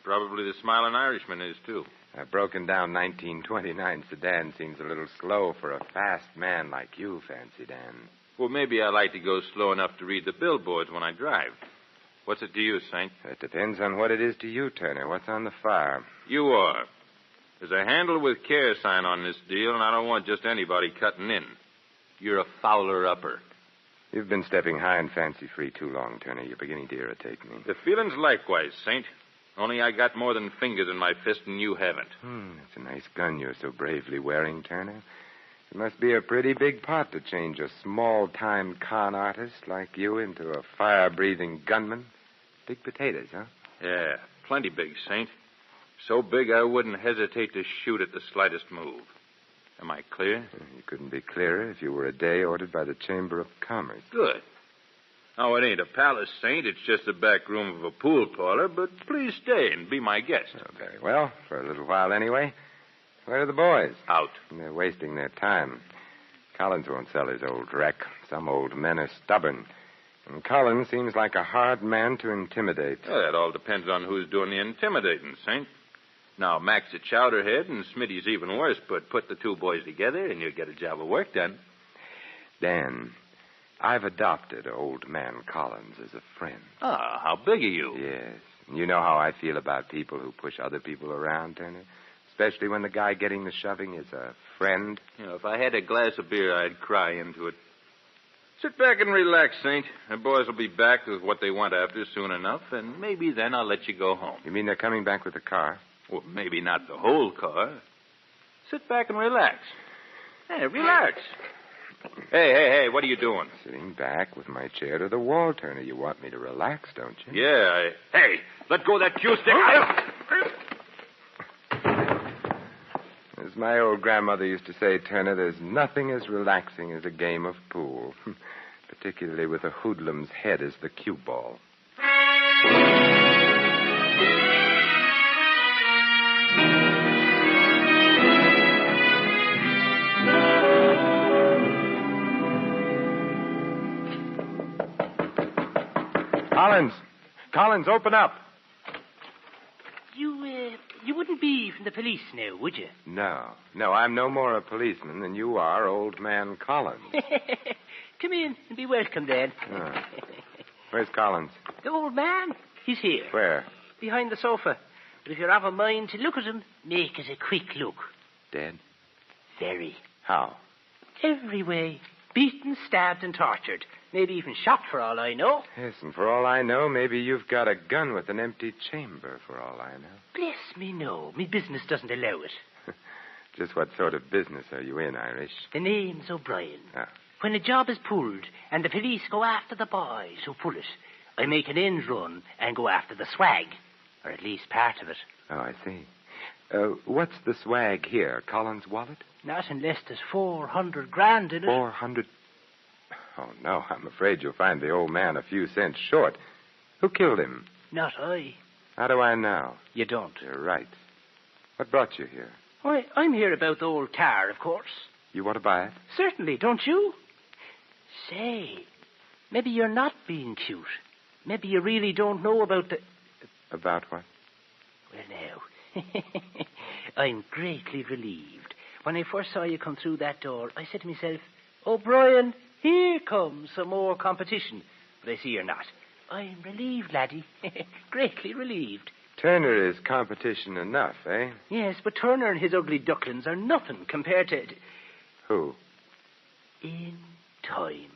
S12: Probably the Smiling Irishman is, too.
S20: A broken down 1929 sedan seems a little slow for a fast man like you, Fancy Dan.
S12: Well, maybe I like to go slow enough to read the billboards when I drive. What's it to you, Saint?
S20: It depends on what it is to you, Turner. What's on the fire?
S12: You are. There's a handle with care sign on this deal, and I don't want just anybody cutting in. You're a fouler-upper.
S20: You've been stepping high and fancy-free too long, Turner. You're beginning to irritate me.
S12: The feeling's likewise, Saint. Only I got more than fingers in my fist, and you haven't.
S20: That's a nice gun you're so bravely wearing, Turner. It must be a pretty big pot to change a small-time con artist like you into a fire-breathing gunman. Big potatoes, huh?
S12: Yeah, plenty big, Saint. So big I wouldn't hesitate to shoot at the slightest move. Am I clear?
S20: You couldn't be clearer if you were a day ordered by the Chamber of Commerce.
S12: Good. Now, it ain't a palace, Saint. It's just the back room of a pool parlor, but please stay and be my guest.
S20: Oh, very well, for a little while anyway. Where are the boys?
S12: Out.
S20: They're wasting their time. Collins won't sell his old wreck. Some old men are stubborn. And Collins seems like a hard man to intimidate.
S12: Well, that all depends on who's doing the intimidating, Saint. Now, Mac's a chowderhead and Smitty's even worse, but put the two boys together and you'll get a job of work done.
S20: Dan, I've adopted old man Collins as a friend.
S12: Ah, how big are you?
S20: Yes. You know how I feel about people who push other people around, Turner? Especially when the guy getting the shoving is a friend.
S12: You know, if I had a glass of beer, I'd cry into it. Sit back and relax, Saint. The boys will be back with what they want after soon enough, and maybe then I'll let you go home.
S20: You mean they're coming back with the car?
S12: Well, maybe not the whole car. Sit back and relax. Hey, relax. Hey, what are you doing?
S20: Sitting back with my chair to the wall, Turner. You want me to relax, don't you?
S12: Yeah, Hey, let go of that cue stick.
S20: As my old grandmother used to say, Turner, there's nothing as relaxing as a game of pool. Particularly with a hoodlum's head as the cue ball. Collins, open up.
S4: You wouldn't be from the police now, would you?
S20: No, I'm no more a policeman than you are, old man Collins.
S4: Come in and be welcome, then.
S20: Oh. Where's Collins?
S4: The old man? He's here.
S20: Where?
S4: Behind the sofa. But if you have a mind to look at him, make it a quick look.
S20: Dead?
S4: Very.
S20: How?
S4: Every way. Beaten, stabbed, and tortured. Maybe even shot, for all I know.
S20: Yes, and for all I know, maybe you've got a gun with an empty chamber, for all I know.
S4: Bless me, no. Me business doesn't allow it.
S20: Just what sort of business are you in, Irish?
S4: The name's O'Brien.
S20: Ah.
S4: When a job is pulled and the police go after the boys who pull it, I make an end run and go after the swag. Or at least part of it.
S20: Oh, I see. What's the swag here? Collins' wallet?
S4: Not unless there's 400 grand in it.
S20: 400? Oh, no, I'm afraid you'll find the old man a few cents short. Who killed him?
S4: Not I.
S20: How do I know?
S4: You don't.
S20: You're right. What brought you here?
S4: Why, I'm here about the old car, of course.
S20: You want to buy it?
S4: Certainly, don't you? Say, maybe you're not being cute. Maybe you really don't know about the...
S20: About what?
S4: Well, now, I'm greatly relieved. When I first saw you come through that door, I said to myself, O'Brien, here comes some more competition. But I see you're not. I'm relieved, laddie. Greatly relieved.
S20: Turner is competition enough, eh?
S4: Yes, but Turner and his ugly ducklings are nothing compared to...
S20: Who?
S4: In time.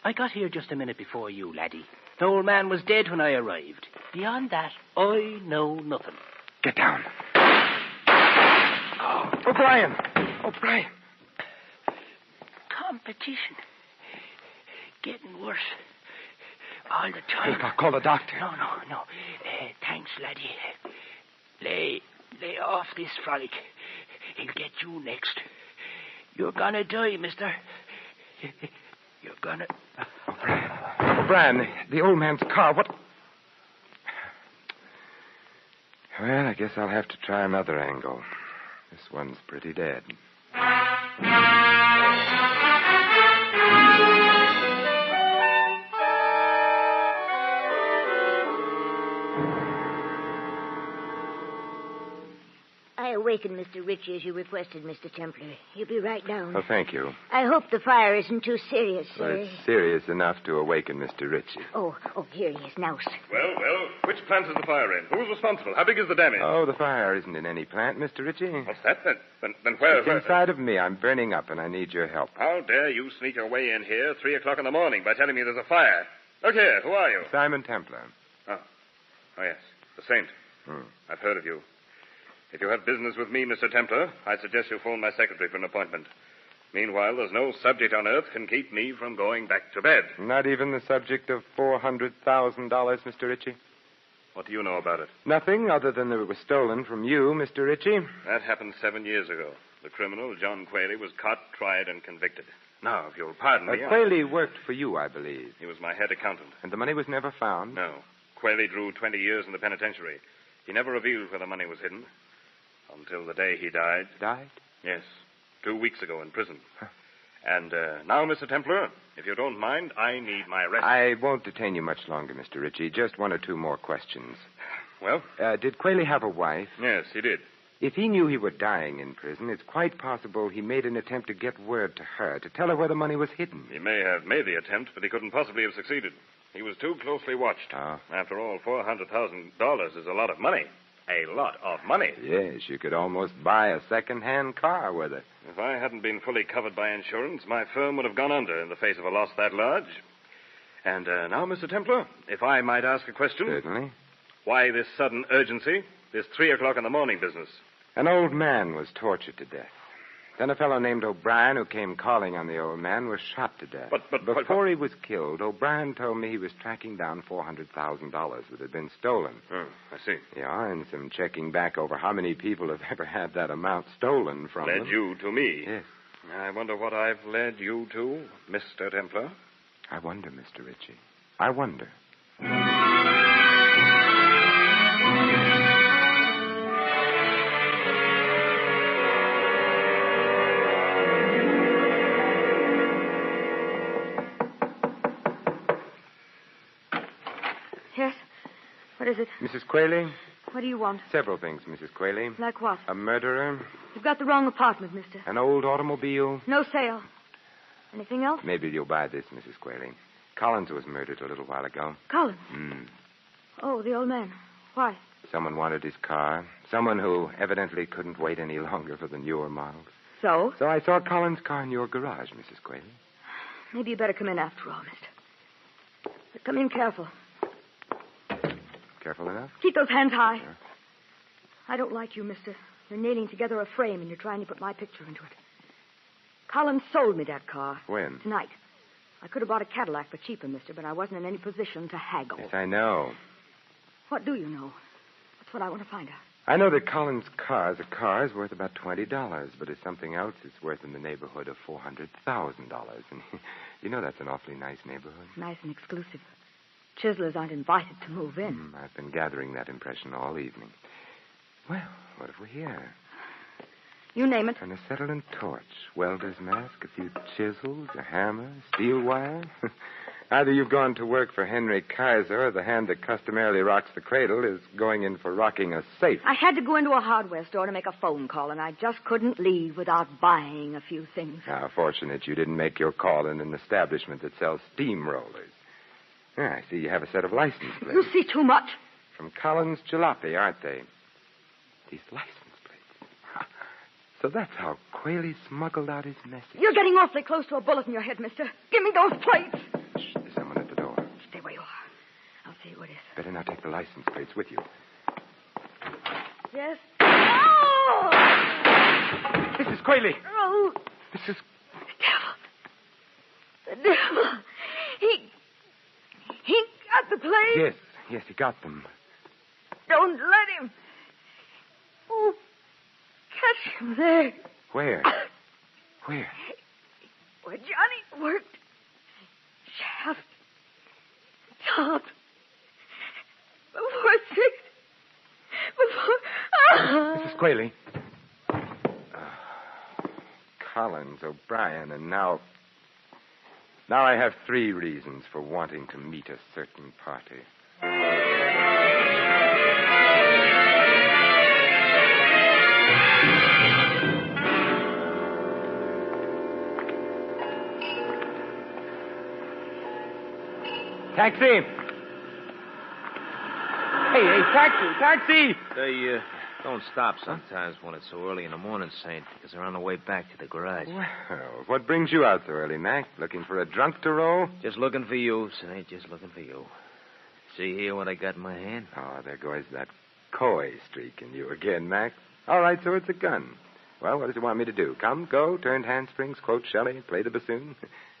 S4: I got here just a minute before you, laddie. The old man was dead when I arrived. Beyond that, I know nothing.
S20: Get down. Oh, O'Brien!
S4: Competition. Getting worse. All the time.
S20: Look, I'll call the doctor.
S4: No. Thanks, laddie. Lay off this frolic. He'll get you next. You're gonna die, mister. You're gonna...
S20: O'Brien, the old man's car, what... Well, I guess I'll have to try another angle. This one's pretty dead.
S17: I awakened Mr. Ritchie as you requested, Mr. Templar. He'll be right down.
S20: Oh, thank you.
S17: I hope the fire isn't too serious,
S20: Well,
S17: sir.
S20: it's serious enough to awaken Mr. Ritchie.
S17: Oh, here he is now, sir.
S21: Well, which plant is the fire in? Who's responsible? How big is the damage?
S20: Oh, the fire isn't in any plant, Mr. Ritchie.
S21: What's that? Then where...
S20: It's inside of me. I'm burning up, and I need your help.
S21: How dare you sneak your way in here 3 o'clock in the morning by telling me there's a fire? Look here, who are you?
S20: Simon Templar.
S21: Oh, yes, the Saint. I've heard of you. If you have business with me, Mr. Templar, I suggest you phone my secretary for an appointment. Meanwhile, there's no subject on earth can keep me from going back to bed.
S20: Not even the subject of $400,000, Mr. Ritchie?
S21: What do you know about it?
S20: Nothing other than that it was stolen from you, Mr. Ritchie.
S21: That happened 7 years ago. The criminal, John Quayle, was caught, tried, and convicted. Now, if you'll pardon me...
S20: Quayle worked for you, I believe.
S21: He was my head accountant.
S20: And the money was never found?
S21: No. Quayle drew 20 years in the penitentiary. He never revealed where the money was hidden. Until the day he died.
S20: Died?
S21: Yes. 2 weeks ago in prison. And now, Mr. Templar, if you don't mind, I need my rest.
S20: I won't detain you much longer, Mr. Ritchie. Just 1 or 2 more questions.
S21: Well?
S20: Did Quayle have a wife?
S21: Yes, he did.
S20: If he knew he were dying in prison, it's quite possible he made an attempt to get word to her, to tell her where the money was hidden.
S21: He may have made the attempt, but he couldn't possibly have succeeded. He was too closely watched.
S20: Oh.
S21: After all, $400,000 is a lot of money. A lot of money.
S20: Yes, you could almost buy a second-hand car with it.
S21: If I hadn't been fully covered by insurance, my firm would have gone under in the face of a loss that large. And now, Mr. Templar, if I might ask a question.
S20: Certainly.
S21: Why this sudden urgency, this 3 o'clock in the morning business?
S20: An old man was tortured to death. Then a fellow named O'Brien, who came calling on the old man, was shot to death.
S21: But
S20: before he was killed, O'Brien told me he was tracking down $400,000 that had been stolen.
S21: Oh, I see.
S20: Yeah, and some checking back over how many people have ever had that amount stolen from them.
S21: Led you to me.
S20: Yes.
S21: I wonder what I've led you to, Mr. Templar.
S20: I wonder, Mr. Ritchie. I wonder.
S9: Yes? What is it?
S20: Mrs. Quayle?
S9: What do you want?
S20: Several things, Mrs. Quayle.
S9: Like what?
S20: A murderer,
S9: You've got the wrong apartment, mister.
S20: an old automobile.
S9: No sale. Anything else?
S20: Maybe you'll buy this, Mrs. Quayle. Collins was murdered a little while ago.
S9: Collins.
S20: Hmm.
S9: Oh, the old man. Why?
S20: Someone wanted his car. Someone who evidently couldn't wait any longer for the newer models.
S9: So?
S20: So I saw Collins' car in your garage, Mrs. Quayle.
S9: Maybe you better come in after all, mister. But come in careful.
S20: Careful enough?
S9: Keep those hands high.
S20: Sure.
S9: I don't like you, mister. You're nailing together a frame and you're trying to put my picture into it. Collins sold me that car.
S20: When?
S9: Tonight. I could have bought a Cadillac for cheaper, mister, but I wasn't in any position to haggle.
S20: Yes, I know.
S9: What do you know? That's what I want to find out.
S20: I know that Collins' car as a car is worth about $20, but as something else, it's worth in the neighborhood of $400,000. And you know that's an awfully nice neighborhood.
S9: Nice and exclusive. Chiselers aren't invited to move in.
S20: I've been gathering that impression all evening. Well, what have we here?
S9: You name it.
S20: An acetylene torch, welder's mask, a few chisels, a hammer, steel wire. Either you've gone to work for Henry Kaiser, or the hand that customarily rocks the cradle is going in for rocking a safe.
S9: I had to go into a hardware store to make a phone call, and I just couldn't leave without buying a few things.
S20: How fortunate you didn't make your call in an establishment that sells steamrollers. I see you have a set of license plates.
S9: You see too much.
S20: From Collins Jalopy, aren't they? These license plates. So that's how Quayle smuggled out his message.
S9: You're getting awfully close to a bullet in your head, mister. Give me those plates.
S20: Shh, there's someone at the door.
S9: Stay where you are. I'll see who it is.
S20: Better not take the license plates with you.
S9: Yes? Oh!
S20: Mrs. Quayle!
S9: Oh!
S20: Mrs.
S9: The devil. He got the plates.
S20: Yes, he got them.
S9: Don't let him. Oh, catch him there.
S20: Where? Where?
S9: Where Johnny worked. Shaft. Top. Before 6. Before...
S20: Mrs. Quayle. Collins, O'Brien, and now I have 3 reasons for wanting to meet a certain party. Taxi! Hey, taxi!
S22: They don't stop sometimes when it's so early in the morning, Saint, because they're on the way back to the garage.
S20: Well, what brings you out so early, Mac? Looking for a drunk to roll?
S22: Just looking for you, Saint, just looking for you. See here what I got in my hand?
S20: Oh, there goes that coy streak in you again, Mac. All right, so it's a gun. Well, what does he want me to do? Come, go, turned handsprings, quote Shelley, play the bassoon?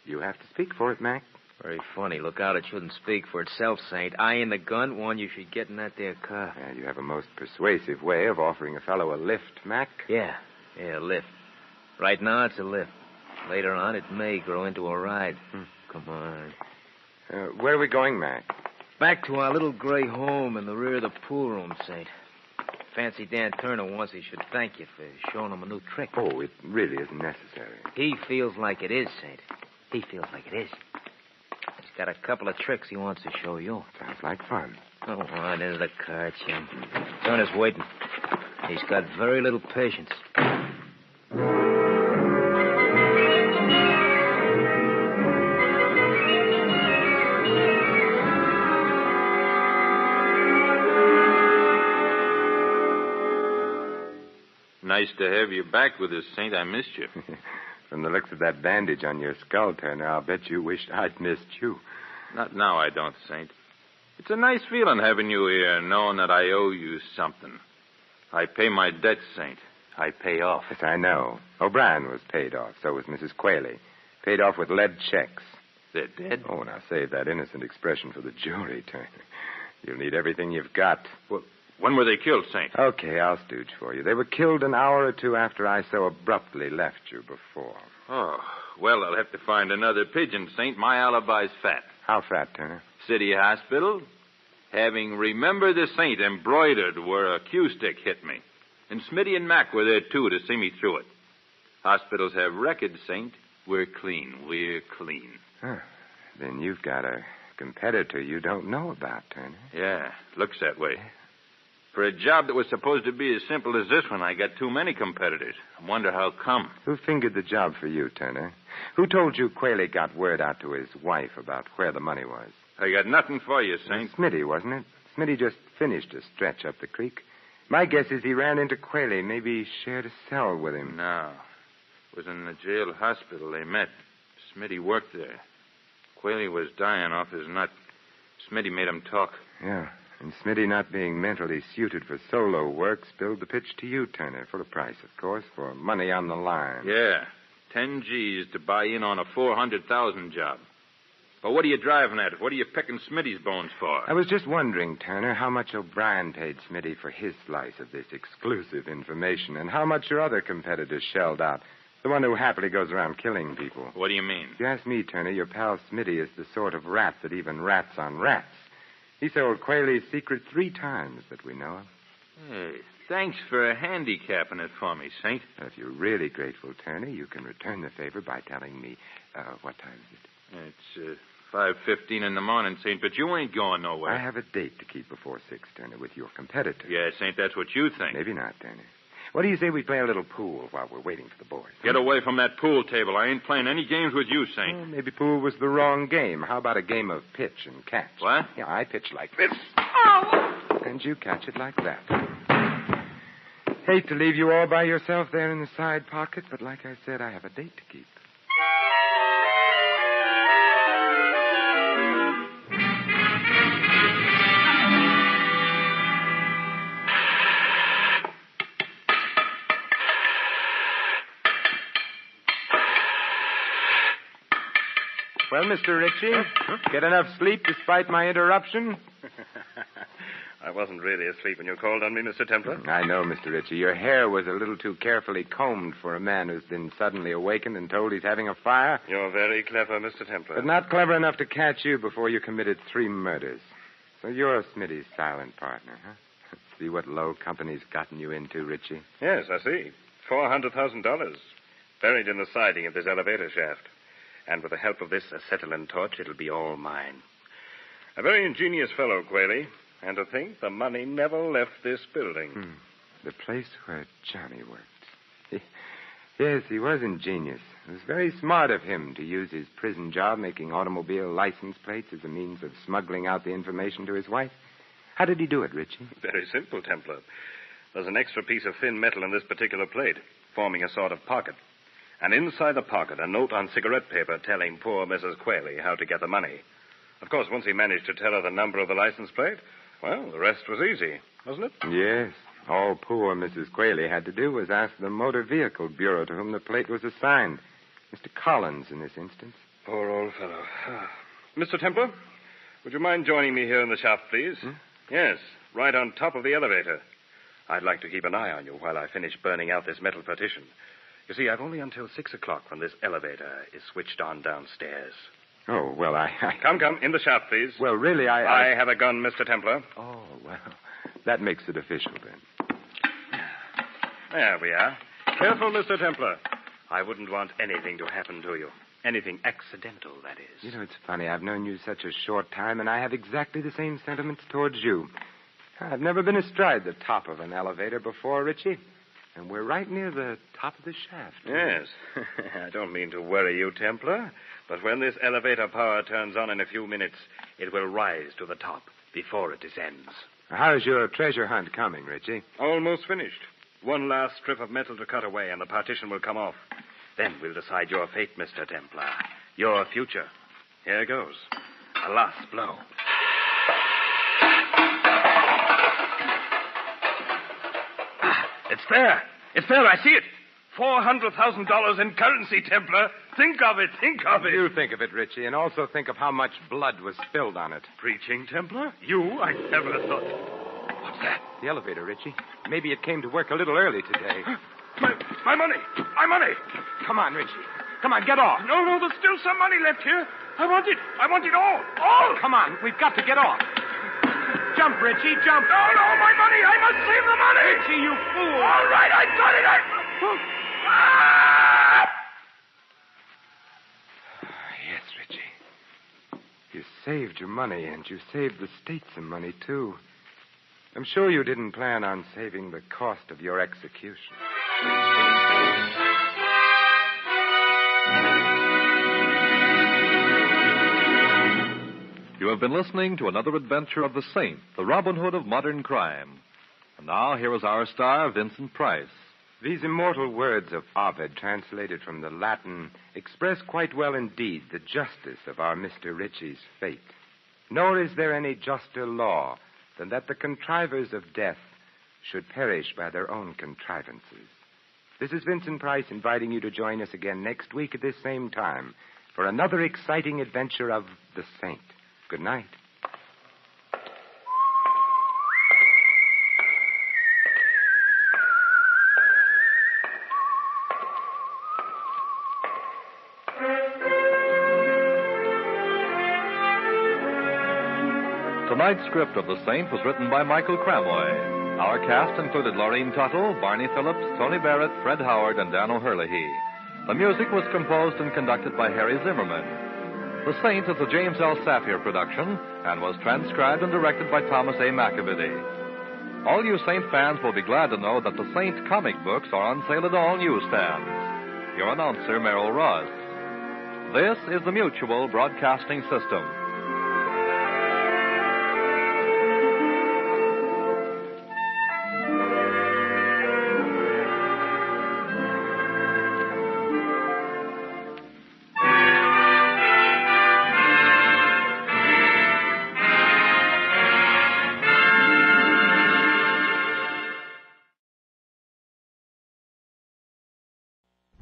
S20: You have to speak for it, Mac.
S22: Very funny. Look out, it shouldn't speak for itself, Saint. I and the gun warn you should get in that there car.
S20: Yeah, you have a most persuasive way of offering a fellow a lift, Mac.
S22: Yeah, a lift. Right now, it's a lift. Later on, it may grow into a ride. Come on.
S20: Where are we going, Mac?
S22: Back to our little gray home in the rear of the pool room, Saint. Fancy Dan Turner wants he should thank you for showing him a new trick.
S20: Oh, it really isn't necessary.
S22: He feels like it is, Saint. He feels like it is. He's got a couple of tricks he wants to show you.
S20: Sounds like fun.
S22: Oh, on into the car, Jim. Turner's waiting. He's got very little patience.
S12: Nice to have you back with us, Saint. I missed you.
S20: From the looks of that bandage on your skull, Turner, I'll bet you wished I'd missed you.
S12: Not now, I don't, Saint. It's a nice feeling having you here, knowing that I owe you something. I pay my debts, Saint. I pay off.
S20: Yes, I know. O'Brien was paid off. So was Mrs. Quayle. Paid off with lead checks.
S12: They're dead?
S20: Oh, now save that innocent expression for the jury, Turner. You'll need everything you've got.
S12: Well, when were they killed, Saint?
S20: Okay, I'll stooge for you. They were killed an hour or two after I so abruptly left you before.
S12: Oh, well, I'll have to find another pigeon, Saint. My alibi's fat.
S20: How fat, Turner?
S12: City hospital. Having Remember the Saint embroidered where a cue stick hit me. And Smitty and Mac were there, too, to see me through it. Hospitals have records, Saint. We're clean. We're clean.
S20: Huh. Then you've got a competitor you don't know about, Turner.
S12: Yeah, looks that way. For a job that was supposed to be as simple as this one, I got too many competitors. I wonder how come.
S20: Who fingered the job for you, Turner? Who told you Quayle got word out to his wife about where the money was?
S12: I got nothing for you, Saint.
S20: Smitty, wasn't it? Smitty just finished a stretch up the creek. My guess is he ran into Quayle, maybe shared a cell with him.
S12: No. It was in the jail hospital they met. Smitty worked there. Quayle was dying off his nut. Smitty made him talk.
S20: Yeah. And Smitty, not being mentally suited for solo work, spilled the pitch to you, Turner, for a price, of course, for money on the line.
S12: Yeah, 10 G's to buy in on a 400,000 job. But what are you driving at? What are you picking Smitty's bones for?
S20: I was just wondering, Turner, how much O'Brien paid Smitty for his slice of this exclusive information, and how much your other competitors shelled out. The one who happily goes around killing people.
S12: What do you mean?
S20: If you ask me, Turner, your pal Smitty is the sort of rat that even rats on rats. He sold Quayle's secret 3 times that we know of.
S12: Hey, thanks for handicapping it for me, Saint.
S20: If you're really grateful, Turner, you can return the favor by telling me, what time is it?
S12: It's 5:15 in the morning, Saint, but you ain't going nowhere.
S20: I have a date to keep before 6, Turner, with your competitor.
S12: Yeah, Saint, that's what you think.
S20: Maybe not, Turner. What do you say we play a little pool while we're waiting for the boys?
S12: Get away from that pool table. I ain't playing any games with you, Saint.
S20: Well, maybe pool was the wrong game. How about a game of pitch and catch?
S12: What?
S20: Yeah, I pitch like this. Oh! And you catch it like that. Hate to leave you all by yourself there in the side pocket, but like I said, I have a date to keep. Well, Mr. Ritchie, get enough sleep despite my interruption?
S21: I wasn't really asleep when you called on me, Mr. Templar.
S20: I know, Mr. Ritchie. Your hair was a little too carefully combed for a man who's been suddenly awakened and told he's having a fire.
S21: You're very clever, Mr. Templar.
S20: But not clever enough to catch you before you committed 3 murders. So you're Smitty's silent partner, huh? See what low company's gotten you into, Ritchie?
S21: Yes, I see. $400,000 buried in the siding of this elevator shaft. And with the help of this acetylene torch, it'll be all mine. A very ingenious fellow, Quayle. And to think the money never left this building.
S20: The place where Johnny worked. Yes, he was ingenious. It was very smart of him to use his prison job making automobile license plates as a means of smuggling out the information to his wife. How did he do it, Ritchie?
S21: Very simple, Templar. There's an extra piece of thin metal in this particular plate, forming a sort of pocket. And inside the pocket, a note on cigarette paper telling poor Mrs. Quayle how to get the money. Of course, once he managed to tell her the number of the license plate, well, the rest was easy, wasn't it?
S20: Yes. All poor Mrs. Quayle had to do was ask the Motor Vehicle Bureau to whom the plate was assigned. Mr. Collins, in this instance.
S21: Poor old fellow. Mr. Templar, would you mind joining me here in the shaft, please? Yes, right on top of the elevator. I'd like to keep an eye on you while I finish burning out this metal partition. You see, I've only until 6 o'clock when this elevator is switched on downstairs.
S20: Oh, well, I...
S21: Come, in the shaft, please.
S20: Well, really,
S21: I have a gun, Mr. Templar.
S20: Oh, well, that makes it official, then.
S21: There we are. Careful, Mr. Templar. I wouldn't want anything to happen to you.
S15: Anything accidental, that is.
S20: You know, it's funny. I've known you such a short time, and I have exactly the same sentiments towards you. I've never been astride the top of an elevator before, Richie. And we're right near the top of the shaft.
S21: Yes. I don't mean to worry you, Templar, but when this elevator power turns on in a few minutes, it will rise to the top before it descends.
S20: How's your treasure hunt coming, Richie?
S21: Almost finished. One last strip of metal to cut away, and the partition will come off. Then we'll decide your fate, Mr. Templar. Your future. Here goes. A last blow. It's there. It's there. I see it. $400,000 in currency, Templar. Think of it. Think of it.
S20: You think of it, Richie, and also think of how much blood was spilled on it.
S21: Preaching, Templar? You? I never thought. What's that?
S20: The elevator, Richie. Maybe it came to work a little early today.
S21: My money. My money.
S20: Come on, Richie. Come on, get off.
S21: No, there's still some money left here. I want it. I want it all. All.
S20: Come on. We've got to get off. Jump, Richie, jump.
S21: No, my money. I must save the money.
S20: Richie, you fool.
S21: All right, I got it.
S20: Yes, Richie. You saved your money, and you saved the state some money, too. I'm sure you didn't plan on saving the cost of your execution.
S19: You have been listening to another adventure of the Saint, the Robin Hood of modern crime. And now, here is our star, Vincent Price.
S20: These immortal words of Ovid, translated from the Latin, express quite well indeed the justice of our Mr. Ritchie's fate. Nor is there any juster law than that the contrivers of death should perish by their own contrivances. This is Vincent Price inviting you to join us again next week at this same time for another exciting adventure of the Saint. Good night.
S19: Tonight's script of The Saint was written by Michael Cramoy. Our cast included Laureen Tuttle, Barney Phillips, Tony Barrett, Fred Howard, and Dan O'Herlihy. The music was composed and conducted by Harry Zimmerman. The Saint is a James L. Safier production and was transcribed and directed by Thomas A. McAvity. All you Saint fans will be glad to know that the Saint comic books are on sale at all newsstands. Your announcer, Merrill Ross. This is the Mutual Broadcasting System.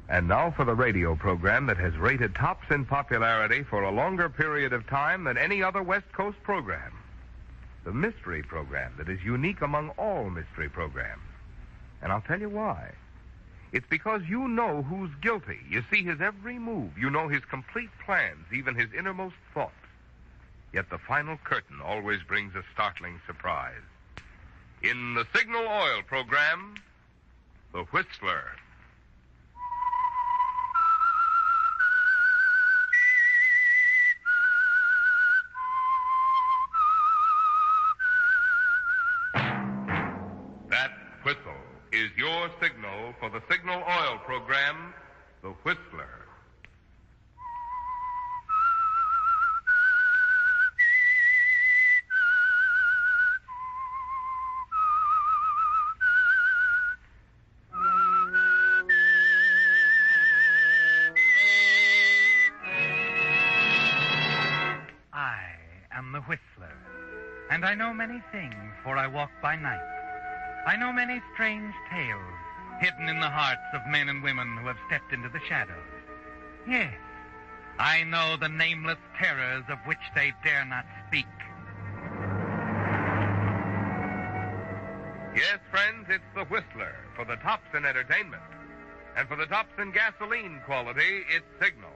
S16: And now for the radio program that has rated tops in popularity for a longer period of time than any other West Coast program. The mystery program that is unique among all mystery programs. And I'll tell you why. It's because you know who's guilty. You see his every move. You know his complete plans, even his innermost thoughts. Yet the final curtain always brings a startling surprise. In the Signal Oil program, The Whistler. Whistle is your signal for the Signal Oil program, The Whistler.
S18: I am the Whistler, and I know many things, for I walk by night. I know many strange tales hidden in the hearts of men and women who have stepped into the shadows. Yes, I know the nameless terrors of which they dare not speak.
S16: Yes, friends, it's the Whistler for the tops in entertainment. And for the tops in gasoline quality, it's Signal.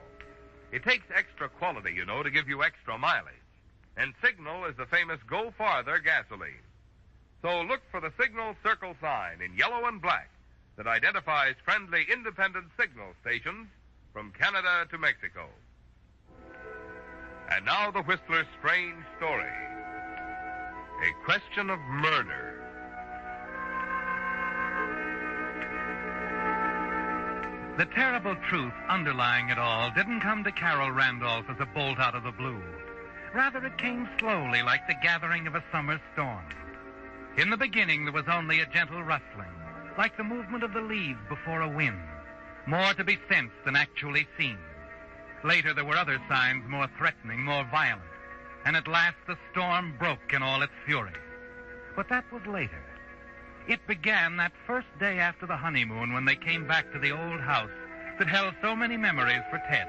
S16: It takes extra quality, you know, to give you extra mileage. And Signal is the famous Go Farther gasoline. So look for the Signal circle sign in yellow and black that identifies friendly independent signal stations from Canada to Mexico. And now the Whistler's strange story. A question of murder.
S18: The terrible truth underlying it all didn't come to Carol Randolph as a bolt out of the blue. Rather, it came slowly, like the gathering of a summer storm. In the beginning, there was only a gentle rustling, like the movement of the leaves before a wind, more to be sensed than actually seen. Later, there were other signs more threatening, more violent, and at last the storm broke in all its fury. But that was later. It began that first day after the honeymoon when they came back to the old house that held so many memories for Ted.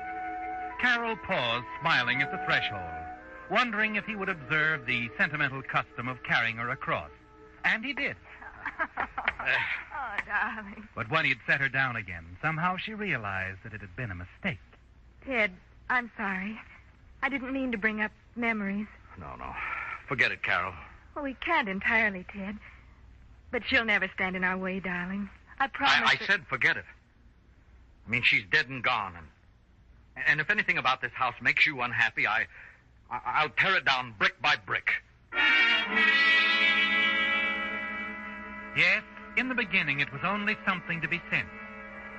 S18: Carol paused, smiling at the threshold, wondering if he would observe the sentimental custom of carrying her across. And he did.
S6: Oh, darling.
S18: But when he'd set her down again, somehow she realized that it had been a mistake.
S6: Ted, I'm sorry. I didn't mean to bring up memories.
S10: No. Forget it, Carol.
S6: Well, we can't entirely, Ted. But she'll never stand in our way, darling. I promise.
S10: I said forget it. I mean, she's dead and gone. And if anything about this house makes you unhappy, I'll tear it down brick by brick.
S18: Yes, in the beginning it was only something to be sensed.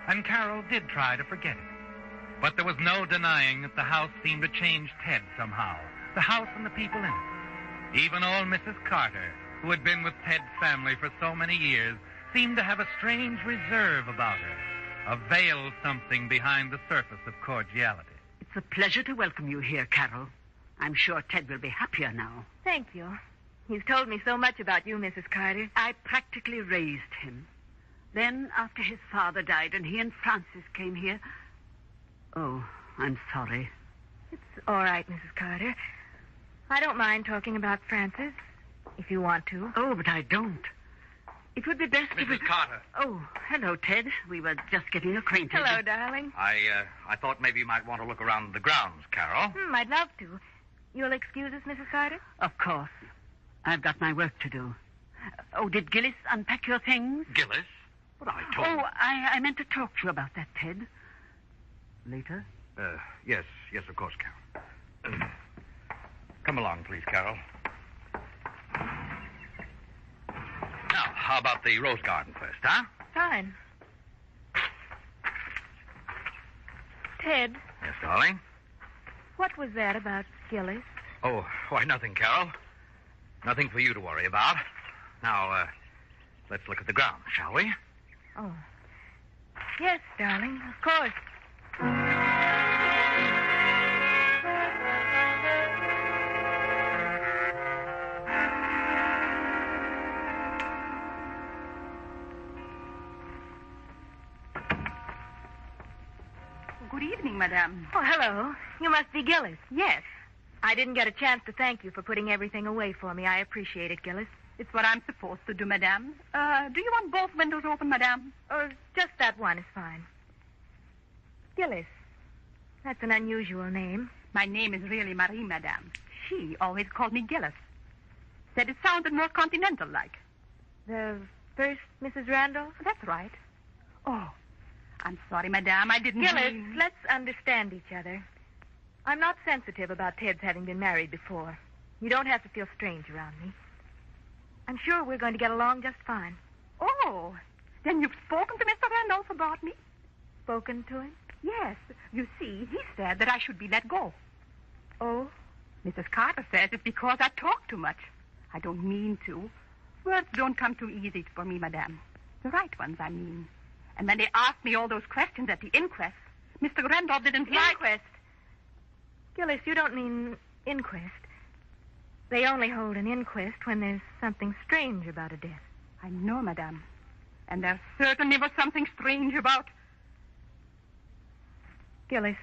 S18: And Carol did try to forget it. But there was no denying that the house seemed to change Ted somehow. The house and the people in it. Even old Mrs. Carter, who had been with Ted's family for so many years, seemed to have a strange reserve about her, a veiled something behind the surface of cordiality.
S13: It's a pleasure to welcome you here, Carol. I'm sure Ted will be happier now.
S6: Thank you. He's told me so much about you, Mrs. Carter.
S13: I practically raised him. Then, after his father died and he and Francis came here... Oh, I'm sorry.
S6: It's all right, Mrs. Carter. I don't mind talking about Francis, if you want to.
S13: Oh, but I don't. It would be best if...
S10: Mrs. Carter.
S13: Oh, hello, Ted. We were just getting acquainted.
S6: Hello, darling.
S10: I thought maybe you might want to look around the grounds, Carol.
S6: I'd love to. You'll excuse us, Mrs. Carter?
S13: Of course. I've got my work to do. Oh, did Gillis unpack your things?
S10: Gillis? But I told
S13: Oh, I meant to talk to you about that, Ted. Later?
S10: Yes, of course, Carol. Come along, please, Carol. Now, how about the rose garden first, huh?
S6: Fine. Ted.
S10: Yes, darling?
S6: What was that about Gillis?
S10: Oh, why, nothing, Carol. Nothing for you to worry about. Now, let's look at the ground, shall we?
S6: Oh. Yes, darling, of course.
S23: Good evening, madame.
S6: Oh, hello. You must be Gillis.
S23: Yes.
S6: I didn't get a chance to thank you for putting everything away for me. I appreciate it, Gillis.
S23: It's what I'm supposed to do, madame. Do you want both windows open, madame?
S6: Just that one is fine. Gillis. That's an unusual name.
S23: My name is really Marie, madame. She always called me Gillis. Said it sounded more continental-like.
S6: The first Mrs. Randolph?
S23: That's right. Oh, I'm sorry, madame. I didn't
S6: Gillis,
S23: mean...
S6: let's understand each other. I'm not sensitive about Ted's having been married before. You don't have to feel strange around me. I'm sure we're going to get along just fine.
S23: Oh, then you've spoken to Mr. Randolph about me?
S6: Spoken to him?
S23: Yes. You see, he said that I should be let go.
S6: Oh?
S23: Mrs. Carter says it's because I talk too much. I don't mean to. Words don't come too easy for me, madame. The right ones, I mean. And when they asked me all those questions at the inquest, Mr. Randolph didn't like...
S6: Inquest? Gillis, you don't mean inquest. They only hold an inquest when there's something strange about a death.
S23: I know, madame. And there certainly was something strange about...
S6: Gillis.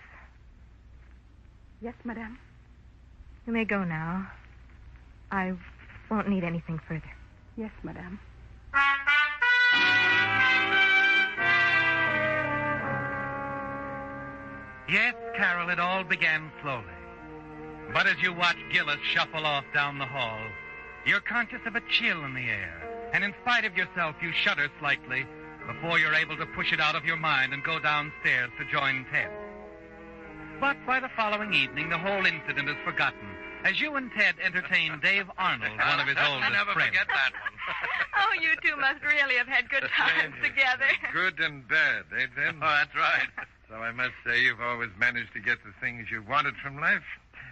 S23: Yes, madame?
S6: You may go now. I won't need anything further.
S23: Yes, madame.
S18: Yes, Carol, it all began slowly. But as you watch Gillis shuffle off down the hall, you're conscious of a chill in the air. And in spite of yourself, you shudder slightly before you're able to push it out of your mind and go downstairs to join Ted. But by the following evening, the whole incident is forgotten, as you and Ted entertain Dave Arnold, one of his oldest
S10: never
S18: friends.
S10: forget that one.
S6: Oh, you two must really have had good times together.
S2: Good and bad, eh, Ted?
S10: Oh, that's right.
S2: So I must say you've always managed to get the things you wanted from life.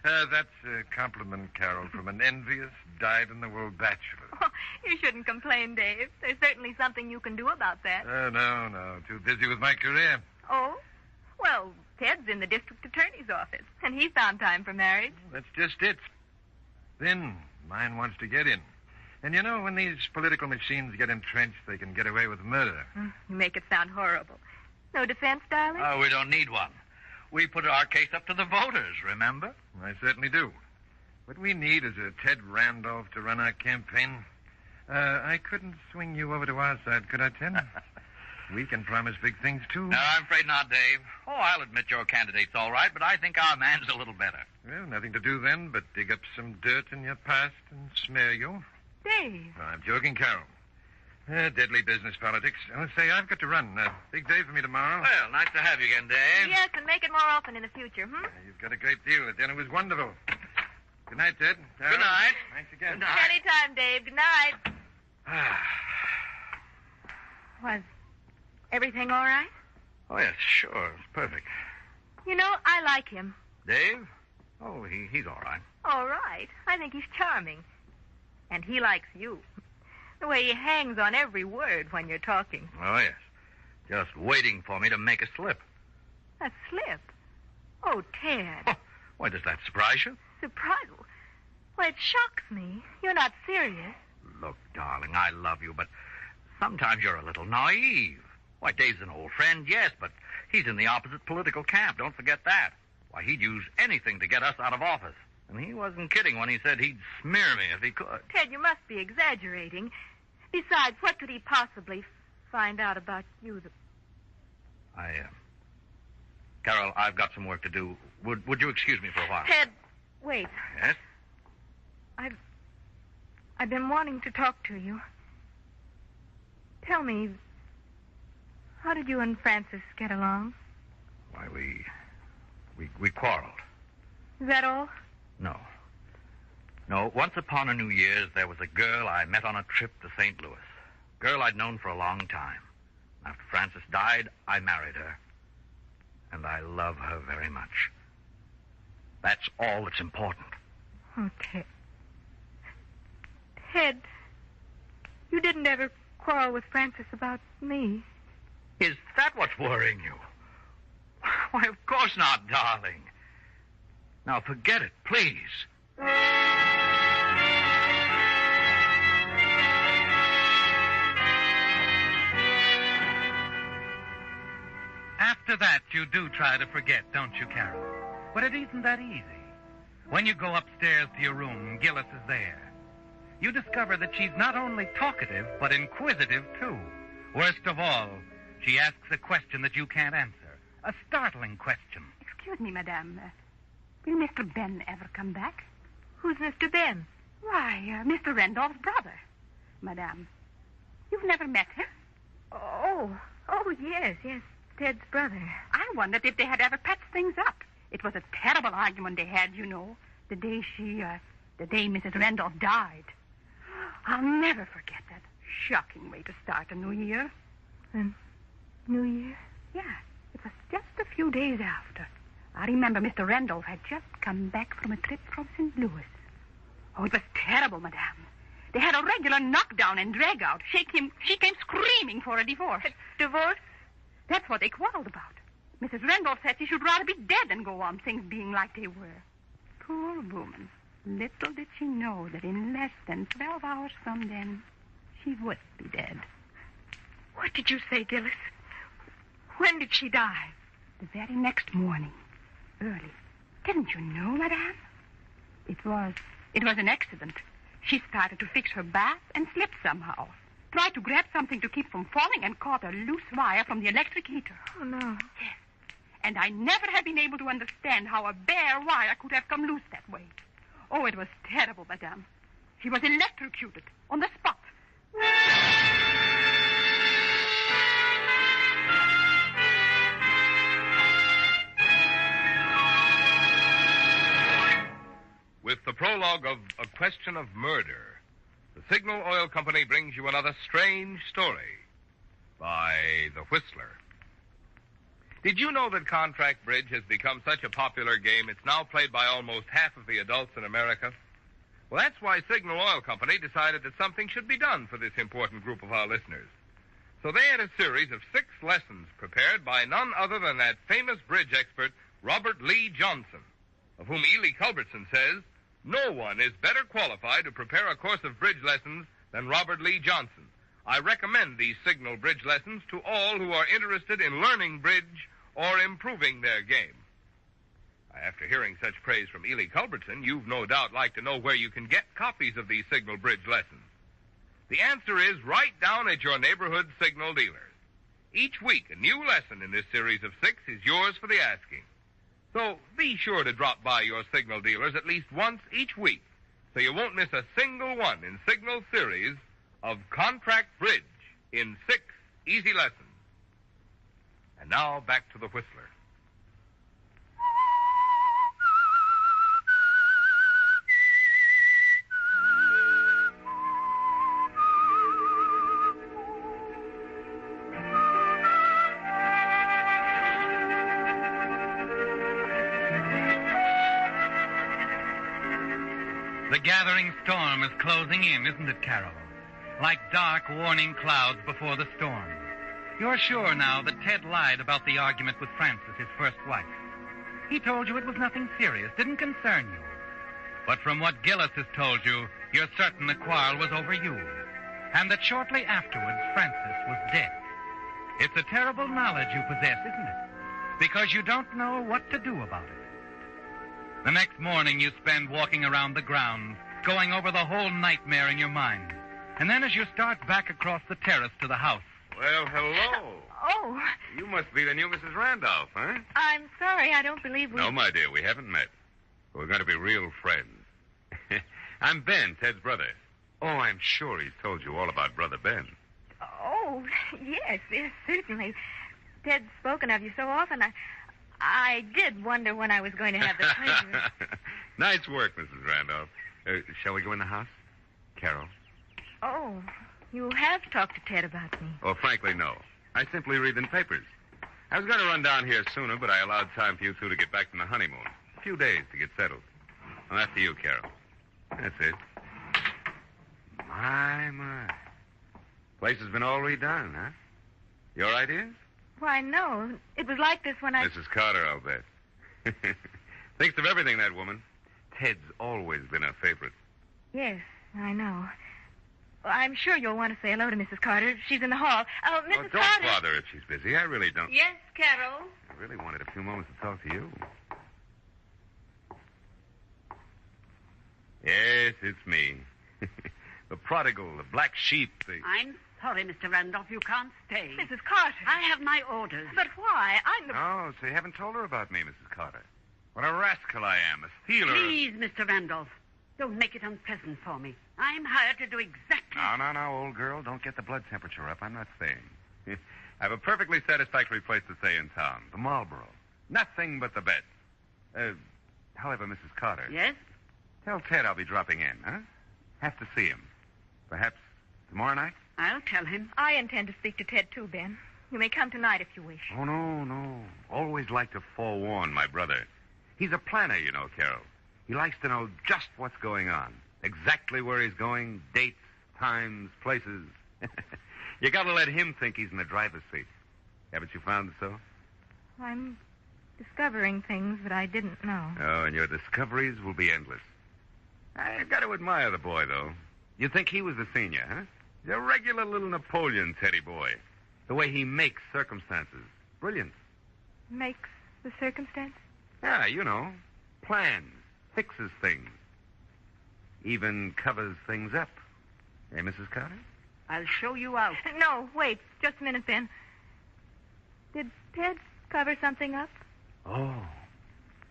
S2: That's a compliment, Carol, from an envious, dyed-in-the-wool bachelor.
S6: Oh, you shouldn't complain, Dave. There's certainly something you can do about that.
S2: No. Too busy with my career.
S6: Oh? Well, Ted's in the district attorney's office, and he found time for marriage.
S2: That's just it. Then mine wants to get in. And you know, when these political machines get entrenched, they can get away with murder.
S6: You make it sound horrible. No defense, darling?
S10: Oh, we don't need one. We put our case up to the voters, remember?
S2: I certainly do. What we need is a Ted Randolph to run our campaign. I couldn't swing you over to our side, could I, Ted? We can promise big things, too.
S10: No, I'm afraid not, Dave. Oh, I'll admit your candidate's all right, but I think our man's a little better.
S2: Well, nothing to do then but dig up some dirt in your past and smear you.
S6: Dave.
S2: No, I'm joking, Carol. Deadly business politics. I'll say I've got to run. Big day for me tomorrow.
S10: Well, nice to have you again, Dave.
S6: Yes, and make it more often in the future,
S2: You've got a great deal. The dinner was wonderful. Good night, Ted.
S10: Good night.
S2: Thanks again.
S10: Good night.
S6: Anytime, Dave. Good night. Was everything all right?
S10: Oh, yes, sure. It's perfect.
S6: You know, I like him.
S10: Dave? Oh, he's all right.
S6: All right. I think he's charming. And he likes you. The way he hangs on every word when you're talking.
S10: Oh, yes. Just waiting for me to make a slip.
S6: A slip? Oh, Ted.
S10: Oh, why, does that surprise you?
S6: Surprise? Well, it shocks me. You're not serious.
S10: Look, darling, I love you, but sometimes you're a little naive. Why, Dave's an old friend, yes, but he's in the opposite political camp. Don't forget that. Why, he'd use anything to get us out of office. And he wasn't kidding when he said he'd smear me if he could.
S6: Ted, you must be exaggerating. Besides, what could he possibly find out about you?
S10: Carol, I've got some work to do. Would you excuse me for a while?
S6: Ted, wait.
S10: Yes?
S6: I've been wanting to talk to you. Tell me, how did you and Francis get along?
S10: Why, we quarreled.
S6: Is that all?
S10: No. Once upon a New Year's, there was a girl I met on a trip to St. Louis. A girl I'd known for a long time. After Francis died, I married her. And I love her very much. That's all that's important.
S6: Oh, Ted. Ted, you didn't ever quarrel with Francis about me.
S10: Is that what's worrying you? Why, of course not, darling. Now, forget it, please.
S18: After that, you do try to forget, don't you, Carol? But it isn't that easy. When you go upstairs to your room, Gillis is there. You discover that she's not only talkative, but inquisitive, too. Worst of all, she asks a question that you can't answer. A startling question.
S23: Excuse me, madame. Will Mr. Ben ever come back?
S6: Who's Mr. Ben?
S23: Why, Mr. Randolph's brother. Madame, you've never met him?
S6: Oh, yes, Ted's brother.
S23: I wondered if they had ever patched things up. It was a terrible argument they had, you know, the day Mrs. Randolph died. I'll never forget that shocking way to start a new year.
S6: New Year?
S23: Yeah, it was just a few days after. I remember Mr. Randolph had just come back from a trip from St. Louis. Oh, it was terrible, madame. They had a regular knockdown and drag-out. She came screaming for a divorce.
S6: Divorce?
S23: That's what they quarreled about. Mrs. Randolph said she should rather be dead than go on things being like they were. Poor woman. Little did she know that in less than 12 hours from then, she would be dead.
S6: What did you say, Gillis? When did she die?
S23: The very next morning. Early. Didn't you know, madame? It was an accident. She started to fix her bath and slipped somehow. Tried to grab something to keep from falling and caught a loose wire from the electric heater.
S6: Oh, no.
S23: Yes. And I never have been able to understand how a bare wire could have come loose that way. Oh, it was terrible, madame. She was electrocuted on the spot.
S16: question of murder, the Signal Oil Company brings you another strange story by The Whistler. Did you know that contract bridge has become such a popular game it's now played by almost half of the adults in America? Well, that's why Signal Oil Company decided that something should be done for this important group of our listeners. So they had a series of 6 lessons prepared by none other than that famous bridge expert, Robert Lee Johnson, of whom Ely Culbertson says, no one is better qualified to prepare a course of bridge lessons than Robert Lee Johnson. I recommend these Signal bridge lessons to all who are interested in learning bridge or improving their game. After hearing such praise from Ely Culbertson, you've no doubt like to know where you can get copies of these Signal bridge lessons. The answer is right down at your neighborhood Signal dealer. Each week, a new lesson in this series of 6 is yours for the asking. So be sure to drop by your Signal dealers at least once each week so you won't miss a single one in Signal's series of Contract Bridge in 6 easy lessons. And now back to the Whistler.
S18: The gathering storm is closing in, isn't it, Carol? Like dark, warning clouds before the storm. You're sure now that Ted lied about the argument with Frances, his first wife. He told you it was nothing serious, didn't concern you. But from what Gillis has told you, you're certain the quarrel was over you, and that shortly afterwards Frances was dead. It's a terrible knowledge you possess, isn't it? Because you don't know what to do about it. The next morning you spend walking around the grounds, going over the whole nightmare in your mind. And then as you start back across the terrace to the house...
S20: Well, hello.
S6: Oh.
S20: You must be the new Mrs. Randolph, huh?
S6: I'm sorry, I don't believe we...
S20: No, my dear, we haven't met. We're going to be real friends. I'm Ben, Ted's brother. Oh, I'm sure he's told you all about Brother Ben.
S6: Oh, yes, certainly. Ted's spoken of you so often, I did wonder when I was going to have the pleasure.
S20: Nice work, Mrs. Randolph. Shall we go in the house? Carol?
S6: Oh, you have talked to Ted about me.
S20: Oh, frankly, no. I simply read the papers. I was going to run down here sooner, but I allowed time for you two to get back from the honeymoon. A few days to get settled. Well, after you, Carol. That's it. My. Place has been all redone, huh? Your ideas?
S6: Why, no. It was like this when I...
S20: Mrs. Carter, I'll bet. Thinks of everything, that woman. Ted's always been her favorite.
S6: Yes, I know. Well, I'm sure you'll want to say hello to Mrs. Carter. She's in the hall. Oh, Mrs.
S20: Don't
S6: Carter.
S20: bother if she's busy. I really don't.
S23: Yes, Carol?
S20: I really wanted a few moments to talk to you. Yes, it's me. The prodigal, the black sheep.
S13: I'm sorry, Mr. Randolph. You can't stay.
S6: Mrs. Carter.
S13: I have my orders.
S6: But why? I'm the...
S20: Oh, so you haven't told her about me, Mrs. Carter. What a rascal I am, a stealer.
S13: Please, Mr. Randolph. Don't make it unpleasant for me. I'm hired to do exactly...
S20: No, old girl. Don't get the blood temperature up. I'm not staying. I have a perfectly satisfactory place to stay in town. The Marlborough. Nothing but the best. However, Mrs. Carter.
S13: Yes?
S20: Tell Ted I'll be dropping in, huh? Have to see him. Perhaps tomorrow night?
S13: I'll tell him.
S6: I intend to speak to Ted, too, Ben. You may come tonight if you wish.
S20: Oh, no. Always like to forewarn my brother. He's a planner, you know, Carol. He likes to know just what's going on. Exactly where he's going, dates, times, places. You gotta let him think he's in the driver's seat. Haven't you found so?
S6: I'm discovering things that I didn't know.
S20: Oh, and your discoveries will be endless. I've got to admire the boy, though. You'd think he was the senior, huh? He's a regular little Napoleon Teddy boy. The way he makes circumstances. Brilliant.
S6: Makes the circumstance?
S20: Yeah, you know. Plans. Fixes things. Even covers things up. Eh, Mrs. Carter?
S13: I'll show you out.
S6: No, wait. Just a minute, Ben. Did Ted cover something up?
S20: Oh.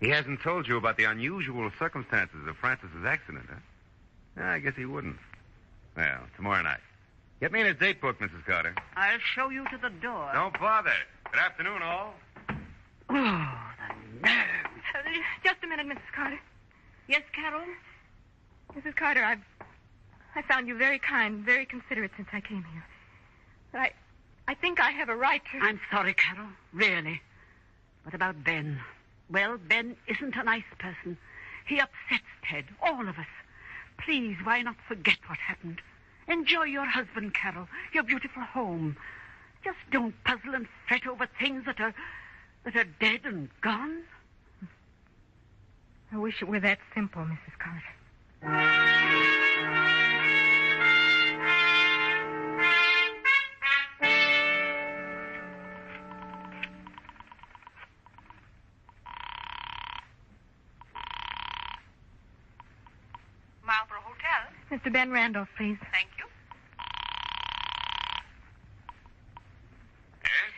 S20: He hasn't told you about the unusual circumstances of Frances's accident, huh? I guess he wouldn't. Well, tomorrow night. Get me in his date book, Mrs. Carter.
S13: I'll show you to the door.
S20: Don't bother. Good afternoon, all.
S13: Oh, the nerve.
S6: Just a minute, Mrs. Carter.
S13: Yes, Carol?
S6: Mrs. Carter, I found you very kind, very considerate since I came here. But I think I have a right to...
S13: I'm sorry, Carol, really. What about Ben? Well, Ben isn't a nice person. He upsets Ted, all of us. Please, why not forget what happened? Enjoy your husband, Carol, your beautiful home. Just don't puzzle and fret over things that are dead and gone.
S6: I wish it were that simple, Mrs. Carter.
S23: Marlborough Hotel.
S6: Mr. Ben Randolph, please.
S23: Thank you.
S3: Yes?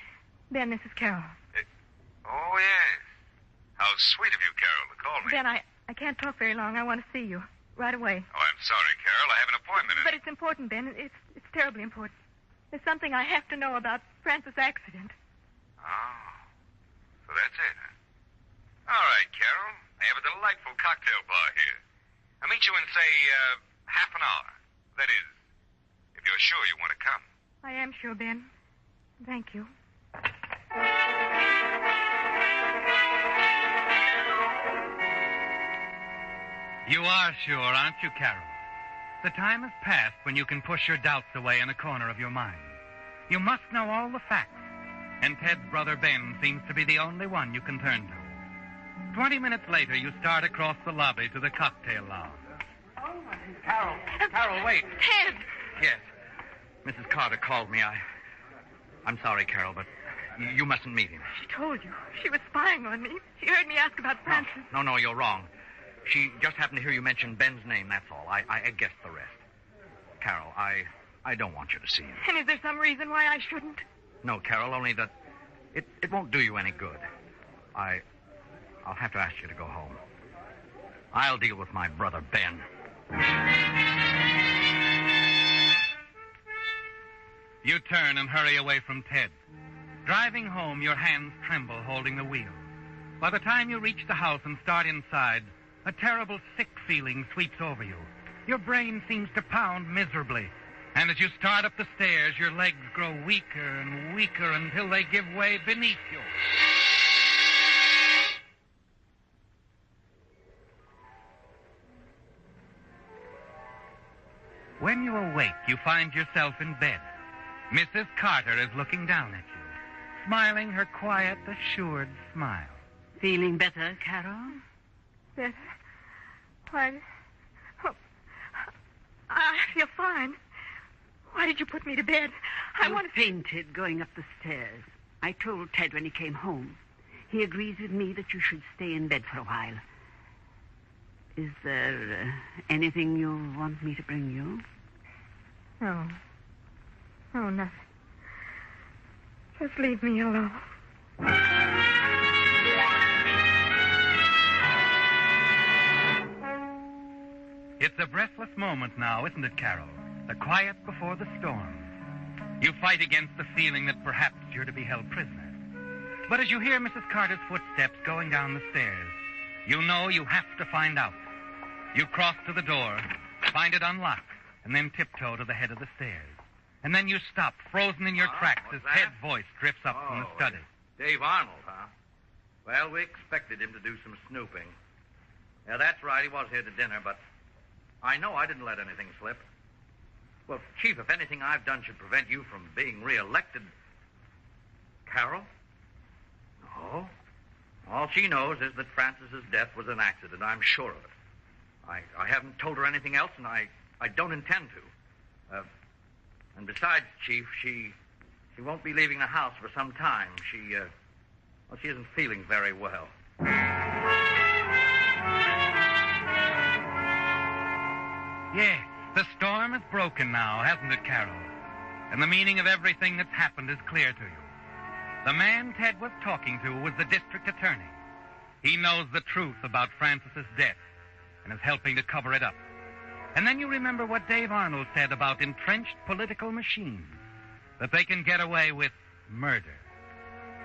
S6: Ben, this is Carol.
S3: Oh, yes. How sweet of you, Carol, to call me.
S6: Ben, I can't talk very long. I want to see you. Right away.
S3: Oh, I'm sorry, Carol. I have an appointment.
S6: But it's important, Ben. It's terribly important. There's something I have to know about Francis' accident.
S3: Oh. So that's it, huh? All right, Carol. I have a delightful cocktail bar here. I'll meet you in, say, half an hour. That is, if you're sure you want to come.
S6: I am sure, Ben. Thank you.
S18: You are sure, aren't you, Carol? The time has passed when you can push your doubts away in a corner of your mind. You must know all the facts. And Ted's brother Ben seems to be the only one you can turn to. 20 minutes later, you start across the lobby to the cocktail lounge.
S10: Carol, wait.
S6: Ted!
S10: Yes. Mrs. Carter called me. I'm sorry, Carol, but you mustn't meet him.
S6: She told you. She was spying on me. She heard me ask about Francis.
S10: No, you're wrong. She just happened to hear you mention Ben's name, that's all. I guessed the rest. Carol, I don't want you to see him.
S6: And is there some reason why I shouldn't?
S10: No, Carol, only that it won't do you any good. I'll have to ask you to go home. I'll deal with my brother, Ben.
S18: You turn and hurry away from Ted. Driving home, your hands tremble holding the wheel. By the time you reach the house and start inside, a terrible sick feeling sweeps over you. Your brain seems to pound miserably. And as you start up the stairs, your legs grow weaker and weaker until they give way beneath you. When you awake, you find yourself in bed. Mrs. Carter is looking down at you, smiling her quiet, assured smile.
S13: Feeling better, Carol?
S6: Better? Why? Oh, I feel fine. Why did you put me to bed?
S13: I fainted going up the stairs. I told Ted when he came home. He agrees with me that you should stay in bed for a while. Is there anything you want me to bring you?
S6: No. Oh, nothing. Just leave me alone.
S18: It's a breathless moment now, isn't it, Carol? The quiet before the storm. You fight against the feeling that perhaps you're to be held prisoner. But as you hear Mrs. Carter's footsteps going down the stairs, you know you have to find out. You cross to the door, find it unlocked, and then tiptoe to the head of the stairs. And then you stop, frozen in your tracks, as Ted's voice drifts up from the study.
S10: Dave Arnold, huh? Well, we expected him to do some snooping. Yeah, that's right. He was here to dinner, but I know I didn't let anything slip. Well, Chief, if anything I've done should prevent you from being reelected... Carol? No. All she knows is that Francis's death was an accident. I'm sure of it. I haven't told her anything else, and I don't intend to. And besides, Chief, she won't be leaving the house for some time. She isn't feeling very well.
S18: Yes, the storm is broken now, hasn't it, Carol? And the meaning of everything that's happened is clear to you. The man Ted was talking to was the district attorney. He knows the truth about Francis's death and is helping to cover it up. And then you remember what Dave Arnold said about entrenched political machines, that they can get away with murder.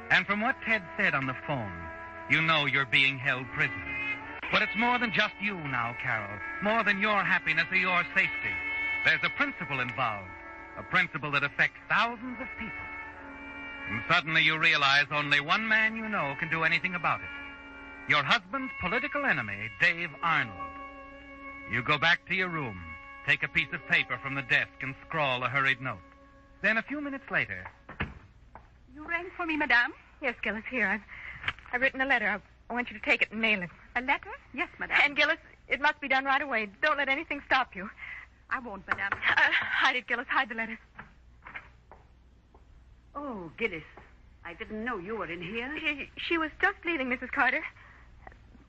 S18: And from what Ted said on the phone, you know you're being held prisoner. But it's more than just you now, Carol. More than your happiness or your safety. There's a principle involved. A principle that affects thousands of people. And suddenly you realize only one man you know can do anything about it. Your husband's political enemy, Dave Arnold. You go back to your room, take a piece of paper from the desk, and scrawl a hurried note. Then a few minutes later...
S23: You rang for me, madame?
S6: Yes, Gillis, here. I've written a letter. I want you to take it and mail it.
S23: A letter? Yes, madame.
S6: And, Gillis, it must be done right away. Don't let anything stop you.
S23: I won't, madame.
S6: Hide it, Gillis. Hide the letter.
S13: Oh, Gillis, I didn't know you were in here.
S6: She was just leaving, Mrs. Carter.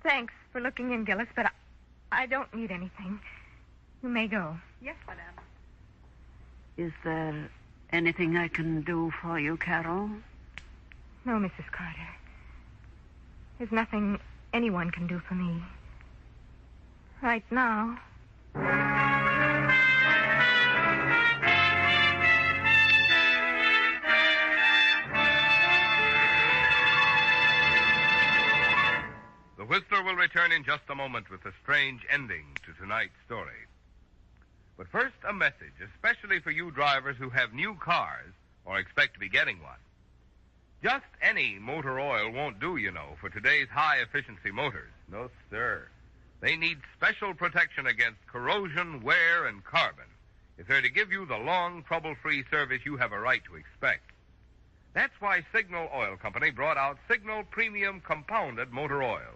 S6: Thanks for looking in, Gillis, but I don't need anything. You may go.
S23: Yes, madame.
S13: Is there anything I can do for you, Carol?
S6: No, Mrs. Carter. There's nothing anyone can do for me. Right now.
S16: The Whistler will return in just a moment with a strange ending to tonight's story. But first, a message, especially for you drivers who have new cars or expect to be getting one. Just any motor oil won't do, you know, for today's high-efficiency motors. No, sir. They need special protection against corrosion, wear, and carbon if they're to give you the long, trouble-free service you have a right to expect. That's why Signal Oil Company brought out Signal Premium Compounded Motor Oil,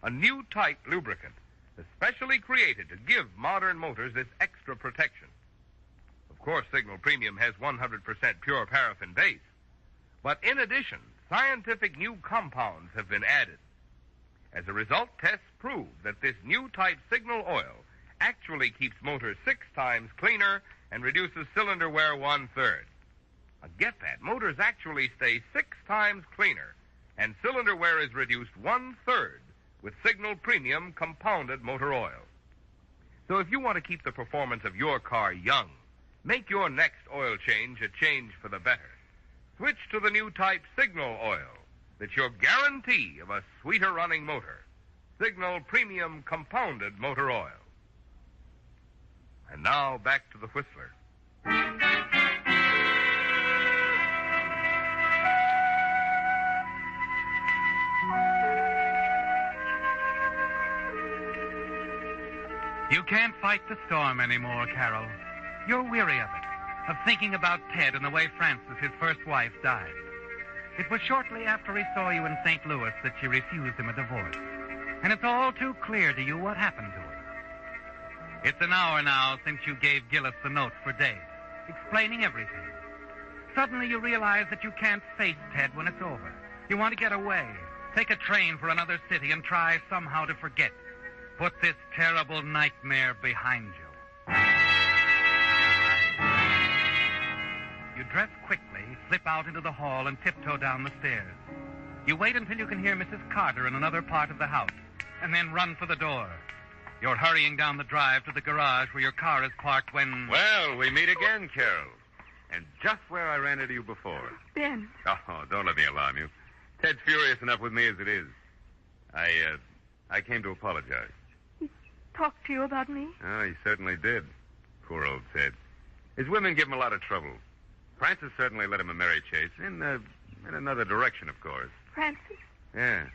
S16: a new type lubricant especially created to give modern motors this extra protection. Of course, Signal Premium has 100% pure paraffin base. But in addition, scientific new compounds have been added. As a result, tests prove that this new type Signal oil actually keeps motors 6 times cleaner and reduces cylinder wear 1/3. Now get that. Motors actually stay 6 times cleaner, and cylinder wear is reduced 1/3 with Signal Premium Compounded Motor Oil. So if you want to keep the performance of your car young, make your next oil change a change for the better. Switch to the new type Signal oil. That's your guarantee of a sweeter running motor. Signal Premium Compounded Motor Oil. And now back to the Whistler.
S18: You can't fight the storm anymore, Carol. You're weary of it, of thinking about Ted and the way Frances, his first wife, died. It was shortly after he saw you in St. Louis that she refused him a divorce. And it's all too clear to you what happened to her. It's an hour now since you gave Gillis the note for Dave, explaining everything. Suddenly you realize that you can't face Ted when it's over. You want to get away, take a train for another city and try somehow to forget. Put this terrible nightmare behind you. You dress quickly, slip out into the hall, and tiptoe down the stairs. You wait until you can hear Mrs. Carter in another part of the house, and then run for the door. You're hurrying down the drive to the garage where your car is parked when...
S21: Well, we meet again, Carol. And just where I ran into you before.
S6: Ben.
S21: Oh, don't let me alarm you. Ted's furious enough with me as it is. I came to apologize.
S6: He talked to you about me?
S21: Oh, he certainly did. Poor old Ted. His women give him a lot of trouble. Frances certainly led him a merry chase. In another direction, of course.
S6: Frances?
S21: Yeah.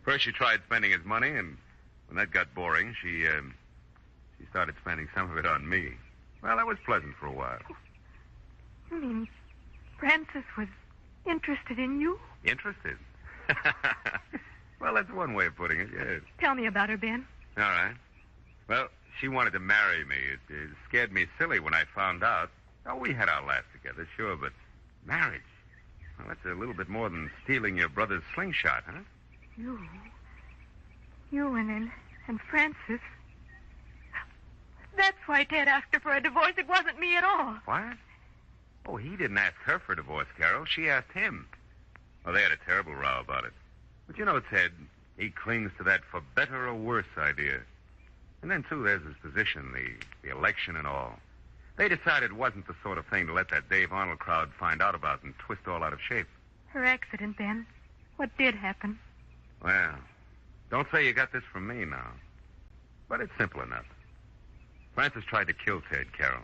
S21: First she tried spending his money, and when that got boring, she started spending some of it on me. Well, that was pleasant for a while.
S6: You mean Frances was interested in you?
S21: Interested? Well, that's one way of putting it, yes.
S6: Tell me about her, Ben.
S21: All right. Well, she wanted to marry me. It scared me silly when I found out. Oh, we had our laughs together, sure, but marriage? Well, that's a little bit more than stealing your brother's slingshot, huh?
S6: You and Frances. That's why Ted asked her for a divorce. It wasn't me at all.
S21: What? Oh, he didn't ask her for a divorce, Carol. She asked him. Well, they had a terrible row about it. But you know, Ted, he clings to that for better or worse idea. And then, too, there's his position, the election and all. They decided it wasn't the sort of thing to let that Dave Arnold crowd find out about and twist all out of shape.
S6: Her accident, Ben. What did happen?
S21: Well,
S5: Don't say you got this from me now. But it's simple enough. Frances tried to kill Ted, Carol.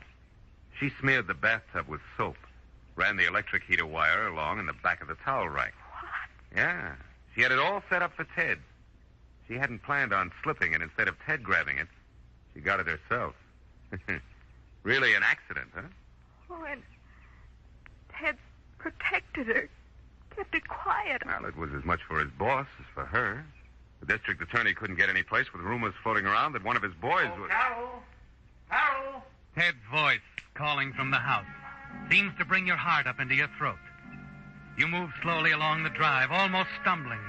S5: She smeared the bathtub with soap, ran the electric heater wire along in the back of the towel rack. What? Yeah. She had it all set up for Ted. She hadn't planned on slipping, and instead of Ted grabbing it, she got it herself. Really an accident, huh?
S6: Oh, and Ted protected her, kept it quiet.
S5: Well, it was as much for his boss as for her. The district attorney couldn't get any place with rumors floating around that one of his boys was...
S18: Carol! Carol! Ted's voice calling from the house seems to bring your heart up into your throat. You move slowly along the drive, almost stumbling,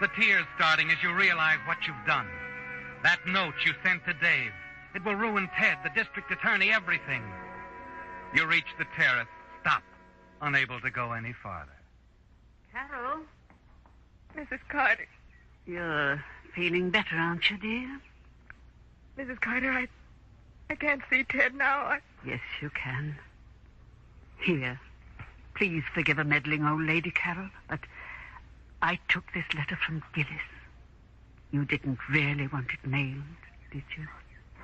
S18: the tears starting as you realize what you've done. That note you sent to Dave. It will ruin Ted, the district attorney, everything. You reach the terrace, stop, unable to go any farther.
S13: Carol?
S6: Mrs. Carter.
S13: You're feeling better, aren't you, dear?
S6: Mrs. Carter, I can't see Ted now.
S13: Yes, you can. Here, please forgive a meddling old lady, Carol, but I took this letter from Gillis. You didn't really want it mailed, did you?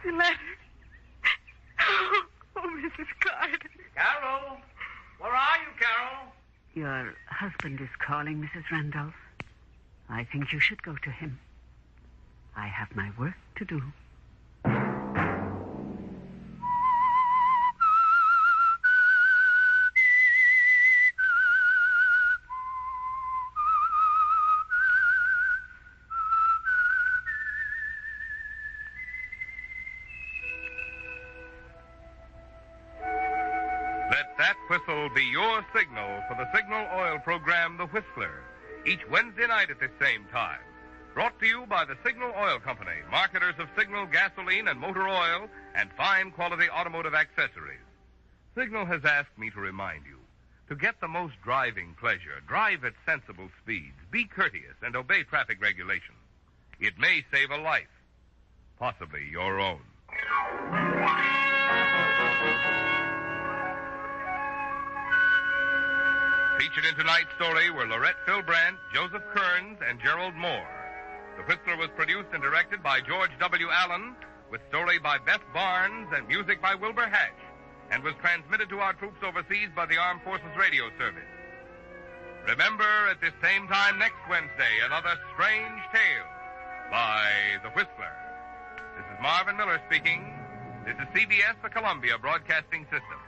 S6: The letter? Oh, Mrs. Carter.
S18: Carol! Where are you, Carol?
S13: Your husband is calling, Mrs. Randolph. I think you should go to him. I have my work to do.
S16: Let that whistle be your signal for the Signal Oil program, The Whistler, each Wednesday night at the same time. Brought to you by the Signal Oil Company, marketers of Signal gasoline and motor oil and fine quality automotive accessories. Signal has asked me to remind you, to get the most driving pleasure, drive at sensible speeds, be courteous, and obey traffic regulations. It may save a life, possibly your own. Featured in tonight's story were Lorette Philbrandt, Joseph Kearns, and Gerald Moore. The Whistler was produced and directed by George W. Allen, with story by Beth Barnes and music by Wilbur Hatch, and was transmitted to our troops overseas by the Armed Forces Radio Service. Remember, at this same time next Wednesday, another strange tale by The Whistler. This is Marvin Miller speaking. This is CBS, the Columbia Broadcasting System.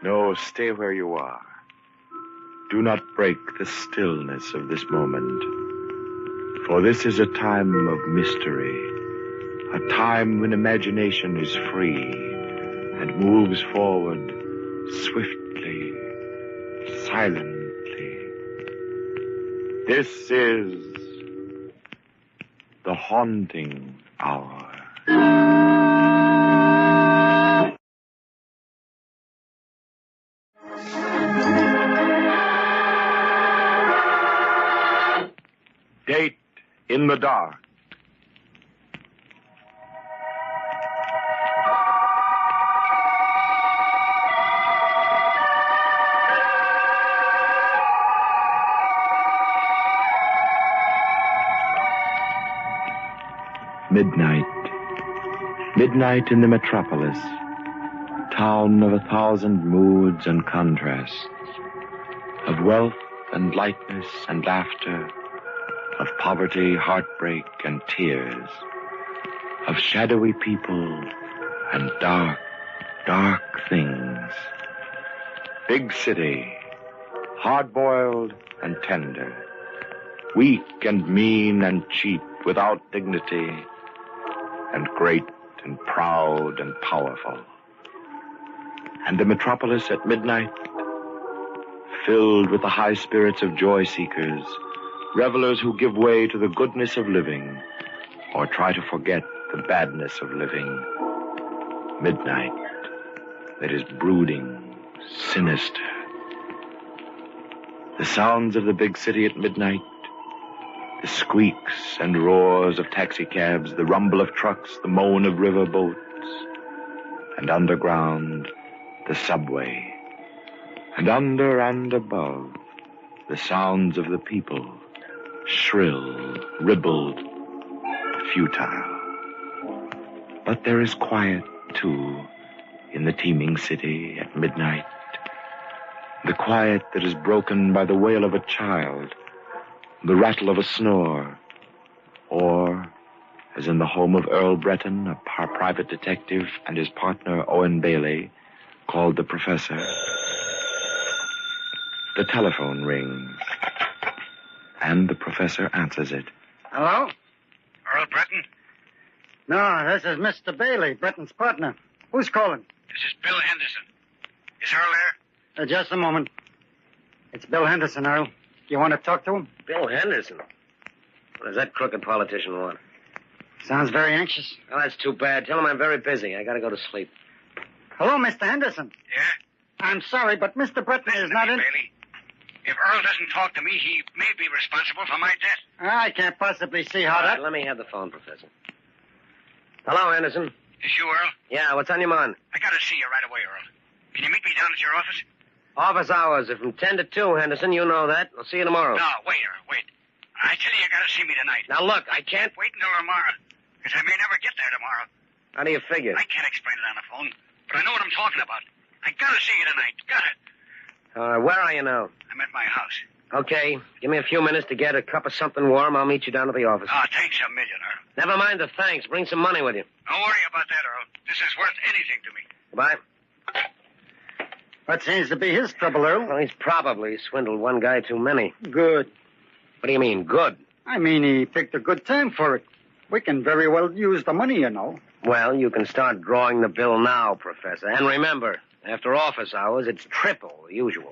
S11: No, stay where you are. Do not break the stillness of this moment. For this is a time of mystery, a time when imagination is free and moves forward swiftly, silently. This is the haunting hour. Date in the dark. Midnight. Midnight in the metropolis. Town of 1,000 moods and contrasts. Of wealth and lightness and laughter. Of poverty, heartbreak, and tears. Of shadowy people and dark, dark things. Big city, hard-boiled and tender. Weak and mean and cheap, without dignity. And great and proud and powerful. And the metropolis at midnight, filled with the high spirits of joy seekers, revelers who give way to the goodness of living or try to forget the badness of living. Midnight that is brooding, sinister. The sounds of the big city at midnight, the squeaks and roars of taxicabs, the rumble of trucks, the moan of river boats, and underground, the subway, and under and above, the sounds of the people, shrill, ribald, futile. But there is quiet, too, in the teeming city at midnight. The quiet that is broken by the wail of a child, the rattle of a snore, or, as in the home of Earl Breton, a private detective, and his partner, Owen Bailey, called the Professor. The telephone rings, and the Professor answers it.
S1: Hello?
S21: Earl Breton?
S1: No, this is Mr. Bailey, Breton's partner. Who's calling?
S21: This is Bill Henderson. Is Earl there?
S1: Just a moment. It's Bill Henderson, Earl. You want to talk to him?
S8: Bill Henderson? What does that crooked politician want?
S1: Sounds very anxious.
S8: Oh, that's too bad. Tell him I'm very busy. I gotta go to sleep.
S1: Hello, Mr. Henderson.
S21: Yeah?
S1: I'm sorry, but Mr. Breton is not in...
S21: Bailey. If Earl doesn't talk to me, he may be responsible for my death.
S1: I can't possibly see how
S8: All right,
S1: that...
S8: let me have the phone, Professor. Hello, Henderson.
S21: Is you, Earl?
S8: Yeah, what's on your mind?
S21: I gotta see you right away, Earl. Can you meet me down at your office?
S8: Office hours are from 10 to 2, Henderson. You know that. I'll see you tomorrow.
S21: No, wait, Earl, wait. I tell you gotta see me tonight.
S8: Now, look, I can't...
S21: Wait until tomorrow, because I may never get there tomorrow.
S8: How do you figure?
S21: I can't explain it on the phone, but I know what I'm talking about. I gotta see you tonight. Got it.
S8: All right, where are you now?
S21: I'm at my house.
S8: Okay, give me a few minutes to get a cup of something warm. I'll meet you down at the office.
S21: Oh, thanks a million, Earl.
S8: Never mind the thanks. Bring some money with you.
S21: Don't worry about that, Earl. This is worth anything to me.
S8: Goodbye.
S1: What seems to be his trouble, Earl?
S8: Well, he's probably swindled one guy too many.
S1: Good.
S8: What do you mean, good?
S1: I mean, he picked a good time for it. We can very well use the money, you know.
S8: Well, you can start drawing the bill now, Professor. And remember, after office hours, it's triple the usual.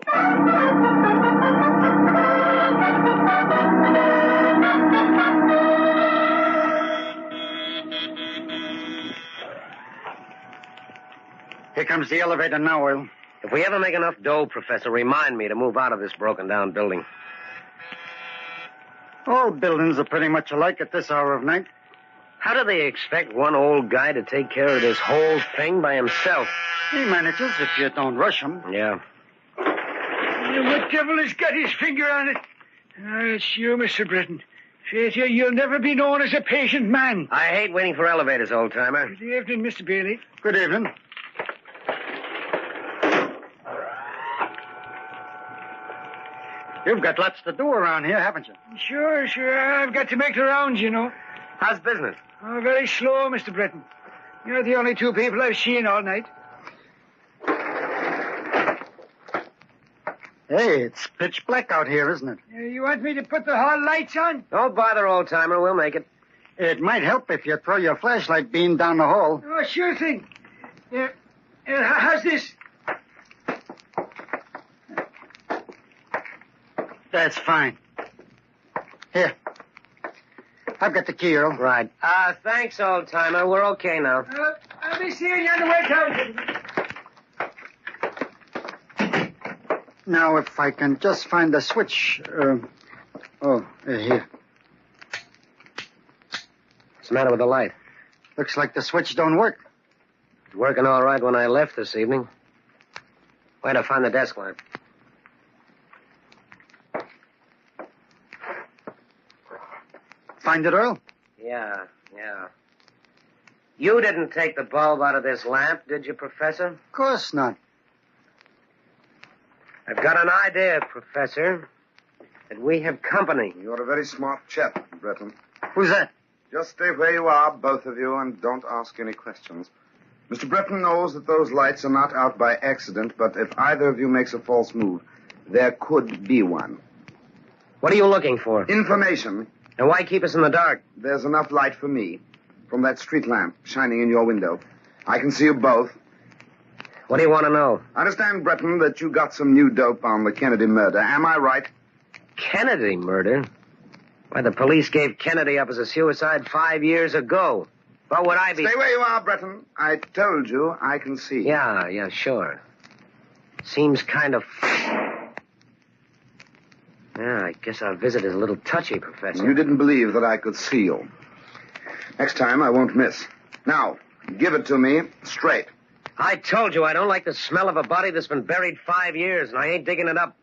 S1: Here comes the elevator now, Earl.
S8: If we ever make enough dough, Professor, remind me to move out of this broken-down building.
S1: All buildings are pretty much alike at this hour of night.
S8: How do they expect one old guy to take care of this whole thing by himself?
S1: He manages if you don't rush him.
S8: Yeah.
S14: What devil has got his finger on it? It's you, Mr. Britton. Faith, you'll never be known as a patient man.
S8: I hate waiting for elevators, old-timer.
S14: Good evening, Mr. Bailey.
S1: Good evening. You've got lots to do around here, haven't you?
S14: Sure. I've got to make the rounds, you know.
S8: How's business?
S14: Oh, very slow, Mr. Britton. You're the only two people I've seen all night.
S1: Hey, it's pitch black out here, isn't it?
S14: You want me to put the hall lights on?
S8: Don't bother, old-timer. We'll make it.
S1: It might help if you throw your flashlight beam down the hall.
S14: Oh, sure thing. How's this?
S1: That's fine. Here. I've got the key, Earl.
S8: Right. Thanks, old-timer. We're okay now.
S14: I'll be seeing you on the way down.
S1: Now, if I can just find the switch. Here.
S8: What's the matter with the light?
S1: Looks like the switch don't work.
S8: It's working all right when I left this evening. Where'd I find the desk lamp?
S1: Find it, Earl?
S8: Yeah. You didn't take the bulb out of this lamp, did you, Professor?
S1: Of course not.
S8: I've got an idea, Professor, that we have company.
S24: You're a very smart chap, Breton.
S1: Who's that?
S24: Just stay where you are, both of you, and don't ask any questions. Mr. Breton knows that those lights are not out by accident, but if either of you makes a false move, there could be one.
S8: What are you looking for?
S24: Information.
S8: And why keep us in the dark?
S24: There's enough light for me from that street lamp shining in your window. I can see you both.
S8: What do you want to know?
S24: I understand, Breton, that you got some new dope on the Kennedy murder. Am I right?
S8: Kennedy murder? Why, the police gave Kennedy up as a suicide 5 years ago. What would I be...
S24: Stay where you are, Breton. I told you I can see.
S8: Yeah, sure. Seems kind of... Yeah, I guess our visit is a little touchy, Professor.
S24: You didn't believe that I could seal. Next time, I won't miss. Now, give it to me straight.
S8: I told you I don't like the smell of a body that's been buried 5 years, and I ain't digging it up.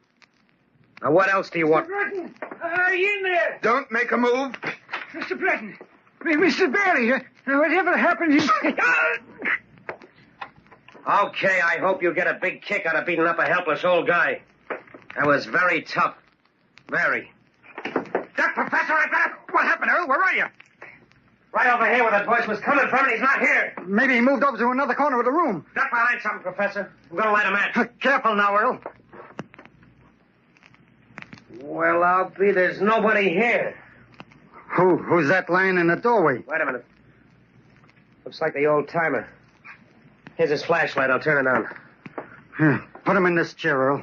S8: Now, what else do you want?
S14: Mr. Breton, are you in there?
S24: Don't make a move.
S14: Mr. Breton. Mr. Barry, whatever happened...
S8: Okay, I hope you get a big kick out of beating up a helpless old guy. That was very tough. Very.
S1: Duck, Professor, I've got it. What happened, Earl? Where are you?
S8: Right over here where that voice was coming from, and he's not here.
S1: Maybe he moved over to another corner of the room.
S8: Duck behind something, Professor. I'm going to light a match.
S1: Careful now, Earl.
S8: Well, I'll be. There's nobody here.
S1: Who's that lying in the doorway?
S8: Wait a minute. Looks like the old timer. Here's his flashlight. I'll turn it on.
S1: Put him in this chair, Earl.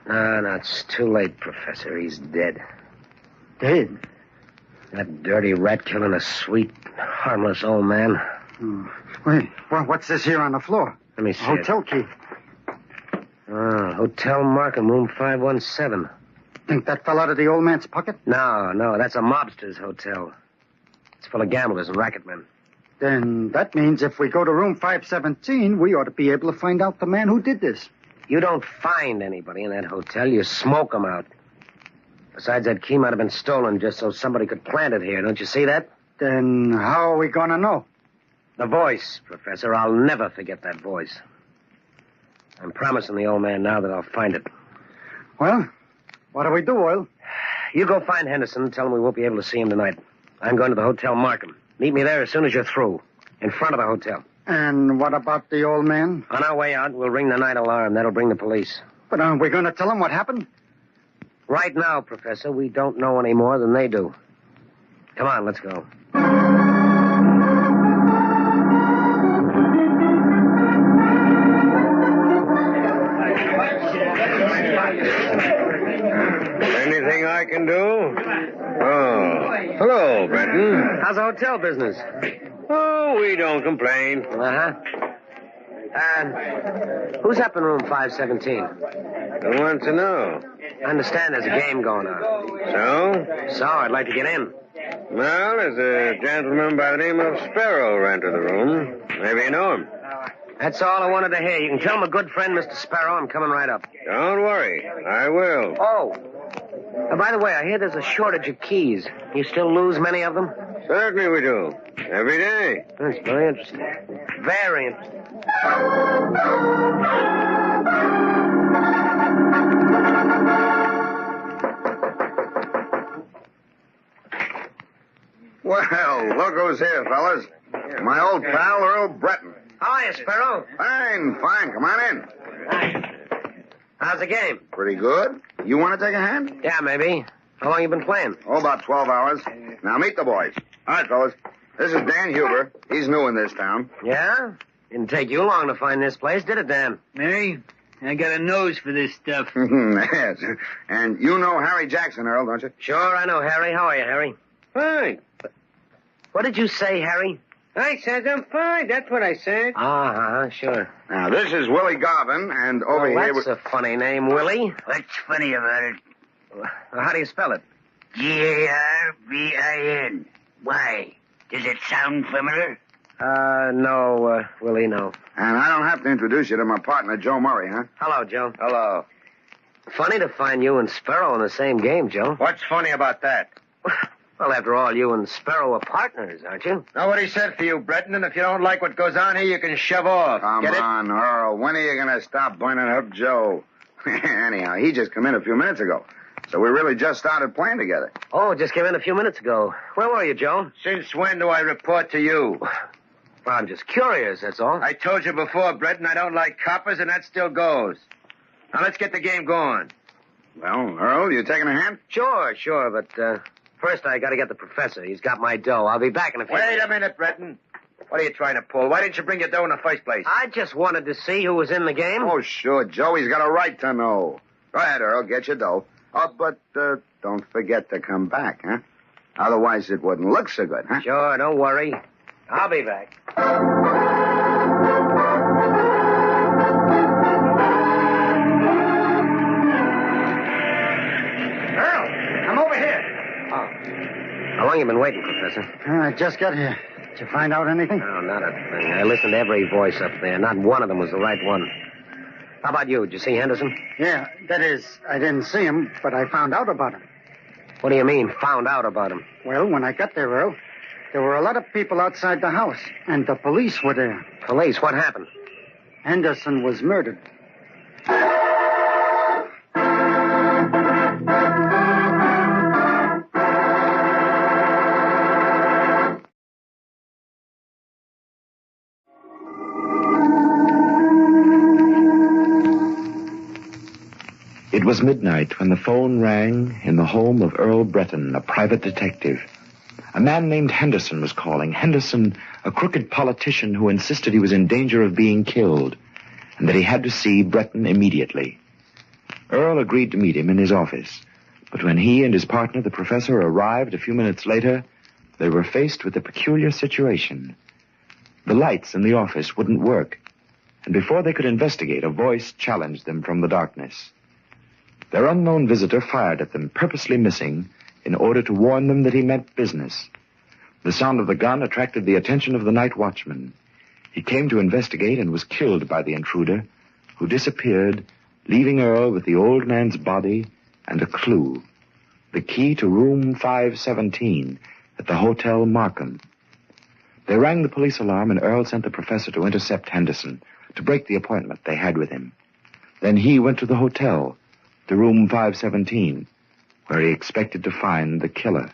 S8: No, it's too late, Professor. He's dead.
S1: Dead?
S8: That dirty rat killing a sweet, harmless old man.
S1: Wait, what's this here on the floor?
S8: Let me see.
S1: Hotel key.
S8: Hotel Markham, room 517.
S1: Think that fell out of the old man's pocket?
S8: No, that's a mobster's hotel. It's full of gamblers and racketmen.
S1: Then that means if we go to room 517, we ought to be able to find out the man who did this.
S8: You don't find anybody in that hotel. You smoke them out. Besides, that key might have been stolen just so somebody could plant it here. Don't you see that?
S1: Then how are we going to know?
S8: The voice, Professor. I'll never forget that voice. I'm promising the old man now that I'll find it.
S1: Well, what do we do, Oil?
S8: You go find Henderson and tell him we won't be able to see him tonight. I'm going to the Hotel Markham. Meet me there as soon as you're through. In front of the hotel.
S1: And what about the old man?
S8: On our way out, we'll ring the night alarm. That'll bring the police.
S1: But aren't we going to tell him what happened?
S8: Right now, Professor, we don't know any more than they do. Come on, let's go.
S4: Anything I can do? Oh, hello, Breton.
S8: How's the hotel business?
S4: Oh, we don't complain.
S8: Who's up in room 517?
S4: I want to know.
S8: I understand there's a game going on.
S4: So?
S8: I'd like to get in.
S4: Well, there's a gentleman by the name of Sparrow rented the room. Maybe you know him.
S8: That's all I wanted to hear. You can tell my good friend, Mr. Sparrow, I'm coming right up.
S4: Don't worry. I will.
S8: Oh. By the way, I hear there's a shortage of keys. You still lose many of them?
S4: Certainly we do. Every day.
S8: That's very interesting. Very interesting.
S24: Well, look who's here, fellas. My old pal, Earl Breton.
S8: How are you, Sparrow?
S24: Fine. Come on in.
S8: How's the game?
S24: Pretty good. You want to take a hand?
S8: Yeah, maybe. How long you been playing?
S24: Oh, about 12 hours. Now, meet the boys. All right, fellas. This is Dan Huber. He's new in this town.
S8: Yeah? Didn't take you long to find this place, did it, Dan?
S7: Mary, I got a nose for this stuff.
S24: Yes. And you know Harry Jackson, Earl, don't you?
S8: Sure, I know Harry. How are you, Harry?
S4: Fine.
S8: What did you say, Harry?
S4: I said I'm fine. That's what I said.
S8: Sure.
S24: Now, this is Willie Garvin, and over here...
S8: That's a funny name, Willie.
S7: What's funny about it?
S8: How do you spell it?
S7: Garvin. Why? Does it sound familiar?
S8: No, Willie, no.
S24: And I don't have to introduce you to my partner, Joe Murray, huh?
S8: Hello, Joe.
S24: Hello.
S8: Funny to find you and Sparrow in the same game, Joe.
S4: What's funny about that?
S8: Well, after all, you and Sparrow are partners, aren't you?
S4: Nobody said for you, Breton, and if you don't like what goes on here, you can shove off.
S24: Come on, Earl. When are you going to stop burning up Joe? Anyhow, he just come in a few minutes ago. So we really just started playing together.
S8: Oh, just came in a few minutes ago. Where were you, Joe?
S4: Since when do I report to you?
S8: Well, I'm just curious, that's all.
S4: I told you before, Breton, I don't like coppers, and that still goes. Now, let's get the game going.
S24: Well, Earl, you taking a hand?
S8: Sure, but first I got to get the professor. He's got my dough. I'll be back in a few minutes.
S4: Wait a minute, Breton.
S8: What are you trying to pull? Why didn't you bring your dough in the first place? I just wanted to see who was in the game.
S24: Oh, sure, Joey's got a right to know. Go ahead, Earl, get your dough. Oh, but don't forget to come back, huh? Otherwise it wouldn't look so good, huh?
S8: Sure, don't worry. I'll be back.
S1: Earl, I'm over here.
S8: How long you been waiting, Professor?
S1: I just got here. Did you find out anything?
S8: No, not a thing. I listened to every voice up there. Not one of them was the right one. How about you? Did you see Henderson?
S1: Yeah, that is, I didn't see him, but I found out about him.
S8: What do you mean, found out about him?
S1: Well, when I got there, Earl, there were a lot of people outside the house, and the police were there.
S8: Police? What happened?
S1: Henderson was murdered.
S11: It was midnight when the phone rang in the home of Earl Breton, a private detective. A man named Henderson was calling. Henderson, a crooked politician who insisted he was in danger of being killed, and that he had to see Breton immediately. Earl agreed to meet him in his office, but when he and his partner, the professor, arrived a few minutes later, they were faced with a peculiar situation. The lights in the office wouldn't work, and before they could investigate, a voice challenged them from the darkness. Their unknown visitor fired at them, purposely missing, in order to warn them that he meant business. The sound of the gun attracted the attention of the night watchman. He came to investigate and was killed by the intruder, who disappeared, leaving Earl with the old man's body and a clue, the key to room 517 at the Hotel Markham. They rang the police alarm, and Earl sent the professor to intercept Henderson, to break the appointment they had with him. Then he went to the hotel, to room 517, where he expected to find the killer.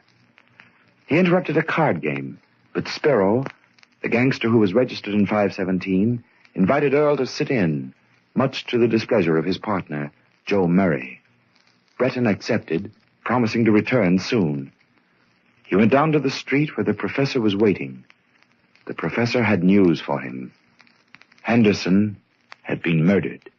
S11: He interrupted a card game, but Sparrow, the gangster who was registered in 517, invited Earl to sit in, much to the displeasure of his partner, Joe Murray. Breton accepted, promising to return soon. He went down to the street where the professor was waiting. The professor had news for him. Henderson had been murdered.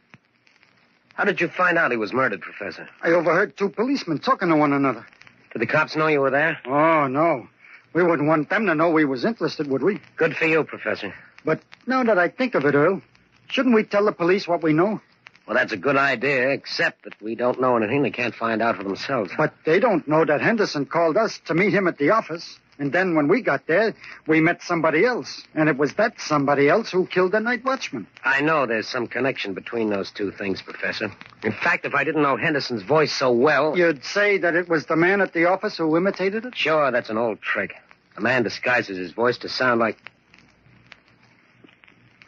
S8: How did you find out he was murdered, Professor?
S1: I overheard two policemen talking to one another.
S8: Did the cops know you were there?
S1: Oh, no. We wouldn't want them to know we was interested, would we?
S8: Good for you, Professor.
S1: But now that I think of it, Earl, shouldn't we tell the police what we know?
S8: Well, that's a good idea, except that we don't know anything they can't find out for themselves.
S1: But they don't know that Henderson called us to meet him at the office. And then when we got there, we met somebody else. And it was that somebody else who killed the night watchman.
S8: I know there's some connection between those two things, Professor. In fact, if I didn't know Henderson's voice so well...
S1: You'd say that it was the man at the office who imitated it?
S8: Sure, that's an old trick. A man disguises his voice to sound like...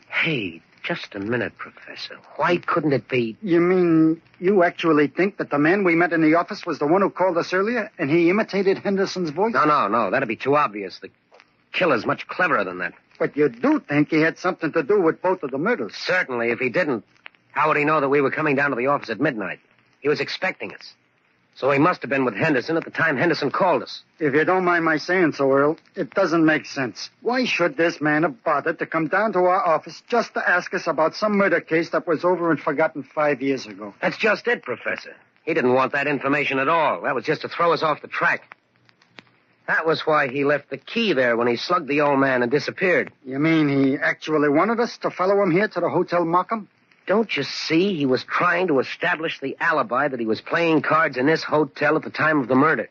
S8: Hey, just a minute, Professor. Why couldn't it be...
S1: You mean you actually think that the man we met in the office was the one who called us earlier, and he imitated Henderson's voice?
S8: No. That'd be too obvious. The killer's much cleverer than that.
S1: But you do think he had something to do with both of the murders?
S8: Certainly. If he didn't, how would he know that we were coming down to the office at midnight? He was expecting us. So he must have been with Henderson at the time Henderson called us.
S1: If you don't mind my saying so, Earl, it doesn't make sense. Why should this man have bothered to come down to our office just to ask us about some murder case that was over and forgotten 5 years ago?
S8: That's just it, Professor. He didn't want that information at all. That was just to throw us off the track. That was why he left the key there when he slugged the old man and disappeared.
S1: You mean he actually wanted us to follow him here to the Hotel Markham?
S8: Don't you see? He was trying to establish the alibi that he was playing cards in this hotel at the time of the murder.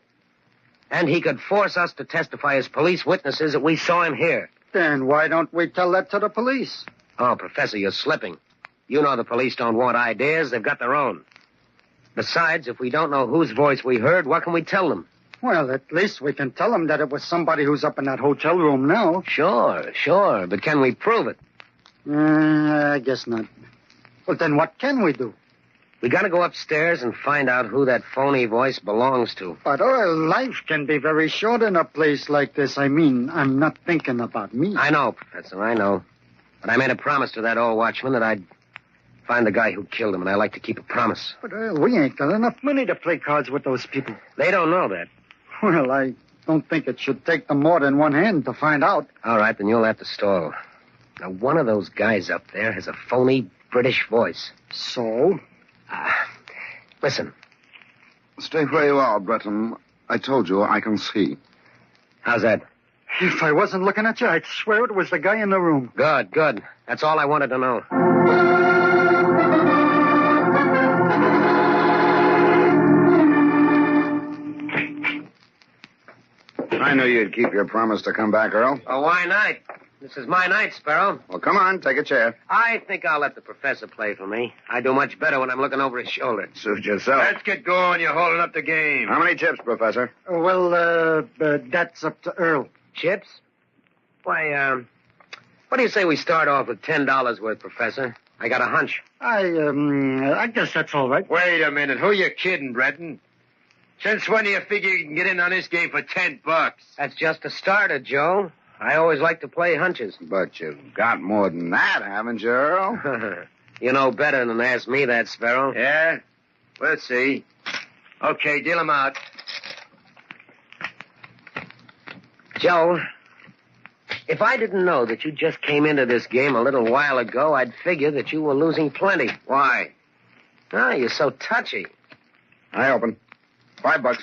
S8: And he could force us to testify as police witnesses that we saw him here.
S1: Then why don't we tell that to the police?
S8: Oh, Professor, you're slipping. You know the police don't want ideas. They've got their own. Besides, if we don't know whose voice we heard, what can we tell them?
S1: Well, at least we can tell them that it was somebody who's up in that hotel room now.
S8: Sure. But can we prove it?
S1: I guess not. Well, then what can we do?
S8: We gotta go upstairs and find out who that phony voice belongs to.
S1: But life can be very short in a place like this. I mean, I'm not thinking about me.
S8: I know, Professor, I know. But I made a promise to that old watchman that I'd find the guy who killed him, and I like to keep a promise.
S1: But we ain't got enough money to play cards with those people.
S8: They don't know that.
S1: Well, I don't think it should take them more than one hand to find out.
S8: All right, then you'll have to stall. Now, one of those guys up there has a phony British voice.
S1: So?
S8: Listen.
S24: Stay where you are, Breton. I told you I can see.
S8: How's that?
S1: If I wasn't looking at you, I'd swear it was the guy in the room.
S8: Good, good. That's all I wanted to know.
S24: I knew you'd keep your promise to come back, Earl.
S8: Oh, why not? This is my night, Sparrow.
S24: Well, come on, take a chair.
S8: I think I'll let the professor play for me. I do much better when I'm looking over his shoulder.
S24: Suit yourself.
S4: Let's get going. You're holding up the game.
S24: How many chips, Professor?
S1: Well, that's up to Earl.
S8: Chips? Why, what do you say we start off with $10 worth, Professor? I got a hunch.
S1: I guess that's all right.
S4: Wait a minute. Who you kidding, Breton? Since when do you figure you can get in on this game for $10?
S8: That's just a starter, Joe. I always like to play hunches.
S24: But you've got more than that, haven't you, Earl?
S8: You know better than to ask me that, Sparrow.
S4: Yeah? We'll see. Okay, deal 'em out.
S8: Joe, if I didn't know that you just came into this game a little while ago, I'd figure that you were losing plenty.
S4: Why?
S8: Oh, you're so touchy.
S24: I open. $5.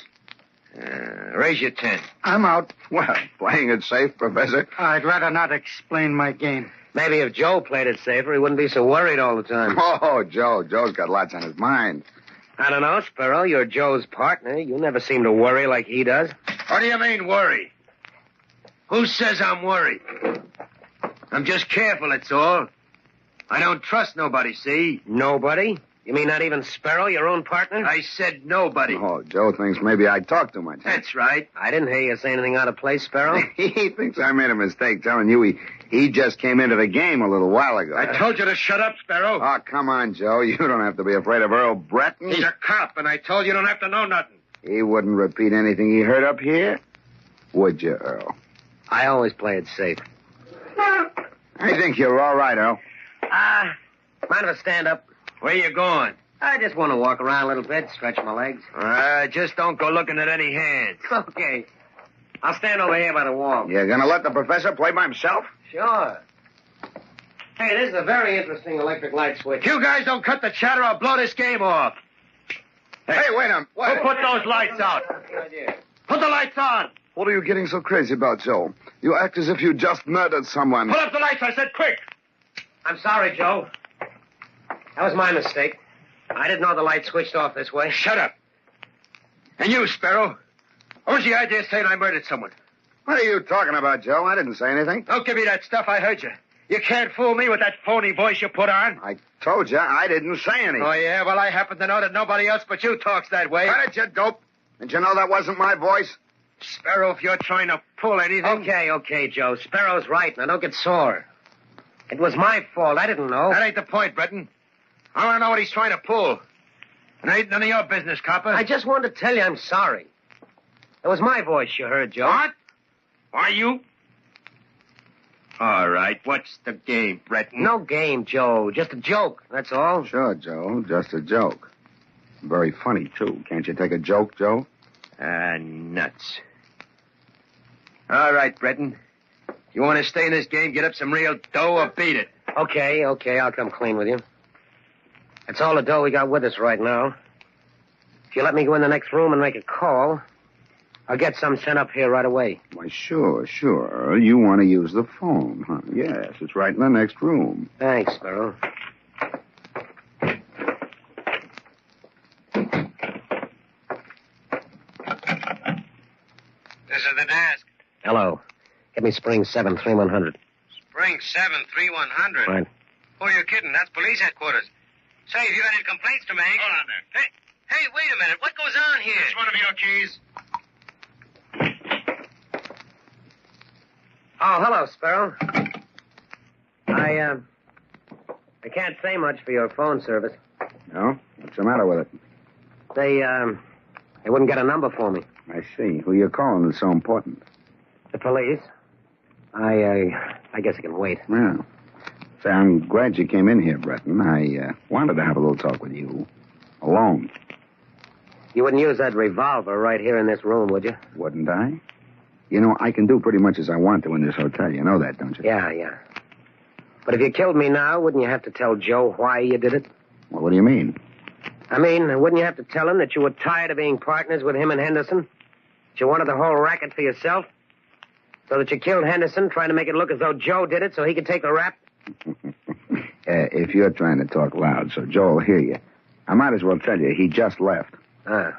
S4: Raise your 10.
S1: I'm out.
S24: Well, playing it safe, Professor.
S1: I'd rather not explain my game.
S8: Maybe if Joe played it safer, he wouldn't be so worried all the time.
S24: Oh, Joe. Joe's got lots on his mind.
S8: I don't know, Sparrow. You're Joe's partner. You never seem to worry like he does.
S4: What do you mean, worry? Who says I'm worried? I'm just careful, that's all. I don't trust nobody, see?
S8: Nobody? You mean not even Sparrow, your own partner?
S4: I said nobody.
S24: Oh, Joe thinks maybe I talk too much.
S4: That's right.
S8: I didn't hear you say anything out of place, Sparrow.
S24: He thinks I made a mistake telling you he just came into the game a little while ago.
S4: I told you to shut up, Sparrow.
S24: Oh, come on, Joe. You don't have to be afraid of Earl Breton.
S4: He's a cop, and I told you don't have to know nothing.
S24: He wouldn't repeat anything he heard up here, would you, Earl?
S8: I always play it safe.
S24: I think you're all right, Earl.
S8: Mind if I stand up?
S4: Where you going?
S8: I just want to walk around a little bit, stretch my legs.
S4: Just don't go looking at any hands.
S8: Okay. I'll stand over here by the wall.
S24: You're going to let the professor play by himself?
S8: Sure. Hey, this is a very interesting electric light switch.
S4: You guys don't cut the chatter, I'll blow this game off.
S24: Hey, wait a minute.
S4: Who put those lights out? Put the lights on.
S24: What are you getting so crazy about, Joe? You act as if you just murdered someone.
S4: Put up the lights, I said, quick.
S8: I'm sorry, Joe. That was my mistake. I didn't know the light switched off this way.
S4: Shut up. And you, Sparrow. What was the idea of saying I murdered someone?
S24: What are you talking about, Joe? I didn't say anything.
S4: Don't give me that stuff. I heard you. You can't fool me with that phony voice you put on.
S24: I told you I didn't say anything.
S4: Oh, yeah? Well, I happen to know that nobody else but you talks that way.
S24: Cut it, you dope. Didn't you know that wasn't my voice?
S4: Sparrow, if you're trying to pull anything...
S8: Okay, Joe. Sparrow's right. Now, don't get sore. It was my fault. I didn't know.
S4: That ain't the point, Breton. I want to know what he's trying to pull. And it ain't none of your business, copper.
S8: I just wanted to tell you I'm sorry. It was my voice you heard, Joe.
S4: What? Are you? All right. What's the game, Breton?
S8: No game, Joe. Just a joke. That's all.
S24: Sure, Joe. Just a joke. Very funny, too. Can't you take a joke, Joe?
S4: Nuts. All right, Breton. You want to stay in this game, get up some real dough, or beat it?
S8: Okay. I'll come clean with you. That's all the dough we got with us right now. If you let me go in the next room and make a call, I'll get some sent up here right away.
S24: Why, sure. You want to use the phone, huh? Yes, it's right in the next room.
S8: Thanks, Sparrow.
S3: This is the desk.
S8: Hello. Get me Spring 73100.
S3: Spring 73100?
S8: Right.
S3: Who are you kidding? That's police headquarters. Say, have you got any complaints to make?
S21: Hold on there.
S3: Hey, wait a minute. What goes on here?
S21: It's one of your keys.
S8: Oh, hello, Sparrow. I can't say much for your phone service.
S24: No? What's the matter with it?
S8: They wouldn't get a number for me.
S24: I see. Who you calling is so important.
S8: The police. I guess I can wait.
S24: Yeah. Say, I'm glad you came in here, Breton. I wanted to have a little talk with you. Alone.
S8: You wouldn't use that revolver right here in this room, would you?
S24: Wouldn't I?
S9: You know, I can do pretty much as I want to in this hotel. You know that, don't you?
S8: Yeah. But if you killed me now, wouldn't you have to tell Joe why you did it?
S9: Well, what do you mean?
S8: I mean, wouldn't you have to tell him that you were tired of being partners with him and Henderson? That you wanted the whole racket for yourself? So that you killed Henderson, trying to make it look as though Joe did it so he could take the rap?
S9: If you're trying to talk loud so Joe will hear you, I might as well tell you he just left.
S8: Well,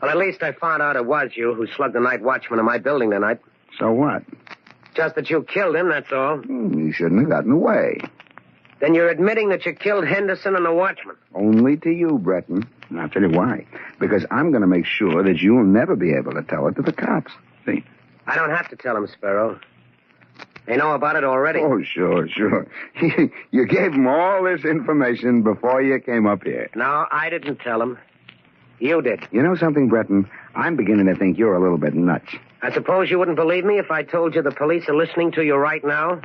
S8: at least I found out it was you who slugged the night watchman in my building tonight.
S9: So what?
S8: Just that you killed him, that's all.
S9: You shouldn't have gotten away.
S8: Then you're admitting that you killed Henderson and the watchman.
S9: Only to you, Breton. And I'll tell you why. Because I'm going to make sure that you'll never be able to tell it to the cops. See?
S8: I don't have to tell them, Sparrow. They know about it already.
S9: Oh, sure. You gave them all this information before you came up here.
S8: No, I didn't tell them. You did.
S9: You know something, Breton? I'm beginning to think you're a little bit nuts.
S8: I suppose you wouldn't believe me if I told you the police are listening to you right now?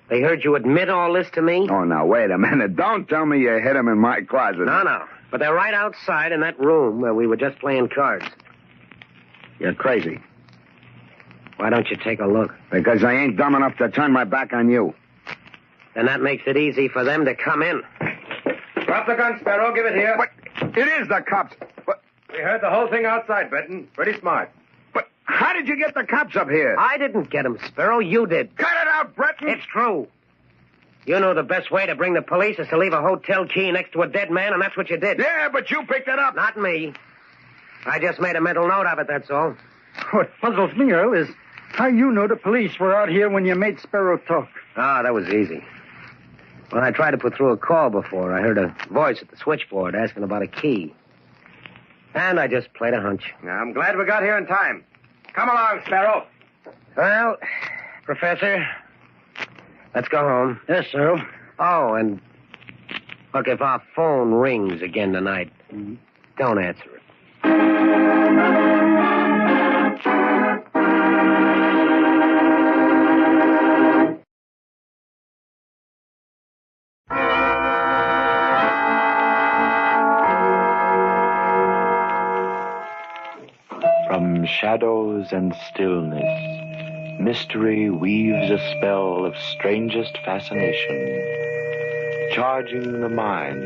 S8: They heard you admit all this to me?
S9: Oh, now, wait a minute. Don't tell me you hid them in my closet.
S8: No. But they're right outside in that room where we were just playing cards.
S9: You're crazy.
S8: Why don't you take a look?
S9: Because I ain't dumb enough to turn my back on you.
S8: Then that makes it easy for them to come in.
S4: Drop the gun, Sparrow. Give it here.
S9: What? It is the cops. What?
S4: We heard the whole thing outside, Benton. Pretty smart.
S9: But how did you get the cops up here?
S8: I didn't get them, Sparrow. You did.
S9: Cut it out, Breton.
S8: It's true. You know the best way to bring the police is to leave a hotel key next to a dead man, and that's what you did.
S9: Yeah, but you picked it up.
S8: Not me. I just made a mental note of it, that's all.
S1: What puzzles me, Earl, is how you know the police were out here when you made Sparrow talk.
S8: That was easy. When I tried to put through a call before, I heard a voice at the switchboard asking about a key. And I just played a hunch.
S4: Now, I'm glad we got here in time. Come along, Sparrow.
S8: Well, Professor, let's go home.
S1: Yes, Earl.
S8: Oh, and look, if our phone rings again tonight, don't answer it.
S11: From shadows and stillness, mystery weaves a spell of strangest fascination, charging the mind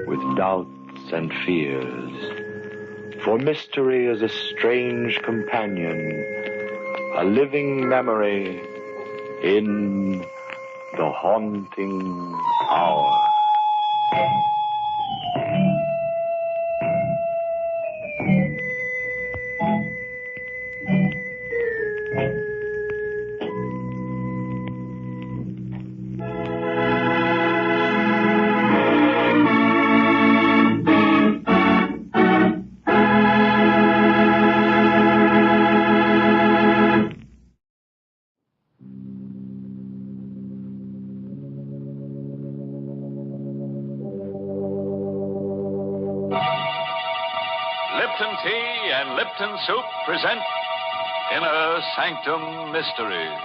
S11: with doubts and fears. For mystery is a strange companion, a living memory in the haunting hour.
S12: Lipton Tea and Lipton Soup present Inner Sanctum Mysteries.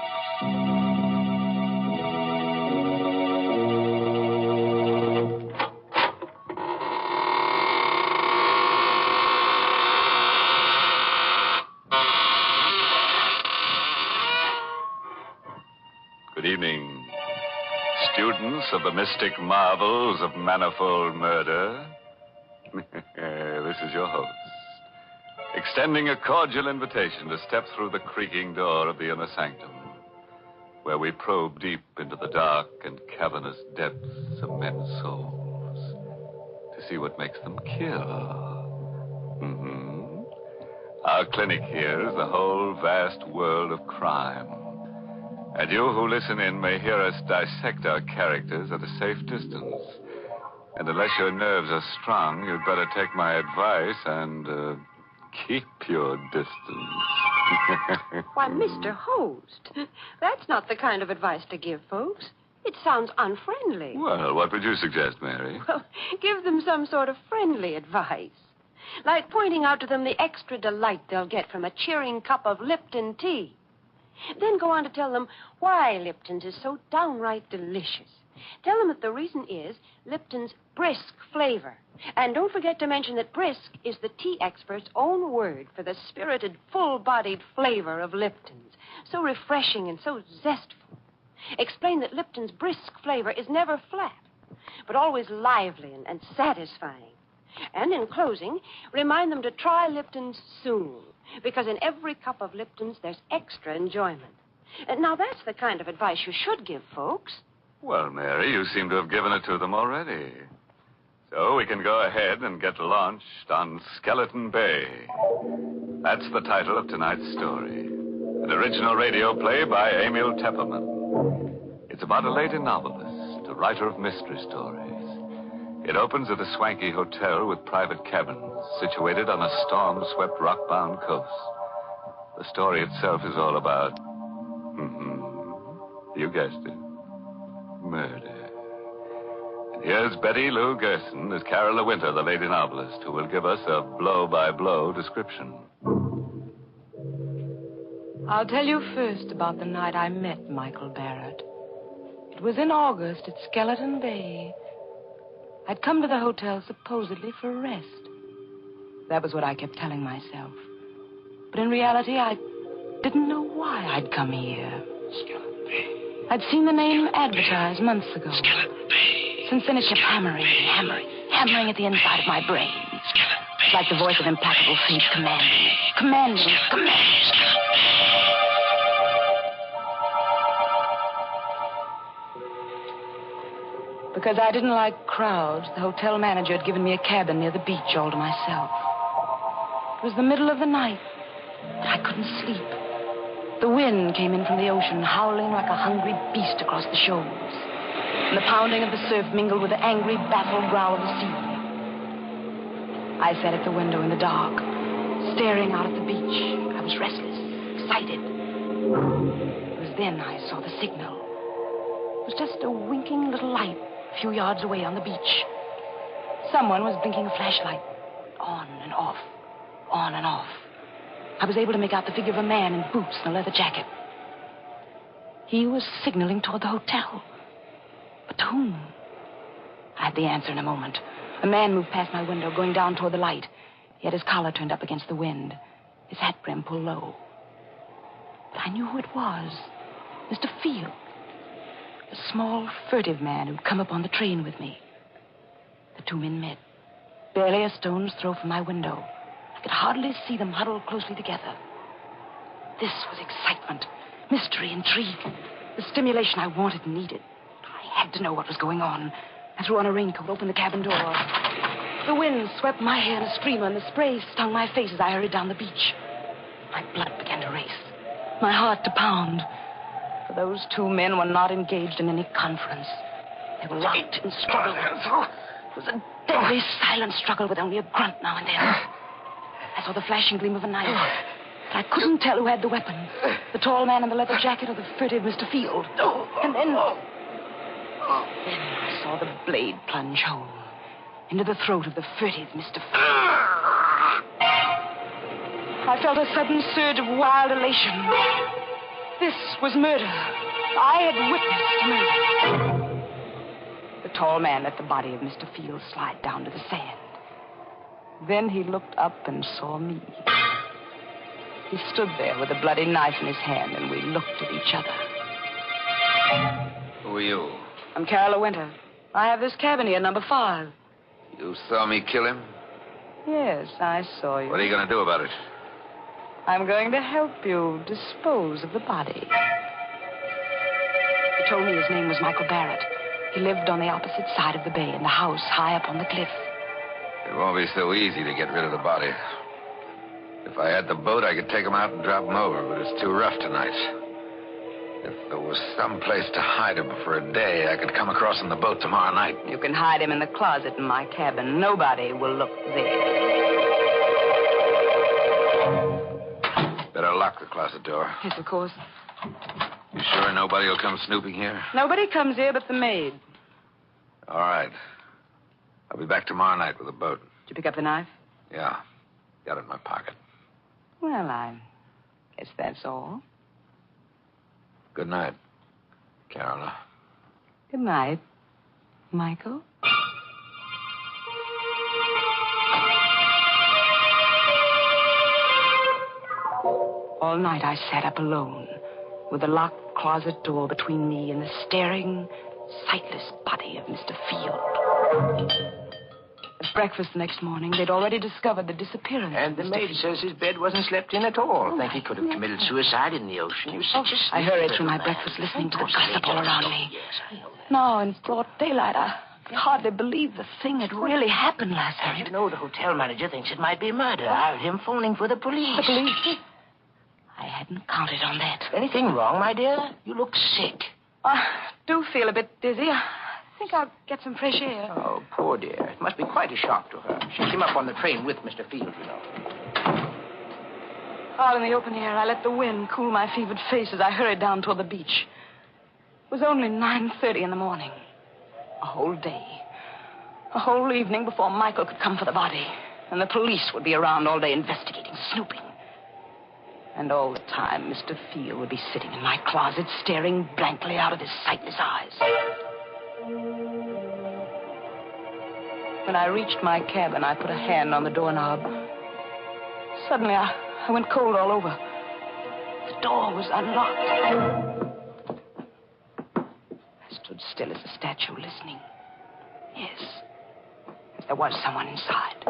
S12: Good evening, students of the mystic marvels of manifold murder. This is your host, extending a cordial invitation to step through the creaking door of the inner sanctum, where we probe deep into the dark and cavernous depths of men's souls to see what makes them kill. Our clinic here is the whole vast world of crime. And you who listen in may hear us dissect our characters at a safe distance. And unless your nerves are strong, you'd better take my advice and keep your distance.
S17: Why, Mr. Host, that's not the kind of advice to give folks. It sounds unfriendly.
S12: Well, what would you suggest, Mary?
S17: Well, give them some sort of friendly advice. Like pointing out to them the extra delight they'll get from a cheering cup of Lipton tea. Then go on to tell them why Lipton's is so downright delicious. Tell them that the reason is Lipton's brisk flavor. And don't forget to mention that brisk is the tea expert's own word for the spirited, full-bodied flavor of Lipton's. So refreshing and so zestful. Explain that Lipton's brisk flavor is never flat, but always lively and satisfying. And in closing, remind them to try Lipton's soon, because in every cup of Lipton's, there's extra enjoyment. And now, that's the kind of advice you should give, folks.
S12: Well, Mary, you seem to have given it to them already. So we can go ahead and get launched on Skeleton Bay. That's the title of tonight's story. An original radio play by Emil Tepperman. It's about a lady novelist, a writer of mystery stories. It opens at a swanky hotel with private cabins situated on a storm-swept, rock-bound coast. The story itself is all about... you guessed it. Murder. And here's Betty Lou Gerson as Carol De Winter, the lady novelist, who will give us a blow-by-blow description.
S2: I'll tell you first about the night I met Michael Barrett. It was in August at Skeleton Bay. I'd come to the hotel supposedly for rest. That was what I kept telling myself. But in reality, I didn't know why I'd come here.
S8: Skeleton Bay.
S2: I'd seen the name advertised months ago.
S8: Skeleton Bay.
S2: Since then, it kept hammering at the inside of my brain. It's like the voice of implacable fate commanding. Because I didn't like crowds, the hotel manager had given me a cabin near the beach all to myself. It was the middle of the night, but I couldn't sleep. The wind came in from the ocean, howling like a hungry beast across the shoals. And the pounding of the surf mingled with the angry, baffled growl of the sea. I sat at the window in the dark, staring out at the beach. I was restless, excited. It was then I saw the signal. It was just a winking little light a few yards away on the beach. Someone was blinking a flashlight. On and off. On and off. I was able to make out the figure of a man in boots and a leather jacket. He was signaling toward the hotel. But to whom? I had the answer in a moment. A man moved past my window, going down toward the light. He had his collar turned up against the wind, his hat brim pulled low. But I knew who it was. Mr. Field. A small, furtive man who'd come up on the train with me. The two men met, barely a stone's throw from my window. I could hardly see them huddled closely together. This was excitement, mystery, intrigue, the stimulation I wanted and needed. I had to know what was going on. I threw on a raincoat, opened the cabin door. The wind swept my hair in a streamer, and the spray stung my face as I hurried down the beach. My blood began to race, my heart to pound. For those two men were not engaged in any conference. They were locked in struggle. It was a deadly, silent struggle with only a grunt now and then. I saw the flashing gleam of a knife, but I couldn't tell who had the weapon. The tall man in the leather jacket or the furtive Mr. Field. And then I saw the blade plunge home into the throat of the furtive Mr. Field. I felt a sudden surge of wild elation. This was murder. I had witnessed murder. The tall man let the body of Mr. Field slide down to the sand. Then he looked up and saw me. He stood there with a bloody knife in his hand, and we looked at each other.
S4: Who are you?
S2: I'm Carol De Winter. I have this cabin here, number 5.
S4: You saw me kill him?
S2: Yes, I saw you.
S4: What are you going to do about it?
S2: I'm going to help you dispose of the body. He told me his name was Michael Barrett. He lived on the opposite side of the bay in the house high up on the cliff.
S4: It won't be so easy to get rid of the body. If I had the boat, I could take him out and drop him over, but it's too rough tonight. If there was some place to hide him for a day, I could come across on the boat tomorrow night.
S2: You can hide him in the closet in my cabin. Nobody will look there.
S4: Better lock the closet door.
S2: Yes, of course.
S4: You sure nobody will come snooping here?
S2: Nobody comes here but the maid.
S4: All right. I'll be back tomorrow night with a boat.
S2: Did you pick up the knife?
S4: Yeah. Got it in my pocket.
S2: Well, I guess that's all.
S4: Good night, Carola.
S2: Good night, Michael. All night I sat up alone, with the locked closet door between me and the staring, sightless body of Mr. Field. At breakfast the next morning, they'd already discovered the disappearance
S8: And
S2: of
S8: the
S2: Mr.
S8: maid
S2: Field.
S8: says his bed wasn't slept in at all. I think he could have committed suicide in the ocean. You such a
S2: I hurried through my breakfast listening to the gossip all around me. Now, in broad daylight, I could hardly believe the thing had really happened last
S8: And
S2: night.
S8: you know the hotel manager thinks it might be murder. I heard him phoning for the police.
S2: The police? I hadn't counted on that.
S8: Anything wrong, my dear? You look sick.
S2: I do feel a bit dizzy. I think I'll get some fresh air.
S8: Oh, poor dear. It must be quite a shock to her. She came up on the train with Mr. Field, you know.
S2: Out in the open air, I let the wind cool my fevered face as I hurried down toward the beach. It was only 9:30 in the morning. A whole day. A whole evening before Michael could come for the body. And the police would be around all day investigating, snooping. And all the time, Mr. Field would be sitting in my closet, staring blankly out of his sightless eyes. When I reached my cabin, I put a hand on the doorknob. Suddenly, I went cold all over. The door was unlocked. I stood still as a statue, listening. Yes, there was someone inside.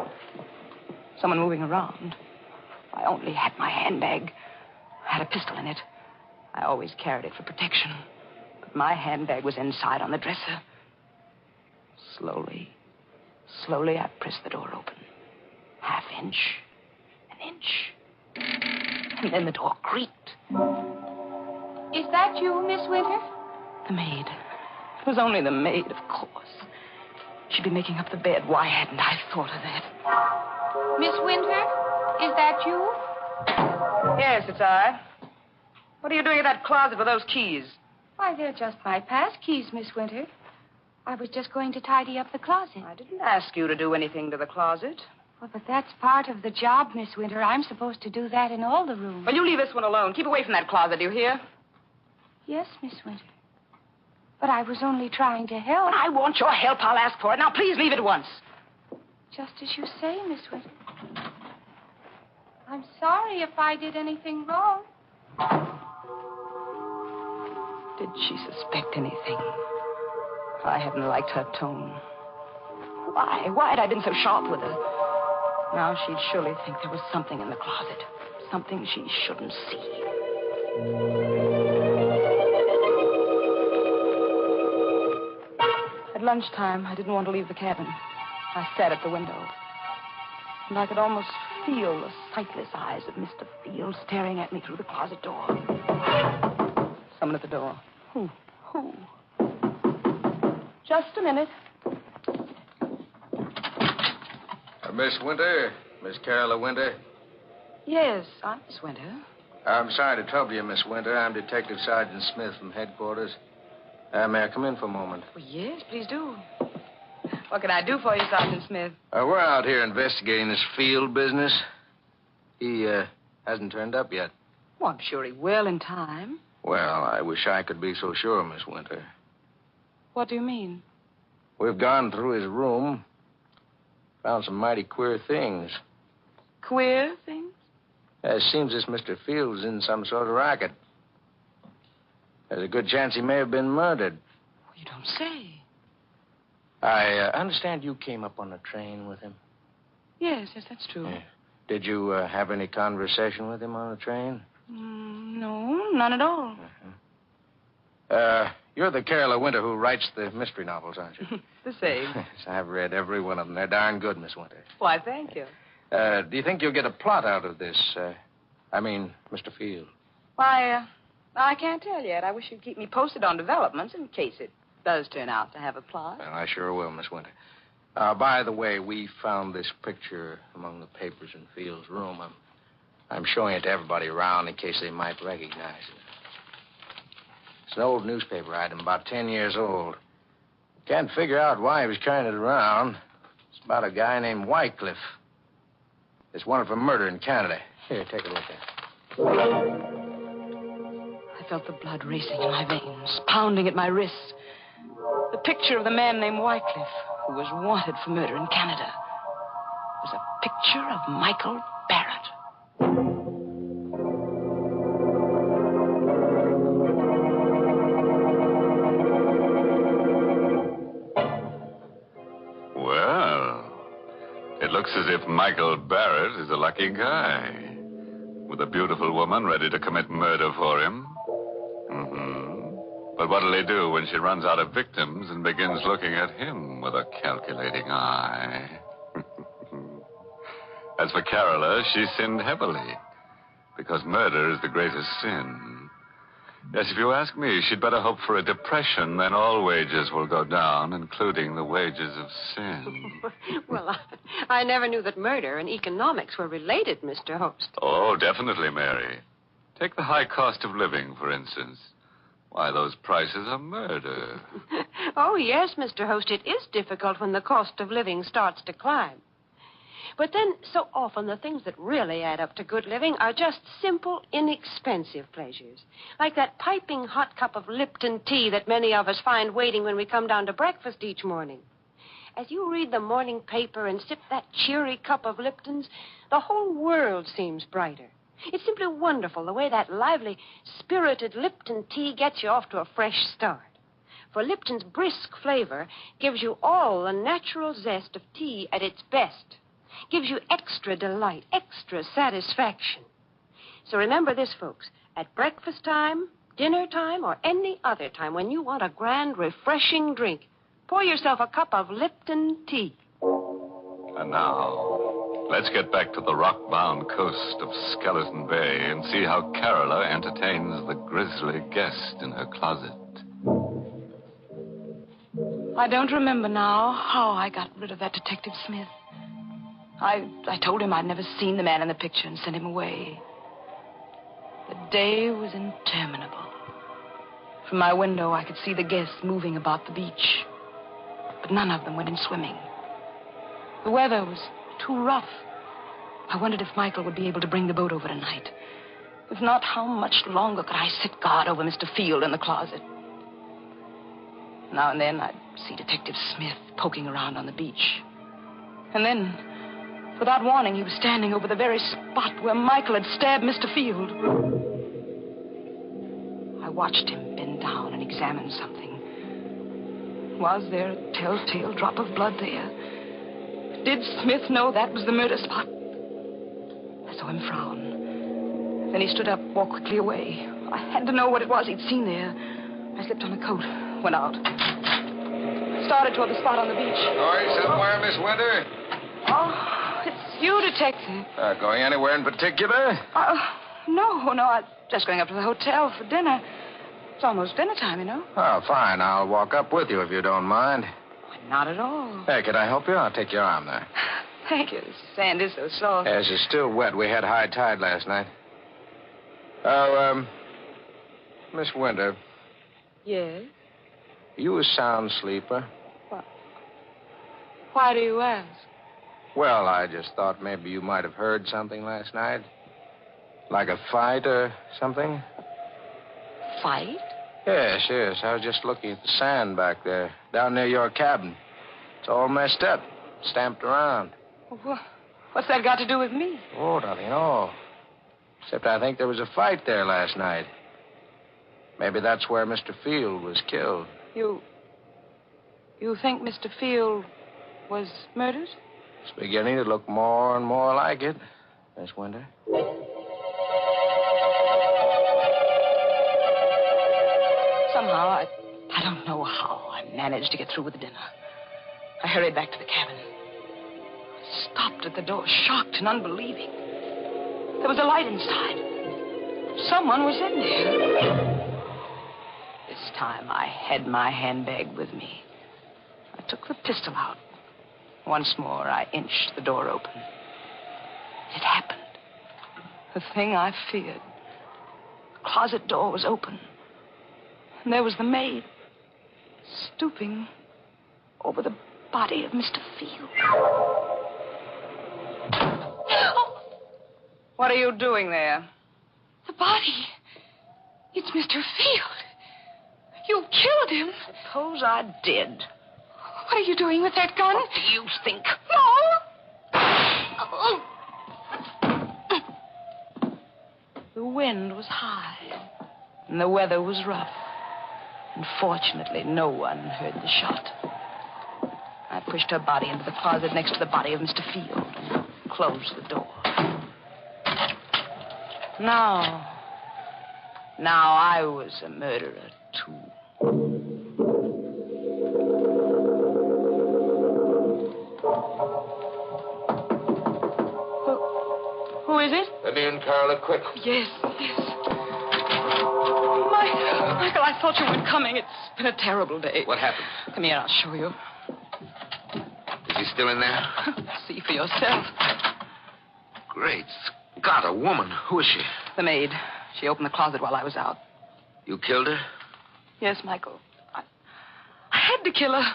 S2: Someone moving around. I only had my handbag. I had a pistol in it. I always carried it for protection. But my handbag was inside on the dresser. Slowly, I pressed the door open. Half inch, an inch. And then the door creaked.
S15: Is that you, Miss Winter?
S2: The maid. It was only the maid, of course. She'd be making up the bed. Why hadn't I thought of that?
S15: Miss Winter, is that you?
S2: Yes, it's I. What are you doing in that closet with those keys?
S15: Why, they're just my pass keys, Miss Winter. I was just going to tidy up the closet.
S2: I didn't ask you to do anything to the closet.
S15: Well, but that's part of the job, Miss Winter. I'm supposed to do that in all the rooms.
S2: Well, you leave this one alone. Keep away from that closet, do you hear?
S15: Yes, Miss Winter. But I was only trying to help.
S2: When I want your help, I'll ask for it. Now, please leave at once.
S15: Just as you say, Miss Winter. I'm sorry if I did anything wrong.
S2: Did she suspect anything? I hadn't liked her tone. Why? Why had I been so sharp with her? Now she'd surely think there was something in the closet. Something she shouldn't see. At lunchtime, I didn't want to leave the cabin. I sat at the window. And I could almost feel the sightless eyes of Mr. Field staring at me through the closet door. Someone at the door. Who? Just a minute.
S4: Miss Winter? Miss Carol Winter?
S2: Yes, I'm Miss Winter.
S4: I'm sorry to trouble you, Miss Winter. I'm Detective Sergeant Smith from headquarters. May I come in for a moment?
S2: Well, yes, please do. What can I do for you, Sergeant Smith?
S4: We're out here investigating this Field business. He hasn't turned up yet.
S2: Well, I'm sure he will in time.
S4: Well, I wish I could be so sure, Miss Winter.
S2: What do you mean?
S4: We've gone through his room. Found some mighty queer things.
S2: Queer things?
S4: It seems this Mr. Field's in some sort of racket. There's a good chance he may have been murdered.
S2: You don't say.
S4: I understand you came up on the train with him.
S2: Yes, that's true.
S4: Yeah. Did you have any conversation with him on the train?
S2: No, none at all.
S4: You're the Carol Winter who writes the mystery novels, aren't you?
S2: The same.
S4: Yes, I've read every one of them. They're darn good, Miss Winter.
S2: Why, thank you.
S4: Do you think you'll get a plot out of this? Mr. Field.
S2: Why, I can't tell yet. I wish you'd keep me posted on developments in case it does turn out to have a plot.
S4: Well, I sure will, Miss Winter. By the way, we found this picture among the papers in Field's room. I'm showing it to everybody around in case they might recognize it. It's an old newspaper item, about 10 years old. Can't figure out why he was carrying it around. It's about a guy named Wycliffe. It's wanted for murder in Canada. Here, take a look at it.
S2: I felt the blood racing in my veins, pounding at my wrists. picture of the man named Wycliffe, who was wanted for murder in Canada. It was a picture of Michael Barrett.
S12: Well, it looks as if Michael Barrett is a lucky guy. With a beautiful woman ready to commit murder for him. But what'll he do when she runs out of victims and begins looking at him with a calculating eye? As for Carola, she sinned heavily. Because murder is the greatest sin. Yes, if you ask me, she'd better hope for a depression, then all wages will go down, including the wages of sin.
S17: Well, I never knew that murder and economics were related, Mr. Host.
S12: Oh, definitely, Mary. Take the high cost of living, for instance. Why, those prices are murder.
S17: Oh, yes, Mr. Host, it is difficult when the cost of living starts to climb. But then, so often, the things that really add up to good living are just simple, inexpensive pleasures. Like that piping hot cup of Lipton tea that many of us find waiting when we come down to breakfast each morning. As you read the morning paper and sip that cheery cup of Lipton's, the whole world seems brighter. It's simply wonderful the way that lively, spirited Lipton tea gets you off to a fresh start. For Lipton's brisk flavor gives you all the natural zest of tea at its best. Gives you extra delight, extra satisfaction. So remember this, folks. At breakfast time, dinner time, or any other time when you want a grand, refreshing drink, pour yourself a cup of Lipton tea.
S12: And now, let's get back to the rock-bound coast of Skeleton Bay and see how Carola entertains the grisly guest in her closet.
S2: I don't remember now how I got rid of that Detective Smith. I told him I'd never seen the man in the picture and sent him away. The day was interminable. From my window, I could see the guests moving about the beach. But none of them went in swimming. The weather was too rough. I wondered if Michael would be able to bring the boat over tonight. If not, how much longer could I sit guard over Mr. Field in the closet? Now and then, I'd see Detective Smith poking around on the beach. And then, without warning, he was standing over the very spot where Michael had stabbed Mr. Field. I watched him bend down and examine something. Was there a telltale drop of blood there? Did Smith know that was the murder spot? I saw him frown. Then he stood up, walked quickly away. I had to know what it was he'd seen there. I slipped on a coat, went out. Started toward the spot on the beach.
S4: Going somewhere, Miss Winter?
S2: Oh, it's you, Detective.
S4: Going anywhere in particular?
S2: No, I'm just going up to the hotel for dinner. It's almost dinner time, you know.
S4: Oh, fine. I'll walk up with you if you don't mind.
S2: Not at all.
S4: Hey, can I help you? I'll take your arm there.
S2: Thank you. The sand is so soft.
S4: Yes, it's still wet. We had high tide last night. Oh, Miss Winter.
S2: Yes?
S4: You a sound sleeper?
S2: What? Why do you ask?
S4: Well, I just thought maybe you might have heard something last night. Like a fight or something.
S2: Fight?
S4: Yes. I was just looking at the sand back there, down near your cabin. It's all messed up, stamped around.
S2: What's that got to do with me?
S4: Oh, nothing at all. Except I think there was a fight there last night. Maybe that's where Mr. Field was killed.
S2: You think Mr. Field was murdered?
S4: It's beginning to look more and more like it, Miss Winter.
S2: Somehow, I don't know how, I managed to get through with the dinner. I hurried back to the cabin. I stopped at the door, shocked and unbelieving. There was a light inside. Someone was in there. This time, I had my handbag with me. I took the pistol out. Once more, I inched the door open. It happened. The thing I feared. The closet door was open. And there was the maid, stooping over the body of Mr. Field. Oh! What are you doing there?
S15: The body. It's Mr. Field.
S2: You killed him.
S17: Suppose I did.
S2: What are you doing with that gun?
S17: What do you think?
S2: No! The wind was high, and the weather was rough. Unfortunately, no one heard the shot. I pushed her body into the closet next to the body of Mr. Field and closed the door. Now I was a murderer, too. Who is it?
S4: Let me in, Carla, quick.
S2: Yes. Michael, I thought you were coming. It's been a terrible day.
S4: What happened?
S2: Come here, I'll show you.
S4: Is he still in there?
S2: See for yourself.
S4: Great Scott, a woman. Who is she?
S2: The maid. She opened the closet while I was out.
S4: You killed her?
S2: Yes, Michael. I had to kill her.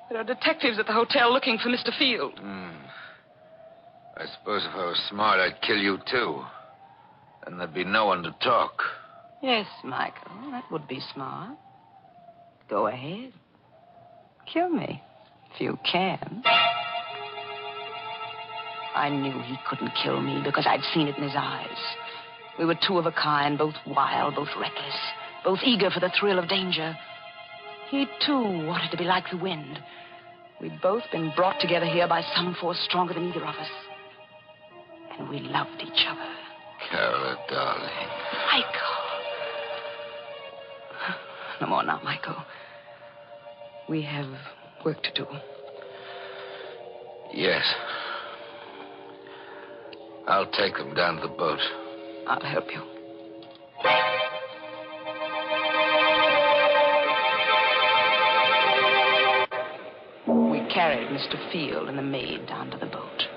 S2: There are detectives at the hotel looking for Mr. Field.
S4: I suppose if I was smart, I'd kill you, too. Then there'd be no one to talk.
S2: Yes, Michael, that would be smart. Go ahead. Kill me, if you can. I knew he couldn't kill me because I'd seen it in his eyes. We were two of a kind, both wild, both reckless, both eager for the thrill of danger. He, too, wanted to be like the wind. We'd both been brought together here by some force stronger than either of us. And we loved each other.
S4: Carla, darling.
S2: Michael. No more now, Michael. We have work to do.
S4: Yes. I'll take them down to the boat.
S2: I'll help you. We carried Mr. Field and the maid down to the boat.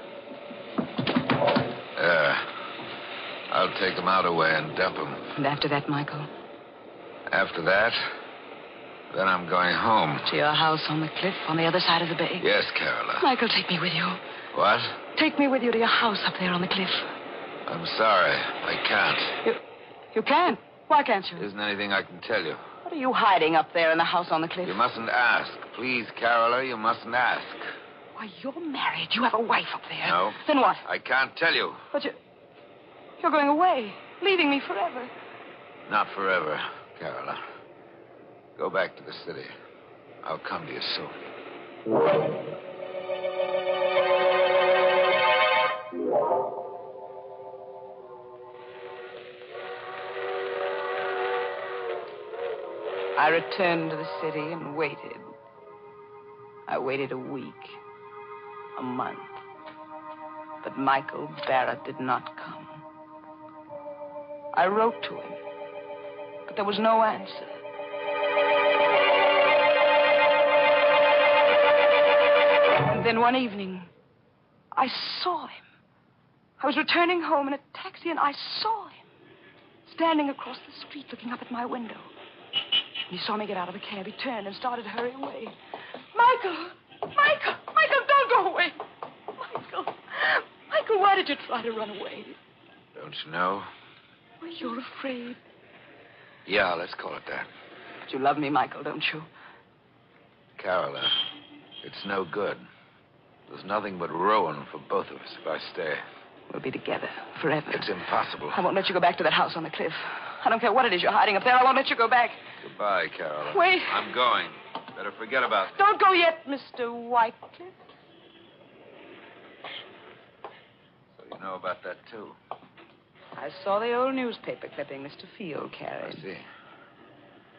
S4: I'll take them out away and dump them.
S2: And after that, Michael?
S4: After that, then I'm going home.
S2: To your house on the cliff on the other side of the bay?
S4: Yes, Carola.
S2: Michael, take me with you.
S4: What?
S2: Take me with you to your house up there on the cliff.
S4: I'm sorry. I can't.
S2: You can't? Why can't you?
S4: There isn't anything I can tell you.
S2: What are you hiding up there in the house on the cliff?
S4: You mustn't ask. Please, Carola, you mustn't ask.
S2: Why, you're married. You have a wife up there.
S4: No.
S2: Then what?
S4: I can't tell you.
S2: But you're going away, leaving me forever.
S4: Not forever, Carola. Go back to the city. I'll come to you soon.
S2: I returned to the city and waited. I waited a week, a month. But Michael Barrett did not come. I wrote to him, but there was no answer. And then one evening, I saw him. I was returning home in a taxi, and I saw him standing across the street looking up at my window. He saw me get out of the cab. He turned and started to hurry away. Michael! Michael! Michael, don't go away! Michael! Michael, why did you try to run away?
S4: Don't you know?
S2: Oh, you're afraid.
S4: Yeah, let's call it that.
S2: But you love me, Michael, don't you?
S4: Carola, it's no good. There's nothing but ruin for both of us if I stay.
S2: We'll be together forever.
S4: It's impossible.
S2: I won't let you go back to that house on the cliff. I don't care what it is you're hiding up there. I won't let you go back.
S4: Goodbye, Carola.
S2: Wait.
S4: I'm going. Better forget about me.
S2: Don't go yet, Mr. Whitecliff.
S4: So you know about that, too.
S2: I saw the old newspaper clipping Mr. Field carried.
S4: I see.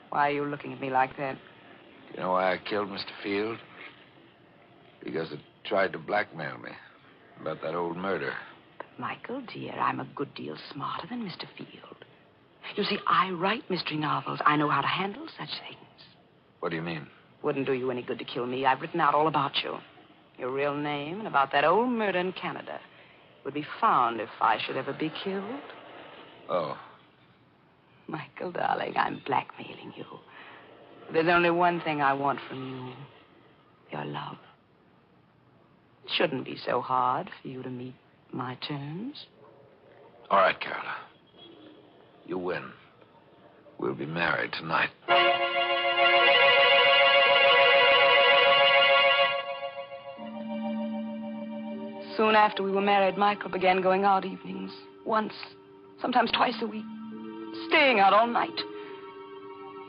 S2: Why are you looking at me like that?
S4: Do you know why I killed Mr. Field? Because it tried to blackmail me about that old murder.
S2: But, Michael, dear, I'm a good deal smarter than Mr. Field. You see, I write mystery novels. I know how to handle such things.
S4: What do you mean?
S2: Wouldn't do you any good to kill me. I've written out all about you. Your real name and about that old murder in Canada would be found if I should ever be killed.
S4: Oh.
S2: Michael, darling, I'm blackmailing you. There's only one thing I want from you. Your love. It shouldn't be so hard for you to meet my terms.
S4: All right, Carola. You win. We'll be married tonight.
S2: Soon after we were married, Michael began going out evenings. Once, sometimes twice a week. Staying out all night.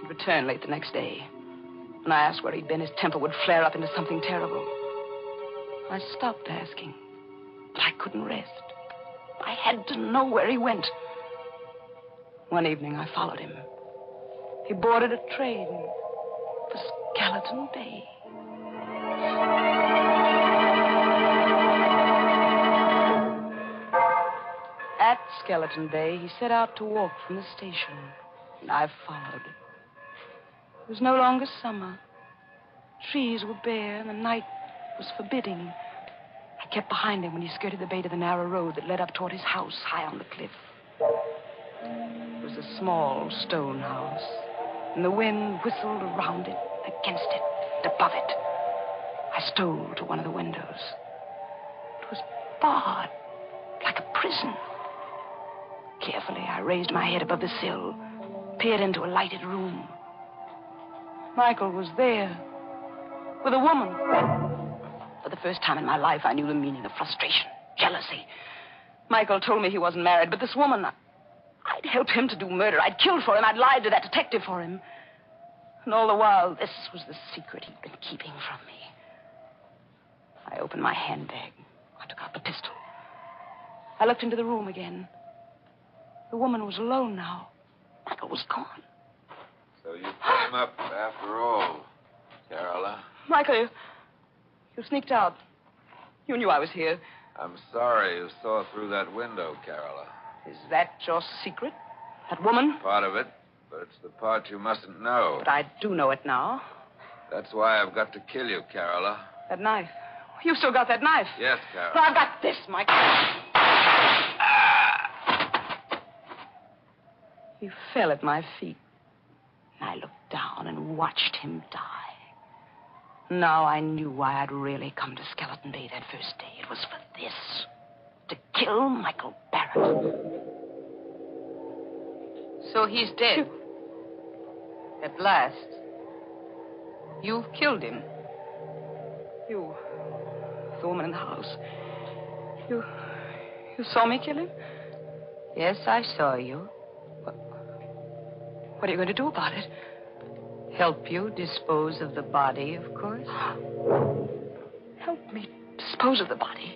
S2: He'd return late the next day. When I asked where he'd been, his temper would flare up into something terrible. I stopped asking, but I couldn't rest. I had to know where he went. One evening, I followed him. He boarded a train for Skeleton Bay. At Skeleton Bay, he set out to walk from the station, and I followed. It was no longer summer. Trees were bare, and the night was forbidding. I kept behind him when he skirted the bay to the narrow road that led up toward his house high on the cliff. It was a small stone house, and the wind whistled around it, against it, and above it. I stole to one of the windows. It was barred, like a prison. Carefully, I raised my head above the sill, peered into a lighted room. Michael was there, with a woman. For the first time in my life, I knew the meaning of frustration, jealousy. Michael told me he wasn't married, but this woman, I'd helped him to do murder. I'd killed for him. I'd lied to that detective for him. And all the while, this was the secret he'd been keeping from me. I opened my handbag. I took out the pistol. I looked into the room again. The woman was alone now. Michael was gone.
S4: So you came up after all, Carola.
S2: Michael, you sneaked out. You knew I was here.
S4: I'm sorry you saw through that window, Carola.
S2: Is that your secret? That woman?
S4: Part of it, but it's the part you mustn't know.
S2: But I do know it now.
S4: That's why I've got to kill you, Carola.
S2: That knife. You've still got that knife.
S4: Yes, Carola.
S2: But I've got this, Michael. He fell at my feet. I looked down and watched him die. Now I knew why I'd really come to Skeleton Bay that first day. It was for this. To kill Michael Barrett.
S10: So he's dead. At last. You've killed him.
S2: You, the woman in the house. You saw me kill him?
S10: Yes, I saw you.
S2: What are you going to do about it?
S10: Help you dispose of the body, of course.
S2: Help me dispose of the body?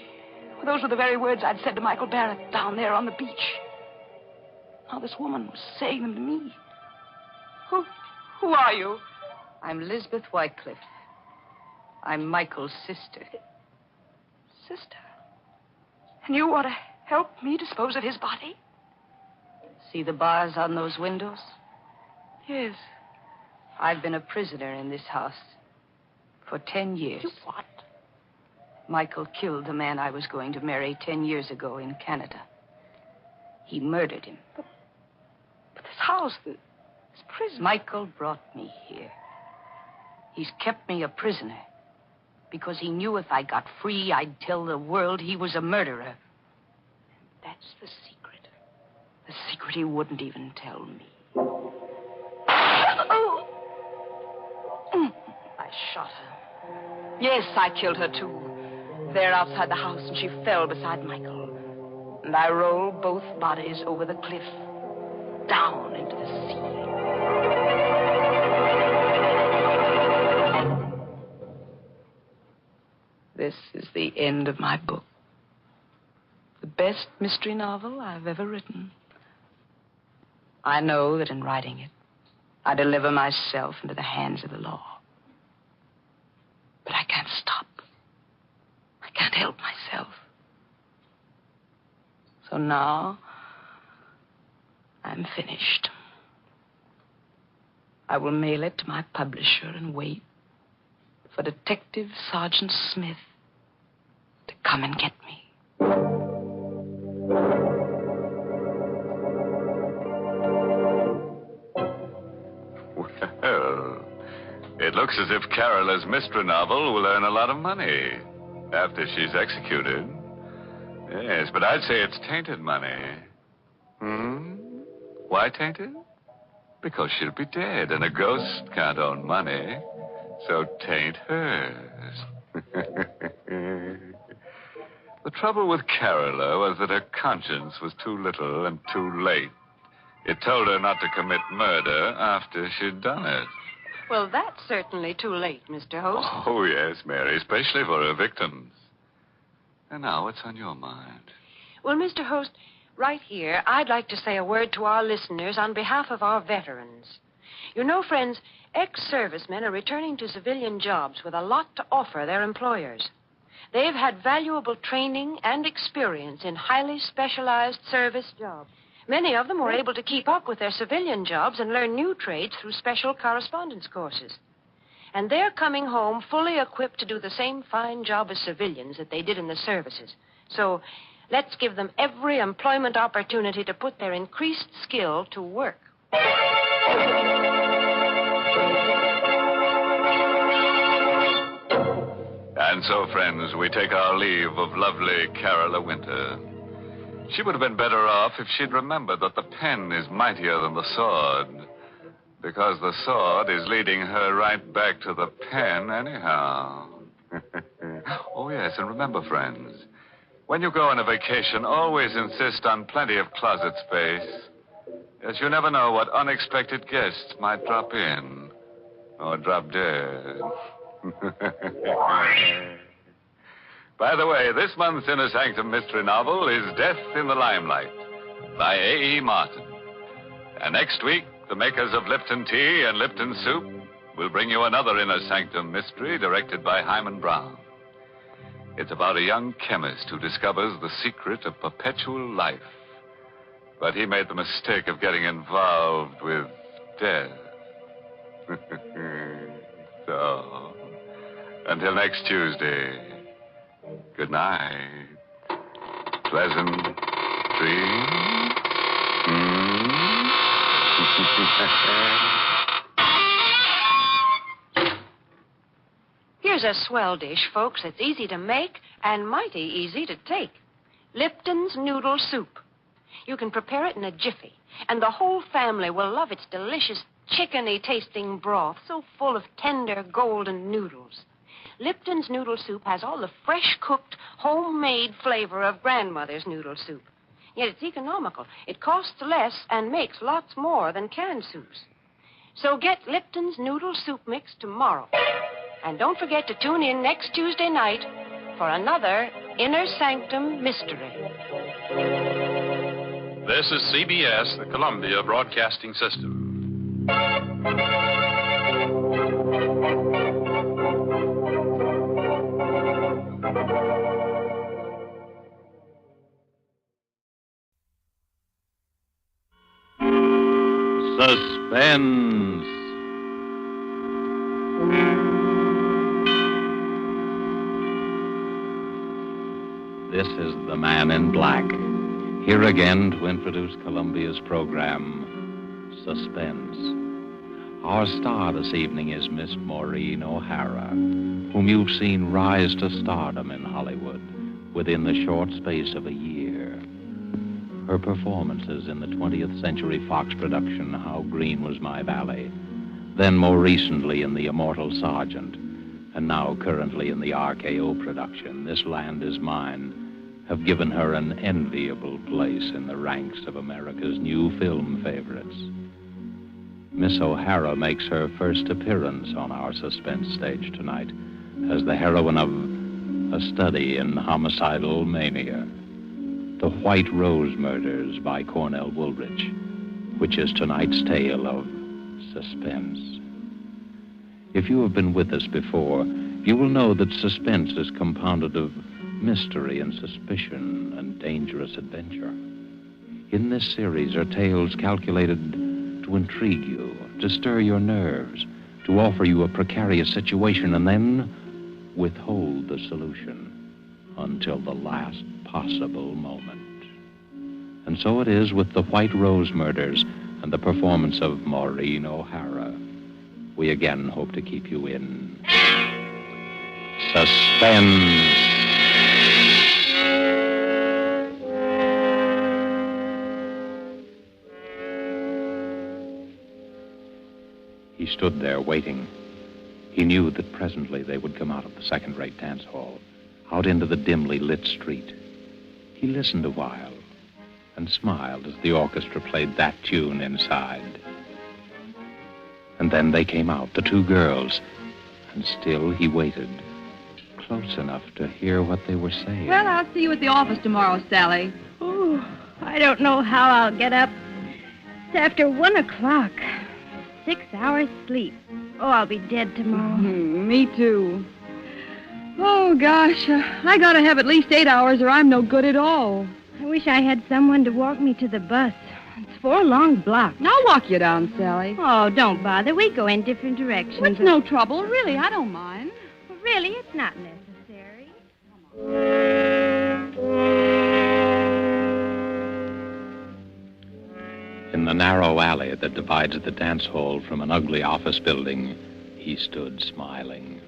S2: Well, those were the very words I'd said to Michael Barrett down there on the beach. Now this woman was saying them to me. Who are you?
S10: I'm Lisbeth Wycliffe. I'm Michael's sister.
S2: Sister? And you want to help me dispose of his body?
S10: See the bars on those windows?
S2: Yes.
S10: I've been a prisoner in this house for 10 years.
S2: You what?
S10: Michael killed the man I was going to marry 10 years ago in Canada. He murdered him.
S2: But this house, this prison...
S10: Michael brought me here. He's kept me a prisoner because he knew if I got free, I'd tell the world he was a murderer. And that's the secret. The secret he wouldn't even tell me.
S2: I shot her. Yes, I killed her, too. There outside the house, and she fell beside Michael. And I rolled both bodies over the cliff, down into the sea. This is the end of my book. The best mystery novel I've ever written. I know that in writing it, I deliver myself into the hands of the law. But I can't stop. I can't help myself. So now, I'm finished. I will mail it to my publisher and wait for Detective Sergeant Smith to come and get me.
S12: Well, it looks as if Carola's mystery novel will earn a lot of money after she's executed. Yes, but I'd say it's tainted money. Why tainted? Because she'll be dead, and a ghost can't own money, so 'tain't hers. The trouble with Carola was that her conscience was too little and too late. It told her not to commit murder after she'd done it.
S17: Well, that's certainly too late, Mr. Host.
S12: Oh, yes, Mary, especially for her victims. And now, what's on your mind?
S17: Well, Mr. Host, right here, I'd like to say a word to our listeners on behalf of our veterans. You know, friends, ex-servicemen are returning to civilian jobs with a lot to offer their employers. They've had valuable training and experience in highly specialized service jobs. Many of them were able to keep up with their civilian jobs and learn new trades through special correspondence courses. And they're coming home fully equipped to do the same fine job as civilians that they did in the services. So let's give them every employment opportunity to put their increased skill to work.
S12: And so, friends, we take our leave of lovely Carola Winter. She would have been better off if she'd remembered that the pen is mightier than the sword, because the sword is leading her right back to the pen anyhow. Oh, yes, and remember, friends, when you go on a vacation, always insist on plenty of closet space, as you never know what unexpected guests might drop in or drop dead. By the way, this month's Inner Sanctum mystery novel is Death in the Limelight by A.E. Martin. And next week, the makers of Lipton Tea and Lipton Soup will bring you another Inner Sanctum mystery directed by Hyman Brown. It's about a young chemist who discovers the secret of perpetual life. But he made the mistake of getting involved with death. So, until next Tuesday, good night. Pleasant dreams.
S17: Here's a swell dish, folks. It's easy to make and mighty easy to take. Lipton's Noodle Soup. You can prepare it in a jiffy, and the whole family will love its delicious chickeny-tasting broth, so full of tender, golden noodles. Lipton's Noodle Soup has all the fresh-cooked, homemade flavor of grandmother's noodle soup. Yet it's economical. It costs less and makes lots more than canned soups. So get Lipton's Noodle Soup Mix tomorrow. And don't forget to tune in next Tuesday night for another Inner Sanctum Mystery.
S19: This is CBS, the Columbia Broadcasting System.
S20: Suspense. This is the Man in Black, here again to introduce Columbia's program, Suspense. Our star this evening is Miss Maureen O'Hara, whom you've seen rise to stardom in Hollywood within the short space of a year. Her performances in the 20th Century Fox production, How Green Was My Valley, then more recently in The Immortal Sergeant, and now currently in the RKO production, This Land Is Mine, have given her an enviable place in the ranks of America's new film favorites. Miss O'Hara makes her first appearance on our suspense stage tonight as the heroine of A Study in Homicidal Mania, The White Rose Murders by Cornell Woolrich, which is tonight's tale of suspense. If you have been with us before, you will know that suspense is compounded of mystery and suspicion and dangerous adventure. In this series are tales calculated to intrigue you, to stir your nerves, to offer you a precarious situation and then withhold the solution until the last possible moment. And so it is with The White Rose Murders and the performance of Maureen O'Hara. We again hope to keep you in suspense. stood there waiting. He knew that presently they would come out of the second-rate dance hall, out into the dimly lit street. He listened a while and smiled as the orchestra played that tune inside. And then they came out, the two girls, and still he waited, close enough to hear what they were saying.
S5: Well, I'll see you at the office tomorrow, Sally.
S6: Oh, I don't know how I'll get up. It's after 1 o'clock. 6 hours sleep. Oh, I'll be dead tomorrow.
S5: Me too. Oh, gosh. I gotta have at least 8 hours or I'm no good at all.
S6: I wish I had someone to walk me to the bus. It's 4 long blocks.
S5: I'll walk you down, Sally.
S6: Oh, don't bother. We go in different directions.
S5: It's no trouble. Really, I don't mind.
S6: Well, really, it's not necessary.
S20: In the narrow alley that divides the dance hall from an ugly office building, he stood smiling.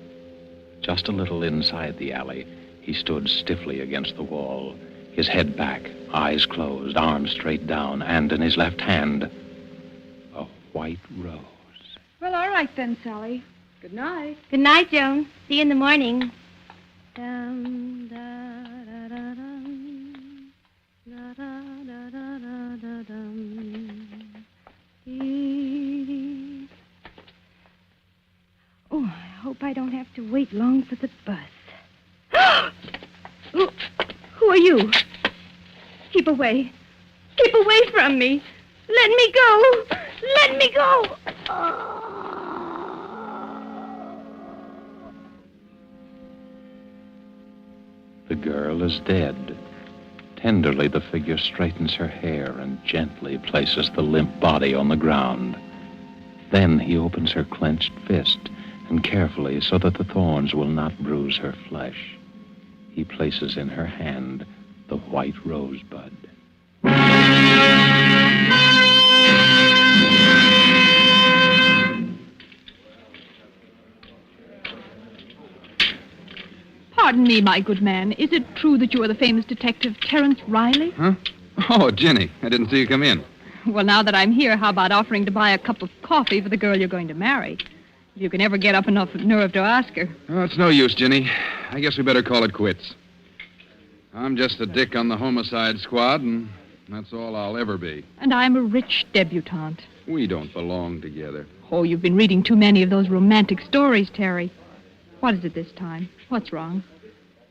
S20: Just a little inside the alley, he stood stiffly against the wall, his head back, eyes closed, arms straight down, and in his left hand, a white rose.
S5: Well, all right then, Sally. Good night.
S6: Good night, Joan. See you in the morning. Dum, da, da, da, dum. Da, da, da, da, da, da, dum. Dee. Oh, I hope I don't have to wait long for the bus. Who are you? Keep away. Keep away from me. Let me go. Let me go.
S20: The girl is dead. Tenderly, the figure straightens her hair and gently places the limp body on the ground. Then he opens her clenched fist, and carefully, so that the thorns will not bruise her flesh, he places in her hand the white rosebud.
S5: Pardon me, my good man. Is it true that you are the famous detective Terence Riley?
S22: Huh? Oh, Jenny, I didn't see you come in.
S5: Well, now that I'm here, how about offering to buy a cup of coffee for the girl you're going to marry? If you can ever get up enough nerve to ask her.
S22: Oh, it's no use, Jenny. I guess we better call it quits. I'm just a dick on the homicide squad, and that's all I'll ever be.
S5: And I'm a rich debutante.
S22: We don't belong together.
S5: Oh, you've been reading too many of those romantic stories, Terry. What is it this time? What's wrong?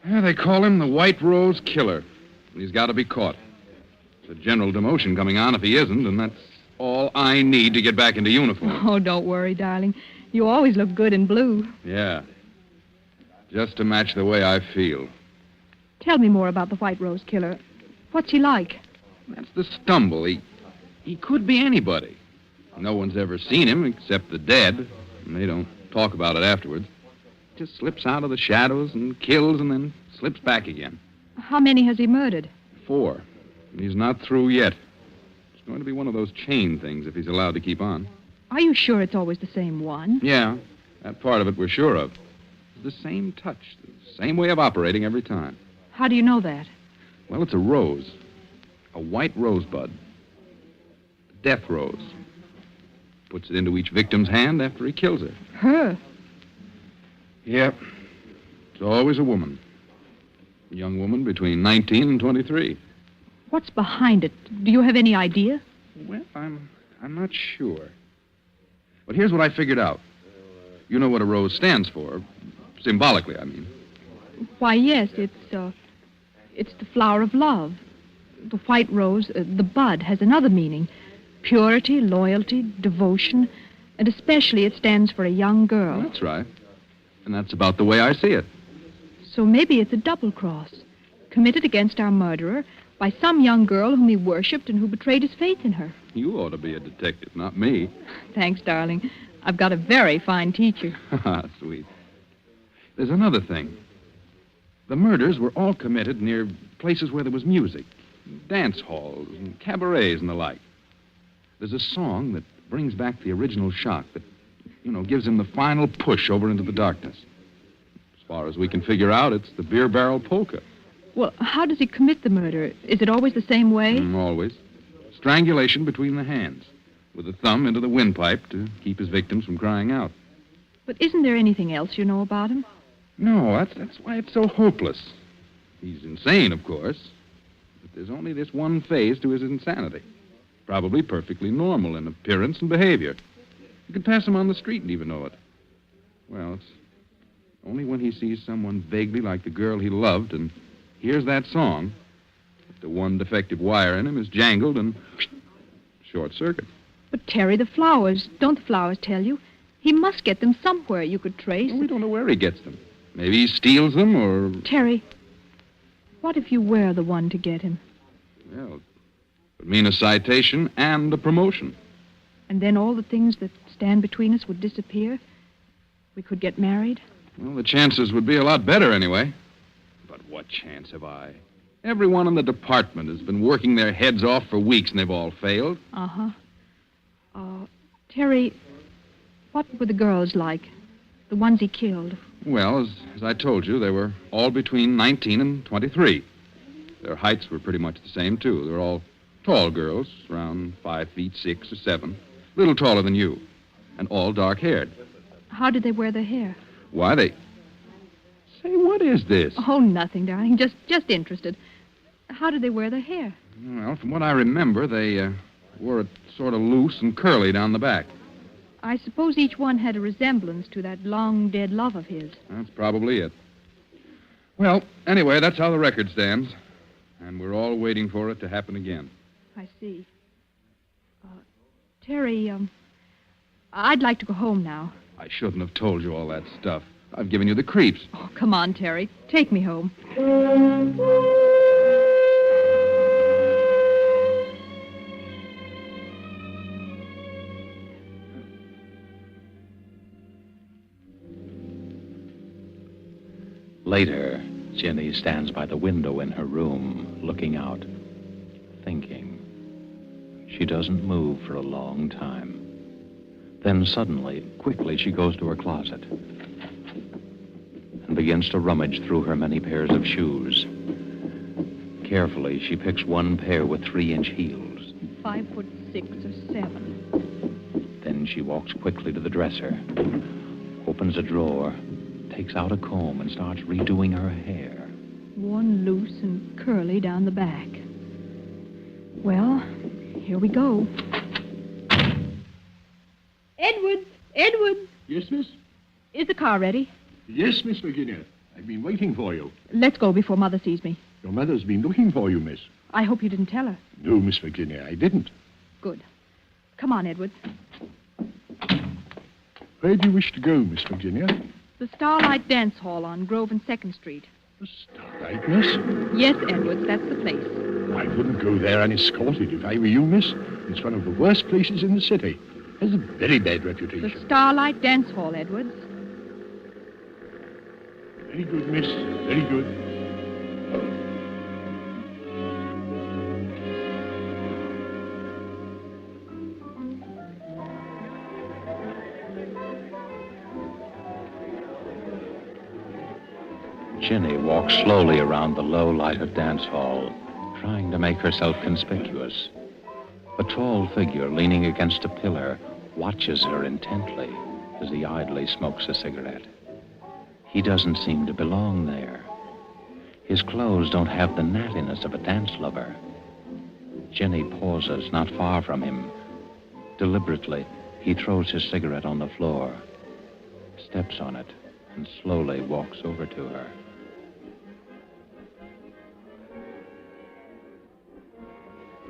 S22: Yeah, they call him the White Rose Killer. And he's got to be caught. There's a general demotion coming on if he isn't, and that's all I need to get back into uniform.
S5: Oh, don't worry, darling. You always look good in blue.
S22: Yeah. Just to match the way I feel.
S5: Tell me more about the White Rose Killer. What's he like?
S22: That's the stumble. He could be anybody. No one's ever seen him except the dead, and they don't talk about it afterwards. Just slips out of the shadows and kills and then slips back again.
S5: How many has he murdered?
S22: 4. And he's not through yet. It's going to be one of those chain things if he's allowed to keep on.
S5: Are you sure it's always the same one?
S22: Yeah, that part of it we're sure of. It's the same touch, the same way of operating every time.
S5: How do you know that?
S22: Well, it's a rose. A white rosebud. A death rose. Puts it into each victim's hand after he kills her.
S5: Her?
S22: Yep. It's always a woman. A young woman between 19 and 23.
S5: What's behind it? Do you have any idea?
S22: Well, I'm not sure. But here's what I figured out. You know what a rose stands for. Symbolically, I mean.
S5: Why, yes, it's the flower of love. The white rose, the bud, has another meaning. Purity, loyalty, devotion, and especially it stands for a young girl.
S22: That's right. And that's about the way I see it.
S5: So maybe it's a double cross, committed against our murderer by some young girl whom he worshipped and who betrayed his faith in her.
S22: You ought to be a detective, not me.
S5: Thanks, darling. I've got a very fine teacher.
S22: Sweet. There's another thing. The murders were all committed near places where there was music, dance halls and cabarets and the like. There's a song that brings back the original shock that, gives him the final push over into the darkness. As far as we can figure out, it's the beer barrel polka.
S5: Well, how does he commit the murder? Is it always the same way?
S22: Always. Strangulation between the hands. with a thumb into the windpipe to keep his victims from crying out.
S5: But isn't there anything else you know about him?
S22: No, that's why it's so hopeless. He's insane, of course, but there's only this one phase to his insanity. Probably perfectly normal in appearance and behavior. You could pass him on the street and even know it. Well, it's only when he sees someone vaguely like the girl he loved and hears that song that the one defective wire in him is jangled and short circuit.
S5: But, Terry, the flowers, don't the flowers tell you? He must get them somewhere you could trace.
S22: Well, we don't know where he gets them. Maybe he steals them or...
S5: Terry, what if you were the one to get him?
S22: Well, it would mean a citation and a promotion.
S5: And then all the things that stand between us would disappear? We could get married?
S22: Well, the chances would be a lot better anyway. But what chance have I? Everyone in the department has been working their heads off for weeks, and they've all failed.
S5: Uh-huh. Terry, what were the girls like? The ones he killed?
S22: Well, as I told you, they were all between 19 and 23. Their heights were pretty much the same, too. They were all tall girls, around 5 feet 6 or 7. A little taller than you. And all dark-haired.
S5: How did they wear their hair?
S22: Why, they... Say, what is this?
S5: Oh, nothing, darling. Just interested. How did they wear their hair?
S22: Well, from what I remember, they wore it sort of loose and curly down the back.
S5: I suppose each one had a resemblance to that long-dead love of his.
S22: That's probably it. Well, anyway, that's how the record stands. And we're all waiting for it to happen again.
S5: I see. Terry, I'd like to go home now.
S22: I shouldn't have told you all that stuff. I've given you the creeps.
S5: Oh, come on, Terry. Take me home.
S20: Later, Jenny stands by the window in her room, looking out, thinking. She doesn't move for a long time. Then suddenly, quickly, she goes to her closet and begins to rummage through her many pairs of shoes. Carefully, she picks one pair with 3-inch heels.
S5: 5'6" or 7.
S20: Then she walks quickly to the dresser, opens a drawer, takes out a comb, and starts redoing her hair.
S5: One loose and curly down the back. Well, here we go. Edward!
S13: Yes, miss?
S5: Is the car ready?
S13: Yes, Miss Virginia. I've been waiting for you.
S5: Let's go before Mother sees me.
S13: Your mother's been looking for you, miss.
S5: I hope you didn't tell her.
S13: No, Miss Virginia, I didn't.
S5: Good. Come on, Edward.
S13: Where do you wish to go, Miss Virginia?
S5: The Starlight Dance Hall on Grove and 2nd Street.
S13: The Starlight, miss?
S5: Yes, Edwards, that's the place.
S13: I wouldn't go there unescorted if I were you, miss. It's one of the worst places in the city. Has a very bad reputation.
S5: The Starlight Dance Hall, Edwards.
S13: Very good, miss. Very good.
S20: Jenny walks slowly around the low-lighted dance hall, trying to make herself conspicuous. A tall figure leaning against a pillar watches her intently as he idly smokes a cigarette. He doesn't seem to belong there. His clothes don't have the nattiness of a dance lover. Jenny pauses not far from him. Deliberately, he throws his cigarette on the floor, steps on it, and slowly walks over to her.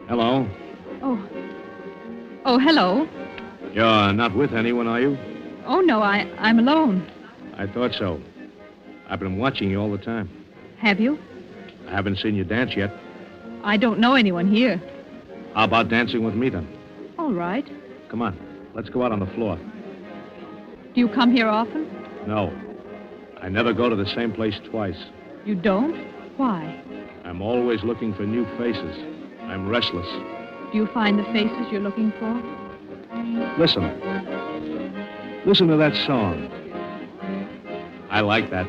S16: Hello.
S5: Oh, hello.
S16: You're not with anyone, are you?
S5: Oh, no, I'm alone.
S16: I thought so. I've been watching you all the time.
S5: Have you?
S16: I haven't seen you dance yet.
S5: I don't know anyone here.
S16: How about dancing with me, then?
S5: All right.
S16: Come on. Let's go out on the floor.
S5: Do you come here often?
S16: No. I never go to the same place twice.
S5: You don't? Why?
S16: I'm always looking for new faces. I'm restless.
S5: Do you find the faces you're looking for?
S16: Listen. Listen to that song. I like that.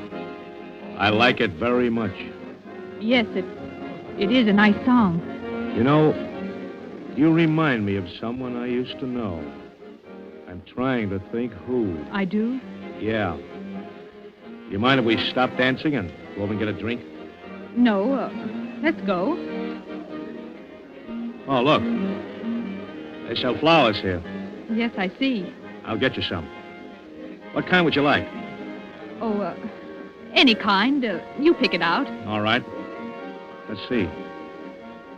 S16: I like it very much.
S5: Yes, it is a nice song.
S16: You know, You remind me of someone I used to know. I'm trying to think who.
S5: I do?
S16: Yeah. You mind if we stop dancing and go over and get a drink?
S5: No, let's go.
S16: Oh, look. They sell flowers here.
S5: Yes, I see.
S16: I'll get you some. What kind would you like?
S5: Oh, any kind. You pick it out.
S16: All right. Let's see.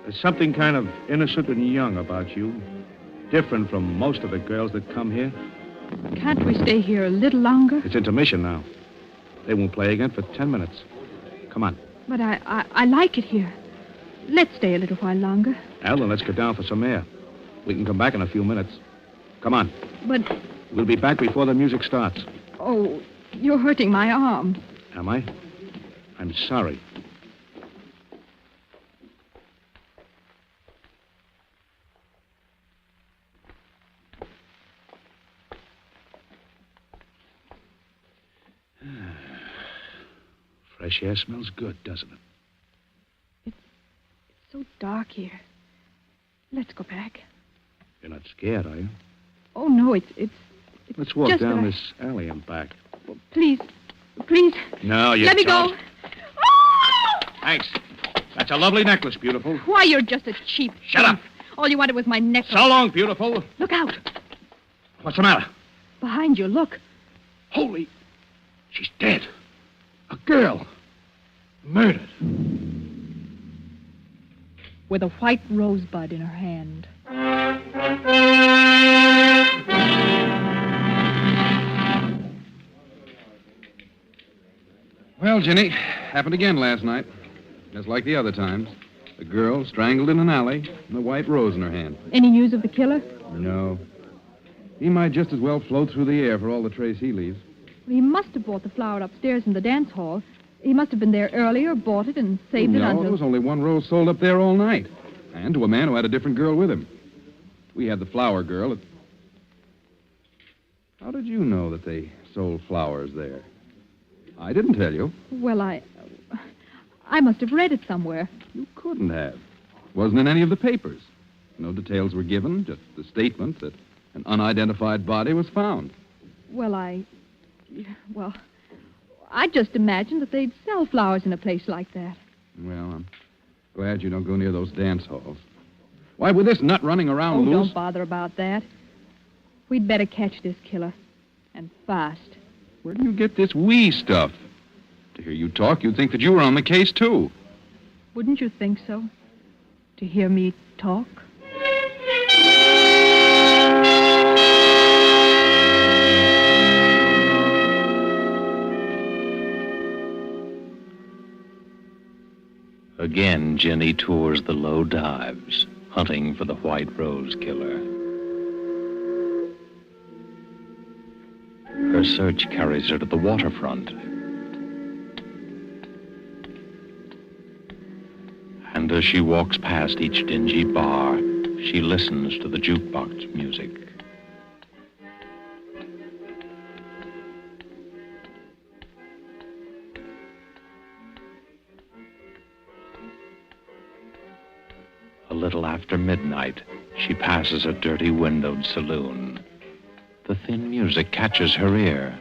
S16: There's something kind of innocent and young about you. Different from most of the girls that come here.
S5: Can't we stay here a little longer?
S16: It's intermission now. They won't play again for 10 minutes. Come on.
S5: But I like it here. Let's stay a little while longer.
S16: Well, then let's go down for some air. We can come back in a few minutes. Come on.
S5: But...
S16: We'll be back before the music starts.
S5: Oh, you're hurting my arm.
S16: Am I? I'm sorry. Fresh air smells good, doesn't it?
S5: It's so dark here. Let's go back.
S16: You're not scared, are you?
S5: Oh, no, it's
S16: Let's walk
S5: just
S16: down
S5: that
S16: this alley and back.
S5: Please.
S16: No, you
S5: Let me
S16: don't.
S5: go.
S16: Thanks. That's a lovely necklace, beautiful.
S5: Why, you're just a cheap
S16: Shut up.
S5: All you wanted was my necklace.
S16: So long, beautiful.
S5: Look out.
S16: What's the matter?
S5: Behind you, look.
S16: Holy... She's dead. A girl. Murdered.
S5: With a white rosebud in her hand.
S22: Well, Jenny, happened again last night. Just like the other times. The girl strangled in an alley and a white rose in her hand.
S5: Any news of the killer?
S22: No. He might just as well float through the air for all the trace he leaves.
S5: He must have bought the flower upstairs in the dance hall. He must have been there earlier, bought it, and saved it
S22: No,
S5: until...
S22: there was only one rose sold up there all night. And to a man who had a different girl with him. We had the flower girl at... How did you know that they sold flowers there? I didn't tell you.
S5: Well, I must have read it somewhere.
S22: You couldn't have. Wasn't in any of the papers. No details were given, just the statement that an unidentified body was found.
S5: Well, I just imagined that they'd sell flowers in a place like that.
S22: Well, I'm glad you don't go near those dance halls. Why, with this nut running around loose...
S5: Don't bother about that. We'd better catch this killer. And fast.
S22: Where do you get this we stuff? To hear you talk, you'd think that you were on the case, too.
S5: Wouldn't you think so? To hear me talk?
S20: Again, Jenny tours the low dives, hunting for the White Rose Killer. Her search carries her to the waterfront. And as she walks past each dingy bar, she listens to the jukebox music. A little after midnight, she passes a dirty windowed saloon. The thin music catches her ear.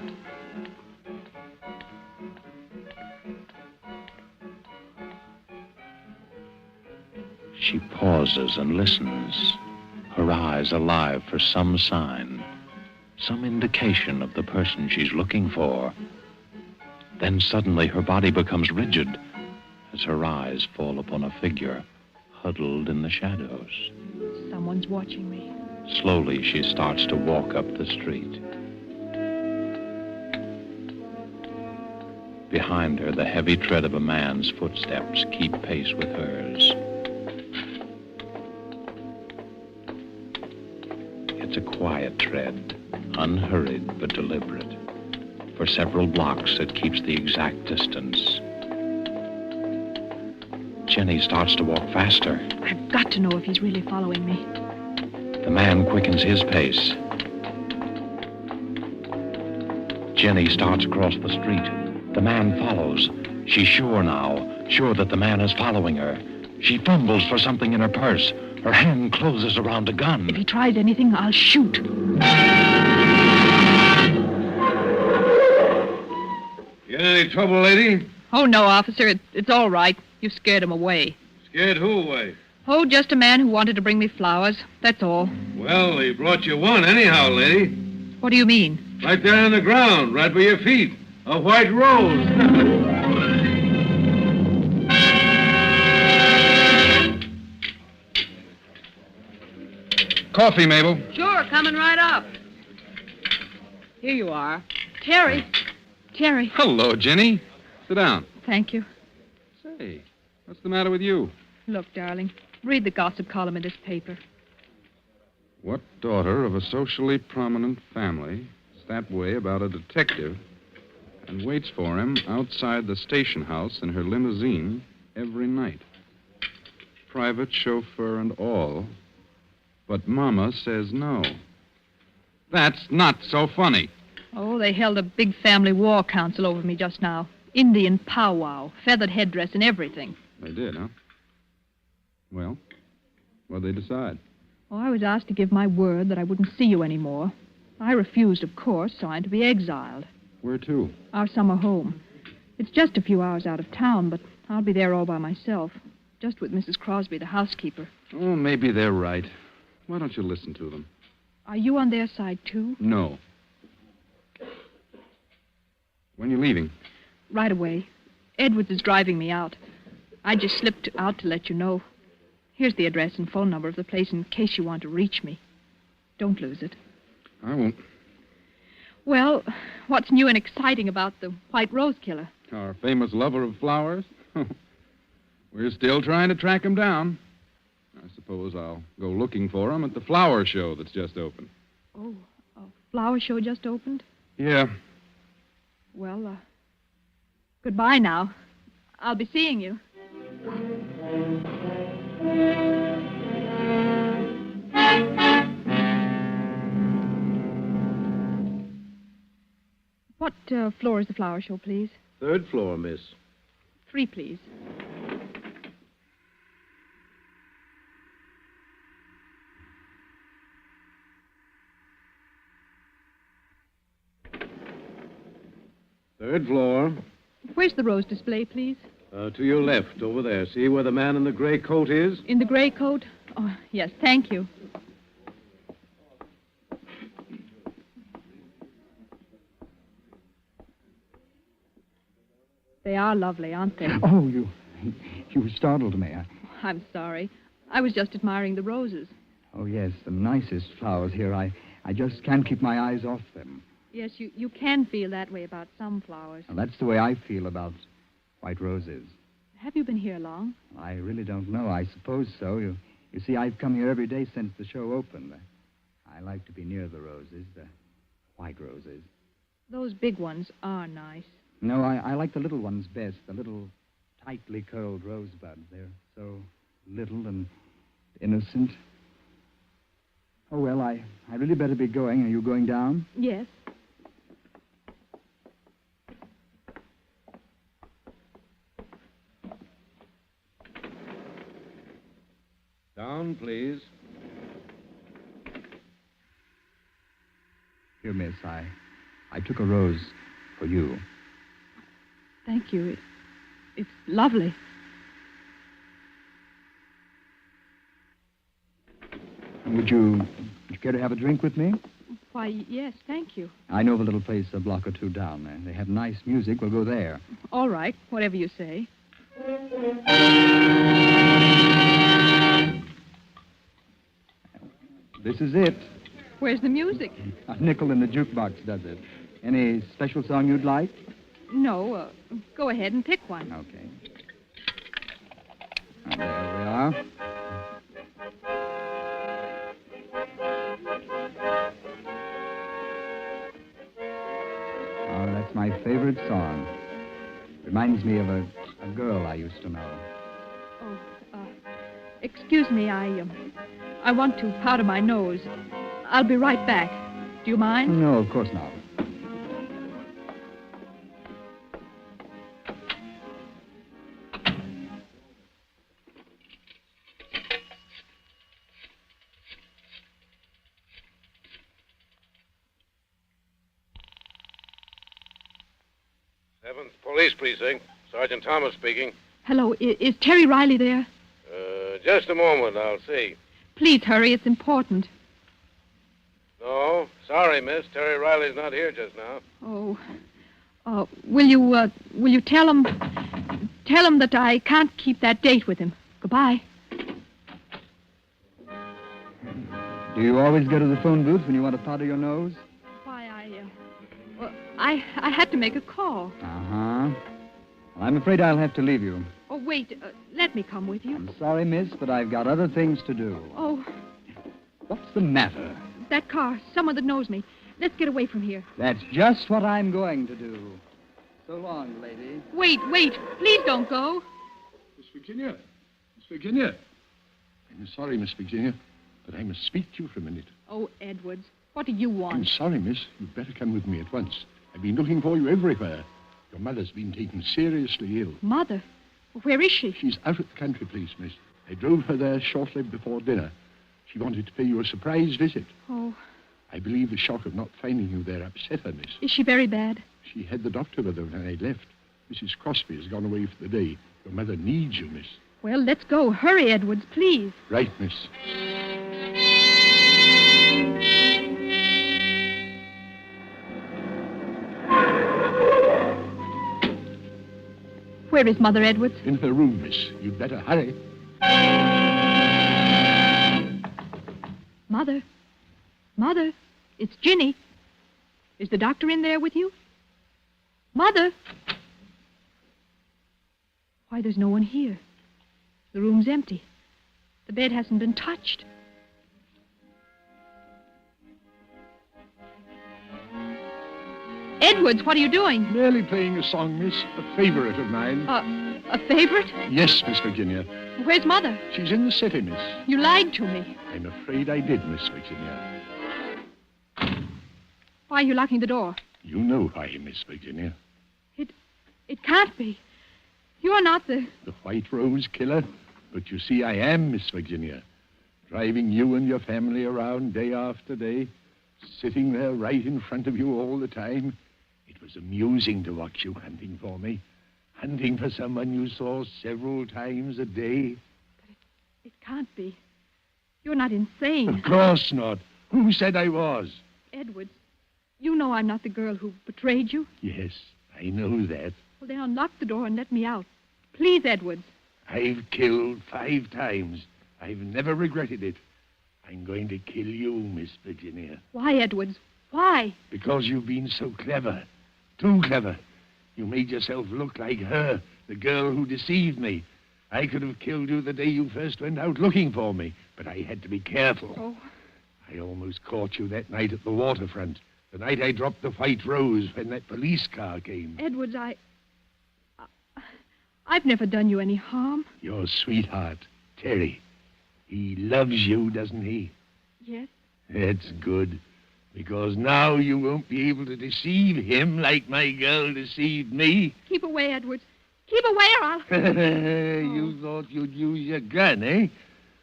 S20: She pauses and listens, her eyes alive for some sign, some indication of the person she's looking for. Then suddenly her body becomes rigid as her eyes fall upon a figure huddled in the shadows.
S5: Someone's watching me.
S20: Slowly, she starts to walk up the street. Behind her, the heavy tread of a man's footsteps keep pace with hers. It's a quiet tread, unhurried but deliberate. For several blocks, it keeps the exact distance. Jenny starts to walk faster.
S5: I've got to know if he's really following me.
S20: The man quickens his pace. Jenny starts across the street. The man follows. She's sure now, sure that the man is following her. She fumbles for something in her purse,
S13: Her hand closes around a gun.
S5: If he tries anything, I'll shoot.
S16: You in any trouble, lady?
S5: Oh, no, officer. It's all right. You scared him away.
S16: Scared who away?
S5: Oh, just a man who wanted to bring me flowers. That's all.
S16: Well, he brought you one anyhow, lady.
S5: What do you mean?
S16: Right there on the ground, right by your feet. A white rose.
S22: Coffee, Mabel.
S2: Sure, coming right up. Here you are.
S5: Terry. Terry.
S22: Hello, Jenny. Sit down.
S5: Thank you.
S22: Say, what's the matter with you?
S5: Look, darling, read the gossip column in this paper.
S22: What daughter of a socially prominent family is that way about a detective and waits for him outside the station house in her limousine every night? Private chauffeur and all. But Mama says no. That's not so funny.
S5: Oh, they held a big family war council over me just now. Indian powwow, feathered headdress and everything.
S22: They did, huh? Well, what'd they decide?
S5: Oh, I was asked to give my word that I wouldn't see you anymore. I refused, of course, so I'm to be exiled.
S22: Where to?
S5: Our summer home. It's just a few hours out of town, but I'll be there all by myself. Just with Mrs. Crosby, the housekeeper.
S22: Oh, maybe they're right. Why don't you listen to them?
S5: Are you on their side, too?
S22: No. When are you leaving?
S5: Right away. Edwards is driving me out. I just slipped out to let you know. Here's the address and phone number of the place in case you want to reach me. Don't lose it.
S22: I won't.
S5: Well, what's new and exciting about the White Rose Killer?
S22: Our famous lover of flowers? We're still trying to track him down. I suppose I'll go looking for him at the flower show that's just opened.
S5: Oh, a flower show just opened?
S22: Yeah.
S5: Well, goodbye now. I'll be seeing you. What floor is the flower show, please?
S16: 3rd floor, miss.
S5: 3, please.
S16: Third floor.
S5: Where's the rose display, please?
S16: To your left, over there. See where the man in the gray coat is?
S5: In the gray coat? Oh, yes, thank you. They are lovely, aren't they?
S7: Oh, you startled me.
S5: I'm sorry. I was just admiring the roses.
S7: Oh, yes, the nicest flowers here. I just can't keep my eyes off them.
S5: Yes, you can feel that way about some flowers.
S7: Well, that's the way I feel about white roses.
S5: Have you been here long?
S7: I really don't know. I suppose so. You see, I've come here every day since the show opened. I like to be near the roses, the white roses.
S5: Those big ones are nice.
S7: No, I like the little ones best, the little tightly curled rosebuds. They're so little and innocent. Oh, well, I really better be going. Are you going down?
S5: Yes.
S16: Down, please.
S7: Here, miss, I took a rose for you.
S5: Thank you. It's lovely.
S7: Would you care to have a drink with me?
S5: Why, yes, thank you.
S7: I know of a little place a block or two down there. They have nice music. We'll go there.
S5: All right, whatever you say.
S7: This is it.
S5: Where's the music?
S7: A nickel in the jukebox does it. Any special song you'd like?
S5: No, go ahead and pick one.
S7: Okay. There we are. Oh, that's my favorite song. Reminds me of a girl I used to know.
S5: Oh, excuse me, I want to powder my nose. I'll be right back. Do you mind?
S7: No, of course not.
S16: Evans Police Precinct. Sergeant Thomas speaking.
S5: Hello, is Terry Riley there?
S16: Just a moment, I'll see.
S5: Please hurry, it's important.
S16: No, sorry, miss. Terry Riley's not here just now.
S5: Oh, will you tell him that I can't keep that date with him? Goodbye.
S7: Do you always go to the phone booth when you want to powder your nose?
S5: Why, I had to make a call.
S7: Uh-huh. Well, I'm afraid I'll have to leave you.
S5: Oh, wait, let me come with you.
S7: I'm sorry, miss, but I've got other things to do.
S5: Oh,
S7: What's the matter?
S5: that car, someone that knows me. Let's get away from here.
S7: That's just what I'm going to do. So long, lady.
S5: Wait, please don't go.
S13: Miss Virginia. Miss Virginia. I'm sorry, Miss Virginia, but I must speak to you for a minute.
S5: Oh, Edwards, what do you want?
S13: I'm sorry, miss. You'd better come with me at once. I've been looking for you everywhere. Your mother's been taken seriously ill.
S5: Mother? Where is she?
S13: She's out at the country place, miss. I drove her there shortly before dinner. She wanted to pay you a surprise visit.
S5: Oh.
S13: I believe the shock of not finding you there upset her, miss.
S5: Is she very bad?
S13: She had the doctor with her when I left. Mrs. Crosby has gone away for the day. Your mother needs you, miss.
S5: Well, let's go. Hurry, Edwards, please.
S13: Right, miss.
S5: Where is Mother, Edwards?
S13: In her room, miss. You'd better hurry.
S5: Mother? Mother? It's Ginny. Is the doctor in there with you? Mother? Why, there's no one here. The room's empty. The bed hasn't been touched. Edwards, what are you doing?
S13: Merely playing a song, miss. A favorite of mine.
S5: A favorite?
S13: Yes, Miss Virginia.
S5: Where's Mother?
S13: She's in the city, miss.
S5: You lied to me.
S13: I'm afraid I did, Miss Virginia.
S5: Why are you locking the door?
S13: You know why, Miss Virginia.
S5: It can't be. You are not the
S13: White Rose killer. But you see, I am, Miss Virginia. Driving you and your family around day after day. Sitting there right in front of you all the time. It was amusing to watch you hunting for me. Hunting for someone you saw several times a day.
S5: It can't be. You're not insane.
S13: Of course not. Who said I was?
S5: Edwards, you know I'm not the girl who betrayed you.
S13: Yes, I know that.
S5: Well, then unlock the door and let me out. Please, Edwards.
S13: I've killed 5 times. I've never regretted it. I'm going to kill you, Miss Virginia.
S5: Why, Edwards? Why?
S13: Because you've been so clever. Too clever. You made yourself look like her, the girl who deceived me. I could have killed you the day you first went out looking for me, but I had to be careful.
S5: Oh.
S13: I almost caught you that night at the waterfront, the night I dropped the White Rose when that police car came.
S5: Edwards, I've never done you any harm.
S13: Your sweetheart, Terry. He loves you, doesn't he?
S5: Yes.
S13: That's good. Because now you won't be able to deceive him like my girl deceived me.
S5: Keep away, Edwards. Keep away or I'll...
S13: You thought you'd use your gun, eh?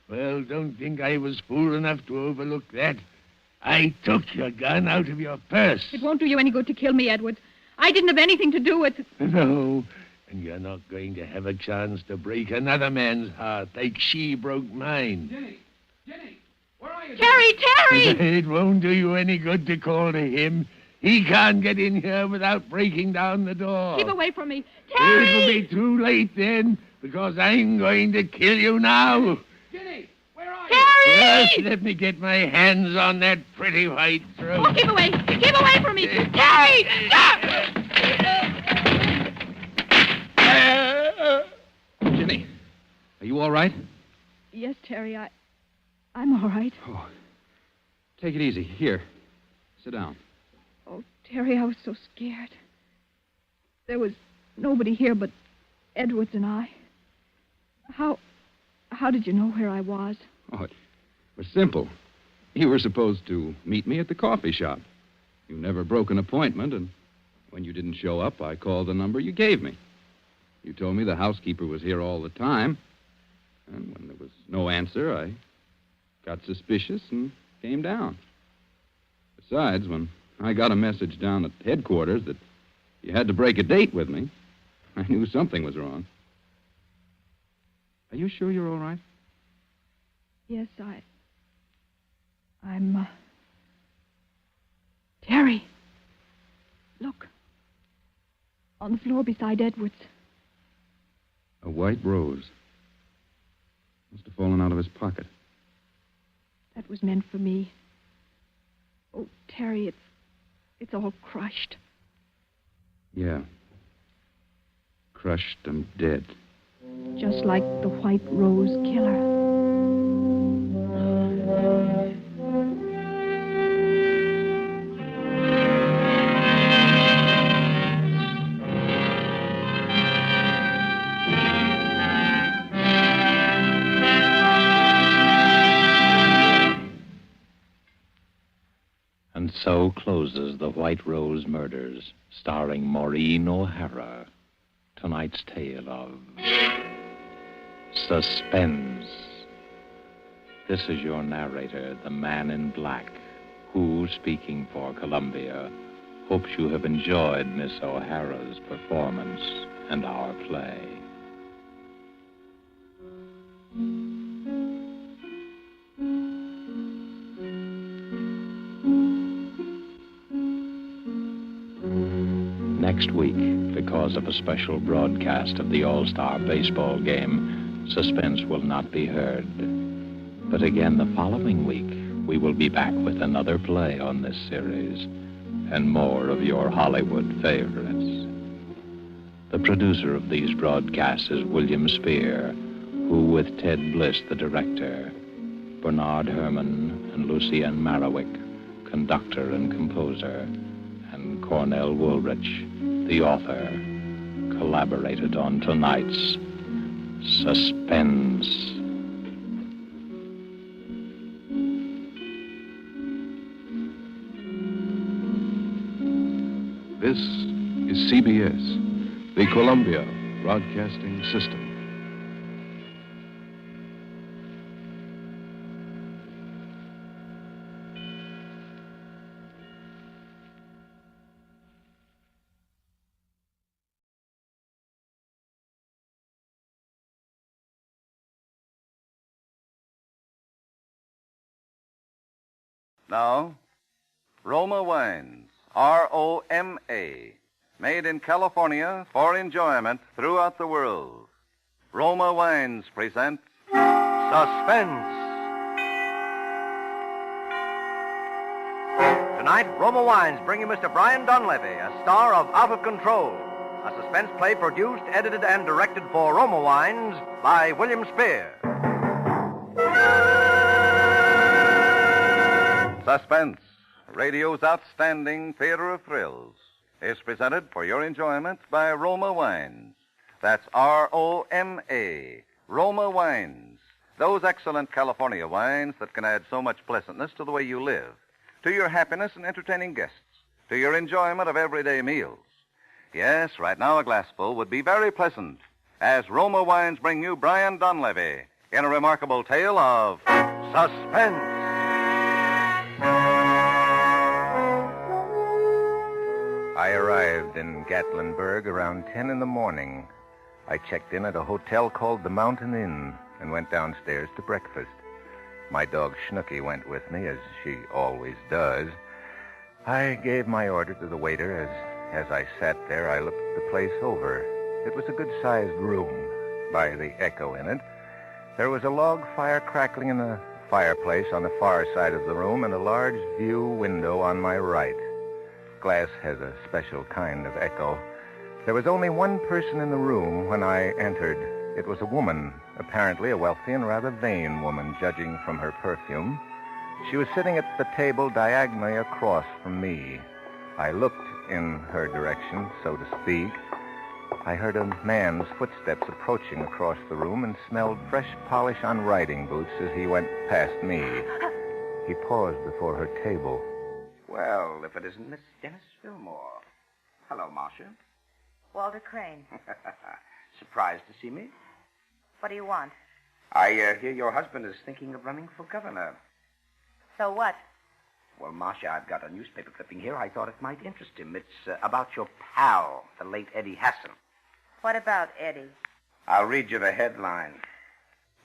S13: Well, don't think I was fool enough to overlook that. I took your gun out of your purse.
S5: It won't do you any good to kill me, Edwards. I didn't have anything to do with...
S13: No, and you're not going to have a chance to break another man's heart like she broke mine.
S16: Jenny, where are you?
S5: Terry!
S13: It won't do you any good to call to him. He can't get in here without breaking down the door.
S5: Keep away from me. Terry!
S13: It'll be too late then, because I'm going to kill you now.
S16: Jenny, where are
S5: Terry!
S13: Yes, let me get my hands on that pretty white throat.
S5: Oh, keep away. Keep away from me. Terry! Stop!
S22: Jenny, are you all right?
S5: Yes, Terry, I'm all right.
S22: Oh, take it easy. Here, sit down.
S5: Oh, Terry, I was so scared. There was nobody here but Edwards and I. How did you know where I was?
S22: Oh, it was simple. You were supposed to meet me at the coffee shop. You never broke an appointment, and when you didn't show up, I called the number you gave me. You told me the housekeeper was here all the time, and when there was no answer, I got suspicious and came down. Besides, when I got a message down at headquarters that You had to break a date with me. I knew something was wrong. Are you sure you're all right?
S5: Yes, I'm, Terry. Look. On the floor beside Edwards.
S22: A white rose. Must have fallen out of his pocket.
S5: That was meant for me. Oh, Terry, it's all crushed.
S22: Yeah. Crushed and dead.
S5: Just like the white rose killer.
S20: And so closes The White Rose Murders, starring Maureen O'Hara. Tonight's tale of suspense. This is your narrator, the man in black, who, speaking for Columbia, hopes you have enjoyed Miss O'Hara's performance and our play. Next week, because of a special broadcast of the All-Star baseball game, suspense will not be heard. But again the following week, we will be back with another play on this series and more of your Hollywood favorites. The producer of these broadcasts is William Spear, who, with Ted Bliss, the director, Bernard Herrmann and Lucien Marowik, conductor and composer, and Cornell Woolrich, the author, collaborated on tonight's Suspense.
S13: This is CBS, the Columbia Broadcasting System.
S3: Now, Roma Wines, R-O-M-A, made in California for enjoyment throughout the world. Roma Wines present Suspense.
S14: Tonight, Roma Wines bring you Mr. Brian Dunleavy, a star of Out of Control, a suspense play produced, edited, and directed for Roma Wines by William Spear.
S3: Suspense, radio's outstanding theater of thrills, is presented for your enjoyment by Roma Wines. That's R-O-M-A, Roma Wines. Those excellent California wines that can add so much pleasantness to the way you live, to your happiness in entertaining guests, to your enjoyment of everyday meals. Yes, right now a glassful would be very pleasant, as Roma Wines bring you Brian Dunleavy in a remarkable tale of suspense.
S18: I arrived in Gatlinburg around 10 in the morning. I checked in at a hotel called the Mountain Inn and went downstairs to breakfast. My dog Snooky went with me, as she always does. I gave my order to the waiter. As I sat there, I looked the place over. It was a good-sized room, by the echo in it. There was a log fire crackling in the fireplace on the far side of the room and a large view window on my right. Glass has a special kind of echo. There was only one person in the room when I entered. It was a woman, apparently a wealthy and rather vain woman, judging from her perfume. She was sitting at the table diagonally across from me. I looked in her direction, so to speak. I heard a man's footsteps approaching across the room and smelled fresh polish on riding boots as he went past me. He paused before her table.
S23: Well, if it isn't Miss Dennis Fillmore. Hello, Marcia.
S25: Walter Crane.
S23: Surprised to see me?
S25: What do you want?
S23: I hear your husband is thinking of running for governor.
S25: So what?
S23: Well, Marcia, I've got a newspaper clipping here. I thought it might interest him. It's about your pal, the late Eddie Hassan.
S25: What about Eddie?
S23: I'll read you the headline.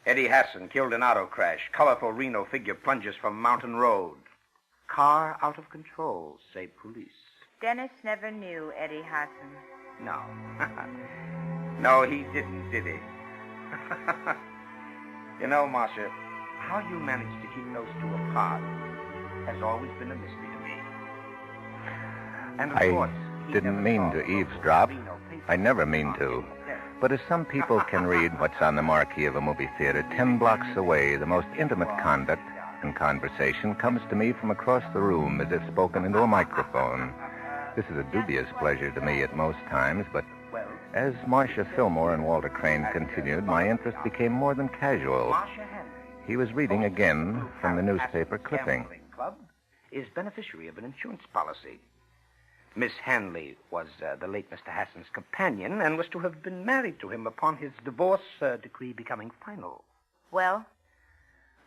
S23: Eddie Hassan killed in auto crash. Colorful Reno figure plunges from Mountain Road. Car out of control, say police.
S25: Dennis never knew Eddie Hassan.
S23: No. No, he didn't, did he? You know, Marcia, how you managed to keep those two apart has always been a mystery to me. And of course,
S18: I didn't mean to eavesdrop. I never mean to. But as some people can read what's on the marquee of a movie theater 10 blocks away, the most intimate conduct and conversation comes to me from across the room as if spoken into a microphone. This is a dubious pleasure to me at most times, but as Marcia Fillmore and Walter Crane continued, my interest became more than casual. He was reading again from the newspaper clipping.
S23: Club is beneficiary of an insurance policy. Miss Hanley was the late Mr. Hassan's companion and was to have been married to him upon his divorce decree becoming final.
S25: Well?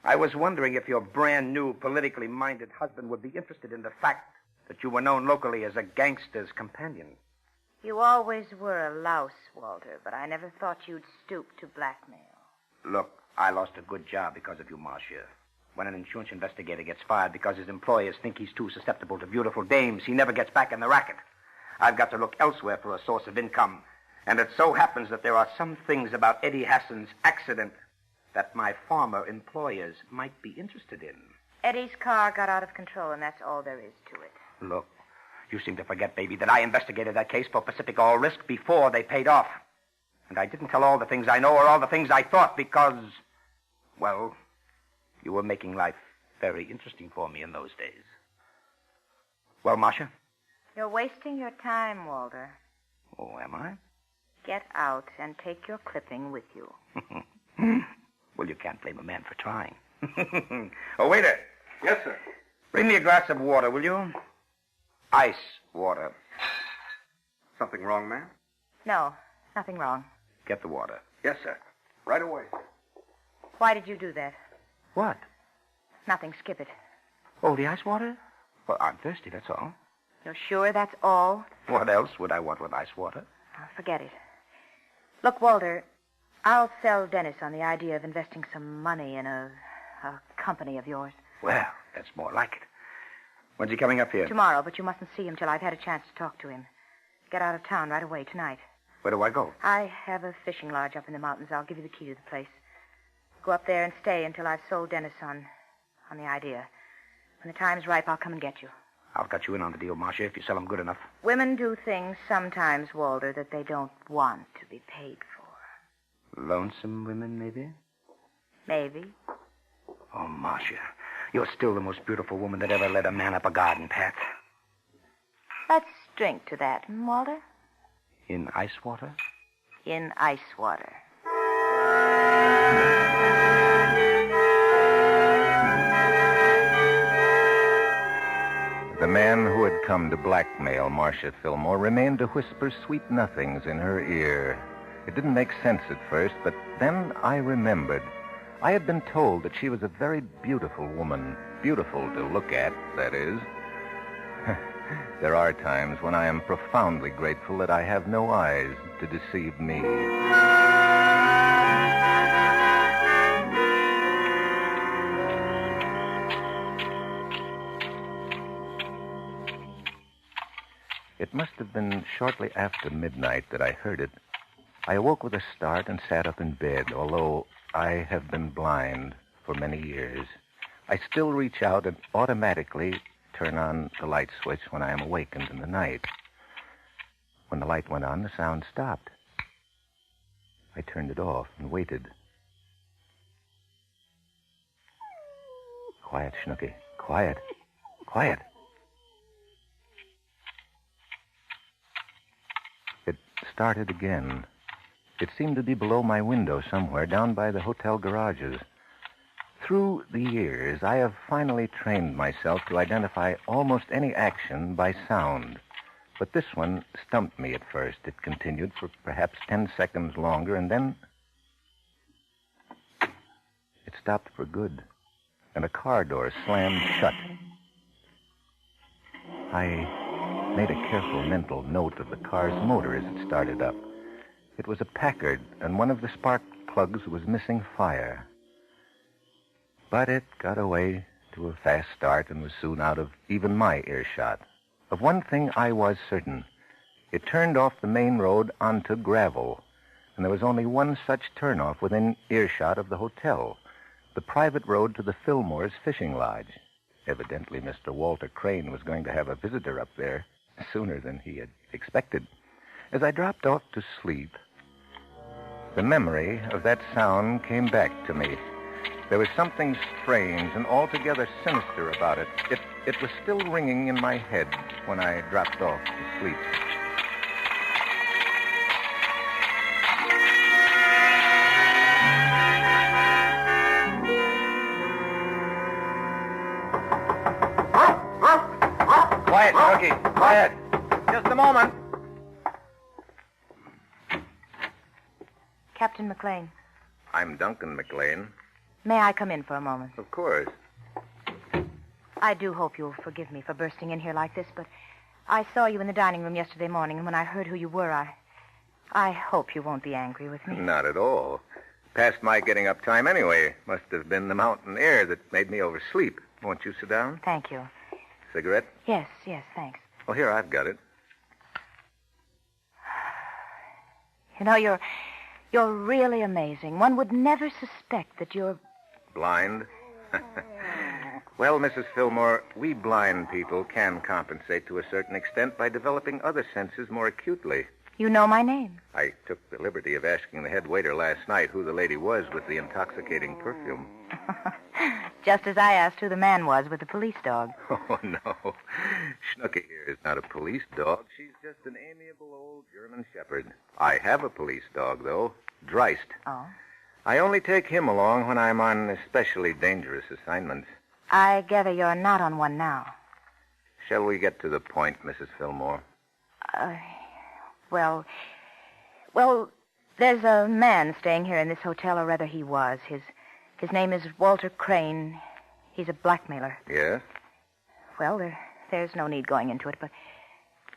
S23: I was wondering if your brand new, politically minded husband would be interested in the fact that you were known locally as a gangster's companion.
S25: You always were a louse, Walter, but I never thought you'd stoop to blackmail.
S23: Look, I lost a good job because of you, Marcia. When an insurance investigator gets fired because his employers think he's too susceptible to beautiful dames, he never gets back in the racket. I've got to look elsewhere for a source of income. And it so happens that there are some things about Eddie Hassan's accident that my former employers might be interested in.
S25: Eddie's car got out of control, and that's all there is to it.
S23: Look, you seem to forget, baby, that I investigated that case for Pacific All Risk before they paid off. And I didn't tell all the things I know or all the things I thought because, well, you were making life very interesting for me in those days. Well, Marcia?
S25: You're wasting your time, Walter.
S23: Oh, am I?
S25: Get out and take your clipping with you.
S23: Well, you can't blame a man for trying. Oh, waiter. Yes, sir. Bring me a glass of water, will you? Ice water. Something wrong, ma'am?
S25: No, nothing wrong.
S23: Get the water. Yes, sir. Right away.
S25: Why did you do that?
S23: What?
S25: Nothing. Skip it.
S23: Oh, the ice water? Well, I'm thirsty, that's all.
S25: You're sure that's all?
S23: What else would I want with ice water?
S25: Oh, forget it. Look, Walter, I'll sell Dennis on the idea of investing some money in a company of yours.
S23: Well, that's more like it. When's he coming up here?
S25: Tomorrow, but you mustn't see him till I've had a chance to talk to him. Get out of town right away tonight.
S23: Where do I go?
S25: I have a fishing lodge up in the mountains. I'll give you the key to the place. Go up there and stay until I've sold Dennis on the idea. When the time's ripe, I'll come and get you.
S23: I'll cut you in on the deal, Marcia, if you sell them good enough.
S25: Women do things sometimes, Walter, that they don't want to be paid for.
S23: Lonesome women, maybe?
S25: Maybe.
S23: Oh, Marcia, you're still the most beautiful woman that ever led a man up a garden path.
S25: Let's drink to that, Walter?
S23: In ice water?
S25: In ice water.
S18: The man who had come to blackmail Marcia Fillmore remained to whisper sweet nothings in her ear. It didn't make sense at first, but then I remembered. I had been told that she was a very beautiful woman. Beautiful to look at, that is. There are times when I am profoundly grateful that I have no eyes to deceive me. It must have been shortly after midnight that I heard it. I awoke with a start and sat up in bed, although I have been blind for many years. I still reach out and automatically turn on the light switch when I am awakened in the night. When the light went on, the sound stopped. I turned it off and waited. Quiet, Snooky. Quiet. Quiet. It started again. It seemed to be below my window somewhere, down by the hotel garages. Through the years, I have finally trained myself to identify almost any action by sound. But this one stumped me at first. It continued for perhaps 10 seconds longer, and then it stopped for good, and a car door slammed shut. I made a careful mental note of the car's motor as it started up. It was a Packard, and one of the spark plugs was missing fire. But it got away to a fast start and was soon out of even my earshot. Of one thing I was certain. It turned off the main road onto gravel, and there was only one such turnoff within earshot of the hotel, the private road to the Fillmore's fishing lodge. Evidently, Mr. Walter Crane was going to have a visitor up there sooner than he had expected. As I dropped off to sleep, the memory of that sound came back to me. There was something strange and altogether sinister about it. It was still ringing in my head when I dropped off to sleep.
S14: Quiet, Snooky. Quiet. Just a moment.
S25: Captain McLean,
S18: I'm Duncan McLean.
S25: may I come in for a moment?
S18: Of course.
S25: I do hope you'll forgive me for bursting in here like this, but I saw you in the dining room yesterday morning, and when I heard who you were, I hope you won't be angry with me.
S18: Not at all. Past my getting up time anyway. Must have been the mountain air that made me oversleep. Won't you sit down?
S25: Thank you.
S18: Cigarette?
S25: Yes, thanks.
S18: Oh, here, I've got it.
S25: You know, you're really amazing. One would never suspect that you're...
S18: Blind? Well, Mrs. Fillmore, we blind people can compensate to a certain extent by developing other senses more acutely.
S25: You know my name.
S18: I took the liberty of asking the head waiter last night who the lady was with the intoxicating perfume.
S25: Just as I asked who the man was with the police dog.
S18: Oh, no. Snooky here is not a police dog. She's just an amiable old German shepherd. I have a police dog, though. Dreist.
S25: Oh?
S18: I only take him along when I'm on especially dangerous assignments.
S25: I gather you're not on one now.
S18: Shall we get to the point, Mrs. Fillmore?
S25: Well, there's a man staying here in this hotel, or rather he was. His name is Walter Crane. He's a blackmailer.
S18: Yes?
S25: Well, there's no need going into it, but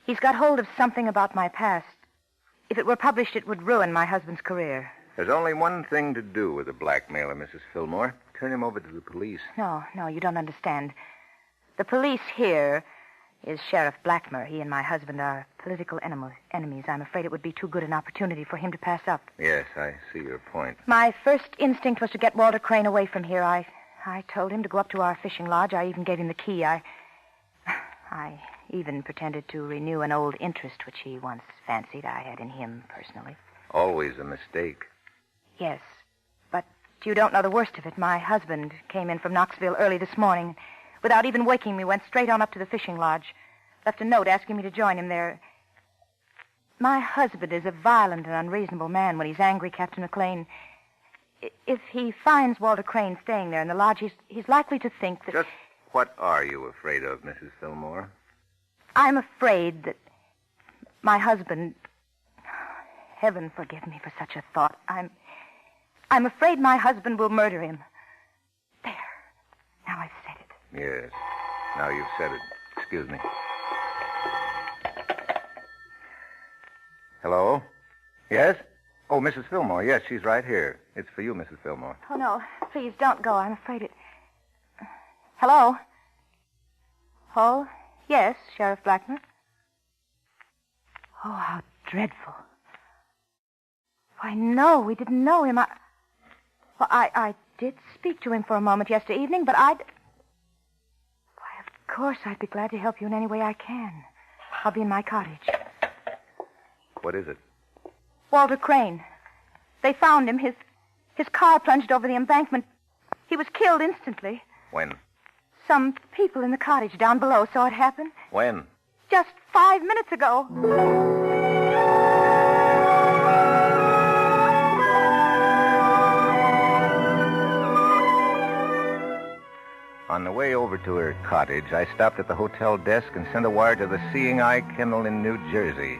S25: he's got hold of something about my past. If it were published, it would ruin my husband's career.
S18: There's only one thing to do with a blackmailer, Mrs. Fillmore. Turn him over to the police.
S25: No, you don't understand. The police here is Sheriff Blackmer. He and my husband are political enemies. I'm afraid it would be too good an opportunity for him to pass up.
S18: Yes, I see your point.
S25: My first instinct was to get Walter Crane away from here. I told him to go up to our fishing lodge. I even gave him the key. I even pretended to renew an old interest which he once fancied I had in him personally.
S18: Always a mistake.
S25: Yes, but you don't know the worst of it. My husband came in from Knoxville early this morning. Without even waking me, went straight on up to the fishing lodge. Left a note asking me to join him there. My husband is a violent and unreasonable man when he's angry, Captain McLean. If he finds Walter Crane staying there in the lodge, he's likely to think that...
S18: Just what are you afraid of, Mrs. Fillmore?
S25: I'm afraid that my husband... Heaven forgive me for such a thought. I'm afraid my husband will murder him. There. Now I've said it.
S18: Yes. Now you've said it. Excuse me. Hello? Yes? Oh, Mrs. Fillmore. Yes, she's right here. It's for you, Mrs. Fillmore.
S25: Oh, no. Please, don't go. I'm afraid it... Hello? Oh, yes, Sheriff Blackmer. Oh, how dreadful. Why, no, we didn't know him. I did speak to him for a moment yesterday evening, but Why, of course, I'd be glad to help you in any way I can. I'll be in my cottage.
S18: What is it?
S25: Walter Crane. They found him. His car plunged over the embankment. He was killed instantly.
S18: When?
S25: Some people in the cottage down below saw it happen.
S18: When?
S25: Just 5 minutes ago.
S18: On the way over to her cottage, I stopped at the hotel desk and sent a wire to the Seeing Eye Kennel in New Jersey.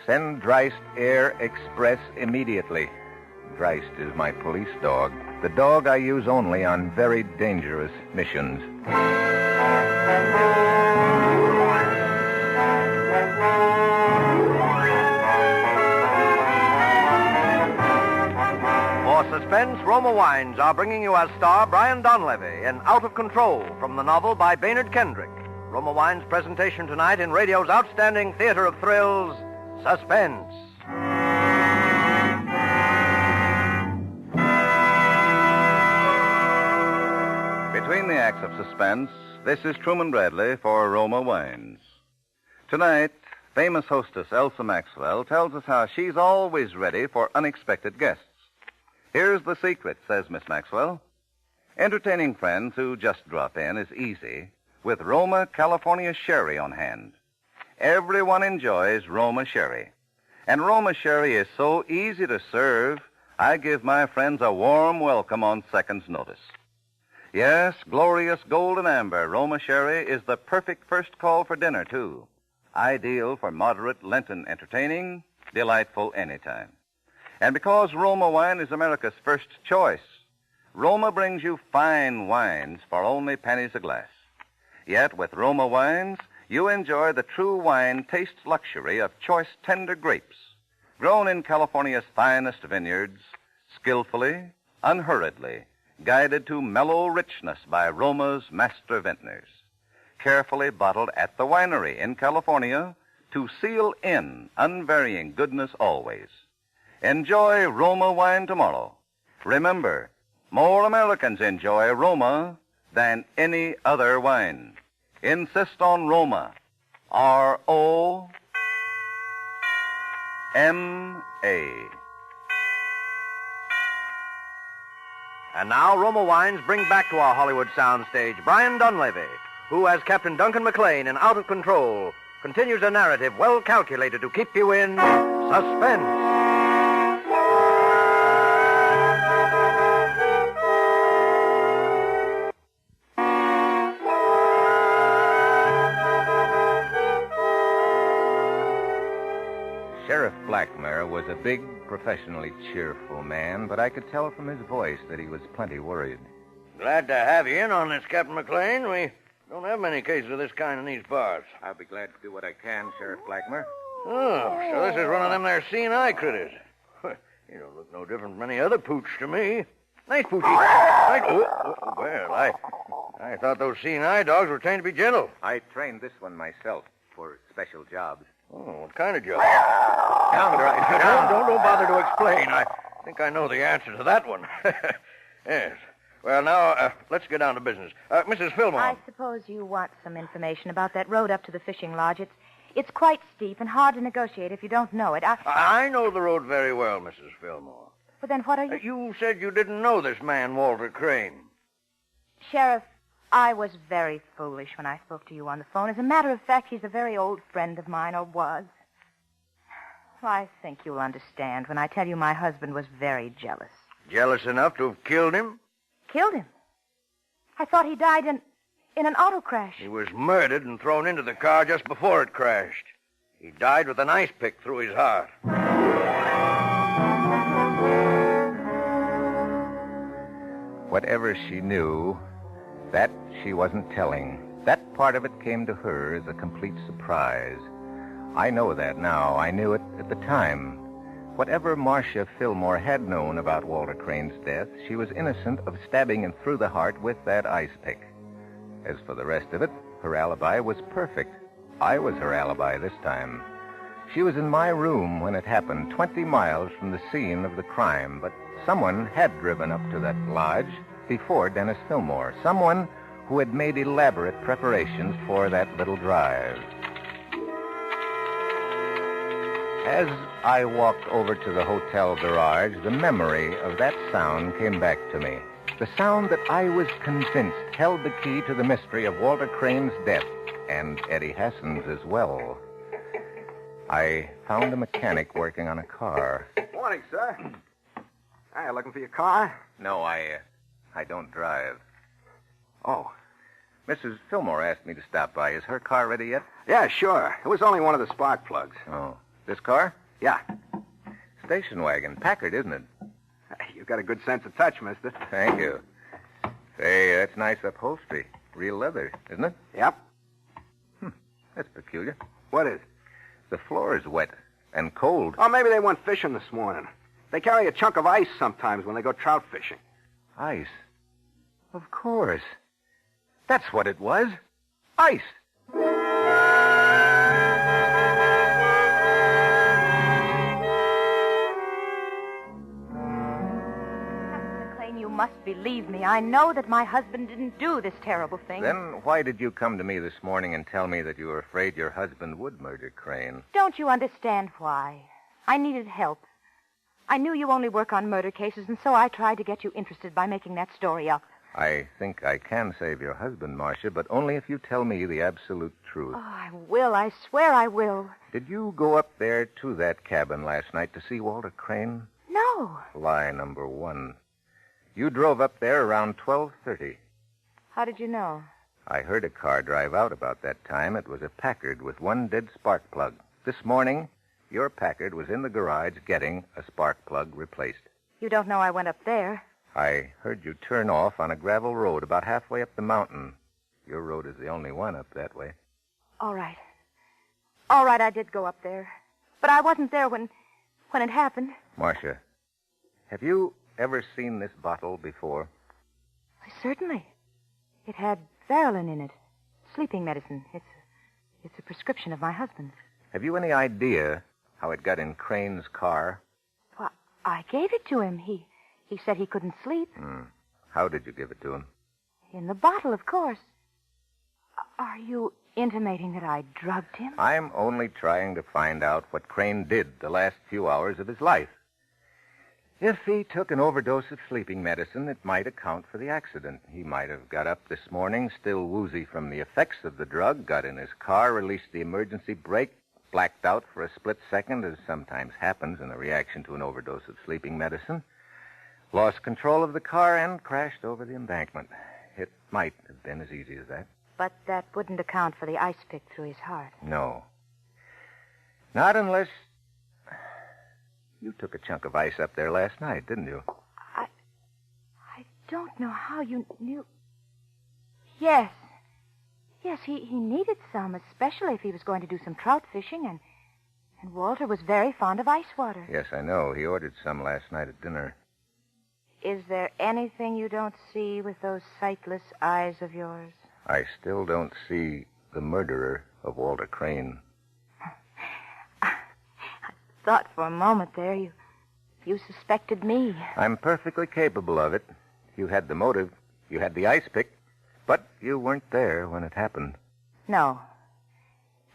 S18: Send Dreist Air Express immediately. Dreist is my police dog. The dog I use only on very dangerous missions.
S14: Suspense, Roma Wines are bringing you as star Brian Donlevy in Out of Control from the novel by Baynard Kendrick. Roma Wines' presentation tonight in radio's outstanding theater of thrills, Suspense.
S3: Between the acts of suspense, this is Truman Bradley for Roma Wines. Tonight, famous hostess Elsa Maxwell tells us how she's always ready for unexpected guests. Here's the secret, says Miss Maxwell. Entertaining friends who just drop in is easy with Roma California Sherry on hand. Everyone enjoys Roma Sherry. And Roma Sherry is so easy to serve, I give my friends a warm welcome on second's notice. Yes, glorious golden amber Roma Sherry is the perfect first call for dinner, too. Ideal for moderate Lenten entertaining, delightful anytime. And because Roma wine is America's first choice, Roma brings you fine wines for only pennies a glass. Yet with Roma wines, you enjoy the true wine taste luxury of choice tender grapes, grown in California's finest vineyards, skillfully, unhurriedly, guided to mellow richness by Roma's master vintners, carefully bottled at the winery in California to seal in unvarying goodness always. Enjoy Roma wine tomorrow. Remember, more Americans enjoy Roma than any other wine. Insist on Roma. R-O-M-A.
S14: And now Roma Wines bring back to our Hollywood soundstage Brian Donlevy, who, as Captain Duncan McLean in Out of Control, continues a narrative well calculated to keep you in suspense.
S18: Sheriff Blackmer was a big, professionally cheerful man, but I could tell from his voice that he was plenty worried.
S1: Glad to have you in on this, Captain McLean. We don't have many cases of this kind in these bars.
S18: I'll be glad to do what I can, Sheriff Blackmer.
S1: Oh, so this is one of them there seeing-eye critters. You don't look no different from any other pooch to me. Nice poochy. Well, I thought those seeing-eye dogs were trained to be gentle.
S18: I trained this one myself for special jobs.
S1: Oh, what kind of job? Down, right. Don't bother to explain. I think I know the answer to that one. Yes. Well, now, let's get down to business. Mrs. Fillmore.
S25: I suppose you want some information about that road up to the fishing lodge. It's quite steep and hard to negotiate if you don't know it.
S1: I know the road very well, Mrs. Fillmore.
S25: Well, then what are you...
S1: You said you didn't know this man, Walter Crane.
S25: Sheriff, I was very foolish when I spoke to you on the phone. As a matter of fact, he's a very old friend of mine, or was. Well, I think you'll understand when I tell you my husband was very jealous.
S1: Jealous enough to have killed him?
S25: Killed him? I thought he died in an auto crash.
S1: He was murdered and thrown into the car just before it crashed. He died with an ice pick through his heart.
S18: Whatever she knew, that she wasn't telling. That part of it came to her as a complete surprise. I know that now. I knew it at the time. Whatever Marcia Fillmore had known about Walter Crane's death, she was innocent of stabbing him through the heart with that ice pick. As for the rest of it, her alibi was perfect. I was her alibi this time. She was in my room when it happened, 20 miles from the scene of the crime, but someone had driven up to that lodge before Dennis Fillmore. Someone who had made elaborate preparations for that little drive. As I walked over to the hotel garage, the memory of that sound came back to me. The sound that I was convinced held the key to the mystery of Walter Crane's death, and Eddie Hassan's as well. I found a mechanic working on a car.
S9: Morning, sir. Hi, looking for your car?
S18: No, I don't drive.
S9: Oh.
S18: Mrs. Fillmore asked me to stop by. Is her car ready yet?
S9: Yeah, sure. It was only one of the spark plugs.
S18: Oh. This car?
S9: Yeah.
S18: Station wagon. Packard, isn't it?
S9: You've got a good sense of touch, mister.
S18: Thank you. Say, that's nice upholstery. Real leather, isn't it?
S9: Yep.
S18: That's peculiar.
S9: What is?
S18: The floor is wet and cold.
S9: Oh, maybe they went fishing this morning. They carry a chunk of ice sometimes when they go trout fishing.
S18: Ice? Of course. That's what it was. Ice.
S25: McLean, you must believe me. I know that my husband didn't do this terrible thing.
S18: Then why did you come to me this morning and tell me that you were afraid your husband would murder Crane?
S25: Don't you understand why? I needed help. I knew you only work on murder cases, and so I tried to get you interested by making that story up.
S18: I think I can save your husband, Marcia, but only if you tell me the absolute truth.
S25: Oh, I will. I swear I will.
S18: Did you go up there to that cabin last night to see Walter Crane?
S25: No.
S18: Lie number one. You drove up there around 12:30.
S25: How did you know?
S18: I heard a car drive out about that time. It was a Packard with one dead spark plug. This morning, your Packard was in the garage getting a spark plug replaced.
S25: You don't know I went up there.
S18: I heard you turn off on a gravel road about halfway up the mountain. Your road is the only one up that way.
S25: All right. All right, I did go up there. But I wasn't there when it happened.
S18: Marcia, have you ever seen this bottle before?
S25: Certainly. It had Verilyn in it. Sleeping medicine. It's a prescription of my husband's.
S18: Have you any idea how it got in Crane's car?
S25: Well, I gave it to him. He said he couldn't sleep.
S18: How did you give it to him?
S25: In the bottle, of course. Are you intimating that I drugged him?
S18: I'm only trying to find out what Crane did the last few hours of his life. If he took an overdose of sleeping medicine, it might account for the accident. He might have got up this morning, still woozy from the effects of the drug, got in his car, released the emergency brake, blacked out for a split second, as sometimes happens in a reaction to an overdose of sleeping medicine, lost control of the car, and crashed over the embankment. It might have been as easy as that.
S25: But that wouldn't account for the ice pick through his heart.
S18: No. Not unless... You took a chunk of ice up there last night, didn't you?
S25: I don't know how you knew. Yes. Yes, he needed some, especially if he was going to do some trout fishing, and Walter was very fond of ice water.
S18: Yes, I know. He ordered some last night at dinner.
S25: Is there anything you don't see with those sightless eyes of yours?
S18: I still don't see the murderer of Walter Crane.
S25: I thought for a moment there you suspected me.
S18: I'm perfectly capable of it. You had the motive. You had the ice pick. But you weren't there when it happened.
S25: No.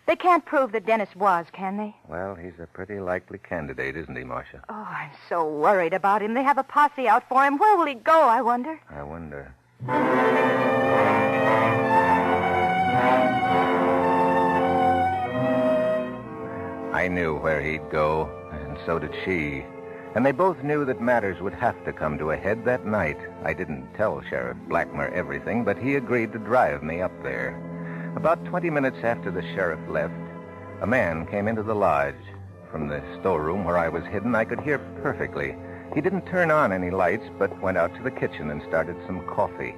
S25: They can't prove that Dennis was, can they?
S18: Well, he's a pretty likely candidate, isn't he, Marcia?
S25: Oh, I'm so worried about him. They have a posse out for him. Where will he go, I wonder?
S18: I wonder. I knew where he'd go, and so did she. And they both knew that matters would have to come to a head that night. I didn't tell Sheriff Blackmer everything, but he agreed to drive me up there. About 20 minutes after the sheriff left, a man came into the lodge. From the storeroom where I was hidden, I could hear perfectly. He didn't turn on any lights, but went out to the kitchen and started some coffee.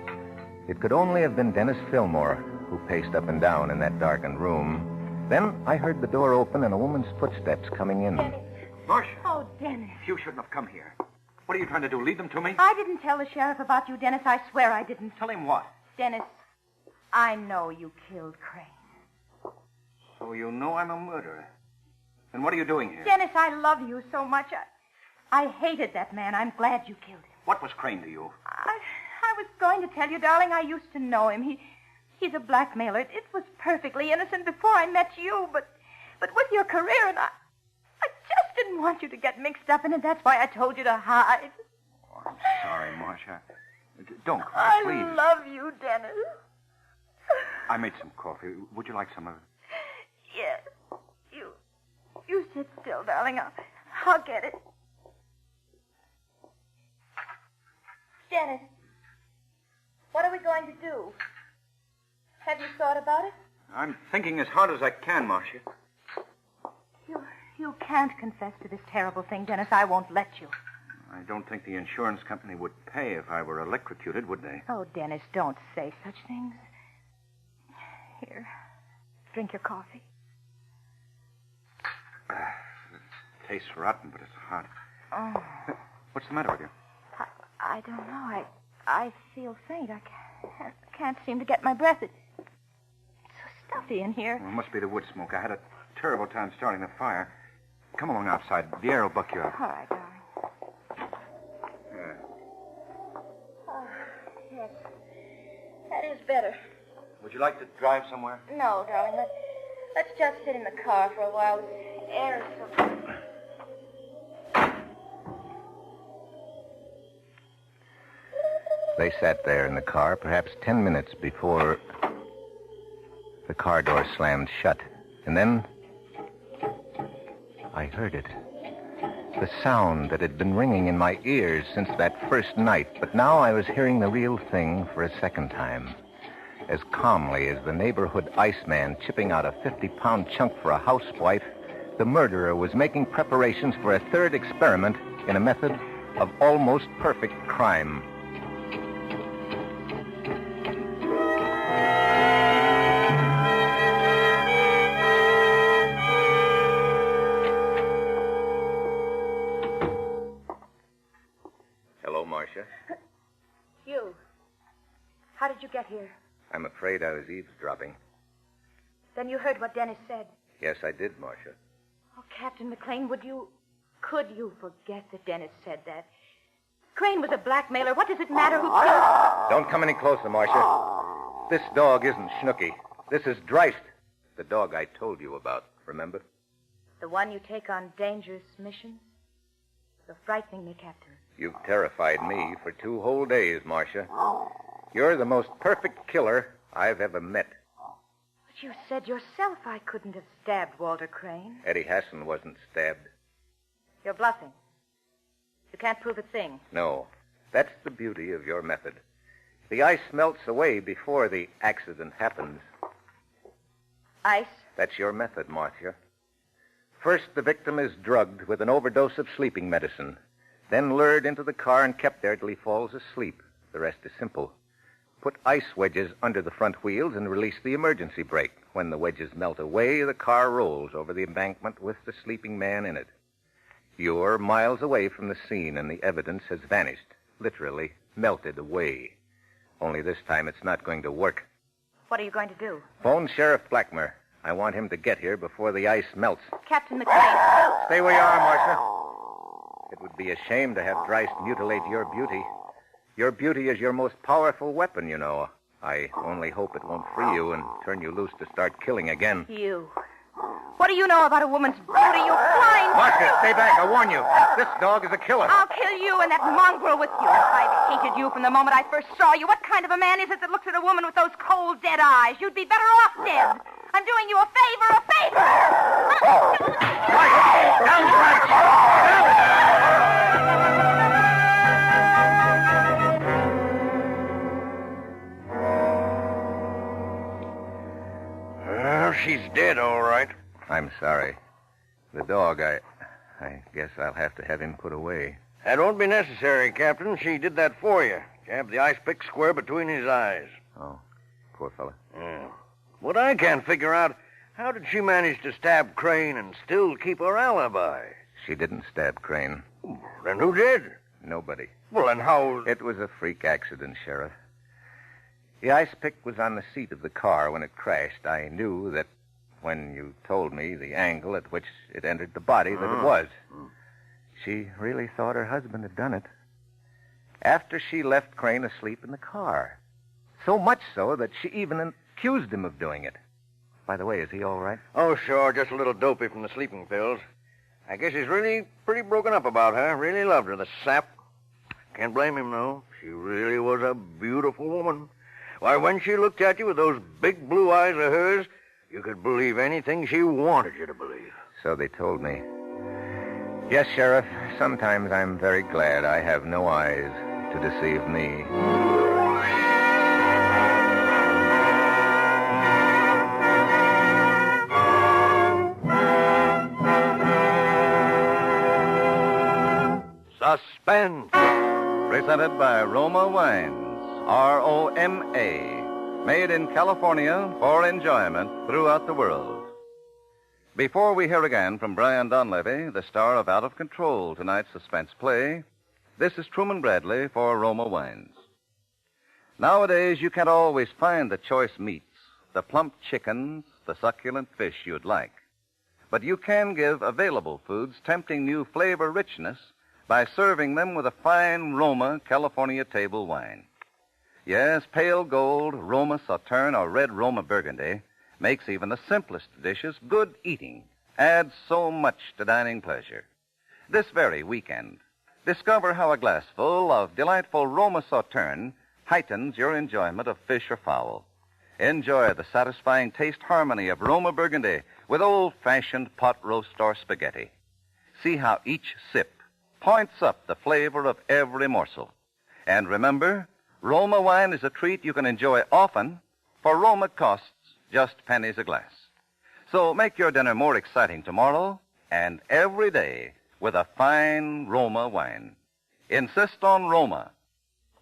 S18: It could only have been Dennis Fillmore, who paced up and down in that darkened room. Then I heard the door open and a woman's footsteps coming in.
S9: Marcia.
S25: Oh, Dennis.
S9: You shouldn't have come here. What are you trying to do, lead them to me?
S25: I didn't tell the sheriff about you, Dennis. I swear I didn't.
S9: Tell him what?
S25: Dennis, I know you killed Crane.
S9: So you know I'm a murderer. And what are you doing here?
S25: Dennis, I love you so much. I hated that man. I'm glad you killed him.
S9: What was Crane to you?
S25: I was going to tell you, darling, I used to know him. He's a blackmailer. It was perfectly innocent before I met you, but with your career, and I just didn't want you to get mixed up in it. That's why I told you to hide.
S9: Oh, I'm sorry, Marcia. Don't cry, please.
S25: I love you, Dennis.
S9: I made some coffee. Would you like some of it?
S25: Yes. You sit still, darling. I'll get it. Dennis, what are we going to do? Have you thought about it?
S9: I'm thinking as hard as I can, Marcia.
S25: You can't confess to this terrible thing, Dennis. I won't let you.
S9: I don't think the insurance company would pay if I were electrocuted, would they?
S25: Oh, Dennis, don't say such things. Here, drink your coffee.
S9: It tastes rotten, but it's hot.
S25: Oh.
S9: What's the matter with you?
S25: I don't know. I feel faint. I can't seem to get my breath. It's so stuffy in here.
S9: Well, it must be the wood smoke. I had a terrible time starting the fire. Come along outside. The air will buck you up.
S25: All right, darling.
S9: Yeah.
S25: Oh, yes. That is better.
S9: Would you like to drive somewhere?
S25: No, darling. Let's just sit in the car for a while. The air is so good.
S18: They sat there in the car perhaps 10 minutes before the car door slammed shut. And then I heard it. The sound that had been ringing in my ears since that first night. But now I was hearing the real thing for a second time. As calmly as the neighborhood iceman chipping out a 50-pound chunk for a housewife, the murderer was making preparations for a third experiment in a method of almost perfect crime. Hello, Marcia.
S25: You. How did you get here?
S18: I'm afraid I was eavesdropping.
S25: Then you heard what Dennis said.
S18: Yes, I did, Marcia.
S25: Oh, Captain McLean, could you forget that Dennis said that? Crane was a blackmailer. What does it matter who killed...
S18: Don't come any closer, Marcia. This dog isn't Snooky. This is Dreist, the dog I told you about, remember?
S25: The one you take on dangerous missions? You're frightening me, Captain.
S18: You've terrified me for 2 whole days, Marcia. You're the most perfect killer I've ever met.
S25: But you said yourself I couldn't have stabbed Walter Crane.
S18: Eddie Hassan wasn't stabbed.
S25: You're bluffing. You can't prove a thing.
S18: No. That's the beauty of your method. The ice melts away before the accident happens.
S25: Ice?
S18: That's your method, Marcia. First, the victim is drugged with an overdose of sleeping medicine, then lured into the car and kept there till he falls asleep. The rest is simple. Put ice wedges under the front wheels and release the emergency brake. When the wedges melt away, the car rolls over the embankment with the sleeping man in it. You're miles away from the scene, and the evidence has vanished, literally melted away. Only this time it's not going to work.
S25: What are you going to do?
S18: Phone Sheriff Blackmer. I want him to get here before the ice melts.
S25: Captain McLean.
S18: Stay where you are, Marcia. It would be a shame to have Dreist mutilate your beauty. Your beauty is your most powerful weapon, you know. I only hope it won't free you and turn you loose to start killing again.
S25: You. What do you know about a woman's beauty, you blind...
S18: Marcia, stay back. I warn you. This dog is a killer.
S25: I'll kill you and that mongrel with you. I've hated you from the moment I first saw you. What kind of a man is it that looks at a woman with those cold, dead eyes? You'd be better off dead. I'm doing you a favor.
S1: Well, she's dead, all right.
S18: I'm sorry. The dog, I guess I'll have to have him put away.
S1: That won't be necessary, Captain. She did that for you. Jabbed the ice pick square between his eyes.
S18: Oh, poor fella.
S1: Yeah. What I can't figure out, how did she manage to stab Crane and still keep her alibi?
S18: She didn't stab Crane.
S1: Then who did?
S18: Nobody.
S1: Well, then how...
S18: It was a freak accident, Sheriff. The ice pick was on the seat of the car when it crashed. I knew that when you told me the angle at which it entered the body that it was. She really thought her husband had done it. After she left Crane asleep in the car. So much so that she even accused him of doing it. By the way, is he all right?
S1: Oh, sure, just a little dopey from the sleeping pills. I guess he's really pretty broken up about her. Really loved her, the sap. Can't blame him, though. She really was a beautiful woman. Why, when she looked at you with those big blue eyes of hers, you could believe anything she wanted you to believe.
S18: So they told me. Yes, Sheriff, sometimes I'm very glad I have no eyes to deceive me.
S14: Suspense.
S3: Presented by Roma Wines, R-O-M-A. Made in California for enjoyment throughout the world. Before we hear again from Brian Donlevy, the star of Out of Control, tonight's suspense play, this is Truman Bradley for Roma Wines. Nowadays, you can't always find the choice meats, the plump chickens, the succulent fish you'd like. But you can give available foods tempting new flavor richness by serving them with a fine Roma California table wine. Yes, pale gold, Roma Sauterne, or red Roma Burgundy makes even the simplest dishes good eating, adds so much to dining pleasure. This very weekend, discover how a glassful of delightful Roma Sauterne heightens your enjoyment of fish or fowl. Enjoy the satisfying taste harmony of Roma Burgundy with old-fashioned pot roast or spaghetti. See how each sip points up the flavor of every morsel. And remember, Roma wine is a treat you can enjoy often, for Roma costs just pennies a glass. So make your dinner more exciting tomorrow and every day with a fine Roma wine. Insist on Roma.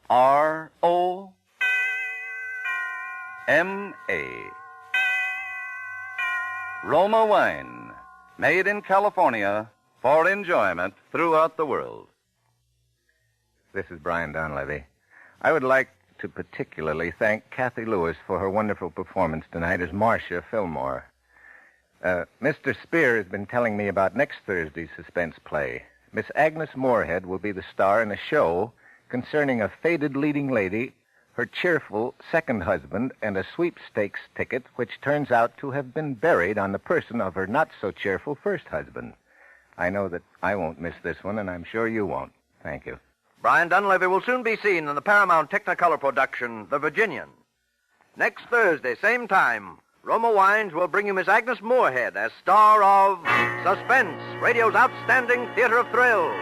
S3: R-O-M-A. Roma wine, made in California for enjoyment throughout the world.
S18: This is Brian Donlevy. I would like to particularly thank Kathy Lewis for her wonderful performance tonight as Marcia Fillmore. Mr. Spear has been telling me about next Thursday's suspense play. Miss Agnes Moorehead will be the star in a show concerning a faded leading lady, her cheerful second husband, and a sweepstakes ticket which turns out to have been buried on the person of her not-so-cheerful first husband. I know that I won't miss this one, and I'm sure you won't. Thank you.
S14: Brian Dunleavy will soon be seen in the Paramount Technicolor production, The Virginian. Next Thursday, same time, Roma Wines will bring you Miss Agnes Moorehead as star of Suspense, radio's outstanding theater of thrills.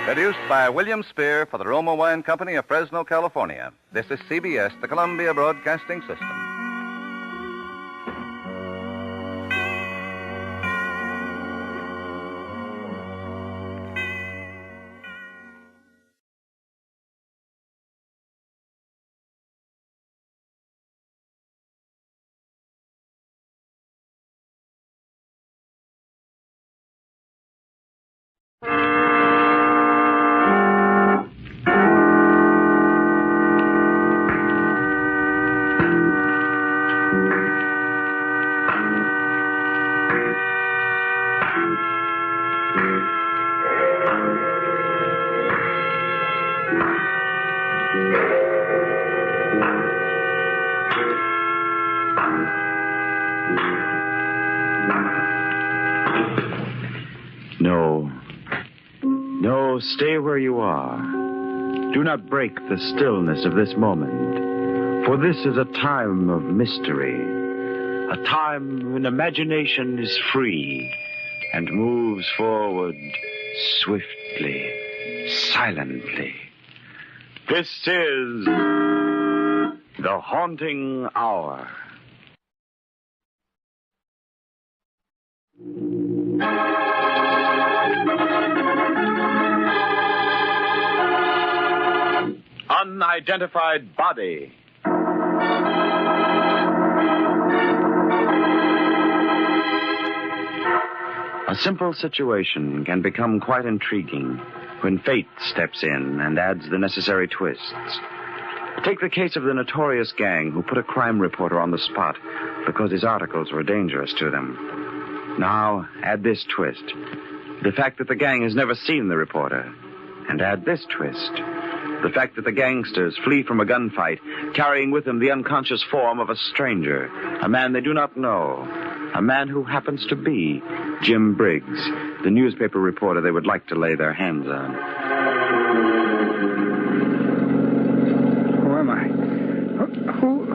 S3: Produced by William Spear for the Roma Wine Company of Fresno, California. This is CBS, the Columbia Broadcasting System.
S8: No, stay where you are. Do not break the stillness of this moment, for this is a time of mystery, a time when imagination is free and moves forward swiftly, silently. This is The Haunting Hour. Unidentified body. A simple situation can become quite intriguing when fate steps in and adds the necessary twists. Take the case of the notorious gang who put a crime reporter on the spot because his articles were dangerous to them. Now, add this twist. The fact that the gang has never seen the reporter. And add this twist. The fact that the gangsters flee from a gunfight, carrying with them the unconscious form of a stranger, a man they do not know, a man who happens to be Jim Briggs, the newspaper reporter they would like to lay their hands on.
S11: Who am I?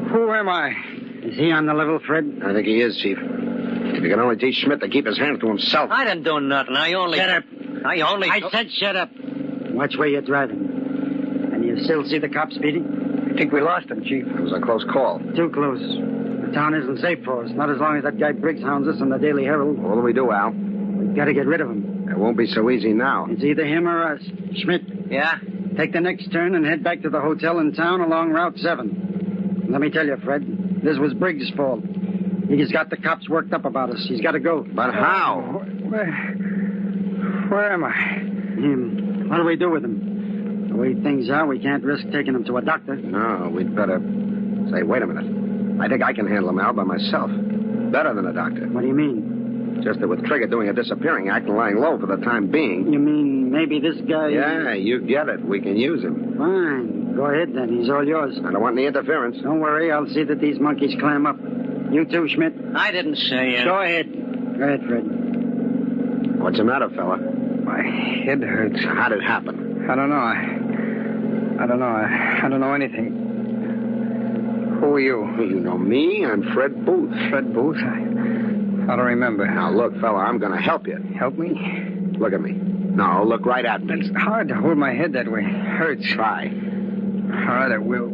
S11: Who am I? Is he on the level, Fred?
S15: I think he is, Chief. If you can only teach Schmidt to keep his hands to himself.
S11: I didn't do nothing. Shut up. I said shut up. Watch where you're driving. And you still see the cops speeding?
S15: I think we lost him, Chief. It was a close call.
S11: Too close. The town isn't safe for us. Not as long as that guy Briggs hounds us in the Daily Herald.
S15: What do we do, Al?
S11: We've got to get rid of him.
S15: It won't be so easy now.
S11: It's either him or us. Schmidt.
S15: Yeah?
S11: Take the next turn and head back to the hotel in town along Route 7. Let me tell you, Fred, this was Briggs' fault. He's got the cops worked up about us. He's got to go.
S15: But how?
S11: Where am I? What do we do with him? The way things are, we can't risk taking him to a doctor.
S15: No, we'd better... Say, wait a minute. I think I can handle him, Al, by myself. Better than a doctor.
S11: What do you mean?
S15: Just that with Trigger doing a disappearing act and lying low for the time being...
S11: You mean maybe this guy...
S15: Yeah, you get it. We can use him.
S11: Fine. Go ahead, then. He's all yours.
S15: I don't want any interference.
S11: Don't worry. I'll see that these monkeys climb up. You too, Schmidt.
S4: I didn't say it.
S11: Go ahead. Go ahead, Fred.
S15: What's the matter, fella?
S7: My head hurts.
S15: How'd it happen?
S7: I don't know. I don't know. I don't know anything. Who are you?
S15: You know me. I'm Fred Booth.
S7: Fred Booth? I don't remember.
S15: Now, look, fella, I'm going to help you.
S7: Help me?
S15: Look at me. No, look right at me.
S7: It's hard to hold my head that way. Hurts.
S15: Try.
S7: All right, I will.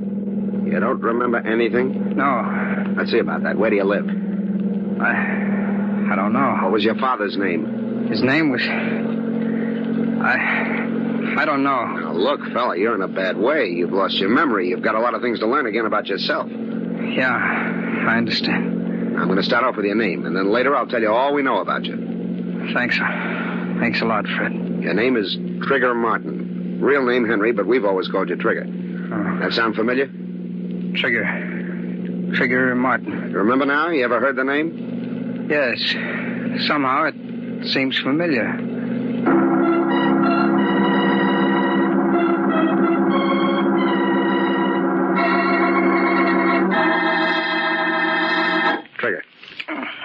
S15: You don't remember anything?
S7: No.
S15: Let's see about that. Where do you live?
S7: I don't know.
S15: What was your father's name?
S7: His name was... I don't know.
S15: Now, look, fella, you're in a bad way. You've lost your memory. You've got a lot of things to learn again about yourself.
S7: Yeah, I understand.
S15: I'm going to start off with your name, and then later I'll tell you all we know about you.
S7: Thanks. Thanks a lot, Fred.
S15: Your name is Trigger Martin. Real name Henry, but we've always called you Trigger. That sound familiar?
S7: Trigger Martin.
S15: Remember now? You ever heard the name?
S7: Yes. Somehow it seems familiar.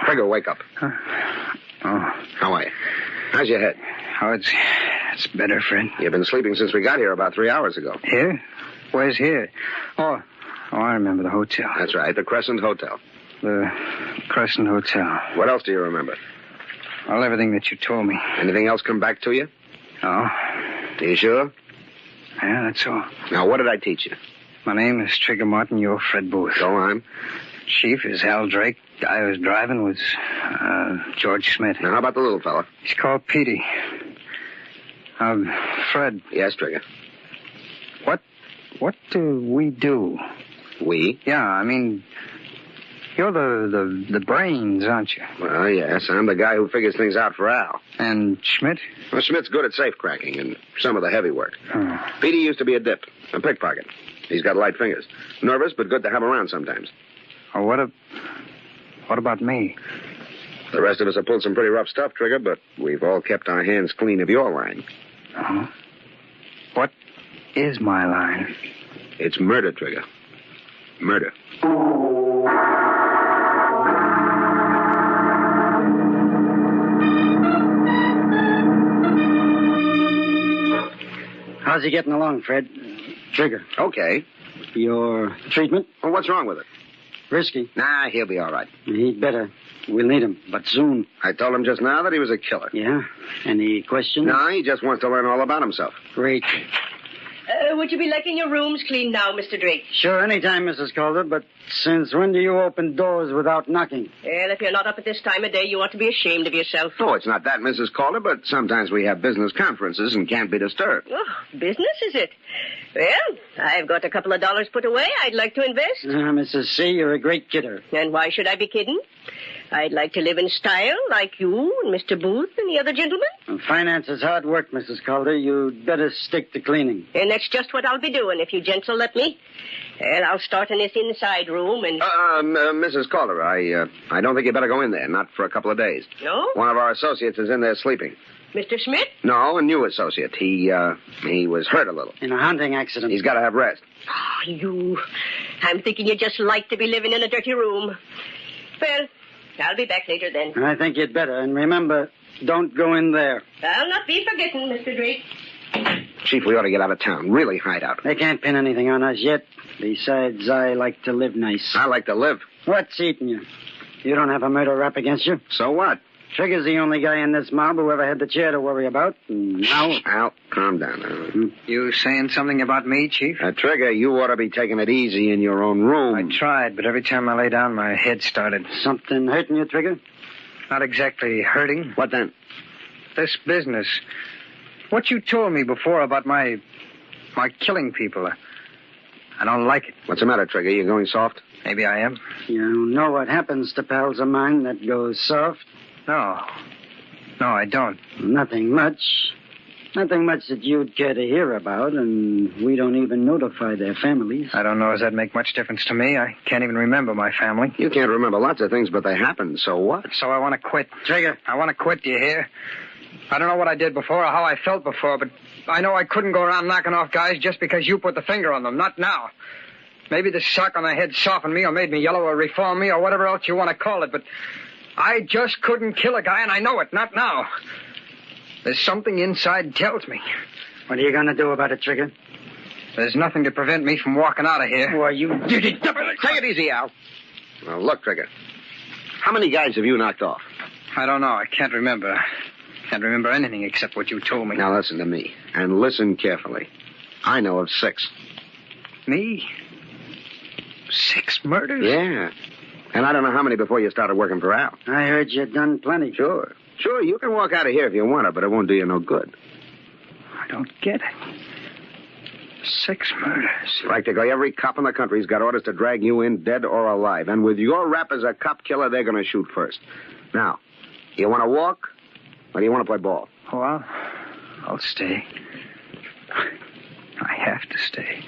S15: Trigger, wake up.
S7: Oh.
S15: How are you? How's your head?
S7: Oh, it's better, Fred.
S15: You've been sleeping since we got here about 3 hours ago.
S7: Here? Where's here? Oh, I remember the hotel.
S15: That's right, the Crescent Hotel.
S7: The Crescent Hotel.
S15: What else do you remember?
S7: Well, everything that you told me.
S15: Anything else come back to you?
S7: No.
S15: Are you sure?
S7: Yeah, that's all.
S15: Now, what did I teach you?
S7: My name is Trigger Martin. You're Fred Booth.
S15: Go on.
S7: Chief is Hal Drake. Guy who was driving was George Smith.
S15: Now, how about the little fella?
S7: He's called Petey. Fred.
S15: Yes, Trigger.
S7: What do we do?
S15: We?
S7: Yeah, I mean, you're the brains, aren't you?
S15: Well, yes, I'm the guy who figures things out for Al.
S7: And Schmidt?
S15: Well, Schmidt's good at safe cracking and some of the heavy work.
S7: Oh.
S15: Petey used to be a dip, a pickpocket. He's got light fingers. Nervous, but good to have around sometimes.
S7: Oh, what about me?
S15: The rest of us have pulled some pretty rough stuff, Trigger, but we've all kept our hands clean of your line.
S7: Uh-huh. What is my line?
S15: It's murder, Trigger. Murder.
S11: How's he getting along, Fred? Trigger.
S15: Okay.
S11: Your treatment?
S15: Well, what's wrong with it?
S11: Risky.
S15: Nah, he'll be all right.
S11: He'd better. We'll need him, but soon.
S15: I told him just now that he was a killer.
S11: Yeah? Any questions?
S15: No, he just wants to learn all about himself.
S11: Great.
S17: Would you be liking your rooms cleaned now, Mr. Drake?
S11: Sure, anytime, Mrs. Calder, but since when do you open doors without knocking?
S17: Well, if you're not up at this time of day, you ought to be ashamed of yourself.
S15: Oh, it's not that, Mrs. Calder, but sometimes we have business conferences and can't be disturbed.
S17: Oh, business, is it? Well, I've got a couple of dollars put away I'd like to invest.
S11: Mrs. C., you're a great kidder.
S17: And why should I be kidding? I'd like to live in style like you and Mr. Booth and the other gentlemen.
S11: Finance is hard work, Mrs. Calder. You'd better stick to cleaning.
S17: And that's just what I'll be doing if you gents will let me. Well, I'll start in this inside room and...
S15: Mrs. Calder, I don't think you better go in there, not for a couple of days.
S17: No?
S15: One of our associates is in there sleeping.
S17: Mr. Schmidt?
S15: No, a new associate. He was hurt a little.
S11: In a hunting accident.
S15: He's got to have rest.
S17: Oh, you. I'm thinking you just like to be living in a dirty room. Well, I'll be back later then.
S11: I think you'd better. And remember, don't go in there.
S17: I'll not be forgetting, Mr. Drake.
S15: Chief, we ought to get out of town. Really hide out.
S11: They can't pin anything on us yet. Besides, I like to live nice.
S15: I like to live.
S11: What's eating you? You don't have a murder rap against you?
S15: So what?
S11: Trigger's the only guy in this mob who ever had the chair to worry about. Now...
S15: Al, calm down now.
S7: You saying something about me, Chief?
S15: Trigger, you ought to be taking it easy in your own room.
S7: I tried, but every time I lay down, my head started.
S11: Something hurting you, Trigger?
S7: Not exactly hurting.
S15: What then?
S7: This business. What you told me before about my killing people. I don't like it.
S15: What's the matter, Trigger? You going soft?
S4: Maybe I am.
S11: You know what happens to pals of mine that go soft?
S4: No. No, I don't.
S11: Nothing much. Nothing much that you'd care to hear about, and we don't even notify their families.
S4: I don't know if that make much difference to me. I can't even remember my family.
S15: You can't remember lots of things, but they happened, so what?
S4: So I want to quit. Trigger, I want to quit, do you hear? I don't know what I did before or how I felt before, but I know I couldn't go around knocking off guys just because you put the finger on them. Not now. Maybe the sock on the head softened me or made me yellow or reformed me or whatever else you want to call it, but I just couldn't kill a guy, and I know it. Not now. There's something inside tells me.
S11: What are you going to do about it, Trigger?
S4: There's nothing to prevent me from walking out of here.
S11: Why, you did it.
S15: Take it easy, Al. Now, look, Trigger. How many guys have you knocked off?
S4: I don't know. I can't remember. Can't remember anything except what you told me.
S15: Now, listen to me, and listen carefully. I know of 6.
S4: Me? 6 murders?
S15: Yeah. And I don't know how many before you started working for Al.
S11: I heard you'd done plenty.
S15: Sure, you can walk out of here if you want to, but it won't do you no good.
S4: I don't get it. 6 murders.
S15: Practically every cop in the country's got orders to drag you in dead or alive. And with your rap as a cop killer, they're going to shoot first. Now, you want to walk, or do you want to play ball?
S4: Oh, I'll stay. I have to stay.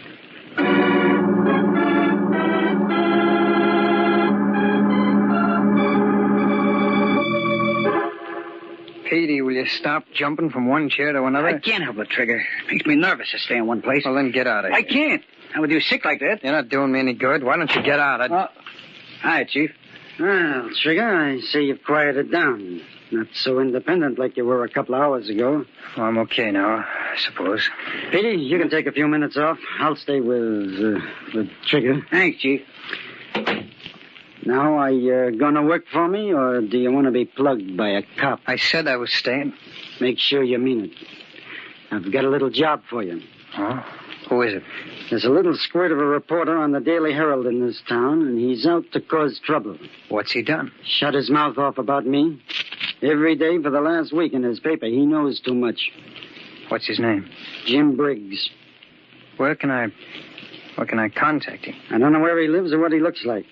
S4: Petey, will you stop jumping from one chair to another?
S11: I can't help it, Trigger. It makes me nervous to stay in one place.
S4: Well, then get out of here.
S11: I can't. Not with you sick like that.
S4: You're not doing me any good. Why don't you get out?
S11: Hi, Chief. Well, Trigger, I see you've quieted down. Not so independent like you were a couple of hours ago.
S4: Well, I'm okay now, I suppose.
S11: Petey, you can take a few minutes off. I'll stay with Trigger. Thanks, Chief. Now, are you going to work for me, or do you want to be plugged by a cop?
S4: I said I was staying.
S11: Make sure you mean it. I've got a little job for you.
S4: Huh? Who is it?
S11: There's a little squirt of a reporter on the Daily Herald in this town, and he's out to cause trouble.
S4: What's he done?
S11: Shut his mouth off about me. Every day for the last week in his paper. He knows too much.
S4: What's his name?
S11: Jim Briggs.
S4: Where can I contact him?
S11: I don't know where he lives or what he looks like.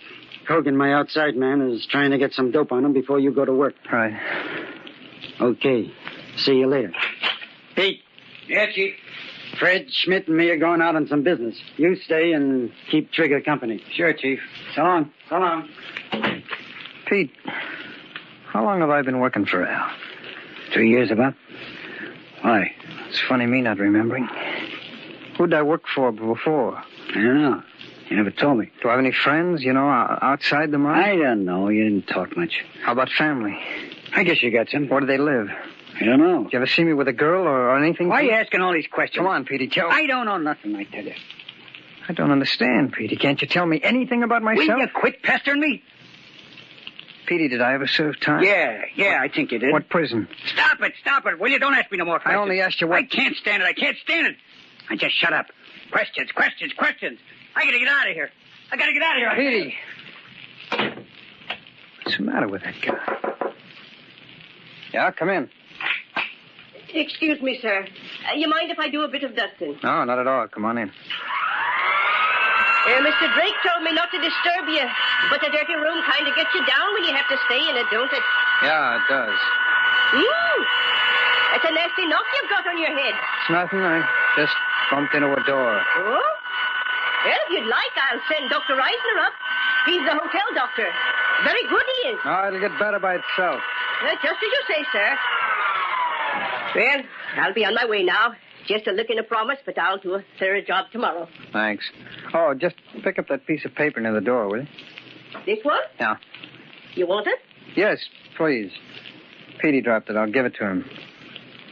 S11: Hogan, my outside man, is trying to get some dope on him before you go to work.
S4: Right.
S11: Okay. See you later. Pete.
S4: Yeah, Chief.
S11: Fred, Schmidt, and me are going out on some business. You stay and keep Trigger company.
S4: Sure, Chief.
S11: So long. So long.
S4: Pete, how long have I been working for Al?
S11: 2 years about.
S4: Why? It's funny me not remembering. Who'd I work for before?
S11: I don't know. You never told me.
S4: Do I have any friends, outside the mine?
S11: I don't know. You didn't talk much.
S4: How about family?
S11: I guess you got some.
S4: Where do they live?
S11: I don't know.
S4: Did you ever see me with a girl or anything?
S11: Why are you asking all these questions?
S4: Come on, Petey, tell me.
S11: I don't know nothing, I tell you.
S4: I don't understand, Petey. Can't you tell me anything about myself?
S11: Will you quit pestering me?
S4: Petey, did I ever serve time?
S11: Yeah, I think you did.
S4: What prison?
S11: Stop it, will you? Don't ask me no more questions.
S4: I only asked you what...
S11: I can't stand it. I just shut up. Questions. I gotta get out of here.
S4: Petey! What's the matter with that guy? Yeah, come in.
S17: Excuse me, sir. You mind if I do a bit of dusting?
S4: No, not at all. Come on in.
S17: Mr. Drake told me not to disturb you, but the dirty room kind of gets you down when you have to stay in it, don't it?
S4: Yeah, it does.
S17: That's a nasty knock you've got on your head.
S4: It's nothing. I just bumped into a door.
S17: Oh? Well, if you'd like, I'll send Dr. Reisner up. He's the hotel doctor. Very good he is.
S4: No, it'll get better by itself.
S17: Just as you say, sir. Well, I'll be on my way now. Just a lick and a promise, but I'll do a thorough job tomorrow.
S4: Thanks. Oh, just pick up that piece of paper near the door, will you?
S17: This one?
S4: Yeah.
S17: You want it?
S4: Yes, please. Petey dropped it. I'll give it to him.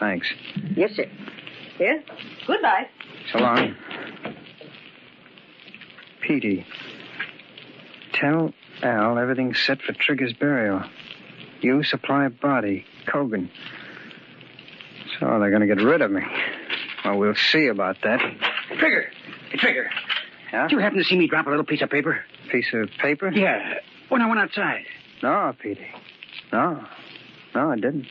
S4: Thanks.
S17: Yes, sir. Here. Goodbye.
S4: So long. Petey, tell Al everything's set for Trigger's burial. You supply a body. Kogan. So they're going to get rid of me. Well, we'll see about that.
S11: Trigger. Hey, Trigger.
S4: Yeah?
S11: Did you happen to see me drop a little piece of paper?
S4: Piece of paper?
S11: Yeah. When I went outside.
S4: No, Petey. No, I didn't.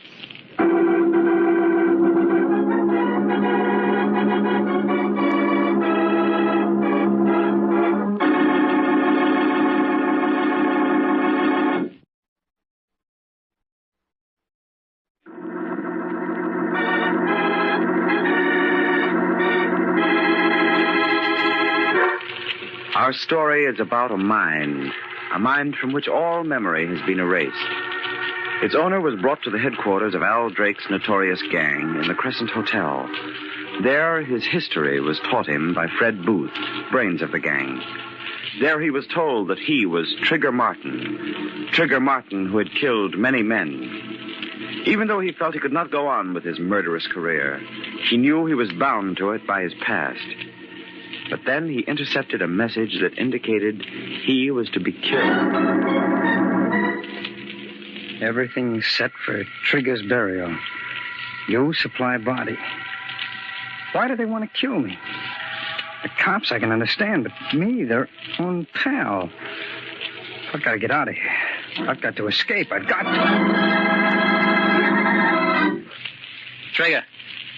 S8: Our story is about a mind from which all memory has been erased. Its owner was brought to the headquarters of Al Drake's notorious gang in the Crescent Hotel. There, his history was taught him by Fred Booth, brains of the gang. There he was told that he was Trigger Martin who had killed many men. Even though he felt he could not go on with his murderous career, he knew he was bound to it by his past. But then he intercepted a message that indicated he was to be killed.
S4: Everything's set for Trigger's burial. You supply body. Why do they want to kill me? The cops I can understand, but me, their own pal. I've got to get out of here. I've got to escape. I've got to.
S11: Trigger.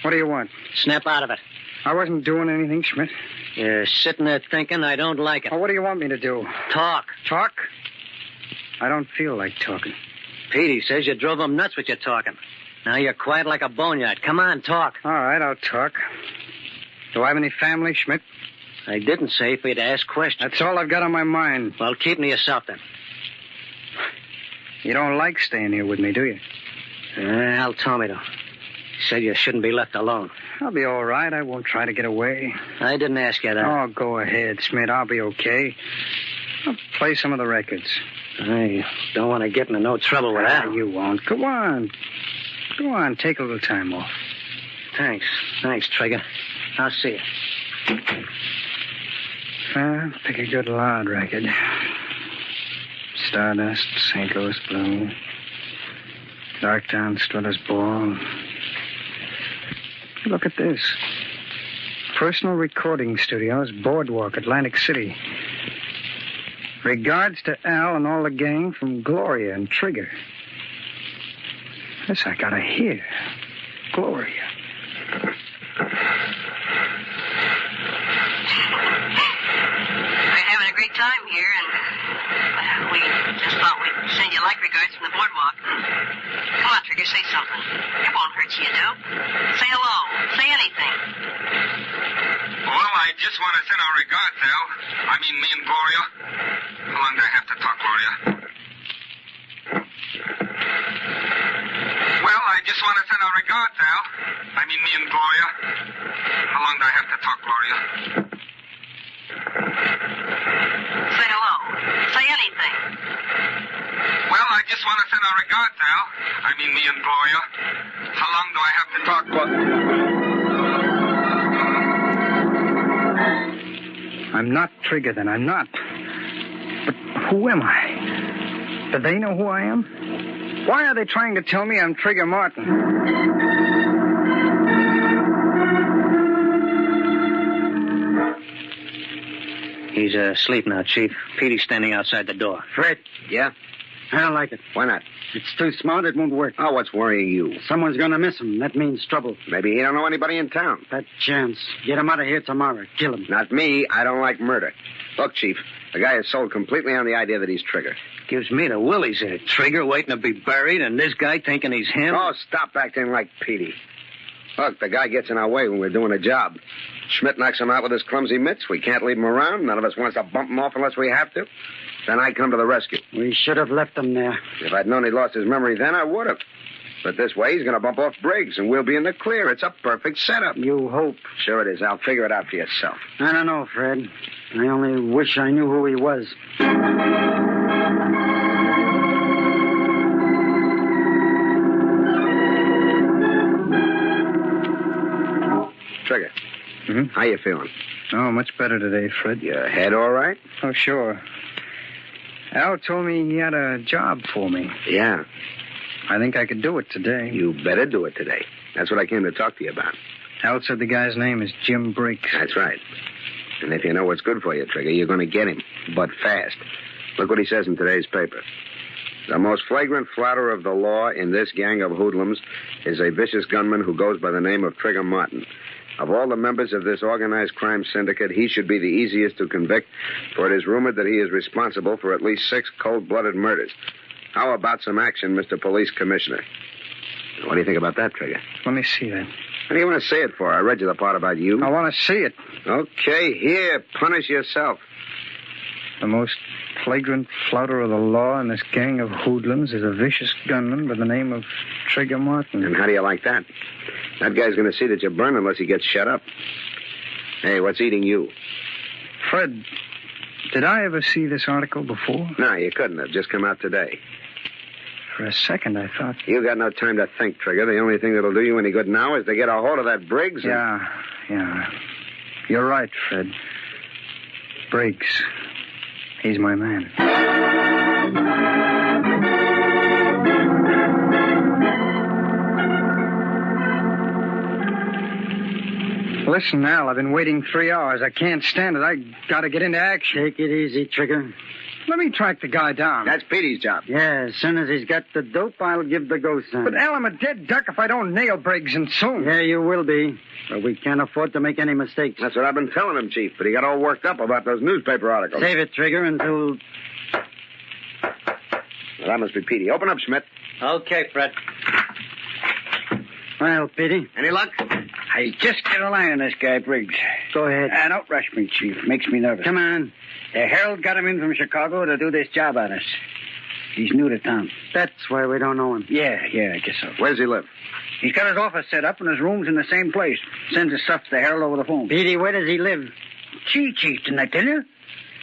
S4: What do you want?
S11: Snap out of it.
S4: I wasn't doing anything, Schmidt.
S11: You're sitting there thinking I don't like it.
S4: Well, what do you want me to do?
S11: Talk.
S4: Talk? I don't feel like talking.
S11: Petey says you drove him nuts with your talking. Now you're quiet like a boneyard. Come on, talk.
S4: All right, I'll talk. Do I have any family, Schmidt?
S11: I didn't say for you to ask questions.
S4: That's all I've got on my mind.
S11: Well, keep them to yourself, then.
S4: You don't like staying here with me, do you?
S11: Al told me to. He said you shouldn't be left alone.
S4: I'll be all right. I won't try to get away.
S11: I didn't ask you that.
S4: Oh, go ahead, Schmidt. I'll be okay. I'll play some of the records.
S11: I don't want to get into no trouble with that.
S4: You won't. Go on. Go on. Take a little time off.
S11: Thanks. Thanks, Trigger. I'll see you.
S4: Pick a good loud record. Stardust, St. Louis Blue, Darktown, Strutter's Ball. Look at this. Personal Recording Studios, Boardwalk, Atlantic City. Regards to Al and all the gang from Gloria and Trigger. This I gotta hear. Gloria.
S10: We're having a great time here, and we just thought we'd send you like regards from the boardwalk. Come on, Trigger, say something. It won't hurt you, Say hello. Say anything.
S12: Well, I just want to send our regards, Al. I mean, me and Gloria. How long do I have to talk, Gloria? Well, I just want to send our regards, Al. I mean, me and Gloria. How long do I have to talk, Gloria?
S10: Say hello. Say anything.
S12: Well, I just want to send our regards, Al. I mean, me and Gloria. How long do I have to talk,
S4: I'm not Trigger, then. I'm not. But who am I? Do they know who I am? Why are they trying to tell me I'm Trigger Martin?
S11: He's asleep now, Chief. Petey's standing outside the door.
S15: Fred? Yeah?
S11: I don't like it.
S15: Why not?
S11: It's too smart. It won't work.
S15: Oh, what's worrying you?
S11: Someone's going to miss him. That means trouble.
S15: Maybe he don't know anybody in town.
S11: That chance. Get him out of here tomorrow. Kill him.
S15: Not me. I don't like murder. Look, Chief, the guy is sold completely on the idea that he's Trigger.
S11: Gives me the willies there. Trigger waiting to be buried, and this guy thinking he's him.
S15: Oh, stop acting like Petey. Look, the guy gets in our way when we're doing a job. Schmidt knocks him out with his clumsy mitts. We can't leave him around. None of us wants to bump him off unless we have to. Then I come to the rescue.
S11: We should have left him there.
S15: If I'd known he'd lost his memory then, I would have. But this way, he's going to bump off Briggs, and we'll be in the clear. It's a perfect setup.
S11: You hope.
S15: Sure it is. I'll figure it out for yourself.
S11: I don't know, Fred. I only wish I knew who he was.
S15: Trigger.
S4: Mm-hmm.
S15: How you feeling?
S4: Oh, much better today, Fred.
S15: Your head all right?
S4: Oh, sure. Al told me he had a job for me.
S15: Yeah.
S4: I think I could do it today.
S15: You better do it today. That's what I came to talk to you about.
S4: Al said the guy's name is Jim Briggs.
S15: That's right. And if you know what's good for you, Trigger, you're going to get him, but fast. Look what he says in today's paper. The most flagrant flouter of the law in this gang of hoodlums is a vicious gunman who goes by the name of Trigger Martin. Of all the members of this organized crime syndicate, he should be the easiest to convict, for it is rumored that he is responsible for at least 6 cold-blooded murders. How about some action, Mr. Police Commissioner? What do you think about that, Trigger?
S4: Let me see that.
S15: What do you want to say it for? I read you the part about you.
S4: I want to see it.
S15: Okay, here, punish yourself.
S4: The most flagrant flouter of the law in this gang of hoodlums is a vicious gunman by the name of Trigger Martin.
S15: And how do you like that? That guy's going to see that you burn unless he gets shut up. Hey, what's eating you?
S4: Fred, did I ever see this article before?
S15: No, you couldn't have. Just come out today.
S4: For a second, I thought...
S15: You got no time to think, Trigger. The only thing that'll do you any good now is to get a hold of that Briggs.
S4: Yeah. You're right, Fred. Briggs. He's my man. Listen, Al, I've been waiting 3 hours. I can't stand it. I gotta get into action.
S11: Take it easy, Trigger.
S4: Let me track the guy down.
S15: That's Petey's job.
S11: Yeah, as soon as he's got the dope, I'll give the go sign.
S4: But, Al, I'm a dead duck if I don't nail Briggs, and soon.
S11: Yeah, you will be. But we can't afford to make any mistakes.
S15: That's what I've been telling him, Chief, but he got all worked up about those newspaper articles.
S11: Save it, Trigger, until...
S15: Well, that must be Petey. Open up, Schmidt.
S11: Okay, Fred. Well, Petey.
S15: Any luck?
S2: I just get a line on this guy, Briggs.
S11: Go ahead.
S2: Don't rush me, Chief. Makes me nervous.
S11: Come on.
S2: The Herald got him in from Chicago to do this job on us. He's new to town.
S11: That's why we don't know him.
S2: Yeah, I guess so.
S15: Where's he live?
S2: He's got his office set up and his room's in the same place. Sends his stuff to the Herald over the phone.
S11: Petey, where does he live?
S2: Chief, didn't I tell you?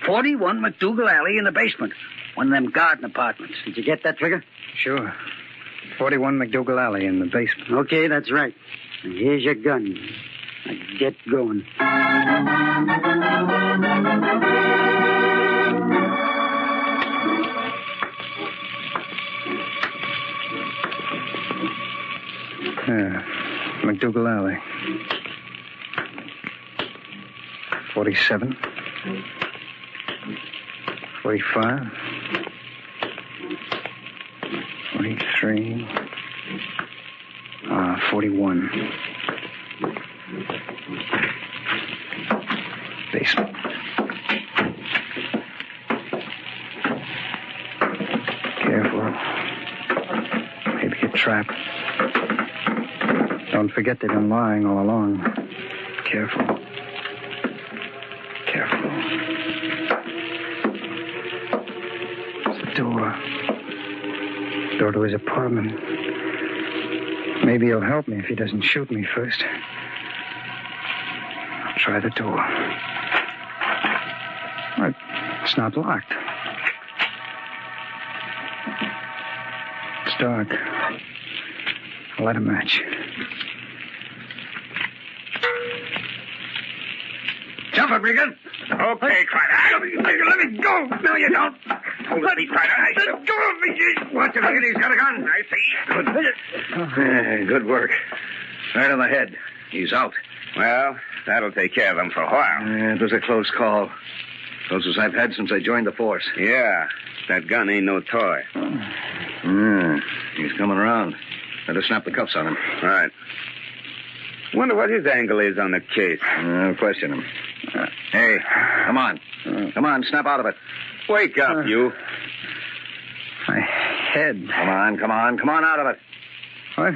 S2: 41 McDougal Alley in the basement. One of them garden apartments.
S11: Did you get that, Trigger?
S4: Sure. 41 McDougal Alley in the basement.
S11: Okay, that's right. And here's your gun. Now get going.
S4: McDougal Alley. 47. 45. 43. 41. Basement. Careful. Maybe a trap. Don't forget they've been lying all along. Careful. Careful. It's the door. Door to his apartment. Maybe he'll help me if he doesn't shoot me first. I'll try the door. It's not locked. It's dark. I'll light a match.
S2: Jump it, Regan. Okay, Crider. Let me go. No, you don't. Hold me, Crider. Let go of me. Watch it, Regan. He's got a gun. I see.
S15: Good work.
S2: Right on the head. He's out.
S15: Well, that'll take care of him for a while.
S2: It was a close call. Closest I've had since I joined the force.
S15: Yeah. That gun ain't no toy.
S2: He's coming around. Better snap the cuffs on him.
S15: All right. Wonder what his angle is on the case.
S2: Question him. Hey, come on. Come on, snap out of it.
S15: Wake up, you.
S4: My head.
S2: Come on out of it.
S4: What?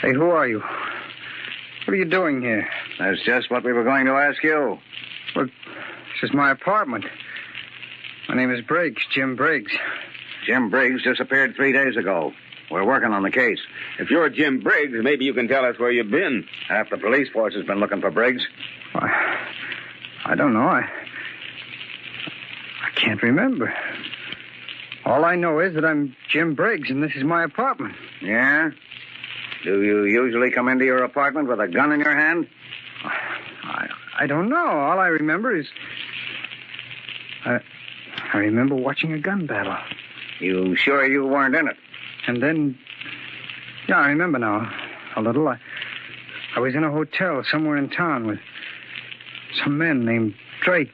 S4: Hey, who are you? What are you doing here?
S2: That's just what we were going to ask you.
S4: Well, this is my apartment. My name is Briggs, Jim Briggs.
S2: Jim Briggs disappeared 3 days ago. We're working on the case.
S15: If you're Jim Briggs, maybe you can tell us where you've been.
S2: Half the police force has been looking for Briggs.
S4: I don't know. I can't remember. All I know is that I'm Jim Briggs, and this is my apartment.
S2: Yeah? Do you usually come into your apartment with a gun in your hand?
S4: I don't know. All I remember is... I remember watching a gun battle.
S2: You sure you weren't in it?
S4: And then... Yeah, I remember now. A little. I was in a hotel somewhere in town with some men named Drake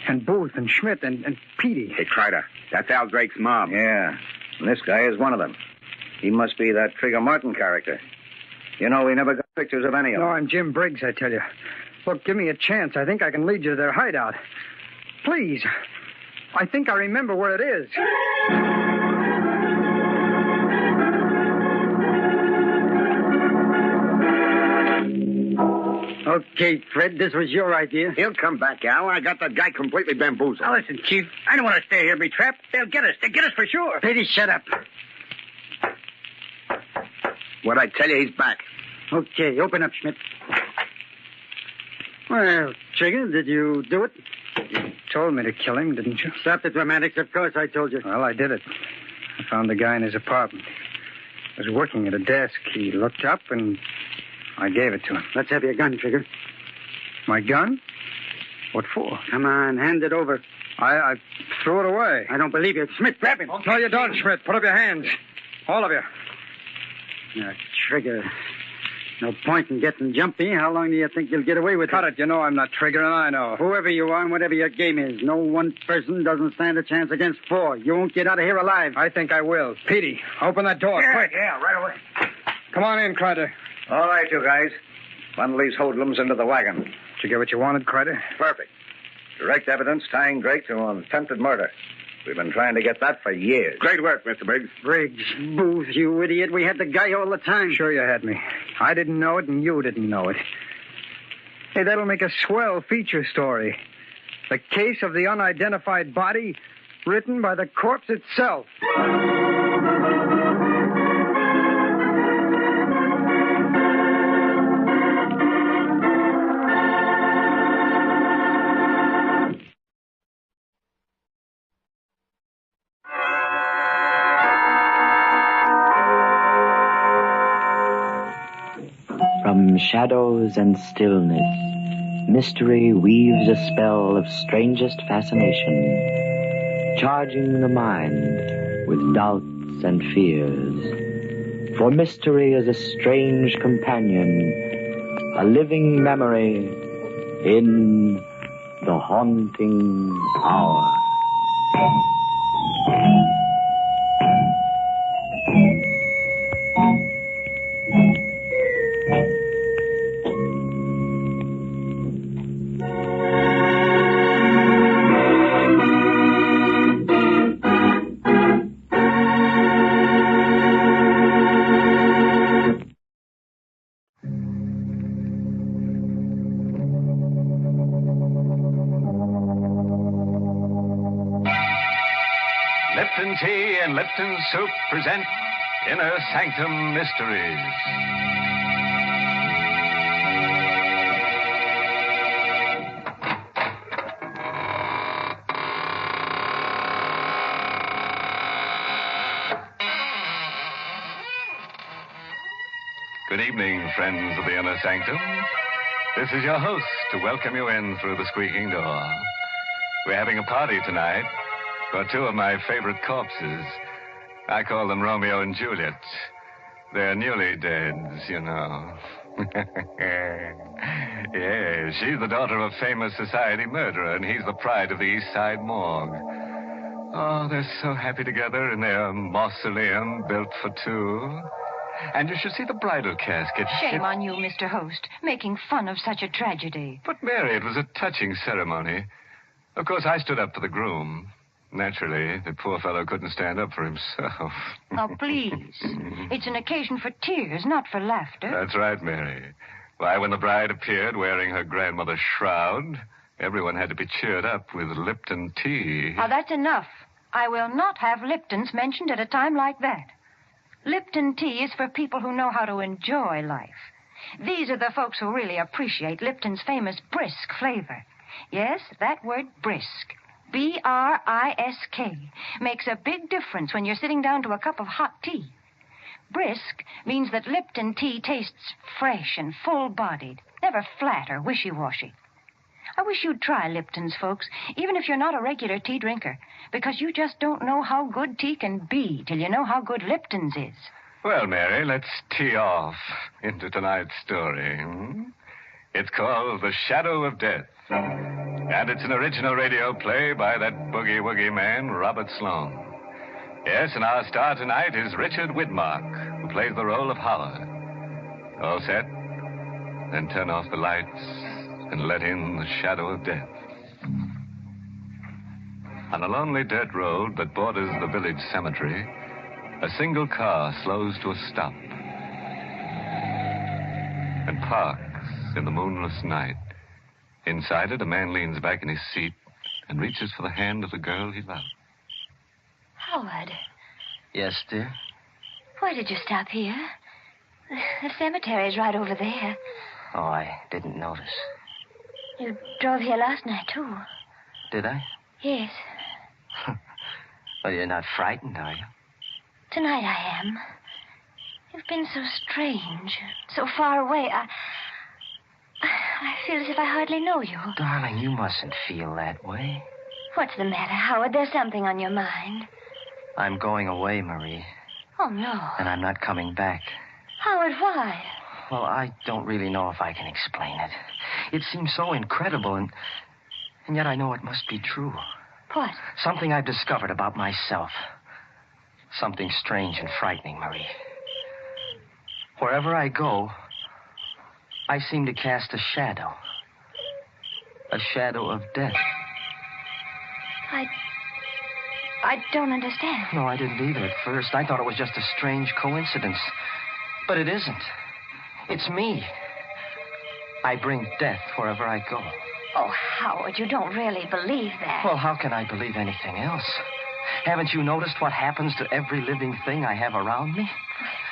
S4: and Booth and Schmidt and Petey.
S15: Hey, Crider, that's Al Drake's mob.
S2: Yeah, and this guy is one of them. He must be that Trigger Martin character. You know, we never got pictures of any of them.
S4: No, I'm Jim Briggs, I tell you. Look, give me a chance. I think I can lead you to their hideout. Please. I think I remember where it is.
S11: Okay, Fred, this was your idea.
S15: He'll come back, Al. I got that guy completely bamboozled.
S2: Now, listen, Chief. I don't want to stay here and be trapped. They'll get us. They'll get us for sure.
S11: Petey, shut up.
S15: What'd I tell you? He's back.
S11: Okay, open up, Schmidt. Well, Trigger, did you do it?
S4: You told me to kill him, didn't you?
S11: Stop the dramatics. Of course I told you.
S4: Well, I did it. I found the guy in his apartment. He was working at a desk. He looked up, and I gave it to him.
S11: Let's have your gun, Trigger.
S4: My gun? What for?
S11: Come on, hand it over.
S4: I threw it away.
S11: I don't believe you. Schmidt, grab him.
S4: No, you don't, Schmidt. Put up your hands. All of you.
S11: Now, Trigger, no point in getting jumpy. How long do you think you'll get away with
S4: Cut it. You know I'm not Trigger, and I know.
S11: Whoever you are and whatever your game is, no one person doesn't stand a chance against four. You won't get out of here alive.
S4: I think I will. Petey, open that door, quick.
S2: Yeah, right away.
S4: Come on in, Crider.
S6: All right, you guys. Bundle these hoodlums into the wagon.
S4: Did you get what you wanted, Crider?
S6: Perfect. Direct evidence tying Drake to an attempted murder. We've been trying to get that for years.
S15: Great work, Mr. Briggs.
S11: Briggs, Booth, you idiot. We had the guy all the time.
S4: Sure you had me. I didn't know it, and you didn't know it. Hey, that'll make a swell feature story. The case of the unidentified body, written by the corpse itself.
S16: From shadows and stillness, mystery weaves a spell of strangest fascination, charging the mind with doubts and fears. For mystery is a strange companion, a living memory in the haunting hour.
S19: Lipton Tea and Lipton Soup present Inner Sanctum Mysteries. Good evening, friends of the Inner Sanctum. This is your host to welcome you in through the squeaking door. We're having a party tonight for two of my favorite corpses. I call them Romeo and Juliet. They're newly deads, you know. Yes, she's the daughter of a famous society murderer, and he's the pride of the East Side morgue. Oh, they're so happy together in their mausoleum built for two. And you should see the bridal casket.
S17: Shame on you, Mr. Host, making fun of such a tragedy.
S19: But, Mary, it was a touching ceremony. Of course, I stood up for the groom. Naturally, the poor fellow couldn't stand up for himself.
S17: Oh, please. It's an occasion for tears, not for laughter.
S19: That's right, Mary. Why, when the bride appeared wearing her grandmother's shroud, everyone had to be cheered up with Lipton tea.
S17: Now, that's enough. I will not have Lipton's mentioned at a time like that. Lipton tea is for people who know how to enjoy life. These are the folks who really appreciate Lipton's famous brisk flavor. Yes, that word brisk. B-R-I-S-K makes a big difference when you're sitting down to a cup of hot tea. Brisk means that Lipton tea tastes fresh and full-bodied, never flat or wishy-washy. I wish you'd try Lipton's, folks, even if you're not a regular tea drinker, because you just don't know how good tea can be till you know how good Lipton's is.
S19: Well, Mary, let's tee off into tonight's story. It's called The Shadow of Death. And it's an original radio play by that boogie-woogie man, Robert Sloane. Yes, and our star tonight is Richard Widmark, who plays the role of Howard. All set? Then turn off the lights and let in the shadow of death. On a lonely dirt road that borders the village cemetery, a single car slows to a stop and parks in the moonless night. Inside it, a man leans back in his seat and reaches for the hand of the girl he loves.
S5: Howard,
S20: Yes, dear?
S5: why did you stop here? The cemetery's right over there.
S20: Oh, I didn't notice.
S5: You drove here last night, too.
S20: Did I?
S5: Yes.
S20: Well, you're not frightened, are you?
S5: Tonight I am. You've been so strange, so far away. I feel as if I hardly know you.
S20: Darling, you mustn't feel that way.
S5: What's the matter, Howard? There's something on your mind.
S20: I'm going away, Marie,
S5: Oh, no.
S20: and I'm not coming back.
S5: Howard, why?
S20: Well, I don't really know if I can explain it. It seems so incredible, and yet I know it must be true.
S5: What?
S20: Something I've discovered about myself. Something strange and frightening, Marie. Wherever I go, I seem to cast a shadow. A shadow of death.
S5: I don't understand.
S20: No, I didn't either at first. I thought it was just a strange coincidence. But it isn't. It's me. I bring death wherever I go.
S5: Oh, Howard, you don't really believe that.
S20: Well, how can I believe anything else? Haven't you noticed what happens to every living thing I have around me?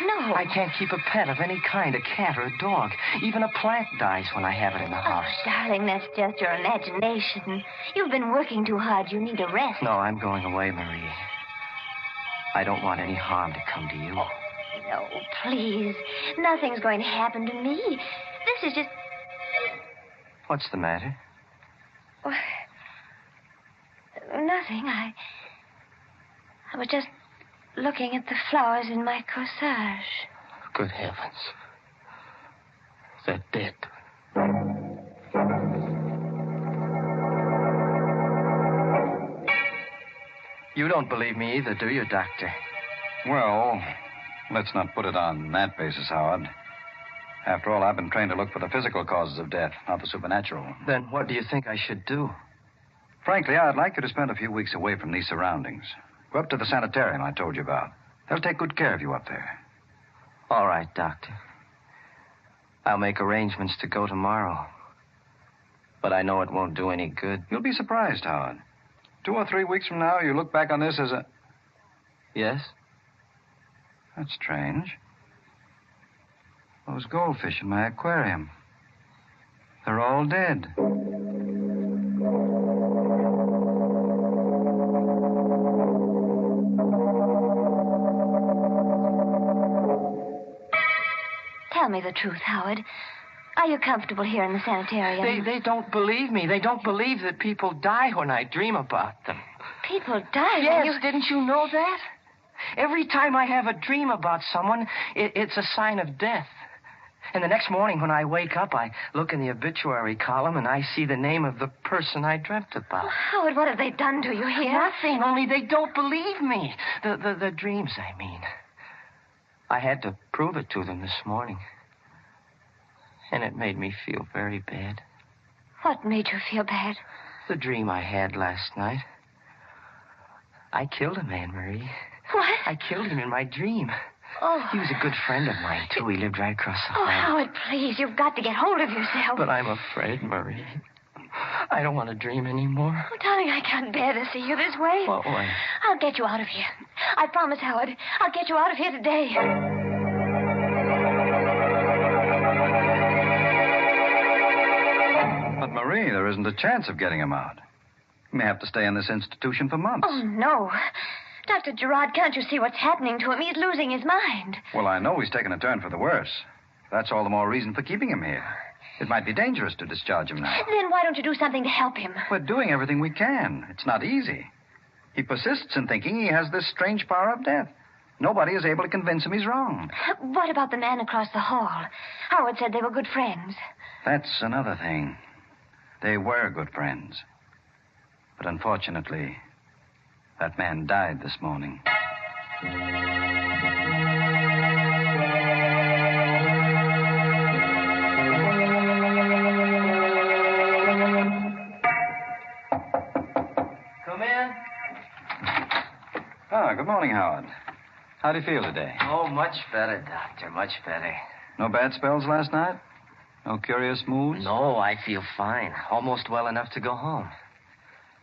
S5: No.
S20: I can't keep a pet of any kind, a cat or a dog. Even a plant dies when I have it in the house.
S5: Oh, darling, that's just your imagination. You've been working too hard. You need a rest.
S20: No, I'm going away, Marie. I don't want any harm to come to you.
S5: Oh, no, please. Nothing's going to happen to me. This is just...
S20: What's the matter?
S5: Oh, nothing. I was just looking at the flowers in my corsage.
S20: Good heavens. They're dead. You don't believe me either, do you, Doctor?
S8: Well, let's not put it on that basis, Howard. After all, I've been trained to look for the physical causes of death, not the supernatural.
S20: Then what do you think I should do?
S8: Frankly, I'd like you to spend a few weeks away from these surroundings. Go up to the sanitarium I told you about. They'll take good care of you up there.
S20: All right, Doctor. I'll make arrangements to go tomorrow. But I know it won't do any good.
S8: You'll be surprised, Howard. 2 or 3 weeks from now, you look back on this as a...
S20: Yes?
S8: That's strange. Those goldfish in my aquarium. They're all dead.
S5: Tell me the truth, Howard. Are you comfortable here in the sanitarium?
S20: They don't believe me. They don't believe that people die when I dream about them.
S5: People die?
S20: Yes, didn't you know that? Every time I have a dream about someone, it's a sign of death. And the next morning when I wake up, I look in the obituary column and I see the name of the person I dreamt about.
S5: Oh, Howard, what have they done to you here?
S20: Nothing, only they don't believe me. The dreams, I mean. I had to prove it to them this morning. And it made me feel very bad.
S5: What made you feel bad?
S20: The dream I had last night. I killed a man, Marie.
S5: What?
S20: I killed him in my dream.
S5: Oh.
S20: He was a good friend of mine, too. He lived right across the hall.
S5: Oh, Howard, please, you've got to get hold of yourself.
S20: But I'm afraid, Marie. I don't want to dream anymore.
S5: Oh, darling, I can't bear to see you this way.
S20: What way?
S5: I'll get you out of here. I promise, Howard. I'll get you out of here today.
S8: But, Marie, there isn't a chance of getting him out. He may have to stay in this institution for months.
S5: Oh, no. Dr. Gerard, can't you see what's happening to him? He's losing his mind.
S8: Well, I know he's taken a turn for the worse. That's all the more reason for keeping him here. It might be dangerous to discharge him now.
S5: Then why don't you do something to help him?
S8: We're doing everything we can. It's not easy. He persists in thinking he has this strange power of death. Nobody is able to convince him he's wrong.
S5: What about the man across the hall? Howard said they were good friends.
S8: That's another thing. They were good friends. But unfortunately, that man died this morning.
S20: Come in.
S8: Ah, good morning, Howard. How do you feel today?
S20: Oh, much better, Doctor. Much better.
S8: No bad spells last night?
S7: No curious moods?
S20: No, I feel fine. Almost well enough to go home.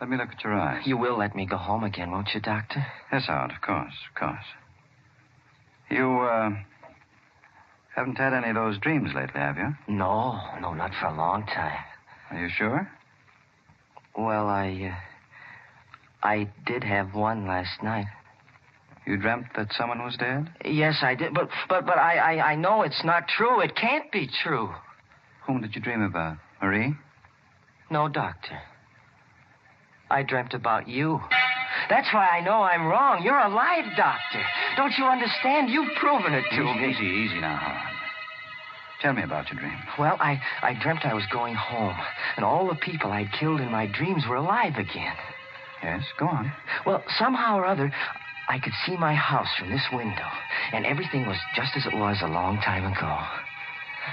S7: Let me look at your eyes.
S20: You will let me go home again, won't you, Doctor?
S7: Yes, Howard, of course, of course. You, haven't had any of those dreams lately, have you?
S20: No, not for a long time.
S7: Are you sure?
S20: Well, I did have one last night.
S7: You dreamt that someone was dead?
S20: Yes, I did, but I know it's not true. It can't be true.
S7: Whom did you dream about? Marie?
S20: No, Doctor. I dreamt about you. That's why I know I'm wrong. You're alive, Doctor. Don't you understand? You've proven it to me.
S7: Easy now, Howard. Tell me about your dream.
S20: Well, I dreamt I was going home, and all the people I'd killed in my dreams were alive again.
S7: Yes, go on.
S20: Well, somehow or other, I could see my house from this window, and everything was just as it was a long time ago.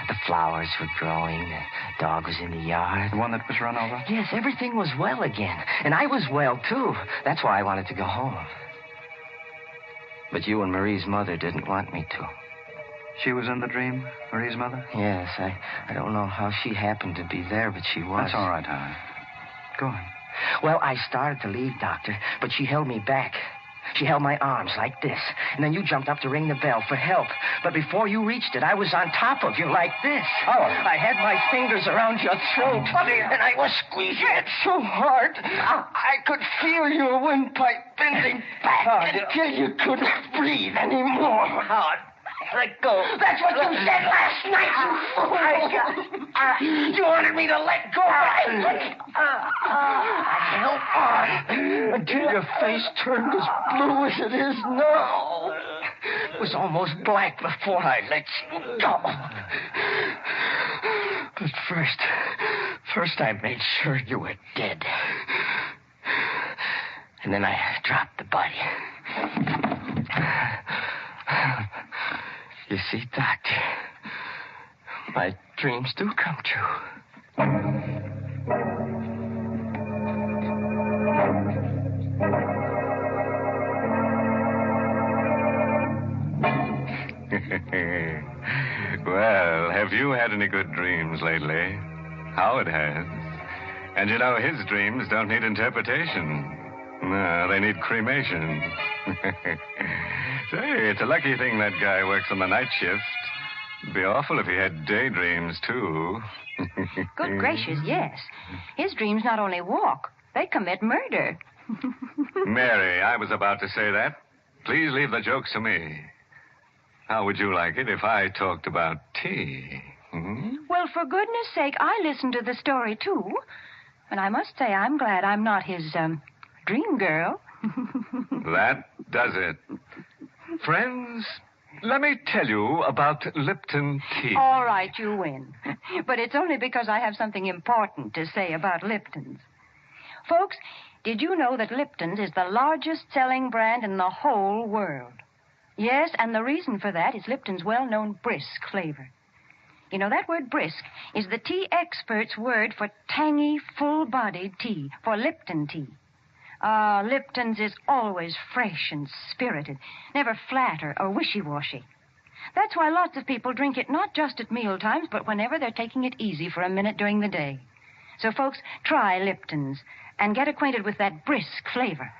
S20: The flowers were growing, the dog was in the yard.
S7: The one that was run over?
S20: Yes, everything was well again, and I was well, too. That's why I wanted to go home. But you and Marie's mother didn't want me to.
S7: She was in the dream, Marie's mother?
S20: Yes, I don't know how she happened to be there, but she was.
S7: That's all right, Howard. Go on.
S20: Well, I started to leave, Doctor, but she held me back. She held my arms like this, and then you jumped up to ring the bell for help. But before you reached it, I was on top of you like this. Oh. I had my fingers around your throat, and I was squeezing it so hard, I could feel your windpipe bending back until you couldn't breathe anymore. Howard, let go. That's what you said last night, you fool. You wanted me to let go. I held on until your face turned as blue as it is now. It was almost black before I let you go. But first I made sure you were dead. And then I dropped the body. You see, Doctor, my dreams do come true.
S19: Well, have you had any good dreams lately? Howard has. And you know, his dreams don't need interpretation. No, they need cremation. Say, it's a lucky thing that guy works on the night shift. It'd be awful if he had daydreams, too.
S17: Good gracious, yes. His dreams not only walk, they commit murder.
S19: Mary, I was about to say that. Please leave the jokes to me. How would you like it if I talked about tea? Hmm?
S17: Well, for goodness sake, I listened to the story, too. And I must say I'm glad I'm not his, dream girl.
S19: That does it. Friends, let me tell you about Lipton tea.
S17: All right, you win. But it's only because I have something important to say about Lipton's. Folks, did you know that Lipton's is the largest selling brand in the whole world? Yes, and the reason for that is Lipton's well-known brisk flavor. You know, that word brisk is the tea expert's word for tangy, full-bodied tea, for Lipton tea. Lipton's is always fresh and spirited, never flat or wishy-washy. That's why lots of people drink it not just at meal times, but whenever they're taking it easy for a minute during the day. So, folks, try Lipton's and get acquainted with that brisk flavor.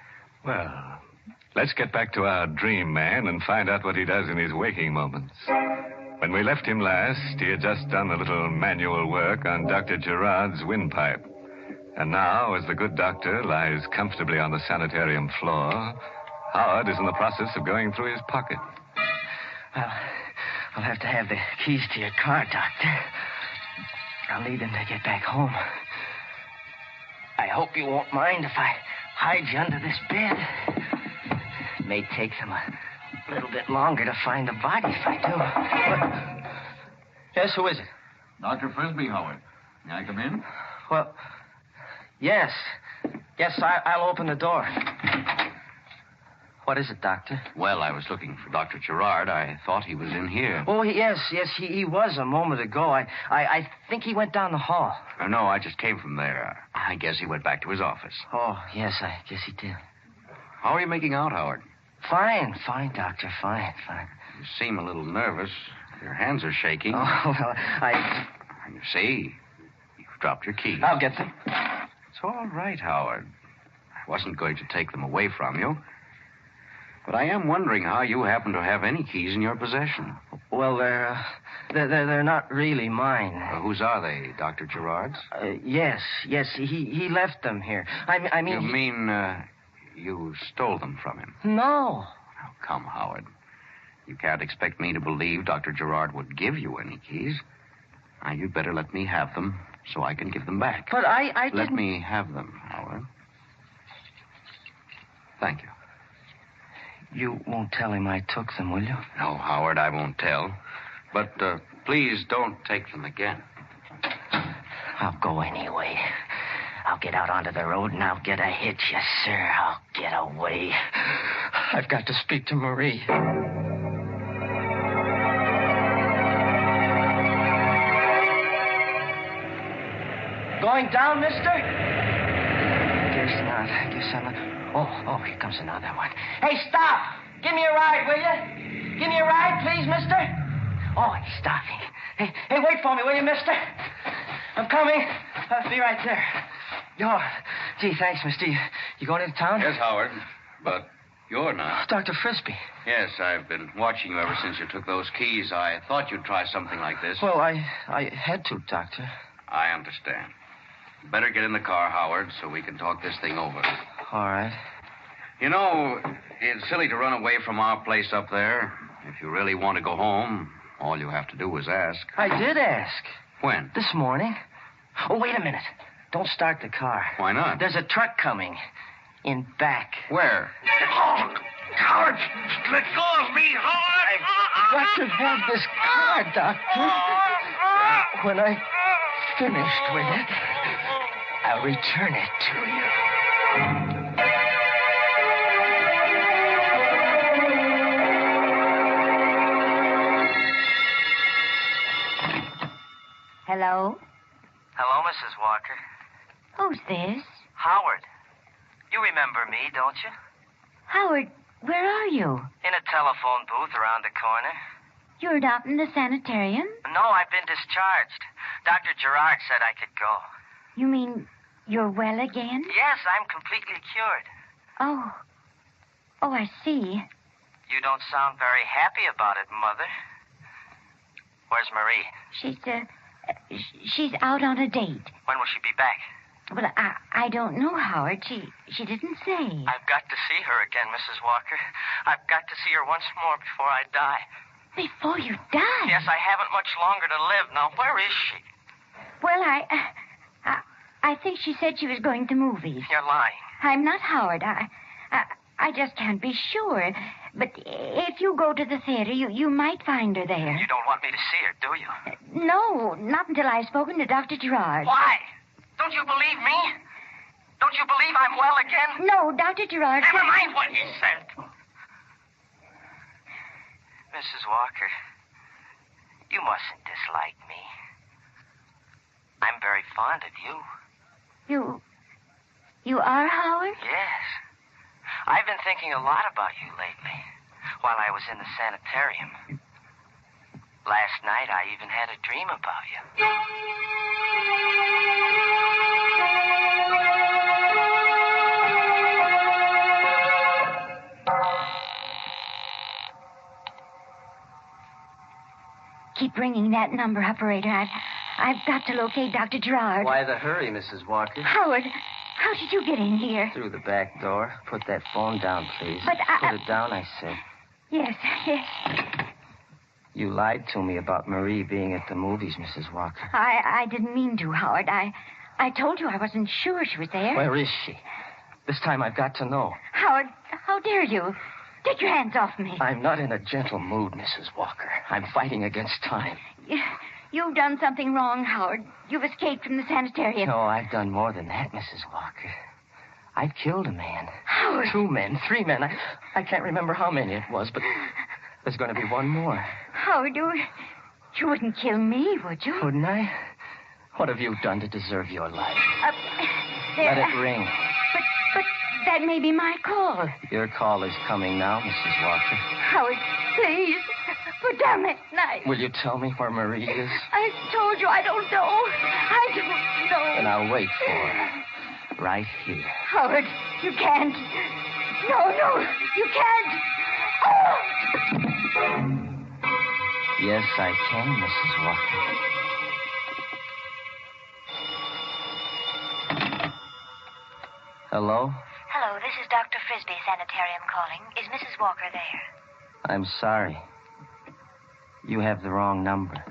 S19: Well, let's get back to our dream man and find out what he does in his waking moments. When we left him last, he had just done a little manual work on Dr. Gerard's windpipe. And now, as the good doctor lies comfortably on the sanitarium floor, Howard is in the process of going through his pocket.
S20: Well, I'll have to have the keys to your car, Doctor. I'll need them to get back home. I hope you won't mind if I hide you under this bed. It may take them a little bit longer to find the body if I do. But... Yes, who is it?
S13: Dr. Frisbee, Howard. May I come in?
S20: Well... Yes. Yes, I'll open the door. What is it, Doctor?
S13: Well, I was looking for Dr. Gerard. I thought he was in here.
S20: Oh, yes, he was a moment ago. I think he went down the hall.
S13: No, I just came from there. I guess he went back to his office.
S20: Oh, yes, I guess he did.
S13: How are you making out, Howard?
S20: Fine, Doctor, fine.
S13: You seem a little nervous. Your hands are shaking.
S20: Oh, well,
S13: And you see, you've dropped your keys.
S20: I'll get them.
S13: It's all right, Howard. I wasn't going to take them away from you. But I am wondering how you happen to have any keys in your possession.
S20: Well, they're not really mine.
S13: Whose are they, Dr. Gerard's?
S20: Yes. He left them here. I mean...
S13: You mean you stole them from him?
S20: No.
S13: Oh, come, Howard. You can't expect me to believe Dr. Gerard would give you any keys. Now, you'd better let me have them so I can give them back.
S20: But I didn't...
S13: Let me have them, Howard. Thank you.
S20: You won't tell him I took them, will you?
S13: No, Howard, I won't tell. But please don't take them again.
S20: I'll go anyway. I'll get out onto the road and I'll get a hitch, yes, sir. I'll get away. I've got to speak to Marie. Going down, mister? Guess not. Guess I'm not. Oh, here comes another one. Hey, stop! Give me a ride, will you? Give me a ride, please, mister. Oh, he's stopping. Hey, wait for me, will you, mister? I'm coming. I'll be right there. Oh, gee, thanks, mister. You going into town?
S13: Yes, Howard, but you're not.
S20: Dr. Frisbee.
S13: Yes, I've been watching you ever since you took those keys. I thought you'd try something like this.
S20: Well, I had to, Doctor.
S13: I understand. Better get in the car, Howard, so we can talk this thing over.
S20: All right.
S13: You know, it's silly to run away from our place up there. If you really want to go home, all you have to do is ask.
S20: I did ask.
S13: When?
S20: This morning. Oh, wait a minute. Don't start the car.
S13: Why not?
S20: There's a truck coming. In back.
S13: Where?
S2: Oh, Howard! Let go of me, Howard!
S20: I've got to have this car, Doctor. When I finished with it, I'll return it to you.
S5: Hello?
S20: Hello, Mrs. Walker.
S5: Who's this?
S20: Howard. You remember me, don't you?
S5: Howard, where are you?
S20: In a telephone booth around the corner.
S5: You're not in the sanitarium?
S20: No, I've been discharged. Dr. Gerard said I could go.
S5: You mean you're well again?
S20: Yes, I'm completely cured.
S5: Oh, I see.
S20: You don't sound very happy about it, Mother. Where's Marie?
S5: She's out on a date.
S20: When will she be back?
S5: Well, I don't know, Howard. She didn't say.
S20: I've got to see her again, Mrs. Walker. I've got to see her once more before I die.
S5: Before you die?
S20: Yes, I haven't much longer to live. Now, where is she?
S5: Well, I think she said she was going to movies.
S20: You're lying.
S5: I'm not, Howard. I just can't be sure. But if you go to the theater, you might find her there.
S20: You don't want me to see her, do you?
S5: No, not until I've spoken to Dr. Gerard.
S20: Why? Don't you believe me? Don't you believe I'm well again?
S5: No, Dr. Gerard...
S20: Never mind what he said. Mrs. Walker, you mustn't dislike me. I'm very fond of you.
S5: You are, Howard?
S20: Yes. I've been thinking a lot about you lately, while I was in the sanitarium. Last night, I even had a dream about you.
S5: Keep ringing that number, operator. I've got to locate Dr. Gerard.
S20: Why the hurry, Mrs. Walker?
S5: Howard, how did you get in here?
S20: Through the back door. Put that phone down, please.
S5: But
S20: Put it down, I said.
S5: Yes.
S20: You lied to me about Marie being at the movies, Mrs. Walker.
S5: I didn't mean to, Howard. I told you I wasn't sure she was there.
S20: Where is she? This time I've got to know.
S5: Howard, how dare you? Take your hands off me.
S20: I'm not in a gentle mood, Mrs. Walker. I'm fighting against time.
S5: You've done something wrong, Howard. You've escaped from the sanitarium.
S20: No, I've done more than that, Mrs. Walker. I've killed a man.
S5: Howard.
S20: 2 men, 3 men. I can't remember how many it was, but there's going to be one more.
S5: Howard, you wouldn't kill me, would you?
S20: Wouldn't I? What have you done to deserve your life?
S5: Let
S20: it ring.
S5: But that may be my call.
S20: Your call is coming now, Mrs. Walker.
S5: Howard, please. Put down that knife.
S20: Will you tell me where Marie is?
S5: I told you I don't know. I don't know.
S20: Then I'll wait for her. Right here.
S5: Howard, you can't. No, you can't. Oh!
S20: Yes, I can, Mrs. Walker. Hello?
S25: Hello, this is Dr. Frisbee Sanitarium calling. Is Mrs. Walker there?
S20: I'm sorry. You have the wrong number.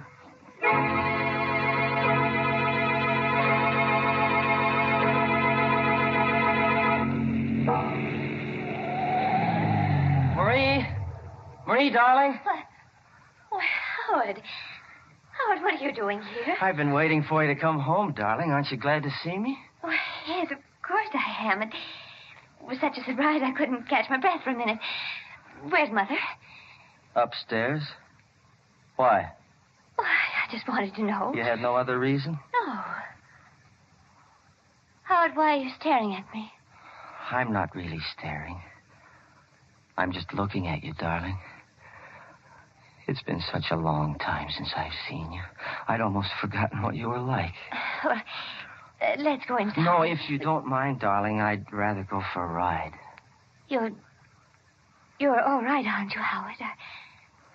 S20: Marie, darling?
S5: Why, Howard. Howard, what are you doing here?
S20: I've been waiting for you to come home, darling. Aren't you glad to see me?
S5: Oh, yes, of course I am. It was such a surprise I couldn't catch my breath for a minute. Where's Mother?
S20: Upstairs. Why?
S5: Oh, I just wanted to know.
S20: You had no other reason?
S5: No. Howard, why are you staring at me?
S20: I'm not really staring. I'm just looking at you, darling. It's been such a long time since I've seen you. I'd almost forgotten what you were like.
S5: Well, let's go inside.
S20: No, if you don't mind, darling, I'd rather go for a ride.
S5: You're all right, aren't you, Howard?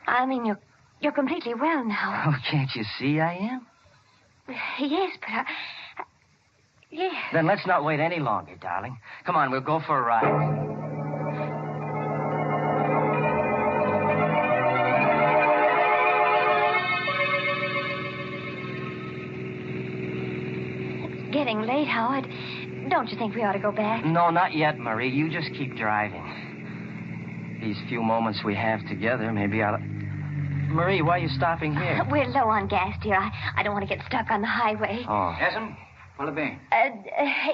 S5: I mean, you're completely well now.
S20: Oh, can't you see I am?
S5: Yes, but yes.
S20: Then let's not wait any longer, darling. Come on, we'll go for a ride.
S5: Getting late, Howard. Don't you think we ought to go back?
S20: No, not yet, Marie. You just keep driving. These few moments we have together, maybe I'll... Marie, why are you stopping here?
S5: We're low on gas, dear. I don't want to get stuck on the highway.
S20: Oh.
S11: Yes'm? What'll it be?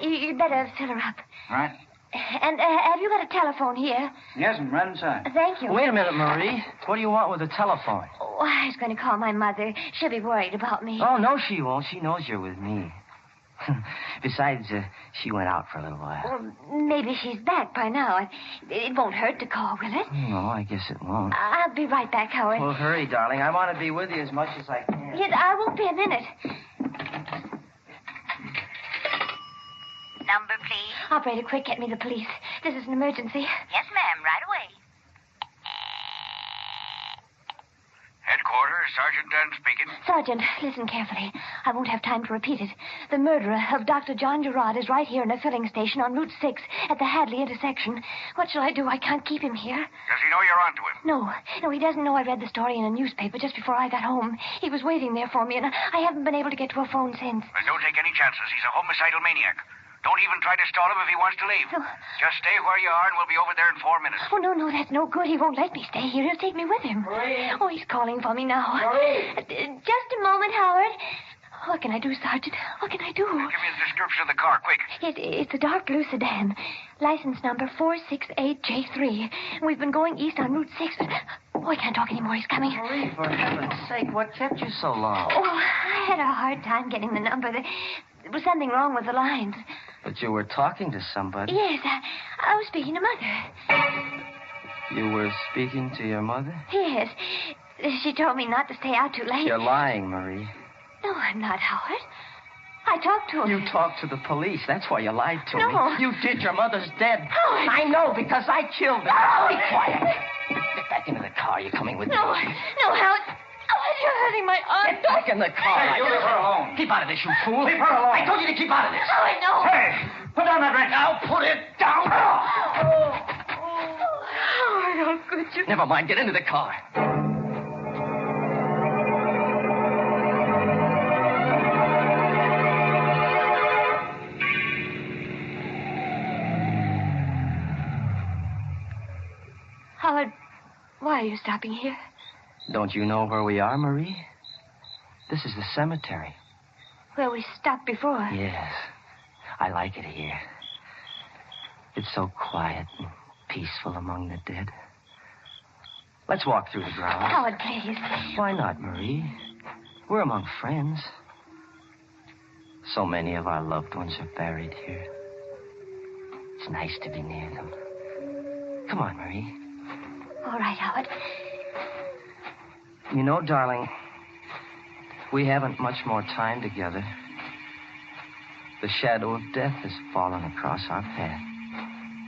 S5: You'd better fill her up.
S11: All right.
S5: And have you got a telephone here?
S11: Yes'm, right inside.
S5: Thank you.
S20: Wait a minute, Marie. What do you want with a telephone?
S5: Oh, I was going to call my mother. She'll be worried about me.
S20: Oh, no, she won't. She knows you're with me. Besides, she went out for a little while.
S5: Well, maybe she's back by now. It won't hurt to call, will it?
S20: No, I guess it won't.
S5: I'll be right back, Howard.
S20: Well, hurry, darling. I want to be with you as much as I can.
S5: Yes, I won't be a minute.
S25: Number, please.
S5: Operator, quick, get me the police. This is an emergency.
S25: Yes, ma'am, right away.
S12: Headquarters, Sergeant Dunn speaking.
S5: Sergeant, listen carefully. I won't have time to repeat it. The murderer of Dr. John Gerard is right here in a filling station on Route 6 at the Hadley intersection. What shall I do? I can't keep him here.
S12: Does he know you're onto him?
S5: No, he doesn't know I read the story in a newspaper just before I got home. He was waiting there for me, and I haven't been able to get to a phone since.
S12: Well, don't take any chances. He's a homicidal maniac. Don't even try to stall him if he wants to leave.
S5: Oh.
S12: Just stay where you are, and we'll be over there in 4 minutes.
S5: Oh, no, that's no good. He won't let me stay here. He'll take me with him.
S20: Marie.
S5: Oh, he's calling for me now.
S20: Marie.
S5: Just a moment, Howard. What can I do, Sergeant? What can I do?
S12: Give me the description of the car, quick.
S5: It's a dark blue sedan. License number 468J3. We've been going east on Route 6, but... Oh, I can't talk anymore. He's coming.
S20: Marie, for heaven's sake, what kept you so long?
S5: Oh, I had a hard time getting the number. There was something wrong with the lines.
S20: But you were talking to somebody.
S5: Yes, I was speaking to Mother.
S20: You were speaking to your mother?
S5: Yes. She told me not to stay out too late.
S20: You're lying, Marie.
S5: No, I'm not, Howard. I talked to him.
S20: You talked to the police. That's why you lied to me.
S5: No.
S20: You did. Your mother's dead.
S5: Howard.
S20: I know, because I killed her.
S5: No.
S20: Be quiet. Get back into the car. You're coming with me.
S5: No, Howard. Oh, you're hurting my arm.
S20: Get back in the car.
S11: Hey, you leave her alone.
S20: Keep out of this, you fool.
S11: Leave her alone.
S20: I told you to keep out of this.
S5: Oh, I know.
S11: Hey, put down that wrench.
S20: Now put it down.
S5: Howard, how could you?
S20: Never mind. Get into the car.
S5: Howard, why are you stopping here?
S20: Don't you know where we are, Marie? This is the cemetery.
S5: Where we stopped before.
S20: Yes. I like it here. It's so quiet and peaceful among the dead. Let's walk through the grounds.
S5: Howard, please.
S20: Why not, Marie? We're among friends. So many of our loved ones are buried here. It's nice to be near them. Come on, Marie.
S5: All right, Howard.
S20: You know, darling, we haven't much more time together. The shadow of death has fallen across our path.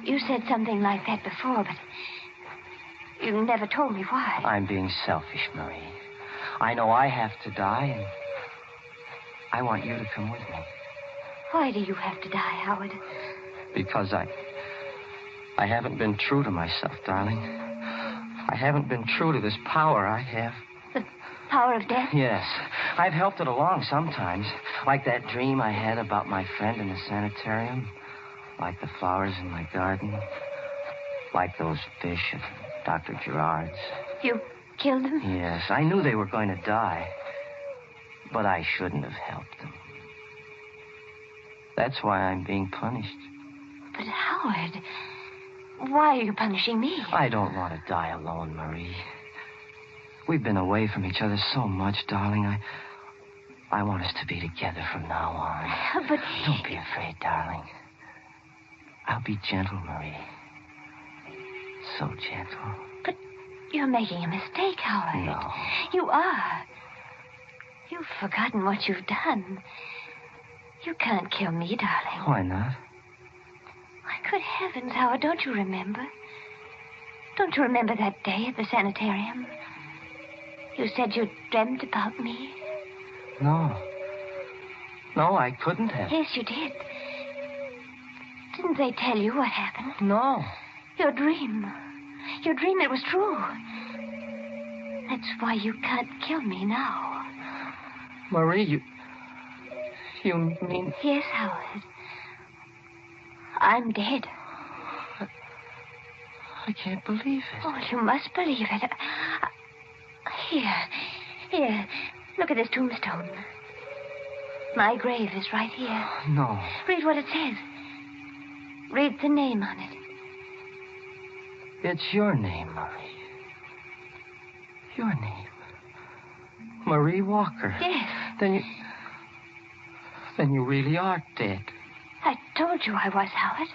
S5: You said something like that before, but you never told me why.
S20: I'm being selfish, Marie. I know I have to die, and I want you to come with me.
S5: Why do you have to die, Howard?
S20: Because I haven't been true to myself, darling. I haven't been true to this power I have.
S5: The power of death?
S20: Yes. I've helped it along sometimes. Like that dream I had about my friend in the sanitarium. Like the flowers in my garden. Like those fish at Dr. Gerard's.
S5: You killed them?
S20: Yes. I knew they were going to die. But I shouldn't have helped them. That's why I'm being punished.
S5: But, Howard, why are you punishing me?
S20: I don't want to die alone, Marie. We've been away from each other so much, darling. I want us to be together from now on.
S5: But...
S20: Don't be afraid, darling. I'll be gentle, Marie. So gentle.
S5: But you're making a mistake, Howard.
S20: No.
S5: You are. You've forgotten what you've done. You can't kill me, darling.
S20: Why not?
S5: Why, good heavens, Howard, don't you remember? Don't you remember that day at the sanitarium? You said you dreamt about me.
S20: No. No, I couldn't have.
S5: Yes, you did. Didn't they tell you what happened?
S20: No.
S5: Your dream. Your dream, it was true. That's why you can't kill me now.
S20: Marie, you mean...
S5: Yes, Howard. I'm dead.
S20: I can't believe it.
S5: Oh, you must believe it. Here. Look at this tombstone. My grave is right here.
S20: No.
S5: Read what it says. Read the name on it.
S20: It's your name, Marie. Your name. Marie Walker.
S5: Yes.
S20: Then you really are dead.
S5: I told you I was, Howard.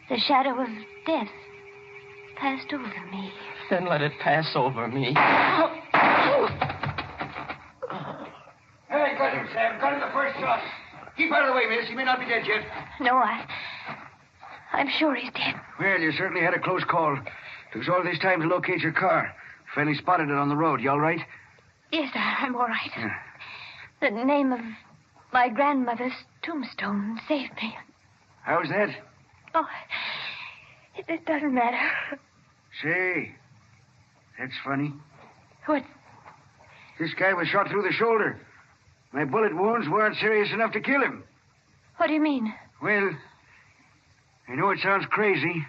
S5: The shadow of death passed over me.
S20: Then let it pass over me.
S2: Hey, got him, Sam. Got him the first shot. Keep out of the way, miss. He may not be dead yet.
S5: No, I'm sure he's dead.
S2: Well, you certainly had a close call. Took us all this time to locate your car. Finally spotted it on the road. You all right?
S5: Yes, sir. I'm all right.
S2: Yeah.
S5: The name of my grandmother's tombstone saved me.
S2: How's that?
S5: Oh, it doesn't matter.
S2: Say, that's funny.
S5: What?
S2: This guy was shot through the shoulder. My bullet wounds weren't serious enough to kill him.
S5: What do you mean?
S2: Well, I know it sounds crazy,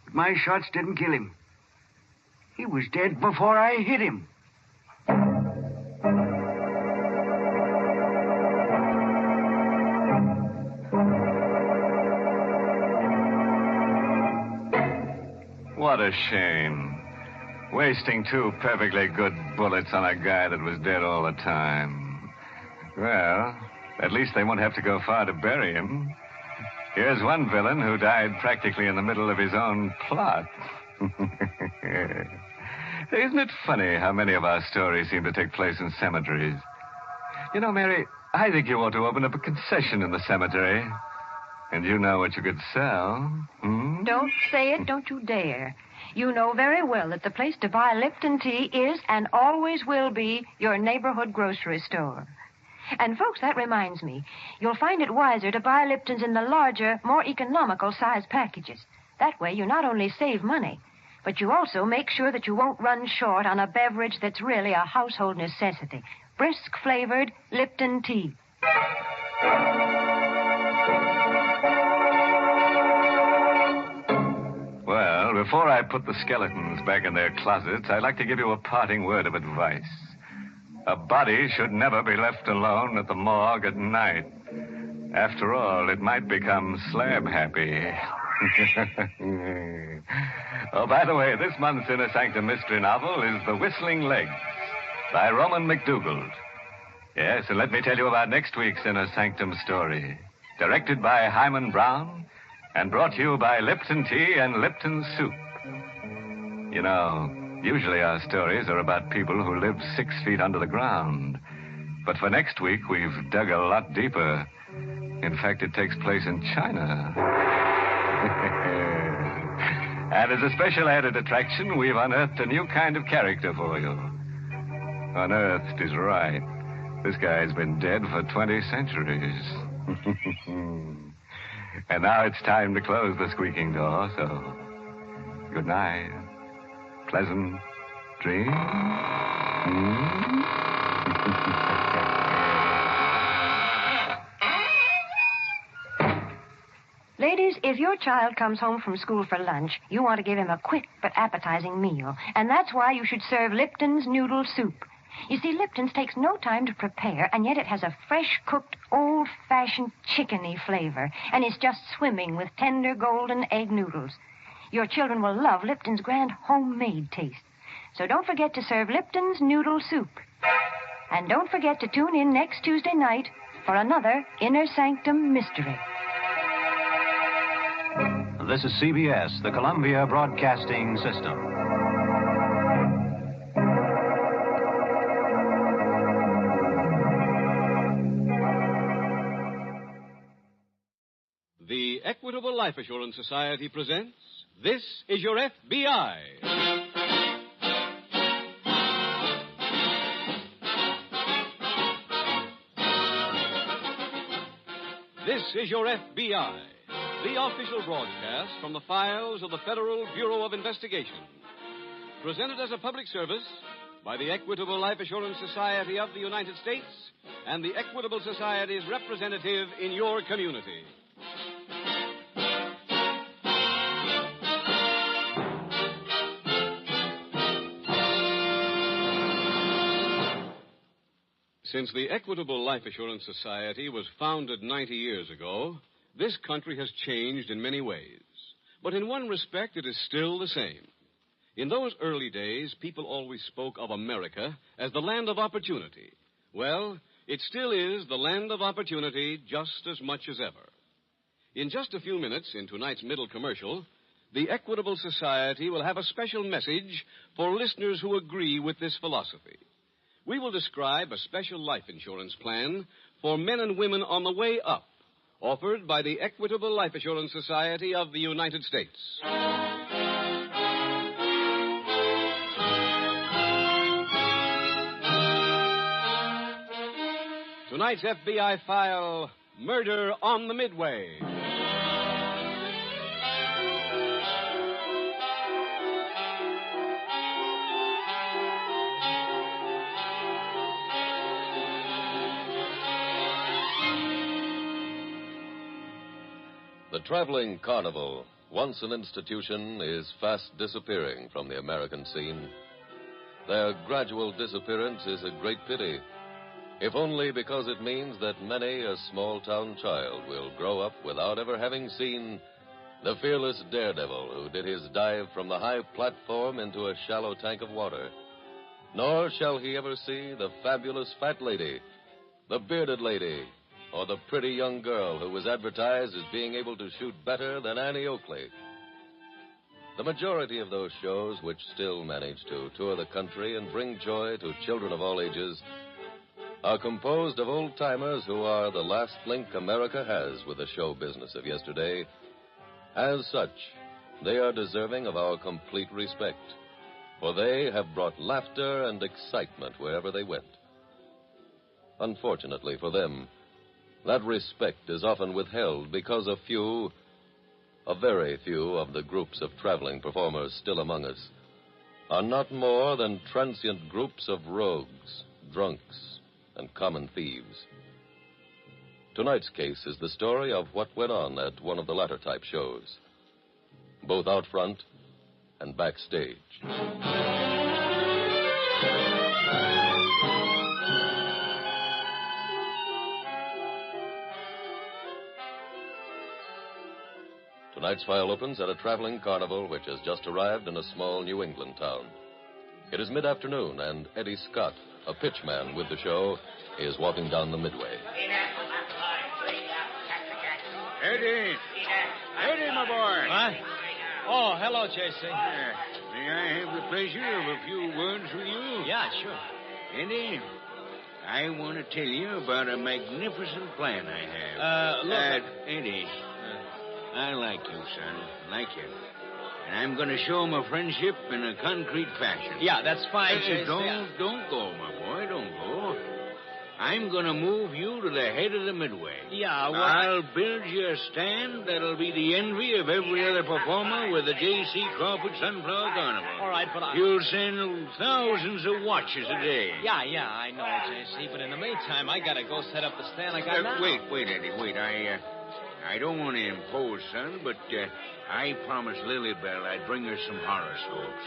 S2: but my shots didn't kill him. He was dead before I hit him.
S19: What a shame. Wasting two perfectly good bullets on a guy that was dead all the time. Well, at least they won't have to go far to bury him. Here's one villain who died practically in the middle of his own plot. Isn't it funny how many of our stories seem to take place in cemeteries? You know, Mary, I think you ought to open up a concession in the cemetery. And you know what you could sell. Hmm?
S17: Don't say it, don't you dare. You know very well that the place to buy Lipton tea is and always will be your neighborhood grocery store. And, folks, that reminds me. You'll find it wiser to buy Lipton's in the larger, more economical size packages. That way you not only save money, but you also make sure that you won't run short on a beverage that's really a household necessity. Brisk-flavored Lipton tea.
S19: Well, before I put the skeletons back in their closets, I'd like to give you a parting word of advice. A body should never be left alone at the morgue at night. After all, it might become slab happy. Oh, by the way, this month's Inner Sanctum mystery novel is The Whistling Legs by Roman McDougald. Yes, and let me tell you about next week's Inner Sanctum story. Directed by Hyman Brown and brought to you by Lipton Tea and Lipton Soup. You know, Usually our stories are about people who live 6 feet under the ground. But for next week, we've dug a lot deeper. In fact, it takes place in China. And as a special added attraction, we've unearthed a new kind of character for you. Unearthed is right. This guy's been dead for 20 centuries. And now it's time to close the squeaking door, so good night. Pleasant dreams.
S17: Ladies, if your child comes home from school for lunch, you want to give him a quick but appetizing meal. And that's why you should serve Lipton's noodle soup. You see, Lipton's takes no time to prepare, and yet it has a fresh-cooked, old-fashioned chickeny flavor. And it's just swimming with tender golden egg noodles. Your children will love Lipton's grand homemade taste. So don't forget to serve Lipton's noodle soup. And don't forget to tune in next Tuesday night for another Inner Sanctum Mystery.
S9: This is CBS, the Columbia Broadcasting System.
S21: The Equitable Life Assurance Society presents This Is Your FBI. This is Your FBI, the official broadcast from the files of the Federal Bureau of Investigation. Presented as a public service by the Equitable Life Assurance Society of the United States and the Equitable Society's representative in your community. Since the Equitable Life Assurance Society was founded 90 years ago, this country has changed in many ways. But in one respect, it is still the same. In those early days, people always spoke of America as the land of opportunity. Well, it still is the land of opportunity just as much as ever. In just a few minutes, in tonight's middle commercial, the Equitable Society will have a special message for listeners who agree with this philosophy. We will describe a special life insurance plan for men and women on the way up, offered by the Equitable Life Assurance Society of the United States. Tonight's FBI file, Murder on the Midway.
S22: The traveling carnival, once an institution, is fast disappearing from the American scene. Their gradual disappearance is a great pity, if only because it means that many a small-town child will grow up without ever having seen the fearless daredevil who did his dive from the high platform into a shallow tank of water. Nor shall he ever see the fabulous fat lady, the bearded lady, or the pretty young girl who was advertised as being able to shoot better than Annie Oakley. The majority of those shows which still manage to tour the country and bring joy to children of all ages are composed of old-timers who are the last link America has with the show business of yesterday. As such, they are deserving of our complete respect, for they have brought laughter and excitement wherever they went. Unfortunately for them, that respect is often withheld because a very few of the groups of traveling performers still among us are not more than transient groups of rogues, drunks, and common thieves. Tonight's case is the story of what went on at one of the latter type shows, both out front and backstage. Tonight's file opens at a traveling carnival which has just arrived in a small New England town. It is mid-afternoon, and Eddie Scott, a pitchman with the show, is walking down the Midway.
S2: Eddie! Eddie, my boy!
S23: What?
S1: Oh, hello, J.C.
S14: May I have the pleasure of a few words with you?
S1: Yeah, sure.
S14: Eddie, I want to tell you about a magnificent plan I have.
S1: Look...
S14: Eddie, I like you, son. Like you. And I'm going to show my friendship in a concrete fashion.
S1: Yeah, that's fine, J.C.
S14: Don't go, my boy. Don't go. I'm going to move you to the head of the Midway.
S1: Yeah, well...
S14: I'll build you a stand that'll be the envy of every other performer with the J.C. Crawford Sunflower Carnival.
S1: All right, but
S14: You'll send thousands of watches a day.
S1: Yeah, I know, J.C., but in the meantime, I got to go set up the stand I got now.
S14: Wait, Eddie, wait. I don't want to impose, son, but I promised Lilybell I'd bring her some horoscopes.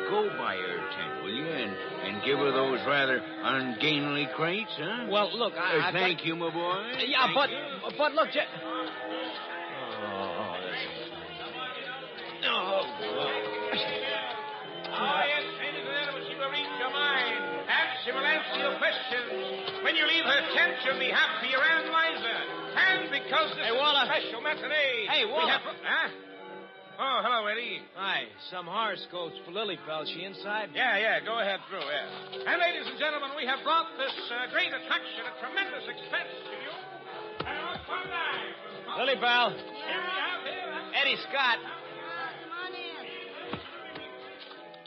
S14: Go by her tent, will you, and give her those rather ungainly crates, huh?
S1: Well, look,
S14: thank you, my boy.
S1: Yeah, but look,
S14: Oh,
S12: yes, Lady Glenn, she will read your mind, and she will answer your questions. When you leave her tent, she'll be happier and wiser. And because this is a special matinee...
S1: Hey, Waller.
S12: Huh? Oh, hello, Eddie.
S1: Hi, some horoscopes for Lilybell. She inside?
S12: Yeah, go ahead through, yeah. And ladies and gentlemen, we have brought this great attraction at tremendous expense to you.
S1: Lilybell.
S12: Here we have here.
S1: Eddie Scott.
S18: Come on in.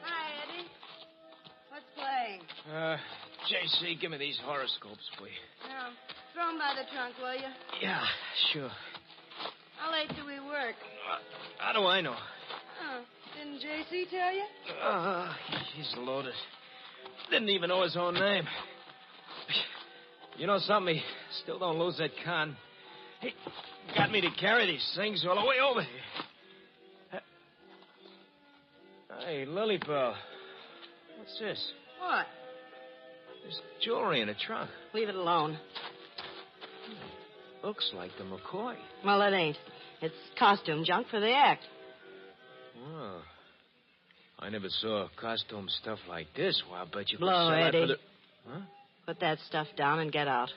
S18: Hi, Eddie. What's playing?
S1: J.C., give me these horoscopes, please.
S18: No. Throw 'em by the trunk, will you?
S1: Yeah, sure.
S18: How late do we work?
S1: How do I know?
S18: Oh, didn't J.C. tell you?
S1: He's loaded. Didn't even know his own name. You know something? He still don't lose that con. He got me to carry these things all the way over here. Hey, Lilybell. What's this?
S18: What?
S1: There's jewelry in the trunk.
S18: Leave it alone.
S1: Looks like the McCoy.
S18: Well, it ain't. It's costume junk for the act.
S1: Well, I never saw costume stuff like this. Well, I bet you could
S18: Blow,
S1: sell that
S18: Eddie.
S1: for the... Huh?
S18: Put that stuff down and get out.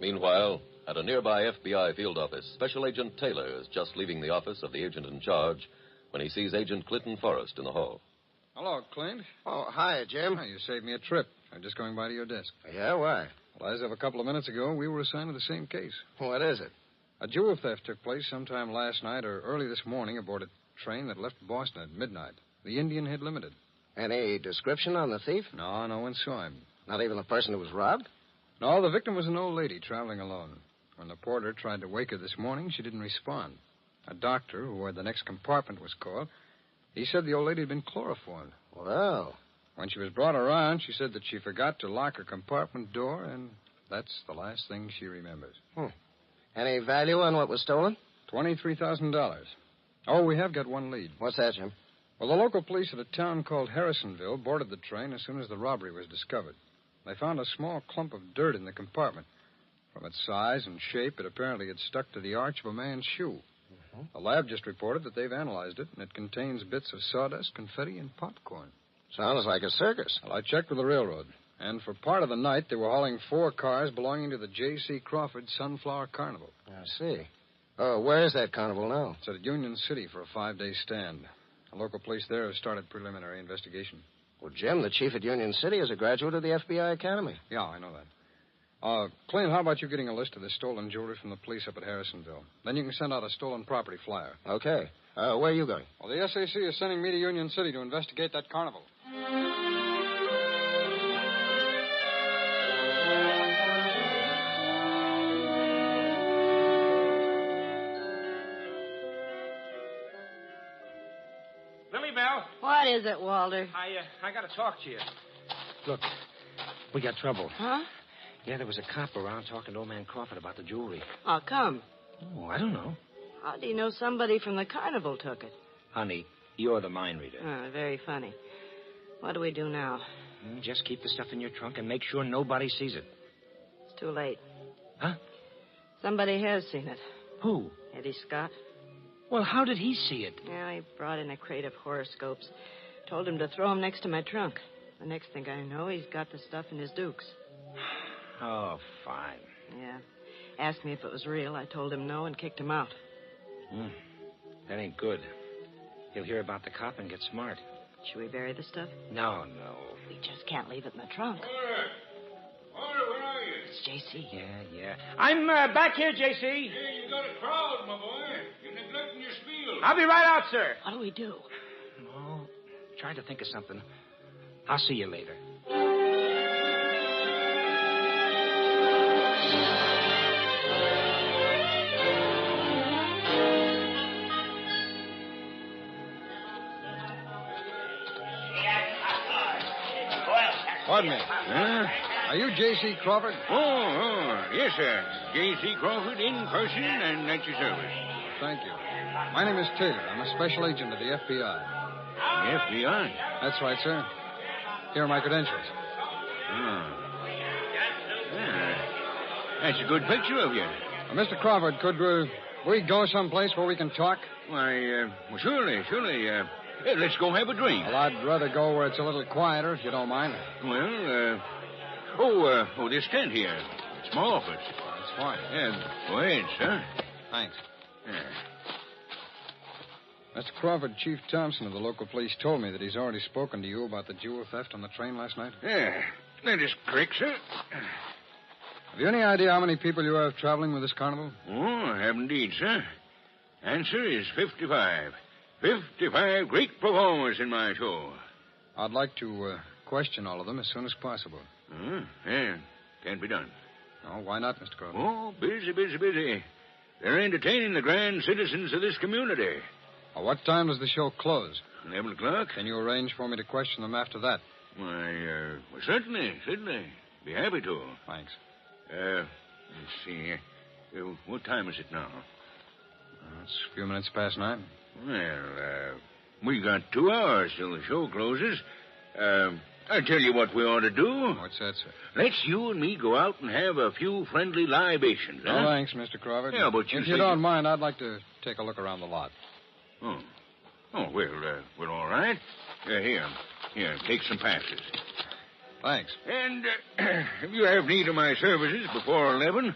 S22: Meanwhile, at a nearby FBI field office, Special Agent Taylor is just leaving the office of the agent in charge when he sees Agent Clinton Forrest in the hall.
S4: Hello, Clint.
S23: Oh, hi, Jim.
S4: Oh, you saved me a trip. I'm just going by to your desk.
S23: Yeah, why?
S4: Well, as of a couple of minutes ago, we were assigned to the same case.
S23: What is it?
S4: A jewel theft took place sometime last night or early this morning aboard a train that left Boston at midnight. The Indian Head Limited.
S23: Any description on the thief?
S4: No one saw him.
S23: Not even the person who was robbed?
S4: No, the victim was an old lady traveling alone. When the porter tried to wake her this morning, she didn't respond. A doctor who had the next compartment was called. He said the old lady had been chloroformed.
S23: Well.
S4: When she was brought around, she said that she forgot to lock her compartment door, and that's the last thing she remembers.
S23: Any value on what was stolen?
S4: $23,000. Oh, we have got one lead.
S23: What's that, Jim?
S4: Well, the local police at a town called Harrisonville boarded the train as soon as the robbery was discovered. They found a small clump of dirt in the compartment. From its size and shape, it apparently had stuck to the arch of a man's shoe. The lab just reported that they've analyzed it, and it contains bits of sawdust, confetti, and popcorn.
S23: Sounds like a circus.
S4: Well, I checked with the railroad, and for part of the night, they were hauling 4 cars belonging to the J.C. Crawford Sunflower Carnival.
S23: I see. Oh, where is that carnival now?
S4: It's at Union City for a 5-day stand. The local police there have started preliminary investigation.
S23: Well, Jim, the chief at Union City is a graduate of the FBI Academy.
S4: Yeah, I know that. Clint, how about you getting a list of the stolen jewelry from the police up at Harrisonville? Then you can send out a stolen property flyer.
S23: Okay. Where are you going?
S4: Well, the SAC is sending me to Union City to investigate that carnival.
S12: Lilybell.
S18: What is it, Walter?
S12: I got to talk to you.
S11: Look, we got trouble.
S18: Huh?
S11: Yeah, there was a cop around talking to old man Crawford about the jewelry.
S18: How come?
S11: Oh, I don't know.
S18: How do you know somebody from the carnival took it?
S11: Honey, you're the mind reader.
S18: Very funny. What do we do now?
S11: Just keep the stuff in your trunk and make sure nobody sees it.
S18: It's too late.
S11: Huh?
S18: Somebody has seen it.
S11: Who?
S18: Eddie Scott.
S11: Well, how did he see it?
S18: Yeah, he brought in a crate of horoscopes. Told him to throw them next to my trunk. The next thing I know, he's got the stuff in his dukes.
S1: Oh, fine.
S18: Yeah. Asked me if it was real. I told him no and kicked him out.
S1: That ain't good. He'll hear about the cop and get smart.
S18: Should we bury the stuff?
S1: No.
S18: We just can't leave it in the trunk.
S14: Walter, where are you?
S18: It's J.C.
S1: Yeah. I'm back here, J.C.
S14: Hey, you got a crowd, my boy. You're neglecting your spiel.
S1: I'll be right out, sir.
S18: What do we do?
S1: Oh, trying to think of something. I'll see you later.
S4: Pardon me. Are you J.C. Crawford?
S14: Oh, yes, sir. J.C. Crawford in person and at your service.
S4: Thank you. My name is Taylor. I'm a special agent of the FBI.
S14: The FBI?
S4: That's right, sir. Here are my credentials.
S14: That's a good picture of you.
S4: Mr. Crawford, could we go someplace where we can talk?
S14: Why, surely. Let's go have a drink.
S4: Well, I'd rather go where it's a little quieter, if you don't mind.
S14: Well, this tent here. It's my office.
S4: That's fine.
S14: Yeah, go ahead, sir.
S4: Thanks.
S14: Yeah.
S4: Mr. Crawford, Chief Thompson of the local police told me that he's already spoken to you about the jewel theft on the train last night.
S14: Yeah, that is correct, sir.
S4: Have you any idea how many people you have traveling with this carnival?
S14: Oh, I have indeed, sir. Answer is 55. 55 great performers in my show.
S4: I'd like to question all of them as soon as possible.
S14: Yeah, can't be done.
S4: Oh, why not, Mr. Crawford?
S14: Oh, busy. They're entertaining the grand citizens of this community.
S4: Well, what time does the show close?
S14: 11 o'clock.
S4: Can you arrange for me to question them after that?
S14: Why, certainly. Be happy to.
S4: Thanks.
S14: Let's see. What time is it now?
S4: It's a few minutes past 9.
S14: Well, we got 2 hours till the show closes. I tell you what we ought to do.
S4: What's that, sir?
S14: Let's you and me go out and have a few friendly libations, huh?
S4: No, thanks, Mr. Crawford.
S14: Yeah, but
S4: if you don't mind, I'd like to take a look around the lot.
S14: Oh, well, all right. Here, take some passes.
S4: Thanks.
S14: And if you have need of my services before 11,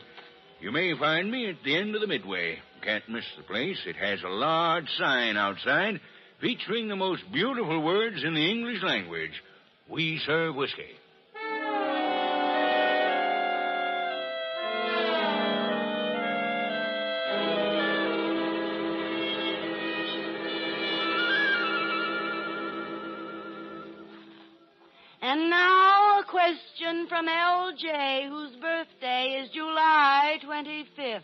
S14: you may find me at the end of the Midway. Can't miss the place. It has a large sign outside featuring the most beautiful words in the English language. We serve whiskey.
S18: And now a question from L.J., whose birthday is July 25th.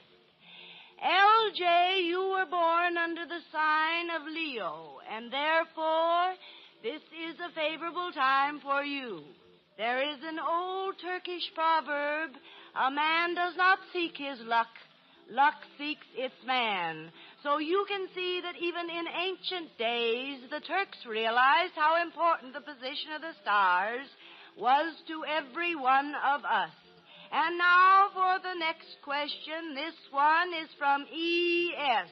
S18: L.J., you were born under the sign of Leo, and therefore this is a favorable time for you. There is an old Turkish proverb, a man does not seek his luck, luck seeks its man. So you can see that even in ancient days, the Turks realized how important the position of the stars was to every one of us. And now for the next question. This one is from E.S.,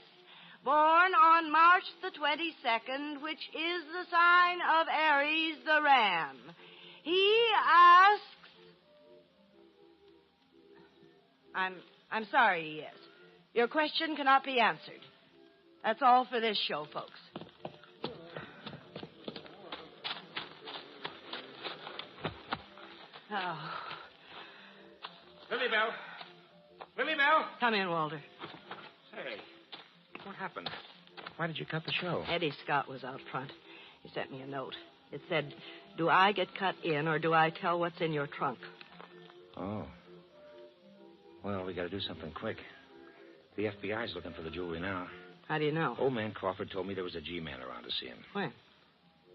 S18: born on March the 22nd, which is the sign of Aries the Ram. He asks... I'm sorry, E.S. Your question cannot be answered. That's all for this show, folks. Oh.
S1: Lily Bell.
S18: Come in, Walter.
S1: Say, what happened? Why did you cut the show?
S18: Eddie Scott was out front. He sent me a note. It said, do I get cut in or do I tell what's in your trunk?
S1: Oh. Well, we got to do something quick. The FBI's looking for the jewelry now.
S18: How do you know?
S1: Old man Crawford told me there was a G-man around to see him.
S18: When?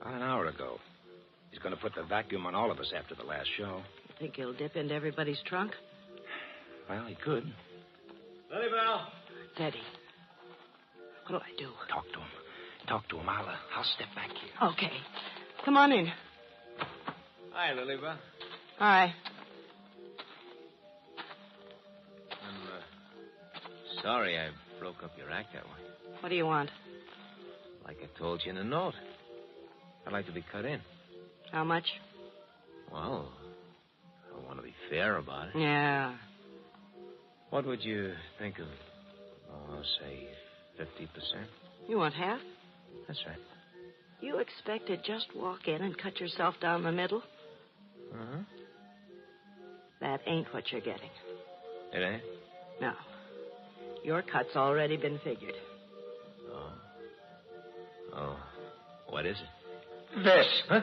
S1: About an hour ago. He's going to put the vacuum on all of us after the last show.
S18: You think he'll dip into everybody's trunk?
S1: Well, he could.
S12: Lily Bell.
S18: It's Eddie. What'll I do?
S1: Talk to him. I'll step back here.
S18: Okay. Come on in.
S12: Hi, Lily Bell.
S18: Hi.
S12: I'm sorry I broke up your act that way.
S18: What do you want?
S12: Like I told you in a note. I'd like to be cut in.
S18: How much?
S1: Well, I want to be fair about it.
S17: Yeah.
S1: What would you think of, say, 50%?
S17: You want half?
S1: That's right.
S17: You expect to just walk in and cut yourself down the middle?
S1: Uh-huh.
S17: That ain't what you're getting.
S1: It ain't?
S17: No. Your cut's already been figured.
S1: Oh. Oh. What is it?
S2: This.
S1: Huh?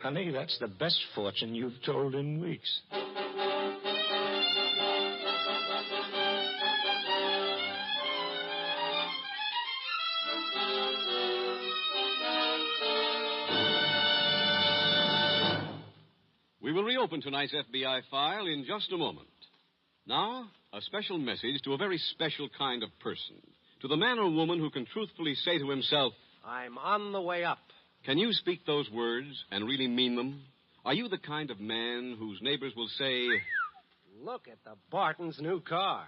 S2: Honey, that's the best fortune you've told in weeks.
S21: We will reopen tonight's FBI file in just a moment. Now, a special message to a very special kind of person. To the man or woman who can truthfully say to himself,
S3: I'm on the way up.
S21: Can you speak those words and really mean them? Are you the kind of man whose neighbors will say,
S3: Look at the Barton's new car.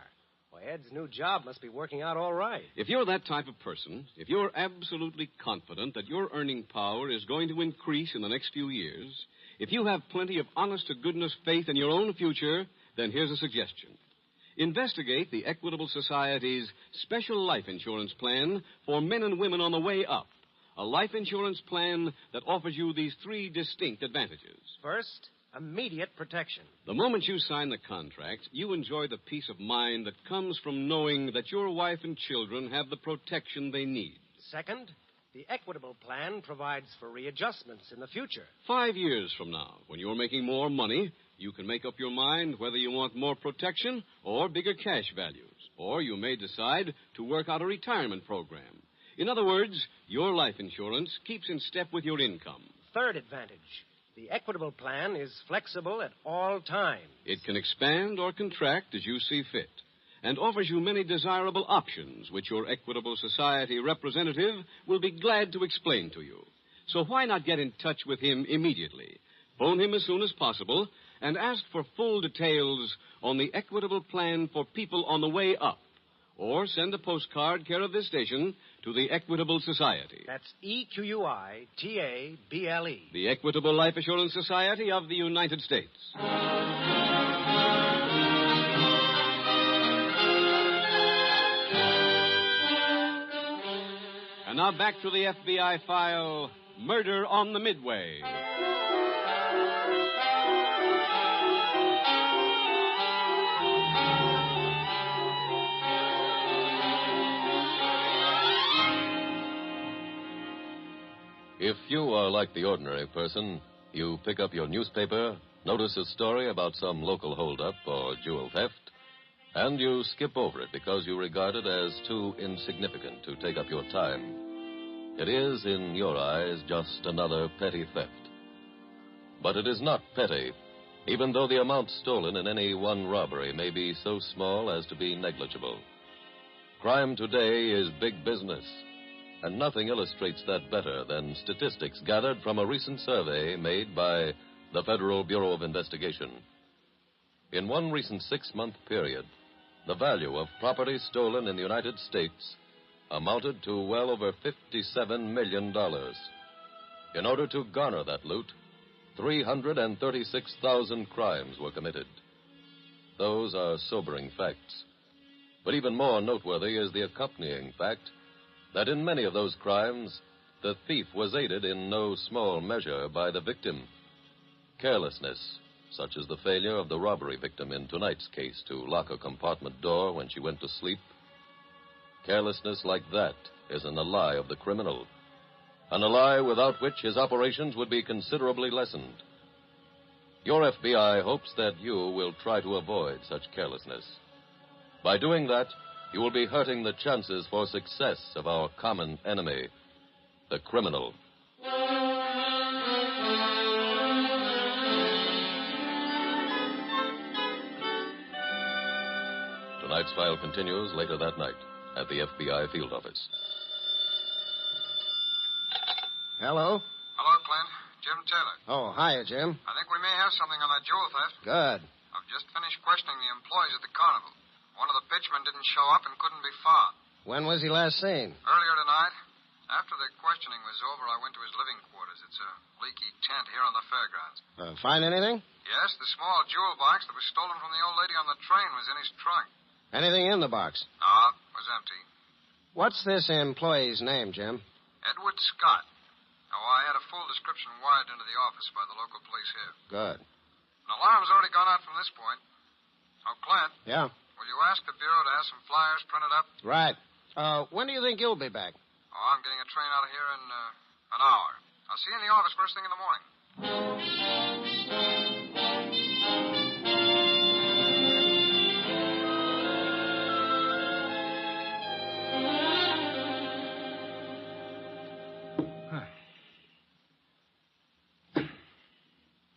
S3: Why, Ed's new job must be working out all right.
S21: if you're that type of person, if you're absolutely confident that your earning power is going to increase in the next few years, if you have plenty of honest-to-goodness faith in your own future, then here's a suggestion. Investigate the Equitable Society's special life insurance plan for men and women on the way up. A life insurance plan that offers you these three distinct advantages.
S3: First, immediate protection.
S21: The moment you sign the contract, you enjoy the peace of mind that comes from knowing that your wife and children have the protection they need.
S3: Second, the Equitable plan provides for readjustments in the future.
S21: 5 years from now, when you're making more money, you can make up your mind whether you want more protection or bigger cash values. Or you may decide to work out a retirement program. In other words, your life insurance keeps in step with your income.
S3: Third advantage, the Equitable plan is flexible at all times.
S21: It can expand or contract as you see fit, and offers you many desirable options which your Equitable Society representative will be glad to explain to you. So why not get in touch with him immediately? Phone him as soon as possible and ask for full details on the Equitable plan for people on the way up. Or send a postcard care of this station to the Equitable Society.
S3: That's EQUITABLE.
S21: The Equitable Life Assurance Society of the United States. And now back to the FBI file, Murder on the Midway.
S22: If you are like the ordinary person, you pick up your newspaper, notice a story about some local holdup or jewel theft, and you skip over it because you regard it as too insignificant to take up your time. It is, in your eyes, just another petty theft. But it is not petty, even though the amount stolen in any one robbery may be so small as to be negligible. Crime today is big business. And nothing illustrates that better than statistics gathered from a recent survey made by the Federal Bureau of Investigation. In one recent 6-month period, the value of property stolen in the United States amounted to well over $57 million. In order to garner that loot, 336,000 crimes were committed. Those are sobering facts. But even more noteworthy is the accompanying fact that in many of those crimes, the thief was aided in no small measure by the victim. Carelessness, such as the failure of the robbery victim in tonight's case to lock a compartment door when she went to sleep. Carelessness like that is an ally of the criminal, an ally without which his operations would be considerably lessened. Your FBI hopes that you will try to avoid such carelessness. By doing that, you will be hurting the chances for success of our common enemy, the criminal. Tonight's file continues later that night at the FBI field office.
S3: Hello?
S4: Hello, Clint. Jim Taylor.
S3: Oh, hiya, Jim.
S4: I think we may have something on that jewel theft.
S3: Good.
S4: I've just finished questioning the employees at the carnival. One of the pitchmen didn't show up and couldn't be found.
S3: When was he last seen?
S4: Earlier tonight. After the questioning was over, I went to his living quarters. It's a leaky tent here on the fairgrounds.
S23: Find anything?
S4: Yes, the small jewel box that was stolen from the old lady on the train was in his trunk.
S23: Anything in the box?
S4: No, it was empty.
S23: What's this employee's name, Jim?
S4: Edward Scott. Oh, I had a full description wired into the office by the local police here.
S23: Good.
S4: An alarm's already gone out from this point. Oh, Clint.
S23: Yeah?
S4: Will you ask the Bureau to have some flyers printed up?
S23: Right. When do you think you'll be back?
S4: Oh, I'm getting a train out of here in an hour. I'll see you in the office first thing in the morning.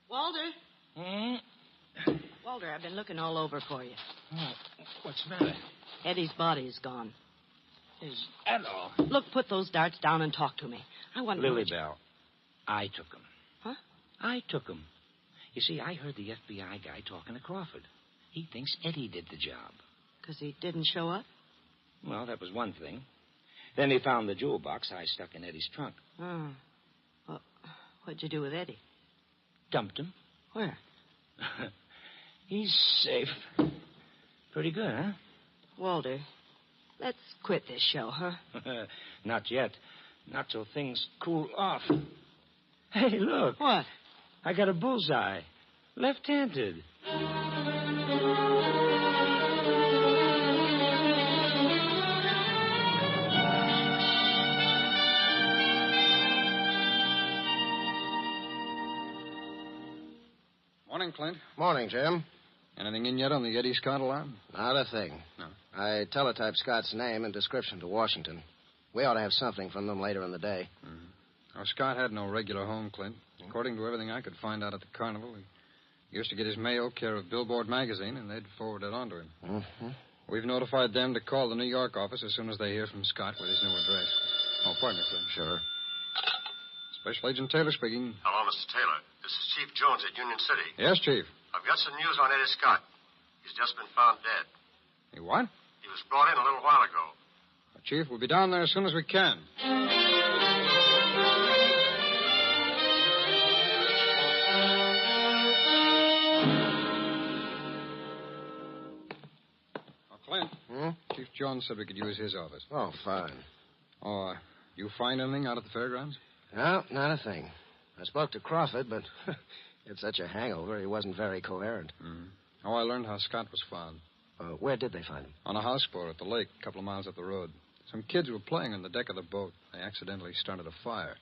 S18: Walter? Walter, I've been looking all over for you.
S1: Oh, what's the matter?
S18: Eddie's body's gone.
S1: Is that all?
S18: Look, put those darts down and talk to me. I want to...
S1: Lilybell, I took him.
S18: Huh?
S1: I took him. You see, I heard the FBI guy talking to Crawford. He thinks Eddie did the job.
S18: Because he didn't show up?
S1: Well, that was one thing. Then he found the jewel box I stuck in Eddie's trunk.
S18: Oh. Well, what'd you do with Eddie?
S1: Dumped him.
S18: Where?
S1: He's safe. Pretty good, huh?
S18: Walter, let's quit this show, huh?
S1: Not yet. Not till things cool off. Hey, look.
S18: What?
S1: I got a bullseye. Left-handed.
S4: Morning, Clint.
S23: Morning, Jim.
S4: Anything in yet on the Eddie Scott alarm?
S23: Not a thing.
S4: No.
S23: I teletyped Scott's name and description to Washington. We ought to have something from them later in the day.
S4: Mm-hmm. Oh, Scott had no regular home, Clint. According to everything I could find out at the carnival, he used to get his mail care of Billboard magazine, and they'd forward it on to him.
S23: Mm-hmm.
S4: We've notified them to call the New York office as soon as they hear from Scott with his new address. Oh, pardon me, Clint.
S23: Sure.
S4: Special Agent Taylor speaking.
S6: Hello, Mr. Taylor. This is Chief Jones at Union City.
S4: Yes, Chief.
S6: I've got some news on Eddie Scott. He's just been found dead.
S4: He what?
S6: He was brought in a little while ago.
S4: Chief, we'll be down there as soon as we can. Oh, Clint. Chief Jones said we could use his office.
S23: Oh, fine.
S4: Oh, you find anything out at the fairgrounds?
S23: No, not a thing. I spoke to Crawford, but he had such a hangover, he wasn't very coherent.
S4: Oh, I learned how Scott was found.
S23: Where did they find him?
S4: On a houseboat at the lake, a couple of miles up the road. Some kids were playing on the deck of the boat. They accidentally started a fire.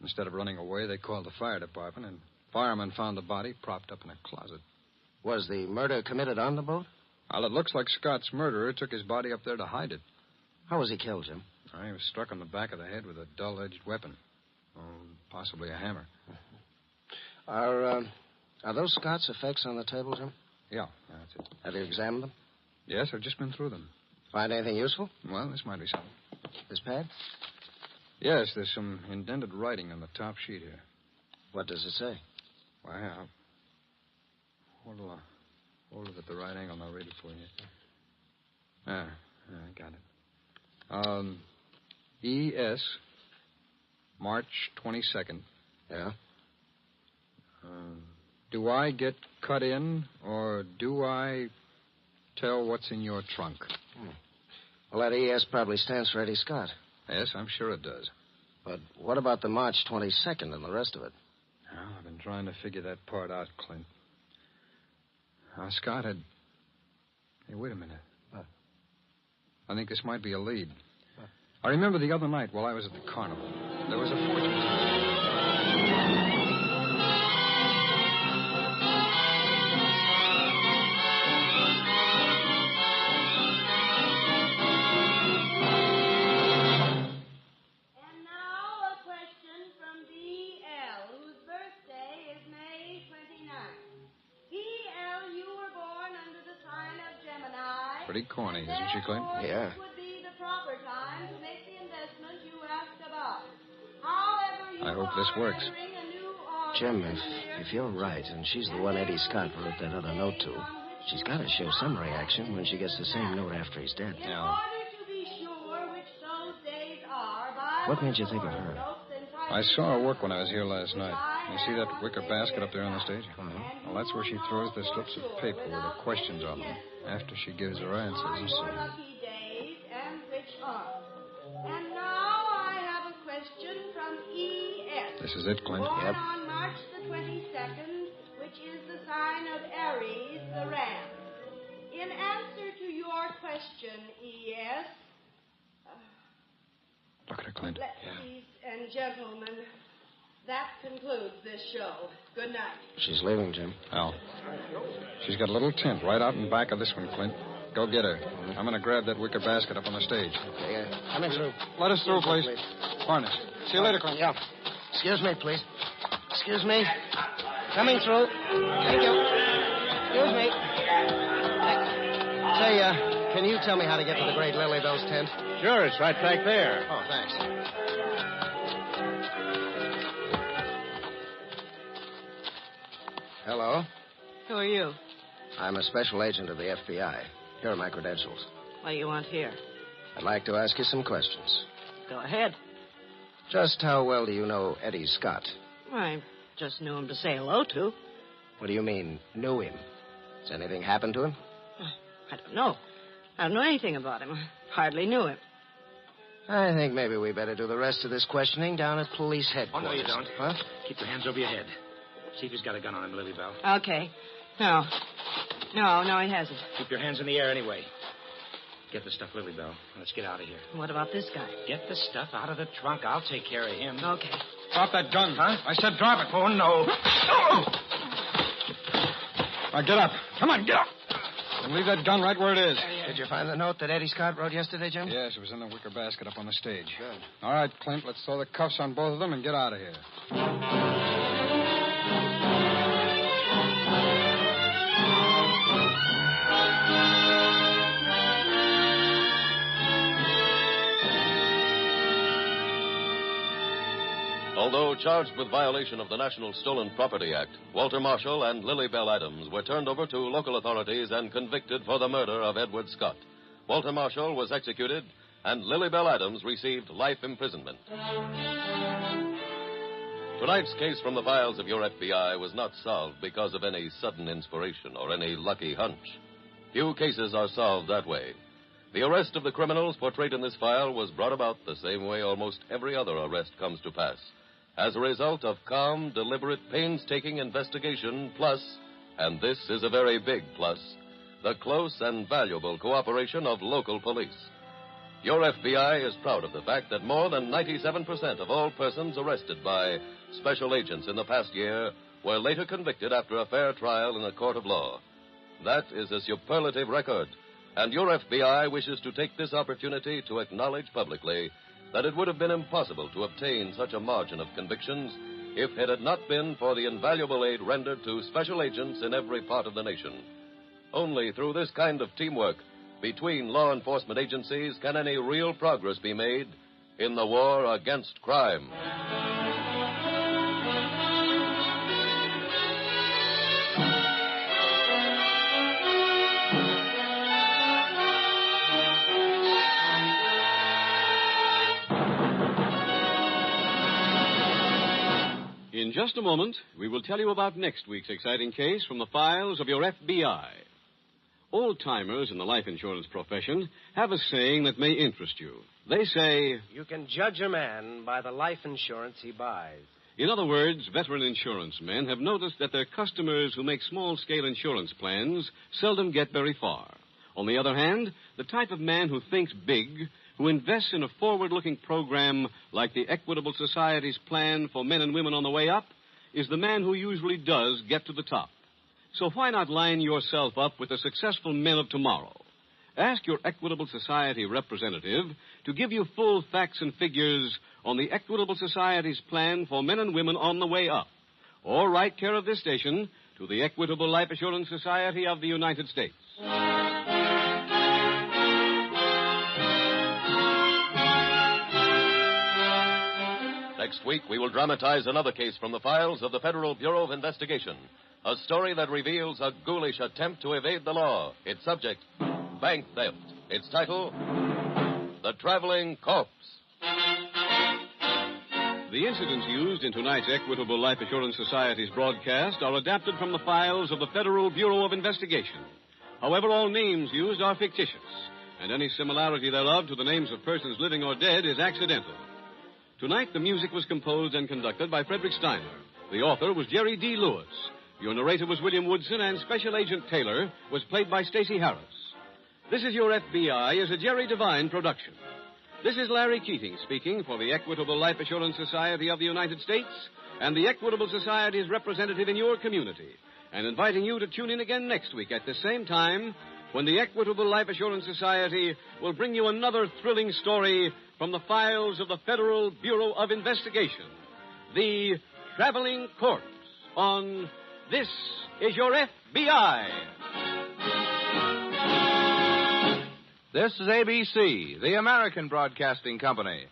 S4: Instead of running away, they called the fire department, and firemen found the body propped up in a closet.
S23: Was the murder committed on the boat?
S4: Well, it looks like Scott's murderer took his body up there to hide it.
S23: How was he killed, Jim?
S4: He was struck on the back of the head with a dull-edged weapon. Oh, possibly a hammer.
S23: Are those Scott's effects on the table, Jim?
S4: Yeah, that's it.
S23: Have you examined them?
S4: Yes, I've just been through them.
S23: Find anything useful?
S4: Well, this might be something.
S23: This pad?
S4: Yes, there's some indented writing on the top sheet here.
S23: What does it say?
S4: Well, hold it at the right angle and I'll read it for you. I got it. E.S., March 22nd.
S23: Yeah?
S4: Do I get cut in, or do I tell what's in your trunk?
S23: Well, that E.S. probably stands for Eddie Scott.
S4: Yes, I'm sure it does.
S23: But what about the March 22nd and the rest of it?
S4: Well, I've been trying to figure that part out, Clint. Scott had... Hey, wait a minute.
S23: What?
S4: I think this might be a lead. What? I remember the other night while I was at the carnival. There was a fortune teller. Pretty corny, isn't she, Clint?
S23: Yeah.
S18: Would be the proper time to make the investment you asked about. However,
S4: I hope this works.
S23: Jim, if you're right, and she's the one Eddie Scott wrote that other note to, she's got to show some reaction when she gets the same note after he's dead.
S18: In order to be sure which those days are, by
S23: What made you think of her?
S4: I saw her work when I was here last night. You see that wicker basket up there on the stage?
S23: Mm-hmm.
S4: Well, that's where she throws the slips of paper with the questions on them after she gives her answers.
S18: Lucky days and which are. And now I have a question from E.S.
S4: This is it, Clint.
S18: Born on March the 22nd, which is the sign of Aries, the ram. In answer to your question, E.S.,
S4: Look at her, Clint.
S18: ladies and gentlemen, that concludes this show. Good night.
S23: She's leaving, Jim.
S4: Al. She's got a little tent right out in back of this one, Clint. Go get her. I'm going to grab that wicker basket up on the stage.
S23: Okay, coming through.
S4: Let us through, please. Varnish. See you later, Clint.
S23: Yeah. Excuse me, please. Excuse me. Coming through. Thank you. Excuse me. Say, can you tell me how to get to the great Lily Bell's tent?
S1: Sure, it's right back there.
S23: Oh, thanks. Hello.
S18: Who are you?
S23: I'm a special agent of the FBI. Here are my credentials.
S18: What do you want here?
S23: I'd like to ask you some questions.
S18: Go ahead.
S23: Just how well do you know Eddie Scott?
S18: I just knew him to say hello to.
S23: What do you mean, knew him? Has anything happened to him?
S18: I don't know. I don't know anything about him. I hardly knew him.
S23: I think maybe we better do the rest of this questioning down at police
S1: Oh,
S23: headquarters.
S1: no, you don't.
S23: Huh?
S1: Keep your hands over your head. See if he's got a gun on him, Lily Bell.
S18: Okay. No, he hasn't.
S1: Keep your hands in the air anyway. Get the stuff, Lily Bell. Let's get out of here.
S18: What about this guy?
S1: Get the stuff out of the trunk. I'll take care of him.
S18: Okay.
S4: Drop that gun. Huh? I said drop it. Oh, no. Now, get up. Come on, get up. And leave that gun right where it is.
S23: Did you find the note that Eddie Scott wrote yesterday, Jim?
S4: Yes, it was in the wicker basket up on the stage.
S23: Good.
S4: All right, Clint, let's throw the cuffs on both of them and get out of here.
S22: Although charged with violation of the National Stolen Property Act, Walter Marshall and Lily Bell Adams were turned over to local authorities and convicted for the murder of Edward Scott. Walter Marshall was executed, and Lily Bell Adams received life imprisonment. Tonight's case from the files of your FBI was not solved because of any sudden inspiration or any lucky hunch. Few cases are solved that way. The arrest of the criminals portrayed in this file was brought about the same way almost every other arrest comes to pass, as a result of calm, deliberate, painstaking investigation, plus, and this is a very big plus, the close and valuable cooperation of local police. Your FBI is proud of the fact that more than 97% of all persons arrested by special agents in the past year were later convicted after a fair trial in a court of law. That is a superlative record, and your FBI wishes to take this opportunity to acknowledge publicly that it would have been impossible to obtain such a margin of convictions if it had not been for the invaluable aid rendered to special agents in every part of the nation. Only through this kind of teamwork between law enforcement agencies can any real progress be made in the war against crime.
S21: In just a moment, we will tell you about next week's exciting case from the files of your FBI. Old-timers in the life insurance profession have a saying that may interest you. They say,
S3: you can judge a man by the life insurance he buys.
S21: In other words, veteran insurance men have noticed that their customers who make small-scale insurance plans seldom get very far. On the other hand, the type of man who thinks big, who invests in a forward-looking program like the Equitable Society's plan for men and women on the way up, is the man who usually does get to the top. So why not line yourself up with the successful men of tomorrow? Ask your Equitable Society representative to give you full facts and figures on the Equitable Society's plan for men and women on the way up. Or write care of this station to the Equitable Life Assurance Society of the United States.
S22: Next week, we will dramatize another case from the files of the Federal Bureau of Investigation. A story that reveals a ghoulish attempt to evade the law. Its subject, bank theft. Its title, The Traveling Corpse.
S21: The incidents used in tonight's Equitable Life Assurance Society's broadcast are adapted from the files of the Federal Bureau of Investigation. However, all names used are fictitious, and any similarity thereof to the names of persons living or dead is accidental. Tonight, the music was composed and conducted by Frederick Steiner. The author was Jerry D. Lewis. Your narrator was William Woodson, and Special Agent Taylor was played by Stacey Harris. This Is Your FBI is a Jerry Devine production. This is Larry Keating speaking for the Equitable Life Assurance Society of the United States and the Equitable Society's representative in your community, and inviting you to tune in again next week at the same time when the Equitable Life Assurance Society will bring you another thrilling story from the files of the Federal Bureau of Investigation, The Traveling Corpse, on This Is Your FBI.
S8: This is ABC, the American Broadcasting Company.